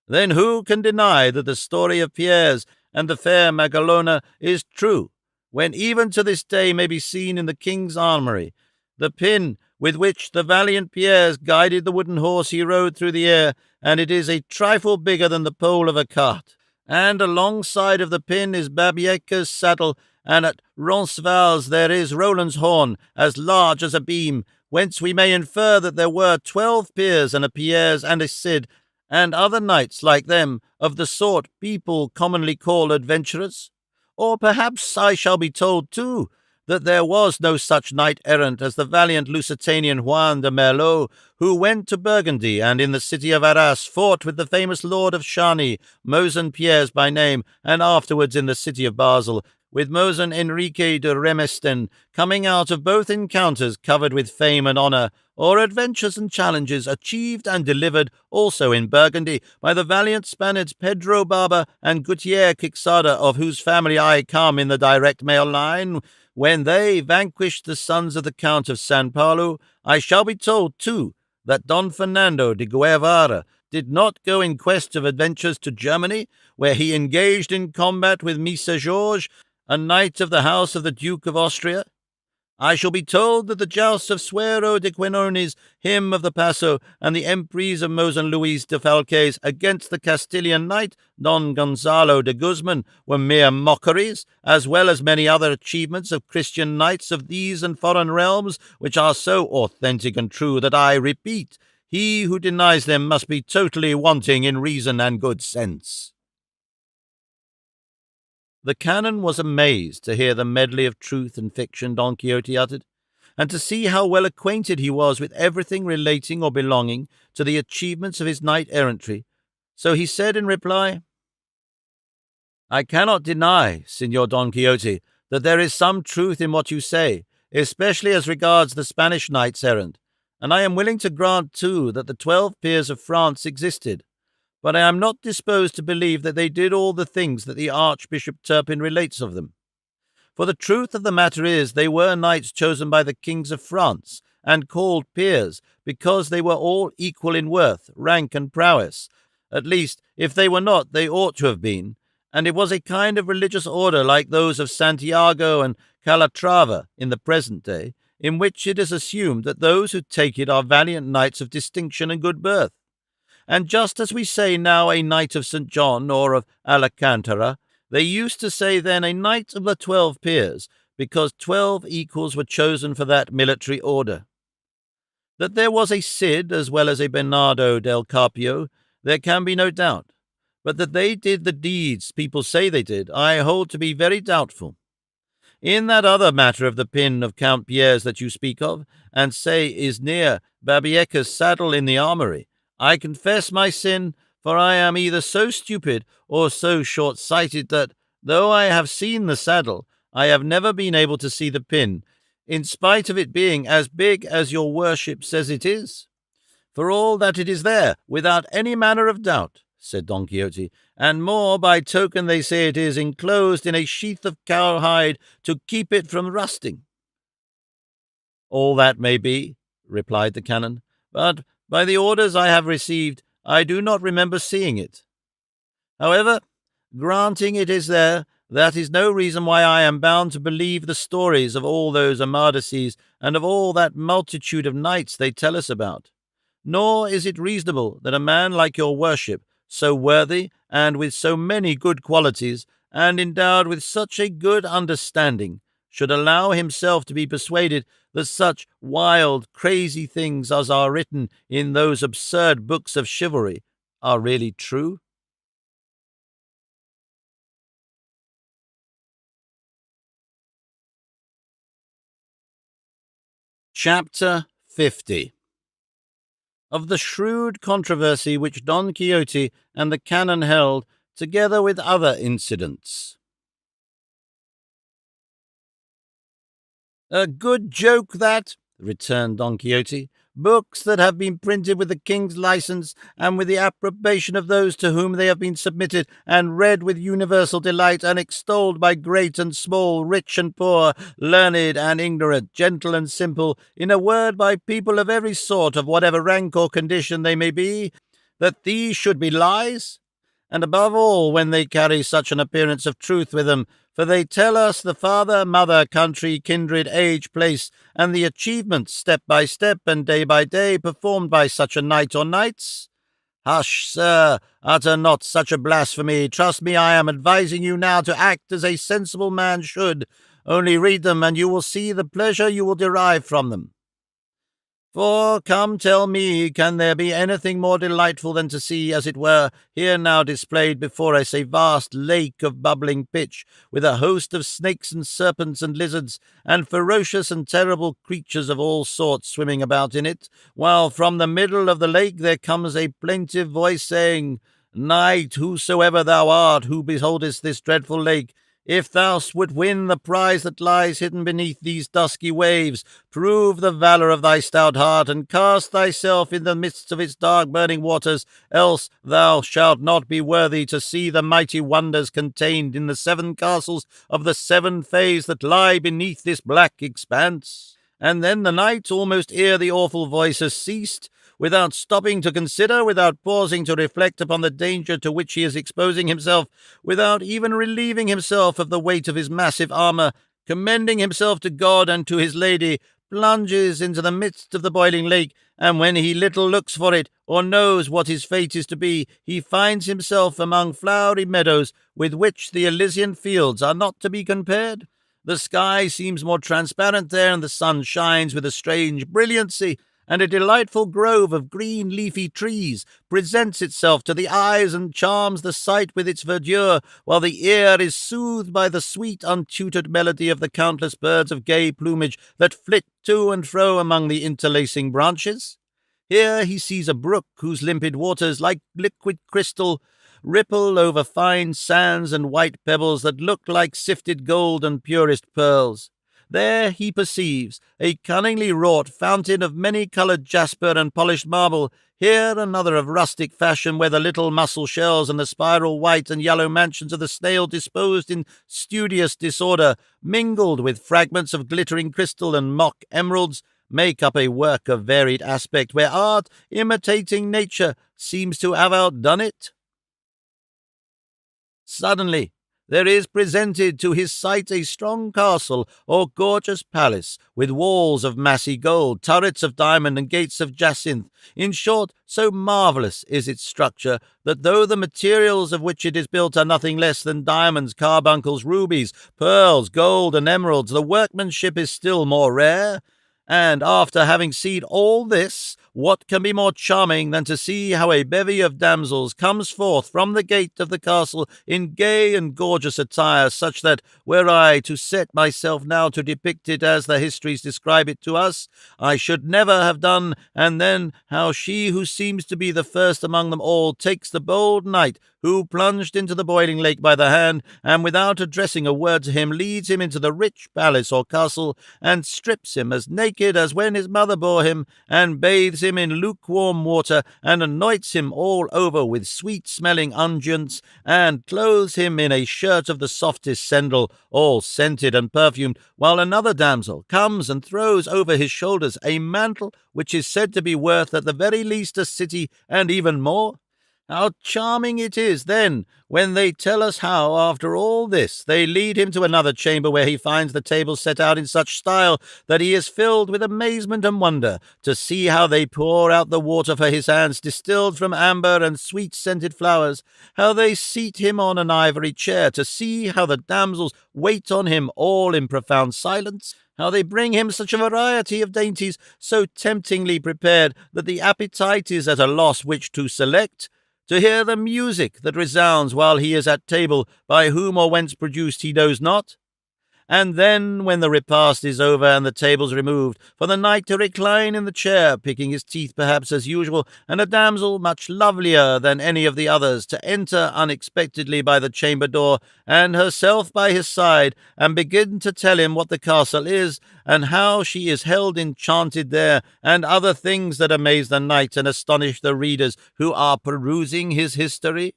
S1: Then who can deny that the story of Pierres and the fair Magalona is true, when even to this day may be seen in the king's armoury the pin with which the valiant Pierres guided the wooden horse he rode through the air, and it is a trifle bigger than the pole of a cart. And alongside of the pin is Babieca's saddle, and at Roncesvalles there is Roland's horn, as large as a beam, whence we may infer that there were 12 peers and a Pierres and a Cid, and other knights like them, of the sort people commonly call adventurers. Or perhaps I shall be told, too, that there was no such knight-errant as the valiant Lusitanian Juan de Merlot, who went to Burgundy, and in the city of Arras fought with the famous lord of Charny, Mosen Pierres by name, and afterwards in the city of Basel, with Mosen Enrique de Remesten, coming out of both encounters covered with fame and honour, or adventures and challenges achieved and delivered also in Burgundy by the valiant Spaniards Pedro Barba and Gutierre Quixada, of whose family I come in the direct male line, when they vanquished the sons of the Count of San Paulo. I shall be told, too, that Don Fernando de Guevara, did not go in quest of adventures to Germany, where he engaged in combat with Missa George, a knight of the house of the Duke of Austria? I shall be told that the jousts of Suero de Quinones, him of the Paso, and the emprise of Mosen Luis de Falques against the Castilian knight, Don Gonzalo de Guzman, were mere mockeries, as well as many other achievements of Christian knights of these and foreign realms, which are so authentic and true that I repeat, he who denies them must be totally wanting in reason and good sense. The canon was amazed to hear the medley of truth and fiction Don Quixote uttered, and to see how well acquainted he was with everything relating or belonging to the achievements of his knight-errantry. So he said in reply, I cannot deny, Señor Don Quixote, that there is some truth in what you say, especially as regards the Spanish knights-errant, and I am willing to grant, too, that the 12 peers of France existed. But I am not disposed to believe that they did all the things that the Archbishop Turpin relates of them. For the truth of the matter is, they were knights chosen by the kings of France, and called peers, because they were all equal in worth, rank, and prowess. At least, if they were not, they ought to have been, and it was a kind of religious order like those of Santiago and Calatrava in the present day, in which it is assumed that those who take it are valiant knights of distinction and good birth. And just as we say now a knight of St. John or of Alcantara, they used to say then a knight of the 12 peers, because 12 equals were chosen for that military order. That there was a Cid as well as a Bernardo del Carpio, there can be no doubt, but that they did the deeds people say they did, I hold to be very doubtful. In that other matter of the pin of Count Pierre's that you speak of, and say is near Babieca's saddle in the armory, I confess my sin, for I am either so stupid or so short-sighted that, though I have seen the saddle, I have never been able to see the pin, in spite of it being as big as your worship says it is. For all that it is there, without any manner of doubt, said Don Quixote, and more by token they say it is enclosed in a sheath of cowhide to keep it from rusting. All that may be, replied the canon, but by the orders I have received, I do not remember seeing it. However, granting it is there, that is no reason why I am bound to believe the stories of all those Amadis's and of all that multitude of knights they tell us about. Nor is it reasonable that a man like your worship, so worthy and with so many good qualities, and endowed with such a good understanding, should allow himself to be persuaded that such wild, crazy things as are written in those absurd books of chivalry are really true. Chapter 50. Of the shrewd controversy which Don Quixote and the canon held, together with other incidents. A good joke that, returned Don Quixote. Books that have been printed with the king's license, and with the approbation of those to whom they have been submitted, and read with universal delight, and extolled by great and small, rich and poor, learned and ignorant, gentle and simple, in a word, by people of every sort, of whatever rank or condition they may be, that these should be lies? And above all, when they carry such an appearance of truth with them, for they tell us the father, mother, country, kindred, age, place, and the achievements, step by step and day by day, performed by such a knight or knights. Hush, sir, utter not such a blasphemy. Trust me, I am advising you now to act as a sensible man should. Only read them, and you will see the pleasure you will derive from them. For, come tell me, can there be anything more delightful than to see, as it were, here now displayed before us a vast lake of bubbling pitch, with a host of snakes and serpents and lizards, and ferocious and terrible creatures of all sorts swimming about in it, while from the middle of the lake there comes a plaintive voice saying, Knight, whosoever thou art, who beholdest this dreadful lake, if thou wouldst win the prize that lies hidden beneath these dusky waves, prove the valour of thy stout heart, and cast thyself in the midst of its dark burning waters, else thou shalt not be worthy to see the mighty wonders contained in the 7 castles of the 7 fays that lie beneath this black expanse. And then the knight, almost ere the awful voice has ceased, without stopping to consider, without pausing to reflect upon the danger to which he is exposing himself, without even relieving himself of the weight of his massive armor, commending himself to God and to his lady, plunges into the midst of the boiling lake, and when he little looks for it, or knows what his fate is to be, he finds himself among flowery meadows with which the Elysian fields are not to be compared. The sky seems more transparent there, and the sun shines with a strange brilliancy, and a delightful grove of green leafy trees presents itself to the eyes and charms the sight with its verdure, while the ear is soothed by the sweet untutored melody of the countless birds of gay plumage that flit to and fro among the interlacing branches. Here he sees a brook whose limpid waters, like liquid crystal, ripple over fine sands and white pebbles that look like sifted gold and purest pearls. There he perceives a cunningly wrought fountain of many-coloured jasper and polished marble, here another of rustic fashion, where the little mussel shells and the spiral white and yellow mansions of the snail, disposed in studious disorder, mingled with fragments of glittering crystal and mock emeralds, make up a work of varied aspect, where art, imitating nature, seems to have outdone it. Suddenly, there is presented to his sight a strong castle or gorgeous palace, with walls of massy gold, turrets of diamond, and gates of jacinth. In short, so marvellous is its structure, that though the materials of which it is built are nothing less than diamonds, carbuncles, rubies, pearls, gold, and emeralds, the workmanship is still more rare. And after having seen all this, what can be more charming than to see how a bevy of damsels comes forth from the gate of the castle in gay and gorgeous attire, such that, were I to set myself now to depict it as the histories describe it to us, I should never have done, and then how she who seems to be the first among them all takes the bold knight who plunged into the boiling lake by the hand, and without addressing a word to him, leads him into the rich palace or castle, and strips him as naked as when his mother bore him, and bathes him in lukewarm water, and anoints him all over with sweet-smelling unguents, and clothes him in a shirt of the softest sendal, all scented and perfumed, while another damsel comes and throws over his shoulders a mantle which is said to be worth at the very least a city, and even more. How charming it is, then, when they tell us how, after all this, they lead him to another chamber where he finds the table set out in such style that he is filled with amazement and wonder to see how they pour out the water for his hands, distilled from amber and sweet-scented flowers, how they seat him on an ivory chair, to see how the damsels wait on him all in profound silence, how they bring him such a variety of dainties, so temptingly prepared that the appetite is at a loss which to select, to hear the music that resounds while he is at table, by whom or whence produced he knows not, and then, when the repast is over and the tables removed, for the knight to recline in the chair, picking his teeth perhaps as usual, and a damsel much lovelier than any of the others to enter unexpectedly by the chamber door, and herself by his side, and begin to tell him what the castle is, and how she is held enchanted there, and other things that amaze the knight and astonish the readers who are perusing his history.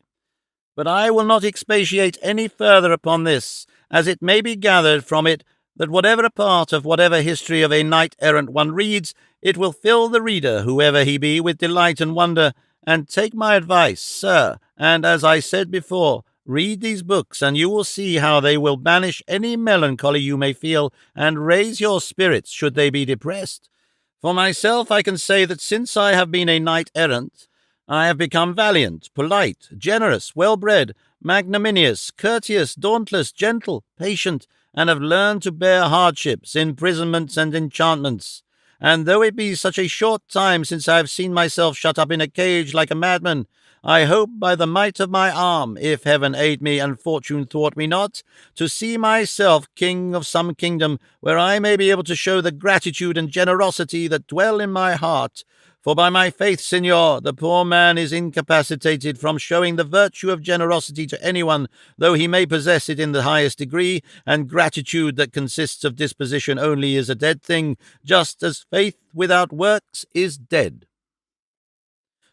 S1: But I will not expatiate any further upon this, as it may be gathered from it that whatever part of whatever history of a knight-errant one reads, it will fill the reader, whoever he be, with delight and wonder. And take my advice, sir, and as I said before, read these books, and you will see how they will banish any melancholy you may feel, and raise your spirits should they be depressed. For myself, I can say that since I have been a knight-errant, I have become valiant, polite, generous, well-bred, magnanimous, courteous, dauntless, gentle, patient, and have learned to bear hardships, imprisonments, and enchantments. And though it be such a short time since I have seen myself shut up in a cage like a madman, I hope by the might of my arm, if heaven aid me and fortune thwart me not, to see myself king of some kingdom, where I may be able to show the gratitude and generosity that dwell in my heart. For by my faith, signor, the poor man is incapacitated from showing the virtue of generosity to anyone, though he may possess it in the highest degree, and gratitude that consists of disposition only is a dead thing, just as faith without works is dead.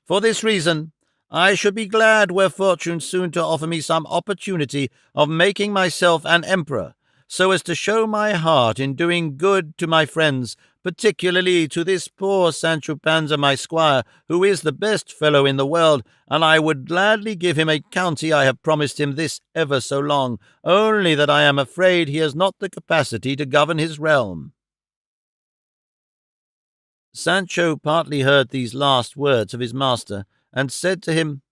S1: For this reason, I should be glad were fortune soon to offer me some opportunity of making myself an emperor, so as to show my heart in doing good to my friends, particularly to this poor Sancho Panza my squire, who is the best fellow in the world, and I would gladly give him a county I have promised him this ever so long, only that I am afraid he has not the capacity to govern his realm." Sancho partly heard these last words of his master, and said to him,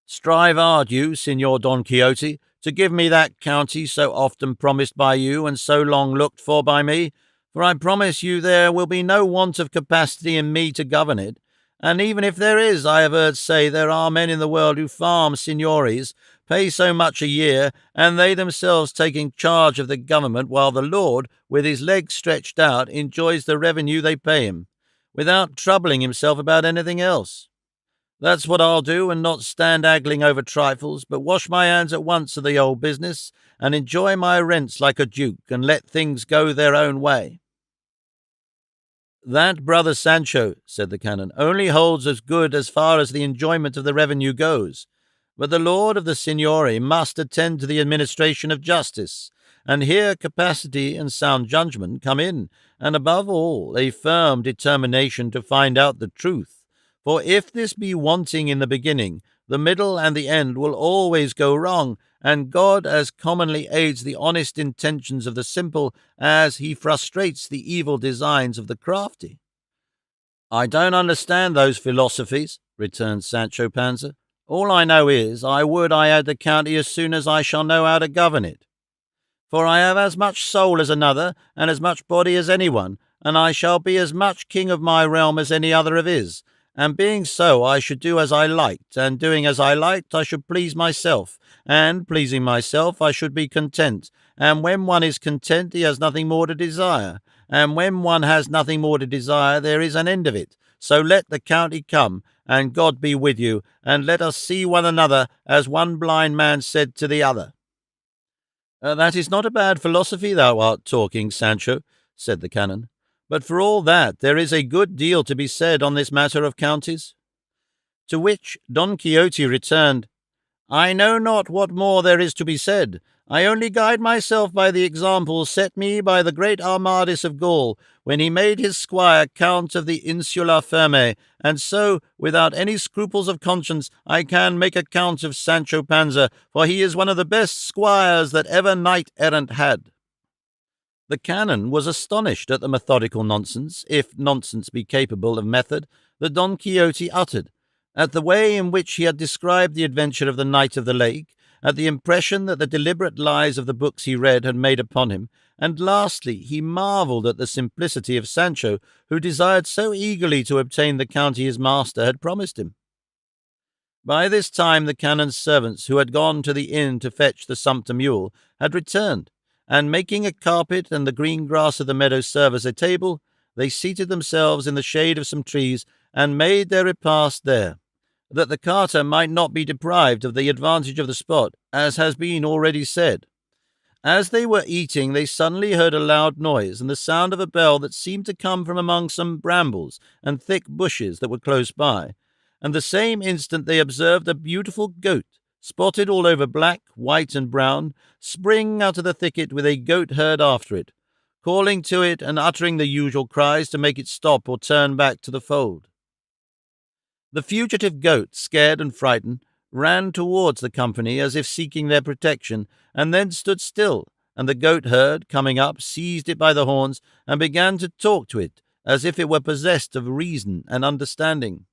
S1: "Strive hard you, Signor Don Quixote, to give me that county so often promised by you and so long looked for by me, for I promise you there will be no want of capacity in me to govern it, and even if there is, I have heard say there are men in the world who farm signories, pay so much a year, and they themselves taking charge of the government, while the lord, with his legs stretched out, enjoys the revenue they pay him, without troubling himself about anything else. That's what I'll do, and not stand haggling over trifles, but wash my hands at once of the old business, and enjoy my rents like a duke, and let things go their own way." "That, brother Sancho," said the canon, "only holds as good as far as the enjoyment of the revenue goes. But the lord of the signori must attend to the administration of justice, and here capacity and sound judgment come in, and above all a firm determination to find out the truth. For if this be wanting in the beginning, the middle and the end will always go wrong, and God as commonly aids the honest intentions of the simple as he frustrates the evil designs of the crafty." "I don't understand those philosophies," returned Sancho Panza. "All I know is, I would I had the county as soon as I shall know how to govern it. For I have as much soul as another, and as much body as anyone, and I shall be as much king of my realm as any other of his. And being so, I should do as I liked, and doing as I liked, I should please myself, and pleasing myself, I should be content. And when one is content, he has nothing more to desire. And when one has nothing more to desire, there is an end of it. So let the county come, and God be with you, and let us see one another, as one blind man said to the other." "That is not a bad philosophy thou art talking, Sancho," said the canon. "But for all that, there is a good deal to be said on this matter of counties." To which Don Quixote returned, "I know not what more there is to be said. I only guide myself by the example set me by the great Amadis of Gaul, when he made his squire count of the Insula Firme, and so, without any scruples of conscience, I can make a count of Sancho Panza, for he is one of the best squires that ever knight-errant had." The canon was astonished at the methodical nonsense, if nonsense be capable of method, that Don Quixote uttered, at the way in which he had described the adventure of the Knight of the Lake, at the impression that the deliberate lies of the books he read had made upon him, and lastly he marvelled at the simplicity of Sancho, who desired so eagerly to obtain the county his master had promised him. By this time the canon's servants, who had gone to the inn to fetch the sumpter mule, had returned, and making a carpet and the green grass of the meadow serve as a table, they seated themselves in the shade of some trees, and made their repast there, that the carter might not be deprived of the advantage of the spot, as has been already said. As they were eating, they suddenly heard a loud noise, and the sound of a bell that seemed to come from among some brambles and thick bushes that were close by, and the same instant they observed a beautiful goat, spotted all over black, white, and brown, spring out of the thicket with a goat-herd after it, calling to it and uttering the usual cries to make it stop or turn back to the fold. The fugitive goat, scared and frightened, ran towards the company as if seeking their protection, and then stood still, and the goat-herd, coming up, seized it by the horns and began to talk to it, as if it were possessed of reason and understanding.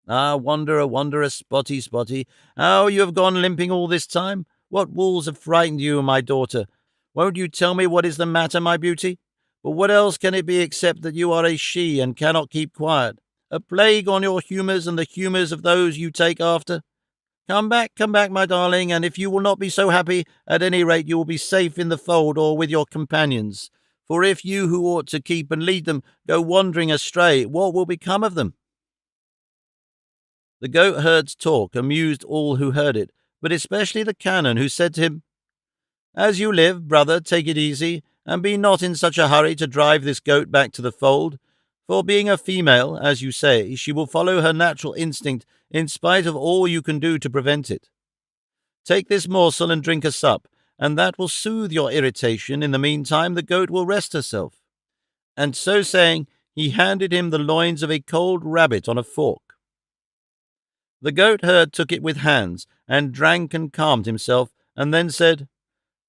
S1: "Ah, wanderer, wanderer, spotty, spotty, how you have gone limping all this time? What wolves have frightened you, my daughter? Won't you tell me what is the matter, my beauty? But what else can it be except that you are a she and cannot keep quiet? A plague on your humours and the humours of those you take after? Come back, my darling, and if you will not be so happy, at any rate you will be safe in the fold or with your companions. For if you who ought to keep and lead them go wandering astray, what will become of them?" The goat-herd's talk amused all who heard it, but especially the canon, who said to him, "As you live, brother, take it easy, and be not in such a hurry to drive this goat back to the fold, for being a female, as you say, she will follow her natural instinct in spite of all you can do to prevent it. Take this morsel and drink a sup, and that will soothe your irritation. In the meantime the goat will rest herself." And so saying, he handed him the loins of a cold rabbit on a fork. The goatherd took it with hands, and drank and calmed himself, and then said,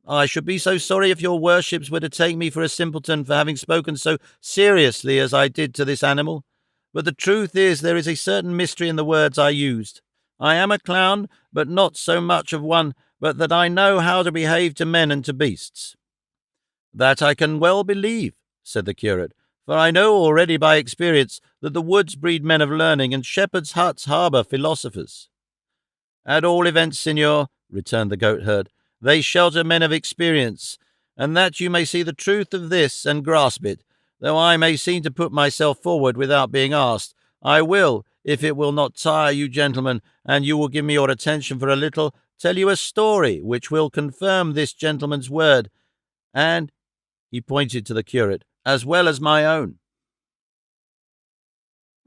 S1: I should be so sorry if your worships were to take me for a simpleton for having spoken so seriously as I did to this animal. But the truth is there is a certain mystery in the words I used. I am a clown, but not so much of one, but that I know how to behave to men and to beasts. That I can well believe, said the curate, for I know already by experience that the woods breed men of learning, and shepherds' huts harbour philosophers. At all events, signor, returned the goatherd, they shelter men of experience, and that you may see the truth of this and grasp it, though I may seem to put myself forward without being asked, I will, if it will not tire you gentlemen, and you will give me your attention for a little, tell you a story which will confirm this gentleman's word, and, he pointed to the curate, as well as my own.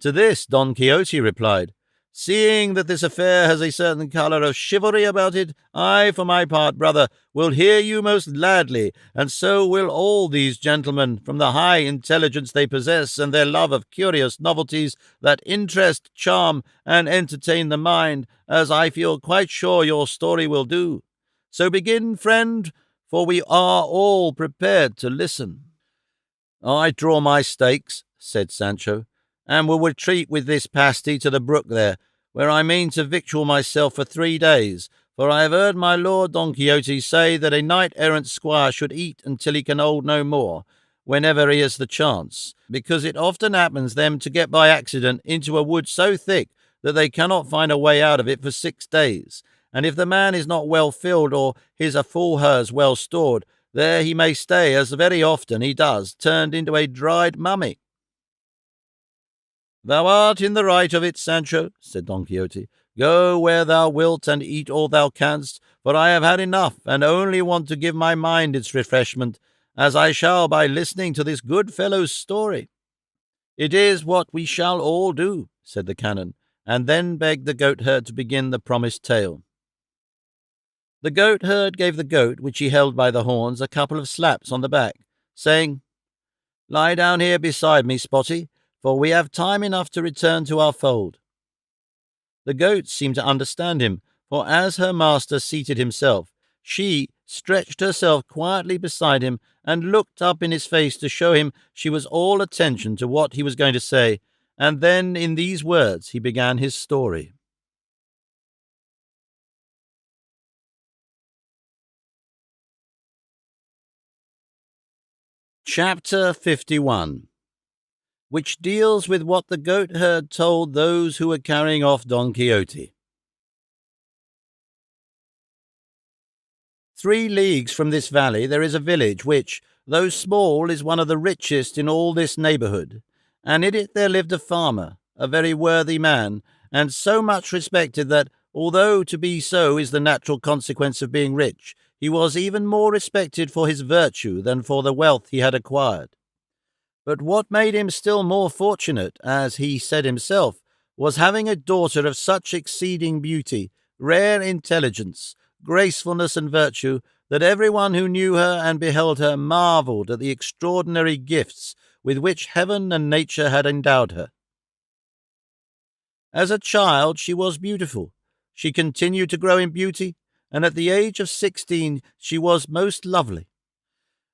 S1: To this Don Quixote replied, Seeing that this affair has a certain colour of chivalry about it, I, for my part, brother, will hear you most gladly, and so will all these gentlemen, from the high intelligence they possess and their love of curious novelties that interest, charm, and entertain the mind, as I feel quite sure your story will do. So begin, friend, for we are all prepared to listen. I draw my stakes, said Sancho, and will retreat with this pasty to the brook there, where I mean to victual myself for 3 days, for I have heard my lord Don Quixote say that a knight-errant squire should eat until he can hold no more, whenever he has the chance, because it often happens them to get by accident into a wood so thick that they cannot find a way out of it for 6 days, and if the man is not well filled or his a full herds well stored, there he may stay, as very often he does, turned into a dried mummy. Thou art in the right of it, Sancho, said Don Quixote. Go where thou wilt and eat all thou canst, for I have had enough, and only want to give my mind its refreshment, as I shall by listening to this good fellow's story. It is what we shall all do, said the canon, and then begged the goatherd to begin the promised tale. The goatherd gave the goat, which he held by the horns, a couple of slaps on the back, saying, Lie down here beside me, Spotty, for we have time enough to return to our fold. The goat seemed to understand him, for as her master seated himself, she stretched herself quietly beside him and looked up in his face to show him she was all attention to what he was going to say, and then in these words he began his story. Chapter 51, which deals with what the goatherd told those who were carrying off Don Quixote. 3 leagues from this valley there is a village which, though small, is one of the richest in all this neighbourhood, and in it there lived a farmer, a very worthy man, and so much respected that, although to be so is the natural consequence of being rich, he was even more respected for his virtue than for the wealth he had acquired. But what made him still more fortunate, as he said himself, was having a daughter of such exceeding beauty, rare intelligence, gracefulness, and virtue, that everyone who knew her and beheld her marvelled at the extraordinary gifts with which heaven and nature had endowed her. As a child she was beautiful. She continued to grow in beauty, and at the age of 16 she was most lovely.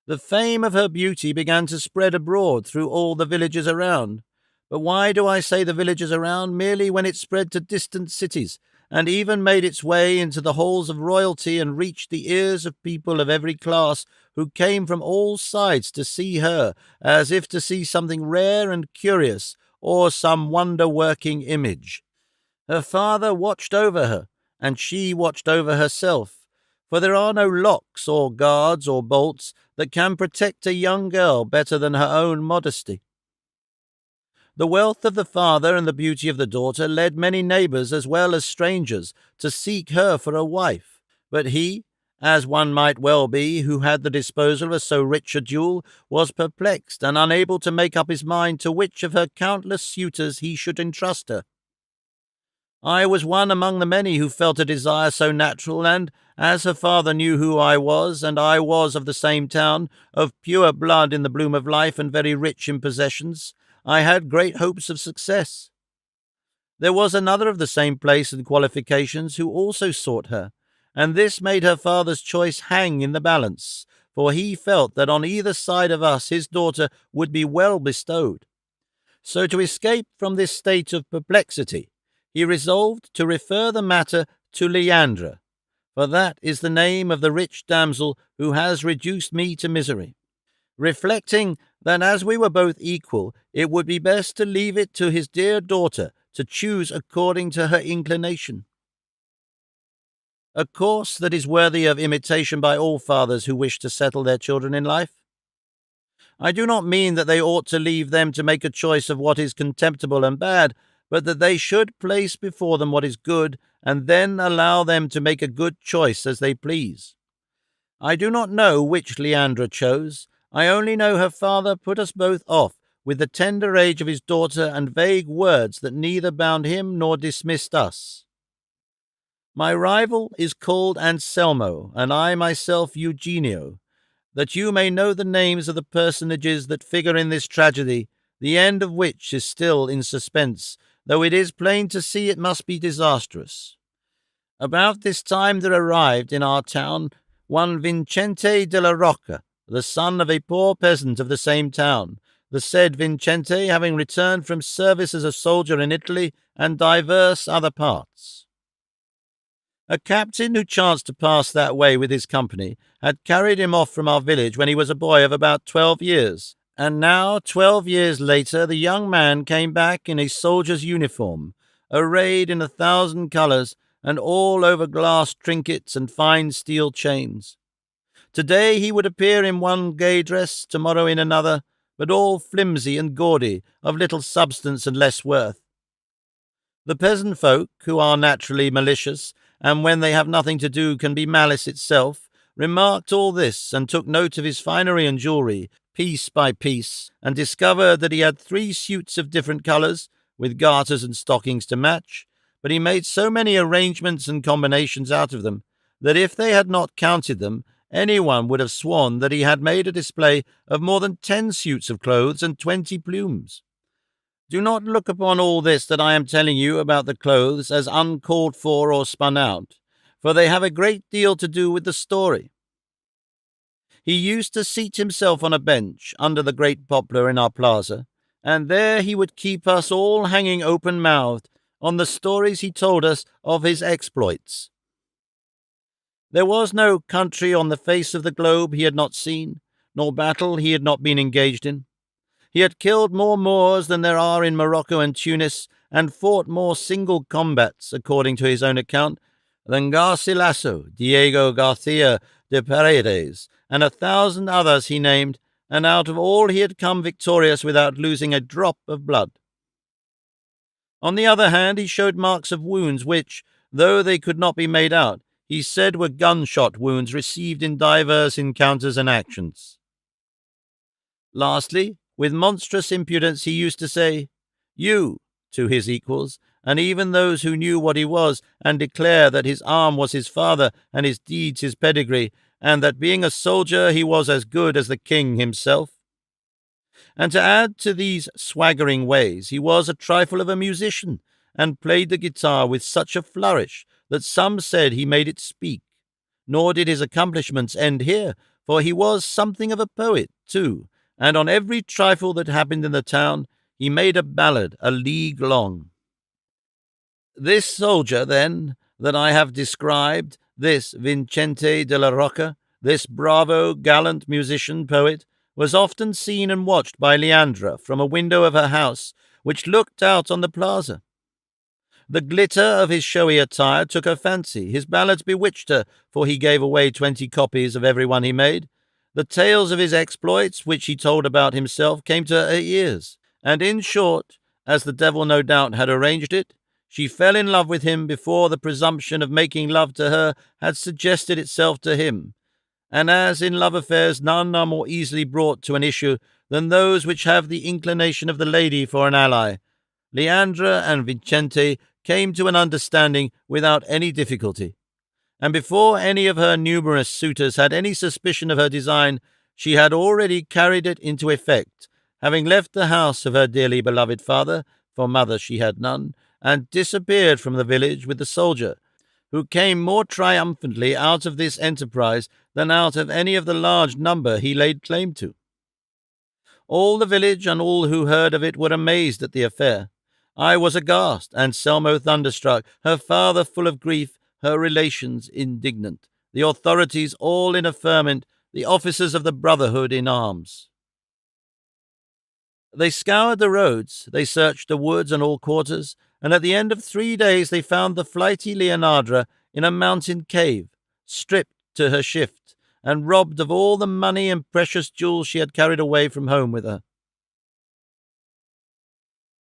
S1: The fame of her beauty began to spread abroad through all the villages around. But why do I say the villages around? Merely when it spread to distant cities, and even made its way into the halls of royalty and reached the ears of people of every class who came from all sides to see her, as if to see something rare and curious, or some wonder-working image. Her father watched over her, and she watched over herself, for there are no locks or guards or bolts that can protect a young girl better than her own modesty. The wealth of the father and the beauty of the daughter led many neighbours as well as strangers to seek her for a wife, but he, as one might well be who had the disposal of so rich a jewel, was perplexed and unable to make up his mind to which of her countless suitors he should entrust her. I was one among the many who felt a desire so natural, and as her father knew who I was, and I was of the same town, of pure blood in the bloom of life, and very rich in possessions, I had great hopes of success. There was another of the same place and qualifications who also sought her, and this made her father's choice hang in the balance, for he felt that on either side of us his daughter would be well bestowed. So to escape from this state of perplexity, he resolved to refer the matter to Leandra, for that is the name of the rich damsel who has reduced me to misery. Reflecting that as we were both equal, it would be best to leave it to his dear daughter to choose according to her inclination. A course that is worthy of imitation by all fathers who wish to settle their children in life. I do not mean that they ought to leave them to make a choice of what is contemptible and bad, but that they should place before them what is good, and then allow them to make a good choice as they please. I do not know which Leandra chose. I only know her father put us both off with the tender age of his daughter and vague words that neither bound him nor dismissed us. My rival is called Anselmo, and I myself Eugenio, that you may know the names of the personages that figure in this tragedy, the end of which is still in suspense, though it is plain to see it must be disastrous. About this time there arrived in our town one Vincente de la Rocca, the son of a poor peasant of the same town, the said Vincente having returned from service as a soldier in Italy and divers other parts. A captain who chanced to pass that way with his company had carried him off from our village when he was a boy of about 12 years, and now, 12 years later, the young man came back in a soldier's uniform, arrayed in 1,000 colours, and all over glass trinkets and fine steel chains. Today he would appear in one gay dress, tomorrow in another, but all flimsy and gaudy, of little substance and less worth. The peasant folk, who are naturally malicious, and when they have nothing to do can be malice itself, remarked all this, and took note of his finery and jewellery, piece by piece, and discovered that he had 3 suits of different colours, with garters and stockings to match, but he made so many arrangements and combinations out of them, that if they had not counted them, anyone would have sworn that he had made a display of more than 10 suits of clothes and 20 plumes. Do not look upon all this that I am telling you about the clothes as uncalled for or spun out, for they have a great deal to do with the story. He used to seat himself on a bench under the great poplar in our plaza, and there he would keep us all hanging open-mouthed on the stories he told us of his exploits. There was no country on the face of the globe he had not seen, nor battle he had not been engaged in. He had killed more Moors than there are in Morocco and Tunis, and fought more single combats, according to his own account, than Garcilaso, Diego Garcia de Paredes, and 1,000 others he named, and out of all he had come victorious without losing a drop of blood. On the other hand, he showed marks of wounds which, though they could not be made out, he said were gunshot wounds received in divers encounters and actions. Lastly, with monstrous impudence he used to say, "You," to his equals, and even those who knew what he was, and declare that his arm was his father, and his deeds his pedigree, and that being a soldier he was as good as the king himself. And to add to these swaggering ways, he was a trifle of a musician, and played the guitar with such a flourish that some said he made it speak. Nor did his accomplishments end here, for he was something of a poet, too, and on every trifle that happened in the town he made a ballad a league long. This soldier, then, that I have described, this Vincente de la Rocca, this bravo, gallant musician poet, was often seen and watched by Leandra from a window of her house, which looked out on the plaza. The glitter of his showy attire took her fancy, his ballads bewitched her, for he gave away 20 copies of every one he made. The tales of his exploits, which he told about himself, came to her ears, and in short, as the devil no doubt had arranged it, she fell in love with him before the presumption of making love to her had suggested itself to him. And as in love affairs none are more easily brought to an issue than those which have the inclination of the lady for an ally, Leandra and Vincente came to an understanding without any difficulty, and before any of her numerous suitors had any suspicion of her design, she had already carried it into effect, having left the house of her dearly beloved father, for mother she had none, and disappeared from the village with the soldier, who came more triumphantly out of this enterprise than out of any of the large number he laid claim to. All the village and all who heard of it were amazed at the affair. I was aghast, and Selmo thunderstruck, her father full of grief, her relations indignant, the authorities all in a ferment, the officers of the Brotherhood in arms. They scoured the roads, they searched the woods and all quarters, and at the end of 3 days they found the flighty Leonardra in a mountain cave, stripped to her shift, and robbed of all the money and precious jewels she had carried away from home with her.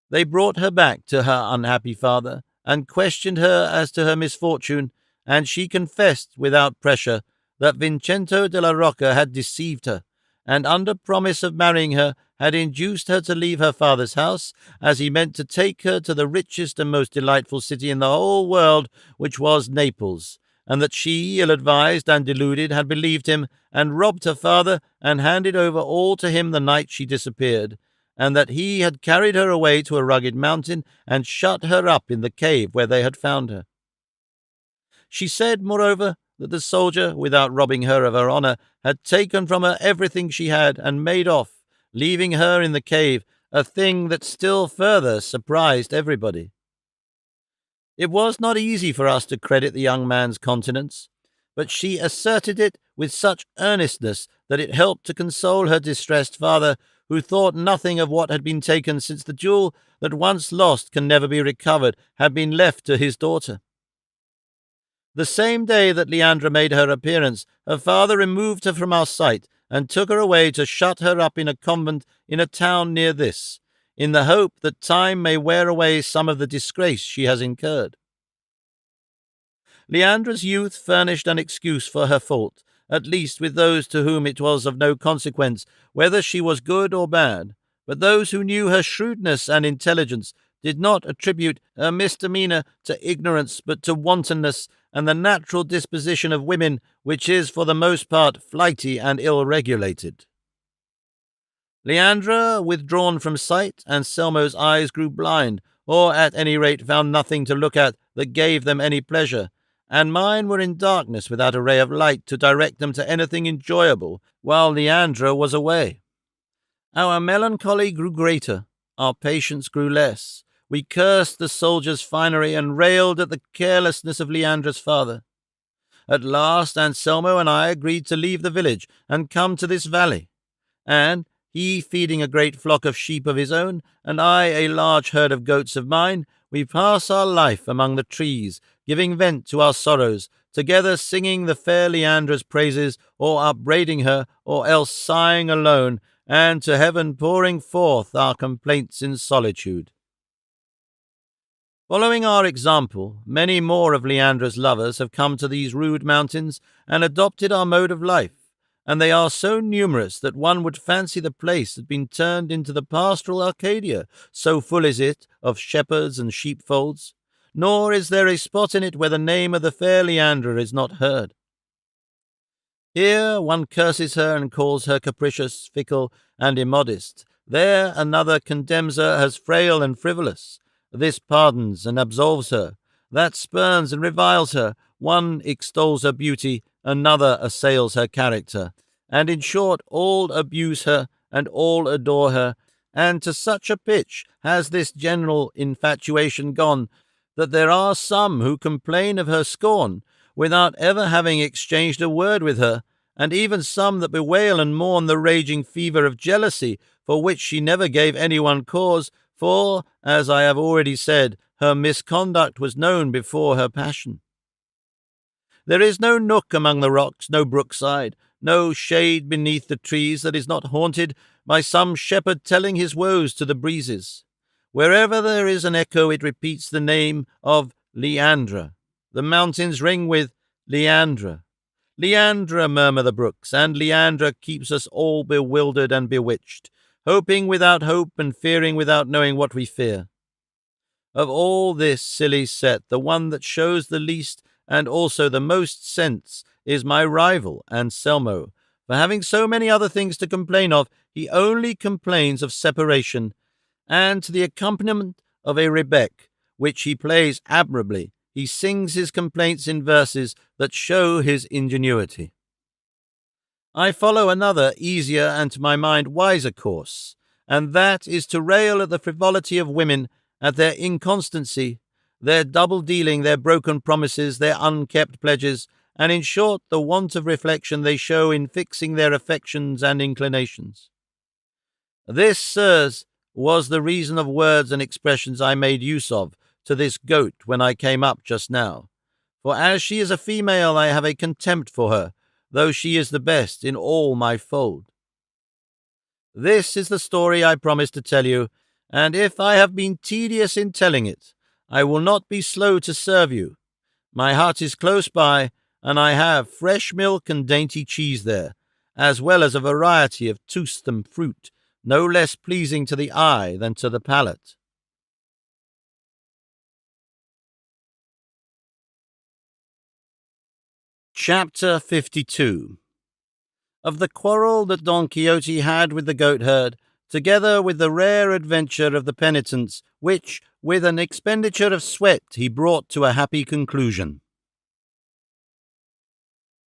S1: They brought her back to her unhappy father, and questioned her as to her misfortune, and she confessed without pressure that Vincento della Rocca had deceived her, and under promise of marrying her had induced her to leave her father's house, as he meant to take her to the richest and most delightful city in the whole world, which was Naples, and that she, ill-advised and deluded, had believed him, and robbed her father, and handed over all to him the night she disappeared, and that he had carried her away to a rugged mountain, and shut her up in the cave where they had found her. She said, moreover, that the soldier, without robbing her of her honour, had taken from her everything she had, and made off, leaving her in the cave, a thing that still further surprised everybody. It was not easy for us to credit the young man's continence, but she asserted it with such earnestness that it helped to console her distressed father, who thought nothing of what had been taken, since the jewel that once lost can never be recovered had been left to his daughter. The same day that Leandra made her appearance, her father removed her from our sight, and took her away to shut her up in a convent in a town near this, in the hope that time may wear away some of the disgrace she has incurred. Leandra's youth furnished an excuse for her fault, at least with those to whom it was of no consequence whether she was good or bad, but those who knew her shrewdness and intelligence did not attribute her misdemeanour to ignorance but to wantonness and the natural disposition of women, which is for the most part flighty and ill-regulated. Leandra withdrawn from sight, and Selmo's eyes grew blind, or at any rate found nothing to look at that gave them any pleasure, and mine were in darkness without a ray of light to direct them to anything enjoyable, while Leandra was away. Our melancholy grew greater, our patience grew less. We cursed the soldier's finery and railed at the carelessness of Leandra's father. At last Anselmo and I agreed to leave the village and come to this valley, and, he feeding a great flock of sheep of his own, and I a large herd of goats of mine, we pass our life among the trees, giving vent to our sorrows, together singing the fair Leandra's praises, or upbraiding her, or else sighing alone, and to heaven pouring forth our complaints in solitude. Following our example, many more of Leandra's lovers have come to these rude mountains and adopted our mode of life, and they are so numerous that one would fancy the place had been turned into the pastoral Arcadia, so full is it of shepherds and sheepfolds, nor is there a spot in it where the name of the fair Leandra is not heard. Here one curses her and calls her capricious, fickle, and immodest. There another condemns her as frail and frivolous. This pardons and absolves her, that spurns and reviles her, one extols her beauty, another assails her character, and in short all abuse her, and all adore her, and to such a pitch has this general infatuation gone, that there are some who complain of her scorn, without ever having exchanged a word with her, and even some that bewail and mourn the raging fever of jealousy, for which she never gave anyone cause, for, as I have already said, her misconduct was known before her passion. There is no nook among the rocks, no brookside, no shade beneath the trees that is not haunted by some shepherd telling his woes to the breezes. Wherever there is an echo, it repeats the name of Leandra. The mountains ring with Leandra. Leandra, murmur the brooks, and Leandra keeps us all bewildered and bewitched, hoping without hope and fearing without knowing what we fear. Of all this silly set, the one that shows the least and also the most sense is my rival, Anselmo. For having so many other things to complain of, he only complains of separation, and to the accompaniment of a rebec, which he plays admirably, he sings his complaints in verses that show his ingenuity. I follow another, easier, and to my mind wiser course, and that is to rail at the frivolity of women, at their inconstancy, their double-dealing, their broken promises, their unkept pledges, and in short the want of reflection they show in fixing their affections and inclinations. This, sirs, was the reason of words and expressions I made use of to this goat when I came up just now. For as she is a female, I have a contempt for her, though she is the best in all my fold. This is the story I promised to tell you, and if I have been tedious in telling it, I will not be slow to serve you. My hut is close by, and I have fresh milk and dainty cheese there, as well as a variety of toothsome fruit, no less pleasing to the eye than to the palate. Chapter 52. Of the quarrel that Don Quixote had with the goatherd, together with the rare adventure of the penitents, which, with an expenditure of sweat, he brought to a happy conclusion.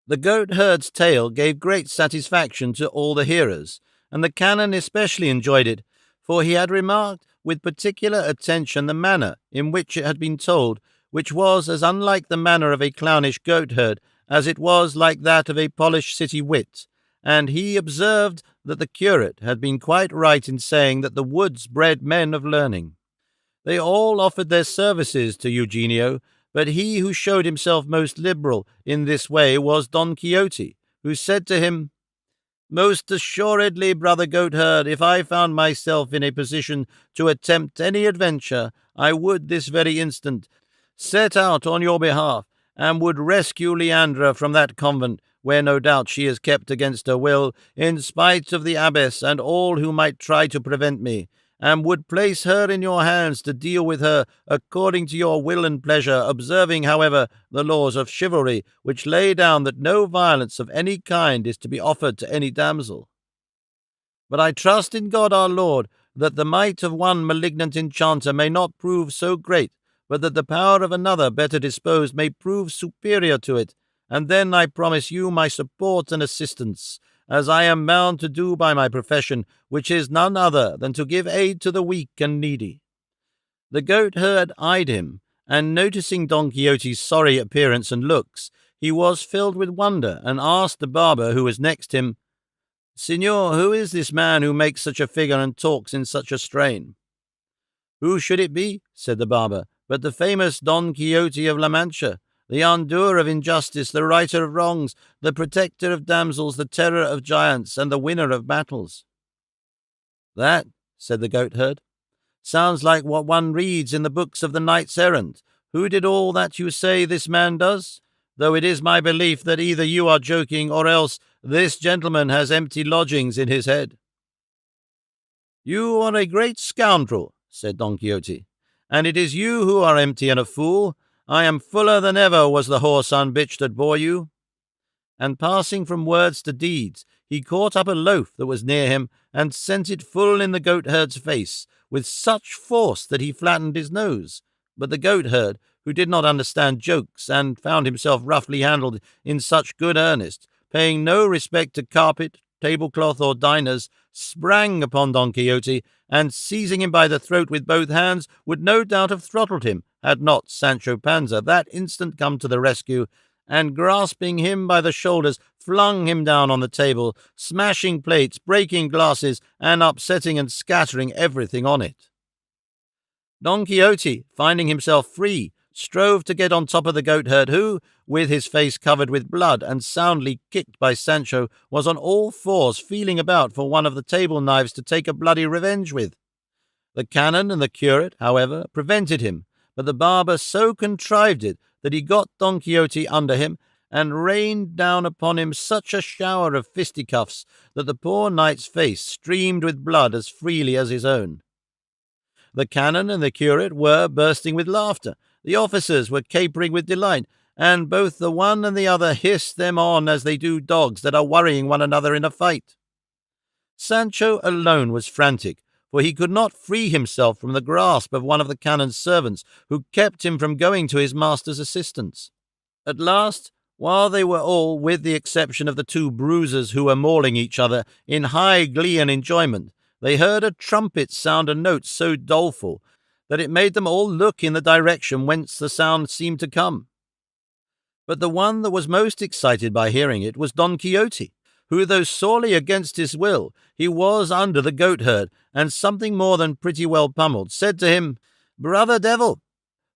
S1: The goatherd's tale gave great satisfaction to all the hearers, and the canon especially enjoyed it, for he had remarked with particular attention the manner in which it had been told, which was as unlike the manner of a clownish goatherd as it was like that of a polished city wit, and he observed that the curate had been quite right in saying that the woods bred men of learning. They all offered their services to Eugenio, but he who showed himself most liberal in this way was Don Quixote, who said to him, "Most assuredly, brother goatherd, if I found myself in a position to attempt any adventure, I would this very instant set out on your behalf, and would rescue Leandra from that convent, where no doubt she is kept against her will, in spite of the abbess and all who might try to prevent me, and would place her in your hands to deal with her according to your will and pleasure, observing, however, the laws of chivalry, which lay down that no violence of any kind is to be offered to any damsel. But I trust in God our Lord that the might of one malignant enchanter may not prove so great, but that the power of another better disposed may prove superior to it, and then I promise you my support and assistance, as I am bound to do by my profession, which is none other than to give aid to the weak and needy." The goatherd eyed him, and noticing Don Quixote's sorry appearance and looks, he was filled with wonder, and asked the barber who was next him, "Signor, who is this man who makes such a figure and talks in such a strain?" "Who should it be," said the barber, "but the famous Don Quixote of La Mancha, the undoer of injustice, the righter of wrongs, the protector of damsels, the terror of giants, and the winner of battles." "That," said the goatherd, "sounds like what one reads in the books of the knights errant. Who did all that you say this man does? Though it is my belief that either you are joking, or else this gentleman has empty lodgings in his head." "You are a great scoundrel," said Don Quixote, "and it is you who are empty and a fool. I am fuller than ever was the whoreson bitch that bore you." And passing from words to deeds, he caught up a loaf that was near him, and sent it full in the goatherd's face, with such force that he flattened his nose. But the goatherd, who did not understand jokes, and found himself roughly handled in such good earnest, paying no respect to carpet, tablecloth, or diners, sprang upon Don Quixote, and seizing him by the throat with both hands, would no doubt have throttled him, had not Sancho Panza that instant come to the rescue, and grasping him by the shoulders, flung him down on the table, smashing plates, breaking glasses, and upsetting and scattering everything on it. Don Quixote, finding himself free, strove to get on top of the goatherd, who, with his face covered with blood and soundly kicked by Sancho, was on all fours feeling about for one of the table knives to take a bloody revenge with. The canon and the curate, however, prevented him, but the barber so contrived it that he got Don Quixote under him, and rained down upon him such a shower of fisticuffs that the poor knight's face streamed with blood as freely as his own. The canon and the curate were bursting with laughter. The officers were capering with delight, and both the one and the other hissed them on as they do dogs that are worrying one another in a fight. Sancho alone was frantic, for he could not free himself from the grasp of one of the canon's servants, who kept him from going to his master's assistance. At last, while they were all, with the exception of the two bruisers who were mauling each other, in high glee and enjoyment, they heard a trumpet sound a note so doleful that it made them all look in the direction whence the sound seemed to come. But the one that was most excited by hearing it was Don Quixote, who, though sorely against his will, he was under the goatherd, and something more than pretty well pummelled, said to him, "Brother devil,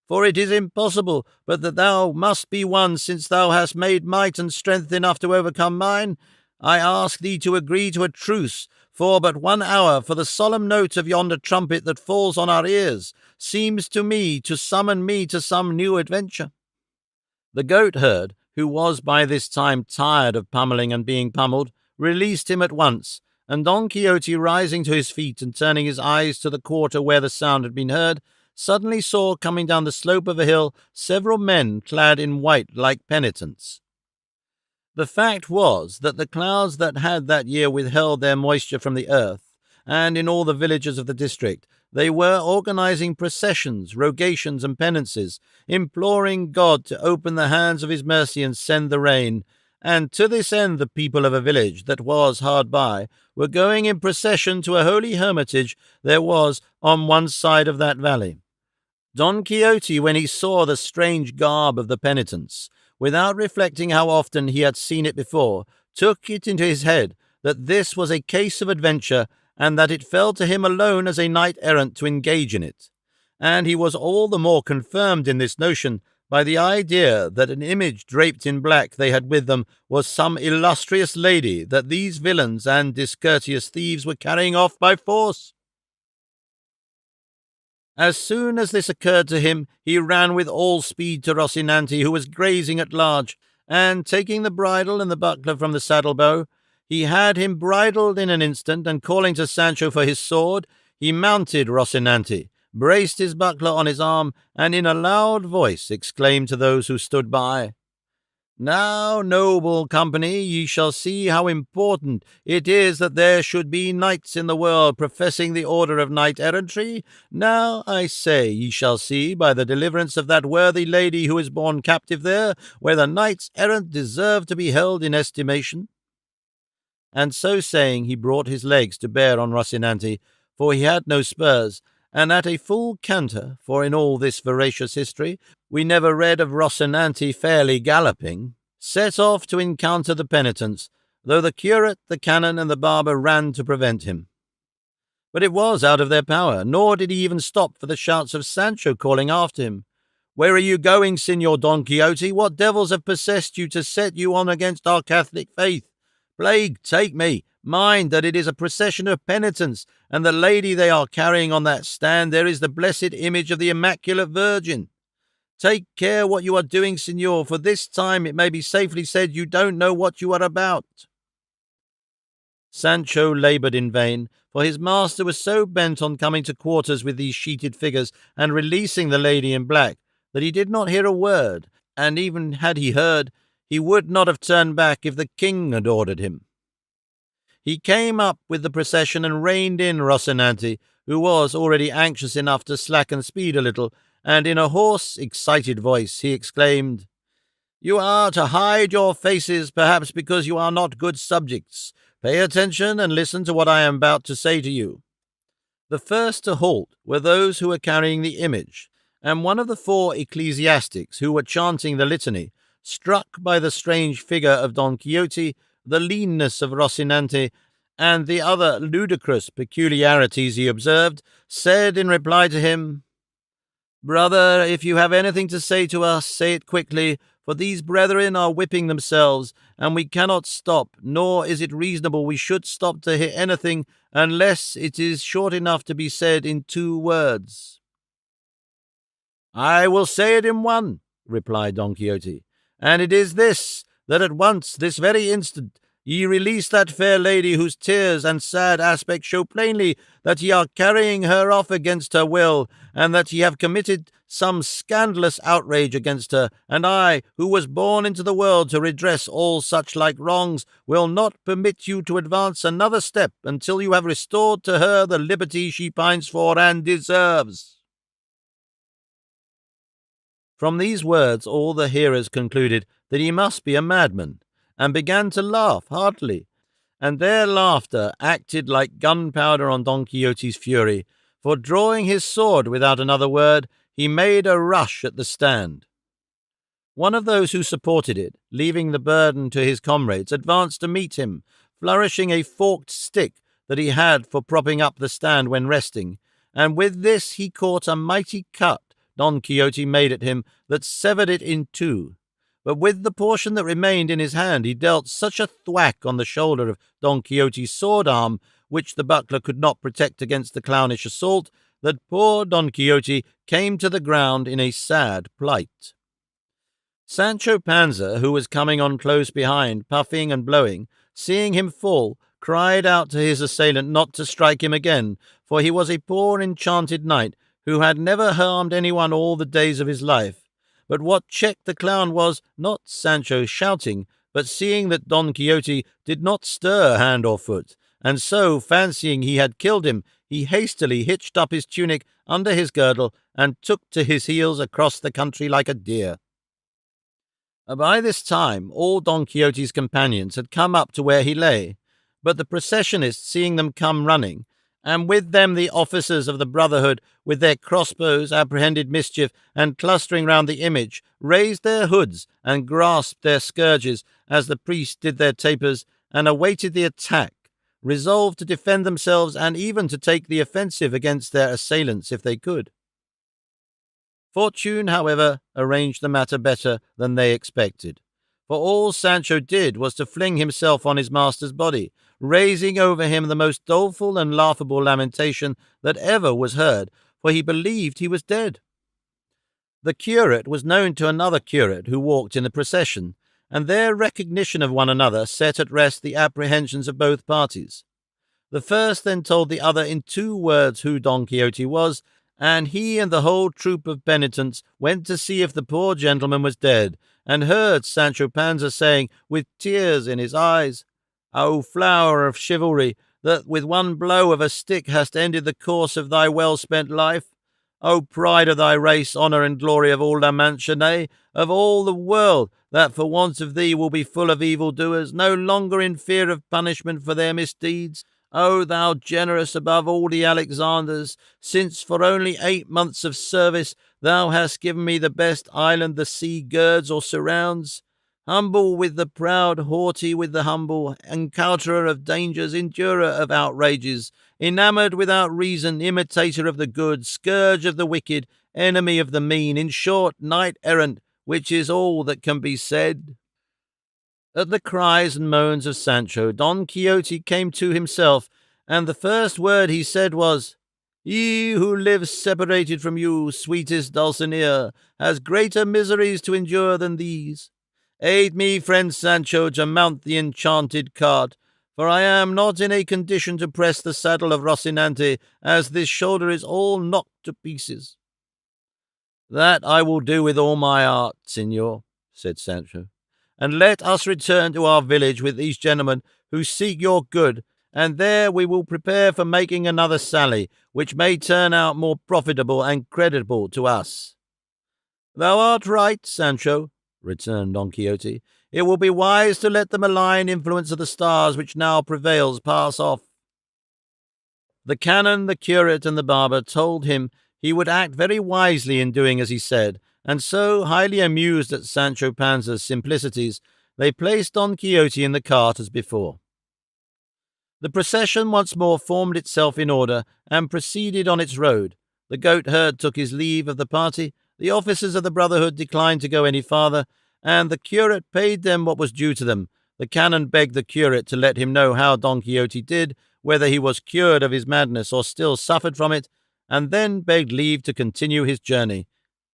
S1: for it is impossible but that thou must be one, since thou hast made might and strength enough to overcome mine, I ask thee to agree to a truce for but 1 hour, for the solemn note of yonder trumpet that falls on our ears seems to me to summon me to some new adventure." The goatherd, who was by this time tired of pummelling and being pummelled, released him at once, and Don Quixote, rising to his feet and turning his eyes to the quarter where the sound had been heard, suddenly saw coming down the slope of a hill several men clad in white like penitents. The fact was that the clouds that had that year withheld their moisture from the earth, and in all the villages of the district, they were organizing processions, rogations, and penances, imploring God to open the hands of his mercy and send the rain, and to this end the people of a village that was hard by were going in procession to a holy hermitage there was on one side of that valley. Don Quixote, when he saw the strange garb of the penitents, without reflecting how often he had seen it before, took it into his head that this was a case of adventure, and that it fell to him alone as a knight-errant to engage in it. And he was all the more confirmed in this notion by the idea that an image draped in black they had with them was some illustrious lady that these villains and discourteous thieves were carrying off by force. As soon as this occurred to him, he ran with all speed to Rocinante, who was grazing at large, and, taking the bridle and the buckler from the saddle-bow, he had him bridled in an instant, and calling to Sancho for his sword, he mounted Rocinante, braced his buckler on his arm, and in a loud voice exclaimed to those who stood by, "Now, noble company, ye shall see how important it is that there should be knights in the world professing the order of knight-errantry. Now, I say, ye shall see by the deliverance of that worthy lady who is born captive there, whether knights-errant deserve to be held in estimation." And so saying, he brought his legs to bear on Rocinante, for he had no spurs, and at a full canter, for in all this veracious history we never read of Rocinante fairly galloping, set off to encounter the penitents, though the curate, the canon, and the barber ran to prevent him. But it was out of their power, nor did he even stop for the shouts of Sancho calling after him, "Where are you going, Signor Don Quixote? What devils have possessed you to set you on against our Catholic faith? Plague take me! Mind that it is a procession of penitents, and the lady they are carrying on that stand there is the blessed image of the Immaculate Virgin. Take care what you are doing, Signor, for this time it may be safely said you don't know what you are about." Sancho laboured in vain, for his master was so bent on coming to quarters with these sheeted figures and releasing the lady in black that he did not hear a word, and even had he heard, he would not have turned back if the king had ordered him. He came up with the procession and reined in Rocinante, who was already anxious enough to slacken speed a little, and in a hoarse, excited voice he exclaimed, "You are to hide your faces, perhaps because you are not good subjects. Pay attention and listen to what I am about to say to you." The first to halt were those who were carrying the image, and one of the 4 ecclesiastics who were chanting the litany, struck by the strange figure of Don Quixote, the leanness of Rocinante, and the other ludicrous peculiarities he observed, said in reply to him, "Brother, if you have anything to say to us, say it quickly, for these brethren are whipping themselves, and we cannot stop, nor is it reasonable we should stop to hear anything unless it is short enough to be said in 2 words." "I will say it in 1, replied Don Quixote, "and it is this, that at once, this very instant, Ye release that fair lady whose tears and sad aspect show plainly that ye are carrying her off against her will, and that ye have committed some scandalous outrage against her, and I, who was born into the world to redress all such like wrongs, will not permit you to advance another step until you have restored to her the liberty she pines for and deserves." From these words all the hearers concluded that he must be a madman, and began to laugh heartily, and their laughter acted like gunpowder on Don Quixote's fury, for drawing his sword without another word, he made a rush at the stand. One of those who supported it, leaving the burden to his comrades, advanced to meet him, flourishing a forked stick that he had for propping up the stand when resting, and with this he caught a mighty cut Don Quixote made at him that severed it in two. But with the portion that remained in his hand he dealt such a thwack on the shoulder of Don Quixote's sword-arm, which the buckler could not protect against the clownish assault, that poor Don Quixote came to the ground in a sad plight. Sancho Panza, who was coming on close behind, puffing and blowing, seeing him fall, cried out to his assailant not to strike him again, for he was a poor enchanted knight who had never harmed anyone all the days of his life. But what checked the clown was not Sancho's shouting, but seeing that Don Quixote did not stir hand or foot, and so, fancying he had killed him, he hastily hitched up his tunic under his girdle and took to his heels across the country like a deer. By this time all Don Quixote's companions had come up to where he lay, but the processionists, seeing them come running, and with them the officers of the Brotherhood with their crossbows, apprehended mischief, and clustering round the image, raised their hoods and grasped their scourges as the priests did their tapers, and awaited the attack, resolved to defend themselves and even to take the offensive against their assailants if they could. Fortune, however, arranged the matter better than they expected, for all Sancho did was to fling himself on his master's body, raising over him the most doleful and laughable lamentation that ever was heard, for he believed he was dead. The curate was known to another curate who walked in the procession, and their recognition of one another set at rest the apprehensions of both parties. The first then told the other in 2 words who Don Quixote was, and he and the whole troop of penitents went to see if the poor gentleman was dead, and heard Sancho Panza saying, with tears in his eyes, "O flower of chivalry, that with one blow of a stick hast ended the course of thy well-spent life! O pride of thy race, honour and glory of all La Mancha, nay, of all the world, that for want of thee will be full of evildoers, no longer in fear of punishment for their misdeeds! O thou generous above all the Alexanders, since for only 8 months of service thou hast given me the best island the sea girds or surrounds! Humble with the proud, haughty with the humble, encounterer of dangers, endurer of outrages, enamoured without reason, imitator of the good, scourge of the wicked, enemy of the mean, in short, knight-errant, which is all that can be said." At the cries and moans of Sancho, Don Quixote came to himself, and the first word he said was, "He who lives separated from you, sweetest Dulcinea, has greater miseries to endure than these. Aid me, friend Sancho, to mount the enchanted cart, for I am not in a condition to press the saddle of Rocinante, as this shoulder is all knocked to pieces." "That I will do with all my heart, signor," said Sancho, "and let us return to our village with these gentlemen who seek your good, and there we will prepare for making another sally, which may turn out more profitable and creditable to us." "Thou art right, Sancho," returned Don Quixote. "It will be wise to let the malign influence of the stars which now prevails pass off." The canon, the curate, and the barber told him he would act very wisely in doing as he said, and so, highly amused at Sancho Panza's simplicities, they placed Don Quixote in the cart as before. The procession once more formed itself in order and proceeded on its road. The goatherd took his leave of the party, the officers of the Brotherhood declined to go any farther, and the curate paid them what was due to them. The canon begged the curate to let him know how Don Quixote did, whether he was cured of his madness or still suffered from it, and then begged leave to continue his journey.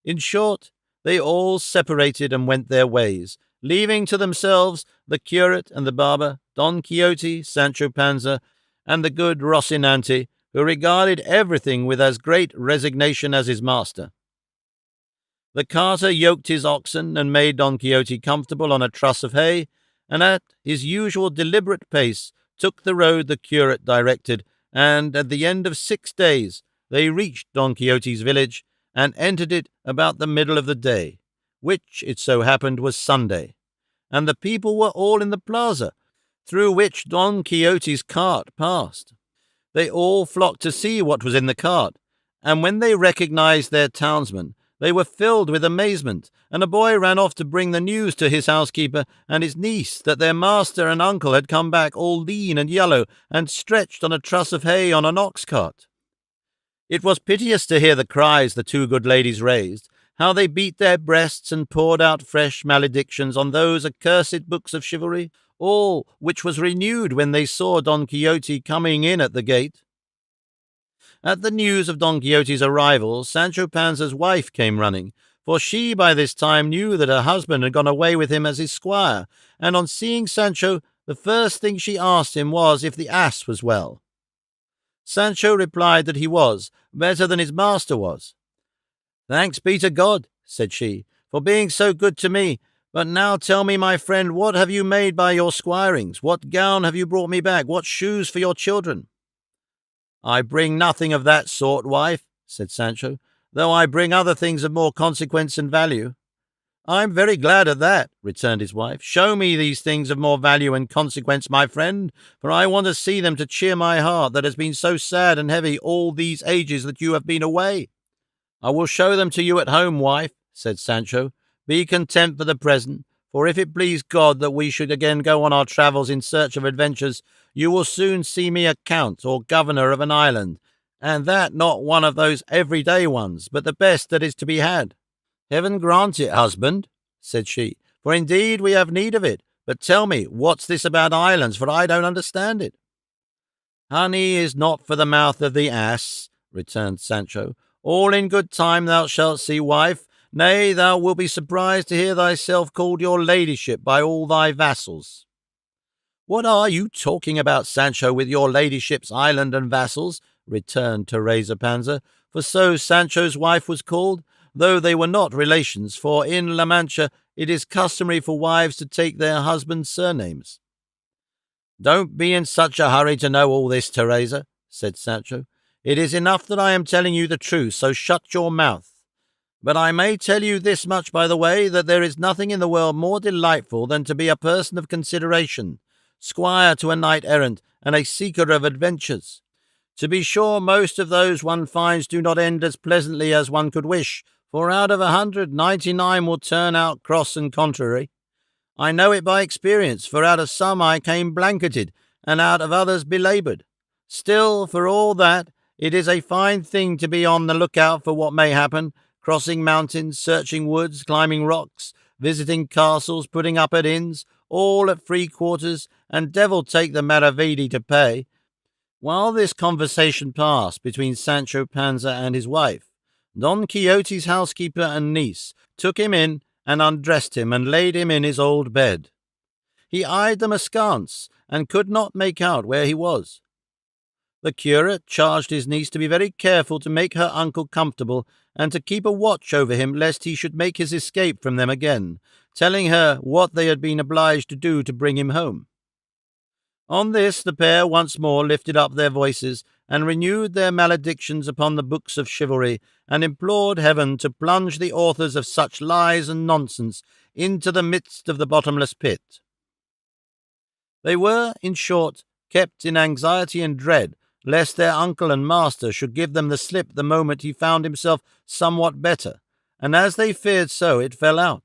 S1: In short, they all separated and went their ways, leaving to themselves the curate and the barber, Don Quixote, Sancho Panza, and the good Rocinante, who regarded everything with as great resignation as his master. The carter yoked his oxen and made Don Quixote comfortable on a truss of hay, and at his usual deliberate pace took the road the curate directed, and at the end of 6 days they reached Don Quixote's village and entered it about the middle of the day, which, it so happened, was Sunday, and the people were all in the plaza, through which Don Quixote's cart passed. They all flocked to see what was in the cart, and when they recognized their townsman, they were filled with amazement, and a boy ran off to bring the news to his housekeeper and his niece that their master and uncle had come back all lean and yellow and stretched on a truss of hay on an ox cart. It was piteous to hear the cries the two good ladies raised, how they beat their breasts and poured out fresh maledictions on those accursed books of chivalry, all which was renewed when they saw Don Quixote coming in at the gate. At the news of Don Quixote's arrival, Sancho Panza's wife came running, for she by this time knew that her husband had gone away with him as his squire, and on seeing Sancho, the first thing she asked him was if the ass was well. Sancho replied that he was, better than his master was. "Thanks be to God," said she, "for being so good to me. But now tell me, my friend, what have you made by your squirings? What gown have you brought me back? What shoes for your children?" "I bring nothing of that sort, wife," said Sancho, "though I bring other things of more consequence and value." "I'm very glad of that," returned his wife. "Show me these things of more value and consequence, my friend, for I want to see them to cheer my heart that has been so sad and heavy all these ages that you have been away." "I will show them to you at home, wife," said Sancho. "Be content for the present, for if it please God that we should again go on our travels in search of adventures, you will soon see me a count or governor of an island, and that not one of those everyday ones, but the best that is to be had." "Heaven grant it, husband," said she, "for indeed we have need of it. But tell me, what's this about islands, for I don't understand it." "Honey is not for the mouth of the ass," returned Sancho. "All in good time thou shalt see, wife. Nay, thou wilt be surprised to hear thyself called your ladyship by all thy vassals." "What are you talking about, Sancho, with your ladyship's island and vassals?" returned Teresa Panza, for so Sancho's wife was called, though they were not relations, for in La Mancha it is customary for wives to take their husbands' surnames. "Don't be in such a hurry to know all this, Teresa," said Sancho. "It is enough that I am telling you the truth, so shut your mouth. But I may tell you this much by the way, that there is nothing in the world more delightful than to be a person of consideration, squire to a knight-errant, and a seeker of adventures. To be sure, most of those one finds do not end as pleasantly as one could wish, for out of 100, 99 will turn out cross and contrary. I know it by experience, for out of some I came blanketed, and out of others belaboured. Still, for all that, it is a fine thing to be on the lookout for what may happen, crossing mountains, searching woods, climbing rocks, visiting castles, putting up at inns, all at free quarters, and devil take the maravedi to pay." While this conversation passed between Sancho Panza and his wife, Don Quixote's housekeeper and niece took him in and undressed him and laid him in his old bed. He eyed them askance and could not make out where he was. The curate charged his niece to be very careful to make her uncle comfortable and to keep a watch over him lest he should make his escape from them again, telling her what they had been obliged to do to bring him home. On this the pair once more lifted up their voices and renewed their maledictions upon the books of chivalry, and implored heaven to plunge the authors of such lies and nonsense into the midst of the bottomless pit. They were, in short, kept in anxiety and dread, lest their uncle and master should give them the slip the moment he found himself somewhat better, and as they feared so, it fell out.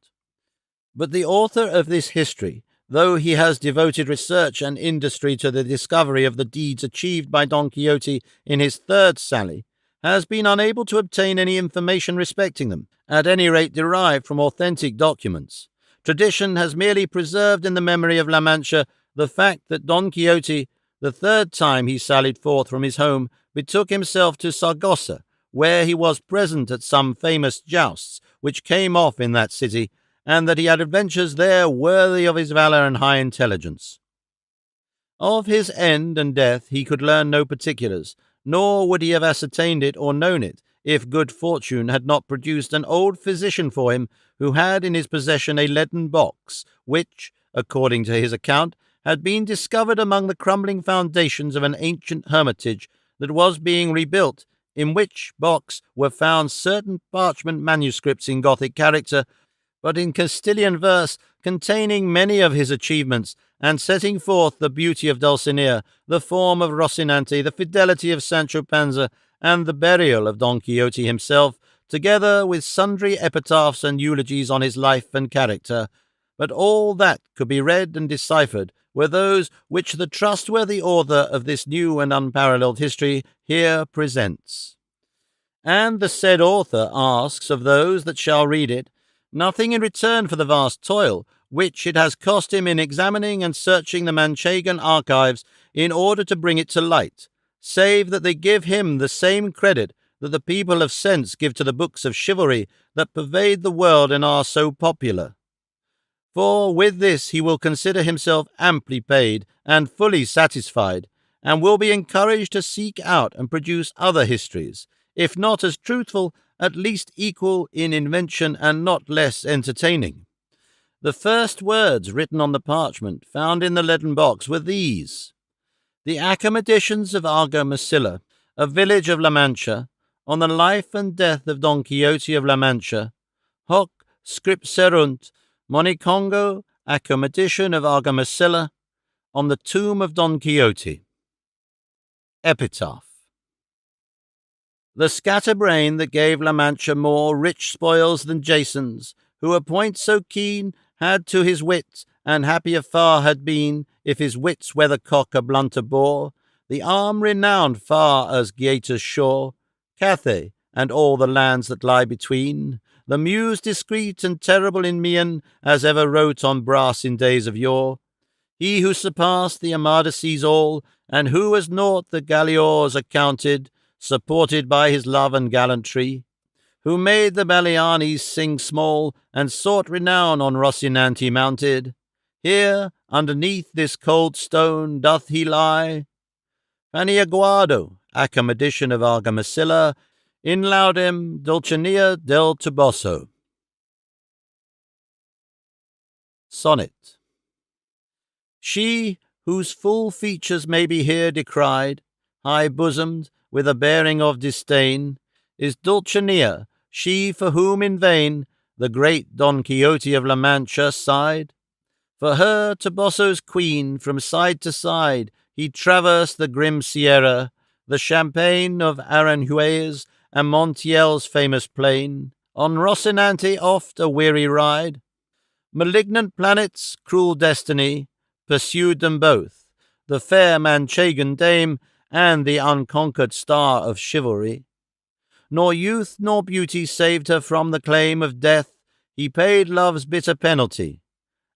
S1: But the author of this history, though he has devoted research and industry to the discovery of the deeds achieved by Don Quixote in his third sally, has been unable to obtain any information respecting them, at any rate derived from authentic documents. Tradition has merely preserved in the memory of La Mancha the fact that Don Quixote, the third time he sallied forth from his home, betook himself to Saragossa, where he was present at some famous jousts which came off in that city, and that he had adventures there worthy of his valour and high intelligence. Of his end and death he could learn no particulars, nor would he have ascertained it or known it, if good fortune had not produced an old physician for him, who had in his possession a leaden box, which, according to his account, had been discovered among the crumbling foundations of an ancient hermitage that was being rebuilt, in which box were found certain parchment manuscripts in Gothic character, but in Castilian verse, containing many of his achievements, and setting forth the beauty of Dulcinea, the form of Rocinante, the fidelity of Sancho Panza, and the burial of Don Quixote himself, together with sundry epitaphs and eulogies on his life and character. But all that could be read and deciphered were those which the trustworthy author of this new and unparalleled history here presents. And the said author asks of those that shall read it nothing in return for the vast toil which it has cost him in examining and searching the Manchegan archives in order to bring it to light, save that they give him the same credit that the people of sense give to the books of chivalry that pervade the world and are so popular. For with this he will consider himself amply paid and fully satisfied, and will be encouraged to seek out and produce other histories, if not as truthful, at least equal in invention and not less entertaining. The first words written on the parchment found in the leaden box were these: "The Accommoditions of Argamasilla, a village of La Mancha, on the life and death of Don Quixote of La Mancha, hoc scripserunt Monicongo, Accommodation of Argamasilla, on the tomb of Don Quixote." Epitaph. The scatterbrain that gave La Mancha more rich spoils than Jason's, who a point so keen had to his wit, and happier far had been, if his wit's weathercock a blunter bore, the arm renowned far as Gaeta's shore, Cathay, and all the lands that lie between, the muse discreet and terrible in mien, as ever wrote on brass in days of yore, he who surpassed the Amadises all, and who as naught the Galeors accounted, supported by his love and gallantry, who made the Balianis sing small, and sought renown on Rocinante mounted, here, underneath this cold stone, doth he lie, Paniaguado, Accommodation of Argamasilla, in laudem Dulcinea del Toboso. Sonnet. She, whose full features may be here descried, high-bosomed, with a bearing of disdain, is Dulcinea, she for whom in vain the great Don Quixote of La Mancha sighed. For her, Toboso's queen, from side to side he traversed the grim Sierra, the champaign of Aranjuez, and Montiel's famous plain, on Rocinante oft a weary ride. Malignant planets, cruel destiny, pursued them both, the fair Manchegan dame and the unconquered star of chivalry. Nor youth nor beauty saved her from the claim of death. He paid love's bitter penalty,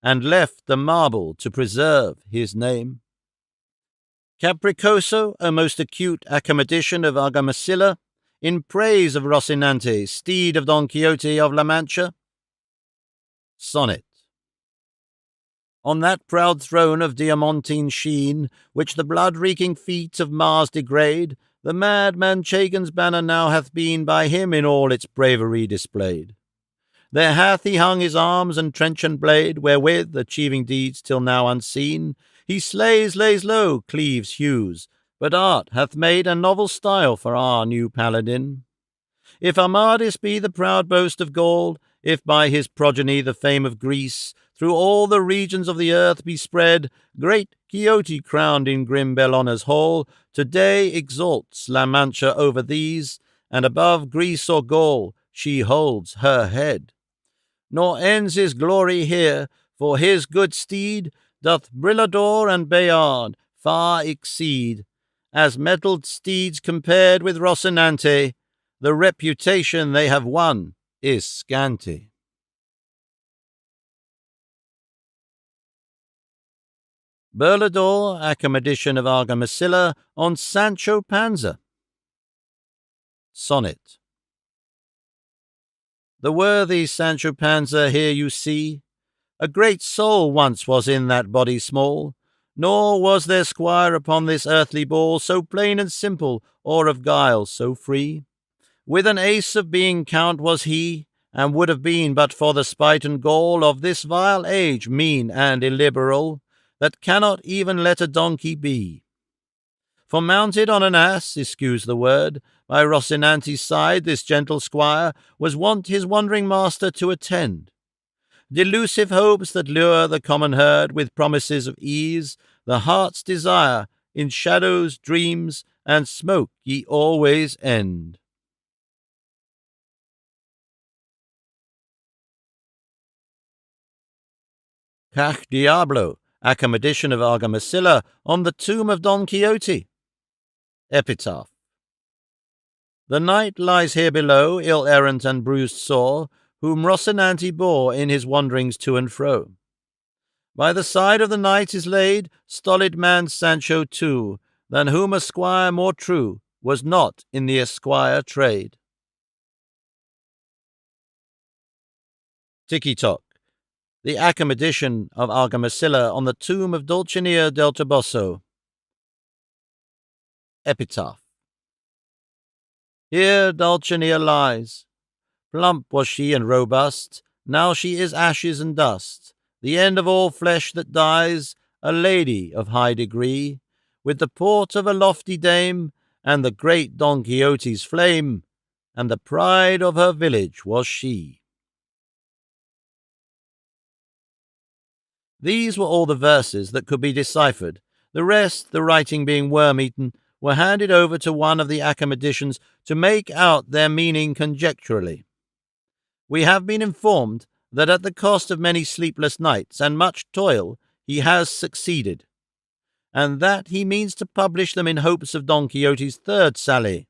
S1: and left the marble to preserve his name. Capricoso, a most acute accommodation of Argamasilla, in praise of Rocinante, steed of Don Quixote of La Mancha. Sonnet. On that proud throne of diamantine sheen, which the blood-reeking feet of Mars degrade, the mad Manchegan's banner now hath been by him in all its bravery displayed. There hath he hung his arms and trenchant blade, wherewith, achieving deeds till now unseen, he slays, lays low, cleaves, hews, but art hath made a novel style for our new paladin. If Amadis be the proud boast of Gaul, if by his progeny the fame of Greece through all the regions of the earth be spread, great Quixote crowned in grim Bellona's hall, today exalts La Mancha over these, and above Greece or Gaul she holds her head. Nor ends his glory here, for his good steed doth Brillador and Bayard far exceed. As mettled steeds compared with Rocinante, the reputation they have won is scanty. Brillador, Accommodation of Argamasilla, on Sancho Panza. Sonnet. The worthy Sancho Panza here you see, a great soul once was in that body small, nor was there squire upon this earthly ball so plain and simple, or of guile so free. With an ace of being count was he, and would have been but for the spite and gall of this vile age, mean and illiberal, that cannot even let a donkey be. For mounted on an ass, excuse the word, by Rocinante's side this gentle squire was wont his wandering master to attend. Delusive hopes that lure the common herd with promises of ease, the heart's desire, in shadows, dreams, and smoke ye always end. Cach Diablo, Accommodation of Argamasilla on the tomb of Don Quixote. Epitaph. The knight lies here below, ill-errant and bruised sore, whom Rocinante bore in his wanderings to and fro. By the side of the knight is laid stolid man Sancho too, than whom a squire more true was not in the esquire trade. Tiki-Tok, the Accommodation of Argamasilla on the tomb of Dulcinea del Toboso. Epitaph. Here Dulcinea lies. Plump was she and robust, now she is ashes and dust, the end of all flesh that dies, a lady of high degree, with the port of a lofty dame, and the great Don Quixote's flame, and the pride of her village was she. These were all the verses that could be deciphered. The rest, the writing being worm-eaten, were handed over to one of the academicians to make out their meaning conjecturally. We have been informed that at the cost of many sleepless nights and much toil he has succeeded, and that he means to publish them in hopes of Don Quixote's third sally.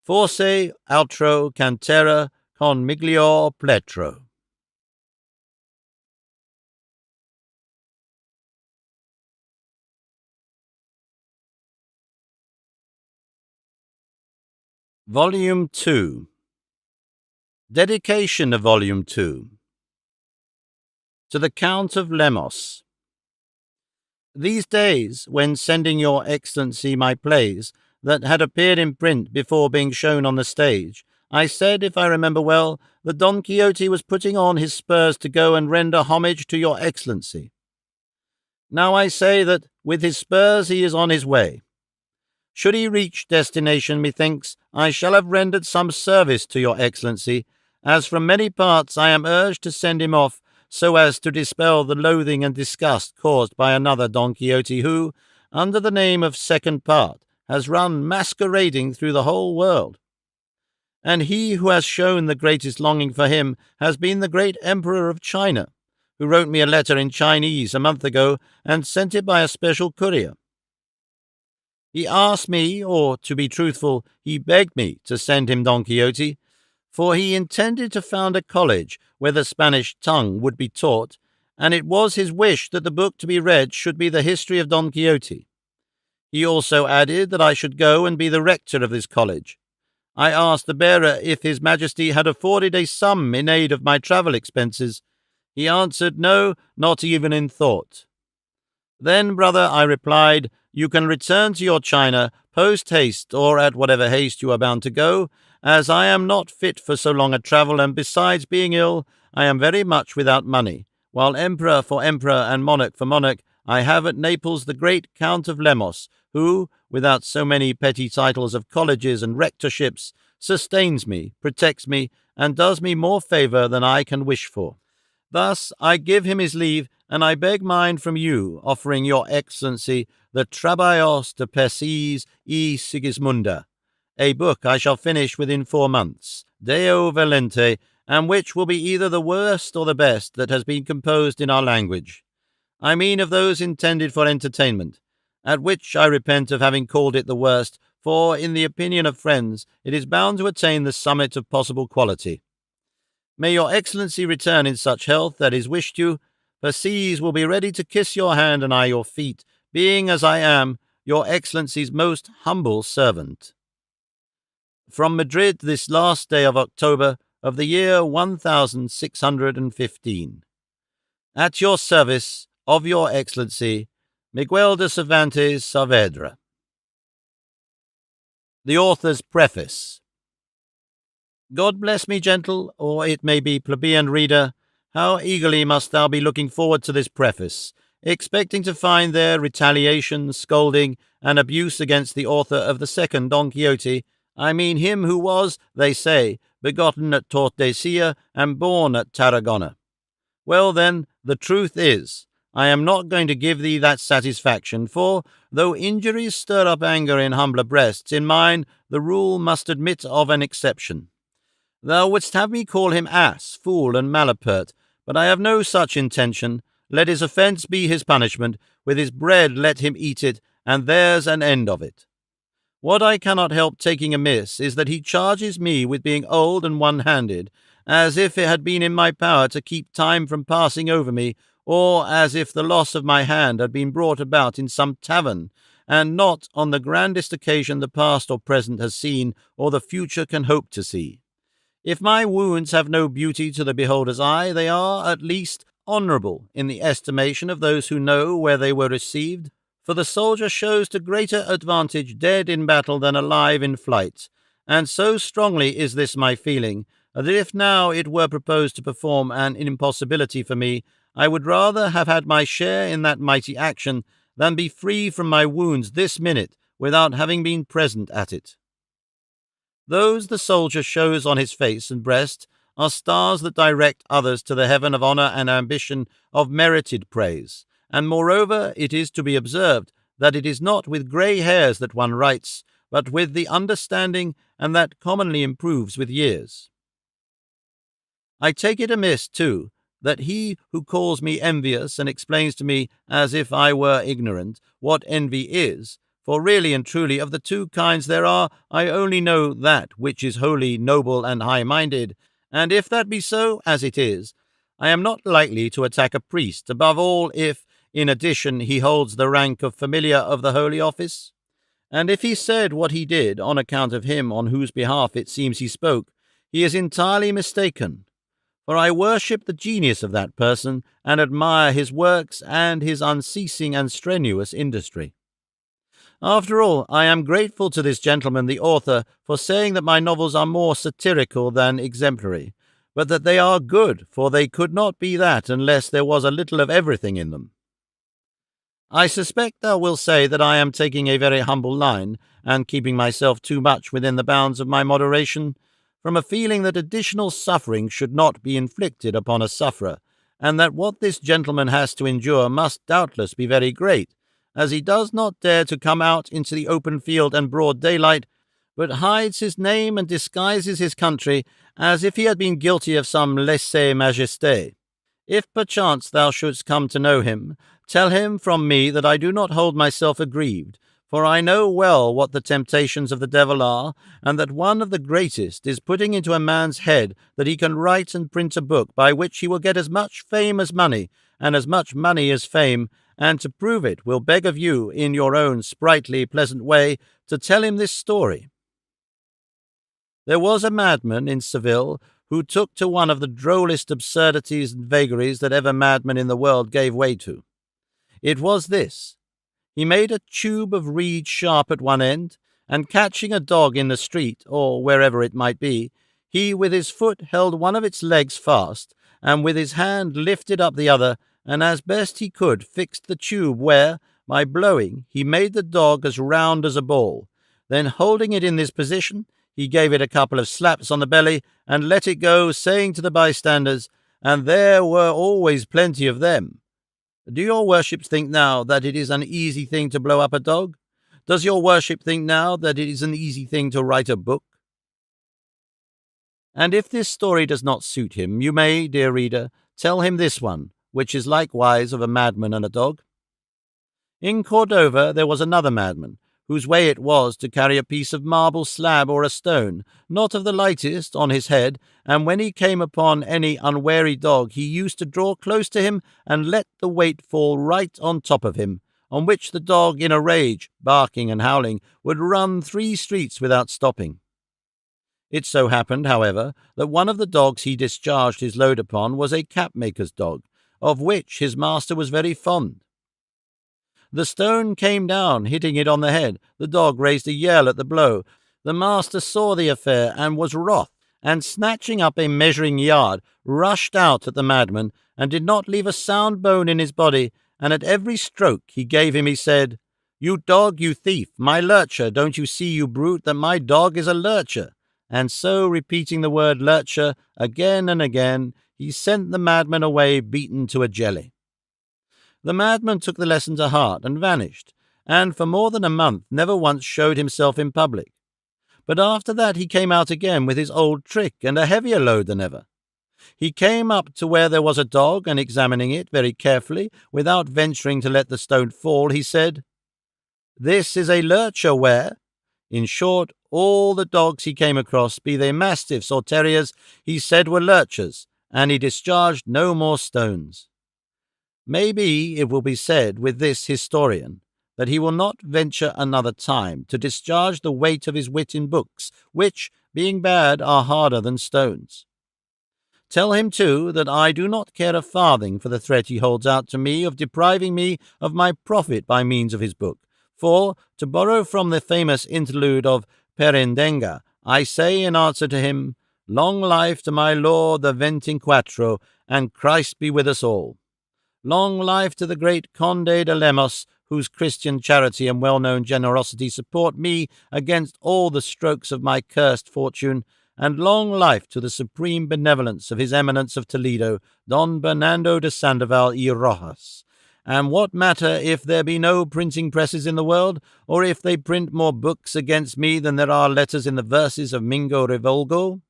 S1: Forse altro cantera con miglior pletro. Volume 2. Dedication of Volume 2. To the Count of Lemos. These days, when sending your Excellency my plays that had appeared in print before being shown on the stage, I said, if I remember well, that Don Quixote was putting on his spurs to go and render homage to your Excellency. Now I say that with his spurs he is on his way. Should he reach destination, methinks, I shall have rendered some service to your Excellency, as from many parts I am urged to send him off, so as to dispel the loathing and disgust caused by another Don Quixote who, under the name of second part, has run masquerading through the whole world. And he who has shown the greatest longing for him has been the great Emperor of China, who wrote me a letter in Chinese a month ago and sent it by a special courier. He asked me, or to be truthful, he begged me to send him Don Quixote, for he intended to found a college where the Spanish tongue would be taught, and it was his wish that the book to be read should be the history of Don Quixote. He also added that I should go and be the rector of this college. I asked the bearer if His Majesty had afforded a sum in aid of my travel expenses. He answered, no, not even in thought. Then, brother, I replied, you can return to your China post-haste, or at whatever haste you are bound to go, as I am not fit for so long a travel, and besides being ill, I am very much without money, while emperor for emperor and monarch for monarch, I have at Naples the great Count of Lemos, who, without so many petty titles of colleges and rectorships, sustains me, protects me, and does me more favour than I can wish for. Thus I give him his leave, and I beg mine from you, offering your Excellency the Traballos de Perses y Sigismunda, a book I shall finish within 4 months, Deo Volente, and which will be either the worst or the best that has been composed in our language. I mean of those intended for entertainment, at which I repent of having called it the worst, for, in the opinion of friends, it is bound to attain the summit of possible quality. May your Excellency return in such health that is wished you. Perses will be ready to kiss your hand and I your feet, being, as I am, your Excellency's most humble servant. From Madrid this last day of October, of the year 1615. At your service, of your Excellency, Miguel de Cervantes Saavedra. The author's preface. God bless me, gentle, or it may be plebeian reader, how eagerly must thou be looking forward to this preface, expecting to find there retaliation, scolding, and abuse against the author of the second Don Quixote, I mean him who was, they say, begotten at Tordesillas and born at Tarragona. Well, then, the truth is, I am not going to give thee that satisfaction, for, though injuries stir up anger in humbler breasts, in mine the rule must admit of an exception. Thou wouldst have me call him ass, fool, and malapert, but I have no such intention. Let his offence be his punishment, with his bread let him eat it, and there's an end of it. What I cannot help taking amiss is that he charges me with being old and one-handed, as if it had been in my power to keep time from passing over me, or as if the loss of my hand had been brought about in some tavern, and not on the grandest occasion the past or present has seen, or the future can hope to see. If my wounds have no beauty to the beholder's eye, they are, at least, honourable in the estimation of those who know where they were received, for the soldier shows to greater advantage dead in battle than alive in flight, and so strongly is this my feeling, that if now it were proposed to perform an impossibility for me, I would rather have had my share in that mighty action than be free from my wounds this minute without having been present at it. Those the soldier shows on his face and breast are stars that direct others to the heaven of honour and ambition of merited praise, and moreover it is to be observed that it is not with grey hairs that one writes, but with the understanding, and that commonly improves with years. I take it amiss, too, that he who calls me envious and explains to me, as if I were ignorant, what envy is, for really and truly of the two kinds there are, I only know that which is wholly noble and high-minded, and if that be so, as it is, I am not likely to attack a priest, above all if, in addition, he holds the rank of familiar of the Holy Office. And if he said what he did on account of him on whose behalf it seems he spoke, he is entirely mistaken. For I worship the genius of that person, and admire his works and his unceasing and strenuous industry. After all, I am grateful to this gentleman the author for saying that my novels are more satirical than exemplary, but that they are good, for they could not be that unless there was a little of everything in them. I suspect thou wilt say that I am taking a very humble line, and keeping myself too much within the bounds of my moderation, from a feeling that additional suffering should not be inflicted upon a sufferer, and that what this gentleman has to endure must doubtless be very great, as he does not dare to come out into the open field and broad daylight, but hides his name and disguises his country as if he had been guilty of some lèse-majesté. If perchance thou shouldst come to know him, tell him from me that I do not hold myself aggrieved, for I know well what the temptations of the devil are, and that one of the greatest is putting into a man's head that he can write and print a book by which he will get as much fame as money, and as much money as fame, and to prove it will beg of you, in your own sprightly, pleasant way, to tell him this story. There was a madman in Seville who took to one of the drollest absurdities and vagaries that ever madman in the world gave way to. It was this. He made a tube of reed sharp at one end, and catching a dog in the street, or wherever it might be, he with his foot held one of its legs fast, and with his hand lifted up the other, and as best he could fixed the tube where, by blowing, he made the dog as round as a ball. Then, holding it in this position, he gave it a couple of slaps on the belly, and let it go, saying to the bystanders, and there were always plenty of them, "Do your worships think now that it is an easy thing to blow up a dog? Does your worship think now that it is an easy thing to write a book?" And if this story does not suit him, you may, dear reader, tell him this one, which is likewise of a madman and a dog. In Cordova there was another madman, whose way it was to carry a piece of marble slab or a stone, not of the lightest, on his head, and when he came upon any unwary dog he used to draw close to him and let the weight fall right on top of him, on which the dog, in a rage, barking and howling, would run 3 streets without stopping. It so happened, however, that one of the dogs he discharged his load upon was a capmaker's dog, of which his master was very fond. The stone came down, hitting it on the head. The dog raised a yell at the blow. The master saw the affair and was wroth, and snatching up a measuring yard, rushed out at the madman, and did not leave a sound bone in his body, and at every stroke he gave him he said, "You dog, you thief, my lurcher, don't you see, you brute, that my dog is a lurcher?" And so, repeating the word lurcher again and again, he sent the madman away beaten to a jelly. The madman took the lesson to heart and vanished, and for more than a month never once showed himself in public. But after that he came out again with his old trick and a heavier load than ever. He came up to where there was a dog, and examining it very carefully, without venturing to let the stone fall, he said, "This is a lurcher ware." In short, all the dogs he came across, be they mastiffs or terriers, he said were lurchers, and he discharged no more stones. Maybe it will be said with this historian that he will not venture another time to discharge the weight of his wit in books, which, being bad, are harder than stones. Tell him, too, that I do not care a farthing for the threat he holds out to me of depriving me of my profit by means of his book, for, to borrow from the famous interlude of Perendenga, I say in answer to him, "Long life to my lord the Veinticuatro, and Christ be with us all." Long life to the great Conde de Lemos, whose Christian charity and well-known generosity support me against all the strokes of my cursed fortune, and long life to the supreme benevolence of his Eminence of Toledo, Don Bernardo de Sandoval y Rojas. And what matter if there be no printing presses in the world, or if they print more books against me than there are letters in the verses of Mingo Revolgo?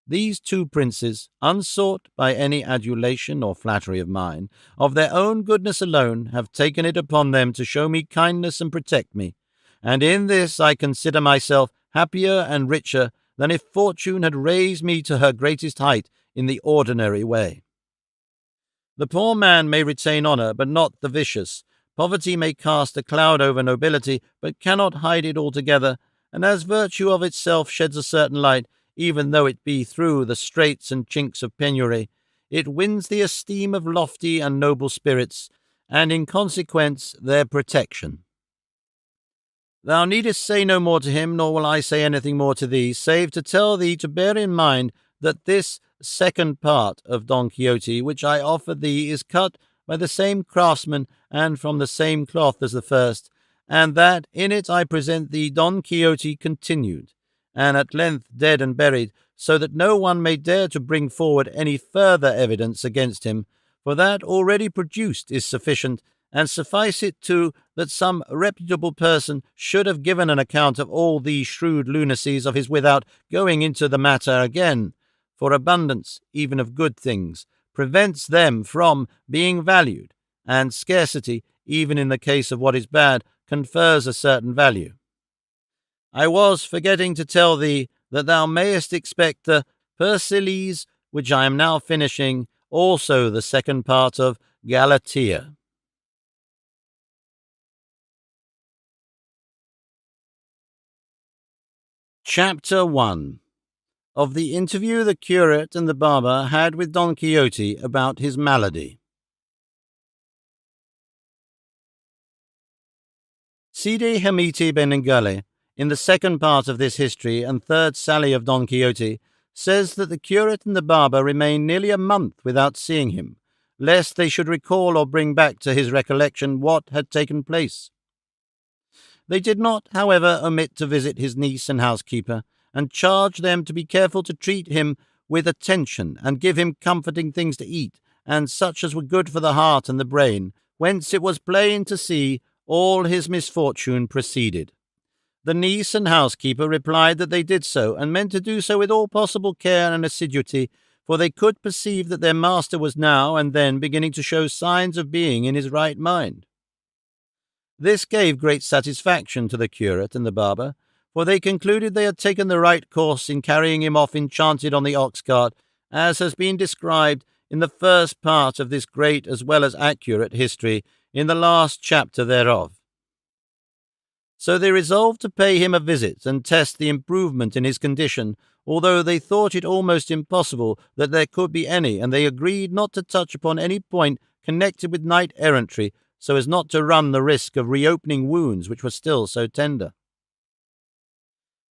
S1: These two princes, unsought by any adulation or flattery of mine, of their own goodness alone have taken it upon them to show me kindness and protect me, and in this I consider myself happier and richer than if fortune had raised me to her greatest height in the ordinary way. The poor man may retain honour, but not the vicious. Poverty may cast a cloud over nobility, but cannot hide it altogether, and as virtue of itself sheds a certain light, even though it be through the straits and chinks of penury, it wins the esteem of lofty and noble spirits, and in consequence their protection. Thou needest say no more to him, nor will I say anything more to thee, save to tell thee to bear in mind that this second part of Don Quixote which I offer thee is cut by the same craftsman and from the same cloth as the first, and that in it I present thee Don Quixote continued, and at length dead and buried, so that no one may dare to bring forward any further evidence against him, for that already produced is sufficient, and suffice it too that some reputable person should have given an account of all these shrewd lunacies of his without going into the matter again, for abundance, even of good things, prevents them from being valued, and scarcity, even in the case of what is bad, confers a certain value. I was forgetting to tell thee that thou mayest expect the Persiles, which I am now finishing, also the second part of Galatea. Chapter 1. Of the interview the curate and the barber had with Don Quixote about his malady. Cide Hamete Benengeli, in the second part of this history and third sally of Don Quixote, says that the curate and the barber remained nearly a month without seeing him, lest they should recall or bring back to his recollection what had taken place. They did not, however, omit to visit his niece and housekeeper, and charge them to be careful to treat him with attention, and give him comforting things to eat, and such as were good for the heart and the brain, whence it was plain to see all his misfortune proceeded. The niece and housekeeper replied that they did so, and meant to do so with all possible care and assiduity, for they could perceive that their master was now and then beginning to show signs of being in his right mind. This gave great satisfaction to the curate and the barber, for they concluded they had taken the right course in carrying him off enchanted on the ox-cart, as has been described in the first part of this great as well as accurate history in the last chapter thereof. So they resolved to pay him a visit and test the improvement in his condition, although they thought it almost impossible that there could be any, and they agreed not to touch upon any point connected with knight-errantry, so as not to run the risk of reopening wounds which were still so tender.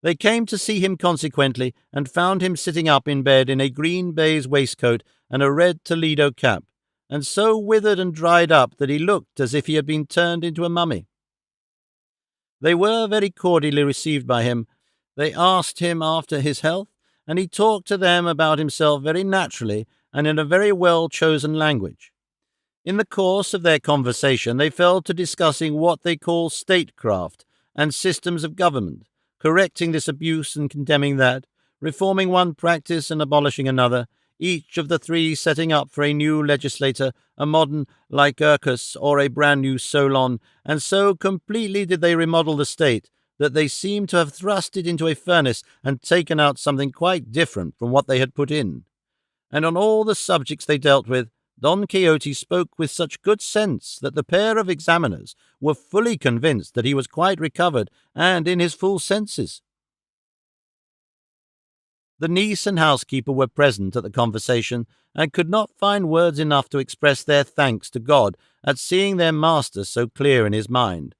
S1: They came to see him consequently, and found him sitting up in bed in a green baize waistcoat and a red Toledo cap, and so withered and dried up that he looked as if he had been turned into a mummy. They were very cordially received by him. They asked him after his health, and he talked to them about himself very naturally and in a very well-chosen language. In the course of their conversation they fell to discussing what they call statecraft and systems of government, correcting this abuse and condemning that, reforming one practice and abolishing another, each of the three setting up for a new legislator a modern Lycurgus or a brand new Solon, and so completely did they remodel the state that they seemed to have thrust it into a furnace and taken out something quite different from what they had put in. And on all the subjects they dealt with, Don Quixote spoke with such good sense that the pair of examiners were fully convinced that he was quite recovered and in his full senses. The niece and housekeeper were present at the conversation, and could not find words enough to express their thanks to God at seeing their master so clear in his mind.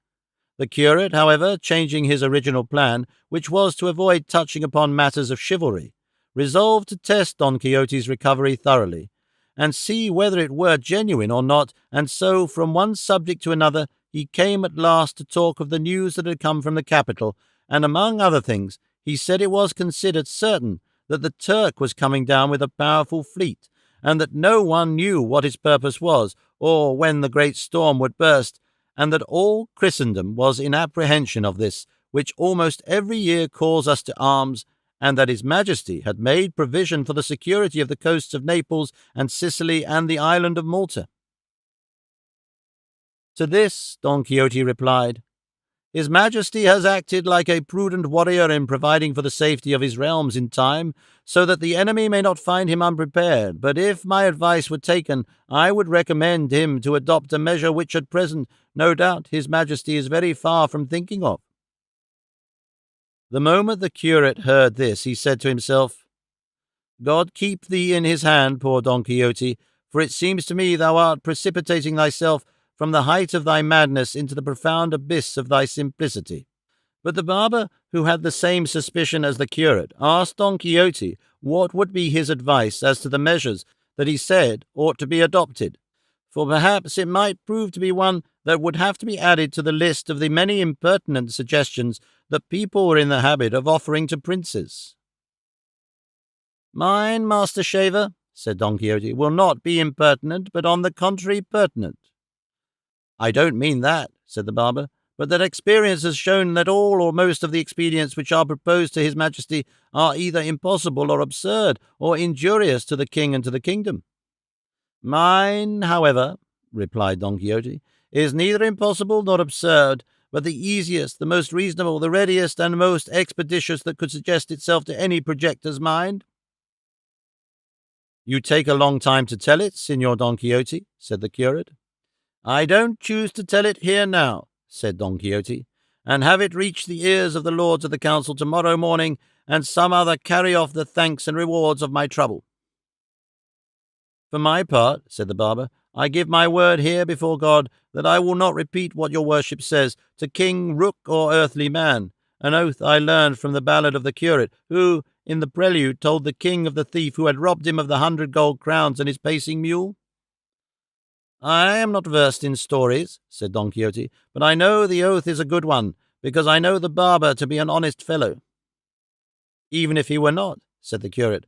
S1: The curate, however, changing his original plan, which was to avoid touching upon matters of chivalry, resolved to test Don Quixote's recovery thoroughly, and see whether it were genuine or not, and so from one subject to another he came at last to talk of the news that had come from the capital, and among other things he said it was considered certain that the Turk was coming down with a powerful fleet, and that no one knew what his purpose was, or when the great storm would burst, and that all Christendom was in apprehension of this, which almost every year calls us to arms, and that his Majesty had made provision for the security of the coasts of Naples and Sicily and the island of Malta. To this Don Quixote replied, "His Majesty has acted like a prudent warrior in providing for the safety of his realms in time, so that the enemy may not find him unprepared, but if my advice were taken, I would recommend him to adopt a measure which at present, no doubt, his Majesty is very far from thinking of." The moment the curate heard this, he said to himself, "God keep thee in his hand, poor Don Quixote, for it seems to me thou art precipitating thyself from the height of thy madness into the profound abyss of thy simplicity." But the barber, who had the same suspicion as the curate, asked Don Quixote what would be his advice as to the measures that he said ought to be adopted, for perhaps it might prove to be one that would have to be added to the list of the many impertinent suggestions that people were in the habit of offering to princes. "Mine, Master Shaver," said Don Quixote, "will not be impertinent, but on the contrary pertinent." "I don't mean that," said the barber, "but that experience has shown that all or most of the expedients which are proposed to his Majesty are either impossible or absurd, or injurious to the king and to the kingdom." "Mine, however," replied Don Quixote, "is neither impossible nor absurd, but the easiest, the most reasonable, the readiest, and most expeditious that could suggest itself to any projector's mind." "You take a long time to tell it, Signor Don Quixote," said the curate. "I don't choose to tell it here now," said Don Quixote, "and have it reach the ears of the lords of the council tomorrow morning, and some other carry off the thanks and rewards of my trouble." "For my part," said the barber, "I give my word here before God that I will not repeat what your worship says to king, rook, or earthly man, an oath I learned from the ballad of the curate, who, in the prelude, told the king of the thief who had robbed him of the 100 gold crowns and his pacing mule." "I am not versed in stories," said Don Quixote, "but I know the oath is a good one, because I know the barber to be an honest fellow." "Even if he were not," said the curate,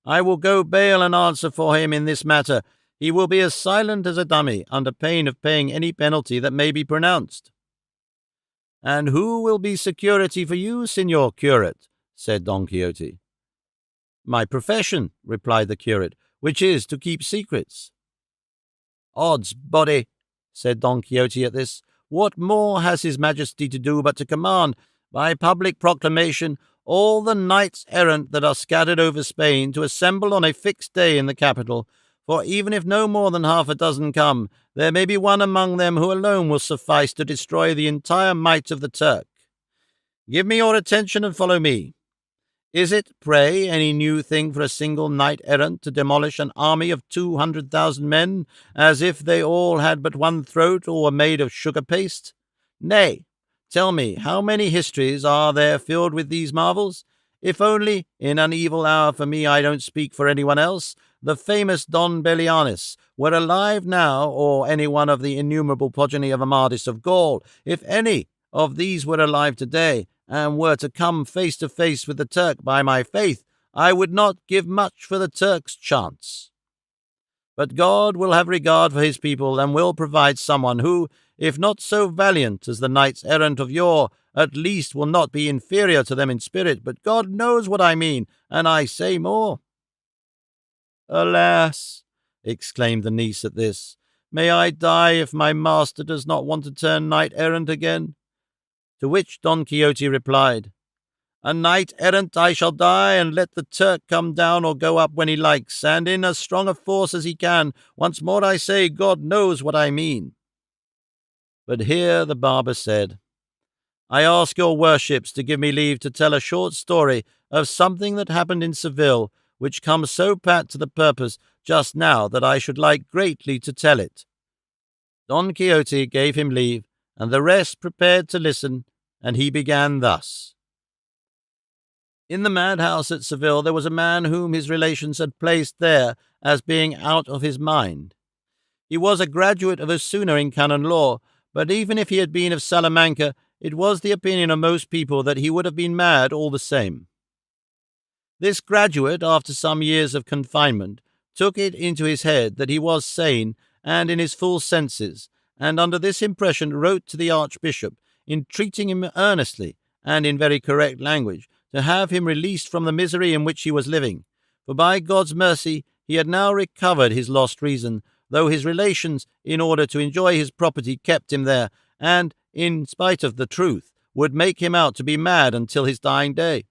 S1: "I will go bail and answer for him in this matter. He will be as silent as a dummy, under pain of paying any penalty that may be pronounced." "And who will be security for you, Signor Curate?" said Don Quixote. "My profession," replied the curate, "which is to keep secrets." "Odds body," said Don Quixote at this, "what more has his Majesty to do but to command, by public proclamation, all the knights-errant that are scattered over Spain to assemble on a fixed day in the capital, for even if no more than half a dozen come, there may be one among them who alone will suffice to destroy the entire might of the Turk. Give me your attention and follow me. Is it, pray, any new thing for a single knight-errant to demolish an army of 200,000 men, as if they all had but one throat or were made of sugar paste? Nay, tell me, how many histories are there filled with these marvels? If only, in an evil hour for me, I don't speak for anyone else, the famous Don Belianis were alive now, or any one of the innumerable progeny of Amadis of Gaul, if any of these were alive today, and were to come face to face with the Turk, by my faith, I would not give much for the Turk's chance. But God will have regard for his people, and will provide someone who, if not so valiant as the knights-errant of yore, at least will not be inferior to them in spirit. But God knows what I mean, and I say more." "Alas!" exclaimed the niece at this, "may I die if my master does not want to turn knight-errant again." To which Don Quixote replied, "A knight-errant I shall die, and let the Turk come down or go up when he likes, and in as strong a force as he can. Once more I say, God knows what I mean." But here the barber said, "I ask your worships to give me leave to tell a short story of something that happened in Seville, which comes so pat to the purpose just now that I should like greatly to tell it." Don Quixote gave him leave, and the rest prepared to listen, and he began thus. In the madhouse at Seville there was a man whom his relations had placed there as being out of his mind. He was a graduate of Osuna in canon law, but even if he had been of Salamanca, it was the opinion of most people that he would have been mad all the same. This graduate, after some years of confinement, took it into his head that he was sane and in his full senses, and under this impression wrote to the Archbishop, entreating him earnestly, and in very correct language, to have him released from the misery in which he was living, for by God's mercy he had now recovered his lost reason, though his relations, in order to enjoy his property, kept him there, and, in spite of the truth, would make him out to be mad until his dying day.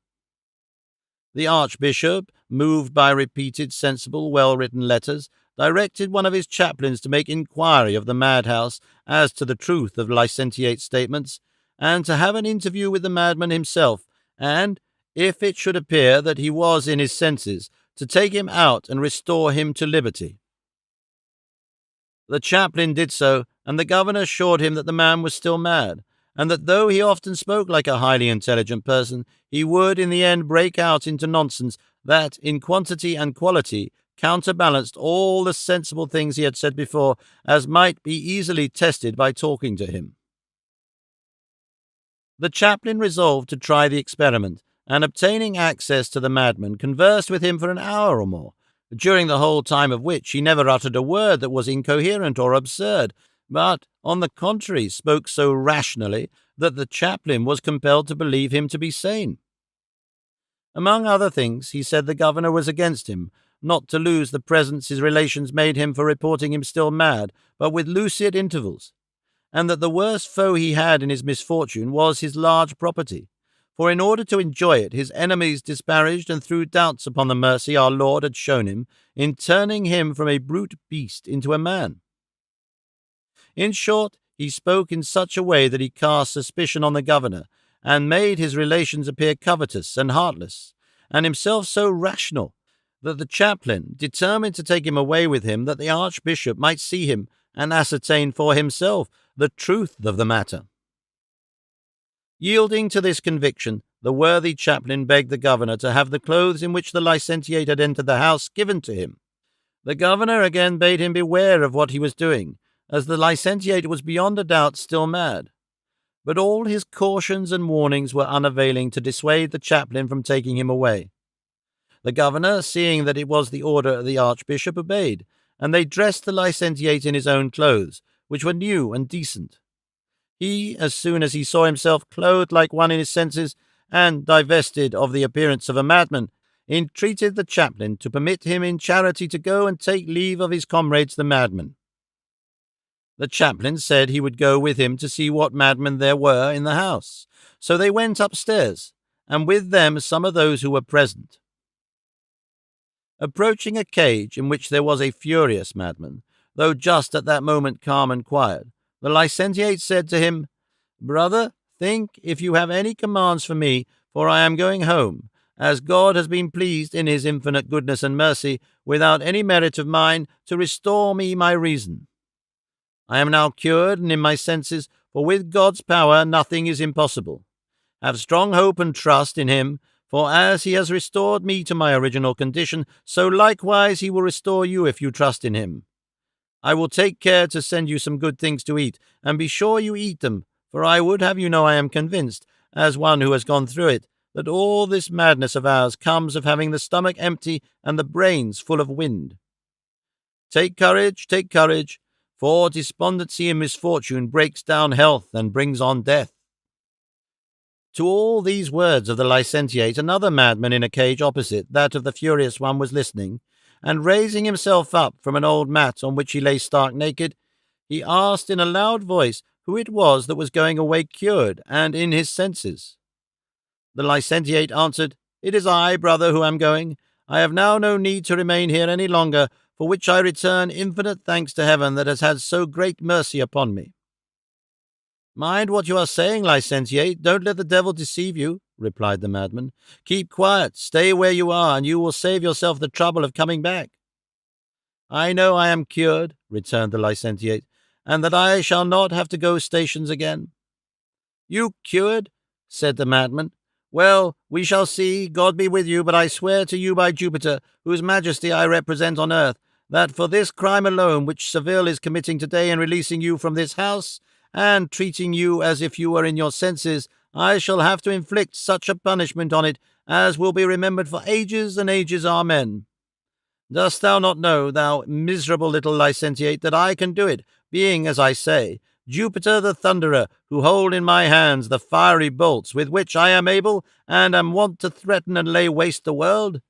S1: The Archbishop, moved by repeated, sensible, well-written letters, directed one of his chaplains to make inquiry of the madhouse as to the truth of licentiate's statements, and to have an interview with the madman himself, and, if it should appear that he was in his senses, to take him out and restore him to liberty. The chaplain did so, and the governor assured him that the man was still mad, and that though he often spoke like a highly intelligent person, he would in the end break out into nonsense that, in quantity and quality, counterbalanced all the sensible things he had said before, as might be easily tested by talking to him. The chaplain resolved to try the experiment, and obtaining access to the madman, conversed with him for an hour or more, during the whole time of which he never uttered a word that was incoherent or absurd, but, on the contrary, spoke so rationally that the chaplain was compelled to believe him to be sane. Among other things, he said the governor was against him, not to lose the presents his relations made him for reporting him still mad, but with lucid intervals, and that the worst foe he had in his misfortune was his large property, for in order to enjoy it his enemies disparaged and threw doubts upon the mercy our Lord had shown him in turning him from a brute beast into a man. In short, he spoke in such a way that he cast suspicion on the governor, and made his relations appear covetous and heartless, and himself so rational, that the chaplain determined to take him away with him, that the Archbishop might see him and ascertain for himself the truth of the matter. Yielding to this conviction, the worthy chaplain begged the governor to have the clothes in which the licentiate had entered the house given to him. The governor again bade him beware of what he was doing, as the licentiate was beyond a doubt still mad. But all his cautions and warnings were unavailing to dissuade the chaplain from taking him away. The governor, seeing that it was the order of the Archbishop, obeyed, and they dressed the licentiate in his own clothes, which were new and decent. He, as soon as he saw himself clothed like one in his senses, and divested of the appearance of a madman, entreated the chaplain to permit him in charity to go and take leave of his comrades the madmen. The chaplain said he would go with him to see what madmen there were in the house. So they went upstairs, and with them some of those who were present. Approaching a cage in which there was a furious madman, though just at that moment calm and quiet, the licentiate said to him, "Brother, think if you have any commands for me, for I am going home, as God has been pleased in his infinite goodness and mercy, without any merit of mine, to restore me my reason. I am now cured and in my senses, for with God's power nothing is impossible. Have strong hope and trust in him, for as he has restored me to my original condition, so likewise he will restore you if you trust in him. I will take care to send you some good things to eat, and be sure you eat them, for I would have you know I am convinced, as one who has gone through it, that all this madness of ours comes of having the stomach empty and the brains full of wind. Take courage, for despondency in misfortune breaks down health and brings on death. To all these words of the licentiate, another madman in a cage opposite that of the furious one was listening, and raising himself up from an old mat on which he lay stark naked, he asked in a loud voice who it was that was going away cured and in his senses. The licentiate answered, "It is I, brother, who am going. I have now no need to remain here any longer, for which I return infinite thanks to heaven that has had so great mercy upon me." "Mind what you are saying, licentiate. Don't let the devil deceive you," replied the madman. "Keep quiet, stay where you are, and you will save yourself the trouble of coming back." "I know I am cured," returned the licentiate, "and that I shall not have to go stations again." "You cured?" said the madman. "Well, we shall see. God be with you, but I swear to you by Jupiter, whose majesty I represent on earth, that for this crime alone which Seville is committing today in releasing you from this house, and treating you as if you were in your senses, I shall have to inflict such a punishment on it as will be remembered for ages and ages. Amen. Dost thou not know, thou miserable little licentiate, that I can do it, being, as I say, Jupiter the Thunderer, who hold in my hands the fiery bolts with which I am able and am wont to threaten and lay waste the world?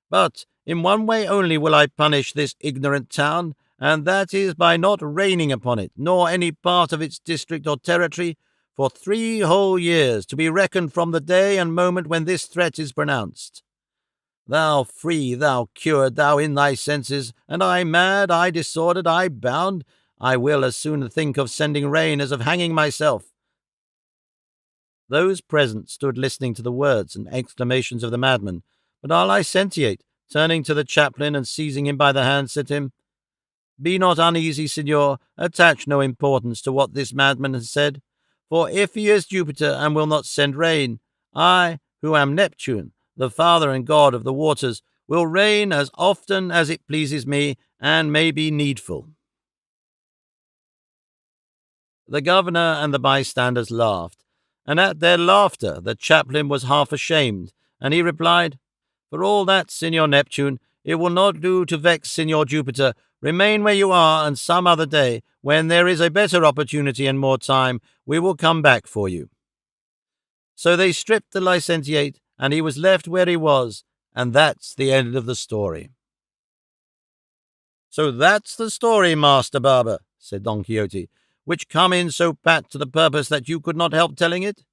S1: But in one way only will I punish this ignorant town, and that is by not raining upon it, nor any part of its district or territory, for 3 whole years, to be reckoned from the day and moment when this threat is pronounced. Thou free, thou cured, thou in thy senses, and I mad, I disordered, I bound, I will as soon think of sending rain as of hanging myself." Those present stood listening to the words and exclamations of the madman, but our licentiate, turning to the chaplain and seizing him by the hand, said to him, "Be not uneasy, signor. Attach no importance to what this madman has said. For if he is Jupiter and will not send rain, I, who am Neptune, the father and god of the waters, will rain as often as it pleases me and may be needful." The governor and the bystanders laughed, and at their laughter the chaplain was half ashamed, and he replied, "For all that, Signor Neptune, it will not do to vex Signor Jupiter. Remain where you are, and some other day, when there is a better opportunity and more time, we will come back for you." So they stripped the licentiate, and he was left where he was, and that's the end of the story. "So that's the story, Master Barber," said Don Quixote, "which come in so pat to the purpose that you could not help telling it?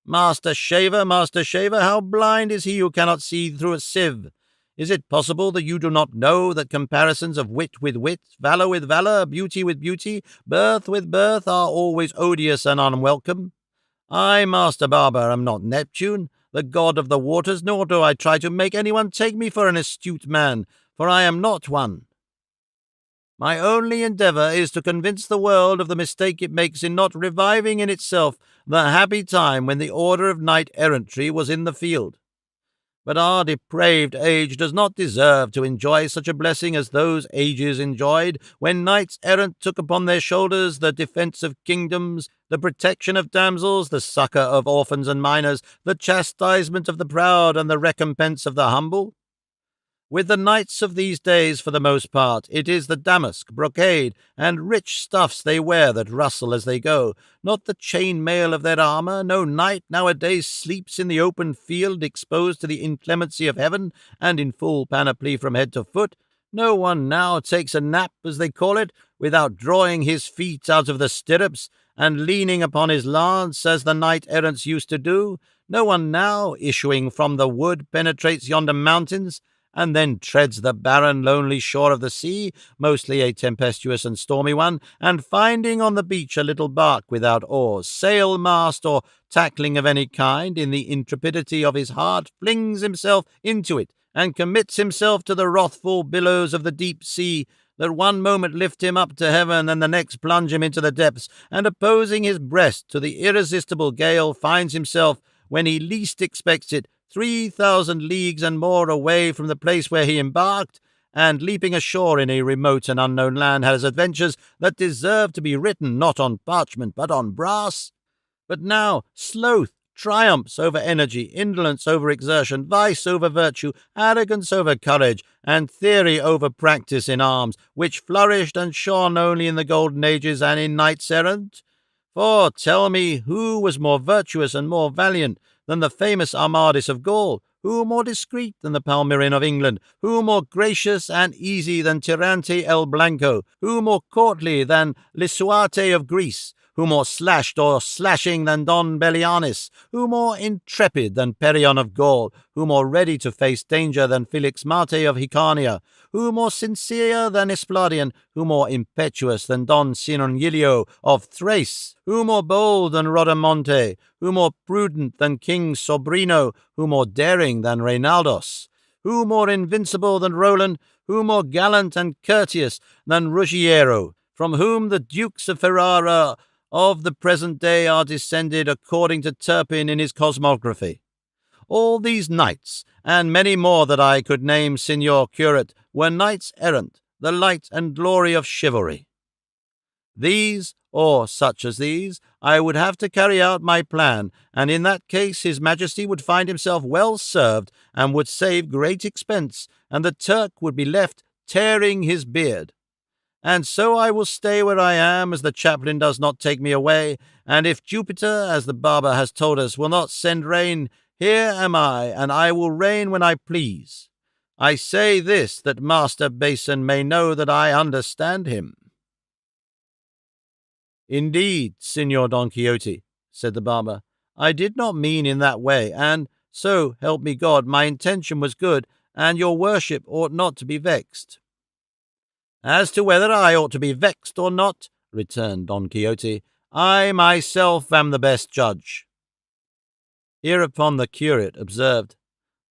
S1: Master Shaver, how blind is he who cannot see through a sieve? Is it possible that you do not know that comparisons of wit with wit, valor with valor, beauty with beauty, birth with birth, are always odious and unwelcome? I, Master Barber, am not Neptune, the god of the waters, nor do I try to make anyone take me for an astute man, for I am not one. My only endeavor is to convince the world of the mistake it makes in not reviving in itself the happy time when the order of knight-errantry was in the field. But our depraved age does not deserve to enjoy such a blessing as those ages enjoyed, when knights-errant took upon their shoulders the defence of kingdoms, the protection of damsels, the succour of orphans and minors, the chastisement of the proud, and the recompense of the humble. With the knights of these days, for the most part, it is the damask, brocade, and rich stuffs they wear that rustle as they go, not the chain mail of their armour. No knight nowadays sleeps in the open field, exposed to the inclemency of heaven, and in full panoply from head to foot. No one now takes a nap, as they call it, without drawing his feet out of the stirrups, and leaning upon his lance, as the knight-errants used to do. No one now, issuing from the wood, penetrates yonder mountains, and then treads the barren, lonely shore of the sea, mostly a tempestuous and stormy one, and finding on the beach a little bark without oars, sail, mast, or tackling of any kind, in the intrepidity of his heart flings himself into it, and commits himself to the wrathful billows of the deep sea, that one moment lift him up to heaven, and the next plunge him into the depths, and opposing his breast to the irresistible gale, finds himself, when he least expects it, 3,000 leagues and more away from the place where he embarked, and leaping ashore in a remote and unknown land, has adventures that deserve to be written not on parchment but on brass. But now sloth triumphs over energy, indolence over exertion, vice over virtue, arrogance over courage, and theory over practice in arms, which flourished and shone only in the golden ages and in knights errant. For tell me, who was more virtuous and more valiant than the famous Amadis of Gaul? Who more discreet than the Palmerin of England? Who more gracious and easy than Tirante el Blanco? Who more courtly than Lisuarte of Greece? Who more slashed or slashing than Don Belianis? Who more intrepid than Perion of Gaul? Who more ready to face danger than Felix Marte of Hicania? Who more sincere than Espladian? Who more impetuous than Don Cirongilio of Thrace? Who more bold than Rodamonte? Who more prudent than King Sobrino? Who more daring than Reynaldos? Who more invincible than Roland? Who more gallant and courteous than Ruggiero? From whom the Dukes of Ferrara of the present day are descended, according to Turpin in his Cosmography. All these knights, and many more that I could name, Signor Curate, were knights errant, the light and glory of chivalry. These, or such as these, I would have to carry out my plan, and in that case his Majesty would find himself well served, and would save great expense, and the Turk would be left tearing his beard. And so I will stay where I am, as the chaplain does not take me away, and if Jupiter, as the barber has told us, will not send rain, here am I, and I will reign when I please. I say this, that Master Basin may know that I understand him." "Indeed, Signor Don Quixote," said the barber, "I did not mean in that way, and, so help me God, my intention was good, and your worship ought not to be vexed." "As to whether I ought to be vexed or not," returned Don Quixote, "I myself am the best judge." Hereupon the curate observed,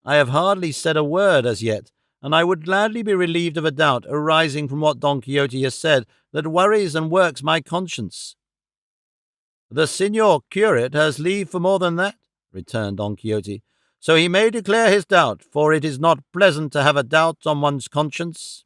S1: "I have hardly said a word as yet, and I would gladly be relieved of a doubt arising from what Don Quixote has said that worries and works my conscience." "The Signor Curate has leave for more than that," returned Don Quixote, "so he may declare his doubt, for it is not pleasant to have a doubt on one's conscience."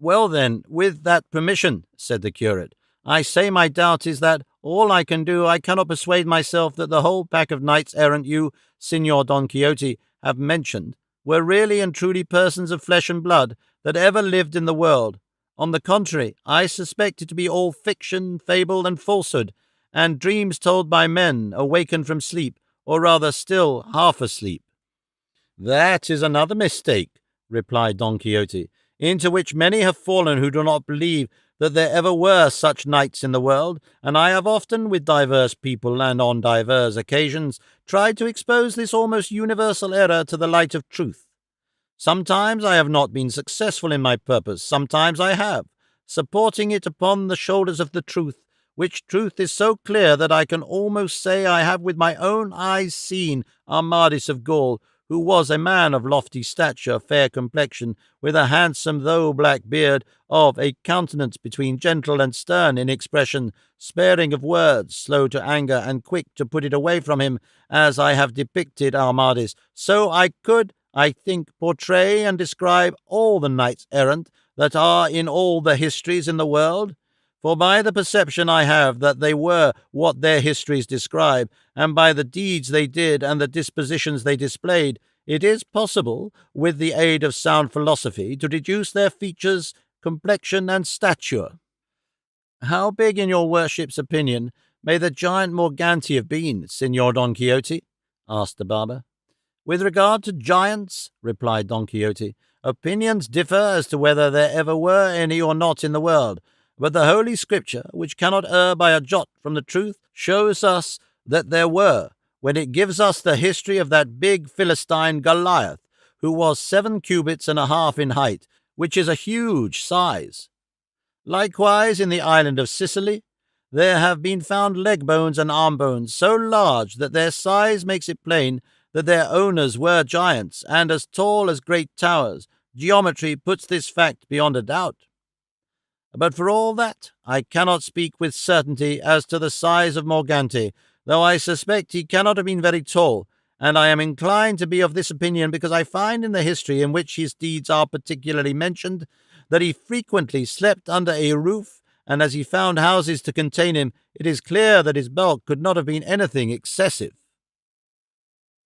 S1: "Well then, with that permission," said the curate, "I say my doubt is that all I can do, I cannot persuade myself that the whole pack of knights errant you, Signor Don Quixote, have mentioned, were really and truly persons of flesh and blood that ever lived in the world. On the contrary, I suspect it to be all fiction, fable, and falsehood, and dreams told by men awakened from sleep, or rather still half asleep." "That is another mistake," replied Don Quixote, "into which many have fallen who do not believe that there ever were such knights in the world, and I have often, with divers people and on divers occasions, tried to expose this almost universal error to the light of truth. Sometimes I have not been successful in my purpose, sometimes I have, supporting it upon the shoulders of the truth, which truth is so clear that I can almost say I have with my own eyes seen Amadis of Gaul, who was a man of lofty stature, fair complexion, with a handsome though black beard, of a countenance between gentle and stern in expression, sparing of words, slow to anger, and quick to put it away from him, as I have depicted Amadis. So I could, I think, portray and describe all the knights errant that are in all the histories in the world. For by the perception I have that they were what their histories describe, and by the deeds they did and the dispositions they displayed, it is possible, with the aid of sound philosophy, to deduce their features, complexion, and stature." "How big, in your worship's opinion, may the giant Morganti have been, Signor Don Quixote?" asked the barber. "With regard to giants," replied Don Quixote, "opinions differ as to whether there ever were any or not in the world. But the Holy Scripture, which cannot err by a jot from the truth, shows us that there were, when it gives us the history of that big Philistine Goliath, who was 7 cubits and a half in height, which is a huge size. Likewise, in the island of Sicily, there have been found leg bones and arm bones so large that their size makes it plain that their owners were giants, and as tall as great towers. Geometry puts this fact beyond a doubt. But for all that, I cannot speak with certainty as to the size of Morganti, though I suspect he cannot have been very tall, and I am inclined to be of this opinion because I find in the history in which his deeds are particularly mentioned that he frequently slept under a roof, and as he found houses to contain him, it is clear that his bulk could not have been anything excessive.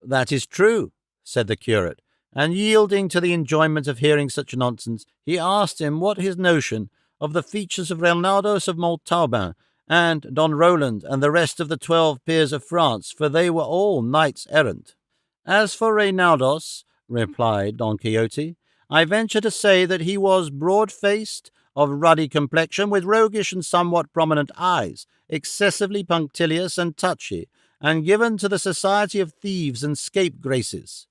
S1: "That is true," said the curate, and yielding to the enjoyment of hearing such nonsense, he asked him what his notion of the features of Reinaldos of Montauban and Don Roland and the rest of the 12 peers of France, for they were all knights errant. "As for Reinaldos," replied Don Quixote, "I venture to say that he was broad-faced, of ruddy complexion, with roguish and somewhat prominent eyes, excessively punctilious and touchy, and given to the society of thieves and scapegraces.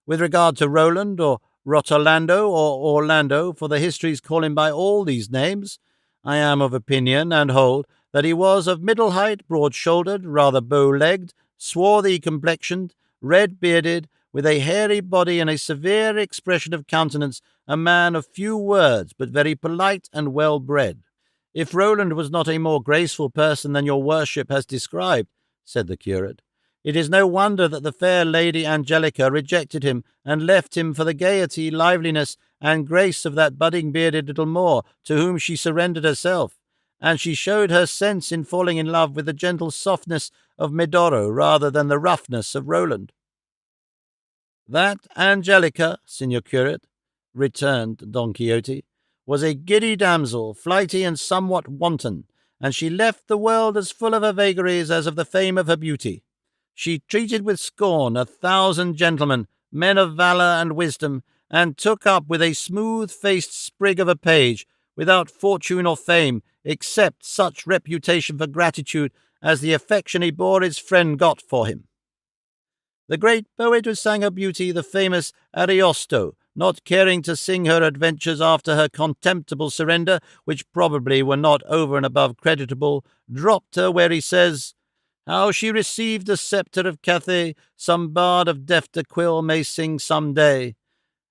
S1: With regard to Roland, or Rotolando, or Orlando, for the histories call him by all these names, I am of opinion, and hold, that he was of middle height, broad-shouldered, rather bow-legged, swarthy complexioned, red-bearded, with a hairy body and a severe expression of countenance, a man of few words, but very polite and well-bred." "If Roland was not a more graceful person than your worship has described," said the curate, "it is no wonder that the fair Lady Angelica rejected him and left him for the gaiety, liveliness, and grace of that budding bearded little Moor, to whom she surrendered herself, and she showed her sense in falling in love with the gentle softness of Medoro rather than the roughness of Roland." "That Angelica, Signor Curate," returned Don Quixote, "was a giddy damsel, flighty and somewhat wanton, and she left the world as full of her vagaries as of the fame of her beauty. She treated with scorn 1,000 gentlemen, men of valour and wisdom, and took up with a smooth-faced sprig of a page, without fortune or fame, except such reputation for gratitude as the affection he bore his friend got for him. The great poet who sang her beauty, the famous Ariosto, not caring to sing her adventures after her contemptible surrender, which probably were not over and above creditable, dropped her where he says, 'How she received the sceptre of Cathay, some bard of defter quill may sing some day.'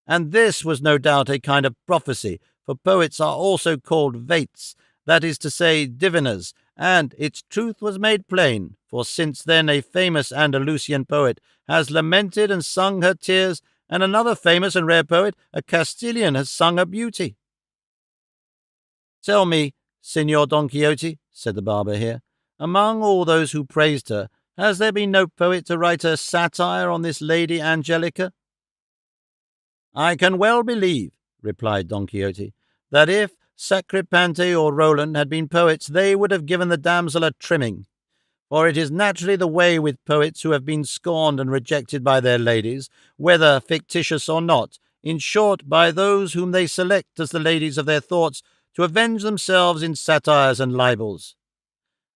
S1: And this was no doubt a kind of prophecy, for poets are also called vates, that is to say, diviners, and its truth was made plain, for since then a famous Andalusian poet has lamented and sung her tears, and another famous and rare poet, a Castilian, has sung her beauty." "Tell me, Signor Don Quixote," said the barber here, "among all those who praised her, has there been no poet to write a satire on this Lady Angelica?" "I can well believe," replied Don Quixote, "that if Sacripante or Roland had been poets, they would have given the damsel a trimming. For it is naturally the way with poets who have been scorned and rejected by their ladies, whether fictitious or not, in short, by those whom they select as the ladies of their thoughts, to avenge themselves in satires and libels.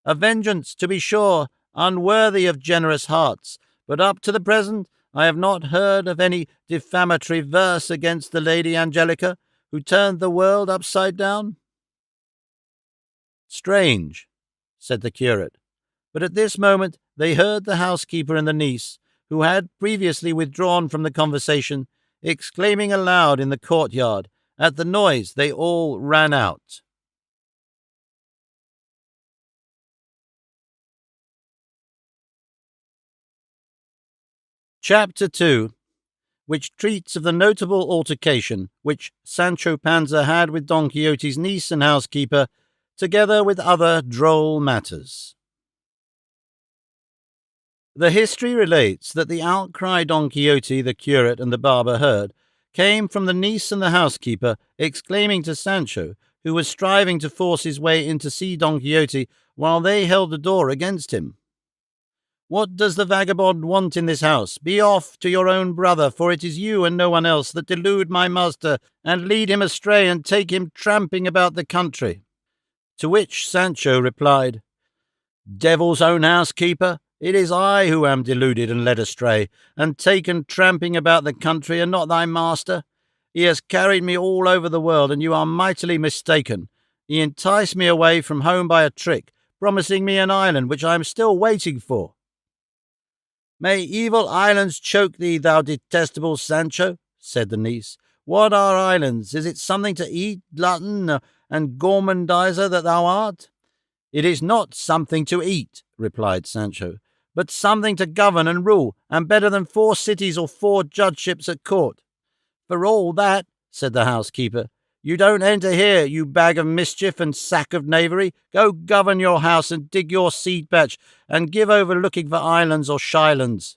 S1: A vengeance, to be sure, unworthy of generous hearts, but up to the present I have not heard of any defamatory verse against the Lady Angelica, who turned the world upside down." "Strange," said the curate. But at this moment they heard the housekeeper and the niece, who had previously withdrawn from the conversation, exclaiming aloud in the courtyard. At the noise they all ran out. Chapter 2, which treats of the notable altercation which Sancho Panza had with Don Quixote's niece and housekeeper, together with other droll matters. The history relates that the outcry Don Quixote, the curate, and the barber heard came from the niece and the housekeeper, exclaiming to Sancho, who was striving to force his way in to see Don Quixote while they held the door against him, "What does the vagabond want in this house? Be off to your own brother, for it is you and no one else that delude my master, and lead him astray, and take him tramping about the country." To which Sancho replied, "Devil's own housekeeper, It is I who am deluded and led astray, and taken tramping about the country, and not thy master. He has carried me all over the world, and you are mightily mistaken. He enticed me away from home by a trick, promising me an island which I am still waiting for." "May evil islands choke thee, thou detestable Sancho," said the niece. "What are islands? Is it something to eat, glutton and gourmandizer that thou art?" "It is not something to eat," replied Sancho, "but something to govern and rule, and better than 4 cities or 4 judgeships at court." "For all that," said the housekeeper, "you don't enter here, you bag of mischief and sack of knavery. Go govern your house and dig your seed patch, and give over looking for islands or shylands."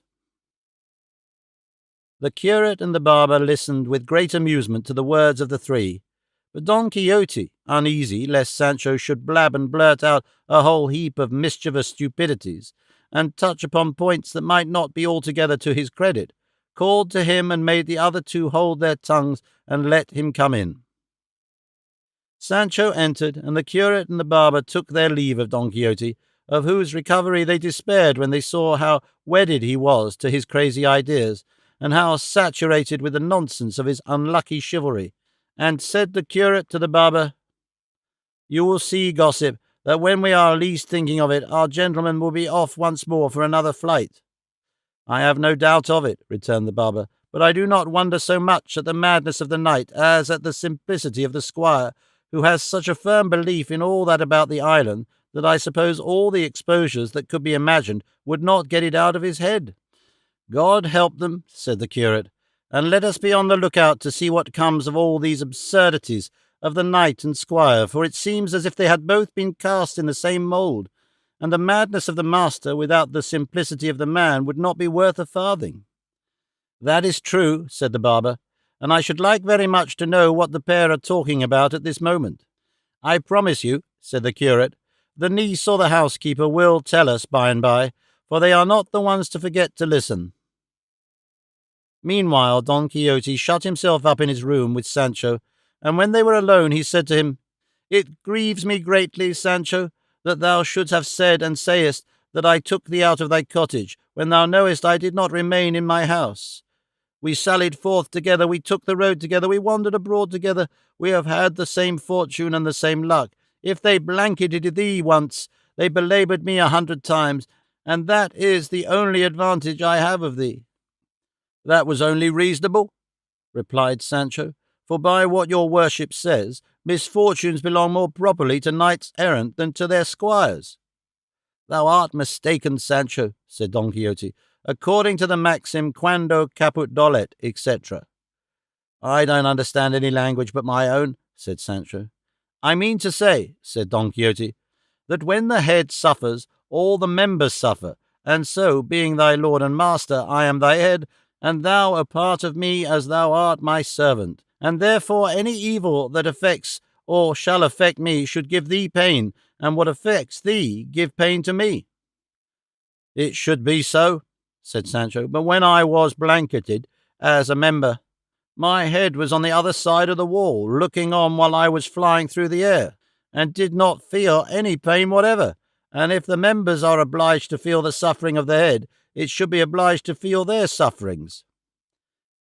S1: The curate and the barber listened with great amusement to the words of the 3, but Don Quixote, uneasy lest Sancho should blab and blurt out a whole heap of mischievous stupidities, and touch upon points that might not be altogether to his credit, called to him and made the other 2 hold their tongues and let him come in. Sancho entered, and the curate and the barber took their leave of Don Quixote, of whose recovery they despaired when they saw how wedded he was to his crazy ideas, and how saturated with the nonsense of his unlucky chivalry, and said the curate to the barber, "You will see, gossip, that when we are least thinking of it, our gentleman will be off once more for another flight." "I have no doubt of it," returned the barber, "but I do not wonder so much at the madness of the knight as at the simplicity of the squire, who has such a firm belief in all that about the island that I suppose all the exposures that could be imagined would not get it out of his head." "God help them," said the curate, "and let us be on the lookout to see what comes of all these absurdities of the knight and squire, for it seems as if they had both been cast in the same mould, and the madness of the master without the simplicity of the man would not be worth a farthing." "That is true," said the barber, "and I should like very much to know what the pair are talking about at this moment." "I promise you," said the curate, "the niece or the housekeeper will tell us by and by, for they are not the ones to forget to listen." Meanwhile Don Quixote shut himself up in his room with Sancho, and when they were alone he said to him, "It grieves me greatly, Sancho, that thou shouldst have said and sayest that I took thee out of thy cottage, when thou knowest I did not remain in my house. We sallied forth together, we took the road together, we wandered abroad together, we have had the same fortune and the same luck. If they blanketed thee once, they belaboured me 100 times, and that is the only advantage I have of thee." "That was only reasonable," replied Sancho, "for by what your worship says, misfortunes belong more properly to knights errant than to their squires." "Thou art mistaken, Sancho," said Don Quixote, "according to the maxim, quando caput dolet, etc." "I don't understand any language but my own," said Sancho. "I mean to say," said Don Quixote, "that when the head suffers, all the members suffer, and so, being thy lord and master, I am thy head, and thou a part of me as thou art my servant, and therefore any evil that affects or shall affect me should give thee pain, and what affects thee give pain to me." "It should be so," said Sancho, "but when I was blanketed as a member, my head was on the other side of the wall, looking on while I was flying through the air, and did not feel any pain whatever. And if the members are obliged to feel the suffering of the head, it should be obliged to feel their sufferings."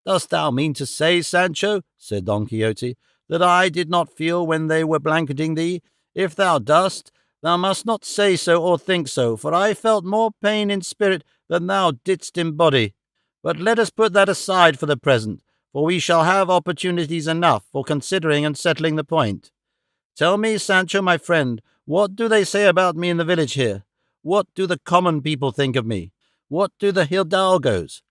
S1: "Dost thou mean to say, Sancho," said Don Quixote, "that I did not feel when they were blanketing thee? If thou dost, thou must not say so or think so, for I felt more pain in spirit than thou didst in body. But let us put that aside for the present, for we shall have opportunities enough for considering and settling the point. Tell me, Sancho, my friend, what do they say about me in the village here? What do the common people think of me? What do the hidalgos?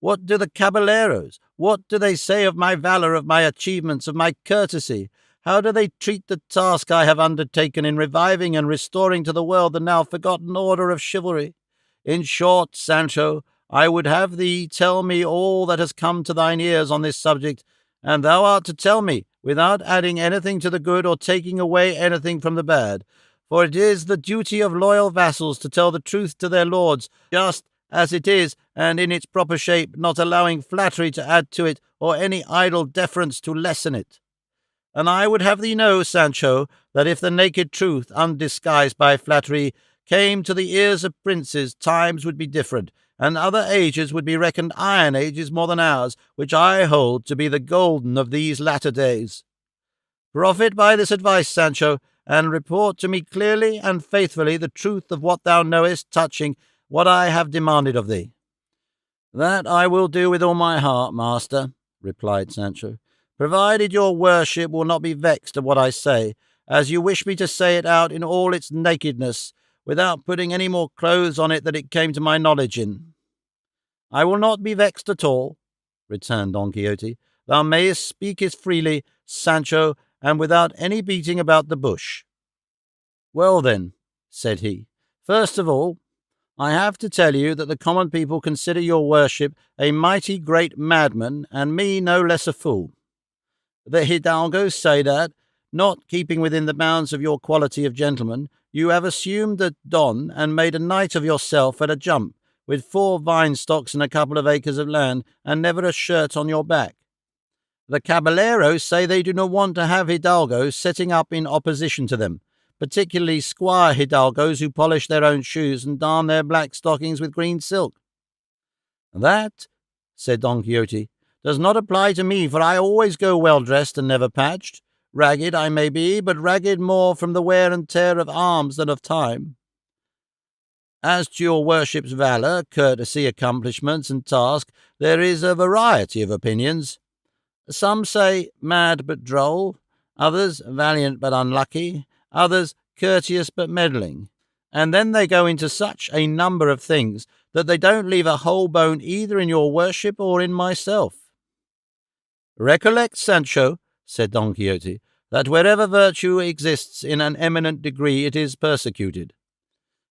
S1: What do the caballeros? What do they say of my valor, of my achievements, of my courtesy? How do they treat the task I have undertaken in reviving and restoring to the world the now forgotten order of chivalry? In short, Sancho, I would have thee tell me all that has come to thine ears on this subject, and thou art to tell me, without adding anything to the good or taking away anything from the bad. For it is the duty of loyal vassals to tell the truth to their lords, just as it is, and in its proper shape, not allowing flattery to add to it, or any idle deference to lessen it. And I would have thee know, Sancho, that if the naked truth, undisguised by flattery, came to the ears of princes, times would be different, and other ages would be reckoned iron ages more than ours, which I hold to be the golden of these latter days. Profit by this advice, Sancho, and report to me clearly and faithfully the truth of what thou knowest touching what I have demanded of thee." "That I will do with all my heart, master," replied Sancho, "provided your worship will not be vexed at what I say, as you wish me to say it out in all its nakedness, without putting any more clothes on it than it came to my knowledge in." "I will not be vexed at all," returned Don Quixote. "Thou mayest speak as freely, Sancho, and without any beating about the bush." "Well then," said he, "first of all, I have to tell you that the common people consider your worship a mighty great madman, and me no less a fool. The hidalgos say that, not keeping within the bounds of your quality of gentleman, you have assumed a don and made a knight of yourself at a jump, with 4 vine stocks and a couple of acres of land, and never a shirt on your back. The caballeros say they do not want to have hidalgos setting up in opposition to them, particularly squire hidalgos who polish their own shoes and darn their black stockings with green silk." "That," said Don Quixote, "does not apply to me, for I always go well dressed and never patched. Ragged I may be, but ragged more from the wear and tear of arms than of time. As to your worship's valour, courtesy, accomplishments, and task, there is a variety of opinions. Some say mad but droll, others valiant but unlucky, others courteous but meddling, and then they go into such a number of things that they don't leave a whole bone either in your worship or in myself." "Recollect, Sancho," said Don Quixote, "that wherever virtue exists in an eminent degree it is persecuted.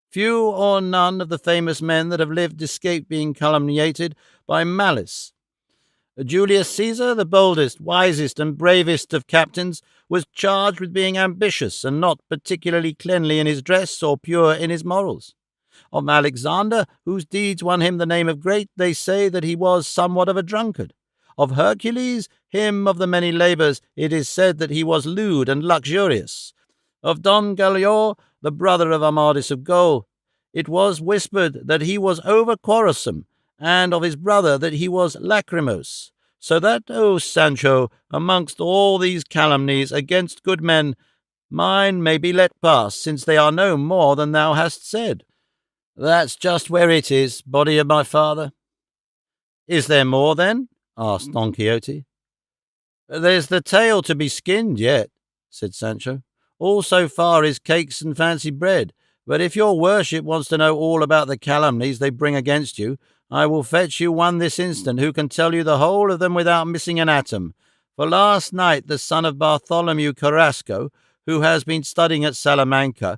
S1: Few or none of the famous men that have lived escape being calumniated by malice. Julius Caesar, the boldest, wisest, and bravest of captains, was charged with being ambitious and not particularly cleanly in his dress or pure in his morals. Of Alexander, whose deeds won him the name of great, they say that he was somewhat of a drunkard. Of Hercules, him of the many labours, it is said that he was lewd and luxurious. Of Don Galaor, the brother of Amadis of Gaul, it was whispered that he was over quarrelsome, and of his brother that he was lachrymose. So that, O Sancho, amongst all these calumnies against good men, mine may be let pass, since they are no more than thou hast said." "That's just where it is, body of my father." "Is there more, then?" asked Don Quixote. "There's the tail to be skinned yet," said Sancho. "All so far is cakes and fancy bread, but if your worship wants to know all about the calumnies they bring against you, I will fetch you one this instant who can tell you the whole of them without missing an atom. For last night the son of Bartholomew Carrasco, who has been studying at Salamanca,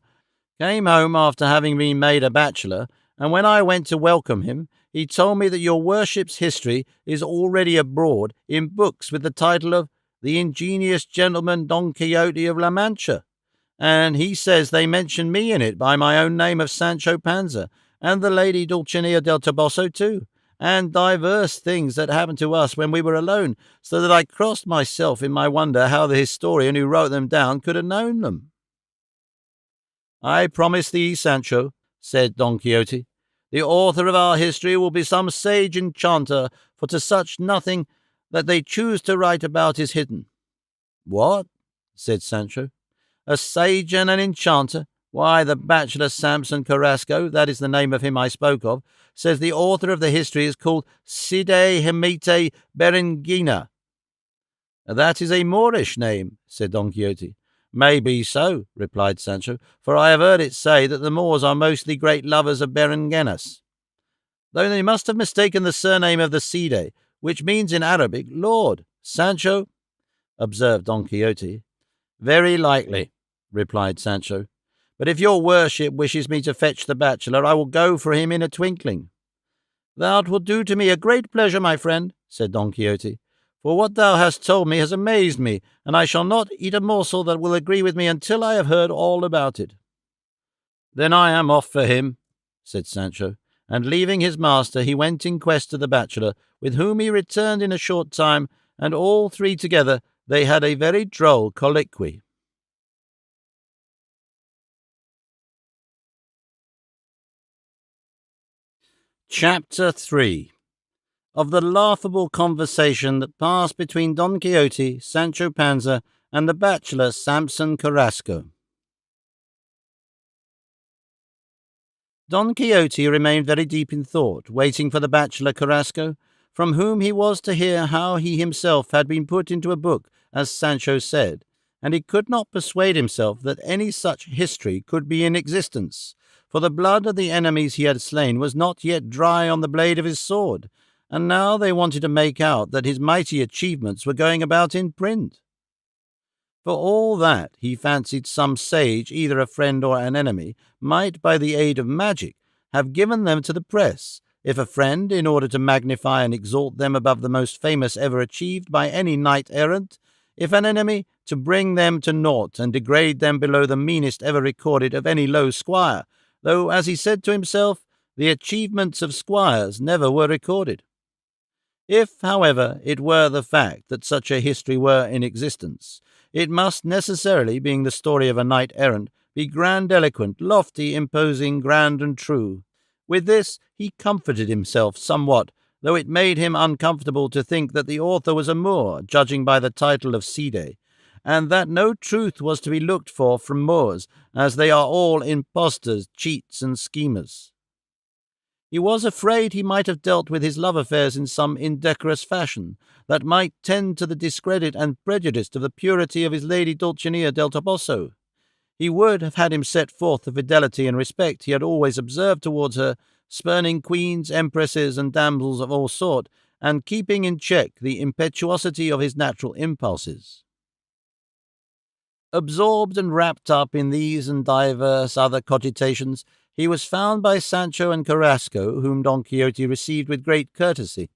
S1: came home after having been made a bachelor, and when I went to welcome him, he told me that your worship's history is already abroad in books with the title of The Ingenious Gentleman Don Quixote of La Mancha, and he says they mention me in it by my own name of Sancho Panza, and the lady Dulcinea del Toboso too, and divers things that happened to us when we were alone, so that I crossed myself in my wonder how the historian who wrote them down could have known them." "I promise thee, Sancho," said Don Quixote, "the author of our history will be some sage enchanter, for to such nothing that they choose to write about is hidden." "What?" said Sancho. "A sage and an enchanter? Why, the bachelor Samson Carrasco, that is the name of him I spoke of, says the author of the history is called Cide Hamete Berengina." "That is a Moorish name," said Don Quixote. "May be so," replied Sancho, "for I have heard it say that the Moors are mostly great lovers of Berengenas. Though they must have mistaken the surname of the Cide, which means in Arabic, Lord. Sancho," observed Don Quixote. "Very likely," replied Sancho. "But if your worship wishes me to fetch the bachelor, I will go for him in a twinkling." "Thou wilt do to me a great pleasure, my friend," said Don Quixote, "for what thou hast told me has amazed me, and I shall not eat a morsel that will agree with me until I have heard all about it." "Then I am off for him," said Sancho, and leaving his master he went in quest of the bachelor, with whom he returned in a short time, and all three together they had a very droll colloquy. Chapter 3. Of the laughable conversation that passed between Don Quixote, Sancho Panza, and the bachelor Samson Carrasco. Don Quixote remained very deep in thought, waiting for the bachelor Carrasco, from whom he was to hear how he himself had been put into a book, as Sancho said, and he could not persuade himself that any such history could be in existence, for the blood of the enemies he had slain was not yet dry on the blade of his sword, and now they wanted to make out that his mighty achievements were going about in print. For all that, he fancied some sage, either a friend or an enemy, might, by the aid of magic, have given them to the press, if a friend, in order to magnify and exalt them above the most famous ever achieved by any knight-errant, if an enemy, to bring them to naught and degrade them below the meanest ever recorded of any low squire, though, as he said to himself, the achievements of squires never were recorded. If, however, it were the fact that such a history were in existence, it must necessarily, being the story of a knight-errant, be grandiloquent, lofty, imposing, grand and true. With this he comforted himself somewhat, though it made him uncomfortable to think that the author was a Moor, judging by the title of Cide, and that no truth was to be looked for from Moors, as they are all impostors, cheats, and schemers. He was afraid he might have dealt with his love affairs in some indecorous fashion, that might tend to the discredit and prejudice of the purity of his lady Dulcinea del Toboso. He would have had him set forth the fidelity and respect he had always observed towards her, spurning queens, empresses, and damsels of all sort, and keeping in check the impetuosity of his natural impulses. Absorbed and wrapped up in these and divers other cogitations, he was found by Sancho and Carrasco, whom Don Quixote received with great courtesy.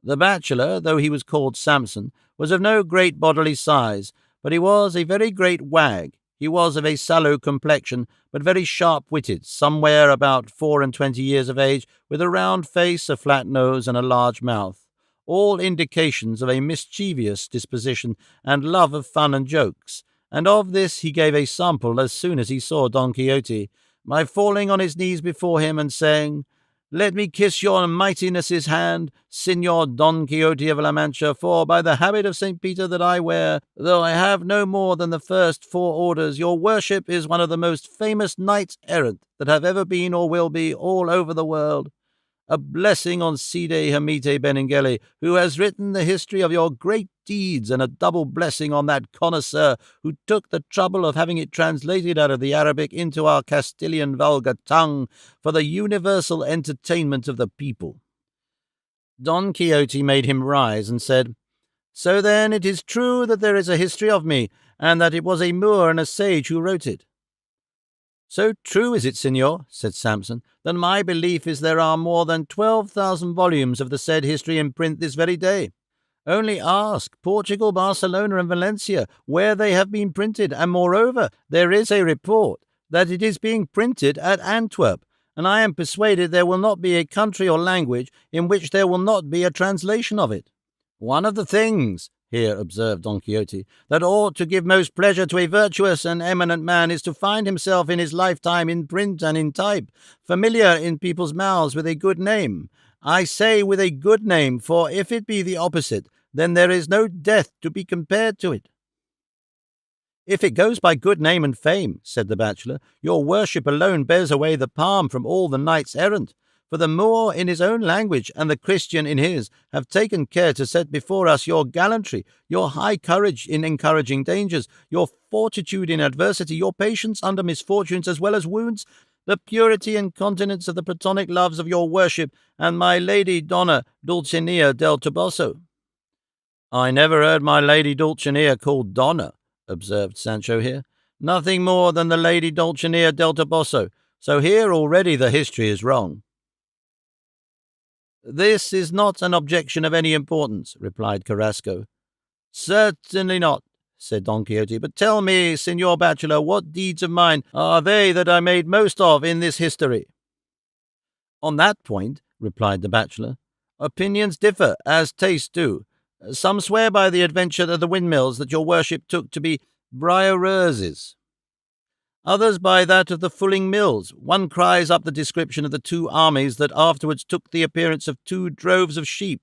S1: The bachelor, though he was called Samson, was of no great bodily size, but he was a very great wag. He was of a sallow complexion, but very sharp-witted, somewhere about 24 years of age, with a round face, a flat nose, and a large mouth, all indications of a mischievous disposition and love of fun and jokes, and of this he gave a sample as soon as he saw Don Quixote, by falling on his knees before him and saying, "Let me kiss your mightiness's hand, Signor Don Quixote of La Mancha, for by the habit of St. Peter that I wear, though I have no more than the first 4 orders, your worship is one of the most famous knights-errant that have ever been or will be all over the world. A blessing on Cide Hamete Benengeli, who has written the history of your great deeds, and a double blessing on that connoisseur who took the trouble of having it translated out of the Arabic into our Castilian vulgar tongue for the universal entertainment of the people." Don Quixote made him rise and said, "So then it is true that there is a history of me, and that it was a Moor and a sage who wrote it?" "So true is it, Signor," said Samson, "that my belief is there are more than 12,000 volumes of the said history in print this very day. Only ask Portugal, Barcelona, and Valencia, where they have been printed, and moreover there is a report that it is being printed at Antwerp, and I am persuaded there will not be a country or language in which there will not be a translation of it. One of the things," here observed Don Quixote, "that ought to give most pleasure to a virtuous and eminent man is to find himself in his lifetime in print and in type, familiar in people's mouths with a good name. I say with a good name, for if it be the opposite, then there is no death to be compared to it." "If it goes by good name and fame," said the bachelor, "your worship alone bears away the palm from all the knights-errant. For the Moor in his own language and the Christian in his have taken care to set before us your gallantry, your high courage in encouraging dangers, your fortitude in adversity, your patience under misfortunes as well as wounds, the purity and continence of the platonic loves of your worship and my lady Donna Dulcinea del Toboso." "I never heard my lady Dulcinea called Donna," observed Sancho here. "Nothing more than the lady Dulcinea del Toboso, so here already the history is wrong." "This is not an objection of any importance," replied Carrasco. "Certainly not," said Don Quixote. "But tell me, Signor Bachelor, what deeds of mine are they that I made most of in this history?" "On that point," replied the bachelor, "opinions differ, as tastes do. Some swear by the adventure of the windmills that your worship took to be Briareuses." others by that of the fulling mills. One cries up the description of the 2 armies that afterwards took the appearance of 2 droves of sheep,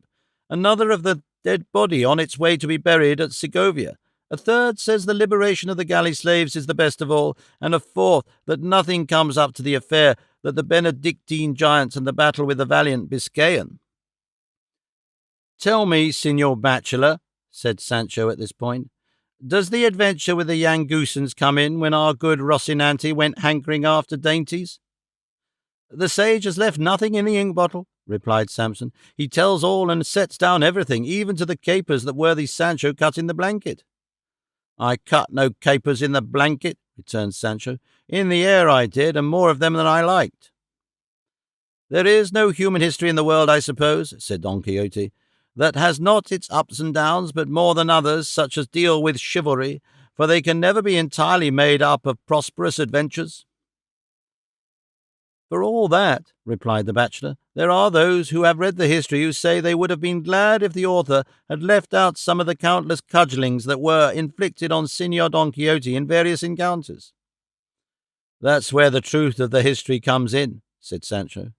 S1: another of the dead body on its way to be buried at Segovia. A third says the liberation of the galley slaves is the best of all, and a fourth that nothing comes up to the affair that the Benedictine giants and the battle with the valiant Biscayan. "Tell me, Signor Bachelor," said Sancho at this point, "does the adventure with the Yangusans come in when our good Rocinante went hankering after dainties?" "The sage has left nothing in the ink bottle," replied Samson. "He tells all and sets down everything, even to the capers that worthy Sancho cut in the blanket." "I cut no capers in the blanket," returned Sancho. "In the air I did, and more of them than I liked." "There is no human history in the world, I suppose," said Don Quixote, "that has not its ups and downs, but more than others, such as deal with chivalry, for they can never be entirely made up of prosperous adventures." "For all that," replied the bachelor, "there are those who have read the history who say they would have been glad if the author had left out some of the countless cudgellings that were inflicted on Signor Don Quixote in various encounters." "That's where the truth of the history comes in," said Sancho.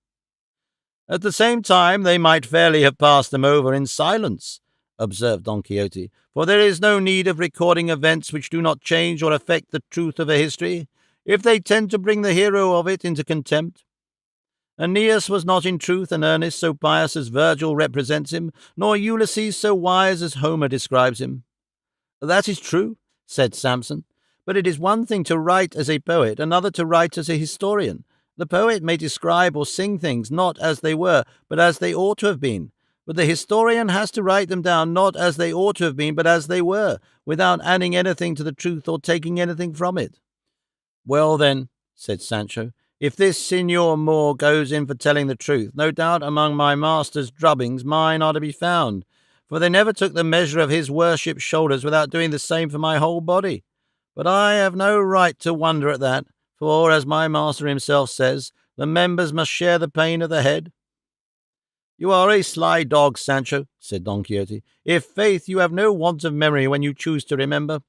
S1: "At the same time, they might fairly have passed them over in silence," observed Don Quixote, "for there is no need of recording events which do not change or affect the truth of a history, if they tend to bring the hero of it into contempt. Aeneas was not in truth and earnest so pious as Virgil represents him, nor Ulysses so wise as Homer describes him." "That is true," said Samson, "but it is one thing to write as a poet, another to write as a historian. The poet may describe or sing things not as they were, but as they ought to have been. But the historian has to write them down not as they ought to have been, but as they were, without adding anything to the truth or taking anything from it." "Well then," said Sancho, "if this Signor Moore goes in for telling the truth, no doubt among my master's drubbings mine are to be found, for they never took the measure of his worship's shoulders without doing the same for my whole body. But I have no right to wonder at that, for, as my master himself says, the members must share the pain of the head." "You are a sly dog, Sancho," said Don Quixote. "If faith you have no want of memory when you choose to remember."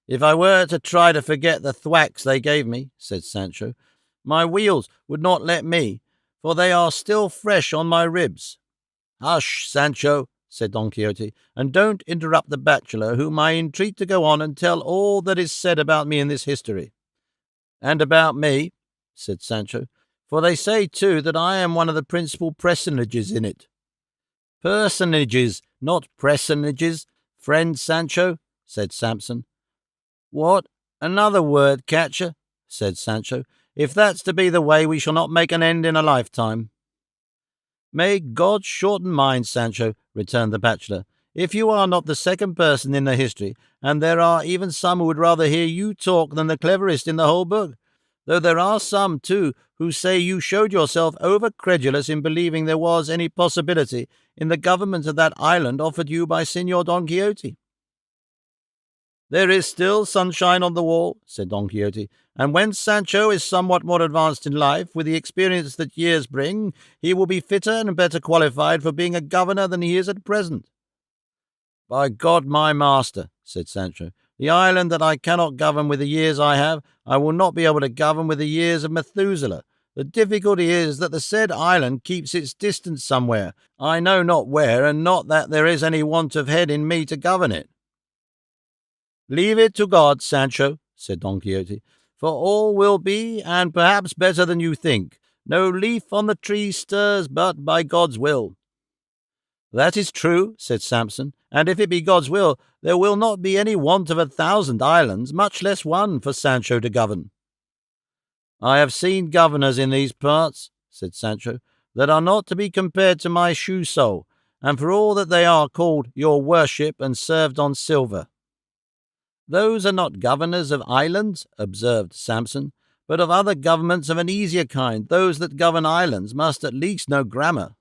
S1: "If I were to try to forget the thwacks they gave me," said Sancho, "my wheels would not let me, for they are still fresh on my ribs." "Hush, Sancho," said Don Quixote, "and don't interrupt the bachelor, whom I entreat to go on and tell all that is said about me in this history." "And about me," said Sancho, "for they say, too, that I am one of the principal personages in it." "Personages, not personages, friend Sancho," said Samson. "What, another word catcher?" said Sancho. "If that's to be the way, we shall not make an end in a lifetime." "May God shorten mine, Sancho," returned the bachelor, "if you are not the second person in the history, and there are even some who would rather hear you talk than the cleverest in the whole book, though there are some, too, who say you showed yourself over-credulous in believing there was any possibility in the government of that island offered you by Signor Don Quixote." "There is still sunshine on the wall," said Don Quixote, "and when Sancho is somewhat more advanced in life, with the experience that years bring, he will be fitter and better qualified for being a governor than he is at present." "By God, my master," said Sancho, "the island that I cannot govern with the years I have, I will not be able to govern with the years of Methuselah. The difficulty is that the said island keeps its distance somewhere, I know not where, and not that there is any want of head in me to govern it." "Leave it to God, Sancho," said Don Quixote, "for all will be, and perhaps better than you think. No leaf on the tree stirs but by God's will." "That is true," said Samson, "and if it be God's will, there will not be any want of 1,000 islands, much less one, for Sancho to govern." "I have seen governors in these parts," said Sancho, "that are not to be compared to my shoe-sole, and for all that they are called your worship and served on silver." "Those are not governors of islands," observed Samson, "but of other governments of an easier kind. Those that govern islands must at least know grammar."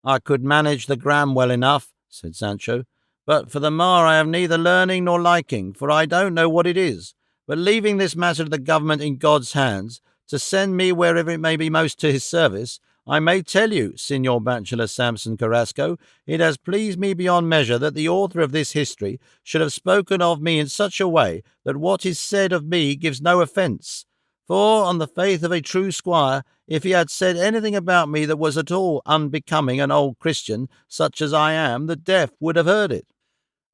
S1: "I could manage the gram well enough," said Sancho, "but for the mar I have neither learning nor liking, for I don't know what it is. But leaving this matter to the government in God's hands, to send me wherever it may be most to his service, I may tell you, Signor Bachelor Samson Carrasco, it has pleased me beyond measure that the author of this history should have spoken of me in such a way that what is said of me gives no offence. For, on the faith of a true squire, if he had said anything about me that was at all unbecoming an old Christian, such as I am, the deaf would have heard it.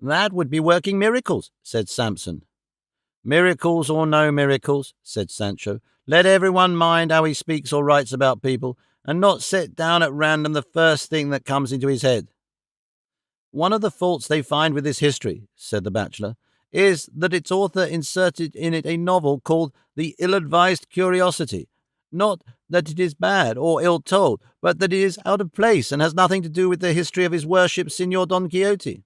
S1: That would be working miracles, said Samson. Miracles or no miracles, said Sancho, let everyone mind how he speaks or writes about people, and not set down at random the first thing that comes into his head. One of the faults they find with this history, said the bachelor, is that its author inserted in it a novel called The Ill-Advised Curiosity. Not that it is bad or ill told, but that it is out of place and has nothing to do with the history of his worship Signor Don Quixote.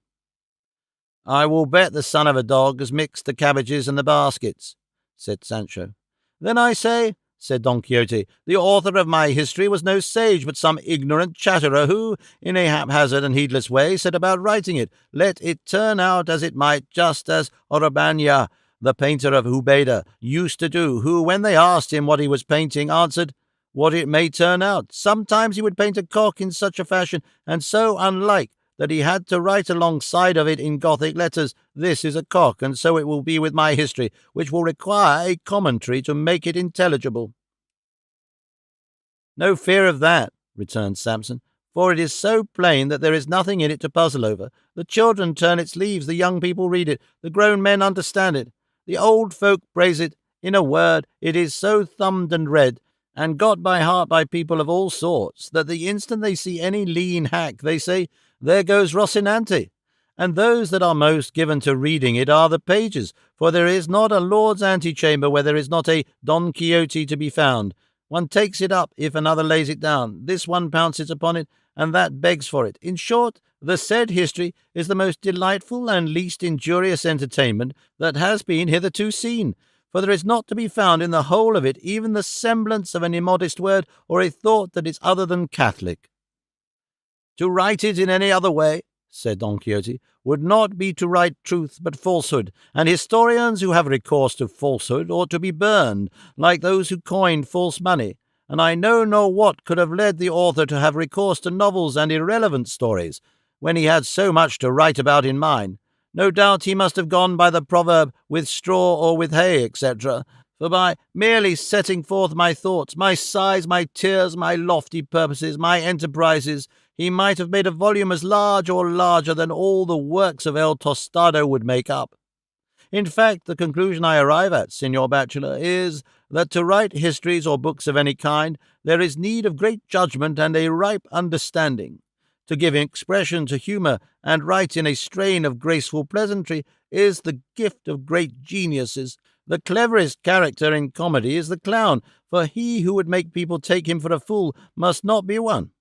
S1: I will bet the son of a dog has mixed the cabbages and the baskets, said Sancho. Then I say, said Don Quixote, the author of my history was no sage, but some ignorant chatterer who, in a haphazard and heedless way, set about writing it, let it turn out as it might, just as Orabania, the painter of Ubeda, used to do, who, when they asked him what he was painting, answered, what it may turn out. Sometimes he would paint a cock in such a fashion, and so unlike, that he had to write alongside of it in Gothic letters, this is a cock, and so it will be with my history, which will require a commentary to make it intelligible. No fear of that, returned Samson, for it is so plain that there is nothing in it to puzzle over. The children turn its leaves, the young people read it, the grown men understand it, the old folk praise it. In a word, it is so thumbed and read, and got by heart by people of all sorts, that the instant they see any lean hack, they say, there goes Rocinante. And those that are most given to reading it are the pages, for there is not a lord's antechamber where there is not a Don Quixote to be found. One takes it up if another lays it down, this one pounces upon it, and that begs for it. In short, the said history is the most delightful and least injurious entertainment that has been hitherto seen, for there is not to be found in the whole of it even the semblance of an immodest word or a thought that is other than Catholic. To write it in any other way, said Don Quixote, would not be to write truth but falsehood, and historians who have recourse to falsehood ought to be burned, like those who coined false money, and I know nor what could have led the author to have recourse to novels and irrelevant stories, when he had so much to write about in mine. No doubt he must have gone by the proverb, with straw or with hay, etc., for by merely setting forth my thoughts, my sighs, my tears, my lofty purposes, my enterprises, he might have made a volume as large or larger than all the works of El Tostado would make up. In fact, the conclusion I arrive at, Signor Bachelor, is that to write histories or books of any kind, there is need of great judgment and a ripe understanding. To give expression to humour and write in a strain of graceful pleasantry is the gift of great geniuses. The cleverest character in comedy is the clown, for he who would make people take him for a fool must not be one.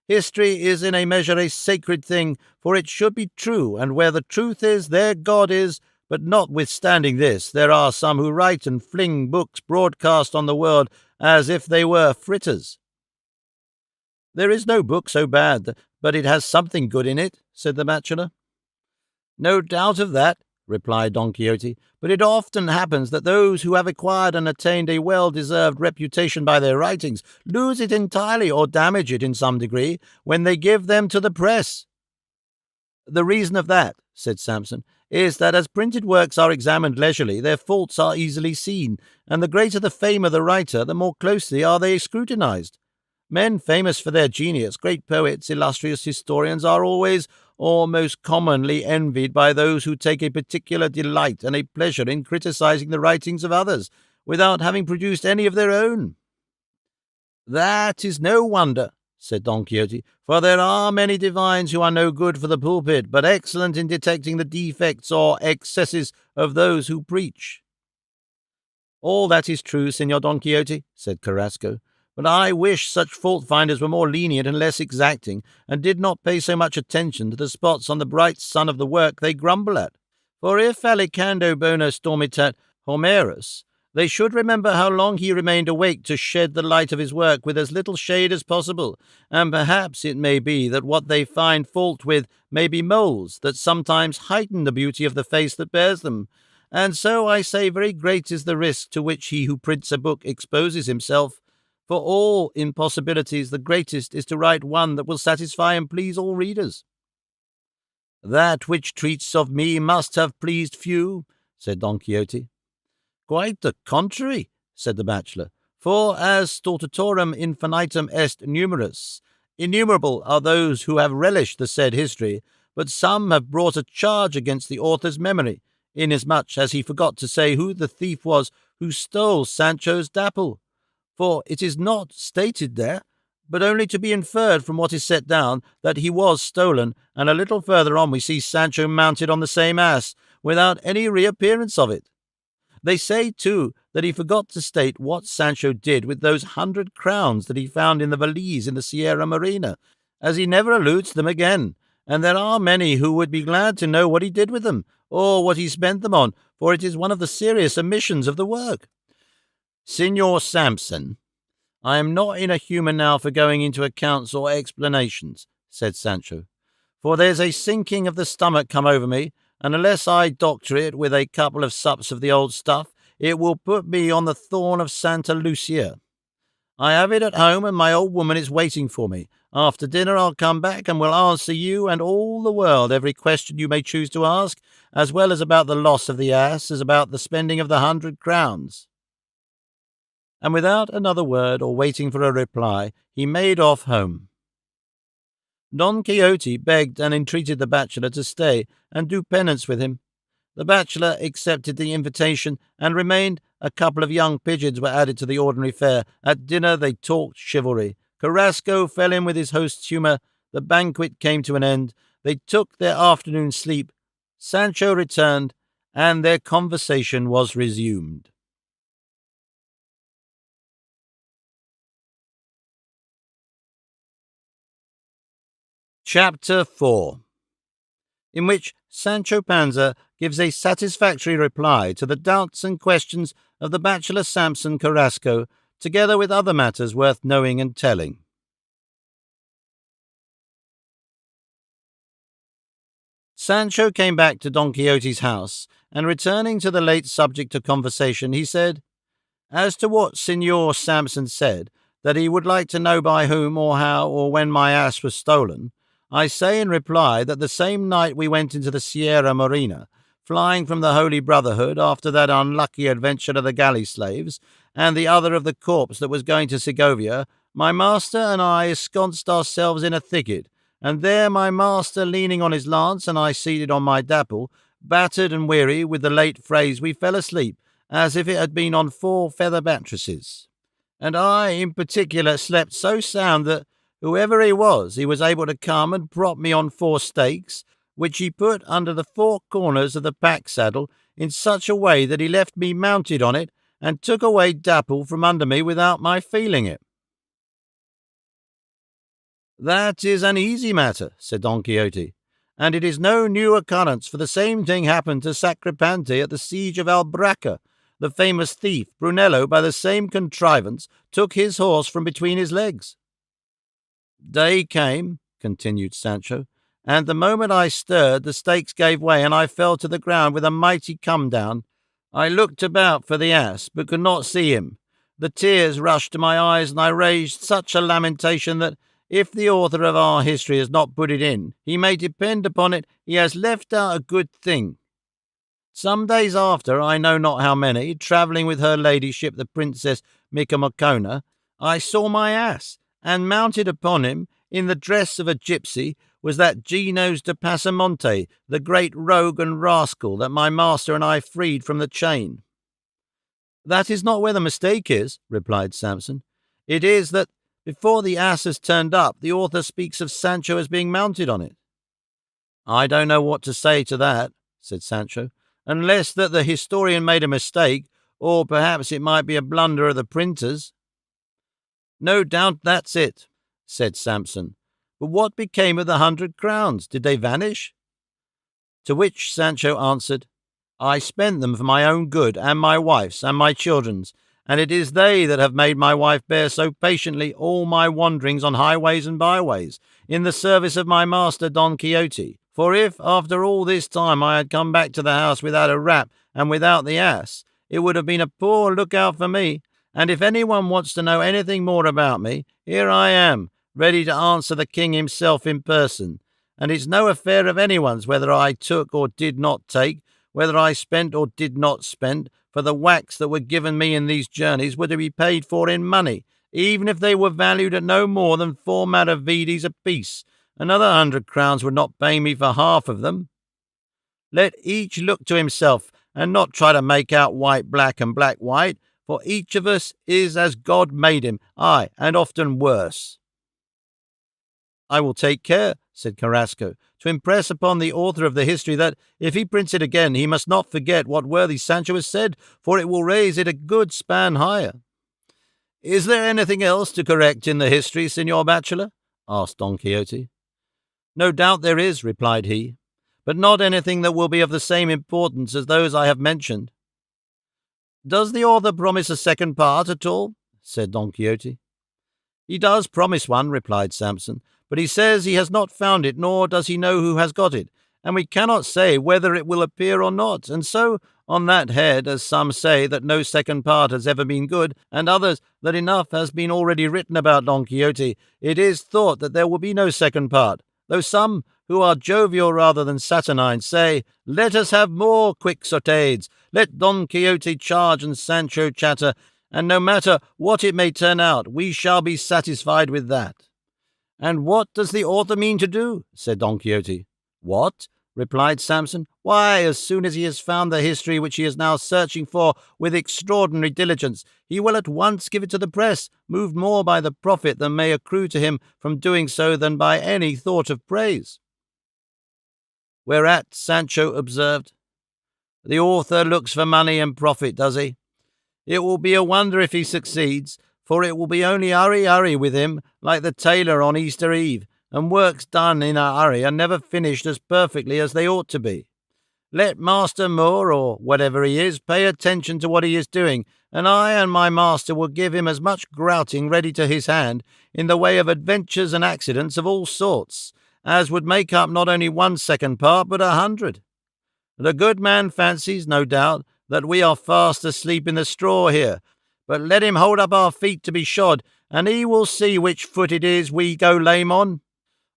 S1: History is in a measure a sacred thing, for it should be true, and where the truth is, there God is. But notwithstanding this, there are some who write and fling books broadcast on the world as if they were fritters. There is no book so bad but it has something good in it, said the bachelor. No doubt of that, replied Don Quixote, but it often happens that those who have acquired and attained a well-deserved reputation by their writings lose it entirely or damage it in some degree when they give them to the press. The reason of that, said Samson, is that as printed works are examined leisurely, their faults are easily seen, and the greater the fame of the writer, the more closely are they scrutinized. Men famous for their genius, great poets, illustrious historians, are always or most commonly envied by those who take a particular delight and a pleasure in criticizing the writings of others, without having produced any of their own. That is no wonder, said Don Quixote, for there are many divines who are no good for the pulpit, but excellent in detecting the defects or excesses of those who preach. All that is true, Señor Don Quixote, said Carrasco, but I wish such fault-finders were more lenient and less exacting, and did not pay so much attention to the spots on the bright sun of the work they grumble at. For if alicando bonus dormitat Homerus, they should remember how long he remained awake to shed the light of his work with as little shade as possible, and perhaps it may be that what they find fault with may be moles that sometimes heighten the beauty of the face that bears them. And so I say very great is the risk to which he who prints a book exposes himself. For all impossibilities, the greatest is to write one that will satisfy and please all readers. That which treats of me must have pleased few, said Don Quixote. Quite the contrary, said the bachelor, for as stultitorum infinitum est numerus, innumerable are those who have relished the said history, but some have brought a charge against the author's memory, inasmuch as he forgot to say who the thief was who stole Sancho's dapple. For it is not stated there, but only to be inferred from what is set down, that he was stolen, and a little further on we see Sancho mounted on the same ass, without any reappearance of it. They say, too, that he forgot to state what Sancho did with those 100 crowns that he found in the valise in the Sierra Morena, as he never alludes to them again, and there are many who would be glad to know what he did with them, or what he spent them on, for it is one of the serious omissions of the work. Signor Samson, I am not in a humour now for going into accounts or explanations, said Sancho, for there's a sinking of the stomach come over me, and unless I doctor it with a couple of sups of the old stuff, it will put me on the thorn of Santa Lucia. I have it at home, and my old woman is waiting for me. After dinner I'll come back, and will answer you and all the world every question you may choose to ask, as well as about the loss of the ass, as about the spending of the 100 crowns. And without another word, or waiting for a reply, he made off home. Don Quixote begged and entreated the bachelor to stay and do penance with him. The bachelor accepted the invitation and remained. A couple of young pigeons were added to the ordinary fare. At dinner they talked chivalry. Carrasco fell in with his host's humour. The banquet came to an end. They took their afternoon sleep. Sancho returned, and their conversation was resumed. Chapter 4, in which Sancho Panza gives a satisfactory reply to the doubts and questions of the bachelor Samson Carrasco, together with other matters worth knowing and telling. Sancho came back to Don Quixote's house, and returning to the late subject of conversation, he said, As to what Signor Samson said, that he would like to know by whom or how or when my ass was stolen, I say in reply that the same night we went into the Sierra Morena, flying from the Holy Brotherhood after that unlucky adventure of the galley slaves, and the other of the corpse that was going to Segovia, my master and I ensconced ourselves in a thicket, and there my master leaning on his lance and I seated on my dapple, battered and weary with the late phrase, we fell asleep, as if it had been on 4 feather mattresses. And I, in particular, slept so sound that, whoever he was able to come and prop me on 4 stakes, which he put under the 4 corners of the pack-saddle in such a way that he left me mounted on it, and took away Dapple from under me without my feeling it. That is an easy matter, said Don Quixote, and it is no new occurrence, for the same thing happened to Sacripante at the siege of Albraca. The famous thief, Brunello, by the same contrivance, took his horse from between his legs. Day came, continued Sancho, and the moment I stirred, the stakes gave way, and I fell to the ground with a mighty come-down. I looked about for the ass, but could not see him. The tears rushed to my eyes, and I raised such a lamentation that, if the author of our history has not put it in, he may depend upon it he has left out a good thing. Some days after, I know not how many, travelling with her ladyship the Princess Micomicona, I saw my ass, and mounted upon him, in the dress of a gipsy, was that Ginos de Pasamonte, the great rogue and rascal that my master and I freed from the chain. That is not where the mistake is, replied Samson. It is that, before the ass has turned up, the author speaks of Sancho as being mounted on it. I don't know what to say to that, said Sancho, unless that the historian made a mistake, or perhaps it might be a blunder of the printers. No doubt that's it, said Samson. But what became of the 100 crowns? Did they vanish? To which Sancho answered, I spent them for my own good, and my wife's, and my children's, and it is they that have made my wife bear so patiently all my wanderings on highways and byways, in the service of my master Don Quixote. For if, after all this time, I had come back to the house without a rap, and without the ass, it would have been a poor look-out for me, And if anyone wants to know anything more about me, here I am, ready to answer the king himself in person. And it's no affair of anyone's whether I took or did not take, whether I spent or did not spend, for the whacks that were given me in these journeys were to be paid for in money, even if they were valued at no more than 4 maravedis apiece. Another 100 crowns would not pay me for half of them. Let each look to himself, and not try to make out white black and black white, for each of us is as God made him, aye, and often worse. I will take care, said Carrasco, to impress upon the author of the history that, if he prints it again, he must not forget what worthy Sancho has said, for it will raise it a good span higher. Is there anything else to correct in the history, Signor Bachelor? Asked Don Quixote. No doubt there is, replied he, but not anything that will be of the same importance as those I have mentioned. Does the author promise a second part at all? Said Don Quixote. He does promise one, replied Samson, but he says he has not found it, nor does he know who has got it, and we cannot say whether it will appear or not. And so, on that head, as some say that no second part has ever been good, and others that enough has been already written about Don Quixote, it is thought that there will be no second part, though some, who are jovial rather than saturnine, say, let us have more Quixotades, let Don Quixote charge and Sancho chatter, and no matter what it may turn out, we shall be satisfied with that. And what does the author mean to do? Said Don Quixote. What? Replied Samson. Why, as soon as he has found the history which he is now searching for with extraordinary diligence, he will at once give it to the press, moved more by the profit that may accrue to him from doing so than by any thought of praise. Whereat Sancho observed, The author looks for money and profit, does he? It will be a wonder if he succeeds, for it will be only hurry with him, like the tailor on Easter Eve, and works done in a hurry are never finished as perfectly as they ought to be. Let Master Moore, or whatever he is, pay attention to what he is doing, and I and my master will give him as much grouting ready to his hand, in the way of adventures and accidents of all sorts, as would make up not only one second part, but 100. The good man fancies, no doubt, that we are fast asleep in the straw here, but let him hold up our feet to be shod, and he will see which foot it is we go lame on.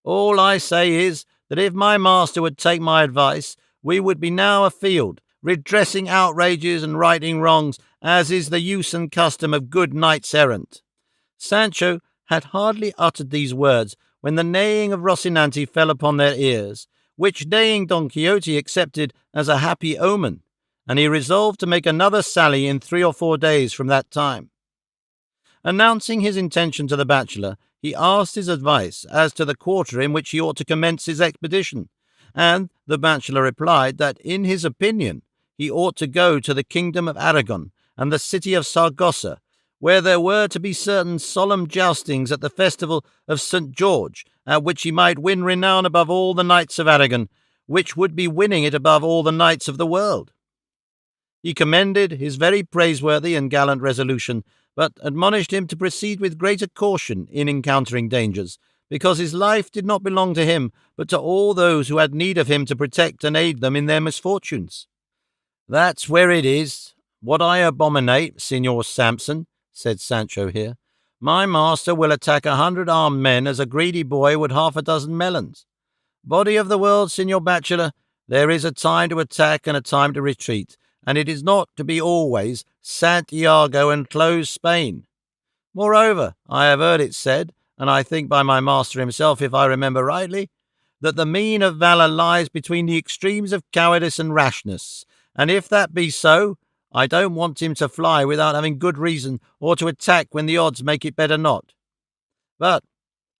S1: All I say is, that if my master would take my advice, we would be now afield, redressing outrages and righting wrongs, as is the use and custom of good knights-errant. Sancho had hardly uttered these words, when the neighing of Rocinante fell upon their ears, which neighing Don Quixote accepted as a happy omen, and he resolved to make another sally in 3 or 4 days from that time. Announcing his intention to the bachelor, he asked his advice as to the quarter in which he ought to commence his expedition, and the bachelor replied that, in his opinion, he ought to go to the kingdom of Aragon and the city of Saragossa, where there were to be certain solemn joustings at the festival of St. George, at which he might win renown above all the knights of Aragon, which would be winning it above all the knights of the world. He commended his very praiseworthy and gallant resolution, but admonished him to proceed with greater caution in encountering dangers, because his life did not belong to him, but to all those who had need of him to protect and aid them in their misfortunes. That's where it is. What I abominate, Signor Samson, said Sancho here. My master will attack 100 armed men as a greedy boy would 6 melons. Body of the world, Signor Bachelor, there is a time to attack and a time to retreat, and it is not to be always Santiago and close Spain. Moreover, I have heard it said, and I think by my master himself, if I remember rightly, that the mean of valour lies between the extremes of cowardice and rashness, and if that be so, I don't want him to fly without having good reason, or to attack when the odds make it better not. But,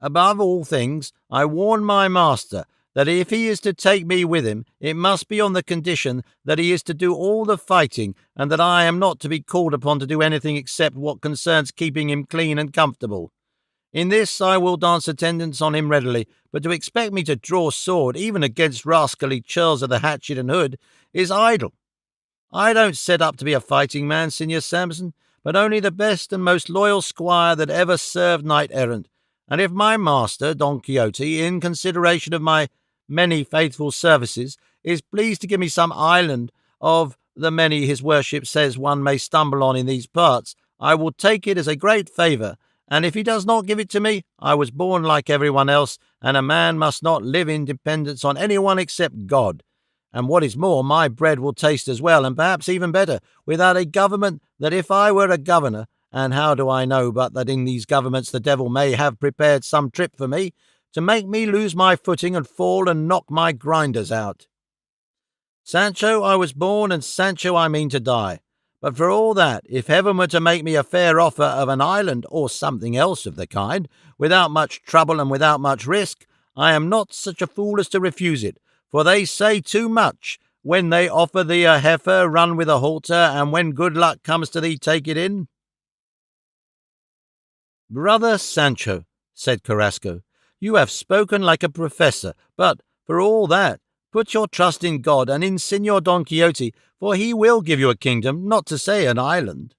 S1: above all things, I warn my master that if he is to take me with him, it must be on the condition that he is to do all the fighting, and that I am not to be called upon to do anything except what concerns keeping him clean and comfortable. In this I will dance attendance on him readily, but to expect me to draw sword, even against rascally churls of the hatchet and hood, is idle. I don't set up to be a fighting man, Signor Samson, but only the best and most loyal squire that ever served knight-errant, and if my master, Don Quixote, in consideration of my many faithful services, is pleased to give me some island of the many his worship says one may stumble on in these parts, I will take it as a great favour, and if he does not give it to me, I was born like everyone else, and a man must not live in dependence on anyone except God. And what is more, my bread will taste as well, and perhaps even better, without a government, that if I were a governor, and how do I know but that in these governments the devil may have prepared some trip for me, to make me lose my footing and fall and knock my grinders out. Sancho I was born, and Sancho I mean to die. But for all that, if heaven were to make me a fair offer of an island, or something else of the kind, without much trouble and without much risk, I am not such a fool as to refuse it, for they say too much when they offer thee a heifer run with a halter, and when good luck comes to thee take it in. Brother Sancho, said Carrasco, you have spoken like a professor, but, for all that, put your trust in God and in Señor Don Quixote, for he will give you a kingdom, not to say an island.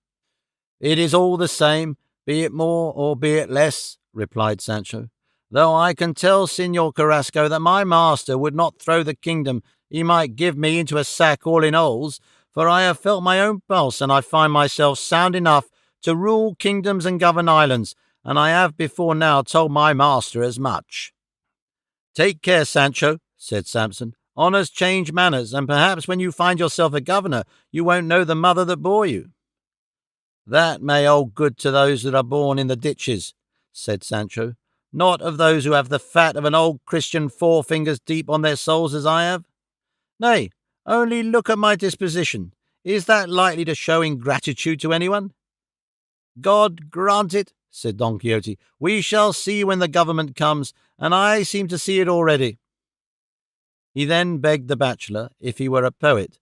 S1: It is all the same, be it more or be it less, replied Sancho, though I can tell Señor Carrasco that my master would not throw the kingdom he might give me into a sack all in holes, for I have felt my own pulse, and I find myself sound enough to rule kingdoms and govern islands, and I have before now told my master as much. Take care, Sancho, said Samson. Honours change manners, and perhaps when you find yourself a governor, you won't know the mother that bore you. That may hold good to those that are born in the ditches, said Sancho, not of those who have the fat of an old Christian 4 fingers deep on their souls as I have. Nay, only look at my disposition. Is that likely to show ingratitude to anyone? God grant it, said Don Quixote. We shall see when the government comes, and I seem to see it already. He then begged the bachelor, if he were a poet,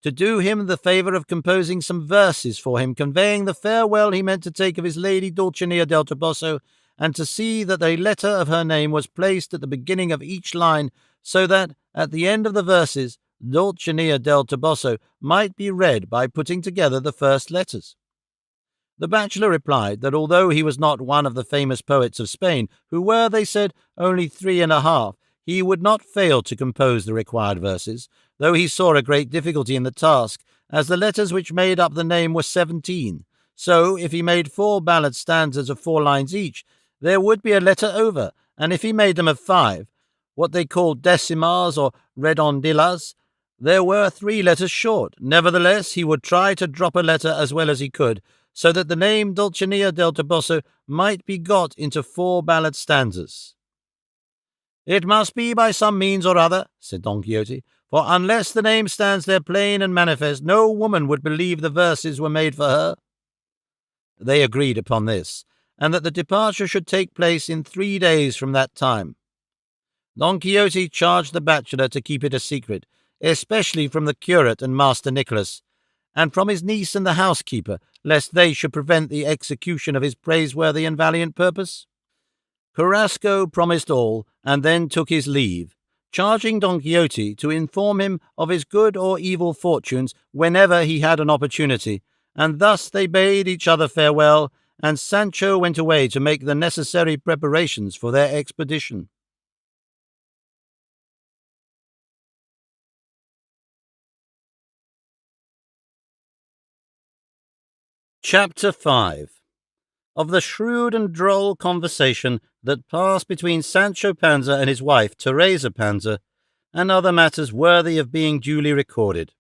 S1: to do him the favour of composing some verses for him, conveying the farewell he meant to take of his lady Dulcinea del Toboso, and to see that a letter of her name was placed at the beginning of each line, so that, at the end of the verses, Dulcinea del Toboso might be read by putting together the first letters. The bachelor replied that although he was not one of the famous poets of Spain, who were, they said, only 3 1/2, he would not fail to compose the required verses, though he saw a great difficulty in the task, as the letters which made up the name were 17. So, if he made 4 ballad stanzas of 4 lines each, there would be a letter over, and if he made them of 5, what they called decimas or redondillas, there were 3 letters short. Nevertheless, he would try to drop a letter as well as he could, so that the name Dulcinea del Toboso might be got into 4 ballad stanzas. It must be by some means or other, said Don Quixote, for unless the name stands there plain and manifest, no woman would believe the verses were made for her. They agreed upon this, and that the departure should take place in 3 days from that time. Don Quixote charged the bachelor to keep it a secret, especially from the curate and Master Nicholas, and from his niece and the housekeeper, lest they should prevent the execution of his praiseworthy and valiant purpose. Carrasco promised all, and then took his leave, charging Don Quixote to inform him of his good or evil fortunes whenever he had an opportunity, and thus they bade each other farewell, and Sancho went away to make the necessary preparations for their expedition. Chapter 5. Of the shrewd and droll conversation that passed between Sancho Panza and his wife Teresa Panza, and other matters worthy of being duly recorded.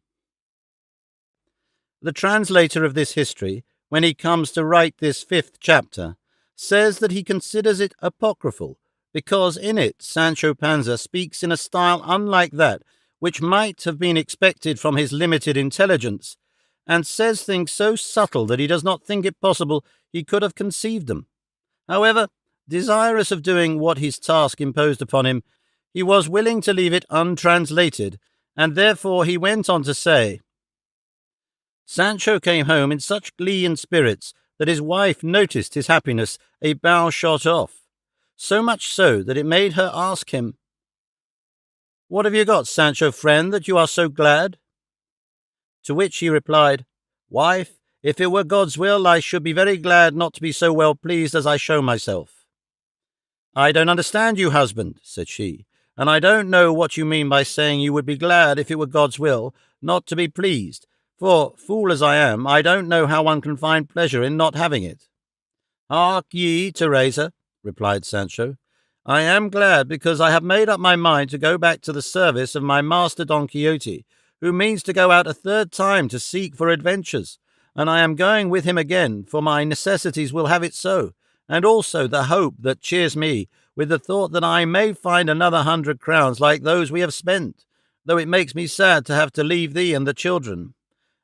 S1: The translator of this history, when he comes to write this 5th chapter, says that he considers it apocryphal, because in it Sancho Panza speaks in a style unlike that which might have been expected from his limited intelligence, and says things so subtle that he does not think it possible he could have conceived them. However, desirous of doing what his task imposed upon him, he was willing to leave it untranslated, and therefore he went on to say, Sancho came home in such glee and spirits that his wife noticed his happiness a bow shot off, so much so that it made her ask him, What have you got, Sancho friend, that you are so glad? To which he replied, Wife, if it were God's will, I should be very glad not to be so well pleased as I show myself. I don't understand you, husband, said she, and I don't know what you mean by saying you would be glad if it were God's will not to be pleased, For, fool as I am, I don't know how one can find pleasure in not having it. Hark ye, Teresa, replied Sancho. I am glad, because I have made up my mind to go back to the service of my master Don Quixote, who means to go out a third time to seek for adventures, and I am going with him again, for my necessities will have it so, and also the hope that cheers me with the thought that I may find another 100 crowns like those we have spent, though it makes me sad to have to leave thee and the children.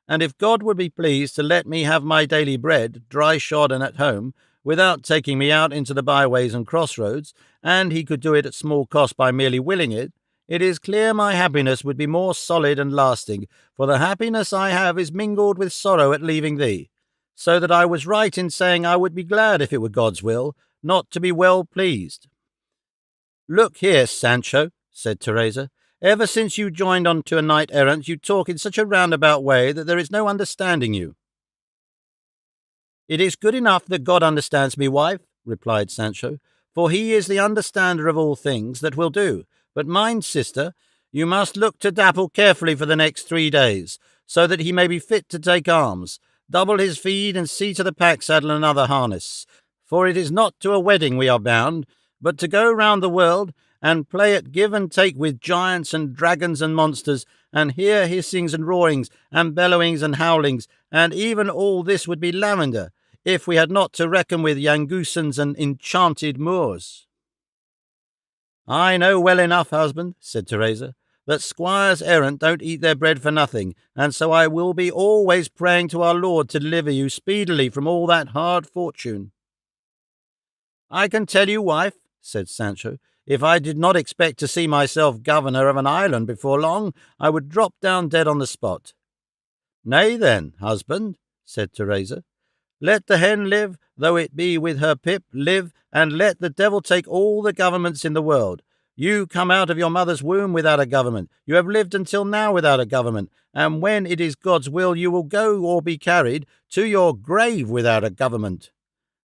S1: And if God would be pleased to let me have my daily bread, dry shod and at home, without taking me out into the byways and crossroads, and he could do it at small cost by merely willing it, it is clear my happiness would be more solid and lasting, for the happiness I have is mingled with sorrow at leaving thee, so that I was right in saying I would be glad if it were God's will, not to be well pleased. Look here, Sancho, said Teresa, ever since you joined on to a knight-errant, you talk in such a roundabout way that there is no understanding you. It is good enough that God understands me, wife, replied Sancho, for he is the understander of all things that will do. But mind, sister, you must look to Dapple carefully for the next 3 days, so that he may be fit to take arms. Double his feed and see to the pack-saddle and other harness, for it is not to a wedding we are bound, but to go round the world and play at give and take with giants and dragons and monsters, and hear hissings and roarings, and bellowings and howlings, and even all this would be lavender, if we had not to reckon with Yangusans and enchanted Moors. I know well enough, husband, said Teresa, that squires errant don't eat their bread for nothing, and so I will be always praying to our Lord to deliver you speedily from all that hard fortune. I can tell you, wife, said Sancho, if I did not expect to see myself governor of an island before long, I would drop down dead on the spot. Nay then, husband, said Teresa, let the hen live, though it be with her pip, live, and let the devil take all the governments in the world. You come out of your mother's womb without a government. You have lived until now without a government, and when it is God's will you will go or be carried to your grave without a government.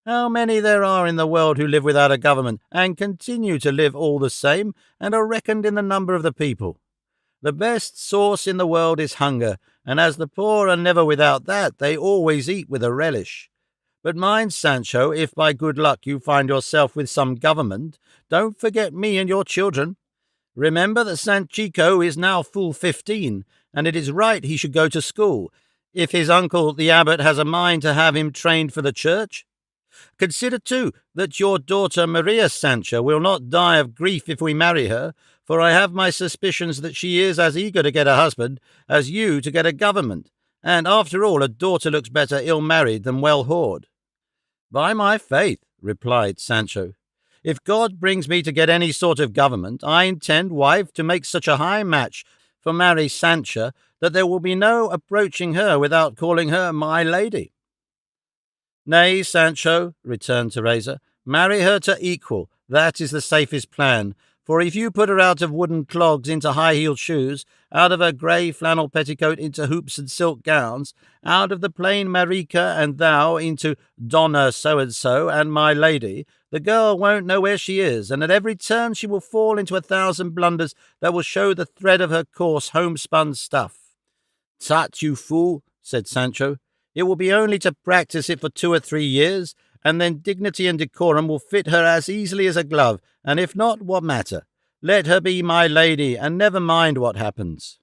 S1: How many there are in the world who live without a government, and continue to live all the same, and are reckoned in the number of the people. The best sauce in the world is hunger, and as the poor are never without that, they always eat with a relish. But mind, Sancho, if by good luck you find yourself with some government, don't forget me and your children. Remember that Sanchico is now full 15, and it is right he should go to school, if his uncle the abbot has a mind to have him trained for the church. Consider, too, that your daughter Maria Sancho will not die of grief if we marry her, for I have my suspicions that she is as eager to get a husband as you to get a government, and after all a daughter looks better ill-married than well-whored. By my faith, replied Sancho, if God brings me to get any sort of government, I intend, wife, to make such a high match for Mary Sancha that there will be no approaching her without calling her my lady. Nay, Sancho, returned Teresa, marry her to equal, that is the safest plan, for if you put her out of wooden clogs into high-heeled shoes, out of a grey flannel petticoat into hoops and silk gowns, out of the plain Marica and thou into Donna so-and-so and my lady, the girl won't know where she is, and at every turn she will fall into 1,000 blunders that will show the thread of her coarse homespun stuff. Tut, you fool, said Sancho, it will be only to practice it for 2 or 3 years, and then dignity and decorum will fit her as easily as a glove, and if not, what matter? Let her be my lady, and never mind what happens.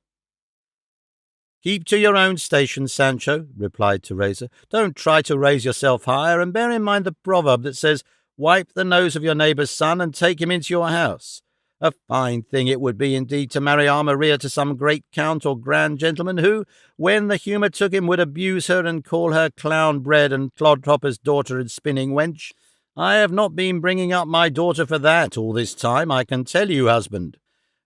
S1: Keep to your own station, Sancho, replied Teresa. Don't try to raise yourself higher, and bear in mind the proverb that says, wipe the nose of your neighbour's son and take him into your house. A fine thing it would be indeed to marry our Maria to some great count or grand gentleman who, when the humour took him, would abuse her and call her clown-bred and clodhopper's daughter and spinning wench. I have not been bringing up my daughter for that all this time, I can tell you, husband.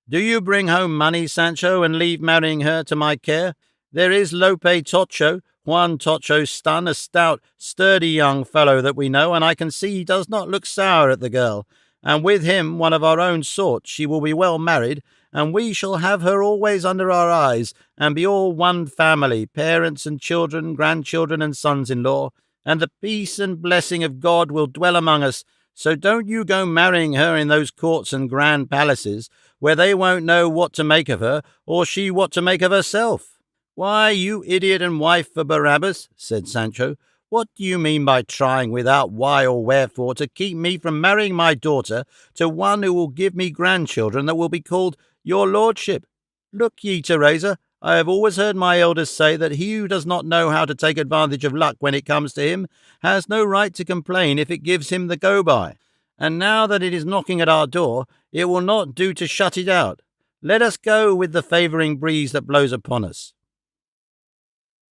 S1: Do you bring home money, Sancho, and leave marrying her to my care? There is Lope Tocho, Juan Tocho's son, a stout, sturdy young fellow that we know, and I can see he does not look sour at the girl. And with him, one of our own sort, she will be well married, and we shall have her always under our eyes, and be all one family, parents and children, grandchildren and sons-in-law, and the peace and blessing of God will dwell among us. So don't you go marrying her in those courts and grand palaces, where they won't know what to make of her, or she what to make of herself. "Why, you idiot and wife for Barabbas," said Sancho, "what do you mean by trying without why or wherefore to keep me from marrying my daughter to one who will give me grandchildren that will be called your lordship? Look ye, Teresa, I have always heard my elders say that he who does not know how to take advantage of luck when it comes to him has no right to complain if it gives him the go-by. And now that it is knocking at our door, it will not do to shut it out. Let us go with the favouring breeze that blows upon us."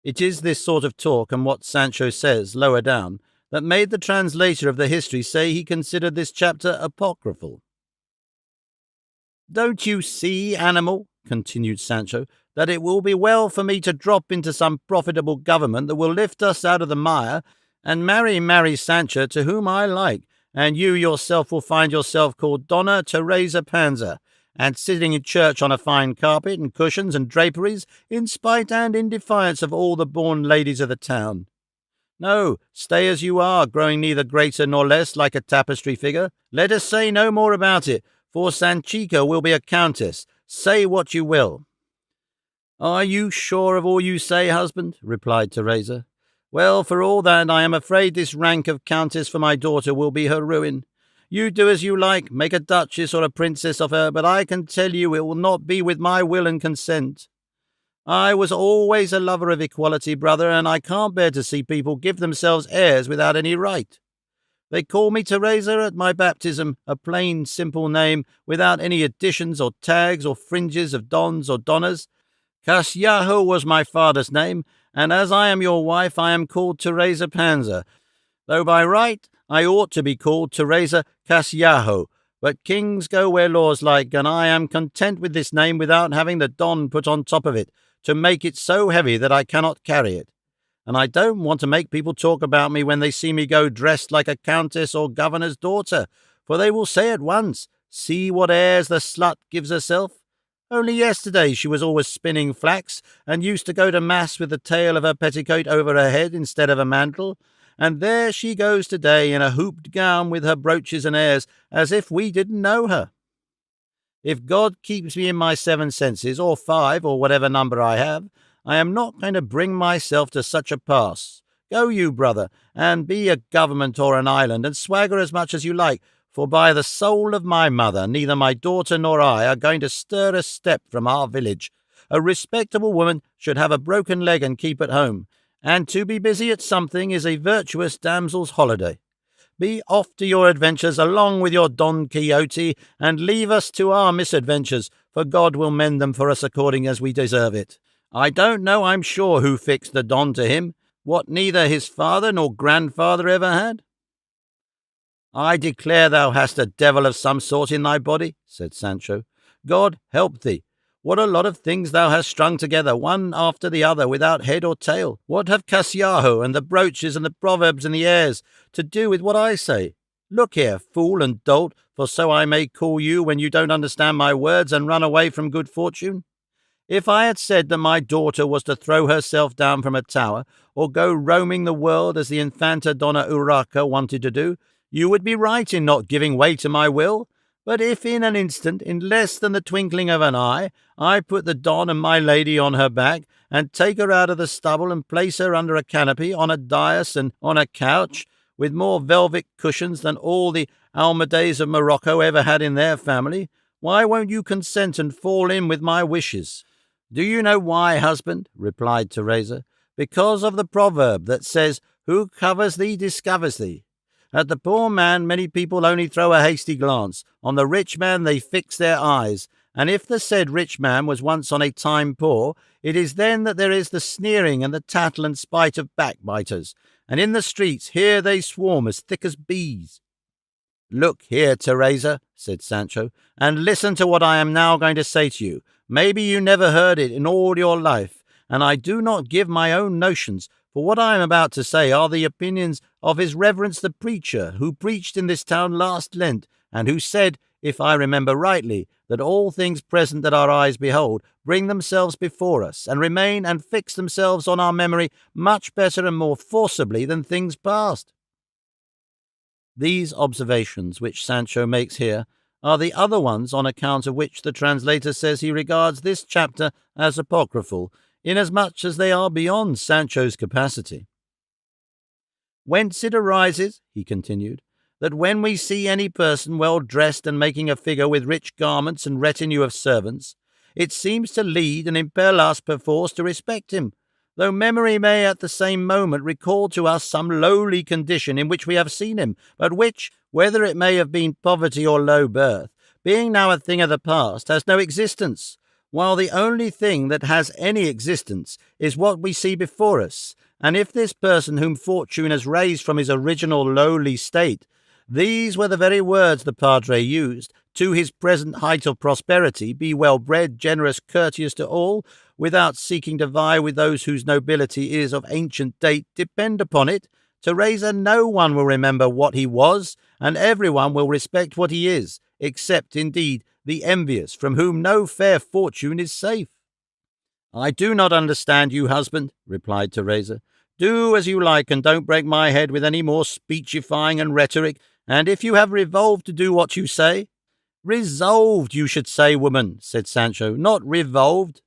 S1: It is this sort of talk, and what Sancho says lower down, that made the translator of the history say he considered this chapter apocryphal. "Don't you see, animal," continued Sancho, "that it will be well for me to drop into some profitable government that will lift us out of the mire, and marry Sancho to whom I like, and you yourself will find yourself called Donna Teresa Panza, and sitting in church on a fine carpet and cushions and draperies, in spite and in defiance of all the born ladies of the town. No, stay as you are, growing neither greater nor less like a tapestry figure. Let us say no more about it, for Sanchica will be a countess, say what you will." "Are you sure of all you say, husband?" replied Teresa. "Well, for all that, I am afraid this rank of countess for my daughter will be her ruin. You do as you like, make a duchess or a princess of her, but I can tell you it will not be with my will and consent. I was always a lover of equality, brother, and I can't bear to see people give themselves airs without any right. They call me Teresa at my baptism, a plain, simple name, without any additions or tags or fringes of dons or donnas. Casillajo was my father's name, and as I am your wife, I am called Teresa Panza, though by right I ought to be called Teresa Casillajo, but kings go where laws like, and I am content with this name without having the don put on top of it, to make it so heavy that I cannot carry it. And I don't want to make people talk about me when they see me go dressed like a countess or governor's daughter, for they will say at once, 'See what airs the slut gives herself. Only yesterday she was always spinning flax, and used to go to mass with the tail of her petticoat over her head instead of a mantle, and there she goes today in a hooped gown with her brooches and airs, as if we didn't know her. If God keeps me in my 7 senses, or 5, or whatever number I have, I am not going to bring myself to such a pass. Go you, brother, and be a government or an island, and swagger as much as you like, for by the soul of my mother, neither my daughter nor I are going to stir a step from our village. A respectable woman should have a broken leg and keep at home, and to be busy at something is a virtuous damsel's holiday. Be off to your adventures along with your Don Quixote, and leave us to our misadventures, for God will mend them for us according as we deserve it. I don't know, I'm sure, who fixed the Don to him, what neither his father nor grandfather ever had." "I declare thou hast a devil of some sort in thy body," said Sancho. "God help thee. What a lot of things thou hast strung together, one after the other, without head or tail. What have Casillajo and the brooches and the proverbs and the airs to do with what I say? Look here, fool and dolt, for so I may call you when you don't understand my words and run away from good fortune. If I had said that my daughter was to throw herself down from a tower, or go roaming the world as the Infanta Donna Urraca wanted to do, you would be right in not giving way to my will. But if in an instant, in less than the twinkling of an eye, I put the Don and my lady on her back, and take her out of the stubble and place her under a canopy, on a dais and on a couch, with more velvet cushions than all the Almades of Morocco ever had in their family, why won't you consent and fall in with my wishes?" "Do you know why, husband?" replied Teresa. "Because of the proverb that says, 'Who covers thee discovers thee.' At the poor man many people only throw a hasty glance, on the rich man they fix their eyes, and if the said rich man was once on a time poor, it is then that there is the sneering and the tattle and spite of backbiters, and in the streets here they swarm as thick as bees." "Look here, Teresa," said Sancho, "and listen to what I am now going to say to you. Maybe you never heard it in all your life, and I do not give my own notions, for what I am about to say are the opinions of his reverence the preacher, who preached in this town last Lent, and who said, if I remember rightly, that all things present that our eyes behold bring themselves before us, and remain and fix themselves on our memory much better and more forcibly than things past." These observations which Sancho makes here are the other ones on account of which the translator says he regards this chapter as apocryphal, inasmuch as they are beyond Sancho's capacity. Whence it arises, he continued, that when we see any person well dressed and making a figure with rich garments and retinue of servants, it seems to lead and impel us perforce to respect him, though memory may at the same moment recall to us some lowly condition in which we have seen him, but which, whether it may have been poverty or low birth, being now a thing of the past, has no existence, while the only thing that has any existence is what we see before us. And if this person whom fortune has raised from his original lowly state, these were the very words the Padre used, to his present height of prosperity, be well-bred, generous, courteous to all, without seeking to vie with those whose nobility is of ancient date, depend upon it, Teresa, no one will remember what he was, and everyone will respect what he is, except, indeed, the envious, from whom no fair fortune is safe. I do not understand you, husband, replied Teresa. Do as you like, and don't break my head with any more speechifying and rhetoric, and if you have revolved to do what you say— Resolved, you should say, woman, said Sancho, not revolved.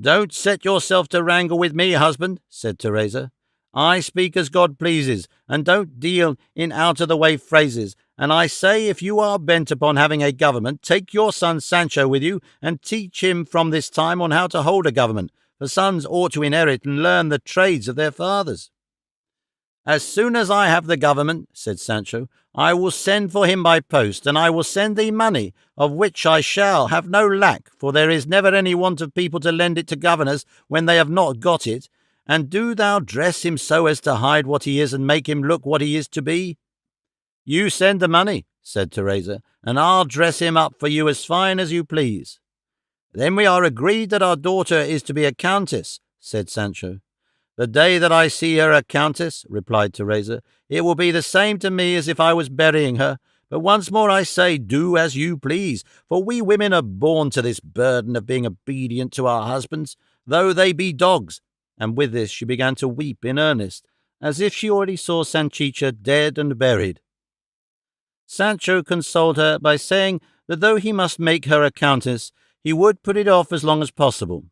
S1: Don't set yourself to wrangle with me, husband, said Teresa. I speak as God pleases, and don't deal in out-of-the-way phrases, and I say if you are bent upon having a government, take your son Sancho with you, and teach him from this time on how to hold a government, for sons ought to inherit and learn the trades of their fathers. As soon as I have the government, said Sancho, I will send for him by post, and I will send thee money, of which I shall have no lack, for there is never any want of people to lend it to governors when they have not got it, and do thou dress him so as to hide what he is and make him look what he is to be. You send the money, said Teresa, and I'll dress him up for you as fine as you please. Then we are agreed that our daughter is to be a countess, said Sancho. The day that I see her a countess, replied Teresa, it will be the same to me as if I was burying her. But once more I say, do as you please, for we women are born to this burden of being obedient to our husbands, though they be dogs. And with this she began to weep in earnest, as if she already saw Sanchicha dead and buried. Sancho consoled her by saying that though he must make her a countess, he would put it off as long as possible.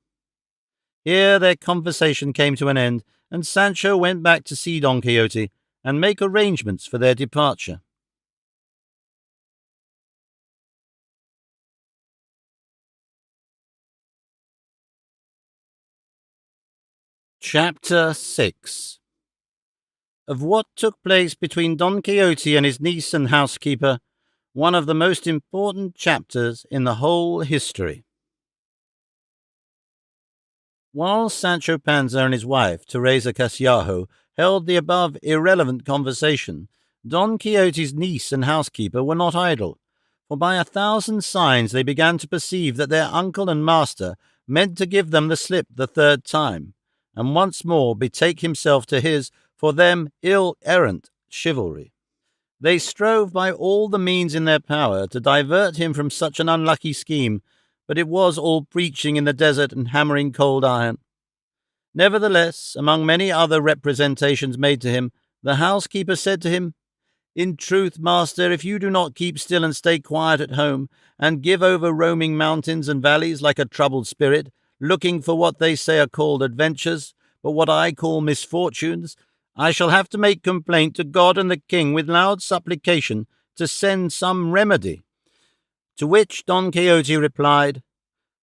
S1: Here their conversation came to an end, and Sancho went back to see Don Quixote and make arrangements for their departure. Chapter 6. Of what took place between Don Quixote and his niece and housekeeper, one of the most important chapters in the whole history. While Sancho Panza and his wife, Teresa Casiajo, held the above irrelevant conversation, Don Quixote's niece and housekeeper were not idle, for by 1,000 signs they began to perceive that their uncle and master meant to give them the slip the third time, and once more betake himself to his, for them, ill-errant chivalry. They strove by all the means in their power to divert him from such an unlucky scheme, but it was all preaching in the desert and hammering cold iron. Nevertheless, among many other representations made to him, the housekeeper said to him, In truth, master, if you do not keep still and stay quiet at home, and give over roaming mountains and valleys like a troubled spirit, looking for what they say are called adventures, but what I call misfortunes, I shall have to make complaint to God and the king with loud supplication to send some remedy. To which Don Quixote replied,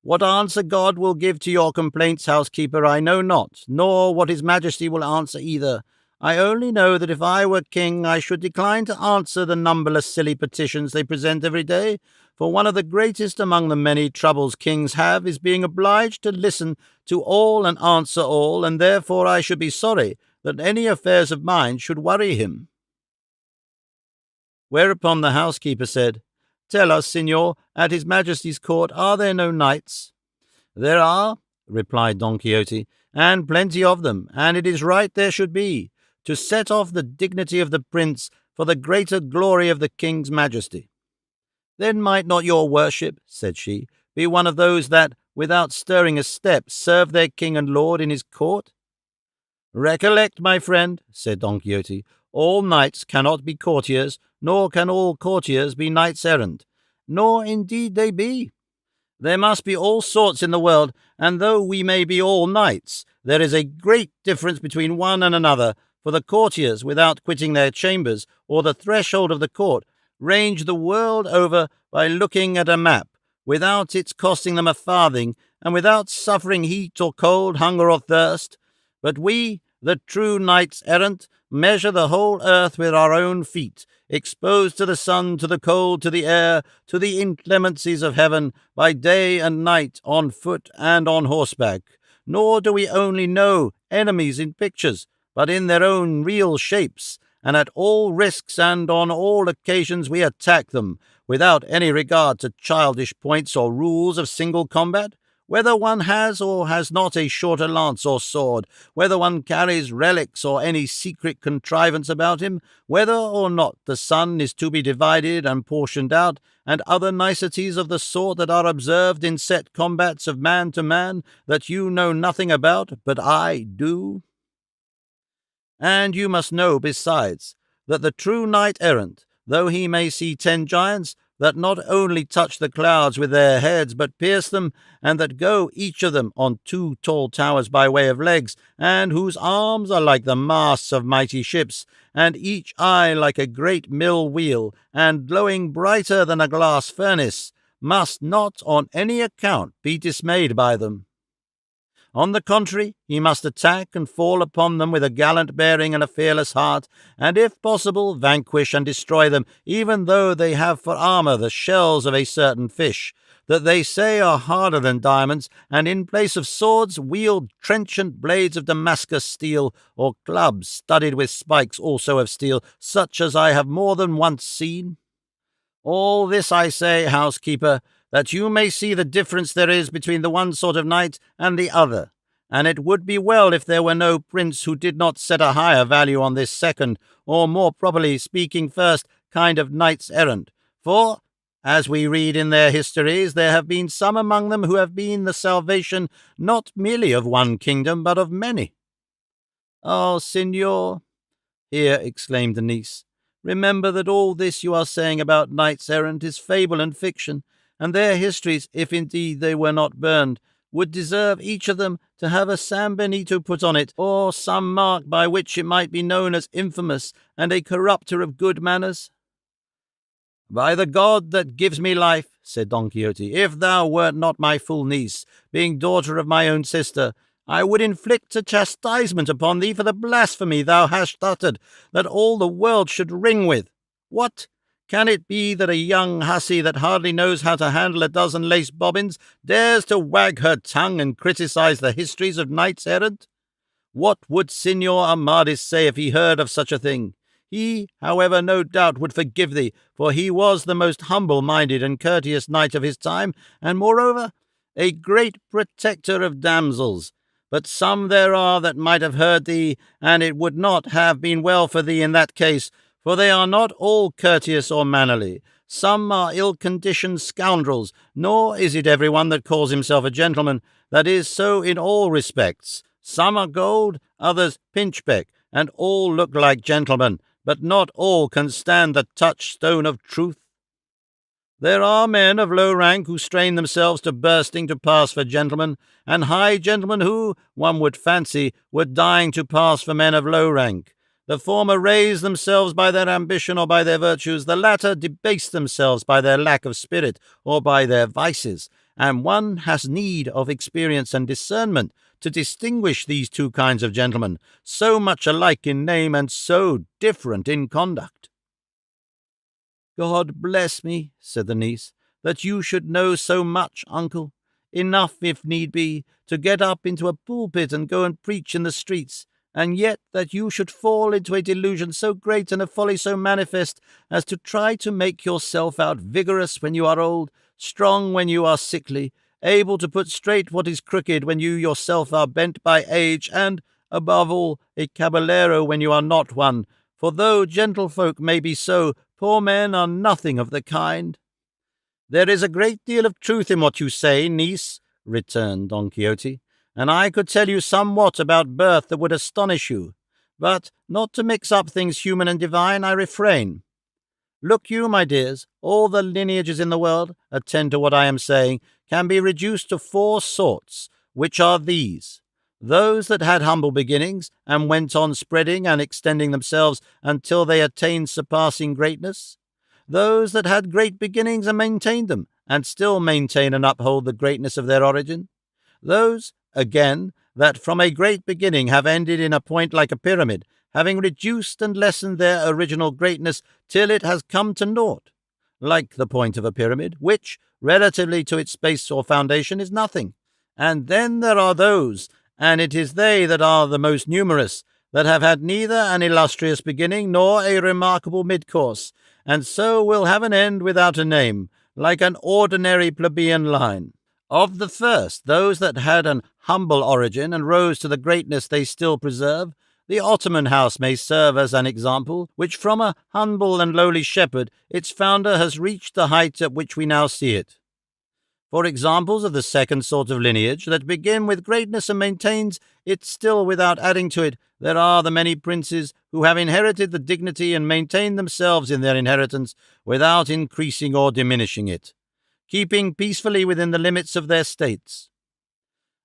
S1: What answer God will give to your complaints, housekeeper, I know not, nor what his majesty will answer either. I only know that if I were king, I should decline to answer the numberless silly petitions they present every day, for one of the greatest among the many troubles kings have is being obliged to listen to all and answer all, and therefore I should be sorry that any affairs of mine should worry him. Whereupon the housekeeper said, Tell us, signor, at his majesty's court are there no knights? There are, replied Don Quixote, and plenty of them, and it is right there should be, to set off the dignity of the prince for the greater glory of the king's majesty. Then might not your worship, said she, be one of those that, without stirring a step, serve their king and lord in his court? Recollect, my friend, said Don Quixote, all knights cannot be courtiers, nor can all courtiers be knights errant, nor indeed they be. There must be all sorts in the world, and though we may be all knights, there is a great difference between one and another, for the courtiers, without quitting their chambers or the threshold of the court, range the world over by looking at a map, without its costing them a farthing, and without suffering heat or cold, hunger or thirst. But we, the true knights errant, measure the whole earth with our own feet, exposed to the sun, to the cold, to the air, to the inclemencies of heaven, by day and night, on foot and on horseback. Nor do we only know enemies in pictures, but in their own real shapes, and at all risks and on all occasions we attack them, without any regard to childish points or rules of single combat, whether one has or has not a shorter lance or sword, whether one carries relics or any secret contrivance about him, whether or not the sun is to be divided and portioned out, and other niceties of the sort that are observed in set combats of man to man, that you know nothing about, but I do. And you must know, besides, that the true knight-errant, though he may see 10 giants, that not only touch the clouds with their heads, but pierce them, and that go each of them on 2 tall towers by way of legs, and whose arms are like the masts of mighty ships, and each eye like a great mill wheel, and glowing brighter than a glass furnace, must not on any account be dismayed by them. On the contrary, he must attack and fall upon them with a gallant bearing and a fearless heart, and if possible vanquish and destroy them, even though they have for armour the shells of a certain fish, that they say are harder than diamonds, and in place of swords wield trenchant blades of Damascus steel, or clubs studded with spikes also of steel, such as I have more than once seen. All this I say, housekeeper, that you may see the difference there is between the one sort of knight and the other, and it would be well if there were no prince who did not set a higher value on this second, or more properly speaking first, kind of knights-errant, for, as we read in their histories, there have been some among them who have been the salvation not merely of one kingdom, but of many. "Oh, signor," here exclaimed the niece, "remember that all this you are saying about knights-errant is fable and fiction, and their histories, if indeed they were not burned, would deserve each of them to have a San Benito put on it, or some mark by which it might be known as infamous and a corrupter of good manners." "By the God that gives me life," said Don Quixote, "if thou wert not my full niece, being daughter of my own sister, I would inflict a chastisement upon thee for the blasphemy thou hast uttered, that all the world should ring with. What? Can it be that a young hussy that hardly knows how to handle a dozen lace bobbins dares to wag her tongue and criticize the histories of knights-errant? What would Signor Amadis say if he heard of such a thing? He, however, no doubt would forgive thee, for he was the most humble-minded and courteous knight of his time, and, moreover, a great protector of damsels. But some there are that might have heard thee, and it would not have been well for thee in that case, for they are not all courteous or mannerly. Some are ill-conditioned scoundrels, nor is it every one that calls himself a gentleman, that is so in all respects. Some are gold, others pinchbeck, and all look like gentlemen, but not all can stand the touchstone of truth. There are men of low rank who strain themselves to bursting to pass for gentlemen, and high gentlemen who, one would fancy, were dying to pass for men of low rank. The former raise themselves by their ambition or by their virtues, the latter debase themselves by their lack of spirit or by their vices, and one has need of experience and discernment to distinguish these 2 kinds of gentlemen, so much alike in name and so different in conduct." "God bless me," said the niece, "that you should know so much, uncle. Enough, if need be, to get up into a pulpit and go and preach in the streets, and yet that you should fall into a delusion so great and a folly so manifest as to try to make yourself out vigorous when you are old, strong when you are sickly, able to put straight what is crooked when you yourself are bent by age, and, above all, a caballero when you are not one, for though gentlefolk may be so, poor men are nothing of the kind." "There is a great deal of truth in what you say, niece," returned Don Quixote, "and I could tell you somewhat about birth that would astonish you, but, not to mix up things human and divine, I refrain. Look you, my dears, all the lineages in the world, attend to what I am saying, can be reduced to 4 sorts, which are these: those that had humble beginnings, and went on spreading and extending themselves until they attained surpassing greatness; those that had great beginnings and maintained them, and still maintain and uphold the greatness of their origin; those, again, that from a great beginning have ended in a point like a pyramid, having reduced and lessened their original greatness till it has come to naught, like the point of a pyramid, which, relatively to its base or foundation, is nothing. And then there are those, and it is they that are the most numerous, that have had neither an illustrious beginning nor a remarkable mid-course, and so will have an end without a name, like an ordinary plebeian line. Of the first, those that had an humble origin and rose to the greatness they still preserve, the Ottoman house may serve as an example, which from a humble and lowly shepherd its founder has reached the height at which we now see it. For examples of the second sort of lineage, that begin with greatness and maintains it still without adding to it, there are the many princes who have inherited the dignity and maintain themselves in their inheritance without increasing or diminishing it, keeping peacefully within the limits of their states.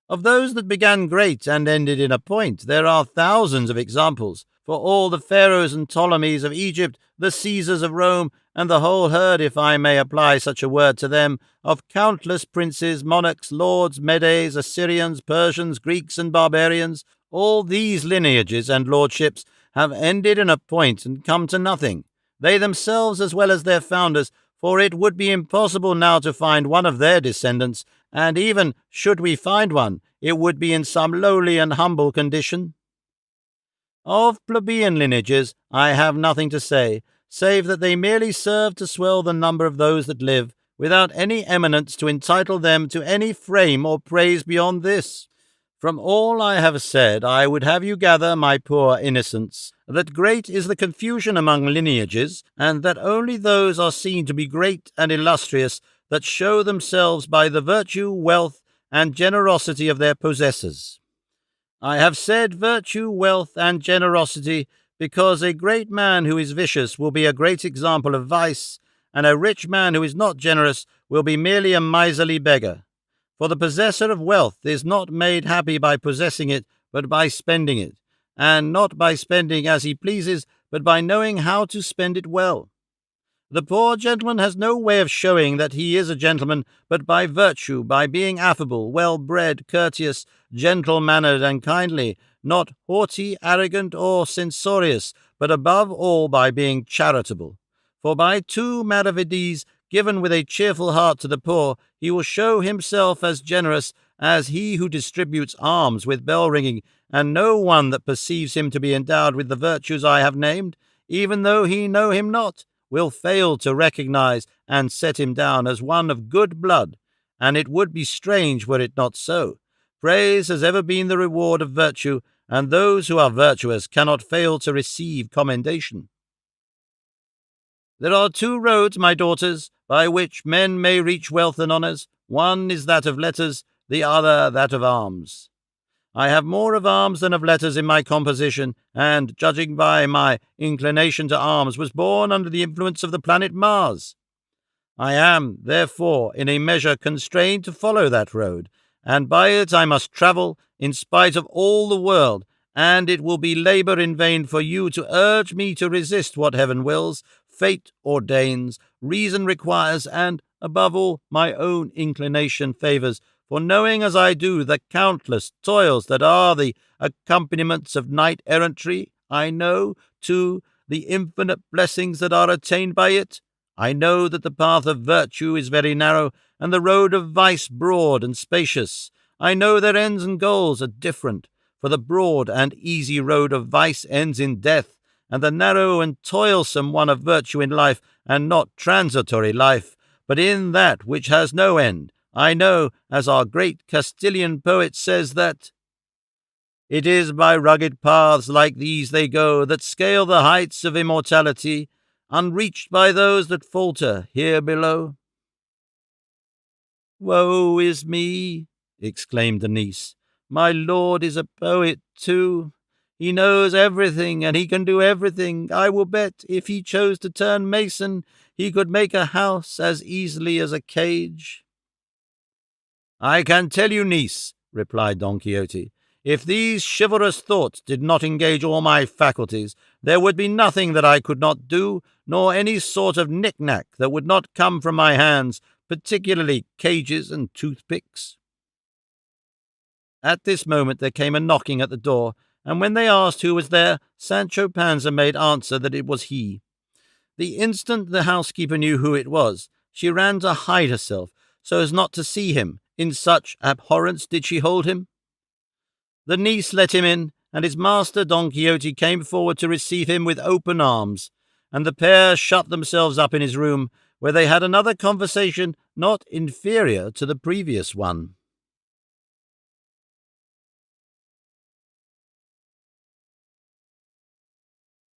S1: Of those that began great and ended in a point, there are thousands of examples, for all the Pharaohs and Ptolemies of Egypt, the Caesars of Rome, and the whole herd, if I may apply such a word to them, of countless princes, monarchs, lords, Medes, Assyrians, Persians, Greeks, and barbarians. All these lineages and lordships have ended in a point and come to nothing, they themselves as well as their founders, for it would be impossible now to find one of their descendants, and even should we find one, it would be in some lowly and humble condition. Of plebeian lineages I have nothing to say, save that they merely serve to swell the number of those that live, without any eminence to entitle them to any fame or praise beyond this. From all I have said, I would have you gather, my poor innocents, that great is the confusion among lineages, and that only those are seen to be great and illustrious that show themselves by the virtue, wealth, and generosity of their possessors. I have said virtue, wealth, and generosity, because a great man who is vicious will be a great example of vice, and a rich man who is not generous will be merely a miserly beggar. For the possessor of wealth is not made happy by possessing it, but by spending it, and not by spending as he pleases, but by knowing how to spend it well. The poor gentleman has no way of showing that he is a gentleman, but by virtue, by being affable, well-bred, courteous, gentle-mannered, and kindly, not haughty, arrogant, or censorious, but above all by being charitable. For by 2 maravedis, given with a cheerful heart to the poor, he will show himself as generous as he who distributes alms with bell-ringing, and no one that perceives him to be endowed with the virtues I have named, even though he know him not, will fail to recognize and set him down as one of good blood, and it would be strange were it not so. Praise has ever been the reward of virtue, and those who are virtuous cannot fail to receive commendation. There are 2 roads, my daughters, by which men may reach wealth and honours. One is that of letters, the other that of arms. I have more of arms than of letters in my composition, and, judging by my inclination to arms, was born under the influence of the planet Mars. I am, therefore, in a measure constrained to follow that road, and by it I must travel, in spite of all the world, and it will be labour in vain for you to urge me to resist what heaven wills, fate ordains, reason requires, and, above all, my own inclination favours, for knowing as I do the countless toils that are the accompaniments of knight-errantry, I know, too, the infinite blessings that are attained by it. I know that the path of virtue is very narrow, and the road of vice broad and spacious. I know their ends and goals are different, for the broad and easy road of vice ends in death, and the narrow and toilsome one of virtue in life, and not transitory life, but in that which has no end. I know, as our great Castilian poet says, that it is by rugged paths like these they go, that scale the heights of immortality, unreached by those that falter here below. "Woe is me!" exclaimed the niece. "My lord is a poet too. He knows everything, and he can do everything. I will bet if he chose to turn mason, he could make a house as easily as a cage." "I can tell you, niece," replied Don Quixote, "if these chivalrous thoughts did not engage all my faculties, there would be nothing that I could not do, nor any sort of knick-knack that would not come from my hands, particularly cages and toothpicks." At this moment there came a knocking at the door, and when they asked who was there, Sancho Panza made answer that it was he. The instant the housekeeper knew who it was, she ran to hide herself, so as not to see him, in such abhorrence did she hold him. The niece let him in, and his master Don Quixote came forward to receive him with open arms, and the pair shut themselves up in his room, where they had another conversation not inferior to the previous one.